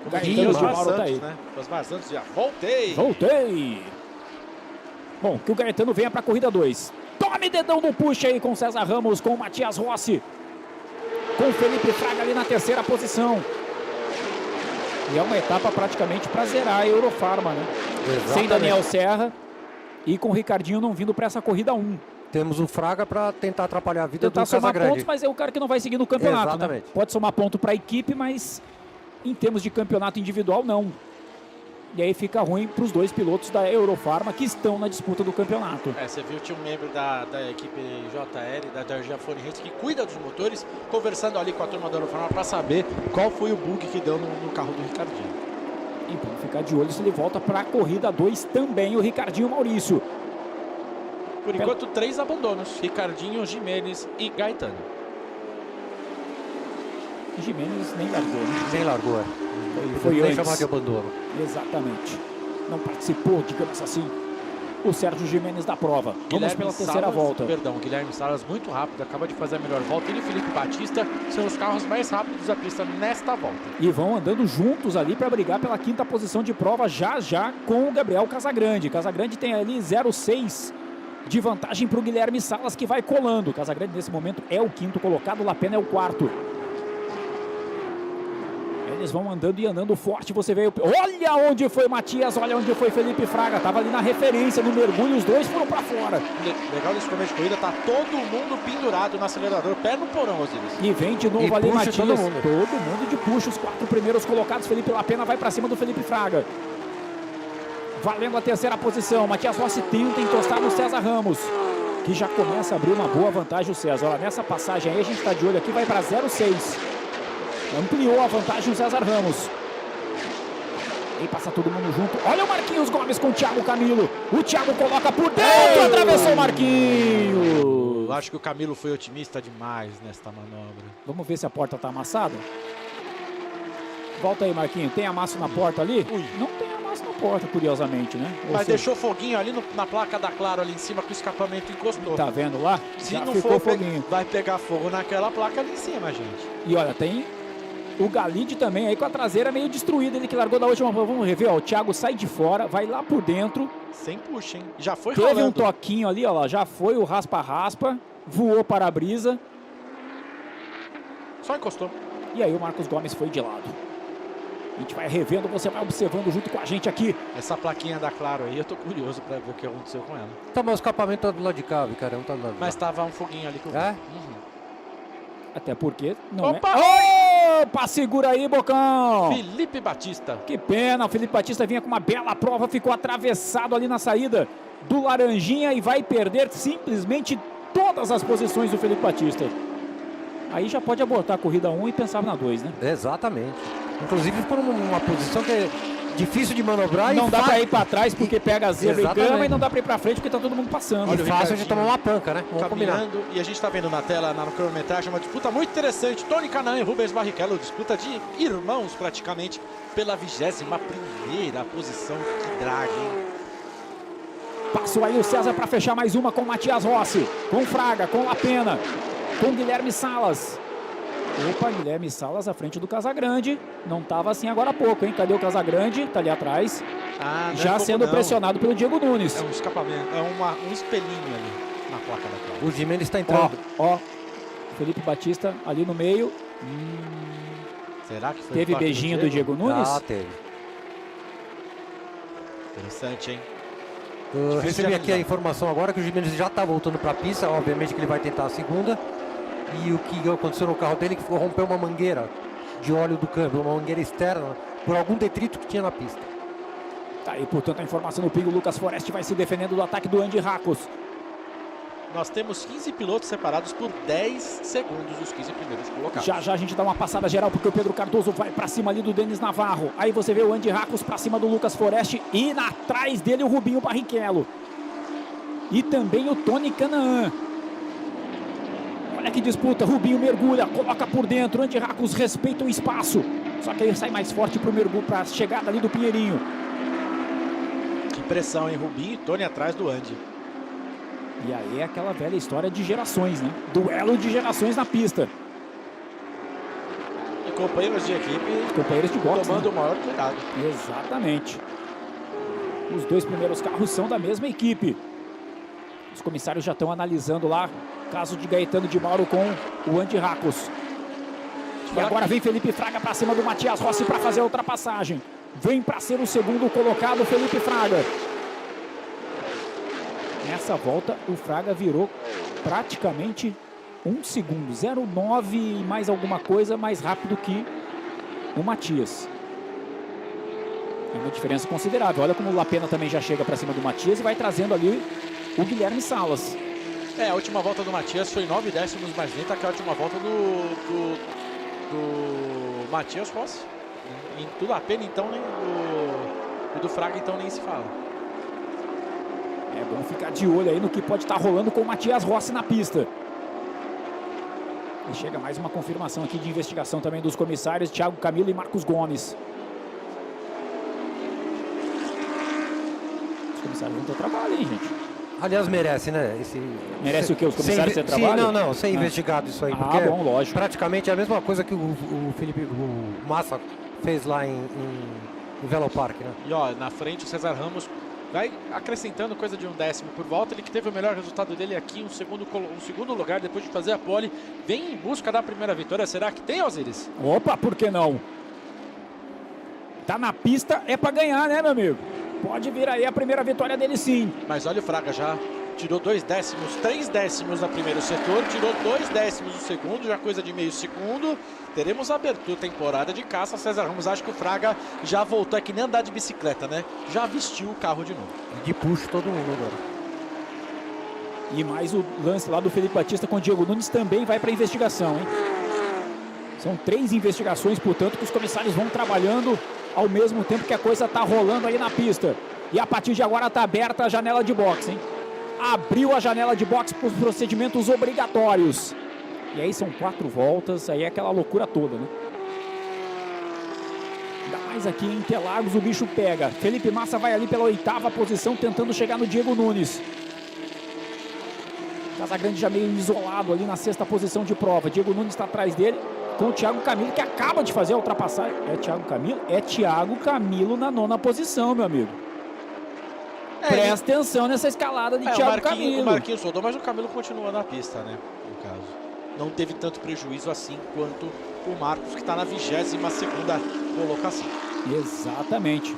O Gaetano de Mauro tá aí. Né? Osmar Santos já voltei. Bom, que o Gaetano venha pra corrida 2. Tome dedão no push aí com o César Ramos, com o Matias Rossi. Com o Felipe Fraga ali na terceira posição. E é uma etapa praticamente para zerar a Eurofarma, né? Exatamente. Sem Daniel Serra e com o Ricardinho não vindo para essa corrida 1. Temos o Fraga para tentar atrapalhar a vida do somar Casagrande. Pontos, mas é o cara que não vai seguir no campeonato. Exatamente. Né? Pode somar ponto para a equipe, mas em termos de campeonato individual, não. E aí fica ruim para os dois pilotos da Eurofarma que estão na disputa do campeonato. Você viu, tinha um membro da equipe JL, da Giafone Reis, que cuida dos motores, conversando ali com a turma da Eurofarma para saber qual foi o bug que deu no carro do Ricardinho. Então, ficar de olho se ele volta para a corrida 2 também, o Ricardinho Maurício. Por enquanto, 3 abandonos, Ricardinho, Jimenez e Gaetano. Jimenez nem largou, né? Nem largou, Foi antes. chamar de abandono. Exatamente. Não participou, digamos assim, o Sérgio Jimenez da prova. Vamos pela terceira volta. Perdão, Guilherme Salas muito rápido, acaba de fazer a melhor volta. Ele e o Felipe Batista são os carros mais rápidos da pista nesta volta. E vão andando juntos ali para brigar pela quinta posição de prova já com o Gabriel Casagrande. Casagrande tem ali 0,6 de vantagem para o Guilherme Salas, que vai colando. Casagrande nesse momento é o quinto colocado, Lapena é o quarto. Eles vão andando e andando forte, você vê, olha onde foi Matias, olha onde foi Felipe Fraga, tava ali na referência, no mergulho, os dois foram para fora. Legal nesse começo de corrida, tá todo mundo pendurado no acelerador, pé no porão, Osiris. E vem de novo ali Matias, todo mundo de puxa, os 4 primeiros colocados, Felipe Lapena vai para cima do Felipe Fraga. Valendo a terceira posição, Matias Rossi tenta encostar no César Ramos, que já começa a abrir uma boa vantagem o César. Olha, nessa passagem aí a gente está de olho aqui, vai para 0,6. Ampliou a vantagem o César Ramos. E passa todo mundo junto. Olha o Marquinhos Gomes com o Thiago Camilo. O Thiago coloca por dentro, atravessou o Marquinhos. Eu acho que o Camilo foi otimista demais nesta manobra. Vamos ver se a porta está amassada. Volta aí, Marquinhos. Tem amasso na porta ali? Não tem amasso na porta, curiosamente, né? Mas deixou foguinho ali na placa da Claro, ali em cima, que o escapamento encostou. Tá vendo lá? Se não for foguinho, vai pegar fogo naquela placa ali em cima, gente. E olha, tem o Galide também aí com a traseira meio destruída, ele que largou da última. Vamos rever, ó, o Thiago sai de fora, vai lá por dentro. Sem puxa, hein? Já foi Teve rolando. Um toquinho ali, ó lá, já foi o raspa-raspa, voou para a brisa. Só encostou. E aí o Marcos Gomes foi de lado. A gente vai revendo, você vai observando junto com a gente aqui. Essa plaquinha da Claro aí, eu tô curioso pra ver o que aconteceu com ela. Tá, mas o escapamento tá do lado de cá, cara, não tá do lado de cá. Mas tava um foguinho ali que eu vi. Até porque não Opa! Opa, segura aí, Bocão. Felipe Batista. Que pena, o Felipe Batista vinha com uma bela prova, ficou atravessado ali na saída do Laranjinha e vai perder simplesmente todas as posições do Felipe Batista. Aí já pode abortar a corrida 1 e pensar na 2, né? Exatamente. Inclusive ficou numa posição que é difícil de manobrar. Não dá pra ir pra trás porque pega a zebra e grama, e não dá pra ir pra frente porque tá todo mundo passando. Olha, fácil de tomar uma panca, né? Vamos caminhando, e a gente tá vendo na tela, na cronometragem, uma disputa muito interessante. Tony Canal e Rubens Barrichello, disputa de irmãos praticamente pela 21ª posição. Que drag, hein? Passou aí o César para fechar mais uma com o Matias Rossi, com Fraga, com Lapena, com Guilherme Salas. Opa, Guilherme Salas à frente do Casagrande. Não estava assim agora há pouco, hein? Cadê o Casagrande? Tá ali atrás. Já sendo pressionado pelo Diego Nunes. É um escapamento, é um espelhinho ali na placa da prova. O Jimenez está entrando. Ó, Felipe Batista ali no meio. Será que foi teve beijinho do Diego Nunes? Teve. Interessante, hein? Eu recebi aqui a informação agora que o Jimenez já está voltando para a pista. Obviamente que ele vai tentar a segunda. E o que aconteceu no carro dele que rompeu uma mangueira de óleo do câmbio, uma mangueira externa por algum detrito que tinha na pista. Tá aí, portanto, a informação do Pingo. Lucas Forest vai se defendendo do ataque do Andy Racos. Nós temos 15 pilotos separados por 10 segundos, os 15 primeiros colocados. Já já a gente dá uma passada geral, porque o Pedro Cardoso vai pra cima ali do Denis Navarro. Aí você vê o Andy Racos pra cima do Lucas Forest e atrás dele o Rubinho Barrichello. E também o Tony Canaan. Olha que disputa, Rubinho mergulha, coloca por dentro, Andy Racos respeita o espaço. Só que aí sai mais forte pro mergulho, pra chegada ali do Pinheirinho. Que pressão, hein? Rubinho e Tony atrás do Andy. E aí é aquela velha história de gerações, né? Duelo de gerações na pista. E companheiros de equipe, companheiros de boxe, tomando o né? maior cuidado. Exatamente. Os dois primeiros carros são da mesma equipe. Os comissários já estão analisando lá caso de Gaetano de Mauro com o Andy Racos. E agora vem Felipe Fraga para cima do Matias Rossi para fazer a ultrapassagem. Vem para ser o segundo colocado Felipe Fraga. Nessa volta o Fraga virou praticamente 1 segundo, 0,9 e mais alguma coisa mais rápido que o Matias. É uma diferença considerável. Olha como o Lapena também já chega para cima do Matias e vai trazendo ali o Guilherme Salas. A última volta do Matias foi 9 décimos mais lenta que a última volta do Matias Rossi. E do Lapena, então, nem do Fraga, então, nem se fala. É bom ficar de olho aí no que pode estar rolando com o Matias Rossi na pista. E chega mais uma confirmação aqui de investigação também dos comissários Thiago Camilo e Marcos Gomes. Os comissários vão ter trabalho, hein, gente? Aliás, merece, né? Merece o quê? Os comissários ter trabalho? Sim, não, ser investigado isso aí. Porque bom, lógico. Praticamente é a mesma coisa que o Massa fez lá em Velo Park, né? E ó, na frente o César Ramos vai acrescentando coisa de 1 décimo por volta. Ele que teve o melhor resultado dele aqui, um segundo lugar depois de fazer a pole. Vem em busca da primeira vitória. Será que tem, Osiris? Opa, por que não? Tá na pista, é pra ganhar, né, meu amigo? Pode vir aí a primeira vitória dele, sim. Mas olha o Fraga já. Tirou 2 décimos, 3 décimos no primeiro setor, tirou 2 décimos no segundo, já coisa de meio segundo. Teremos abertura, temporada de caça. César Ramos, acho que o Fraga já voltou, é que nem andar de bicicleta, né? Já vestiu o carro de novo. E de puxo todo mundo agora. E mais o lance lá do Felipe Batista com o Diego Nunes também vai para investigação, hein? São 3 investigações, portanto, que os comissários vão trabalhando ao mesmo tempo que a coisa tá rolando aí na pista. E a partir de agora tá aberta a janela de boxe, hein? Abriu a janela de boxe para os procedimentos obrigatórios. E aí são 4 voltas, aí é aquela loucura toda, né? Ainda mais aqui em Interlagos o bicho pega. Felipe Massa vai ali pela 8ª posição, tentando chegar no Diego Nunes. Casagrande já meio isolado ali na 6ª posição de prova. Diego Nunes está atrás dele, com o Thiago Camilo, que acaba de fazer a ultrapassagem. É Thiago Camilo? É Thiago Camilo na 9ª posição, meu amigo. Presta atenção nessa escalada de Thiago Camilo. O Marquinhos rodou, mas o Camilo continua na pista, né? No caso. Não teve tanto prejuízo assim quanto o Marcos, que está na 22ª colocação. Exatamente.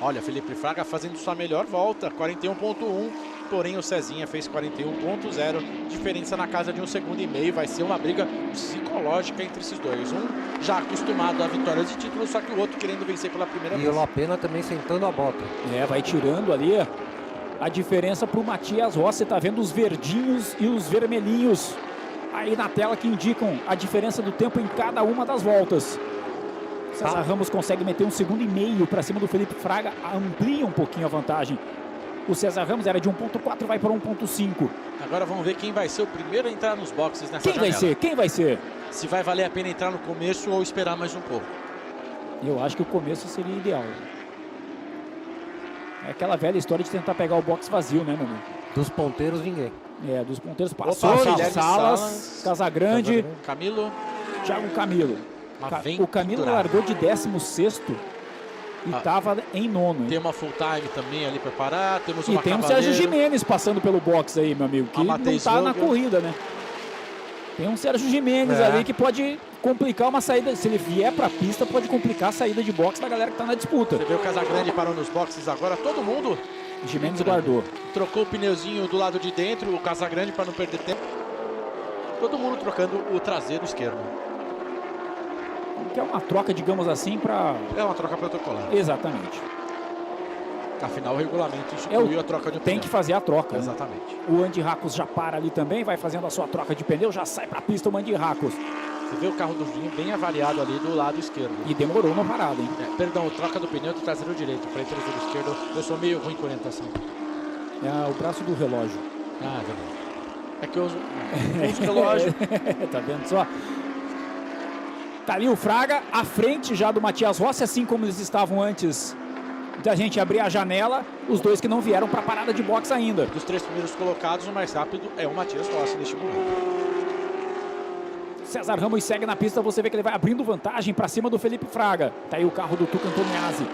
Olha, Felipe Fraga fazendo sua melhor volta, 41.1, porém o Cezinha fez 41.0, diferença na casa de 1,5 segundos. Vai ser uma briga psicológica entre esses dois. Um já acostumado a vitórias de título, só que o outro querendo vencer pela primeira vez. E o Lapena também sentando a bota. Vai tirando ali a diferença para o Matias Rossi. Tá vendo os verdinhos e os vermelhinhos aí na tela que indicam a diferença do tempo em cada uma das voltas. César Ramos consegue meter 1,5 segundos para cima do Felipe Fraga, amplia um pouquinho a vantagem. O César Ramos era de 1.4, vai para 1.5. Agora vamos ver quem vai ser o primeiro a entrar nos boxes nessa janela. Quem vai ser? Se vai valer a pena entrar no começo ou esperar mais um pouco. Eu acho que o começo seria ideal. É aquela velha história de tentar pegar o box vazio, né, meu amigo? Dos ponteiros, ninguém. Dos ponteiros passou. Salas, Casagrande, Camilo, Thiago Camilo. O Camilo largou de 16º e estava em 9º. Tem uma full time também ali para parar. Temos uma e tem o Sérgio Jimenez passando pelo box aí, meu amigo, que não está na corrida, né? Tem um Sérgio Jimenez ali que pode complicar uma saída. Se ele vier para a pista, pode complicar a saída de boxe da galera que está na disputa. Você vê o Casagrande parou nos boxes agora, todo mundo. Jimenez guardou. Trocou o pneuzinho do lado de dentro, o Casagrande para não perder tempo. Todo mundo trocando o traseiro esquerdo. Que é uma troca, digamos assim, para... É uma troca protocolar. Exatamente. Afinal, o regulamento instituiu a troca de pneu. Tem que fazer a troca. Exatamente. Né? O Andy Racos já para ali também, vai fazendo a sua troca de pneu, já sai para a pista o Andy Racos. Você vê o carro do Vinho bem avariado ali do lado esquerdo. E demorou uma parada, hein? Perdão, troca do pneu do traseiro direito para traseiro esquerdo. Eu sou meio ruim com orientação. É o braço do relógio. Ah, é verdade. É que eu uso relógio. Tá vendo só? Tá ali o Fraga, à frente já do Matias Rossi, assim como eles estavam antes da gente abrir a janela, os dois que não vieram para a parada de boxe ainda. Dos 3 primeiros colocados, o mais rápido é o Matias Rossi neste momento. César Ramos segue na pista, você vê que ele vai abrindo vantagem para cima do Felipe Fraga. Tá aí o carro do Tuca Antoniazzi.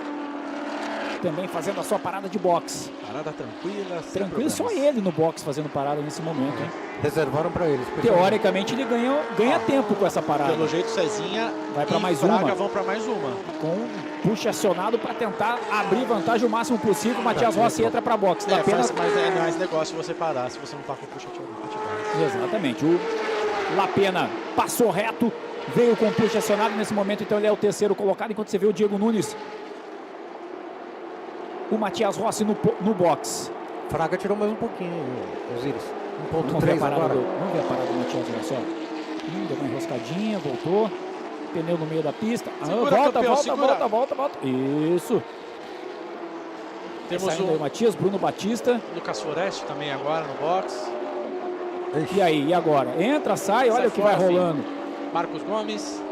Também fazendo a sua parada de boxe. Parada tranquila. Tranquilo, só ele no boxe fazendo parada nesse momento, hein? Reservaram para eles. Teoricamente ele ganha tempo com essa parada. Pelo jeito, Cezinha vai para mais Fraga uma. Vão para mais uma. Com puxa acionado para tentar abrir vantagem o máximo possível. O Matias Rossi entra para boxe. Mas é mais negócio você parar se você não tá com puxa ativado. Exatamente. O Lapena passou reto, veio com puxa acionado nesse momento, então ele é o terceiro colocado, enquanto você vê o Diego Nunes. O Matias Rossi no box. Fraga tirou mais um pouquinho, Osiris. 1.3 Vamos ver a parada agora. Vamos ver a parada do Matias Rossi, ó. Deu uma enroscadinha, voltou. Pneu no meio da pista. Segura, volta, campeão, volta. Isso. Temos o Matias, Bruno Batista. Lucas Foreste também agora no box. E aí, e agora? Entra, sai, olha o que vai rolando. Marcos Gomes.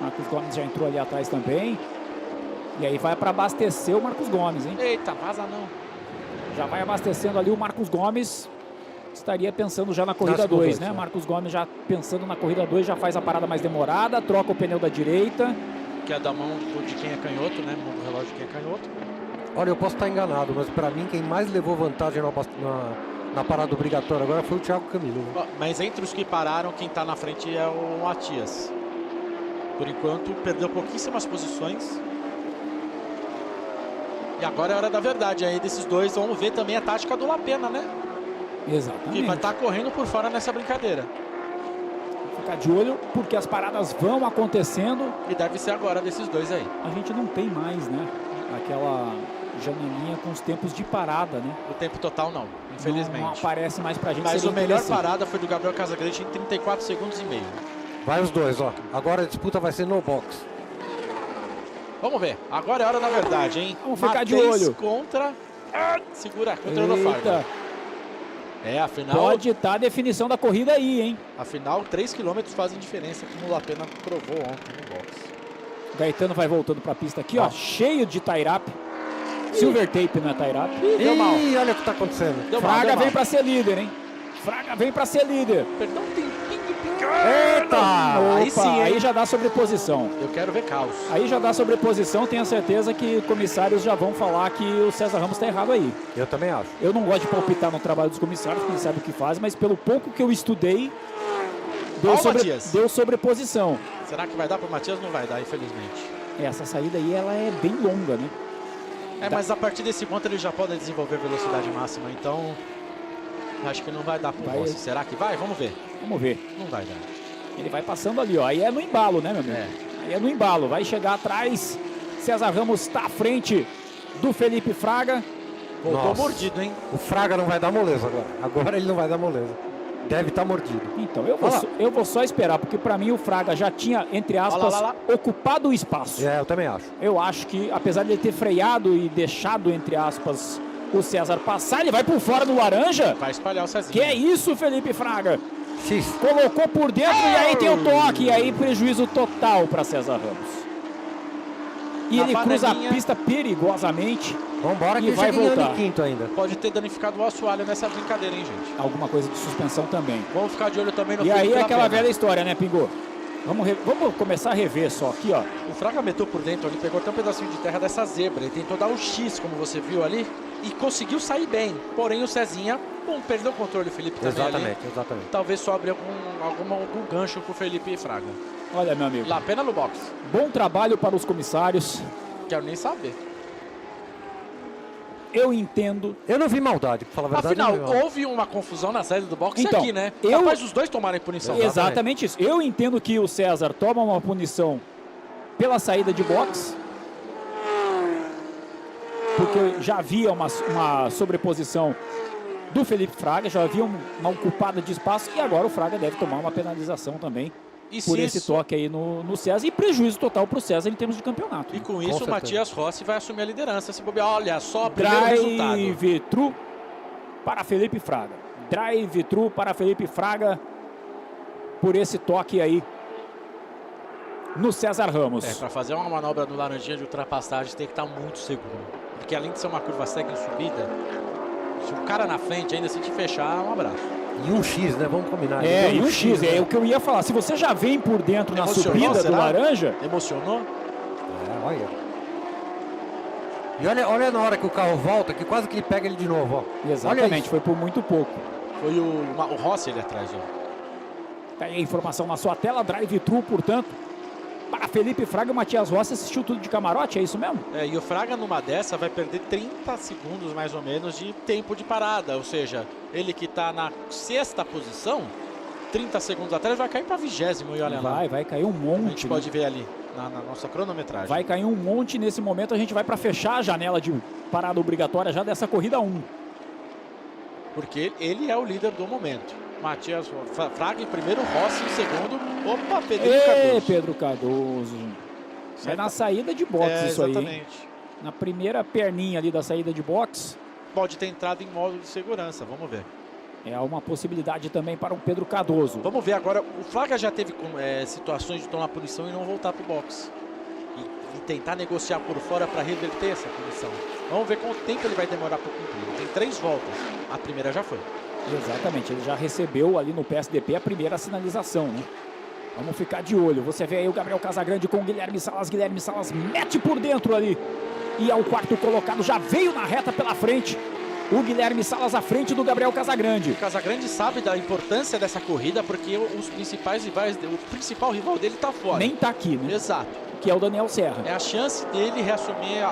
Marcos Gomes já entrou ali atrás também. E aí vai para abastecer o Marcos Gomes, hein? Eita, vaza não. Já vai abastecendo ali o Marcos Gomes. Estaria pensando já na corrida 2, né? Marcos Gomes já pensando na corrida 2, já faz a parada mais demorada, troca o pneu da direita. Que é da mão de quem é canhoto, né? Mão do relógio de quem é canhoto. Olha, eu posso estar enganado, mas para mim quem mais levou vantagem na parada obrigatória agora foi o Thiago Camilo. Mas entre os que pararam, quem está na frente é o Matias. Por enquanto, perdeu pouquíssimas posições. E agora é a hora da verdade aí desses dois. Vamos ver também a tática do Lapena, né? Exatamente. Que vai estar correndo por fora nessa brincadeira. Ficar de olho, porque as paradas vão acontecendo. E deve ser agora desses dois aí. A gente não tem mais, né? Aquela janelinha com os tempos de parada, né? O tempo total não, infelizmente. Não aparece mais pra gente. Mas a melhor parada foi do Gabriel Casagrande em 34 segundos e meio. Vai os dois, ó. Agora a disputa vai ser no box. Vamos ver. Agora é a hora da verdade, hein? Vamos ficar de olho. Contra... Segura, contra o Nofardo. É, afinal... Pode estar a definição da corrida aí, hein? Afinal, 3 km fazem diferença, como o Lapena provou ontem no box. Gaetano vai voltando pra pista aqui, ó. Cheio de tie-up. Silver tape, não é tie-up. Deu mal. Ih, olha o que tá acontecendo. Fraga vem pra ser líder, hein? Fraga vem pra ser líder. Perdão, tem pingue-pingue. Eita! Opa, aí sim, aí já dá sobreposição. Eu quero ver caos. Aí já dá sobreposição, tenho certeza que comissários já vão falar que o César Ramos tá errado aí. Eu também acho. Eu não gosto de palpitar no trabalho dos comissários, porque eles sabem o que fazem, mas pelo pouco que eu estudei, deu sobreposição. Será que vai dar pro Matias? Não vai dar, infelizmente. Essa saída aí, ela é bem longa, né? Mas a partir desse ponto ele já pode desenvolver velocidade máxima, então acho que não vai dar pro Rossi. Será que vai? Vamos ver. Vamos ver. Não vai dar. Ele vai passando ali, ó. Aí é no embalo, né, meu amigo? Aí é no embalo. Vai chegar atrás. César Ramos está à frente do Felipe Fraga. Voltou mordido, hein? O Fraga não vai dar moleza agora. Agora ele não vai dar moleza. Deve estar mordido. Então, eu vou só esperar, porque para mim o Fraga já tinha, entre aspas, ocupado o espaço. É, eu também acho. Eu acho que, apesar de ele ter freado e deixado, entre aspas, o César passar, ele vai por fora do laranja. Vai espalhar o Cezinha. Que é isso, Felipe Fraga? X. Colocou por dentro e aí tem o toque. E aí prejuízo total para César Ramos. E ele cruza a pista perigosamente. Vambora que e vai voltar. Em quinto ainda. Pode ter danificado o assoalho nessa brincadeira, hein, gente? Alguma coisa de suspensão também. Vamos ficar de olho também no E aí é aquela velha história, né, Pingo? Vamos começar a rever só aqui, ó. O Fraga meteu por dentro ali, pegou até um pedacinho de terra dessa zebra. Ele tentou dar o X, como você viu ali, e conseguiu sair bem. Porém, o Cezinha, perdeu o controle, o Felipe também. Exatamente. Talvez sobre algum gancho pro Felipe Fraga. Olha, meu amigo. Lapena no box. Bom trabalho para os comissários. Quero nem saber. eu entendo... Eu não vi maldade, pra falar a verdade. Afinal, houve uma confusão na saída do boxe então, aqui, né? Capaz dos dois tomarem punição. Exatamente isso. Eu entendo que o César toma uma punição pela saída de boxe, porque já havia uma sobreposição do Felipe Fraga, já havia uma ocupada de espaço, e agora o Fraga deve tomar uma penalização também por esse toque aí no César, e prejuízo total para o César em termos de campeonato. E com isso o Matias Rossi vai assumir a liderança. Se bobear, olha só, primeiro resultado. Drive-thru para Felipe Fraga. Drive-thru para Felipe Fraga por esse toque aí no César Ramos. Para fazer uma manobra no laranjinha de ultrapassagem tem que estar muito seguro. Porque além de ser uma curva cega em subida, se o cara na frente ainda se te fechar, um abraço. E um X, né? Vamos combinar. E um X, né? É o que eu ia falar. Se você já vem por dentro na subida do laranja... Emocionou? Olha. E olha na hora que o carro volta, que quase que ele pega ele de novo, ó. Exatamente, foi por muito pouco. Foi o Rossi ali atrás, ó. Tá aí a informação na sua tela, drive-thru, portanto, para Felipe Fraga. O Matias Rossi assistiu tudo de camarote, é isso mesmo? E o Fraga numa dessa vai perder 30 segundos mais ou menos de tempo de parada, ou seja, ele que está na 6ª posição, 30 segundos atrás vai cair para 20º, e olha lá. Vai cair um monte. A gente pode ver ali na nossa cronometragem. Vai cair um monte nesse momento, a gente vai para fechar a janela de parada obrigatória já dessa corrida 1. Porque ele é o líder do momento. Matias Fraga em primeiro, Rossi em segundo. Opa, Pedro Cardoso. É na saída de boxe isso aí, hein? Na primeira perninha ali da saída de boxe. Pode ter entrado em modo de segurança, vamos ver. É uma possibilidade também para o Pedro Cardoso. Vamos ver agora, o Fraga já teve situações de tomar punição e não voltar para o boxe. E tentar negociar por fora para reverter essa punição. Vamos ver quanto tempo ele vai demorar para cumprir. Tem 3 voltas, a primeira já foi. Exatamente, ele já recebeu ali no PSDP a primeira sinalização, né? Vamos ficar de olho. Você vê aí o Gabriel Casagrande com o Guilherme Salas. Guilherme Salas mete por dentro ali. E é o 4º colocado, já veio na reta pela frente. O Guilherme Salas à frente do Gabriel Casagrande. O Casagrande sabe da importância dessa corrida, porque os principais rivais, o principal rival dele está fora. Nem está aqui, né? Exato. Que é o Daniel Serra. É a chance dele reassumir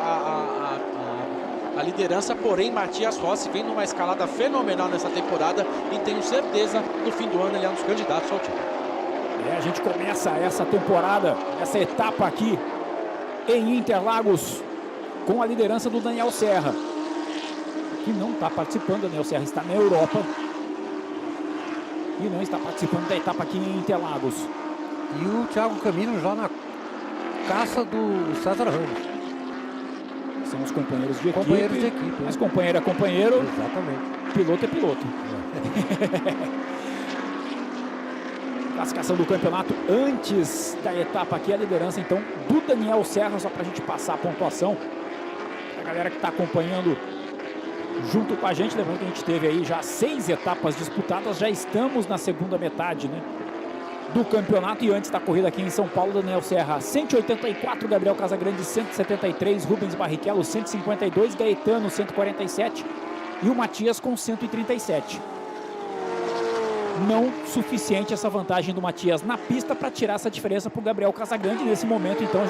a liderança, porém Matias Rossi vem numa escalada fenomenal nessa temporada e tenho certeza no fim do ano ele é um dos candidatos ao título. A gente começa essa temporada, essa etapa aqui em Interlagos com a liderança do Daniel Serra, que não está participando. Daniel Serra está na Europa e não está participando da etapa aqui em Interlagos. E o Thiago Camilo já na caça do César Ramos. São os companheiros de equipe. Companheiros de equipe. Mas companheiro é companheiro. Exatamente. Piloto é piloto. Classificação do campeonato antes da etapa aqui. A liderança, então, do Daniel Serra. Só para a gente passar a pontuação. A galera que está acompanhando junto com a gente. Lembrando que a gente teve aí já 6 etapas disputadas. Já estamos na segunda metade, né, do campeonato. E antes da corrida aqui em São Paulo, Daniel Serra 184, Gabriel Casagrande 173, Rubens Barrichello 152, Gaetano 147 e o Matias com 137. Não suficiente essa vantagem do Matias na pista para tirar essa diferença para o Gabriel Casagrande nesse momento. Então,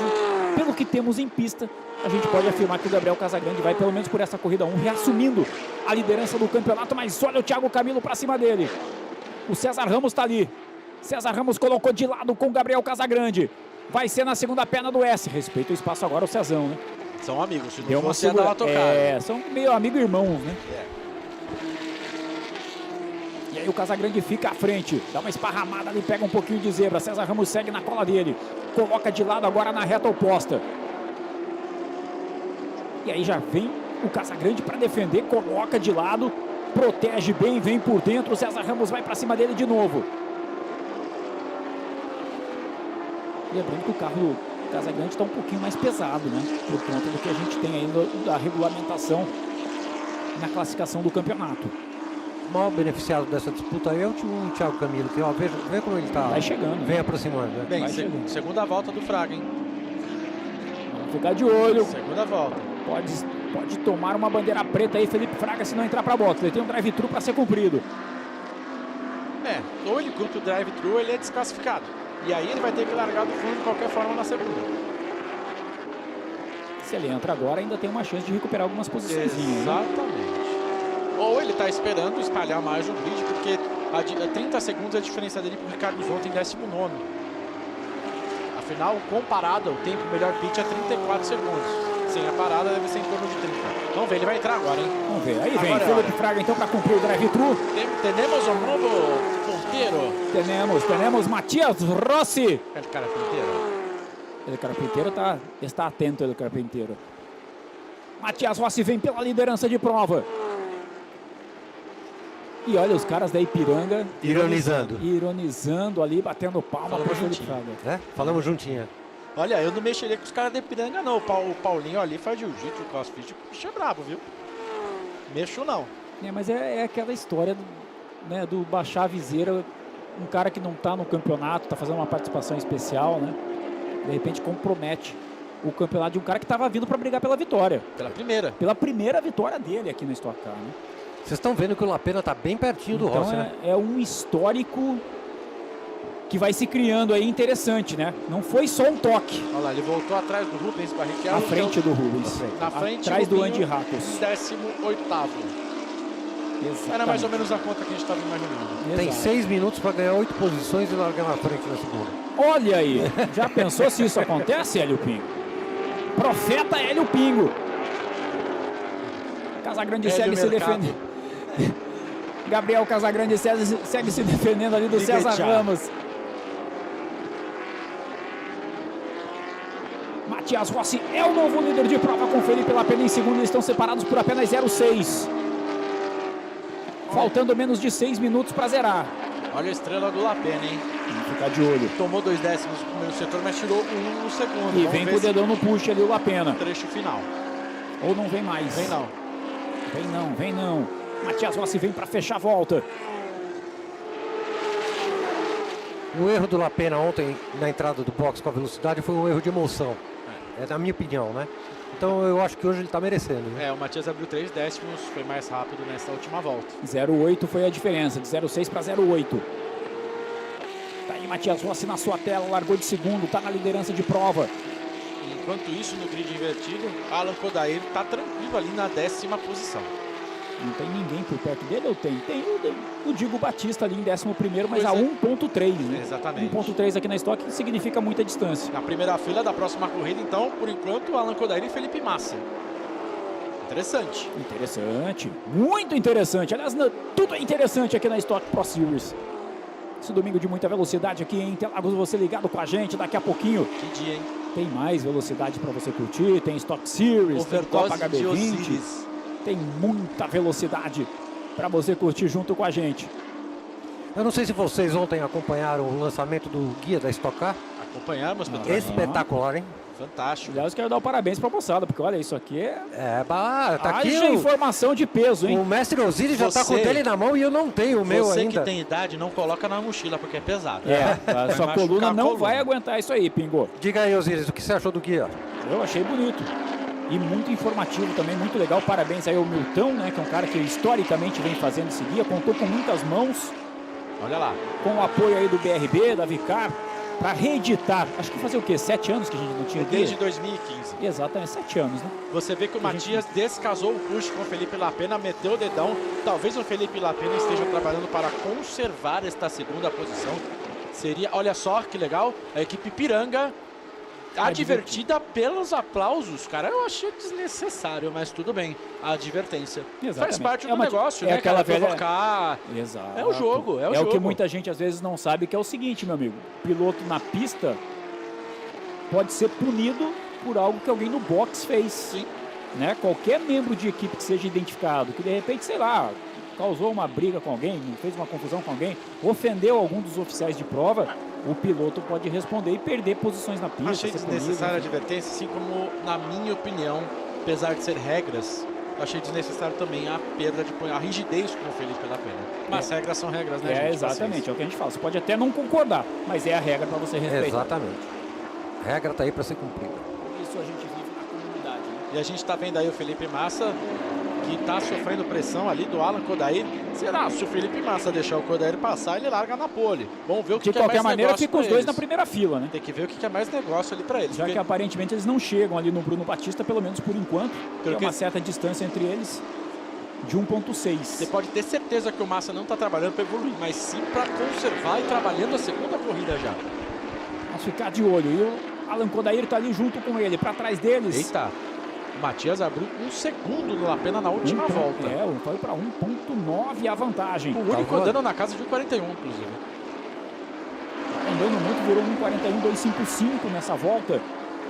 pelo que temos em pista, a gente pode afirmar que o Gabriel Casagrande vai, pelo menos por essa corrida 1, reassumindo a liderança do campeonato. Mas olha o Thiago Camilo para cima dele. O César Ramos está ali. César Ramos colocou de lado com o Gabriel Casagrande. Vai ser na segunda perna do S. Respeita o espaço agora, o Cezão, né? São amigos, se Deu não uma você andava a tocar. São meio amigo e irmãos, né? E aí o Casagrande fica à frente. Dá uma esparramada ali, pega um pouquinho de zebra. César Ramos segue na cola dele. Coloca de lado agora na reta oposta. E aí já vem o Casagrande para defender. Coloca de lado. Protege bem, vem por dentro. O César Ramos vai para cima dele de novo. Lembrando que o carro do Casagrande está um pouquinho mais pesado, né? Por conta do que a gente tem ainda da regulamentação na classificação do campeonato. O maior beneficiado dessa disputa aí é o Thiago Camilo, que ó, vê como ele está. Vai chegando. Vem aproximando. Né? Bem, segunda volta do Fraga, hein? Vamos ficar de olho. Segunda volta. Pode tomar uma bandeira preta aí, Felipe Fraga, se não entrar para a box. Ele tem um drive-thru para ser cumprido. Ou ele cumpre o drive-thru, ele é desclassificado. E aí ele vai ter que largar do fundo de qualquer forma na segunda. Se ele entra agora, ainda tem uma chance de recuperar algumas posições. Exatamente. Ou ele está esperando espalhar mais o grid, porque a 30 segundos é a diferença dele para o Ricardo Zonta em 19º. Afinal, comparado ao tempo, o melhor pit é 34 segundos. Sem a parada, deve ser em torno de 30. Vamos ver, ele vai entrar agora, hein? Vamos ver. Aí vem Felipe Fraga, então, para cumprir o drive-thru. Temos um novo ponteiro. Temos Matias Rossi. El carpinteiro. El carpinteiro está atento, El carpinteiro. Matias Rossi vem pela liderança de prova. E olha os caras da Ipiranga. Ironizando ali, batendo palma para o Felipe Fraga. Falamos juntinho. Olha, eu não mexeria com os caras da Ipiranga, não. O Paulinho ali faz jiu-jitsu, crossfit. O bicho é brabo, viu? Mexo não. Mas é aquela história do baixar a viseira. Um cara que não está no campeonato, está fazendo uma participação especial, né? De repente compromete o campeonato de um cara que estava vindo para brigar pela vitória. Pela primeira vitória dele aqui no Stock Car, né? Vocês estão vendo que o Lapena está bem pertinho do Rossi, né? É um histórico que vai se criando aí interessante, né? Não foi só um toque. Olha lá, ele voltou atrás do Rubens Barrichello. À frente do Rubens. Na frente atrás do Andy Racos. 18º. Era mais ou menos a conta que a gente estava imaginando. Tem 6 minutos para ganhar 8 posições e largar na frente na segunda. Olha aí, já pensou se isso acontece, Hélio Pingo? Profeta Hélio Pingo. Casagrande segue se defendendo. Gabriel Casagrande segue se defendendo ali do César Ramos. Matias Rossi é o novo líder de prova com Felipe Lapena em segundo. Eles estão separados por apenas 0,6. Faltando menos de 6 minutos para zerar. Olha a estrela do Lapena, hein? Vamos ficar de olho. Tomou 2 décimos no primeiro setor, mas tirou 1 no segundo. E vem com o dedão no push ali o Lapena. Trecho final. Ou não vem mais? Vem não. Vem não. Matias Rossi vem para fechar a volta. O erro do Lapena ontem na entrada do box com a velocidade foi um erro de emoção. É na minha opinião, né? Então eu acho que hoje ele está merecendo. Né? O Matias abriu 3 décimos, foi mais rápido nessa última volta. 0,8 foi a diferença, de 0,6 para 0,8. Tá aí Matias Rossi na sua tela, largou de segundo, tá na liderança de prova. Enquanto isso, no grid invertido, Alan Kodair está tranquilo ali na 10ª posição. Não tem ninguém por perto dele, ou tem? Tem o Diego Batista ali em 11º, mas a 1.3, né? Exatamente. 1.3 aqui na Stock significa muita distância. Na primeira fila da próxima corrida, então, por enquanto, Alan Kodair e Felipe Massa. Interessante. Interessante, muito interessante. Aliás, tudo é interessante aqui na Stock Pro Series. Esse domingo de muita velocidade aqui em Interlagos, você ligado com a gente daqui a pouquinho. Que dia, hein? Tem mais velocidade para você curtir, tem Stock Series, tem Copa HB20. Tem muita velocidade para você curtir junto com a gente. Eu não sei se vocês ontem acompanharam o lançamento do guia da Stock Car. Acompanhamos, Pedro. Espetacular, hein? Fantástico. Aliás, quero dar o parabéns para a moçada, porque olha, isso aqui tá aqui informação de peso, hein? O mestre Osiris já tá com o dele na mão e eu não tenho o meu ainda. Você que tem idade, não coloca na mochila, porque é pesado. A sua coluna não vai aguentar isso aí, Pingo. Diga aí, Osiris, o que você achou do guia? Eu achei bonito. E muito informativo também, muito legal. Parabéns aí ao Milton, né? Que é um cara que historicamente vem fazendo esse guia. Contou com muitas mãos. Olha lá. Com o apoio aí do BRB, da Vicar, para reeditar. Acho que fazer o quê? 7 anos que a gente não tinha guia? Desde 2015. Exatamente, 7 anos, né? Você vê que o Matias descasou o push com o Felipe Lapena, meteu o dedão. Talvez o Felipe Lapena esteja trabalhando para conservar esta segunda posição. Seria, olha só que legal, a equipe Piranga advertida pelos aplausos. Cara, eu achei desnecessário, mas tudo bem. A advertência. Exatamente. Faz parte do negócio, né? Aquela velha... provocar. Exato. É o jogo, é o jogo. O que muita gente às vezes não sabe, que é o seguinte, meu amigo. Piloto na pista pode ser punido por algo que alguém no box fez. Sim. Né? Qualquer membro de equipe que seja identificado, que de repente, sei lá, causou uma briga com alguém, fez uma confusão com alguém, ofendeu algum dos oficiais de prova, o piloto pode responder e perder posições na pista. Achei desnecessária a advertência, assim como, na minha opinião, apesar de ser regras, achei desnecessário também a perda de a rigidez com o Felipe Lapena. Mas regras são regras, né, gente? Exatamente, é o que a gente fala. Você pode até não concordar, mas é a regra para você respeitar. Exatamente. A regra tá aí para ser cumprida. Isso a gente vive na comunidade, né? E a gente tá vendo aí o Felipe Massa que está sofrendo pressão ali do Alan Kodair. Será? Se o Felipe Massa deixar o Kodair passar, ele larga na pole. Vamos ver o que é mais negócio. De qualquer maneira, ficam os dois na primeira fila, né? Tem que ver o que é mais negócio ali para eles. Já que aparentemente eles não chegam ali no Bruno Batista, pelo menos por enquanto. Tem uma certa distância entre eles de 1.6. Você pode ter certeza que o Massa não está trabalhando para evoluir, mas sim para conservar e trabalhando a segunda corrida já. Vamos ficar de olho. E o Alan Kodair está ali junto com ele. Para trás deles. Eita. O Matias abriu 1 segundo apenas na última volta. Foi para 1.9 a vantagem. O único andando na casa de 1.41, inclusive. Andando muito, virou 1.41.255 nessa volta.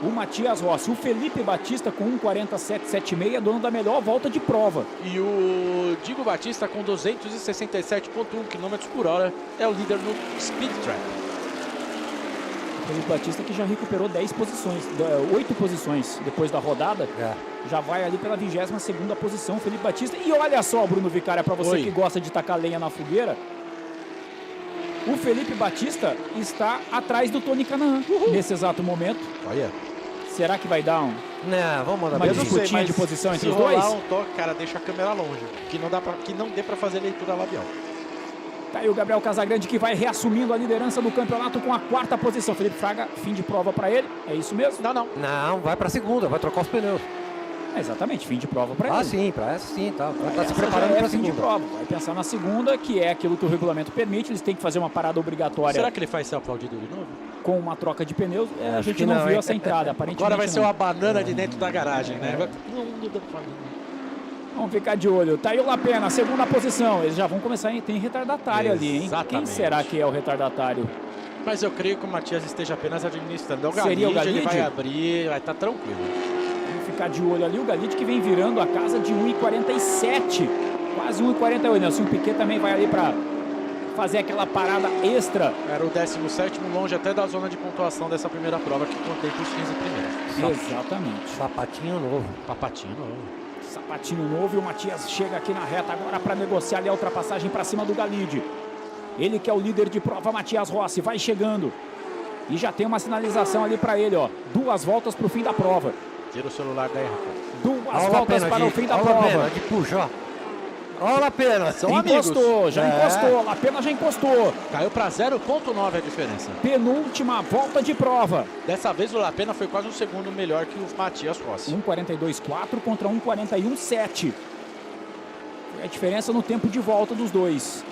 O Matias Rossi. O Felipe Batista com 1.47.76, dono da melhor volta de prova. E o Diego Batista com 267.1 km por hora é o líder no Speed Track. O Felipe Batista que já recuperou 8 posições depois da rodada. Já vai ali pela 22ª posição, Felipe Batista. E olha só, Bruno Vicária, para você que gosta de tacar lenha na fogueira. O Felipe Batista está atrás do Tony Canaan nesse exato momento. Olha. Será que vai dar uma disputinha de posição entre os dois? Se rolar um toque, cara, deixa a câmera longe. Que não dê para fazer leitura labial. Tá aí o Gabriel Casagrande que vai reassumindo a liderança do campeonato com a 4ª posição. Felipe Fraga, fim de prova para ele. É isso mesmo? Não, vai para a segunda, vai trocar os pneus. Exatamente, fim de prova para ele. Sim, para essa sim, tá. Tá se preparando para a segunda. Fim de prova. Vai pensar na segunda, que é aquilo que o regulamento permite. Eles têm que fazer uma parada obrigatória. Será que ele faz ser aplaudido de novo? Com uma troca de pneus. A gente não viu essa entrada, aparentemente. Agora vai ser uma banana de dentro da garagem, né? Não dá pra fazer. Vamos ficar de olho. Tá aí o Lapena, 2ª posição. Eles já vão começar, tem retardatário ali, hein? Quem será que é o retardatário? Mas eu creio que o Matias esteja apenas administrando. O Seria o Galide? Ele vai abrir, vai estar tranquilo. Vamos ficar de olho ali. O Galide que vem virando a casa de 1,47. Quase 1,48. Nelson Piquet também vai ali para fazer aquela parada extra. Era o 17º, longe até da zona de pontuação dessa primeira prova que contempla os 15 primeiros. Exatamente. Sapatinho novo. Sapatinho novo e o Matias chega aqui na reta agora para negociar ali a ultrapassagem para cima do Galide. Ele que é o líder de prova, Matias Rossi, vai chegando. E já tem uma sinalização ali para ele, ó. 2 voltas para o fim da prova. Tira o celular daí, rapaz. 2 voltas para o fim da prova. De puxa, ó. Olha a Lapena, são encostou, amigos. Encostou, Lapena já encostou. Caiu para 0,9 a diferença. Penúltima volta de prova. Dessa vez o Lapena foi quase 1 segundo melhor que o Matias Rossi. 1:42.4 contra 1:41.7. A diferença no tempo de volta dos dois.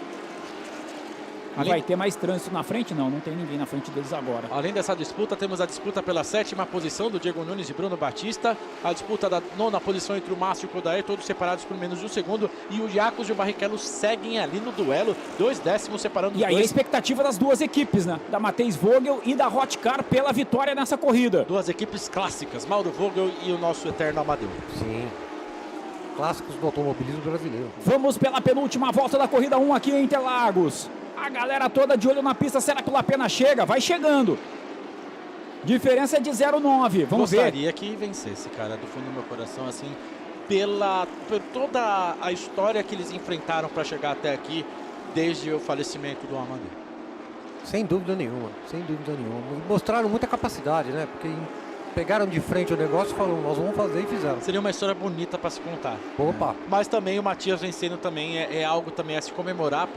Vai ter mais trânsito na frente? Não tem ninguém na frente deles agora. Além dessa disputa, temos a disputa pela 7ª posição do Diego Nunes e Bruno Batista. A disputa da 9ª posição entre o Márcio e o Kodair, todos separados por menos de 1 segundo. E o Jacos e o Barrichello seguem ali no duelo, 2 décimos separando os dois. E aí a expectativa das duas equipes, né? Da Matheus Vogel e da Hotcar pela vitória nessa corrida. Duas equipes clássicas, Mauro Vogel e o nosso eterno Amadeu. Sim. Clássicos do automobilismo brasileiro. Vamos pela penúltima volta da corrida 1 aqui em Interlagos. A galera toda de olho na pista. Será que o Lapena chega? Vai chegando. Diferença é de 0,9. Vamos ver. Gostaria que vencesse, cara, do fundo do meu coração, assim, por toda a história que eles enfrentaram para chegar até aqui, desde o falecimento do Amadeu. Sem dúvida nenhuma, sem dúvida nenhuma. Mostraram muita capacidade, né? Porque pegaram de frente o negócio e falaram, nós vamos fazer, e fizeram. Seria uma história bonita para se contar. Opa! Mas também o Matias vencendo também é algo também a se comemorar,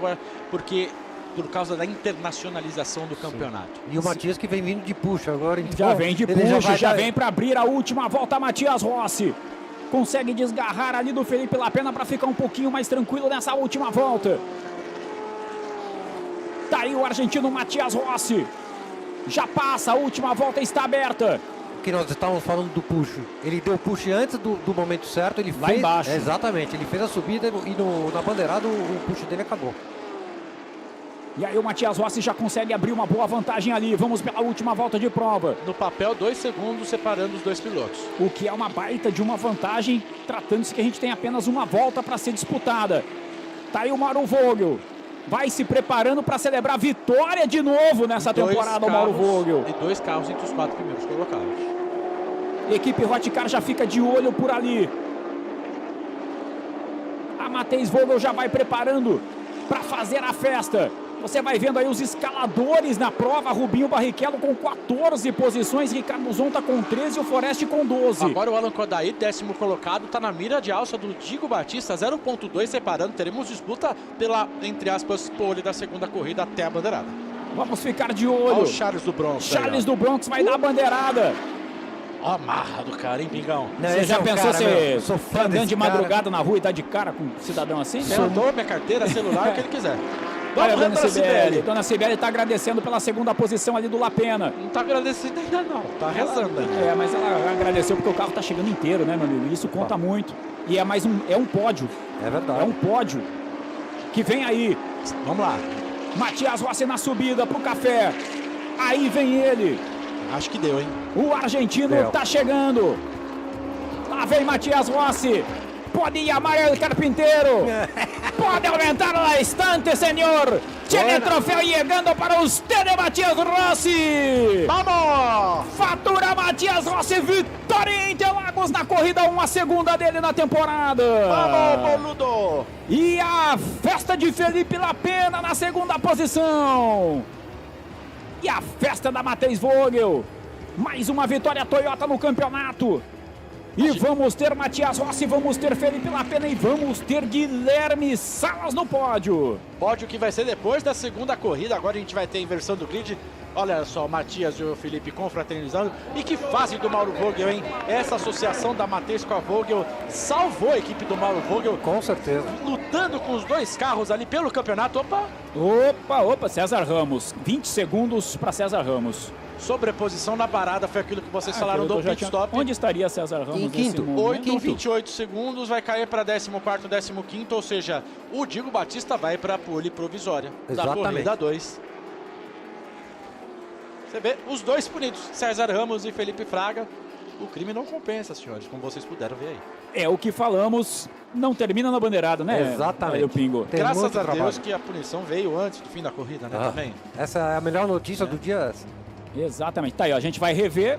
porque por causa da internacionalização do campeonato. E o Matias que vem vindo de puxa agora. Então, já vem de puxa, já vem para abrir a última volta. Matias Rossi consegue desgarrar ali do Felipe Lapena para ficar um pouquinho mais tranquilo nessa última volta. Tá aí o argentino Matias Rossi. Já passa, a última volta está aberta. Que nós estávamos falando do push. Ele deu push antes do momento certo. Ele lá fez, embaixo. Exatamente, ele fez a subida e na bandeirada o push dele acabou. E aí o Matias Rossi já consegue abrir uma boa vantagem ali. Vamos pela última volta de prova. No papel, 2 segundos separando os dois pilotos. O que é uma baita de uma vantagem, tratando-se que a gente tem apenas uma volta para ser disputada. Tá aí o Mauro Vogel. Vai se preparando para celebrar vitória de novo nessa temporada, o Mauro Vogel. E 2 carros entre os 4 primeiros colocados. Equipe Hotcar já fica de olho por ali. A Matheus Vogel já vai preparando para fazer a festa. Você vai vendo aí os escaladores na prova. Rubinho Barrichello com 14 posições. Ricardo Zonta com 13 e o Forest com 12. Agora o Alan Kodair, 10º colocado, está na mira de alça do Digo Batista, 0.2 separando. Teremos disputa pela, entre aspas, pole da segunda corrida até a bandeirada. Vamos ficar de olho. Olha o Charles do Bronx. Charles do Bronx vai dar a bandeirada. Ó, a marra do cara, hein, Pingão? Você já pensou você andando de madrugada na rua e tá de cara com um cidadão assim? Eu dou minha carteira, celular, o que ele quiser. Olha, Dona Cibele. Dona Cibele tá agradecendo pela segunda posição ali do Lapena. Não tá agradecendo ainda não, tá rezando ainda. É, mas ela agradeceu porque o carro tá chegando inteiro, né, meu amigo? Isso conta muito. E é mais um pódio. É verdade. É um pódio que vem aí. Vamos lá. Matias Rossi na subida pro café. Aí vem ele. Acho que deu, hein? O argentino tá chegando. Lá vem Matias Rossi. Pode ir amarelo carpinteiro. Pode aumentar a estante, senhor. Tiene troféu chegando para usted, Matias Rossi. Vamos! Fatura Matias Rossi. Vitória em Interlagos na corrida 1, a segunda dele na temporada. Vamos, boludo! E a festa de Felipe Lapena na segunda posição. E a festa da Matheus Vogel. Mais uma vitória Toyota no campeonato. E vamos ter Matias Rossi, vamos ter Felipe Lapena e vamos ter Guilherme Salas no pódio. Pódio que vai ser depois da segunda corrida. Agora a gente vai ter a inversão do grid. Olha só, o Matias e o Felipe confraternizando. E que fase do Mauro Vogel, hein? Essa associação da Matheus com a Vogel salvou a equipe do Mauro Vogel. Com certeza. Lutando com os dois carros ali pelo campeonato. Opa, César Ramos. 20 segundos para César Ramos. Sobreposição na parada, foi aquilo que vocês falaram do pit stop. Onde estaria César Ramos? Em quinto. 28 segundos, vai cair para 14º, 15º, ou seja, o Digo Batista vai para a pole provisória da corrida 2. Você vê os dois punidos, César Ramos e Felipe Fraga. O crime não compensa, senhores, como vocês puderam ver aí. É o que falamos, não termina na bandeirada, né? Exatamente. Aí, Pingo. Graças a Deus que a punição veio antes do fim da corrida, né, também. Essa é a melhor notícia do dia. Exatamente. Tá aí, ó, a gente vai rever.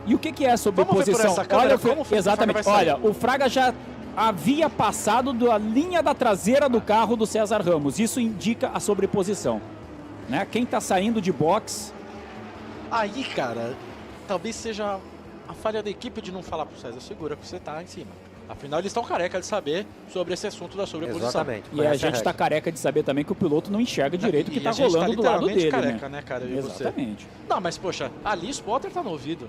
E o que é sobre Vamos ver por posição? essa câmera, como exatamente. Olha, o Fraga já havia passado da linha da traseira do carro do César Ramos. Isso indica a sobreposição, né? Quem tá saindo de box. Aí, cara, talvez seja a falha da equipe de não falar pro César, segura que você tá em cima. Afinal, eles estão careca de saber sobre esse assunto da sobreposição. Exatamente. E a gente está careca de saber também que o piloto não enxerga direito o que está rolando do lado dele. Careca, né, cara? Exatamente. Não, mas poxa, ali o spotter tá no ouvido.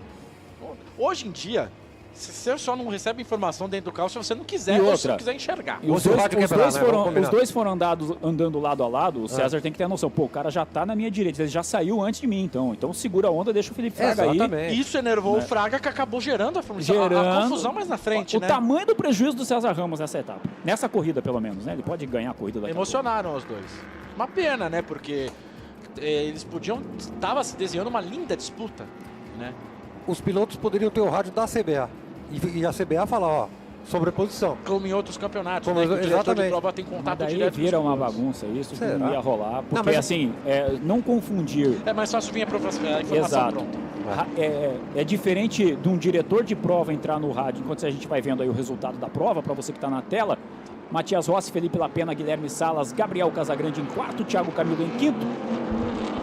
Hoje em dia, você só não recebe informação dentro do carro se você não quiser, ou se não quiser enxergar. Os dois foram andando lado a lado, o César tem que ter a noção. Pô, o cara já tá na minha direita, ele já saiu antes de mim, então segura a onda, deixa o Felipe Fraga aí. Isso enervou o Fraga, que acabou gerando a confusão mais na frente, né? O tamanho do prejuízo do César Ramos nessa etapa. Nessa corrida, pelo menos, né? Ele pode ganhar a corrida daqui. Emocionaram os dois. Uma pena, né? Porque eles podiam... Tava se desenhando uma linda disputa, né? Os pilotos poderiam ter o rádio da CBA. E a CBA falar, ó, sobreposição. Como em outros campeonatos, como, né? Que o diretor de exatamente. prova tem contato daí direto. Vira uma bagunça isso, que não ia rolar. Porque não, assim, não confundir. É mais fácil vir a informação Exato. pronta. É diferente de um diretor de prova entrar no rádio, enquanto a gente vai vendo aí o resultado da prova, para você que está na tela. Matias Rossi, Felipe Lapena, Guilherme Salas, Gabriel Casagrande em quarto, Thiago Camilo em quinto,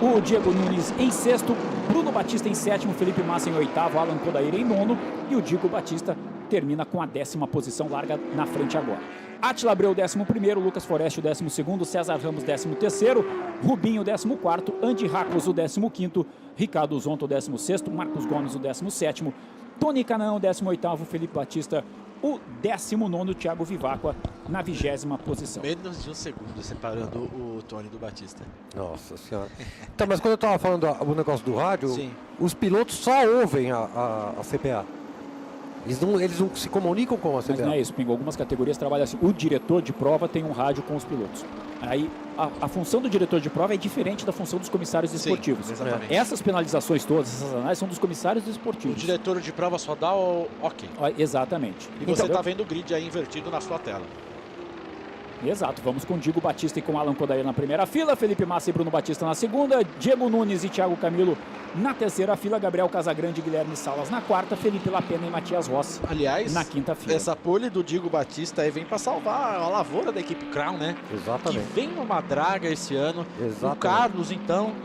o Diego Nunes em sexto, Bruno Batista em sétimo, Felipe Massa em oitavo, Alan Kodair em nono e o Diego Batista termina com a 10ª posição, larga na frente agora. Átila Abreu, 11º, Lucas Foreste, 12º, César Ramos, 13º, Rubinho, 14º, Andy Racos, o 15º, Ricardo Zonta, o 16º, Marcos Gomes, o 17º, Tony Canão, o 18º, Felipe Batista, o 19º, Thiago Vivacqua, na 20ª posição. Menos de um segundo separando o Tony do Batista. Nossa senhora. Então, mas quando eu estava falando o negócio do rádio, sim, os pilotos só ouvem a CBA. Eles não se comunicam com a CBA. Mas não é isso, Pingo. Algumas categorias trabalham assim. O diretor de prova tem um rádio com os pilotos. Aí a função do diretor de prova é diferente da função dos comissários esportivos. Exatamente. Essas penalizações todas, essas análises são dos comissários esportivos. O diretor de prova só dá o ok. Exatamente. E você está vendo o grid aí invertido na sua tela. Exato, vamos com Diego Batista e com Alan Kodair na primeira fila, Felipe Massa e Bruno Batista na segunda, Diego Nunes e Thiago Camilo na terceira fila, Gabriel Casagrande e Guilherme Salas na quarta, Felipe Lapena e Matias Rossi, aliás, na quinta fila. Essa pole do Diego Batista aí vem para salvar a lavoura da equipe Crown, né? Exatamente. Que vem numa draga esse ano. Exatamente. O Carlos, então,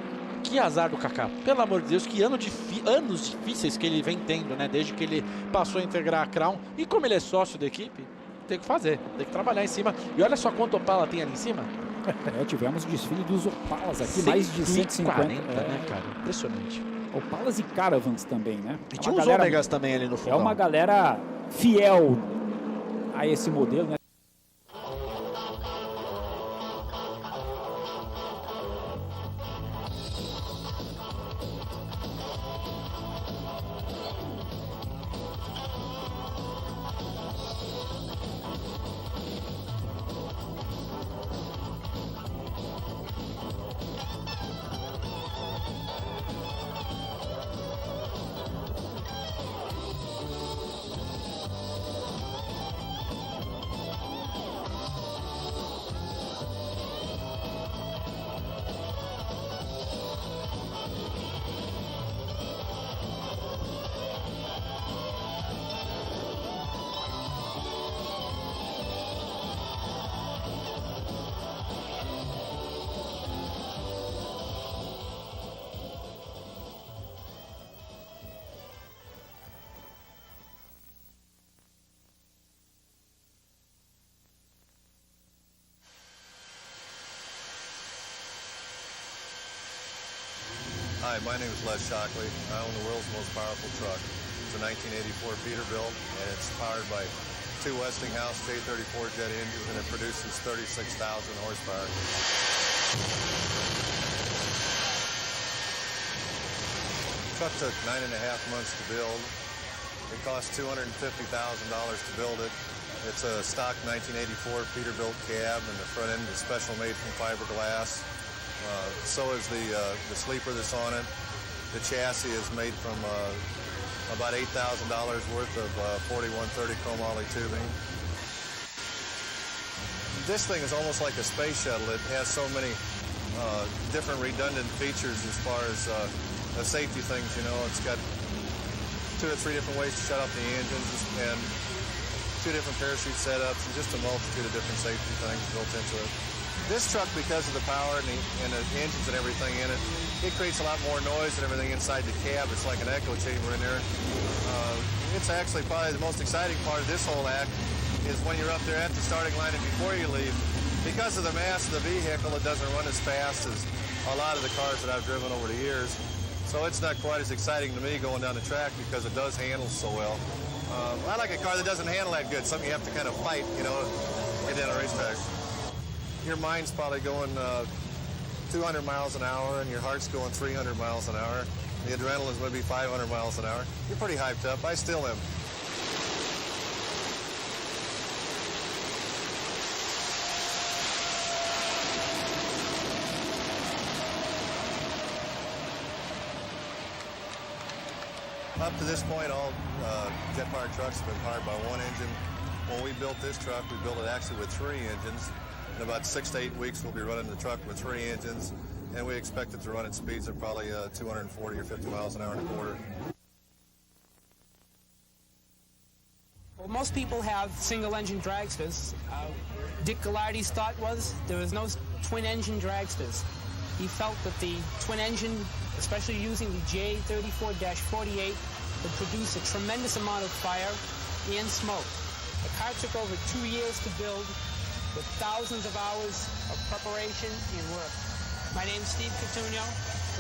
que azar do Kaká. Pelo amor de Deus, que anos difíceis que ele vem tendo, né? Desde que ele passou a integrar a Crown. E como ele é sócio da equipe, tem que fazer, tem que trabalhar em cima. E olha só quanto Opala tem ali em cima. Tivemos desfile dos Opalas aqui, mais de 150. Né, cara? Impressionante. Opalas e Caravans também, né? E tinha os Ômegas também ali no fundo. É uma galera fiel a esse modelo, né? Hi, my name is Les Shockley. I own the world's most powerful truck. It's a 1984 Peterbilt, and it's powered by two Westinghouse J34 jet engines, and it produces 36,000 horsepower. The truck took 9.5 months to build. It cost $250,000 to build it. It's a stock 1984 Peterbilt cab, and the front end is special made from fiberglass. So is the sleeper that's on it. The chassis is made from about $8,000 worth of 4130 chromoly tubing. This thing is almost like a space shuttle. It has so many different redundant features as far as the safety things. You know, it's got 2 or 3 different ways to shut off the engines and 2 different parachute setups and just a multitude of different safety things built into it. This truck, because of the power and the engines and everything in it, it creates a lot more noise and everything inside the cab. It's like an echo chamber in there. It's actually probably the most exciting part of this whole act is when you're up there at the starting line and before you leave. Because of the mass of the vehicle, it doesn't run as fast as a lot of the cars that I've driven over the years. So it's not quite as exciting to me going down the track because it does handle so well. I like a car that doesn't handle that good, something you have to kind of fight, you know, get down a racetrack. Your mind's probably going 200 miles an hour and your heart's going 300 miles an hour. The adrenaline's maybe 500 miles an hour. You're pretty hyped up. I still am. Up to this point, all jet-powered trucks have been powered by one engine. When we built this truck, we built it actually with 3 engines. In about 6 to 8 weeks, we'll be running the truck with 3 engines, and we expect it to run at speeds of probably 240 or 50 miles an hour and a quarter. Well, most people have single-engine dragsters. Dick Gallardi's thought was there was no twin-engine dragsters. He felt that the twin-engine, especially using the J34-48, would produce a tremendous amount of fire and smoke. The car took over 2 years to build, with thousands of hours of preparation and work. My name's Steve Cotugno,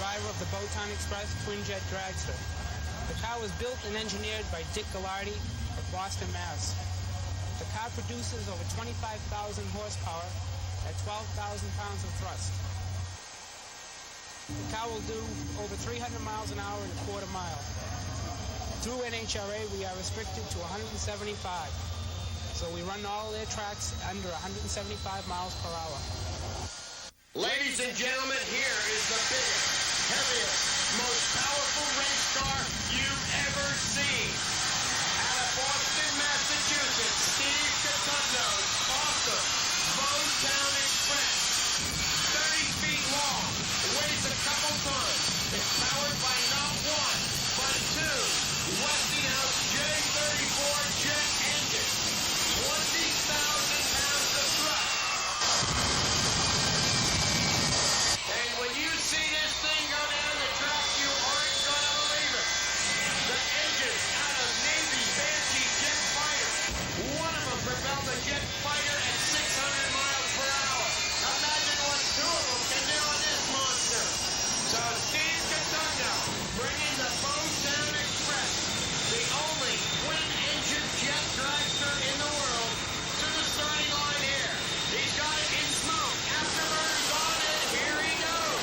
driver of the Botan Express twin-jet dragster. The car was built and engineered by Dick Gallardi of Boston, Mass. The car produces over 25,000 horsepower at 12,000 pounds of thrust. The car will do over 300 miles an hour in a quarter mile. Through NHRA, we are restricted to 175. So we run all their tracks under 175 miles per hour. Ladies and gentlemen, here is the biggest, heaviest, most powerful race car you've ever seen. Out of Boston, Massachusetts, Steve Cotugno's awesome Bowtown Express. 30 feet long, weighs a couple tons. It's powered by not one, but two Westinghouse J34 jet engines. 20,000 pounds of thrust. And when you see this thing go down the track, you aren't gonna believe it. The engines out of Navy fancy jet fighters. One of them propelled a jet fighter at 600 miles per hour. Imagine what two of them can do on this monster. So Steve Catundo bringing the Bowtown Express, the only twin-engine jet dragster in the world, to the starting line here. He's got it in smoke. Afterburners on it. Here he goes.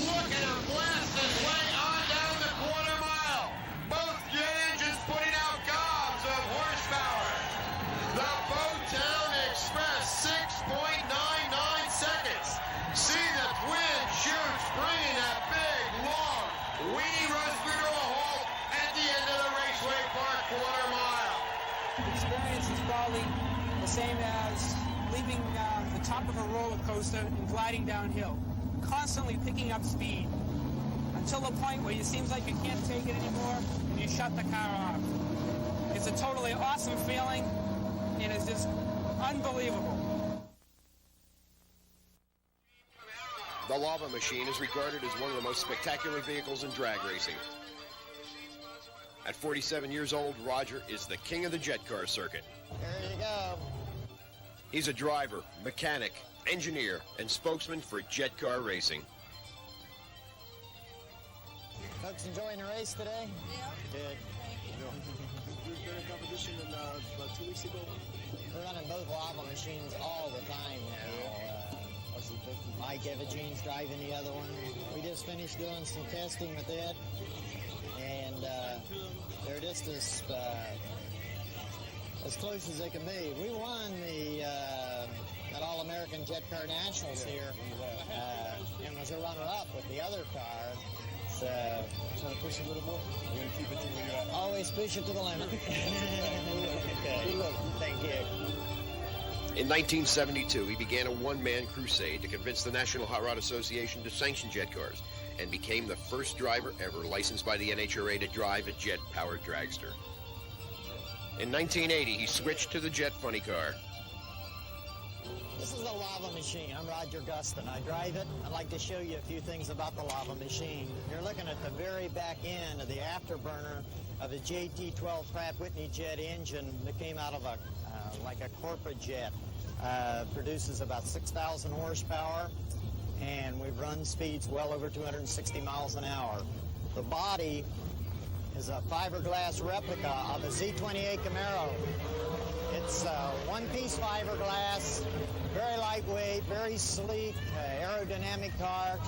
Look at him blast his way on down the quarter mile. Both jet engines putting out gobs of horsepower. The Bowtown Express, 6.99 seconds. See the twin chutes bringing that big, long, weedy roadster to a halt at the end of the Raceway Park quarter mile. The experience is probably the same as leaving the top of a roller coaster and gliding downhill, constantly picking up speed until the point where it seems like you can't take it anymore and you shut the car off. It's a totally awesome feeling, and it's just unbelievable. The Lava Machine is regarded as one of the most spectacular vehicles in drag racing. At 47 years old, Roger is the king of the jet car circuit. There you go. He's a driver, mechanic, engineer, and spokesman for jet car racing. Folks enjoying the race today? Yeah. Good. You've been in competition about 2 weeks ago? We're running both lava machines all the time now. Mike Evagene's driving the other one. We just finished doing some testing with it, and they're just as close as they can be. We won the that All-American Jet Car Nationals here, and was a runner-up with the other car. So, trying to push a little more? We're going to keep it to where you're at. Always push it to the limit. Okay. Good luck. Thank you. In 1972, he began a one-man crusade to convince the National Hot Rod Association to sanction jet cars, and became the first driver ever licensed by the NHRA to drive a jet-powered dragster. In 1980, he switched to the jet funny car. This is the lava machine. I'm Roger Gustin. I drive it. I'd like to show you a few things about the lava machine. You're looking at the very back end of the afterburner of a JT-12 Pratt Whitney jet engine that came out of like a corporate jet. Produces about 6,000 horsepower, and we've run speeds well over 260 miles an hour. The body is a fiberglass replica of a Z28 Camaro. It's one-piece fiberglass, very lightweight, very sleek, aerodynamic car.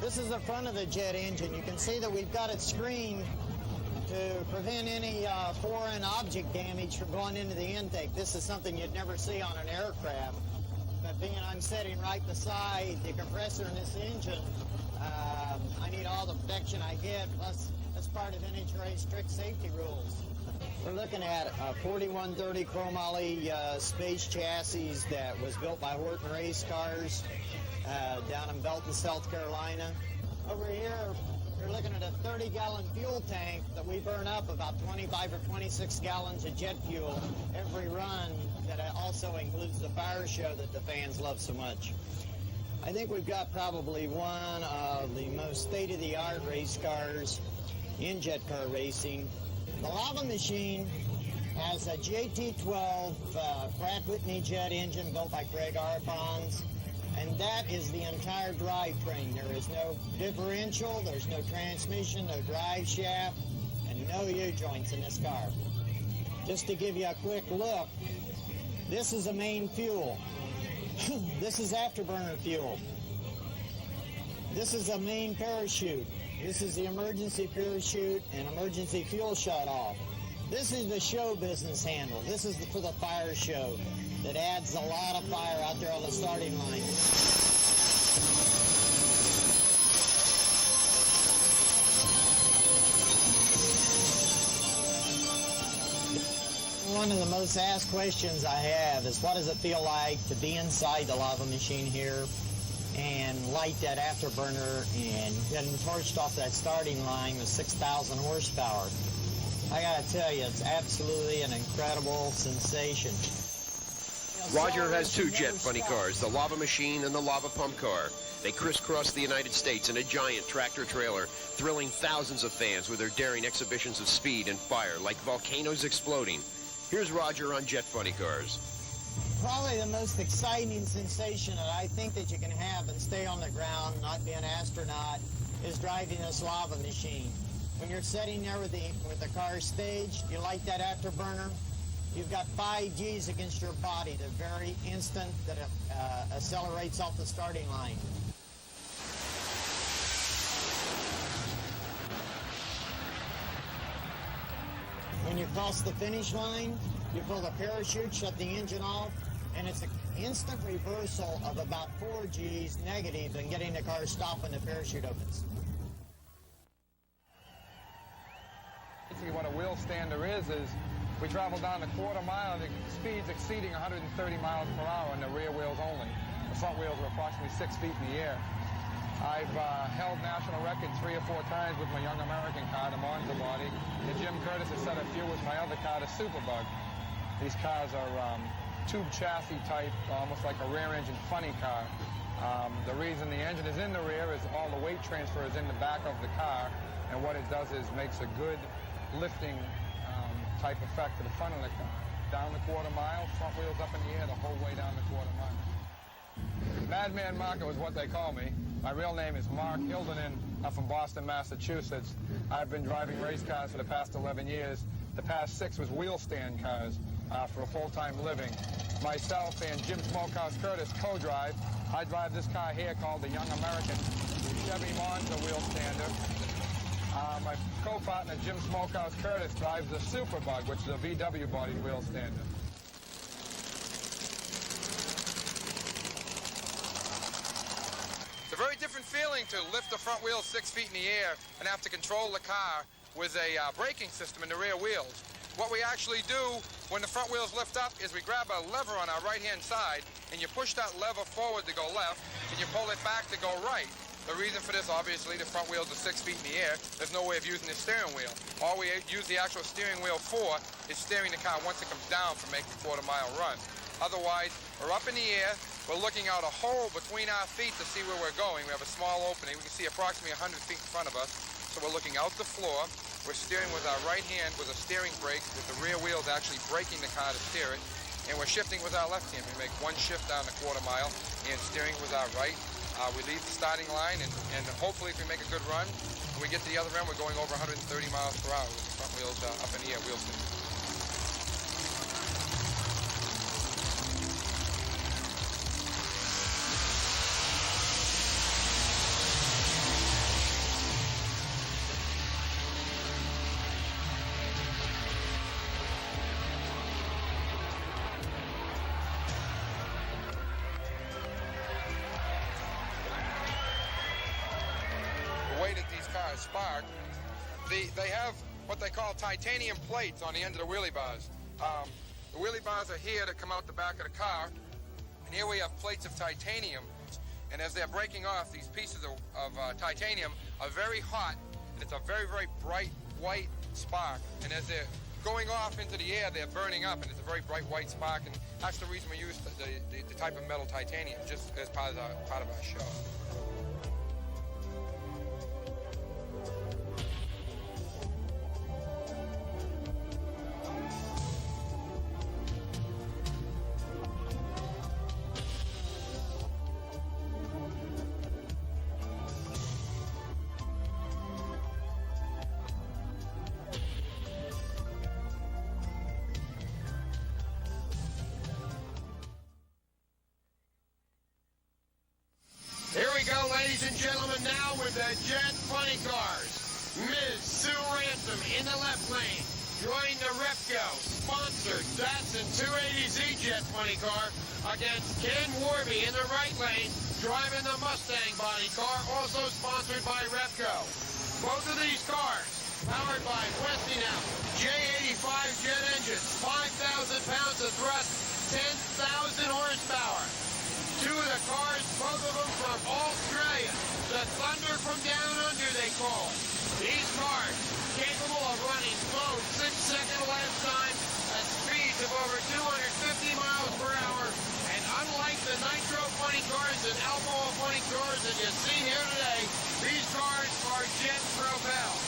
This is the front of the jet engine. You can see that we've got it screened to prevent any foreign object damage from going into the intake. This is something you'd never see on an aircraft. But being I'm sitting right beside the compressor in this engine, I need all the protection I get, plus that's part of NHRA's strict safety rules. We're looking at a 4130 chromoly space chassis that was built by Horton Race Cars down in Belton, South Carolina. Over here, you're looking at a 30-gallon fuel tank that we burn up about 25 or 26 gallons of jet fuel every run. That also includes the fire show that the fans love so much. I think we've got probably one of the most state-of-the-art race cars in jet car racing. The lava machine has a JT-12 Pratt Whitney jet engine built by Craig Arfons. And that is the entire drivetrain. There is no differential, there's no transmission, no drive shaft, and no U-joints in this car. Just to give you a quick look, this is the main fuel. This is afterburner fuel. This is the main parachute. This is the emergency parachute and emergency fuel shut-off. This is the show business handle. This is for the fire show that adds a lot of fire out there on the starting line. one of the most asked questions I have is, what does it feel like to be inside the lava machine here and light that afterburner and getting torched off that starting line with 6,000 horsepower? I gotta tell you, it's absolutely an incredible sensation. Roger has two jet funny cars, the lava machine and the lava pump car. They crisscross the United States in a giant tractor trailer, thrilling thousands of fans with their daring exhibitions of speed and fire like volcanoes exploding. Here's Roger on jet funny cars. Probably the most exciting sensation that I think that you can have and stay on the ground, not be an astronaut, is driving this lava machine. When you're sitting there with the car staged, you light that afterburner, you've got 5 G's against your body the very instant that it accelerates off the starting line. When you cross the finish line, you pull the parachute, shut the engine off, and it's an instant reversal of about 4 G's negative in getting the car stopped when the parachute opens. Basically what a wheel stander is we travel down a quarter mile and the speeds exceeding 130 miles per hour on the rear wheels only. The front wheels are approximately 6 feet in the air. I've held national records 3 or 4 times with my Young American car, the Monza body. And Jim Curtis has set a few with my other car, the Superbug. These cars are tube chassis type, almost like a rear engine funny car. The reason the engine is in the rear is all the weight transfer is in the back of the car, and what it does is makes a good lifting type effect to the front of the car. Down the quarter mile, front wheels up in the air the whole way down the quarter mile. Madman Marco is what they call me. My real name is Mark Hildenin. I'm from Boston, Massachusetts. I've been driving race cars for the past 11 years. The past 6 was wheel stand cars for a full-time living. Myself and Jim Smokehouse Curtis co-drive. I drive this car here called the Young American Chevy Monza wheel stander. My co-partner, Jim Smokehouse Curtis, drives the Superbug, which is a VW body wheel stander. It's a very different feeling to lift the front wheels 6 feet in the air and have to control the car with a braking system in the rear wheels. What we actually do when the front wheels lift up is we grab a lever on our right-hand side and you push that lever forward to go left and you pull it back to go right. The reason for this, obviously, the front wheels are 6 feet in the air. There's no way of using the steering wheel. All we use the actual steering wheel for is steering the car once it comes down for making quarter-mile runs. Otherwise, we're up in the air. We're looking out a hole between our feet to see where we're going. We have a small opening. We can see approximately 100 feet in front of us. So we're looking out the floor. We're steering with our right hand with a steering brake, with the rear wheels actually braking the car to steer it. And we're shifting with our left hand. We make one shift down the quarter mile and steering with our right. We leave the starting line, and hopefully if we make a good run, when we get to the other end, we're going over 130 miles per hour with the front wheels up in the air, wheel spin. Spark, they have what they call titanium plates on the end of the wheelie bars. The wheelie bars are here that come out the back of the car, and here we have plates of titanium, and as they're breaking off, these pieces of titanium are very hot, and it's a very, very bright white spark, and as they're going off into the air, they're burning up, and it's a very bright white spark, and that's the reason we use the type of metal titanium, just as part of our show. Ladies and gentlemen, now with the Jet Funny Cars. Ms. Sue Ransom in the left lane. Join the Repco sponsored Datsun 280Z Jet Funny Car against Ken Warby in the right lane, driving the Mustang body car, also sponsored by Repco. Both of these cars powered by Westinghouse J85 jet engines, 5,000 pounds of thrust, 10,000 horsepower. Two of the cars, both of them from Australia. The Thunder from Down Under, they call it. These cars, capable of running slow 6-second lap time at speeds of over 250 miles per hour. And unlike the nitro funny cars and alcohol funny cars that you see here today, these cars are jet propelled.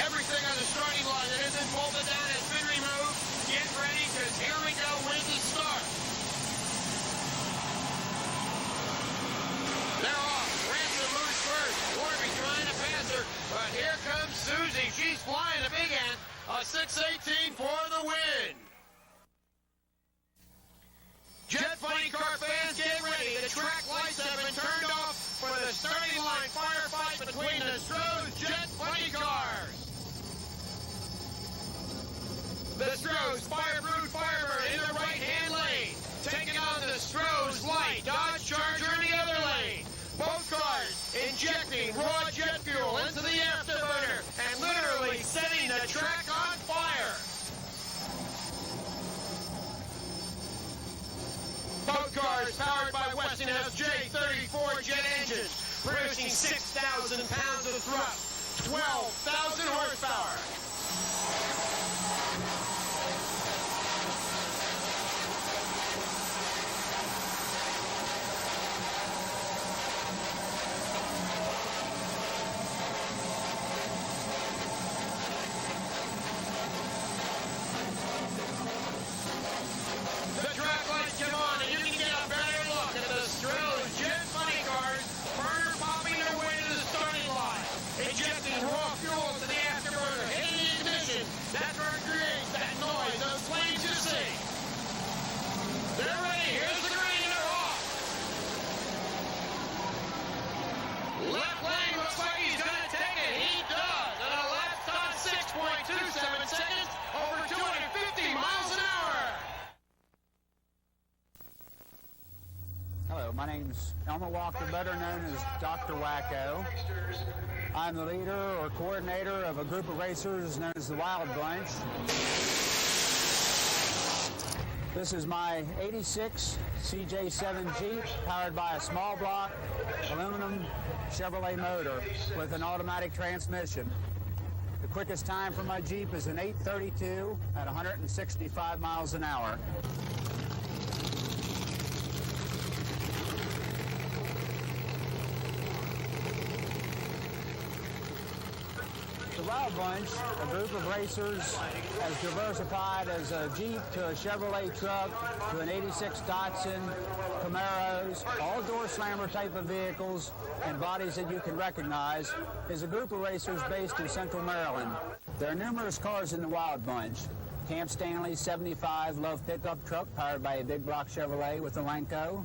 Everything on the starting line that isn't bolted down has been removed. Get ready, because here we go with the start. They're off. Ransom moves first. Warby trying to pass her, but here comes Susie. She's flying a big end. A 6:18 for the win. Jet funny car fans, get ready. The track lights have been turned off for the starting line firefight between the Stroh's jet funny cars. The Stroh's Firebird Firebird in the right-hand lane, taking on the Stroh's Light Dodge Charger in the other lane. Both cars injecting raw jet fuel into the afterburner and literally setting the track on fire. Both cars powered by Westinghouse J34 jet engines, producing 6,000 pounds of thrust, 12,000 horsepower. The track lights come on and you can get a better look at the Stroh's jet funny cars, burner popping their way to the starting line, injecting raw fuel to the afterburner, hitting the ignition. That burn creates that noise those flames you see. They're ready. Here's the green. They're off. Left lane looks like he's going to take it. He does. And a lap time 6.27 seconds over 250 miles an hour. Hello, my name's Elmer Walker, better known as Dr. Wacko. I'm the leader or coordinator of a group of racers known as the Wild Bunch. This is my 86 CJ7 Jeep powered by a small block aluminum Chevrolet motor with an automatic transmission. The quickest time for my Jeep is an 8:32 at 165 miles an hour. The Wild Bunch, a group of racers as diversified as a Jeep to a Chevrolet truck to an 86 Datsun, Camaros, all door slammer type of vehicles and bodies that you can recognize, is a group of racers based in Central Maryland. There are numerous cars in the Wild Bunch. Camp Stanley's 75 Love pickup truck powered by a big block Chevrolet with a Lenco.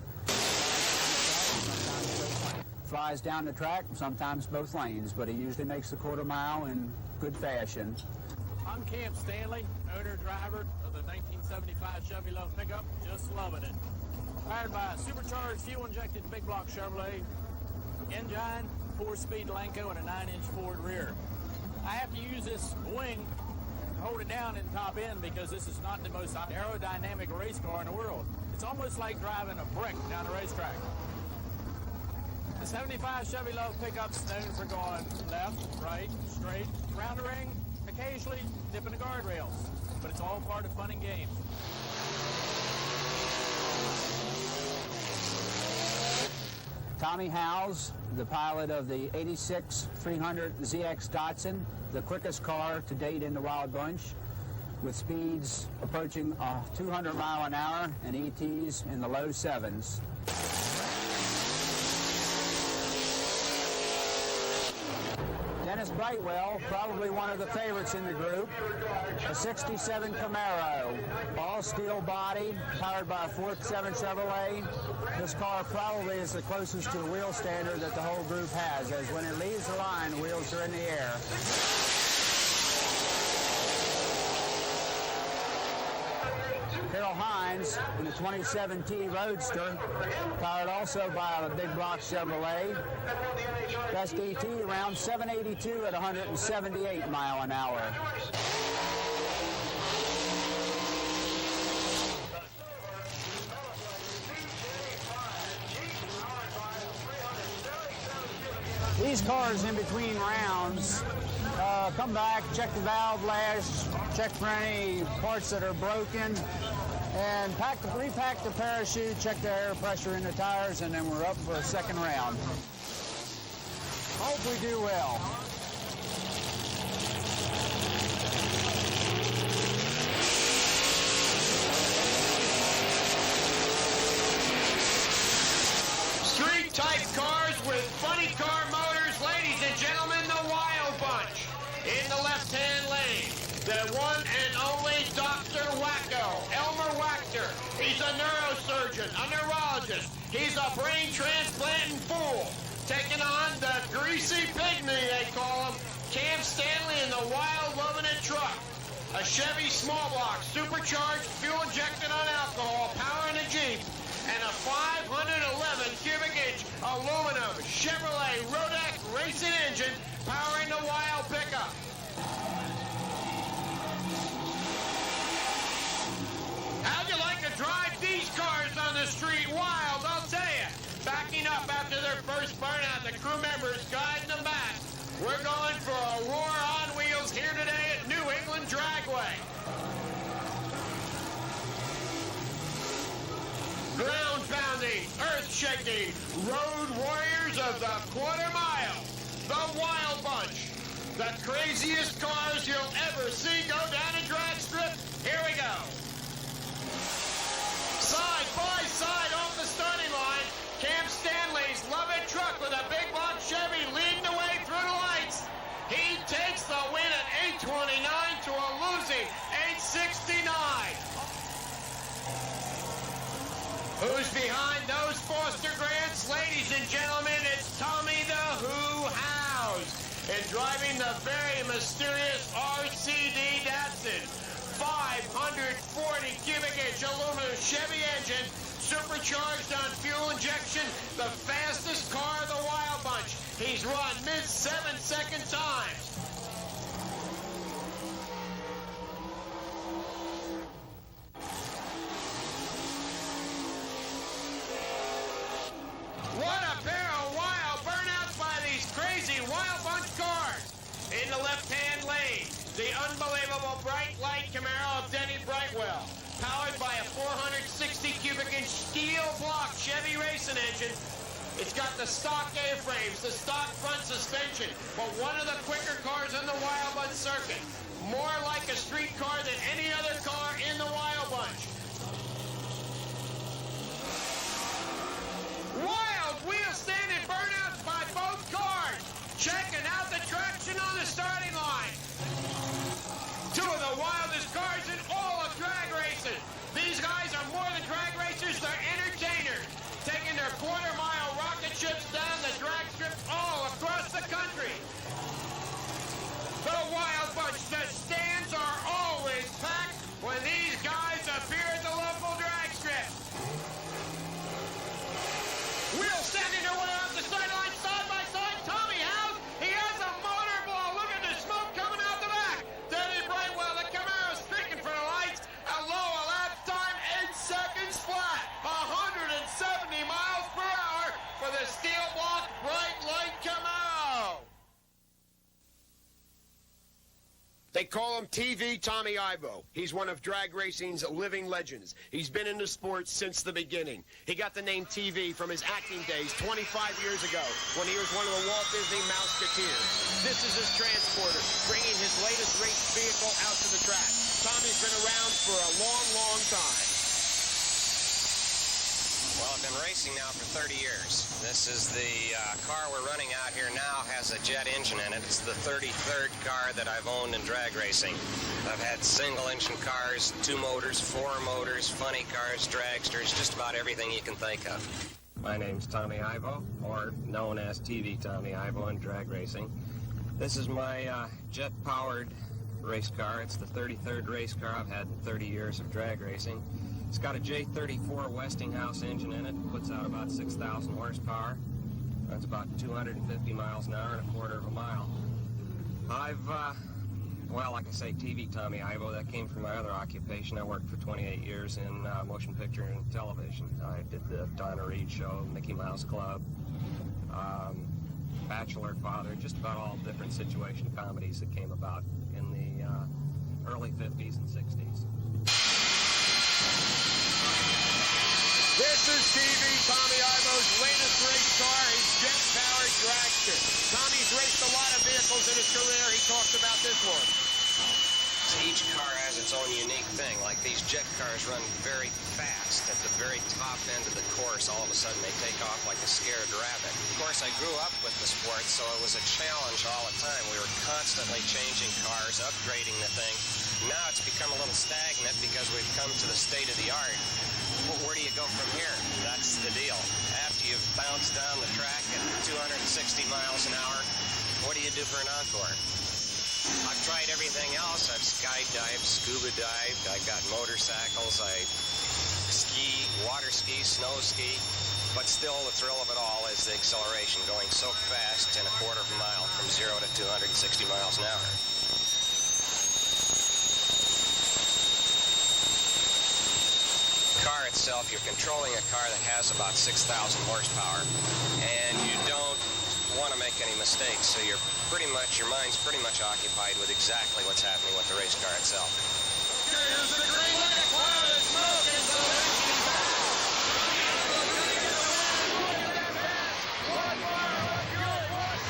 Flies down the track, sometimes both lanes, but he usually makes the quarter mile in good fashion. I'm Camp Stanley, owner-driver of the 1975 Chevy Love pickup, just loving it. Powered by a supercharged, fuel-injected big block Chevrolet engine, 4-speed Lenco, and a 9-inch Ford rear. I have to use this wing to hold it down in top end because this is not the most aerodynamic race car in the world. It's almost like driving a brick down a racetrack. The 75 Chevy Love pickup's known for going left, right, straight, around the ring, occasionally dipping the guardrails, but it's all part of fun and games. Tommy Howes, the pilot of the 86 300 ZX Datsun, the quickest car to date in the Wild Bunch, with speeds approaching 200 mile an hour and ETs in the low 7s. Dennis Brightwell, probably one of the favorites in the group, a 67 Camaro, all steel body, powered by a 4th-7 Chevrolet. This car probably is the closest to a wheel standard that the whole group has, as when it leaves the line, the wheels are in the air. Harold Hines in the 2017 Roadster, powered also by a big block Chevrolet. Best ET around 782 at 178 mile an hour. These cars in between rounds come back, check the valve lash, check for any parts that are broken, and repack the parachute, check the air pressure in the tires, and then we're up for a second round. Hope we do well. Street-type cars with funny car motors, ladies and gentlemen, the Wild Bunch. In the left-hand lane, the one and only Dr. Wacko, Elmer Wachter. He's a neurosurgeon, a neurologist. He's a brain transplanting fool. Taking on the greasy pygmy, they call him, Cam Stanley in the wild-loving it truck. A Chevy small block, supercharged, fuel-injected on alcohol, powering a Jeep. And a 511 cubic inch aluminum Chevrolet Rodeck racing engine powering the Wild pickup. How'd you like to drive these cars on the street wild? I'll tell you. Backing up after their first burnout, the crew members guiding them back. We're going for a roar on wheels here today at New England Dragway. Ground-pounding, earth-shaking, road warriors of the quarter mile. The Wild Bunch. The craziest cars you'll ever see go down a drag strip. Here we go. Side by side off the starting line, Cam Stanley's Love-It truck with a big block Chevy leading the way through the lights. He takes the win at 829 to a losing 869. Who's behind those Foster Grants? Ladies and gentlemen, it's Tommy the Who House. And driving the very mysterious RCD Datsun. 540 cubic inch aluminum Chevy engine, supercharged on fuel injection, the fastest car of the Wild Bunch. He's run mid 7-second times. What a pair of wild burnouts by these crazy Wild Bunch cars. In the left-hand lane, the unbelievable bright light Camaro of Denny Brightwell, powered by a 460 cubic inch steel block Chevy racing engine. It's got the stock A-frames, the stock front suspension, but one of the quicker cars in the Wild Bunch circuit. More like a street car than any other car in the Wild Bunch. Wild wheel standing burnouts by both cars. Checking out the traction on the starting line. Two of the wildest cars in all of drag racing. These guys are more than drag racers, they're entertainers. Taking their quarter-mile rocket ships down the drag strip all across the country. The Wild Bunch, the stands are always packed when these guys appear at the local drag strip. Wheel standing their way off the sideline, side by side. Tommy House, he has a motor ball. Look at the smoke coming out the back. Denny Brightwell, the Camaro streaking for the lights. A low lap time, 8 seconds flat. 170 miles per hour for the steel block bright light Camaro. They call him TV Tommy Ivo. He's one of drag racing's living legends. He's been in the sport since the beginning. He got the name TV from his acting days 25 years ago when he was one of the Walt Disney Mouseketeers. This is his transporter, bringing his latest race vehicle out to the track. Tommy's been around for a long, long time. Well, I've been racing now for 30 years. This is the car we're running out here now, has a jet engine in it. It's the 33rd car that I've owned in drag racing. I've had single-engine cars, 2 motors, 4 motors, funny cars, dragsters, just about everything you can think of. My name's Tommy Ivo, or known as TV Tommy Ivo in drag racing. This is my jet-powered race car. It's the 33rd race car I've had in 30 years of drag racing. It's got a J34 Westinghouse engine in it. Puts out about 6,000 horsepower. That's about 250 miles an hour and a quarter of a mile. I've, well, like I say, TV Tommy Ivo, that came from my other occupation. I worked for 28 years in motion picture and television. I did the Donna Reed Show, Mickey Mouse Club, Bachelor Father, just about all different situation comedies that came about in the early 50s and 60s. This is TV Tommy Ivo's latest race car, his jet-powered dragster. Tommy's raced a lot of vehicles in his career. He talks about this one. Each car has its own unique thing. Like these jet cars run very fast. At the very top end of the course, all of a sudden they take off like a scared rabbit. Of course, I grew up with the sport, so it was a challenge all the time. We were constantly changing cars, upgrading the thing. Now it's become a little stagnant because we've come to the state of the art. Well, where do you go from here? That's the deal. After you've bounced down the track at 260 miles an hour, what do you do for an encore? I've tried everything else. I've skydived, scuba dived, I've got motorcycles, I ski, water ski, snow ski, but still the thrill of it all is the acceleration, going so fast in a quarter of a mile from 0 to 260 miles an hour. Car itself, you're controlling a car that has about 6,000 horsepower, and you don't want to make any mistakes, so you're pretty much, your mind's pretty much occupied with exactly what's happening with the race car itself. Here's the green light, a cloud of smoke, and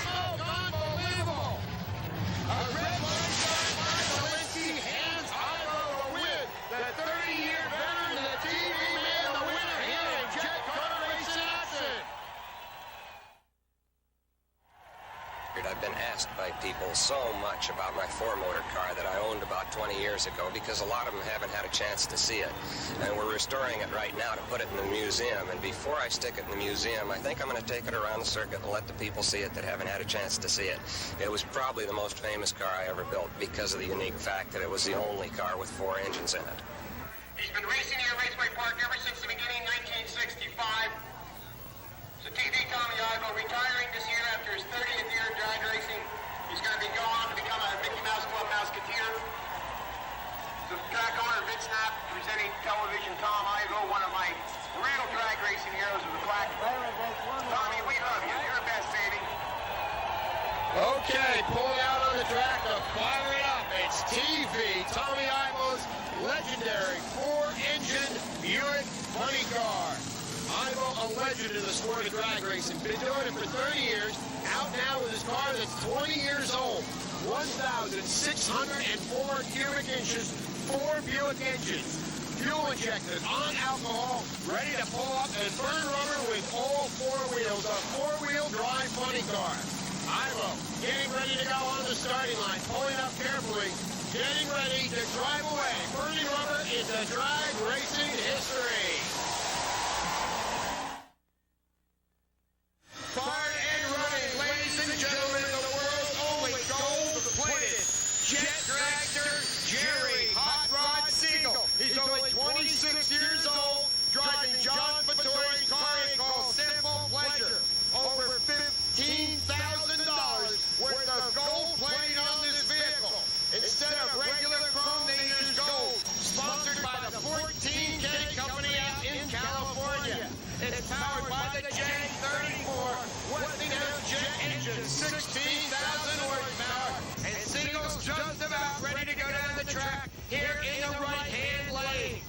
so unbelievable! A red light shot by Valencia hands Ivo a win. The 30-year veteran, the TV man, the winner here in jet car racing action. I've been asked by people so much about my four-motor car that I owned about 20 years ago because a lot of them haven't had a chance to see it. And we're restoring it right now to put it in the museum. And before I stick it in the museum, I think I'm going to take it around the circuit and let the people see it that haven't had a chance to see it. It was probably the most famous car I ever built because of the unique fact that it was the only car with 4 engines in it. He's been racing here at Raceway Park ever since the beginning, 1965. So TV Tommy Ivo retiring this year after his 30th year of drag racing. He's going to go on to become a Mickey Mouse Club Mouseketeer. The track owner, Vince Knapp, presenting television Tom Ivo, one of my real drag racing heroes of the black. Tommy, we love you. You're the best, baby. Okay, pulling out on the track to fire it up. It's TV Tommy Ivo's legendary 4-engine Buick funny car. Ivo, a legend in the sport of drag racing. Been doing it for 30 years. Out now with his car that's 20 years old. 1,604 cubic inches, 4 Buick engines. Fuel injected, on alcohol, ready to pull up and burn rubber with all 4 wheels. A 4-wheel drive funny car. Ivo, getting ready to go on the starting line. Pulling up carefully. Getting ready to drive away. Burning rubber into drag racing history. Fired and running, ladies and gentlemen, the world's only gold-plated jet dragster, Jerry Hot Rod Siegel. He's only 26 years old, driving John Vittori's car he calls Simple Pleasure. Over $15,000 worth of gold plating on this vehicle. Instead of regular chrome, they use gold. Sponsored by the 14K company out in California. It's powered by the J34 Westinghouse jet engine, 16,000 horsepower. And Siegel's just about ready to go down the track here in the right-hand lane.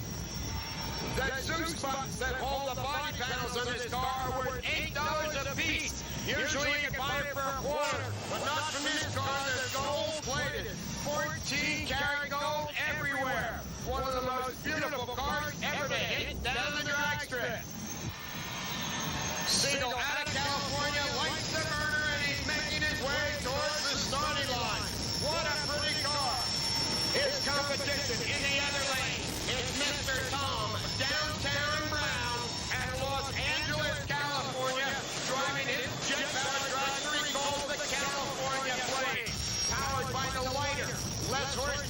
The Zeus buttons that hold the body panels on this car are worth $8 a piece. Usually you can buy it for a quarter, but not from this car. They're gold-plated. 14-karat gold everywhere. One of the most beautiful cars ever to hit down the drag strip. Siegel out of California lights the burner and he's making his way towards the starting line. What a pretty car. His competition in the other lane is Mr. Tom Downtown Brown at Los Angeles, California, driving his jet-powered dragster he calls the California Plane. Powered by the lighter, less horsepower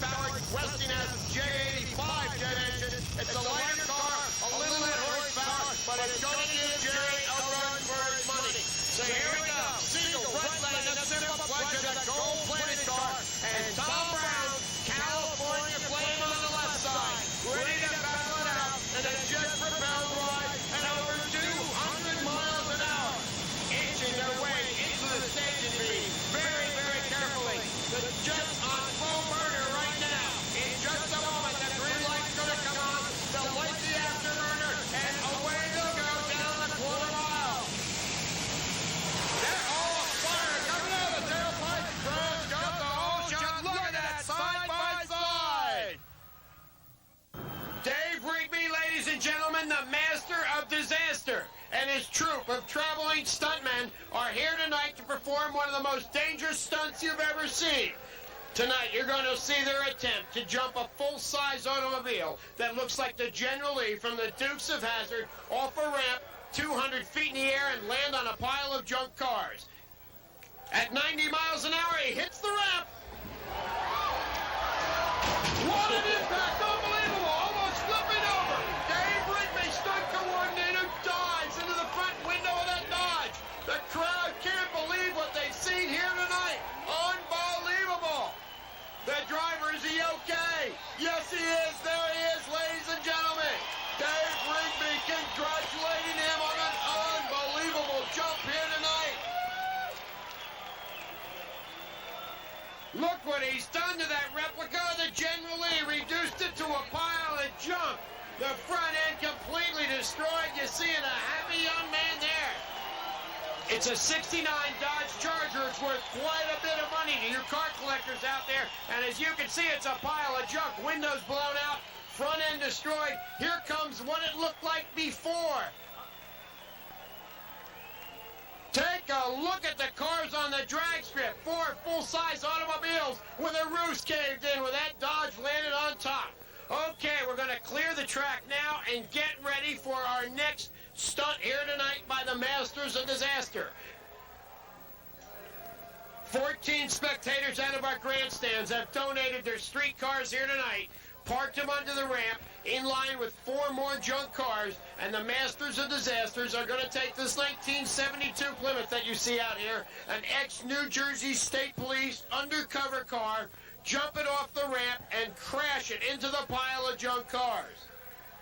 of traveling stuntmen are here tonight to perform one of the most dangerous stunts you've ever seen. Tonight, you're going to see their attempt to jump a full-size automobile that looks like the General Lee from the Dukes of Hazzard off a ramp 200 feet in the air and land on a pile of junk cars. At 90 miles an hour, he hits the ramp. What an impact! Unbelievable! Almost flipping over. Dave Rigby, stunt coordinator, dives into the front window of that Dodge. The crowd can't believe what they've seen here tonight. Unbelievable! The driver, is he okay? Yes, he is. There he is, ladies and gentlemen. Dave Rigby congratulating him on an unbelievable jump here tonight. Look what he's done to that replica of the General Lee. Reduced it to a pile of junk. The front end completely destroyed. You see it, a happy young man there. It's a 69 Dodge Charger. It's worth quite a bit of money to you car collectors out there. And as you can see, it's a pile of junk. Windows blown out, front end destroyed. Here comes what it looked like before. Take a look at the cars on the drag strip. 4 full-size automobiles with their roofs caved in with that Dodge landed on top. Okay, we're going to clear the track now and get ready for our next stunt here tonight by the Masters of Disaster. 14 spectators out of our grandstands have donated their street cars here tonight, parked them under the ramp, in line with 4 more junk cars, and the Masters of Disasters are going to take this 1972 Plymouth that you see out here, an ex-New Jersey State Police undercover car, jump it off the ramp and crash it into the pile of junk cars.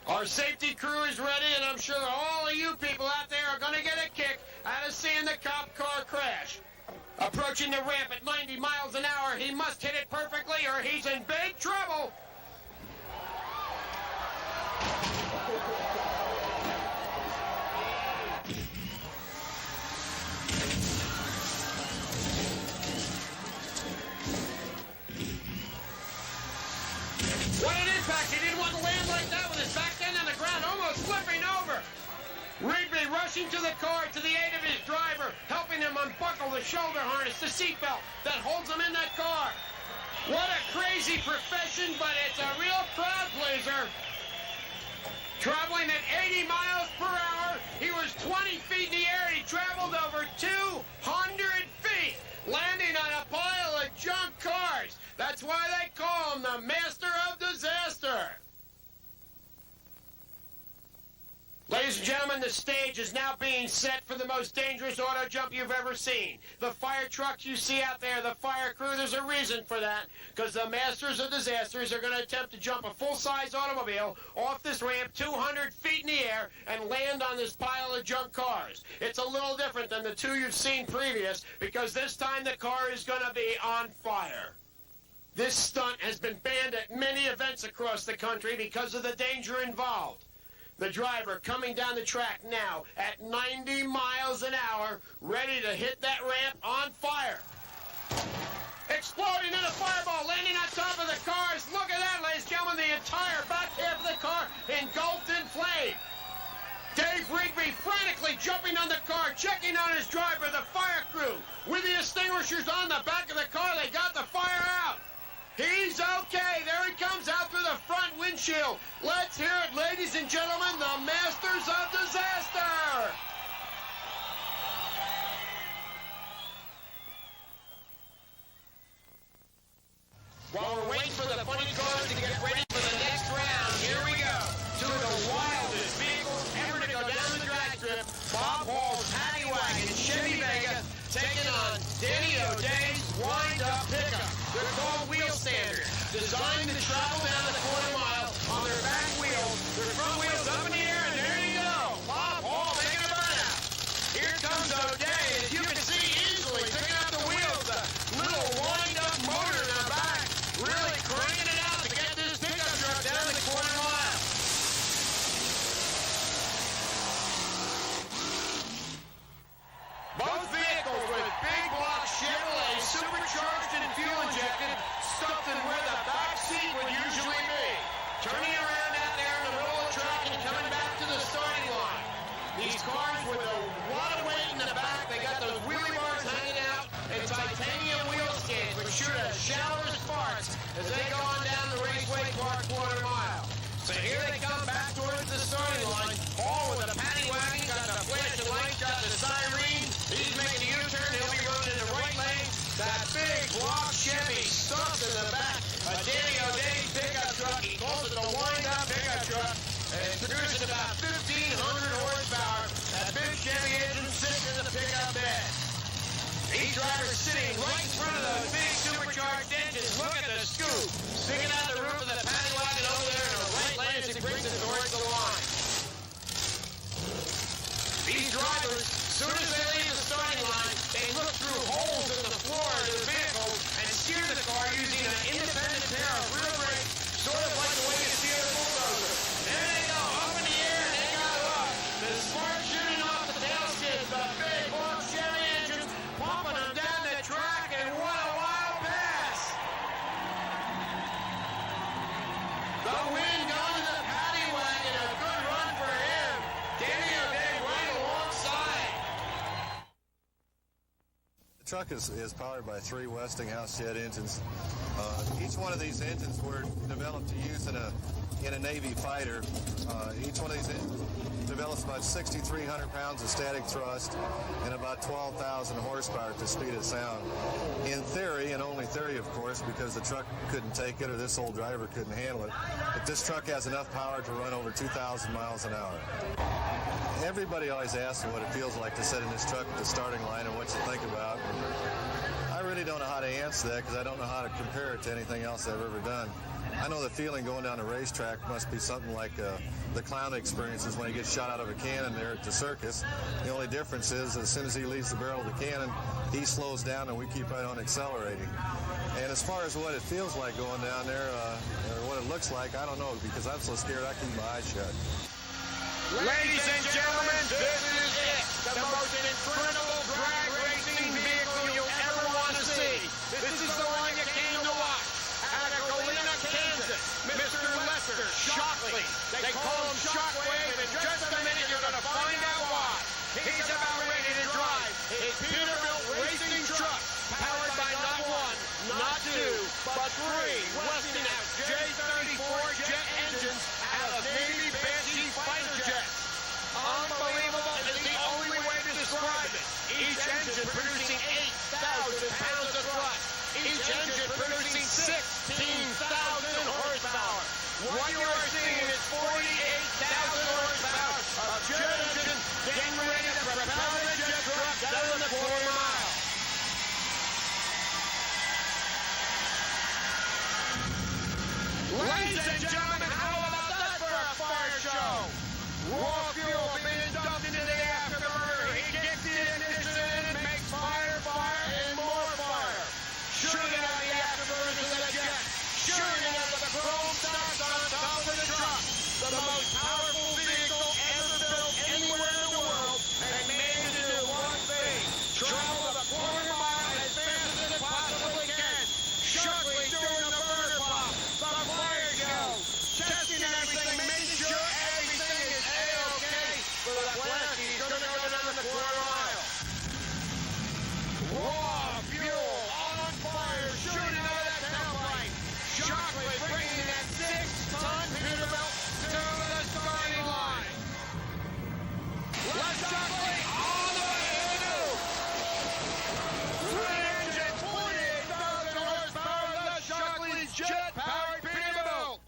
Our safety crew is ready, and I'm sure all of you people out there are going to get a kick out of seeing the cop car crash. Approaching the ramp at 90 miles an hour, he must hit it perfectly or he's in big trouble. What an impact! He didn't want to land like that with his back end on the ground, almost flipping over. Rigby rushing to the car to the aid of his driver, helping him unbuckle the shoulder harness, the seatbelt that holds him in that car. What a crazy profession, but it's a real crowd pleaser. Traveling at 80 miles per hour, he was 20 feet in the air. He traveled over 200 feet, landing on a pile of junk cars. That's why they call him the Master of Disaster. Ladies and gentlemen, the stage is now being set for the most dangerous auto jump you've ever seen. The fire trucks you see out there, the fire crew, there's a reason for that, because the Masters of Disasters are going to attempt to jump a full-size automobile off this ramp 200 feet in the air and land on this pile of junk cars. It's a little different than the 2 you've seen previous, because this time the car is going to be on fire. This stunt has been banned at many events across the country because of the danger involved. The driver coming down the track now at 90 miles an hour, ready to hit that ramp on fire. Exploding in a fireball, landing on top of the cars. Look at that, ladies and gentlemen, the entire back half of the car engulfed in flame. Dave Rigby frantically jumping on the car, checking on his driver, the fire crew. With the extinguishers on the back of the car, they got the fire out. He's okay. There he comes out through the front windshield. Let's hear it, ladies and gentlemen, the Masters of Disaster. While we're waiting for the funny cars to get ready for the next round, here we go. 2 of the wildest vehicles ever to go down the drag strip. Bob Hall's Paddy Wagon Chevy Vega taking on Danny O'Day's wind-up pickup. They're called wheel standards, designed to travel down the quarter mile on their back wheels, their front wheels up in the air, and there you go. Bob Hall making a burnout. Here comes O'Day, as you can see easily, picking up the wheels, the little wind-up motor in the back, really cranking it out to get this pickup truck down the quarter mile. Both vehicles with big block Chevrolet, supercharged and fuel injected, stuffed in where the back seat would usually be. Turning around out there in the middle of the track and coming back to the starting line. These cars with a lot of truck. He calls it the wind-up pickup truck. And it's producing about 1,500 horsepower. That big Chevy engine sits in the pickup bed. Each driver's sitting right in front of those big supercharged engines. Look at the scoop sticking out the roof of the paddy wagon over there in a right lane as it brings it towards the line. These drivers, as soon as they leave the starting line, they look through holes in the floor of their vehicles and steer the car using an independent pair of rear brakes, sort of like the way you steer a bulldozer. There they go, up in the air, and they got up. The spark shooting off the tail skids, the big block Chevy engines pumping them down the track, and what a wild pass! The wind going to the paddy wagon, a good run for him. Danny O'Day right alongside. The truck is powered by 3 Westinghouse jet engines. Each one of these engines were developed to use in a Navy fighter. Each one of these engines develops about 6,300 pounds of static thrust and about 12,000 horsepower at the speed of sound. In theory, and only theory of course, because the truck couldn't take it or this old driver couldn't handle it, but this truck has enough power to run over 2,000 miles an hour. Everybody always asks what it feels like to sit in this truck at the starting line and what you think about. I really don't know how to answer that because I don't know how to compare it to anything else I've ever done. I know the feeling going down the racetrack must be something like the clown experiences when he gets shot out of a cannon there at the circus. The only difference is as soon as he leaves the barrel of the cannon, he slows down and we keep right on accelerating. And as far as what it feels like going down there, or what it looks like, I don't know because I'm so scared I keep my eyes shut. Ladies and gentlemen, this is it. The most incredible drag racing vehicle you'll ever want to see. This is the one you came to watch. Out of Corridas, Kansas, Mr. Lester Shockley. They call him Shockwave. In just a minute, you're going to find out why. He's about ready to drive his Peterbilt racing truck, powered by not 1, not 2, but 3 Westinghouse J34 jet engines out of Navy Banshee fighter jets. Unbelievable is the only way to describe it. Each engine producing 8,000 pounds of thrust. Each engine producing 16,000 horsepower. What you are seeing is 48,000 horsepower of jet engines getting ready to propel the jet truck down the quarter mile. Ladies and gentlemen, how about that for a fire show? Raw fuel being dumped into the afterburner. He gets the ignition in and makes fire, fire, and more fire. Shooting out the afterburners of the jet. Shooting out the chrome stocks on top of the truck. The most powerful vehicle ever built anywhere in the world. And managed to do one thing. Travel the quarter mile as fast as it possibly can. Shockley doing the burner pop. The fire goes. Testing everything, making sure everything is A-OK. For the blast, he's going to go down the quarter mile. Raw fuel on fire, shooting out of that tailpipe. Shockley bringing that 6-ton Peterbilt to the starting line. Let's Shockley all the way into three engine, 48,000 horsepower, the Shockley jet-powered Peterbilt.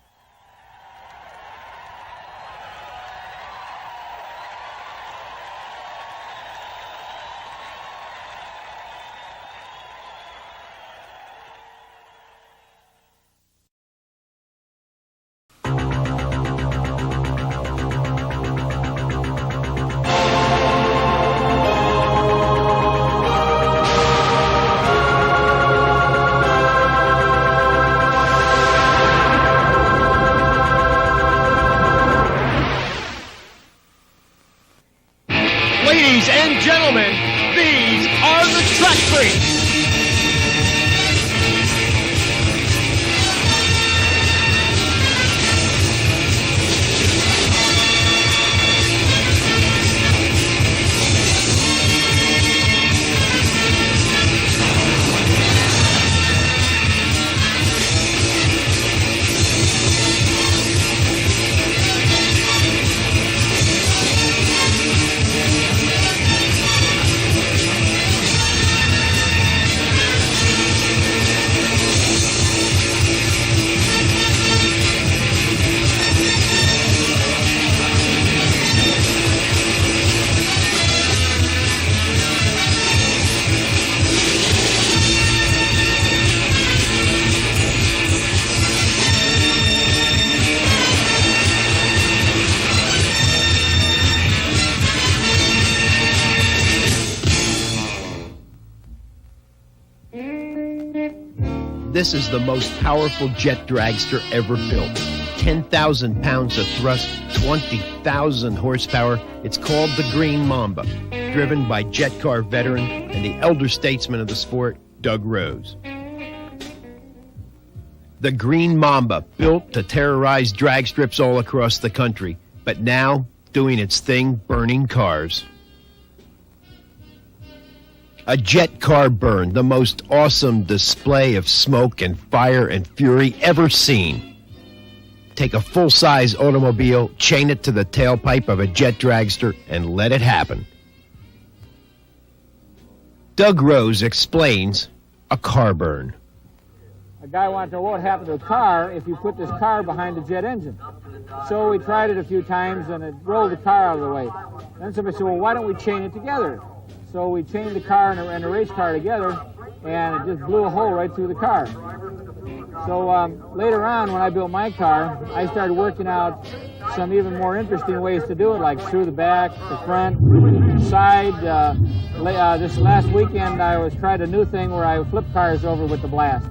Ladies and gentlemen, these are the Track Freaks. This is the most powerful jet dragster ever built. 10,000 pounds of thrust, 20,000 horsepower. It's called the Green Mamba, driven by jet car veteran and the elder statesman of the sport, Doug Rose. The Green Mamba, built to terrorize drag strips all across the country, but now doing its thing, burning cars. A jet car burn, the most awesome display of smoke and fire and fury ever seen. Take a full-size automobile, chain it to the tailpipe of a jet dragster, and let it happen. Doug Rose explains a car burn. A guy wanted to know what happened to a car if you put this car behind the jet engine. So we tried it a few times, and it rolled the car out of the way. Then somebody said, well, why don't we chain it together? So we chained the car and a race car together, and it just blew a hole right through the car. So later on, when I built my car, I started working out some even more interesting ways to do it, like through the back, the front, side. This last weekend, I tried a new thing where I flipped cars over with the blast.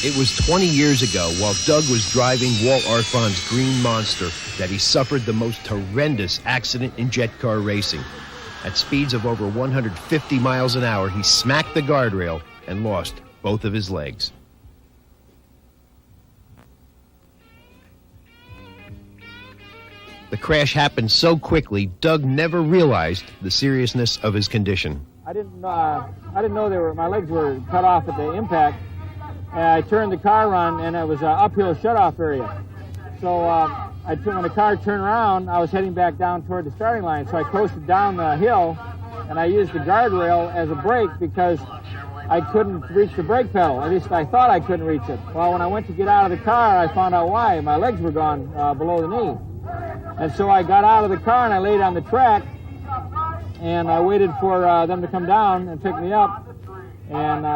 It was 20 years ago, while Doug was driving Walt Arfond's Green Monster, that he suffered the most horrendous accident in jet car racing. At speeds of over 150 miles an hour, he smacked the guardrail and lost both of his legs. The crash happened so quickly, Doug never realized the seriousness of his condition. I didn't know my legs were cut off at the impact. I turned the car on, and it was an uphill shutoff area. So when the car turned around, I was heading back down toward the starting line. So I coasted down the hill, and I used the guardrail as a brake because I couldn't reach the brake pedal. At least I thought I couldn't reach it. Well, when I went to get out of the car, I found out why. My legs were gone below the knee. And so I got out of the car, and I laid on the track, and I waited for them to come down and pick me up. And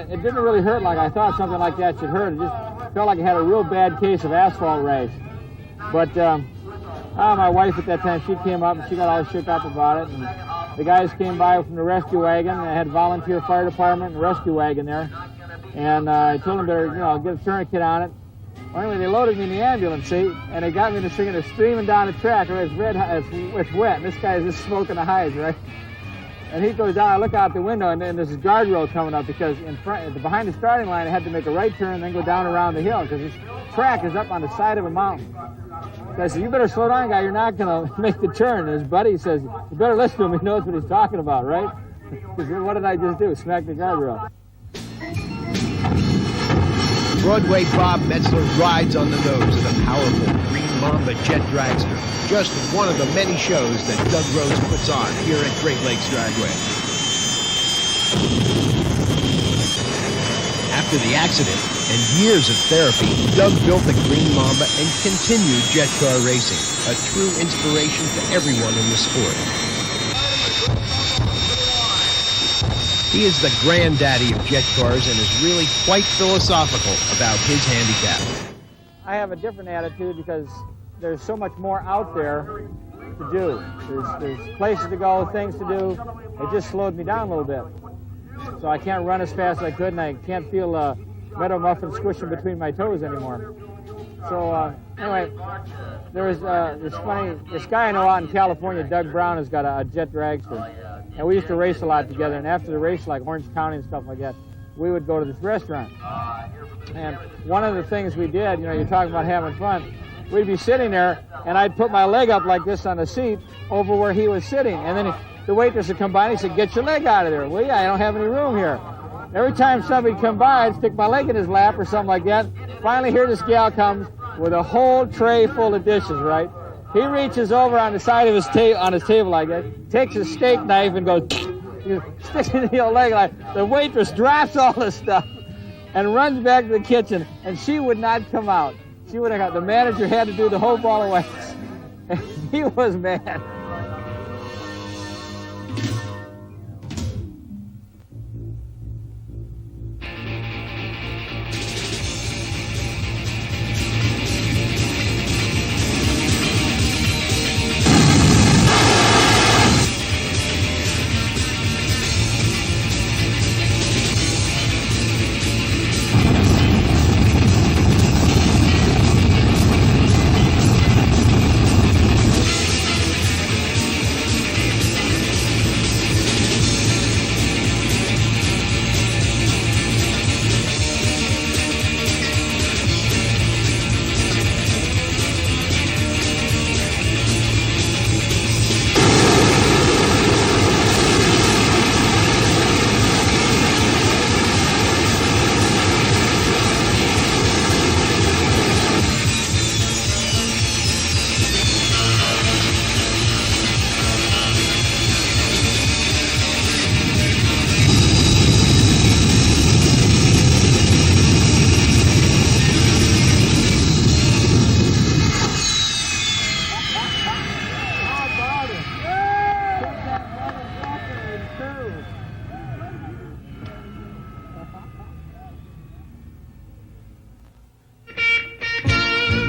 it didn't really hurt like I thought something like that should hurt. It just felt like I had a real bad case of asphalt rash. But my wife at that time, she came up and she got all shook up about it. And the guys came by from the rescue wagon. They had volunteer fire department and rescue wagon there. And I told them to, get a tourniquet on it. Well, anyway, they loaded me in the ambulance seat, and they got me to singing. They're streaming down the track. It's wet, and this guy's just smoking the hides, right? And he goes down, I look out the window, and then there's this guardrail coming up because behind the starting line, I had to make a right turn and then go down around the hill because this track is up on the side of a mountain. So I said, you better slow down, guy. You're not going to make the turn. And his buddy says, you better listen to him. He knows what he's talking about, right? Because what did I just do? Smack the guardrail. Broadway Bob Metzler rides on the nose of the powerful Green Mamba jet dragster. Just one of the many shows that Doug Rose puts on here at Great Lakes Dragway. After the accident and years of therapy, Doug built the Green Mamba and continued jet car racing, a true inspiration to everyone in the sport. He is the granddaddy of jet cars and is really quite philosophical about his handicap. I have a different attitude because there's so much more out there to do. There's places to go, things to do. It just slowed me down a little bit. So I can't run as fast as I could, and I can't feel meadow muffin squishing between my toes anymore. So anyway, this guy I know out in California, Doug Brown, has got a jet dragster. And we used to race a lot together, and after the race, like Orange County and stuff like that, we would go to this restaurant. And one of the things we did, you're talking about having fun, we'd be sitting there, and I'd put my leg up like this on the seat over where he was sitting. And then the waitress would come by and he said, "Get your leg out of there." Well, yeah, I don't have any room here. Every time somebody would come by, I'd stick my leg in his lap or something like that. Finally, here this gal comes with a whole tray full of dishes, right? He reaches over on the side of his table like that, takes his steak knife and goes, sticks it in your leg. Like the waitress drops all this stuff and runs back to the kitchen, and she would not come out. She would have got, the manager had to do the whole ball of wax. And he was mad.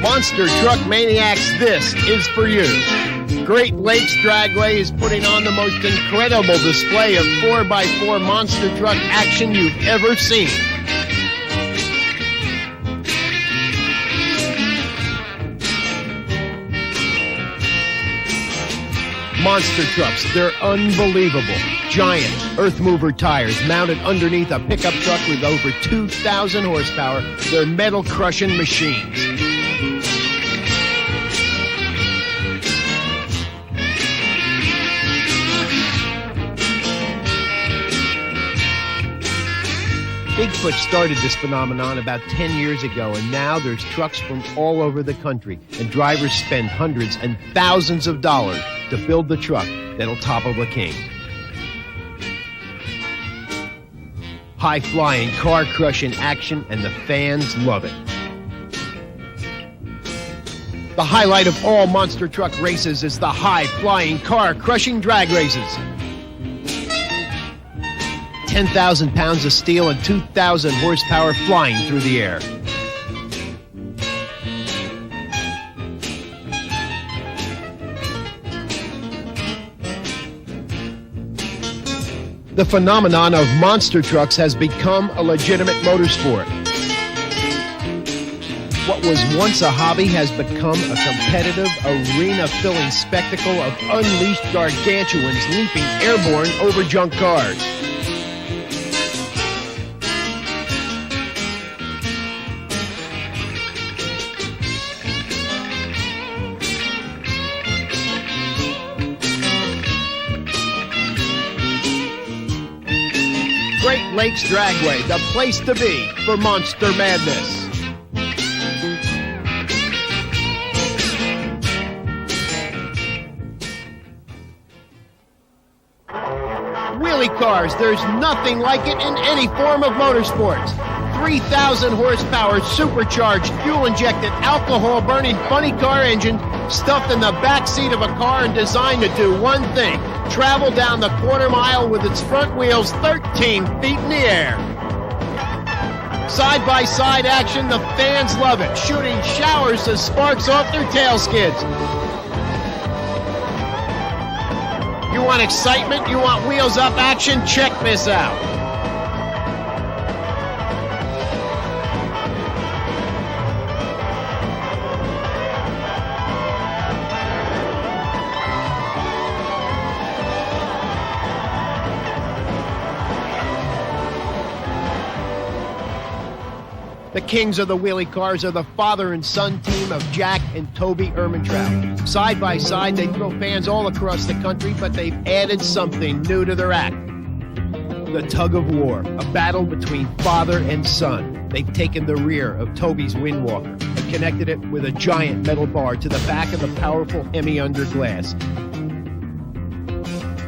Monster Truck Maniacs, this is for you. Great Lakes Dragway is putting on the most incredible display of 4x4 monster truck action you've ever seen. Monster trucks, they're unbelievable. Giant earth mover tires mounted underneath a pickup truck with over 2,000 horsepower. They're metal crushing machines. Bigfoot started this phenomenon about 10 years ago, and now there's trucks from all over the country, and drivers spend hundreds and thousands of dollars to build the truck that'll topple the king. High-flying, car-crushing action, and the fans love it. The highlight of all monster truck races is the high-flying, car-crushing drag races. 10,000 pounds of steel and 2,000 horsepower flying through the air. The phenomenon of monster trucks has become a legitimate motorsport. What was once a hobby has become a competitive, arena-filling spectacle of unleashed gargantuans leaping airborne over junk cars. Great Lakes Dragway, the place to be for monster madness. Wheelie cars, there's nothing like it in any form of motorsports. 3,000 horsepower supercharged, fuel-injected, alcohol-burning funny car engine stuffed in the back seat of a car and designed to do one thing: travel down the quarter mile with its front wheels 13 feet in the air. side-by-side action. The fans love it, shooting showers of sparks off their tail skids. You want excitement? You want wheels-up action? Check this out. The kings of the wheelie cars are the father and son team of Jack and Toby Ehrmantraut. Side by side, they throw fans all across the country, but they've added something new to their act. The tug of war, a battle between father and son. They've taken the rear of Toby's Windwalker and connected it with a giant metal bar to the back of the powerful Hemi under glass.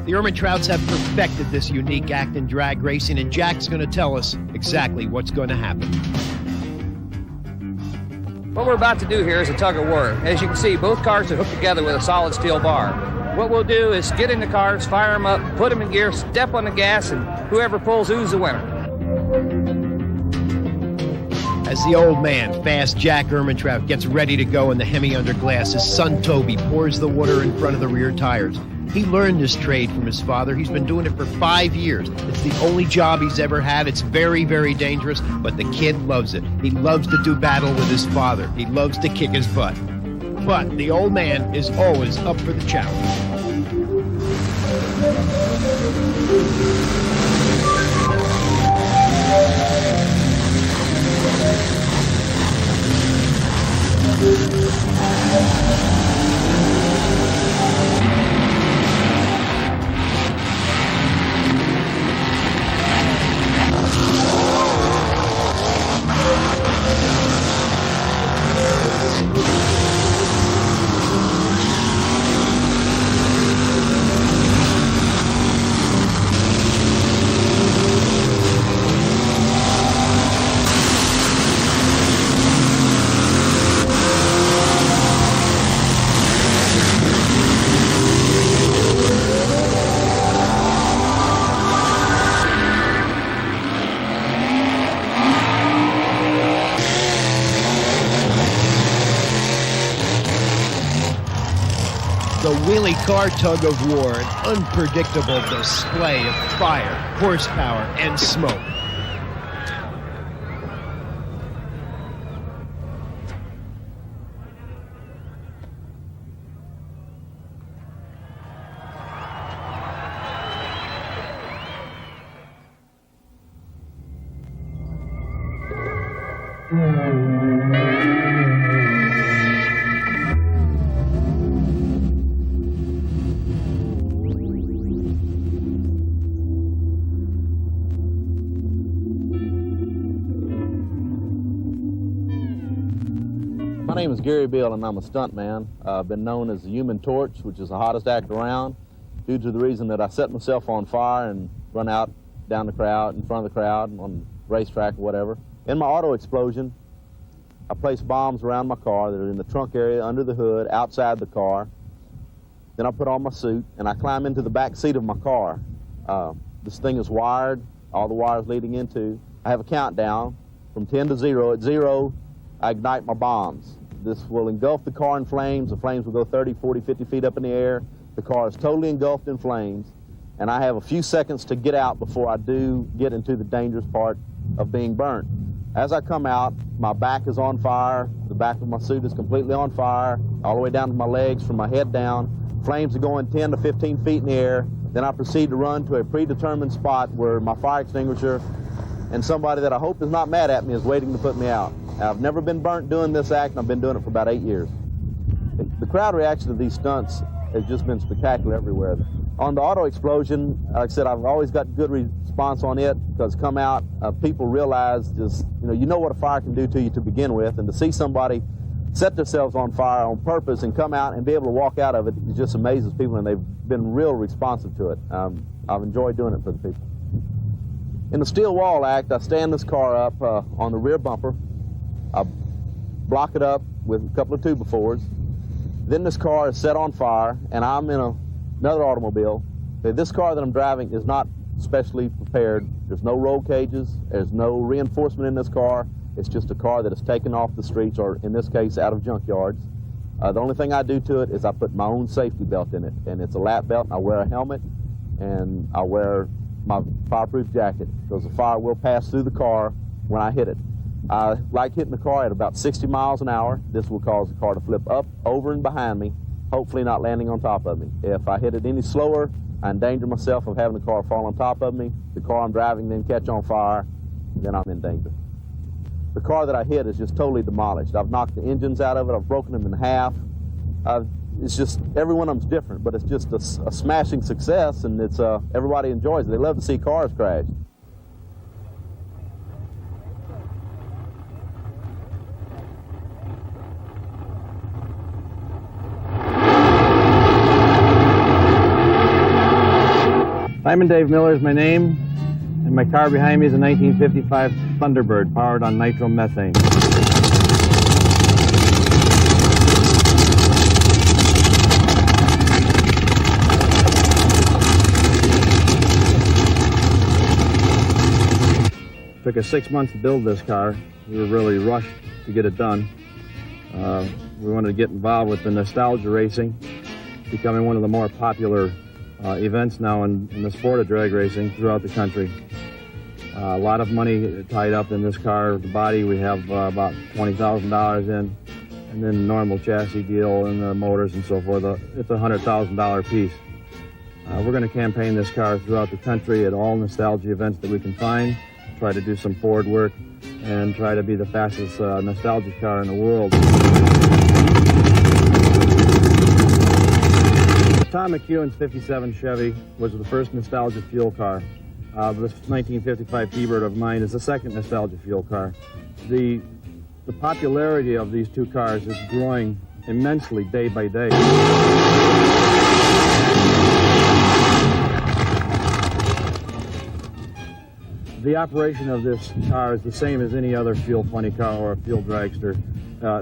The Ehrmantrauts have perfected this unique act in drag racing, and Jack's going to tell us exactly what's going to happen. What we're about to do here is a tug of war. As you can see, both cars are hooked together with a solid steel bar. What we'll do is get in the cars, fire them up, put them in gear, step on the gas, and whoever pulls, who's the winner. As the old man, fast Jack Ehrmantraut, gets ready to go in the Hemi under glass, his son Toby pours the water in front of the rear tires. He learned this trade from his father. He's been doing it for 5 years. It's the only job he's ever had. It's very, very dangerous, but the kid loves it. He loves to do battle with his father. He loves to kick his butt. But the old man is always up for the challenge. The wheelie car tug of war, an unpredictable display of fire, horsepower, and smoke. My name is Gary Bill, and I'm a stuntman. I've been known as the Human Torch, which is the hottest act around, due to the reason that I set myself on fire and run out down the crowd, in front of the crowd, on the racetrack or whatever. In my auto explosion, I place bombs around my car that are in the trunk area, under the hood, outside the car. Then I put on my suit, and I climb into the back seat of my car. This thing is wired, all the wires leading into. I have a countdown from 10 to 0. At 0, I ignite my bombs. This will engulf the car in flames. The flames will go 30, 40, 50 feet up in the air. The car is totally engulfed in flames, and I have a few seconds to get out before I do get into the dangerous part of being burnt. As I come out, my back is on fire. The back of my suit is completely on fire, all the way down to my legs, from my head down. Flames are going 10 to 15 feet in the air. Then I proceed to run to a predetermined spot where my fire extinguisher and somebody that I hope is not mad at me is waiting to put me out. I've never been burnt doing this act, and I've been doing it for about 8 years. The crowd reaction to these stunts has just been spectacular everywhere. On the auto explosion, like I said, I've always got good response on it, because come out, people realize just, you know what a fire can do to you to begin with, and to see somebody set themselves on fire on purpose and come out and be able to walk out of it, it just amazes people, and they've been real responsive to it. I've enjoyed doing it for the people. In the steel wall act, I stand this car up on the rear bumper. I block it up with a couple of 2x4s. Then this car is set on fire, and I'm in another automobile. This car that I'm driving is not specially prepared There's no roll cages. There's no reinforcement in this car. It's just a car that is taken off the streets, or in this case, out of junkyards. The only thing I do to it is I put my own safety belt in it, and it's a lap belt, and I wear a helmet, and I wear my fireproof jacket, because the fire will pass through the car when I hit it. I like hitting the car at about 60 miles an hour. This will cause the car to flip up, over, and behind me, hopefully not landing on top of me. If I hit it any slower, I endanger myself of having the car fall on top of me, the car I'm driving then catch on fire, then I'm in danger. The car that I hit is just totally demolished. I've knocked the engines out of it. I've broken them in half. It's just, every one of them's different, but it's just a smashing success, and it's everybody enjoys it. They love to see cars crash. Simon Dave Miller is my name, and my car behind me is a 1955 Thunderbird powered on nitromethane. Took us 6 months to build this car. We were really rushed to get it done. We wanted to get involved with the nostalgia racing, becoming one of the more popular events now in the sport of drag racing throughout the country. A lot of money tied up in this car. The body we have about $20,000 in, and then the normal chassis deal and the motors and so forth. It's a $100,000 piece. We're going to campaign this car throughout the country at all nostalgia events that we can find, try to do some Ford work, and try to be the fastest nostalgia car in the world. Tom McEwen's 57 Chevy was the first nostalgia fuel car. This 1955 T-Bird of mine is the second nostalgia fuel car. The popularity of these two cars is growing immensely day by day. The operation of this car is the same as any other fuel funny car or a fuel dragster.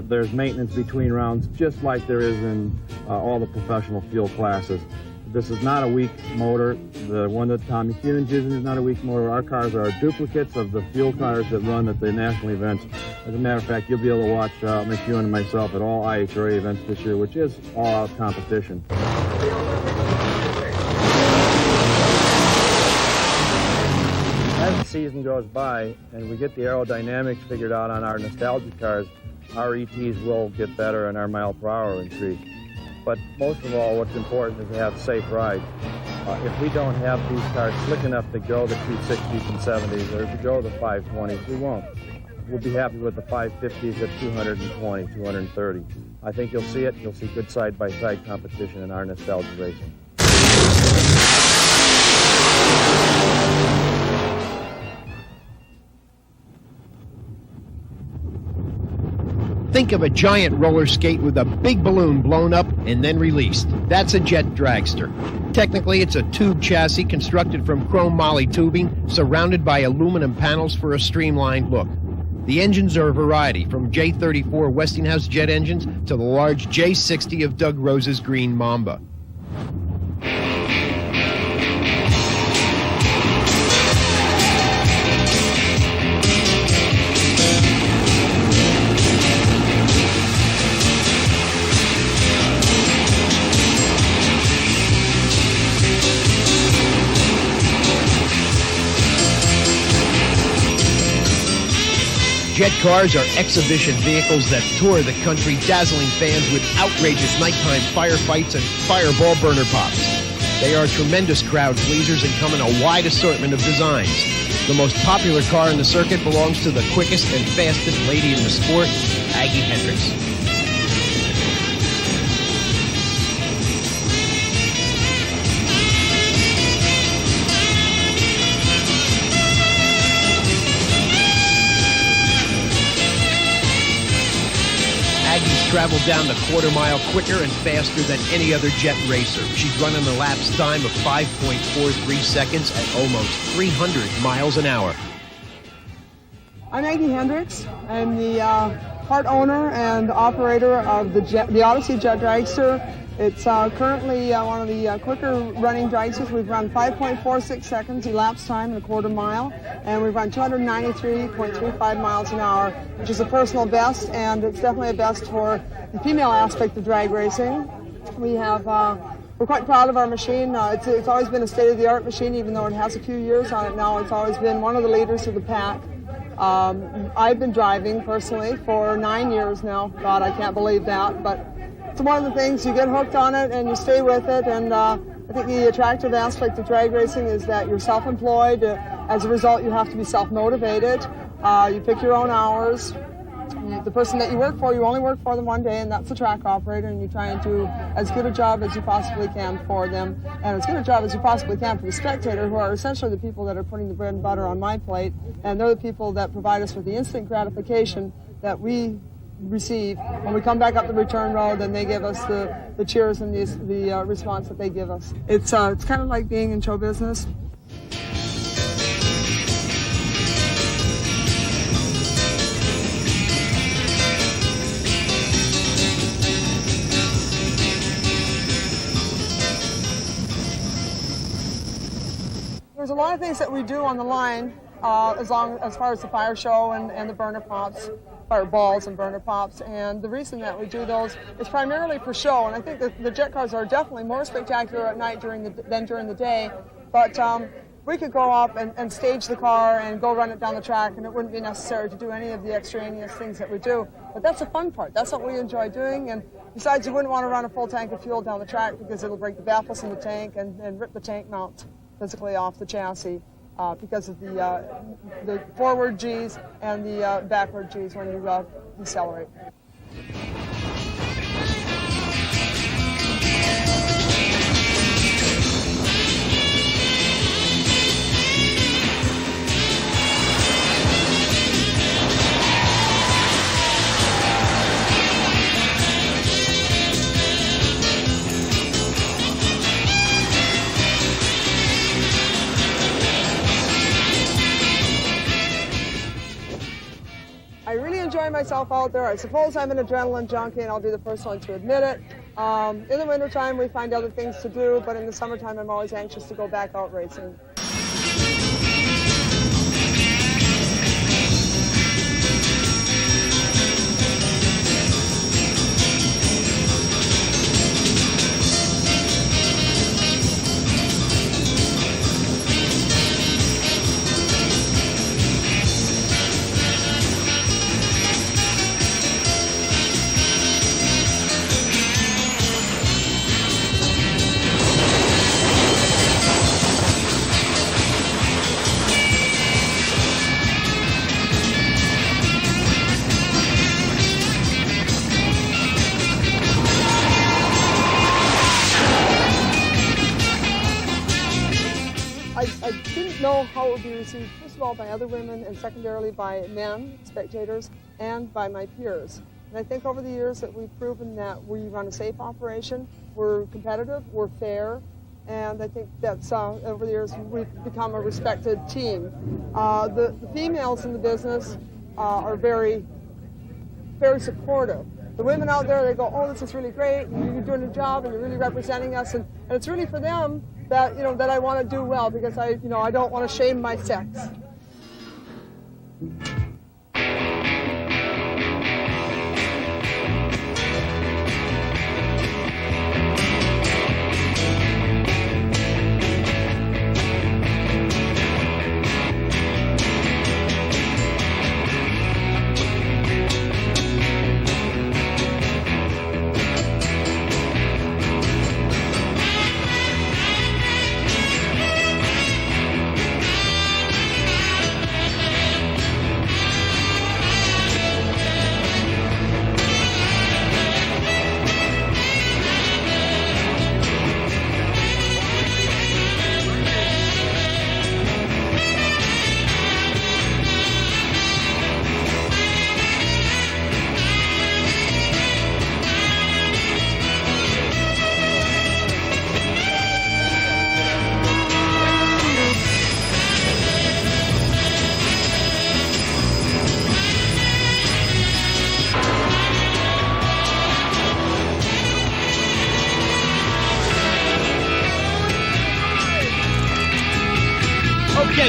There's maintenance between rounds, just like there is in all the professional fuel classes. This is not a weak motor. The one that Tom McEwen's using is not a weak motor. Our cars are duplicates of the fuel cars that run at the national events. As a matter of fact, you'll be able to watch McEwen and myself at all IHRA events this year, which is all-out competition. As the season goes by and we get the aerodynamics figured out on our nostalgia cars, our ETs will get better and our mile per hour increase. But most of all, what's important is to have safe rides. If we don't have these cars slick enough to go the 260s and 70s or to go the 520s, we won't. We'll be happy with the 550s at 220, 230. I think you'll see it. You'll see good side-by-side competition in our nostalgia racing. Think of a giant roller skate with a big balloon blown up and then released. That's a jet dragster. Technically, it's a tube chassis constructed from chrome moly tubing surrounded by aluminum panels for a streamlined look. The engines are a variety, from J34 Westinghouse jet engines to the large J60 of Doug Rose's Green Mamba. Jet cars are exhibition vehicles that tour the country, dazzling fans with outrageous nighttime firefights and fireball burner pops. They are tremendous crowd pleasers and come in a wide assortment of designs. The most popular car in the circuit belongs to the quickest and fastest lady in the sport, Aggie Hendricks. Traveled down the quarter mile quicker and faster than any other jet racer. She's running a lapse time of 5.43 seconds at almost 300 miles an hour. I'm Aggie Hendricks. I'm the part owner and operator of the Odyssey Jet Dragster It's currently one of the quicker running dragsters. We've run 5.46 seconds elapsed time in a quarter mile, and we've run 293.35 miles an hour, which is a personal best, and it's definitely a best for the female aspect of drag racing. We're quite proud of our machine. It's always been a state-of-the-art machine, even though it has a few years on it now. It's always been one of the leaders of the pack. I've been driving personally for 9 years now. God, I can't believe that, but it's one of the things, you get hooked on it and you stay with it, and I think the attractive aspect of drag racing is that you're self-employed. As a result, you have to be self-motivated. You pick your own hours. The person that you work for, you only work for them one day, and that's the track operator, and you try and do as good a job as you possibly can for them, and as good a job as you possibly can for the spectator, who are essentially the people that are putting the bread and butter on my plate, and they're the people that provide us with the instant gratification that we receive when we come back up the return road, and they give us the cheers and the response that they give us. It's kind of like being in show business. There's a lot of things that we do on the line as far as the fire show and the burner pops, fire balls and burner pops, and the reason that we do those is primarily for show, and I think that the jet cars are definitely more spectacular at night than during the day, but we could go up and stage the car and go run it down the track, and it wouldn't be necessary to do any of the extraneous things that we do, but that's the fun part. That's what we enjoy doing, and besides, you wouldn't want to run a full tank of fuel down the track because it'll break the baffles in the tank and rip the tank mount physically off the chassis because of the forward G's and the backward G's when you decelerate. I really enjoy myself out there. I suppose I'm an adrenaline junkie, and I'll be the first one to admit it. In the wintertime, we find other things to do, but in the summertime, I'm always anxious to go back out racing. I didn't know how it would be received, first of all, by other women, and secondarily by men, spectators, and by my peers. And I think over the years that we've proven that we run a safe operation, we're competitive, we're fair, and I think that's, over the years, we've become a respected team. The females in the business are very, very supportive. The women out there, they go, oh, this is really great, you're doing a job, and you're really representing us, and it's really for them that, that I want to do well, because I don't want to shame my sex.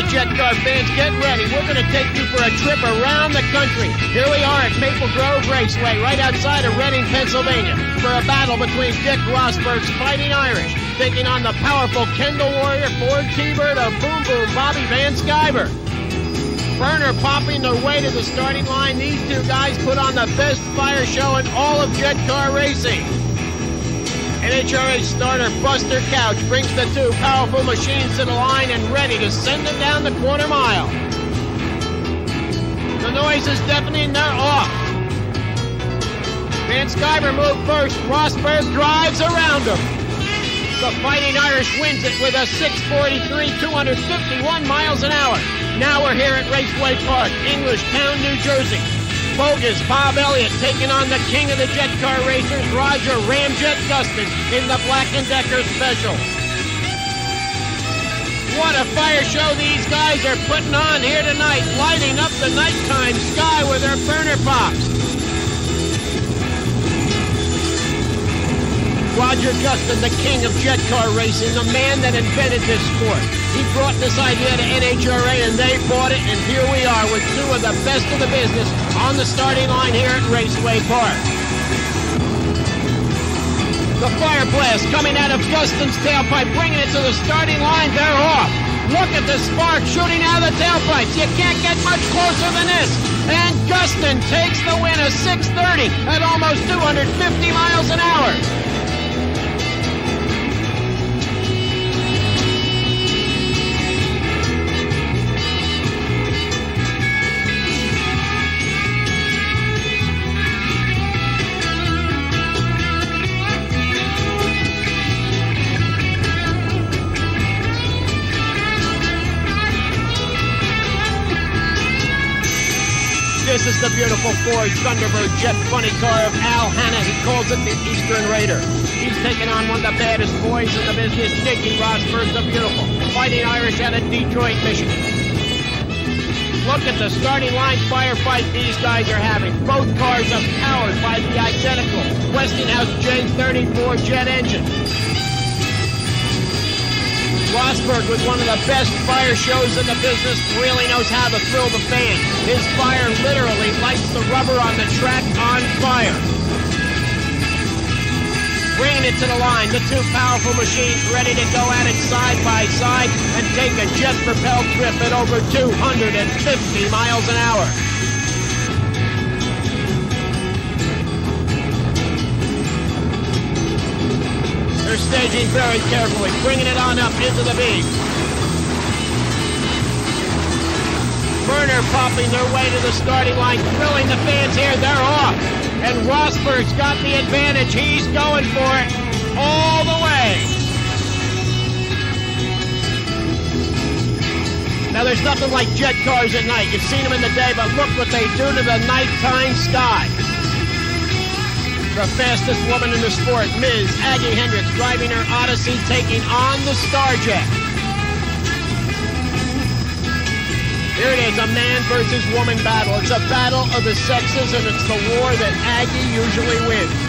Okay, Jet Car fans, get ready. We're going to take you for a trip around the country. Here we are at Maple Grove Raceway, right outside of Reading, Pennsylvania, for a battle between Dick Rosberg's Fighting Irish, taking on the powerful Kendall Warrior Ford T-Bird of Boom Boom Bobby Van Sciver. Burner popping their way to the starting line. These two guys put on the best fire show in all of Jet Car racing. NHRA starter Buster Couch brings the two powerful machines to the line and ready to send them down the quarter mile. The noise is deafening, they're off. Van Sciver moved first, Rosberg drives around him. The Fighting Irish wins it with a 6:43, 251 miles an hour. Now we're here at Raceway Park, Englishtown, New Jersey. Bogus Bob Elliott taking on the king of the Jet Car racers, Roger Ramjet Gustin, in the Black & Decker Special. What a fire show these guys are putting on here tonight, lighting up the nighttime sky with their burner pops. Roger Gustin, the king of Jet Car racing, the man that invented this sport. He brought this idea to NHRA and they bought it, and here we are with two of the best of the business on the starting line here at Raceway Park. The fire blast coming out of Gustin's tailpipe, bringing it to the starting line, they're off. Look at the spark shooting out of the tailpipes. You can't get much closer than this. And Gustin takes the win, a 6:30 at almost 250 miles an hour. This is the beautiful Ford Thunderbird jet funny car of Al Hanna. He calls it the Eastern Raider. He's taking on one of the baddest boys in the business, Dickie Rosberg, the beautiful Fighting Irish out of Detroit, Michigan. Look at the starting line firefight these guys are having. Both cars are powered by the identical Westinghouse J34 jet engine. Rosberg, with one of the best fire shows in the business, really knows how to thrill the fans. His fire literally lights the rubber on the track on fire. Bringing it to the line, the two powerful machines ready to go at it side by side and take a jet-propelled trip at over 250 miles an hour. They're staging very carefully, bringing it on up into the beam. Burner popping their way to the starting line, thrilling the fans here, they're off. And Rosberg's got the advantage, he's going for it all the way. Now there's nothing like jet cars at night, you've seen them in the day, but look what they do to the nighttime sky. The fastest woman in the sport, Ms. Aggie Hendricks, driving her Odyssey, taking on the Starjet. Here it is, a man versus woman battle. It's a battle of the sexes, and it's the war that Aggie usually wins.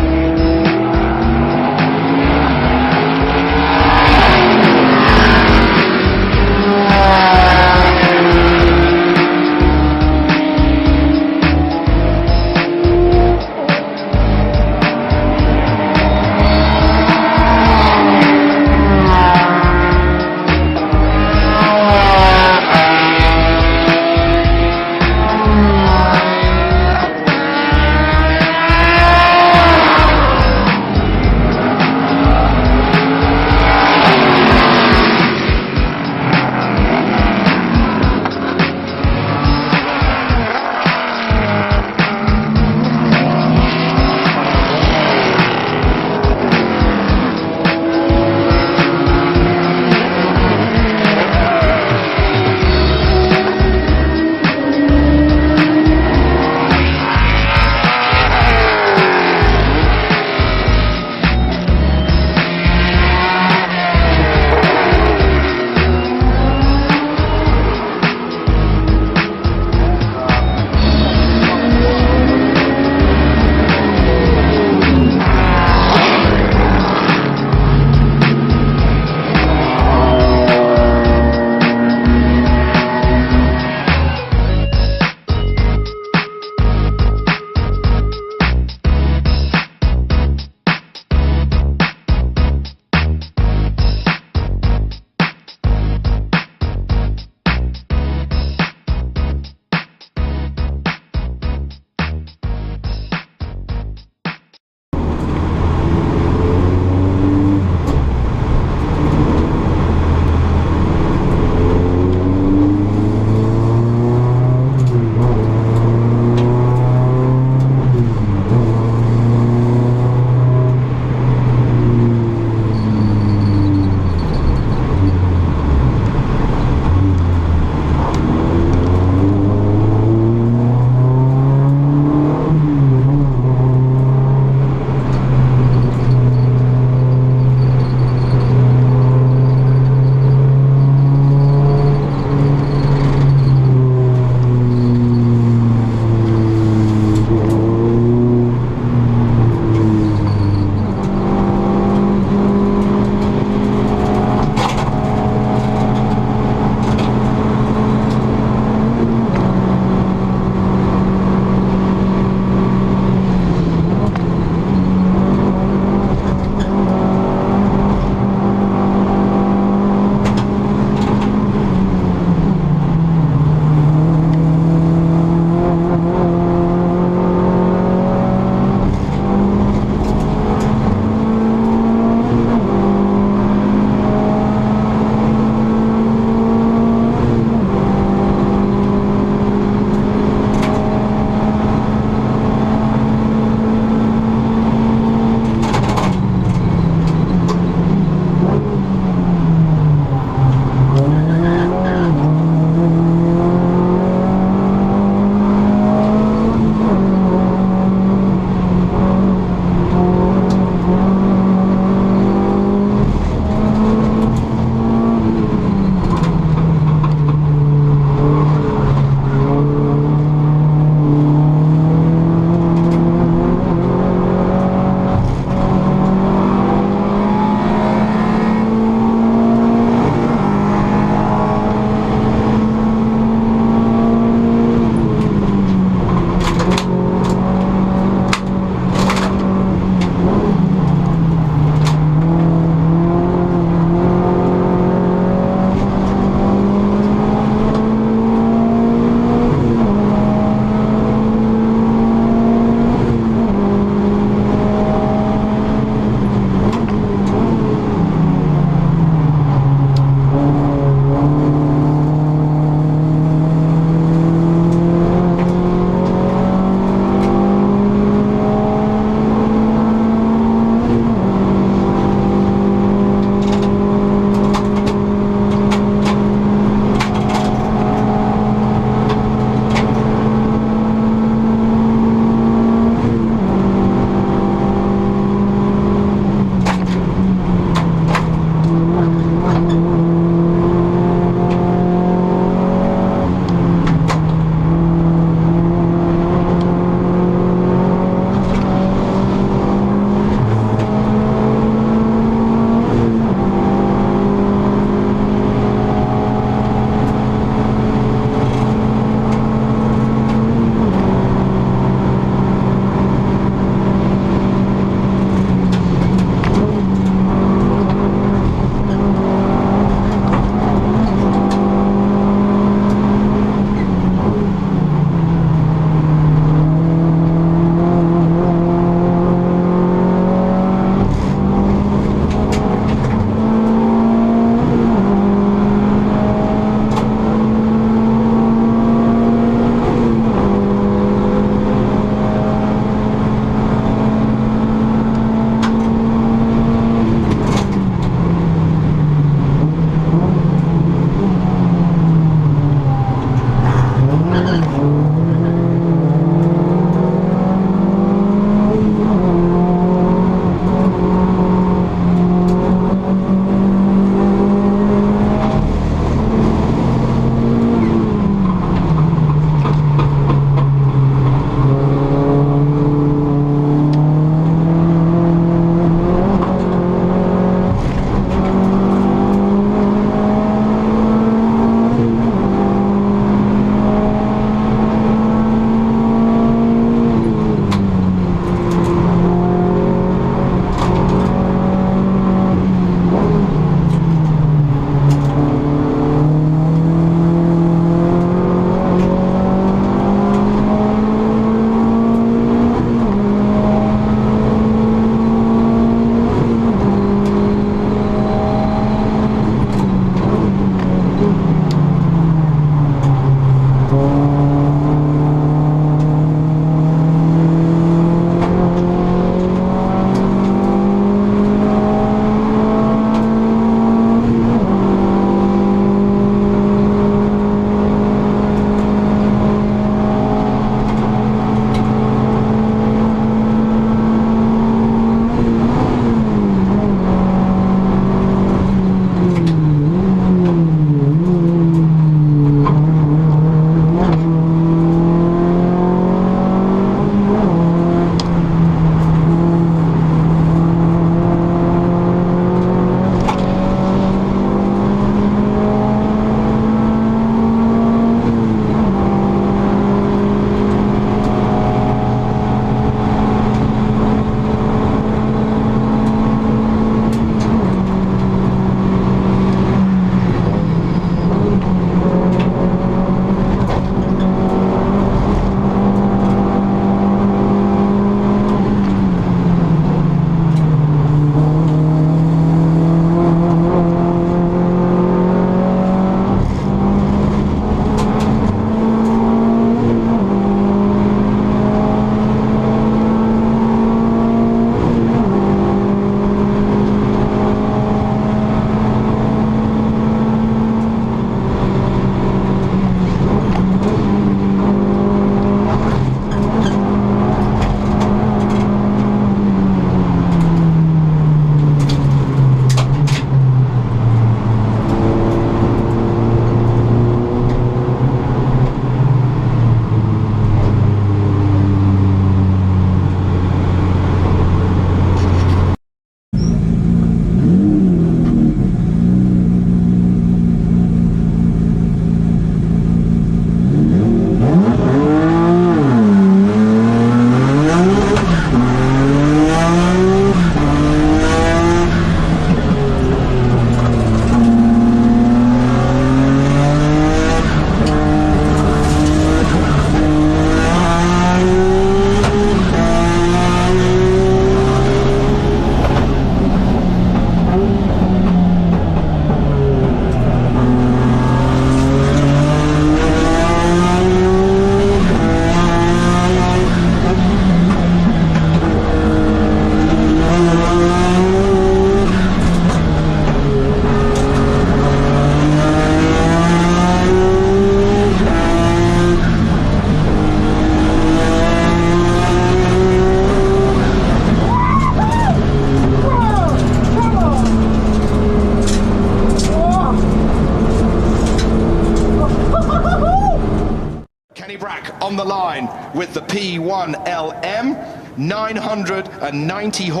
with the P1LM, 990 horse.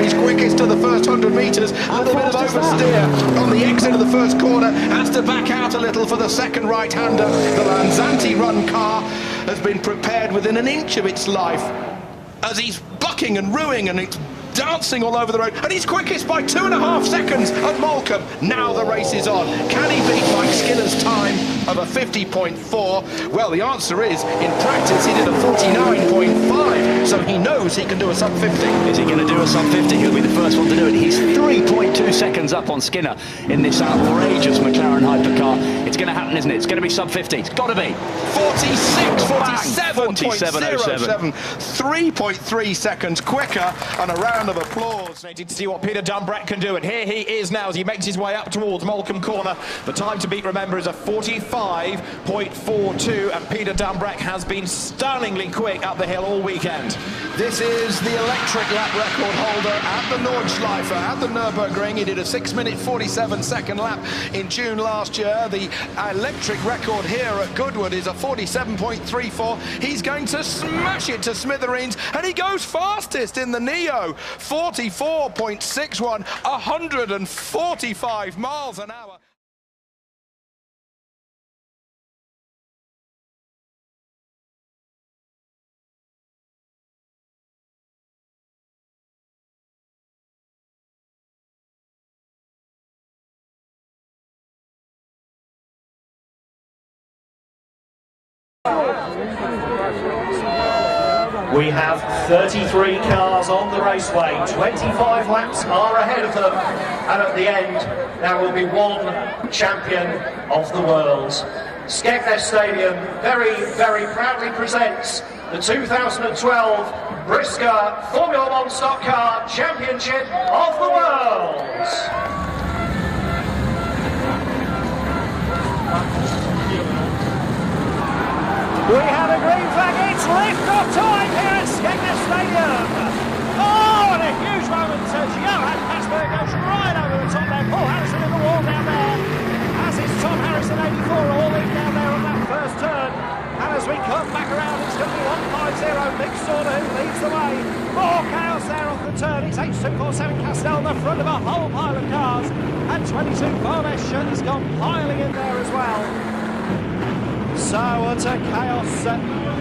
He's quickest to the first 100 metres, a little bit of oversteer on the exit of the first corner, has to back out a little for the second right-hander. The Lanzanti run car has been prepared within an inch of its life as he's bucking and ruining and it's dancing all over the road, and he's quickest by 2.5 seconds at Moulcombe. Now the race is on. Can he beat Mike Skinner's time of a 50.4? Well, the answer is, in practice, he did a 49.5, so he knows he can do a sub 50. Is he going to do a sub 50? He'll be the first one to do it. He's 3.2 seconds up on Skinner in this outrageous McLaren hypercar. It's going to happen, isn't it? It's going to be sub 50. It's got to be. 47.07. 3.3 seconds quicker, and a round of applause. Waiting to see what Peter Dunbrack can do, and here he is now as he makes his way up towards Moulcombe Corner. The time to beat, remember, is a 45.42, and Peter Dunbrack has been stunningly quick up the hill all weekend. This is the electric lap record holder at the Nordschleife at the Nürburgring. He did a 6-minute 47-second lap in June last year. The electric record here at Goodwood is a 47.34. He's going to smash it to smithereens, and he goes fastest in the Neo. 44.61, 145 miles an hour. We have 33 cars on the raceway, 25 laps are ahead of them, and at the end there will be one champion of the world. Skegness Stadium very, very proudly presents the 2012 Brisker Formula One Stock Car Championship of the World. We have a green flag, it's lift-off time here at Skegness Stadium. Oh, and a huge moment as Johan Passberg goes right over the top there. Paul Harrison in the wall down there, as is Tom Harrison, 84, all in down there on that first turn. And as we come back around, it's going to be 150, Mick Sorter who leads the way. More chaos there off the turn, it's H247 Castell in the front of a whole pile of cars. And 22 Varmesh has gone piling in there as well. So utter chaos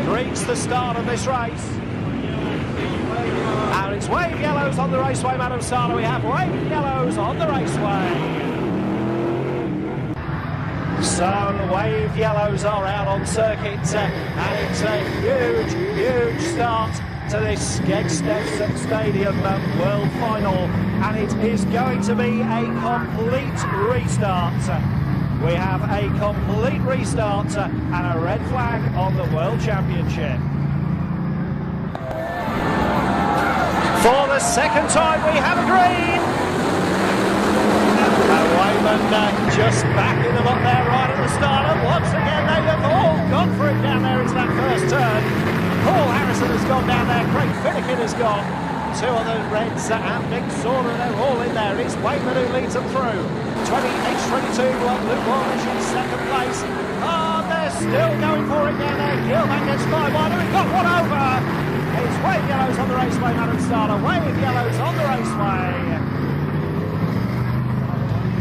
greets the start of this race. And it's wave yellows on the raceway, Madam Sala. We have wave yellows on the raceway. So the wave yellows are out on circuit, and it's a huge, huge start to this Skegness Stadium World Final. And it is going to be a complete restart. We have a complete restart and a red flag on the World Championship. For the second time we have a green. And Wayman just backing them up there right at the start. And once again they have all gone for it down there into that first turn. Paul Harrison has gone down there, Craig Finnegan has gone. Two of the Reds and Mick Sorter, they're all in there. It's Wayman who leads them through. H22, Luke Walsh in second place. Oh, they're still going for it down there. Gilman gets by wide. We've got one over. It's wave yellows on the raceway, Madam Starter. Wave yellows on the raceway.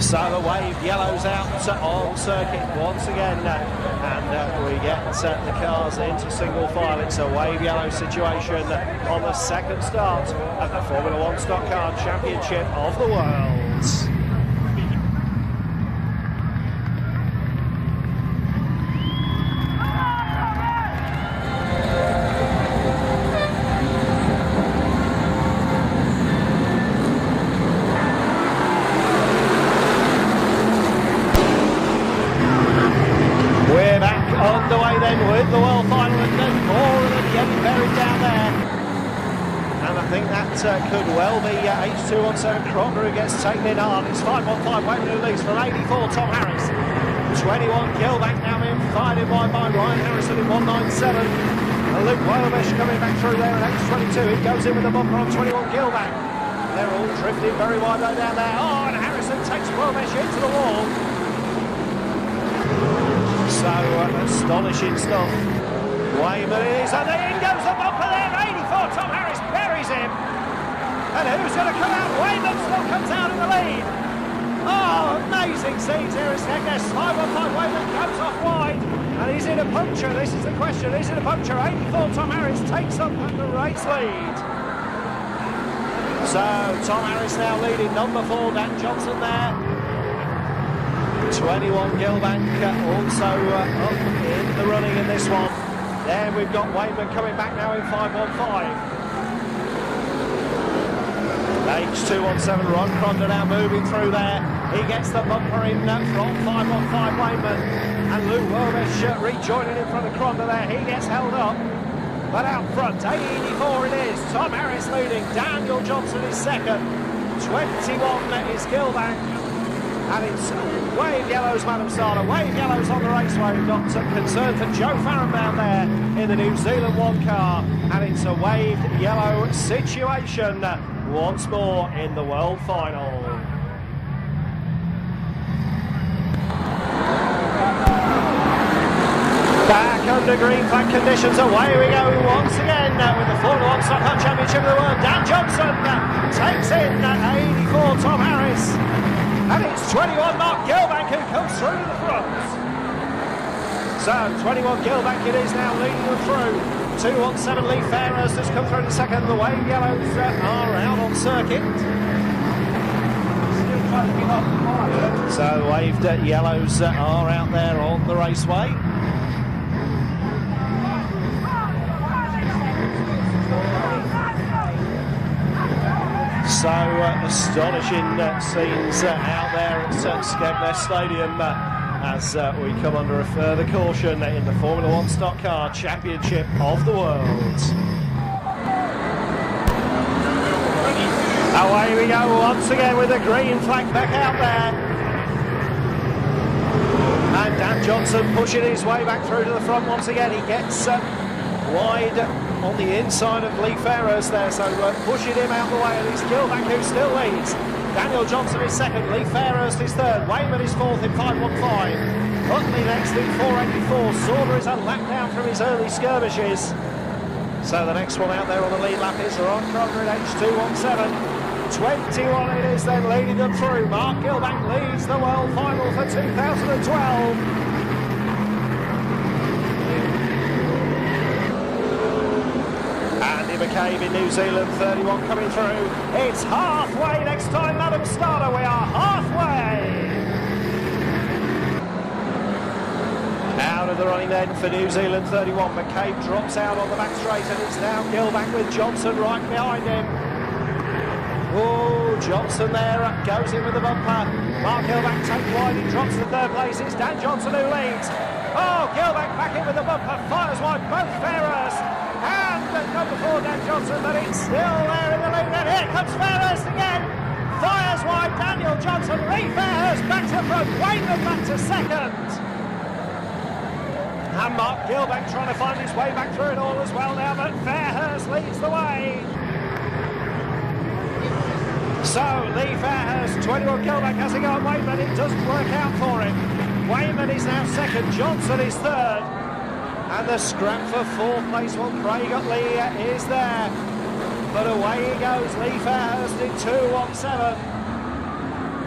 So the wave yellows out on circuit once again. And we get the cars into single file. It's a wave yellow situation on the second start of the Formula One Stock Car Championship of the World. With the world final and then more of them getting buried down there. And I think that could well be H217 Crocker who gets taken in hard. It's 515 Wayman who leads from 84 Tom Harris. 21 Gilbank now being fired in by Ryan Harrison in 197. And Luke Wayman coming back through there at H22. He goes in with the bumper on 21 Gilbank. They're all drifting very wide right down there. Oh, and Harrison takes Womesh into the wall. So astonishing stuff. Wayman is, and in goes the bumper there. 84, Tom Harris buries him. And who's going to come out? Wayman still comes out in the lead. Oh, amazing scenes here at Skegness. 515 Wayman goes off wide. And he's in a puncture. This is the question. He's in a puncture. 84 Tom Harris takes up the race lead. So Tom Harris now leading. Number 4 Dan Johnson there. 21 Gilbank also up in the running in this one. Then we've got Wayman coming back now in 515. H217 Ron Cronda now moving through there. He gets the bumper in from 515 Wayman. And Lou Womesh rejoining in front of Cronda there. He gets held up. But out front, 84 it is. Tom Harris leading. Daniel Johnson is second. 21 is Gilbank. And it's wave yellows, Madam Starter. Wave yellows on the raceway. We've got some concern for Joe Farron down there in the New Zealand 1 car. And it's a waved yellow situation once more in the World Final. Back under green flag conditions, away we go once again with the Formula 1 Stock Car Championship of the World. Dan Johnson takes in 84 Tom Harris. And it's 21 Mark Gilbank who comes through to the front. So 21 Gilbank it is now leading them through. 217 Lee Fairhurst has come through in second. The wave yellows are out on circuit. So the waved yellows are out there on the raceway. So astonishing scenes out there at Skegness Stadium as we come under a further caution in the Formula 1 Stock Car Championship of the World. Away we go once again with the green flag back out there. And Dan Johnson pushing his way back through to the front once again. He gets wide on the inside of Lee Fairhurst there, so pushing him out the way, and it's Gilbank who still leads. Daniel Johnson is second, Lee Fairhurst is third, Wayman is fourth in 515. Utley next in 484. Sauter is a lap down from his early skirmishes. So the next one out there on the lead lap is Ron Cronda at H217. 21 it is then leading them through. Mark Gilbank leads the World Final for 2012. McCabe in New Zealand, 31 coming through. It's halfway next time, Madam Starter. We are halfway. Out of the running then for New Zealand, 31. McCabe drops out on the back straight, and it's now Gilbank with Johnson right behind him. Oh, Johnson there goes in with the bumper. Mark Gilbank takes wide, he drops to third place. It's Dan Johnson who leads. Oh, Gilbank back in with the bumper, fires wide, both Fairhurst. And number 4 Dan Johnson, but it's still there in the lead. And here comes Fairhurst again. Fires wide, Daniel Johnson, Lee Fairhurst back to the front, Wayman back to second. And Mark Gilbank trying to find his way back through it all as well now, but Fairhurst leads the way. So Lee Fairhurst, 21 Gilbank has a go at Wayman. It doesn't work out for him. Wayman is now second, Johnson is third. And the scrap for fourth place, well, Craig Utley is there. But away he goes, Lee Fairhurst in 217.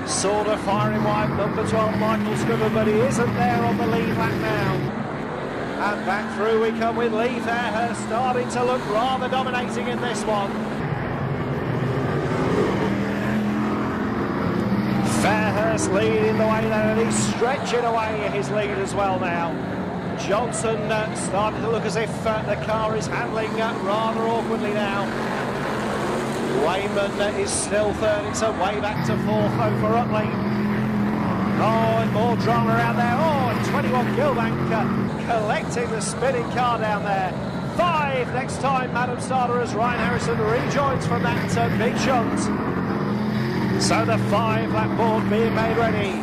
Sauter firing wide, number 12, Michael Scriven, but he isn't there on the lead lap now. And back through we come with Lee Fairhurst starting to look rather dominating in this one. Fairhurst leading the way there, and he's stretching away his lead as well now. Johnson starting to look as if the car is handling rather awkwardly now. Wayman is still third. It's a way back to fourth though for Utley. Oh, and more drama around there. Oh, and 21 Gilbank collecting the spinning car down there. 5 next time, Madam Starter, as Ryan Harrison rejoins from that big shunt. So the 5 lap board being made ready.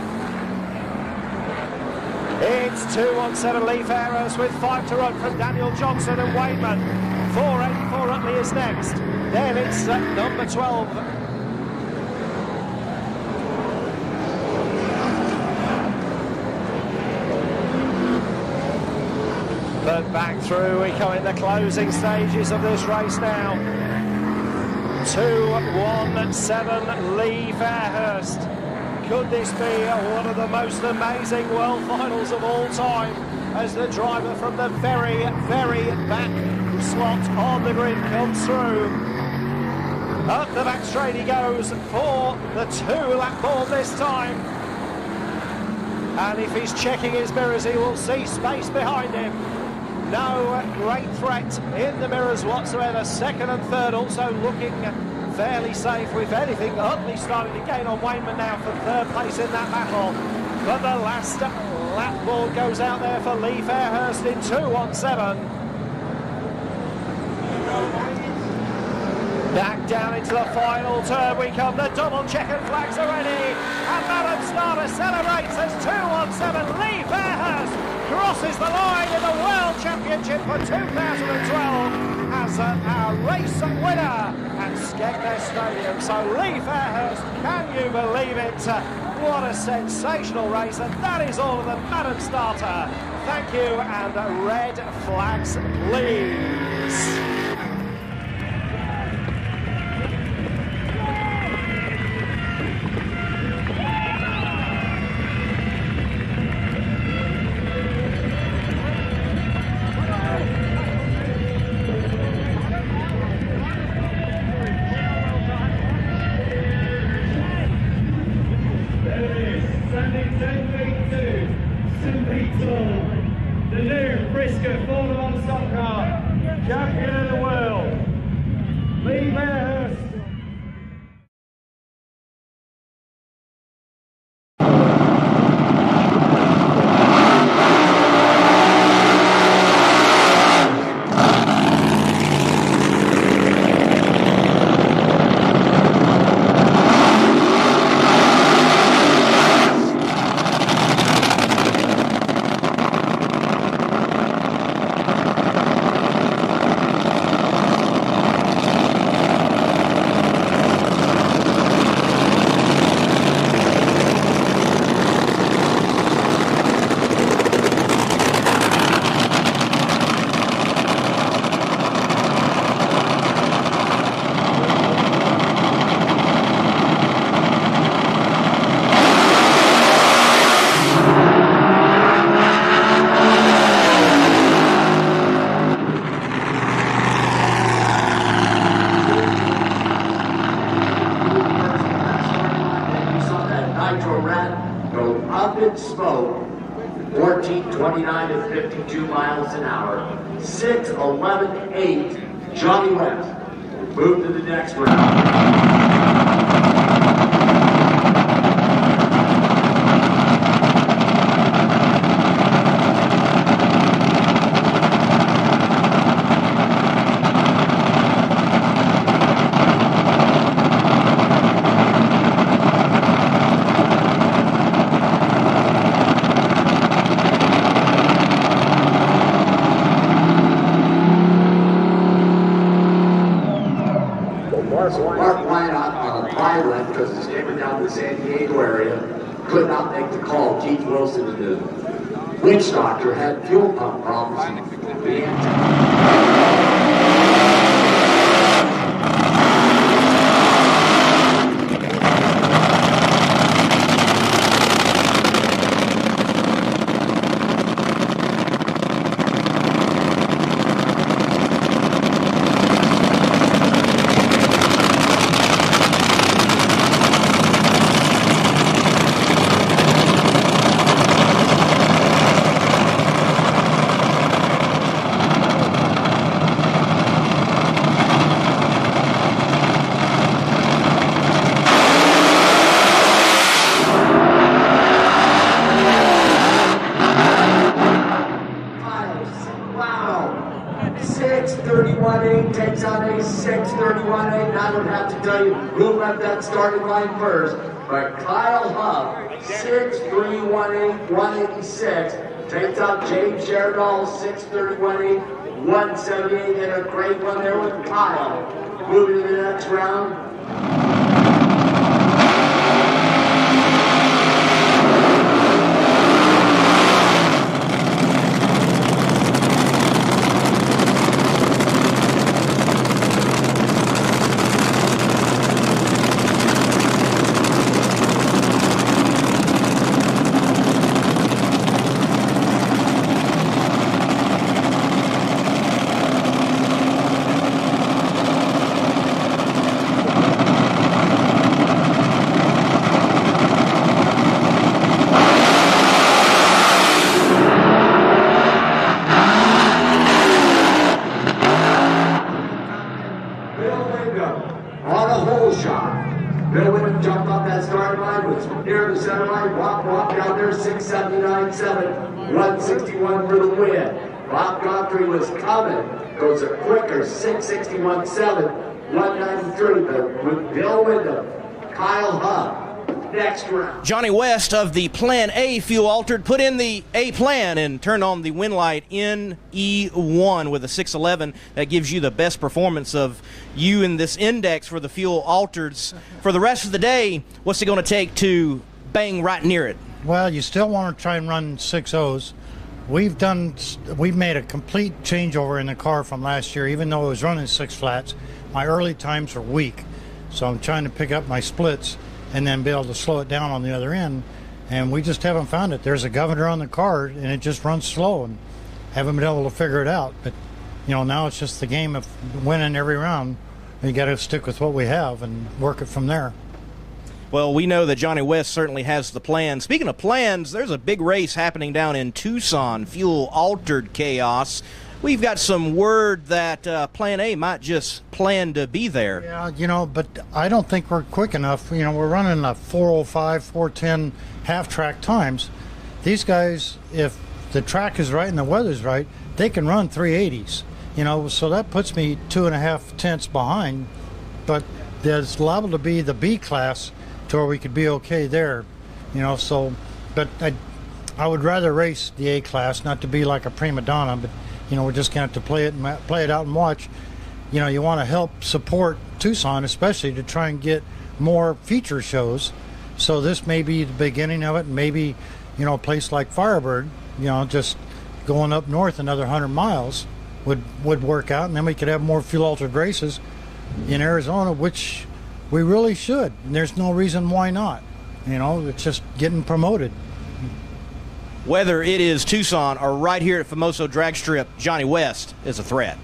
It's 217 Lee Fairhurst with 5 to run from Daniel Johnson and Wayman. 484 Utley is next. Then it's number 12, back through. We come in the closing stages of this race now. 2-1-7 Lee Fairhurst. Could this be one of the most amazing world finals of all time as the driver from the very, very back slot on the grid comes through? Up the back straight he goes for the 2-lap board this time. And if he's checking his mirrors, he will see space behind him. No great threat in the mirrors whatsoever. Second and third also looking fairly safe, with anything. Utley starting to gain on Wayman now for third place in that battle. But the last lap board goes out there for Lee Fairhurst in 2-1-7. Back down into the final turn we come. The double checkered flags are ready. And Madam Starter celebrates as 2-1-7 Lee Fairhurst crosses the line in the World Championship for 2012 as our race winner at Skegness Stadium. So Lee Fairhurst, can you believe it? What a sensational race, and that is all of the Madam Starter. Thank you, and red flags please. Smoke, 14:29 at 52 miles an hour. 6:11.8, Johnny West. Move to the next round. Mark Wynot on a pilot because he's neighbor down in the San Diego area could not make the call. Keith Wilson, the winch doctor, had fuel pump problems. Takes out a 6:31.8, and I don't have to tell you who left that starting line first, but Kyle Huff, 6:31.8, 186, takes out James Sheridan, 6:31.8, 178, and a great one there with Kyle. Moving to the next round. Walk down there, 679.7, 161 for the win. Bob Godfrey was coming, goes a quicker 661.7, 193, but with Bill Wyndham, Kyle Huff. Next round. Johnny West of the Plan A fuel altered put in the A plan and turned on the win light in E1 with a 611. That gives you the best performance of you in this index for the fuel altereds. For the rest of the day, what's it going to take to bang right near it? Well, you still want to try and run 6.0s. We've made a complete changeover in the car from last year. Even though it was running 6 flats, my early times are weak, so I'm trying to pick up my splits and then be able to slow it down on the other end, and we just haven't found it. There's a governor on the car and it just runs slow, and haven't been able to figure it out. But you know, now it's just the game of winning every round. You got to stick with what we have and work it from there. Well, we know that Johnny West certainly has the plan. Speaking of plans, there's a big race happening down in Tucson, fuel altered chaos. We've got some word that Plan A might just plan to be there. Yeah, you know, but I don't think we're quick enough. You know, we're running a 4:05, 4:10 half-track times. These guys, if the track is right and the weather's right, they can run 380s. You know, so that puts me 2.5 tenths behind. But there's liable to be the B class to where we could be okay there. You know, so, but I would rather race the A class, not to be like a prima donna, but you know, we're just going to have to play it out and watch. You know, you want to help support Tucson, especially to try and get more feature shows. So this may be the beginning of it. Maybe, you know, a place like Firebird, you know, just going up north another 100 miles would work out. And then we could have more fuel-altered races in Arizona, which we really should. And there's no reason why not. You know, it's just getting promoted. Whether it is Tucson or right here at Famoso Drag Strip, Johnny West is a threat.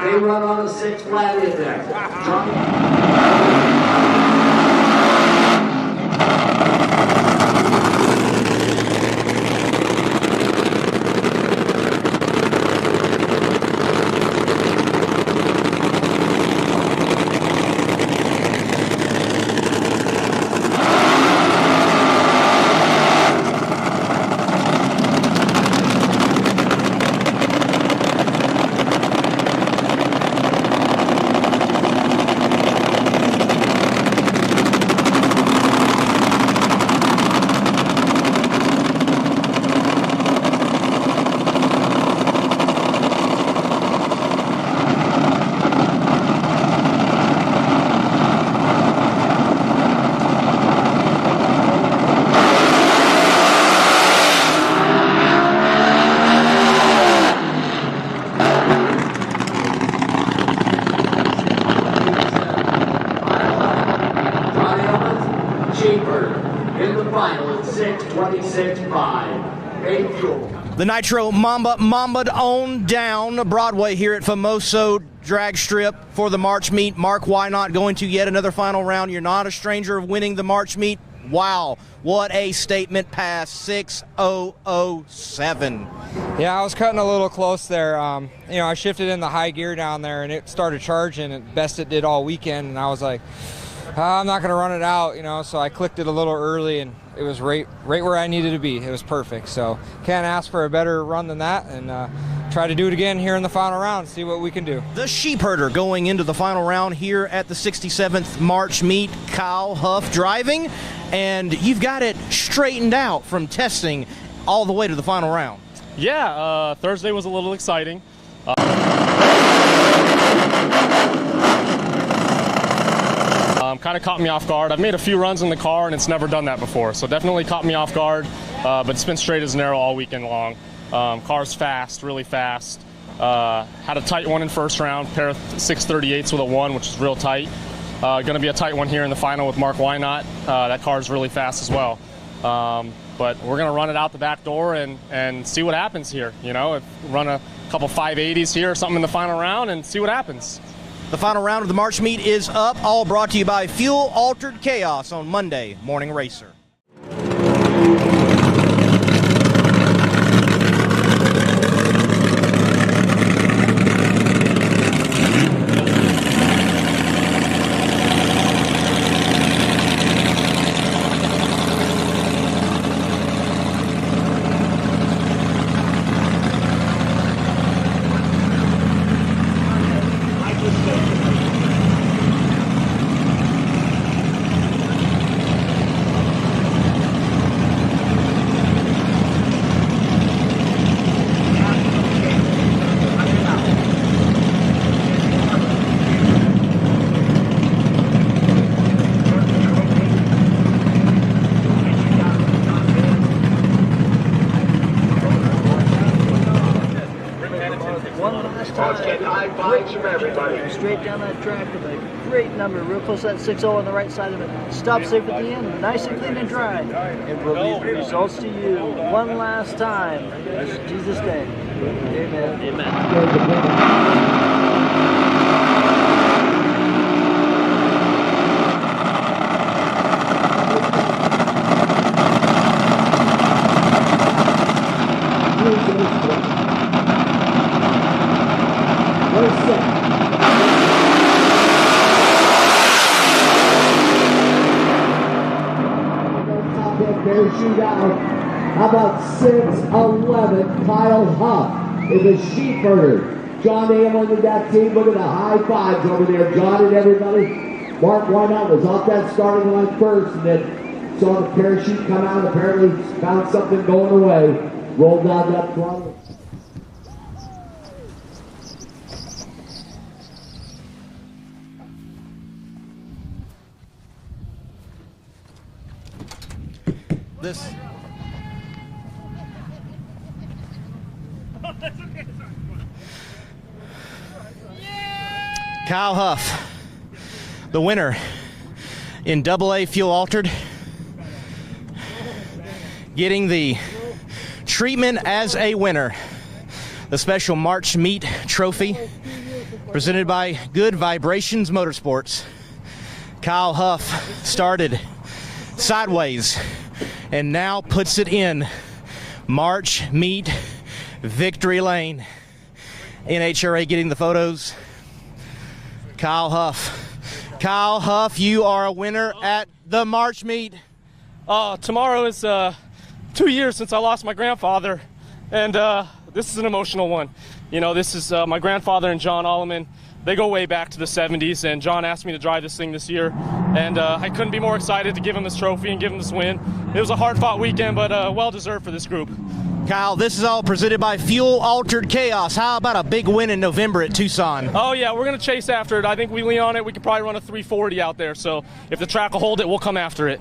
They run on a 6 flat index. The Nitro Mamba'd on down Broadway here at Famoso Drag Strip for the March meet. Mark, why not going to yet another final round? You're not a stranger of winning the March meet. Wow, what a statement pass, 6:007. Yeah, I was cutting a little close there. You know, I shifted in the high gear down there and it started charging at best it did all weekend, and I was like, I'm not going to run it out, you know, so I clicked it a little early and it was right where I needed to be. It was perfect, so can't ask for a better run than that, and try to do it again here in the final round, see what we can do. The sheep herder going into the final round here at the 67th March meet, Kyle Huff driving, and you've got it straightened out from testing all the way to the final round. Yeah, Thursday was a little exciting. kind of caught me off guard. I've made a few runs in the car, and it's never done that before. So definitely caught me off guard, but it's been straight as an arrow all weekend long. Car's fast, really fast. Had a tight one in first round, pair of 638s with a 1, which is real tight. Going to be a tight one here in the final with Mark Wynot. That car's really fast as well. But we're going to run it out the back door and see what happens here. You know, run a couple 580s here or something in the final round and see what happens. The final round of the March meet is up, all brought to you by Fuel Altered Chaos on Monday Morning Racer. Straight down that track with a great number, real close to that 6-0 on the right side of it. Stop safe at the end, nice and clean and dry. And we'll leave the results to you one last time. In Jesus' name. Amen. Amen. Shootout. How about 6'11" Kyle Huff is a sheep herder. John Amlin in that team. Look at the high fives over there. John and everybody. Mark Wynot was off that starting line first and then saw the parachute come out. Apparently found something going away. Rolled down that throttle. This. Kyle Huff, the winner in AA Fuel Altered, getting the treatment as a winner, the special March Meet trophy presented by Good Vibrations Motorsports. Kyle Huff started sideways and now puts it in March Meet victory lane. NHRA getting the photos. Kyle Huff. Kyle Huff, you are a winner at the March Meet. Tomorrow is 2 years since I lost my grandfather, and this is an emotional one. You know, this is my grandfather and John Alleman. They go way back to the 70s, and John asked me to drive this thing this year, and I couldn't be more excited to give him this trophy and give him this win. It was a hard-fought weekend, but well-deserved for this group. Kyle, this is all presented by Fuel Altered Chaos. How about a big win in November at Tucson? Oh, yeah, we're going to chase after it. I think we lean on it. We could probably run a 340 out there, so if the track will hold it, we'll come after it.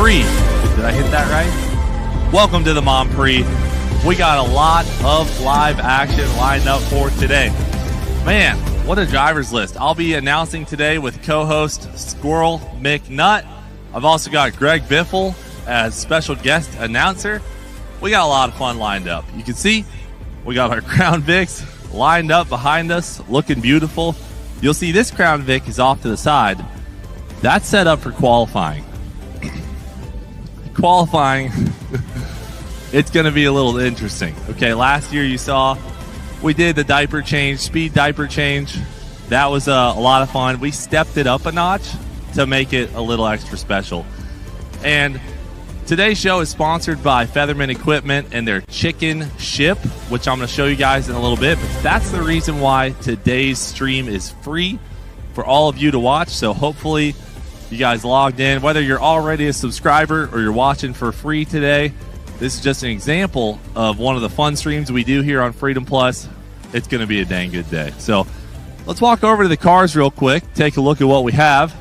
Did I hit that right? Welcome to the Mom Pre. We got a lot of live action lined up for today. Man, what a driver's list. I'll be announcing today with co-host Squirrel McNutt. I've also got Greg Biffle as special guest announcer. We got a lot of fun lined up. You can see we got our Crown Vics lined up behind us, looking beautiful. You'll see this Crown Vic is off to the side. That's set up for qualifying. Qualifying, it's going to be a little interesting. Okay, last year you saw we did the diaper change, speed diaper change. That was a lot of fun. We stepped it up a notch to make it a little extra special. And Today's show is sponsored by Featherman Equipment and their chicken ship, which I'm going to show you guys in a little bit. But that's the reason why today's stream is free for all of you to watch. So hopefully you guys logged in, whether you're already a subscriber or you're watching for free today. This is just an example of one of the fun streams we do here on Freedom Plus. It's going to be a dang good day. So let's walk over to the cars real quick, take a look at what we have.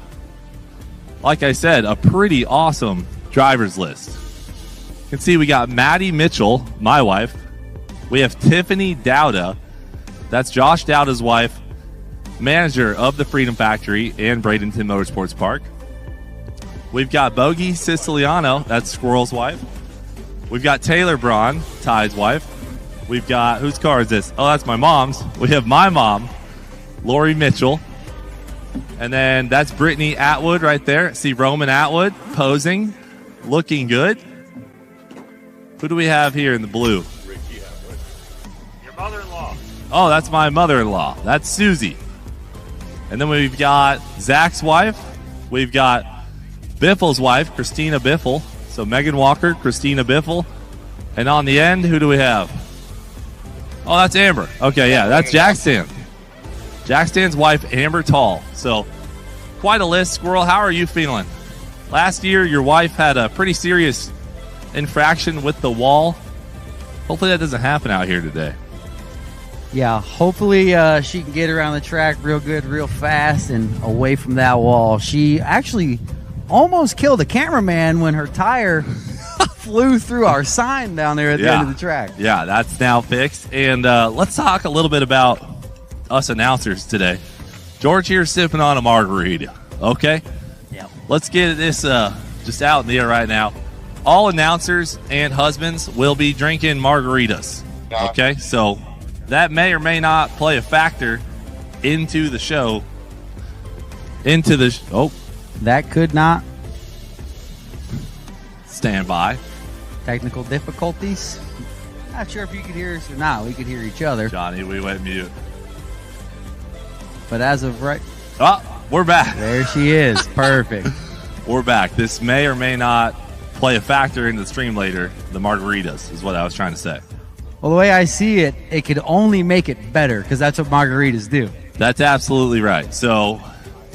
Like I said, a pretty awesome driver's list. You can see we got Maddie Mitchell, my wife. We have Tiffany Dowda. That's Josh Dowda's wife, manager of the Freedom Factory and Bradenton Motorsports Park. We've got Bogey Siciliano. That's Squirrel's wife. We've got Taylor Braun, Ty's wife. We've got, whose car is this? Oh, that's my mom's. We have my mom, Lori Mitchell. And then that's Brittany Atwood right there. See Roman Atwood posing, looking good. Who do we have here in the blue? Your mother-in-law. Oh, that's my mother-in-law. That's Susie. And then we've got Zach's wife. We've got Biffle's wife, Christina Biffle. So Megan Walker, Christina Biffle. And on the end, who do we have? Oh, that's Amber. Okay, yeah, that's Jack Stan. Jack Stan's wife, Amber Tall. So quite a list. Squirrel, how are you feeling? Last year, your wife had a pretty serious infraction with the wall. Hopefully that doesn't happen out here today. Yeah, hopefully she can get around the track real good, real fast, and away from that wall. She actually almost killed a cameraman when her tire flew through our sign down there at the end of the track. Yeah, that's now fixed. And let's talk a little bit about us announcers today. George here sipping on a margarita. Okay? Yeah. Let's get this just out in the air right now. All announcers and husbands will be drinking margaritas. Okay? So that may or may not play a factor into the show. That could not. Stand by. Technical difficulties. Not sure if you could hear us or not. We could hear each other. Johnny, we went mute. But as of right... Oh, we're back. There she is. Perfect. We're back. This may or may not play a factor into the stream later. The margaritas is what I was trying to say. Well, the way I see it, it could only make it better because that's what margaritas do. That's absolutely right. So,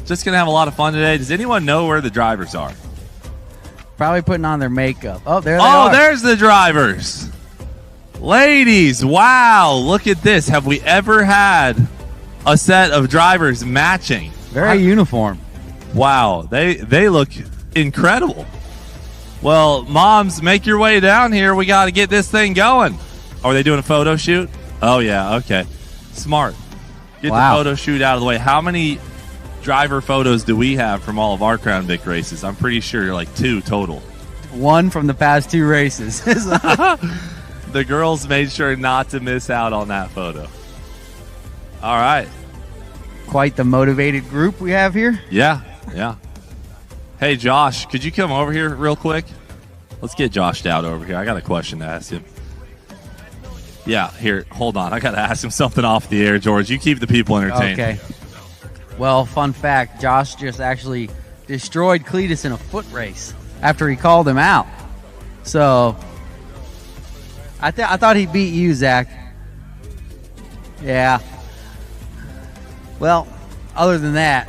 just going to have a lot of fun today. Does anyone know where the drivers are? Probably putting on their makeup. Oh, there they are. Oh, there's the drivers. Ladies, wow. Look at this. Have we ever had a set of drivers matching? Very uniform. Wow. They look incredible. Well, moms, make your way down here. We got to get this thing going. Are they doing a photo shoot? Oh, yeah. Okay. Smart. Get the photo shoot out of the way. How many driver photos do we have from all of our Crown Vic races? I'm pretty sure like 2 total. 1 from the past 2 races. The girls made sure not to miss out on that photo. All right. Quite the motivated group we have here. Yeah, yeah. Hey, Josh, could you come over here real quick? Let's get Josh out over here. I got a question to ask him. Yeah, here, hold on. I got to ask him something off the air, George. You keep the people entertained. Okay. Well, fun fact, Josh just actually destroyed Cletus in a foot race after he called him out. So, I thought he beat you, Zach. Yeah. Well, other than that,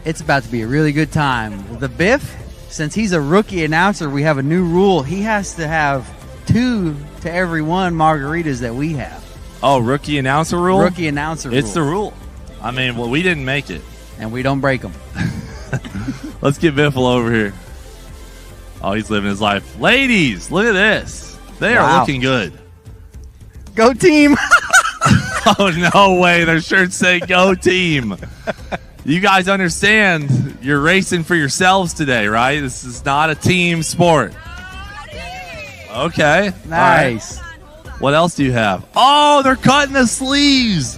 it's about to be a really good time. The Biff, since he's a rookie announcer, we have a new rule. He has to have 2 to every 1 margaritas that we have. Oh, rookie announcer rule? Rookie announcer rule. It's the rule. I mean, well, we didn't make it. And we don't break them. Let's get Biffle over here. Oh, he's living his life. Ladies, look at this. They are looking good. Go team. Oh, no way. Their shirts say go team. You guys understand you're racing for yourselves today, right? This is not a team sport. Okay. Nice. Right. What else do you have? Oh, they're cutting the sleeves.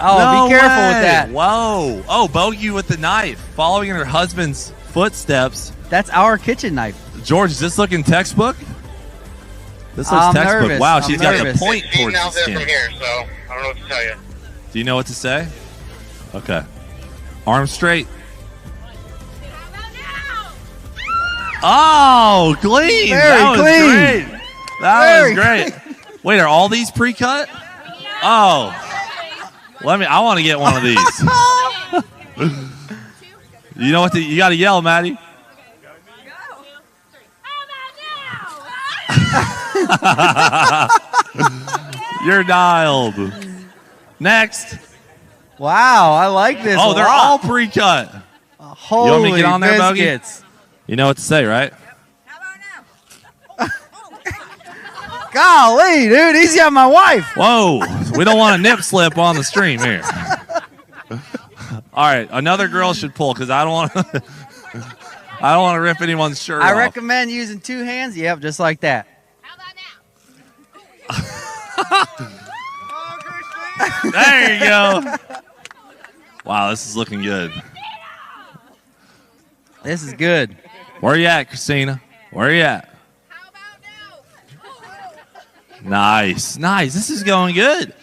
Oh, no be careful way. with that. Whoa. Oh, Bogey with the knife, following in her husband's footsteps. That's our kitchen knife. George, is this looking textbook? This looks textbook. Nervous. Wow, she's got the point He's towards the out there skin. from here, so I don't know what to tell you. Do you know what to say? Okay. Arms straight. Oh, clean. Very that was clean. great. That was great. Wait, are all these pre-cut? Oh. I want to get one of these. You know what? You got to yell, Maddie. You're dialed. Next. Wow, I like this. Oh, they're all pre-cut. Holy you want me to get on there, Bogey? biscuits. You know what to say, right? Golly, dude, easy on my wife. Whoa, we don't want a nip slip on the stream here. All right, another girl should pull because I don't want to. I don't want to rip anyone's shirt I off. recommend using 2 hands. Yep, just like that. There you go. Wow, this is looking good. This is good. Where you at, Christina? Where you at? Nice. This is going good.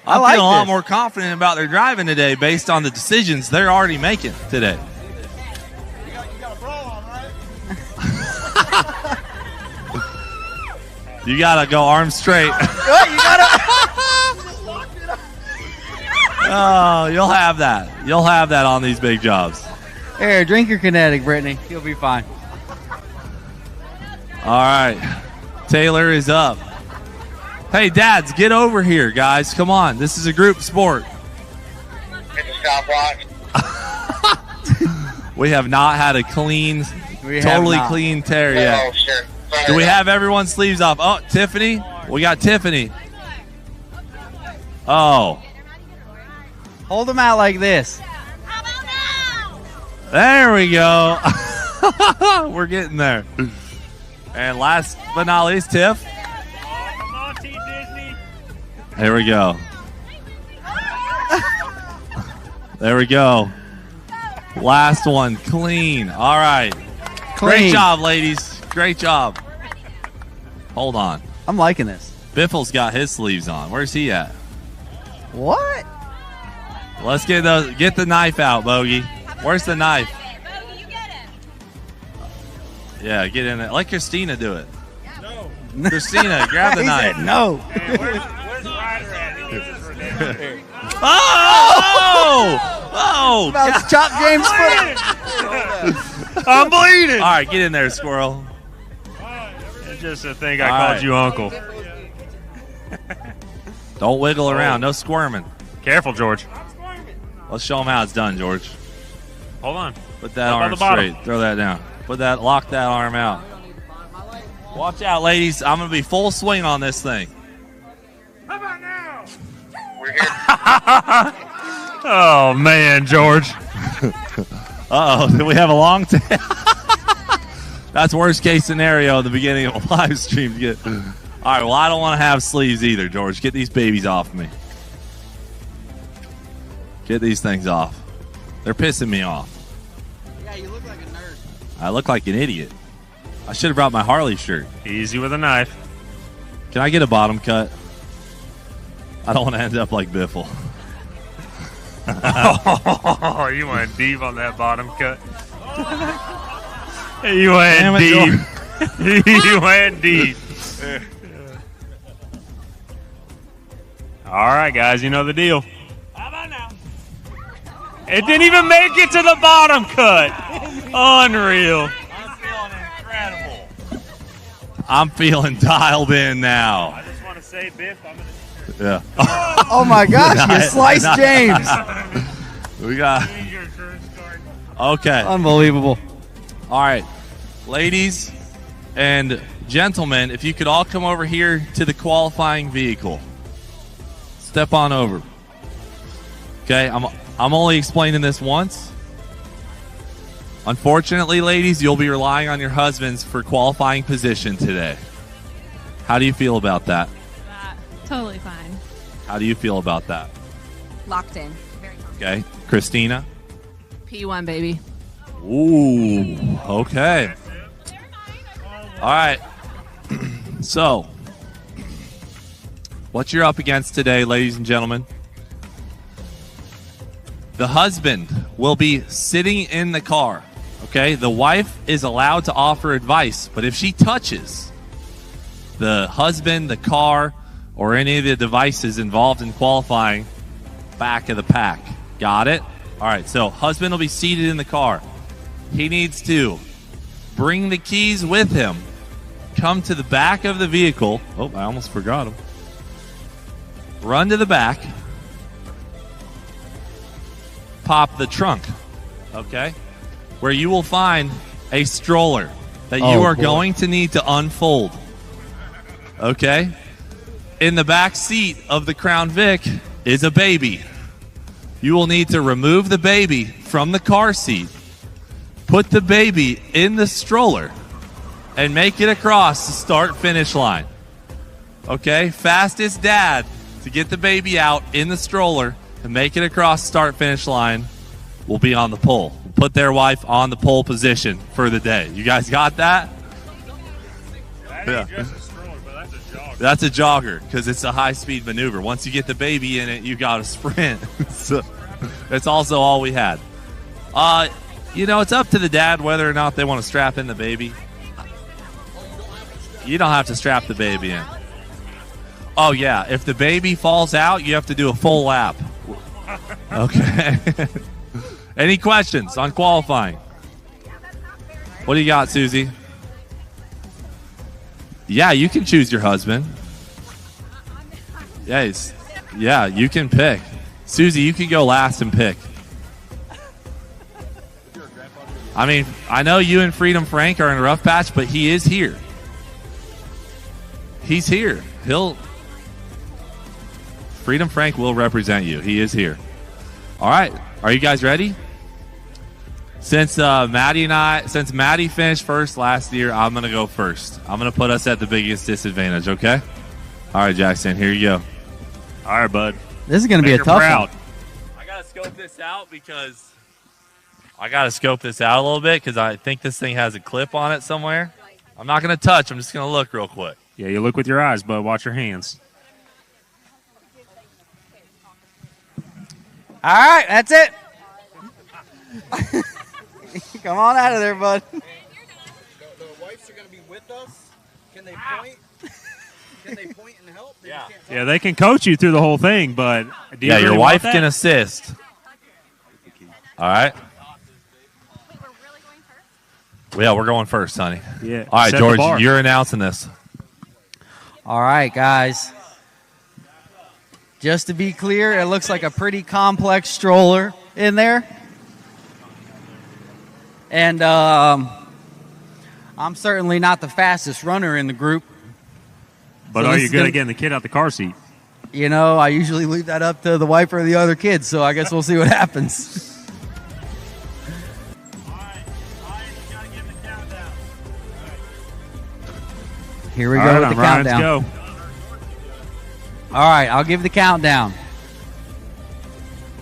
I'm like feeling a lot this. more confident about their driving today based on the decisions they're already making today. You gotta go arms straight. Oh, you'll have that. You'll have that on these big jobs. Here, drink your kinetic, Brittany. You'll be fine. All right. Taylor is up. Hey, dads, get over here, guys. Come on. This is a group sport. We have not had a clean, totally clean tear yet. Do we have everyone's sleeves off? Oh, Tiffany. We got Tiffany. Oh. Hold them out like this. There we go. We're getting there. And last but not least, Tiff. There we go. There we go. Last one, clean. All right. Clean. Great job, ladies. Great job. Hold on. I'm liking this. Biffle's got his sleeves on. Where's he at? What? Let's get the knife out, Bogey. Where's the knife? Yeah, get in there. Let Christina do it. No. Christina, grab the He knife. said no. Oh! About to chop James' foot. I'm bleeding. All right, get in there, squirrel. It's just a thing I called you uncle. Don't wiggle around. No squirming. Careful, George. Let's show them how it's done, George. Hold on. Put that Up on arm the bottom. straight. Throw that down. Lock that arm out. Watch out, ladies. I'm going to be full swing on this thing. Oh, man, George. Uh-oh. Did we have a long tail? That's worst case scenario in the beginning of a live stream. All right, well, I don't want to have sleeves either, George. Get these babies off me. Get these things off. They're pissing me off. Yeah, you look like a nerd. I look like an idiot. I should have brought my Harley shirt. Easy with a knife. Can I get a bottom cut? I don't want to end up like Biffle. Oh, you went deep on that bottom cut. You went deep. You went deep. All right, guys, you know the deal. How about now? It didn't even make it to the bottom cut. Unreal. I'm feeling dialed in now. I just want to say, Biff, I'm going to... Yeah. Oh, my gosh, you sliced James. We got... Okay. Unbelievable. All right. Ladies and gentlemen, if you could all come over here to the qualifying vehicle. Step on over. Okay, I'm only explaining this once. Unfortunately, ladies, you'll be relying on your husbands for qualifying position today. How do you feel about that? Totally fine. How do you feel about that? Locked in. Very confident. Okay, Christina? P1, baby. Ooh, okay. All right. So, what you're up against today, ladies and gentlemen, the husband will be sitting in the car, Okay, the wife is allowed to offer advice, but if she touches the husband, the car, or any of the devices involved in qualifying, back of the pack. Got it? All right, so husband will be seated in the car. He needs to bring the keys with him, come to the back of the vehicle. Oh, I almost forgot them. Run to the back, pop the trunk, okay, where you will find a stroller that you are going to need to unfold, okay? In the back seat of the Crown Vic is a baby. You will need to remove the baby from the car seat, put the baby in the stroller, and make it across the start-finish line. Okay? Fastest dad to get the baby out in the stroller and make it across the start-finish line will be on the pole. Put their wife on the pole position for the day. You guys got that? That ain't just a stroller, but that's a jogger. That's a jogger because it's a high-speed maneuver. Once you get the baby in it, you got to sprint. So that's also all we had. You know, it's up to the dad whether or not they want to strap in the baby. You don't have to strap the baby in. Oh, yeah. If the baby falls out, you have to do a full lap. Okay. Any questions on qualifying? What do you got, Susie? Yeah, you can choose your husband. Yes. Yeah, you can pick. Susie, you can go last and pick. I mean, I know you and Freedom Frank are in a rough patch, but he is here. He's here. Freedom Frank will represent you. He is here. All right. Are you guys ready? Since Maddie finished first last year, I'm going to go first. I'm going to put us at the biggest disadvantage, okay? All right, Jackson, here you go. All right, bud. This is going to be a tough one. I got to scope this out a little bit because I think this thing has a clip on it somewhere. I'm not going to touch. I'm just going to look real quick. Yeah, you look with your eyes, bud. Watch your hands. All right, that's it. Come on out of there, bud. The wives are going to be with us. Can they point? Can they point and help? Yeah, they can coach you through the whole thing, but do you Yeah, really your want wife that? can assist. All right. Yeah, we're going first, honey. Yeah. All right, set the George, bar. you're announcing this. All right, guys. Just to be clear, it looks like a pretty complex stroller in there. And I'm certainly not the fastest runner in the group. But So are this you is good gonna- at getting the kid out the car seat? You know, I usually leave that up to the wife or the other kids, so I guess we'll see what happens. Here we All go right, with the I'm Ryan, let's countdown. go. All right, I'll give the countdown.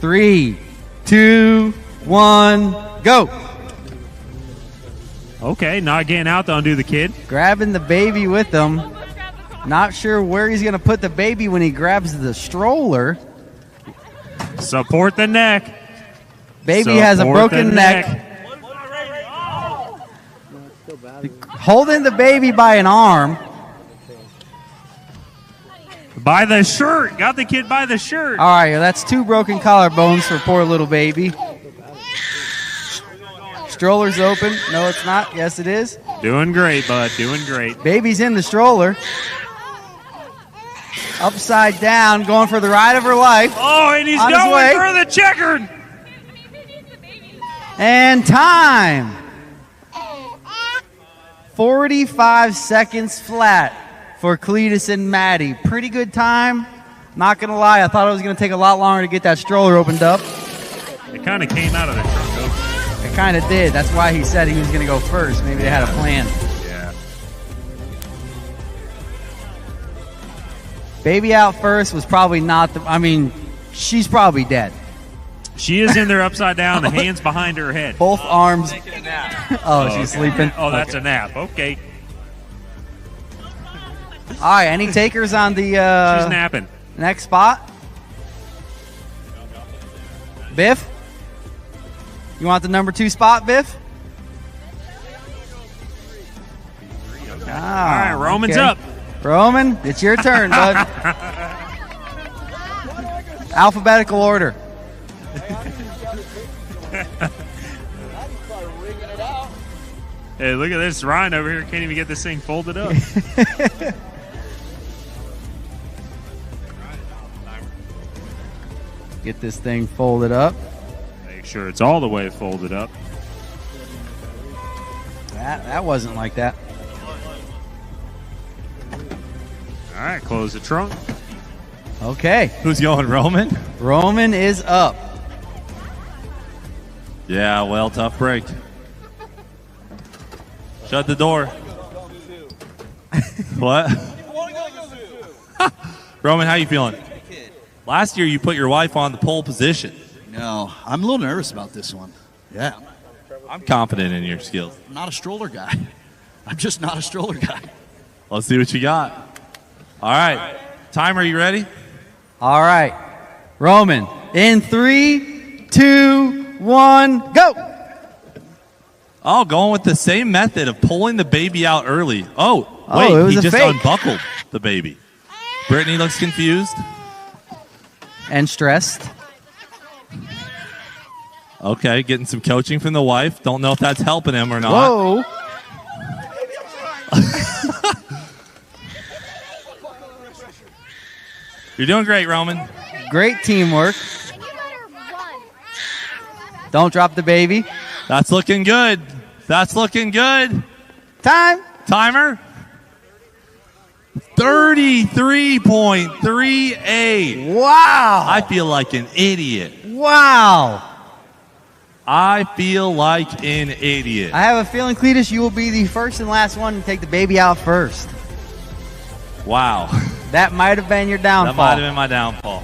3, 2, 1, go. Okay, not getting out to undo the kid. Grabbing the baby with him. Not sure where he's going to put the baby when he grabs the stroller. Support the neck. Baby has a Support broken the neck. Holding the baby by an arm. By the shirt. Got the kid by the shirt. All right, that's 2 broken collarbones for poor little baby. Stroller's open. No, it's not. Yes, it is. Doing great, bud. Doing great. Baby's in the stroller. Upside down, going for the ride of her life. Oh, and he's On his going way. for the checkered. And time. 45 seconds flat for Cletus and Maddie. Pretty good time. Not going to lie, I thought it was going to take a lot longer to get that stroller opened up. It kind of came out of the trunk, though. It kind of did. That's why he said he was going to go first. Maybe they had a plan. Yeah. Baby out first was probably not the... I mean, she's probably dead. She is in there upside down, the hands behind her head. Both arms. Oh, she's okay. sleeping? Oh, that's Okay. a nap. Okay. All right, any takers on the She's napping. next spot? Biff? You want the number 2 spot, Biff? Ah, All right, Roman's okay. up. Roman, it's your turn, bud. Alphabetical order. Hey, look at this. Ryan over here can't even get this thing folded up. Get this thing folded up. Make sure it's all the way folded up. That wasn't like that. All right, close the trunk. Okay. Who's going, Roman? Roman is up. Yeah, well, tough break. Shut the door. What? Roman, how you feeling? Last year you put your wife on the pole position. No, I'm a little nervous about this one. Yeah. I'm confident in your skills. I'm not a stroller guy. I'm just not a stroller guy. Let's see what you got. All right. Timer, you ready? All right. Roman, in 3, 2, 1, go. Oh, going with the same method of pulling the baby out early. Oh, wait, it was he a just fake. unbuckled the baby. Brittany looks confused. And stressed. Okay, getting some coaching from the wife. Don't know if that's helping him or not. Whoa. You're doing great, Roman. Great teamwork. Don't drop the baby. That's looking good. That's looking good. Time. Timer. 33.38. Wow. I feel like an idiot. Wow. I feel like an idiot. I have a feeling, Cletus, you will be the first and last one to take the baby out first. Wow. That might have been your downfall. That might have been my downfall.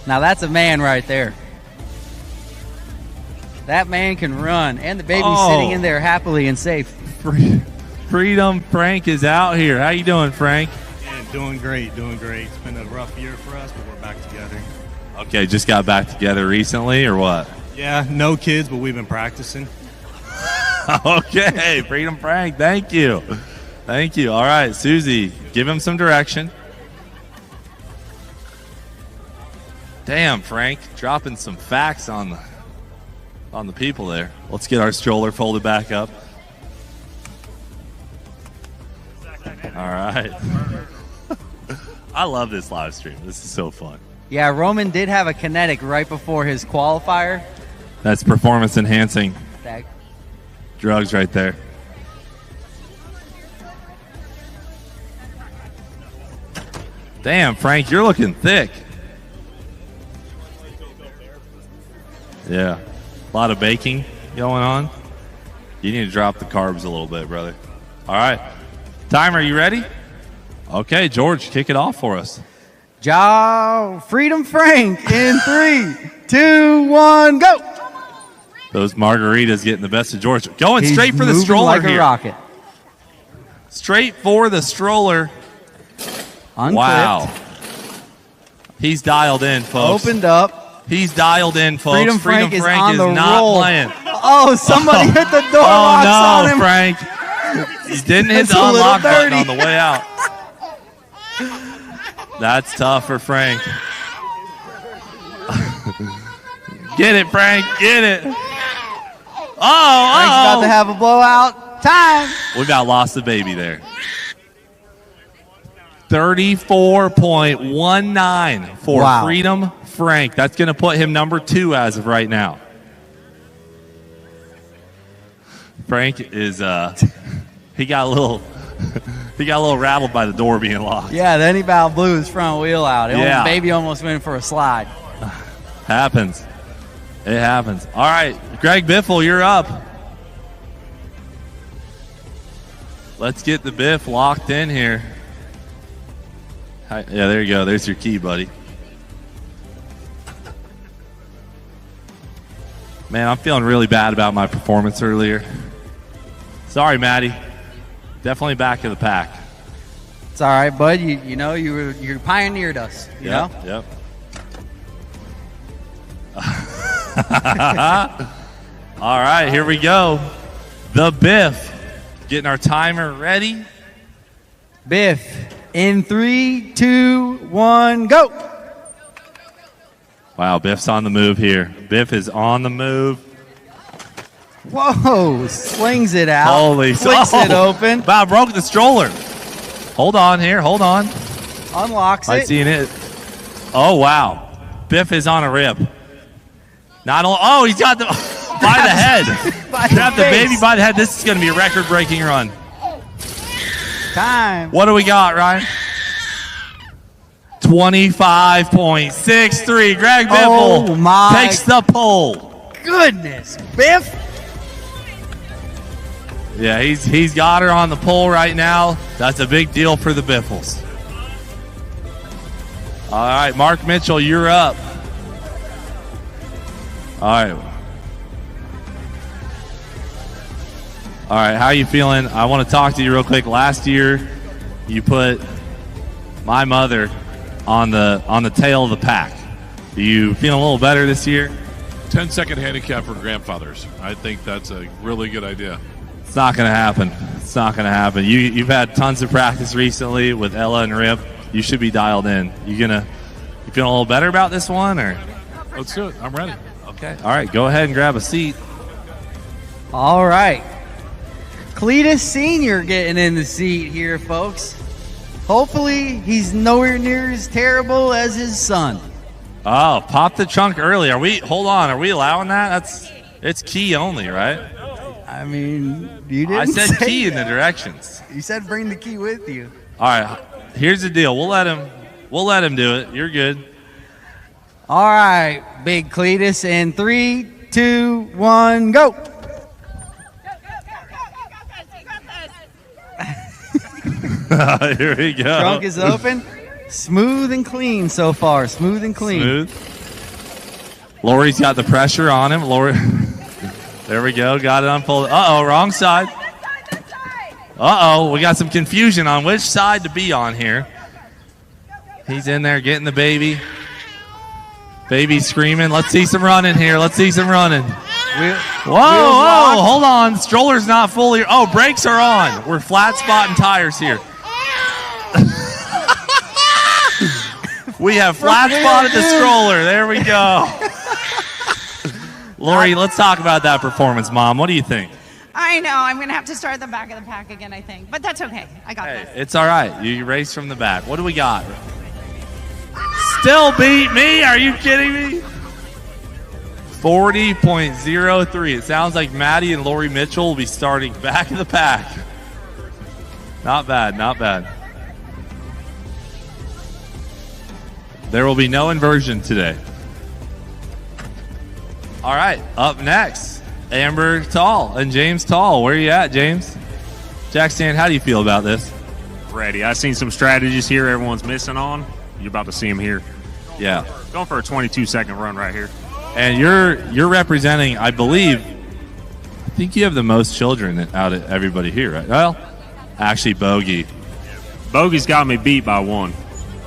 Now that's a man right there. That man can run, and the baby's sitting in there happily and safe. Freedom Frank is out here. How you doing, Frank? Yeah, doing great, doing great. It's been a rough year for us, but we're back together. Okay, just got back together recently, or what? Yeah, no kids, but we've been practicing. Okay, Freedom Frank, thank you. Thank you. All right, Susie, give him some direction. Damn, Frank, dropping some facts on the people there. Let's get our stroller folded back up. All right. I love this live stream. This is so fun. Yeah, Roman did have a kinetic right before his qualifier. That's performance enhancing That drugs right there. Damn, Frank, you're looking thick. Yeah. A lot of baking going on. You need to drop the carbs a little bit, brother. All right. Timer, you ready? Okay, George, kick it off for us. Freedom Frank in 3, 2, 1, go. Those margaritas getting the best of George. Going He's straight for the moving stroller like here. a rocket. Straight for the stroller. Unclipped. Wow. He's dialed in, folks. Opened up. He's dialed in, folks. Freedom Frank is on is the not roll. playing. Oh, somebody hit the door locks on Oh, no, him. Frank. He didn't hit That's the a little unlock button dirty. on the way out. That's tough for Frank. Get it, Frank. Get it. Frank's about to have a blowout. Time. We about lost the baby there. 34.19 for Wow. Freedom Frank. That's going to put him number 2 as of right now. Frank is he got a little rattled by the door being locked. Yeah, then he about blew his front wheel out. Yeah. Baby almost went for a slide. Happens. It happens. All right, Greg Biffle, you're up. Let's get the Biff locked in here. Hi, yeah, there you go. There's your key, buddy. Man, I'm feeling really bad about my performance earlier. Sorry, Maddie. Definitely back of the pack. It's all right, bud. You pioneered us. You know. Yep. All right, here we go. The Biff. Getting our timer ready. Biff, in 3, 2, 1, go. Wow, Biff's on the move here. Biff is on the move. Whoa, slings it out. Holy, flicks it open. Wow, broke the stroller. Hold on here, hold on. Unlocks I'm it. seeing it. Oh, wow. Biff is on a rip. Not only, oh, he's got the, by the head. Grab the baby by the head. This is going to be a record-breaking run. Time. What do we got, Ryan? 25.63. Greg Biffle takes the pole. Goodness, Biff. Yeah, he's got her on the pole right now. That's a big deal for the Biffles. All right, Mark Mitchell, you're up. All right. All right, how you feeling? I want to talk to you real quick. Last year, you put my mother on the tail of the pack. Are you feeling a little better this year? 10-second handicap for grandfathers. I think that's a really good idea. It's not going to happen. It's not going to happen. You've had tons of practice recently with Ella and Rip. You should be dialed in. You feeling a little better about this one, or? Let's do it. I'm ready. Okay. All right. Go ahead and grab a seat. All right. Cletus Sr. getting in the seat here, folks. Hopefully, he's nowhere near as terrible as his son. Oh, pop the trunk early. Hold on. Are we allowing that? It's key only, right? I mean, you didn't I said say key in that. the directions. You said bring the key with you. All right. Here's the deal. We'll let him do it. You're good. All right, big Cletus, in 3, 2, 1, go. Here we go. Trunk is open. Smooth and clean so far. Smooth and clean. Smooth. Lori's got the pressure on him. Lori. There we go. Got it unfolded. Uh-oh, wrong side. Uh-oh, we got some confusion on which side to be on here. He's in there getting the baby. Baby's screaming. Let's see some running here. Let's see some running. Whoa, hold on. Stroller's not fully. Oh, brakes are on. We're flat spotting tires here. We have flat spotted the stroller. There we go. Lori, let's talk about that performance, Mom. What do you think? I know. I'm going to have to start at the back of the pack again, I think. But that's okay. I got this. It's all right. You race from the back. What do we got? Still beat me? Are you kidding me? 40.03. It sounds like Maddie and Lori Mitchell will be starting back of the pack. Not bad, not bad. There will be no inversion today. All right, up next, Amber Tall and James Tall. Where are you at, James? Jack Stan, how do you feel about this? Ready. I've seen some strategies here everyone's missing on. You're about to see them here. Yeah. Going for a 22-second run right here. And you're representing, I think you have the most children out of everybody here, right? Well, actually, Bogey. Bogey's got me beat by one.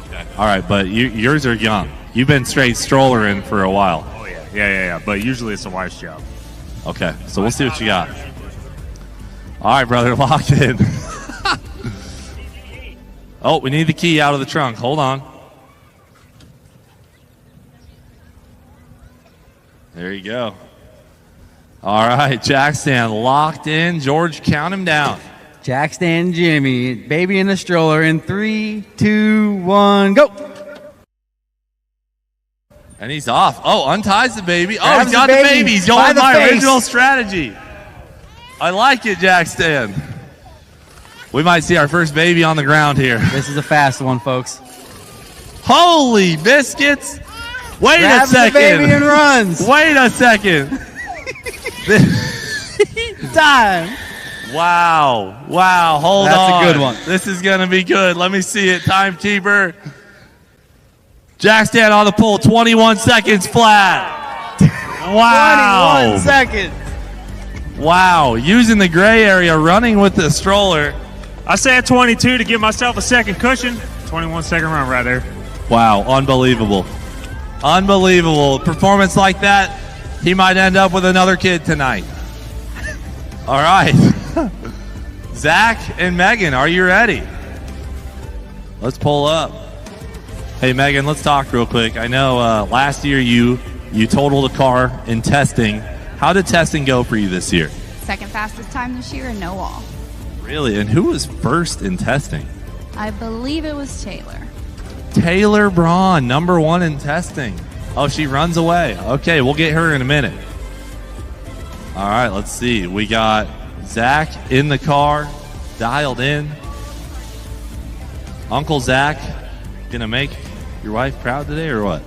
Okay. All right, but yours are young. You've been straight strollering for a while. Oh, yeah. Yeah. But usually it's a wife's job. Okay, so we'll see what you got. All right, brother, locked in. Oh, we need the key out of the trunk. Hold on. There you go. All right, Jack Stan locked in. George, count him down. Jack Stan Jimmy, baby in the stroller, in 3, 2, 1, go. And he's off. Oh, unties the baby. Oh, Grabs he's got the baby. He's going with my original strategy. I like it, Jack Stan. We might see our first baby on the ground here. This is a fast one, folks. Holy biscuits. Wait Grabs a second. the baby and runs. Wait a second. Time. Wow. Wow. Hold on. That's a good one. This is going to be good. Let me see it. Timekeeper. Jack Stan on the pole. 21 seconds flat. Wow. 21 seconds. Wow. Using the gray area, running with the stroller. I said 22 to give myself a second cushion. 21-second run right there. Wow. Unbelievable. Unbelievable. Performance like that. He might end up with another kid tonight. All right. Zach and Megan, are you ready? Let's pull up. Hey, Megan, let's talk real quick. I know last year you totaled a car in testing. How did testing go for you this year? Second fastest time this year and no wall. Really? And who was first in testing? I believe it was Taylor. Taylor Braun, number 1 in testing. Oh, she runs away. Okay, we'll get her in a minute. All right, let's see. We got Zach in the car, dialed in. Uncle Zach, gonna make your wife proud today or what?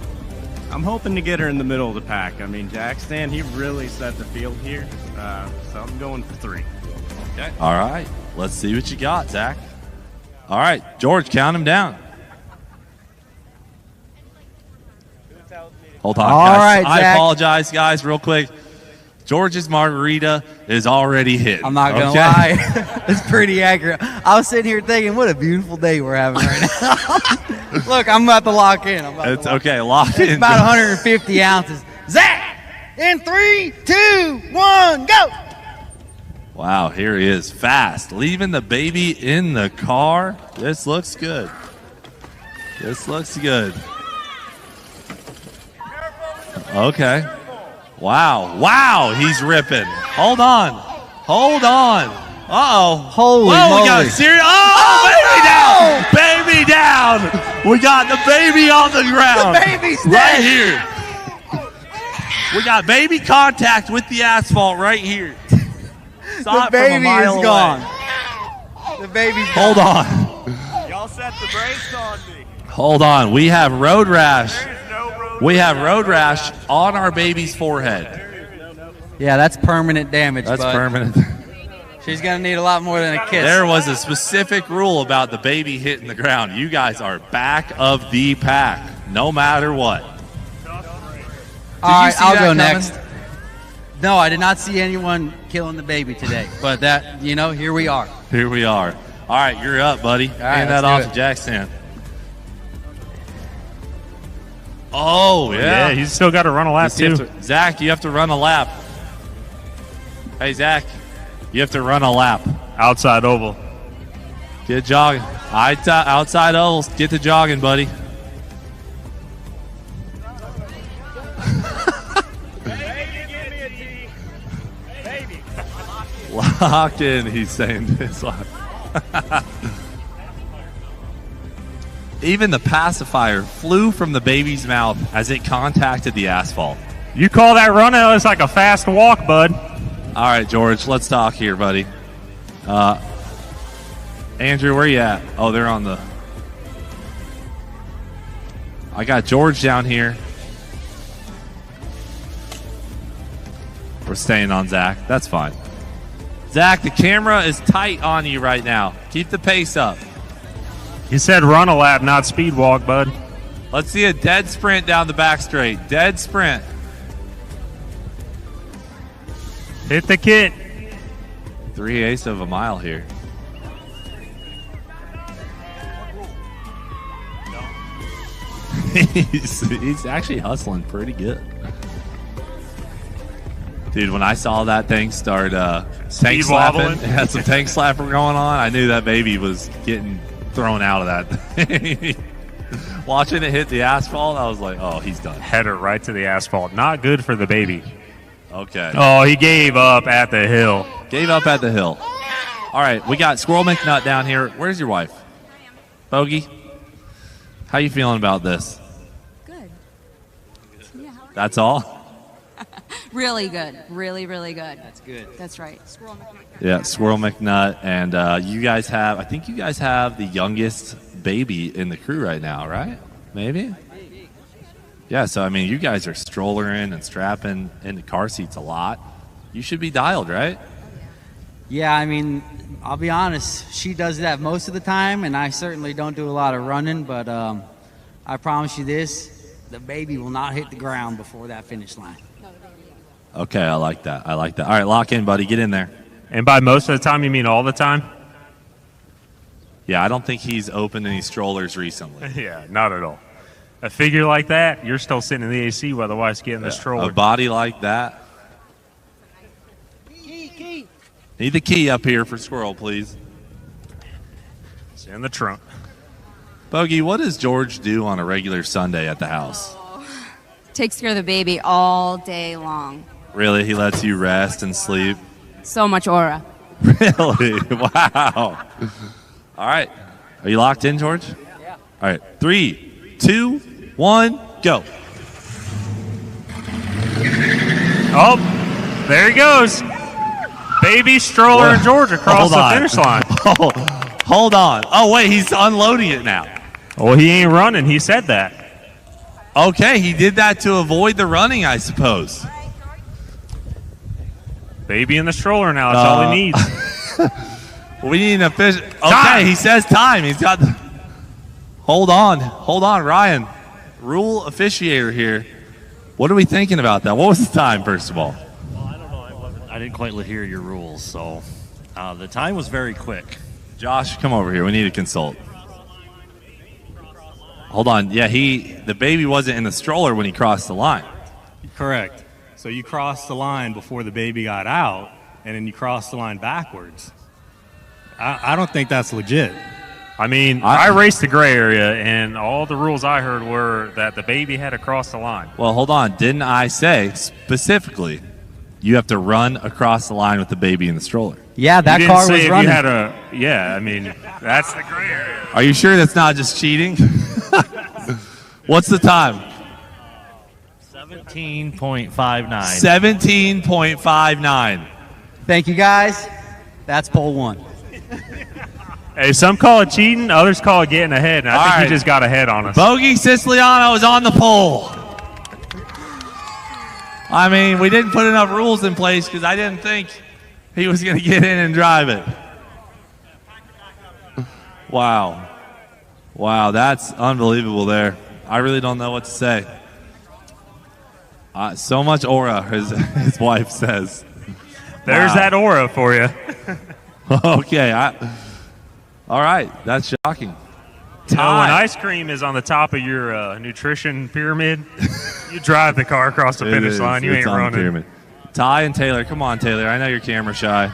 I'm hoping to get her in the middle of the pack. I mean, Jack Stan, he really set the field here, so I'm going for 3. Okay. All right, let's see what you got, Zach. All right, George, count him down. Hold on, All guys. right, I Zach. apologize, guys, real quick. George's margarita is already hit. I'm not gonna lie, it's pretty accurate. I was sitting here thinking, what a beautiful day we're having right now. Look, I'm about to lock in. It's okay, lock in. It's about 150 ounces. Zach, in 3, 2, 1, go! Wow, here he is, fast, leaving the baby in the car. This looks good. This looks good. Okay. Wow. Wow, he's ripping. Hold on. Hold on. Uh-oh. Holy Whoa, we got moly. serious. Oh, baby down. Baby down. We got the baby on the ground. The baby's right dead. here. We got baby contact with the asphalt right here. Saw The it from a baby mile is away. gone. The baby's Hold gone. on. Y'all set the brakes on me. Hold on. We have road rash. We have road rash on our baby's forehead. Yeah, that's permanent damage. That's bud. permanent. She's gonna need a lot more than a kiss. There was a specific rule about the baby hitting the ground. You guys are back of the pack, no matter what. All right, see I'll that go coming? next. No, I did not see anyone killing the baby today, but that, here we are. Here we are. All right, you're up, buddy. right, Hand that let's off do to it. Jackson. Oh, yeah. Yeah, he's still got to run a lap, You have too. to- Zach, you have to run a lap. Hey, Zach, you have to run a lap. Outside oval. Get jogging. Outside ovals. Get to jogging, buddy. Lock in, he's saying this one. Even the pacifier flew from the baby's mouth as it contacted the asphalt. You call that run out? It's like a fast walk, bud. All right, George, let's talk here, buddy. Andrew, where you at? Oh, they're on the... I got George down here. We're staying on Zach. That's fine. Zach, the camera is tight on you right now. Keep the pace up. You said run a lap, not speed walk, bud. Let's see a dead sprint down the back straight. Dead sprint. Hit the kit. 3/8 of a mile here. he's actually hustling pretty good. Dude, when I saw that thing start tank slapping, wobbling. it had some tank slapper going on, I knew that baby was getting thrown out of that thing. Watching it hit the asphalt, I was like, oh, he's done. Header right to the asphalt. Not good for the baby. Okay. Oh, he gave up at the hill. Gave up at the hill. All right, we got Squirrel McNutt down here. Where's your wife? Bogey? How you feeling about this? Good. Yeah. That's all? Really good. Really, really good. That's good. That's right. Yeah, Squirrel McNutt. And you guys have, I think you guys have the youngest baby in the crew right now, right? Maybe? Yeah, so I mean, you guys are strollering and strapping into car seats a lot. You should be dialed, right? Yeah, I mean, I'll be honest. She does that most of the time, and I certainly don't do a lot of running, but I promise you this, the baby will not hit the ground before that finish line. Okay, I like that. I like that. All right, lock in, buddy. Get in there. And by most of the time, you mean all the time? Yeah, I don't think he's opened any strollers recently. Yeah, not at all. A figure like that, you're still sitting in the AC while the wife's getting the stroller. A body like that. Need the key up here for Squirrel, please. It's in the trunk. Bogey, what does George do on a regular Sunday at the house? Takes care of the baby all day long. Really? He lets you rest and sleep? So much aura. Really? Wow. All right. Are you locked in, George? Yeah. All right. 3, 2, 1, go. Oh, there he goes. Baby, stroller, and George across the finish line. Hold on. Oh, wait, he's unloading it now. Well, he ain't running. He said that. Okay, he did that to avoid the running, I suppose. Baby in the stroller now. That's all he needs. We need an official. Okay, he says time. He's got. Hold on, Ryan. Rule officiator here. What are we thinking about that? What was the time, first of all? Well, I don't know. I didn't quite hear your rules, so the time was very quick. Josh, come over here. We need to consult. Hold on. Yeah, the baby wasn't in the stroller when he crossed the line. Correct. So you crossed the line before the baby got out, and then you crossed the line backwards. I don't think that's legit. I mean, I raced the gray area, and all the rules I heard were that the baby had to cross the line. Well, hold on. Didn't I say specifically you have to run across the line with the baby in the stroller? Yeah, that car was running. Yeah, I mean, that's the gray area. Are you sure that's not just cheating? What's the time? 17.59. 17.59. Thank you, guys. That's pole 1. Hey, some call it cheating, others call it getting ahead, and I think he just got ahead on us. Bogey Siciliano is on the pole. I mean, we didn't put enough rules in place because I didn't think he was going to get in and drive it. Wow. Wow, that's unbelievable there. I really don't know what to say. So much aura, his wife says. There's that aura for you. Okay. All right. That's shocking. You know, when ice cream is on the top of your nutrition pyramid, you drive the car across the finish line. You ain't running. Ty and Taylor. Come on, Taylor. I know you're camera shy.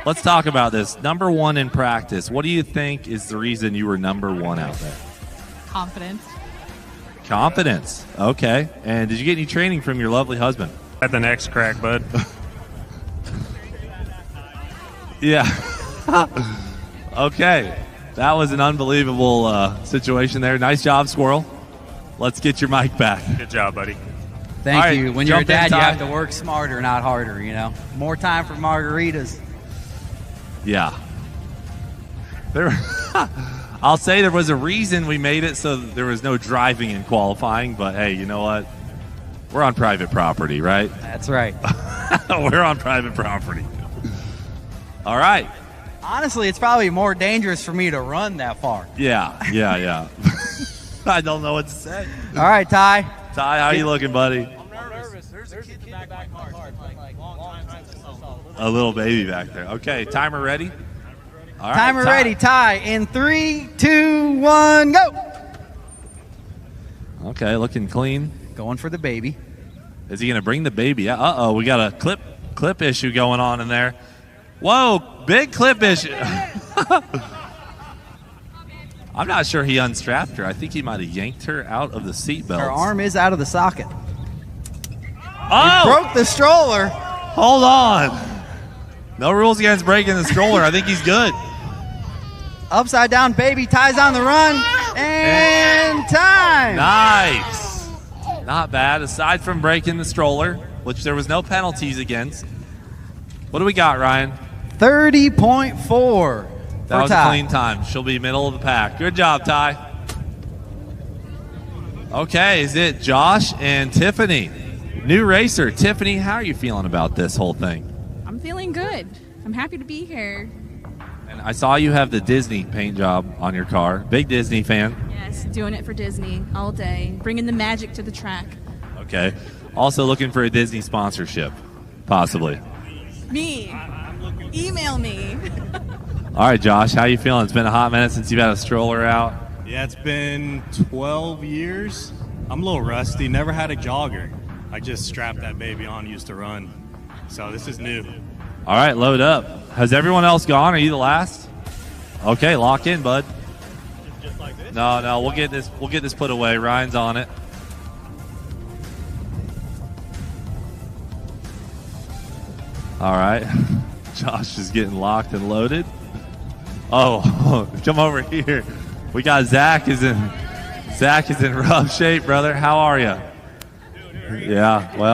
Let's talk about this. Number 1 in practice. What do you think is the reason you were number 1 out there? Confidence. Confidence. Okay. And did you get any training from your lovely husband? At the next crack, bud. Yeah. Okay. That was an unbelievable situation there. Nice job, Squirrel. Let's get your mic back. Good job, buddy. Thank you. When you're a dad, you have to work smarter, not harder, you know. More time for margaritas. Yeah. I'll say there was a reason we made it so there was no driving in qualifying, but hey, you know what? We're on private property, right? That's right. We're on private property. All right. Honestly, it's probably more dangerous for me to run that far. Yeah. I don't know what to say. All right, Ty. Ty, how you looking, buddy? I'm nervous. There's a kid in the back hard. Like long time. A little baby back there. Okay, timer ready? All right, timer ready, Ty. In 3, 2, 1, go. Okay, looking clean. Going for the baby. Is he going to bring the baby out? Uh-oh, we got a clip issue going on in there. Whoa, big clip issue. I'm not sure he unstrapped her. I think he might have yanked her out of the seatbelt. Her arm is out of the socket. Oh! He broke the stroller. Hold on. No rules against breaking the stroller. I think he's good. Upside down baby, Ty's on the run. And time. Nice. Not bad. Aside from breaking the stroller, which there was no penalties against. What do we got, Ryan? 30.4. That was Ty. a clean time. She'll be middle of the pack. Good job, Ty. Okay, is it Josh and Tiffany? New racer. Tiffany, how are you feeling about this whole thing? I'm feeling good. I'm happy to be here. And I saw you have the Disney paint job on your car. Big Disney fan. Yes, doing it for Disney all day. Bringing the magic to the track. Okay. Also looking for a Disney sponsorship, possibly. Me. Email me. All right, Josh, how you feeling? It's been a hot minute since you've had a stroller out. Yeah, it's been 12 years. I'm a little rusty. Never had a jogger. I just strapped that baby on, used to run. So this is new. All right, load up. Has everyone else gone? Are you the last? Okay, lock in, bud. Just like this? No, we'll get this put away. Ryan's on it. All right. Josh is getting locked and loaded. Oh, come over here. We got Zach is in rough shape, brother. How are you? Yeah, well.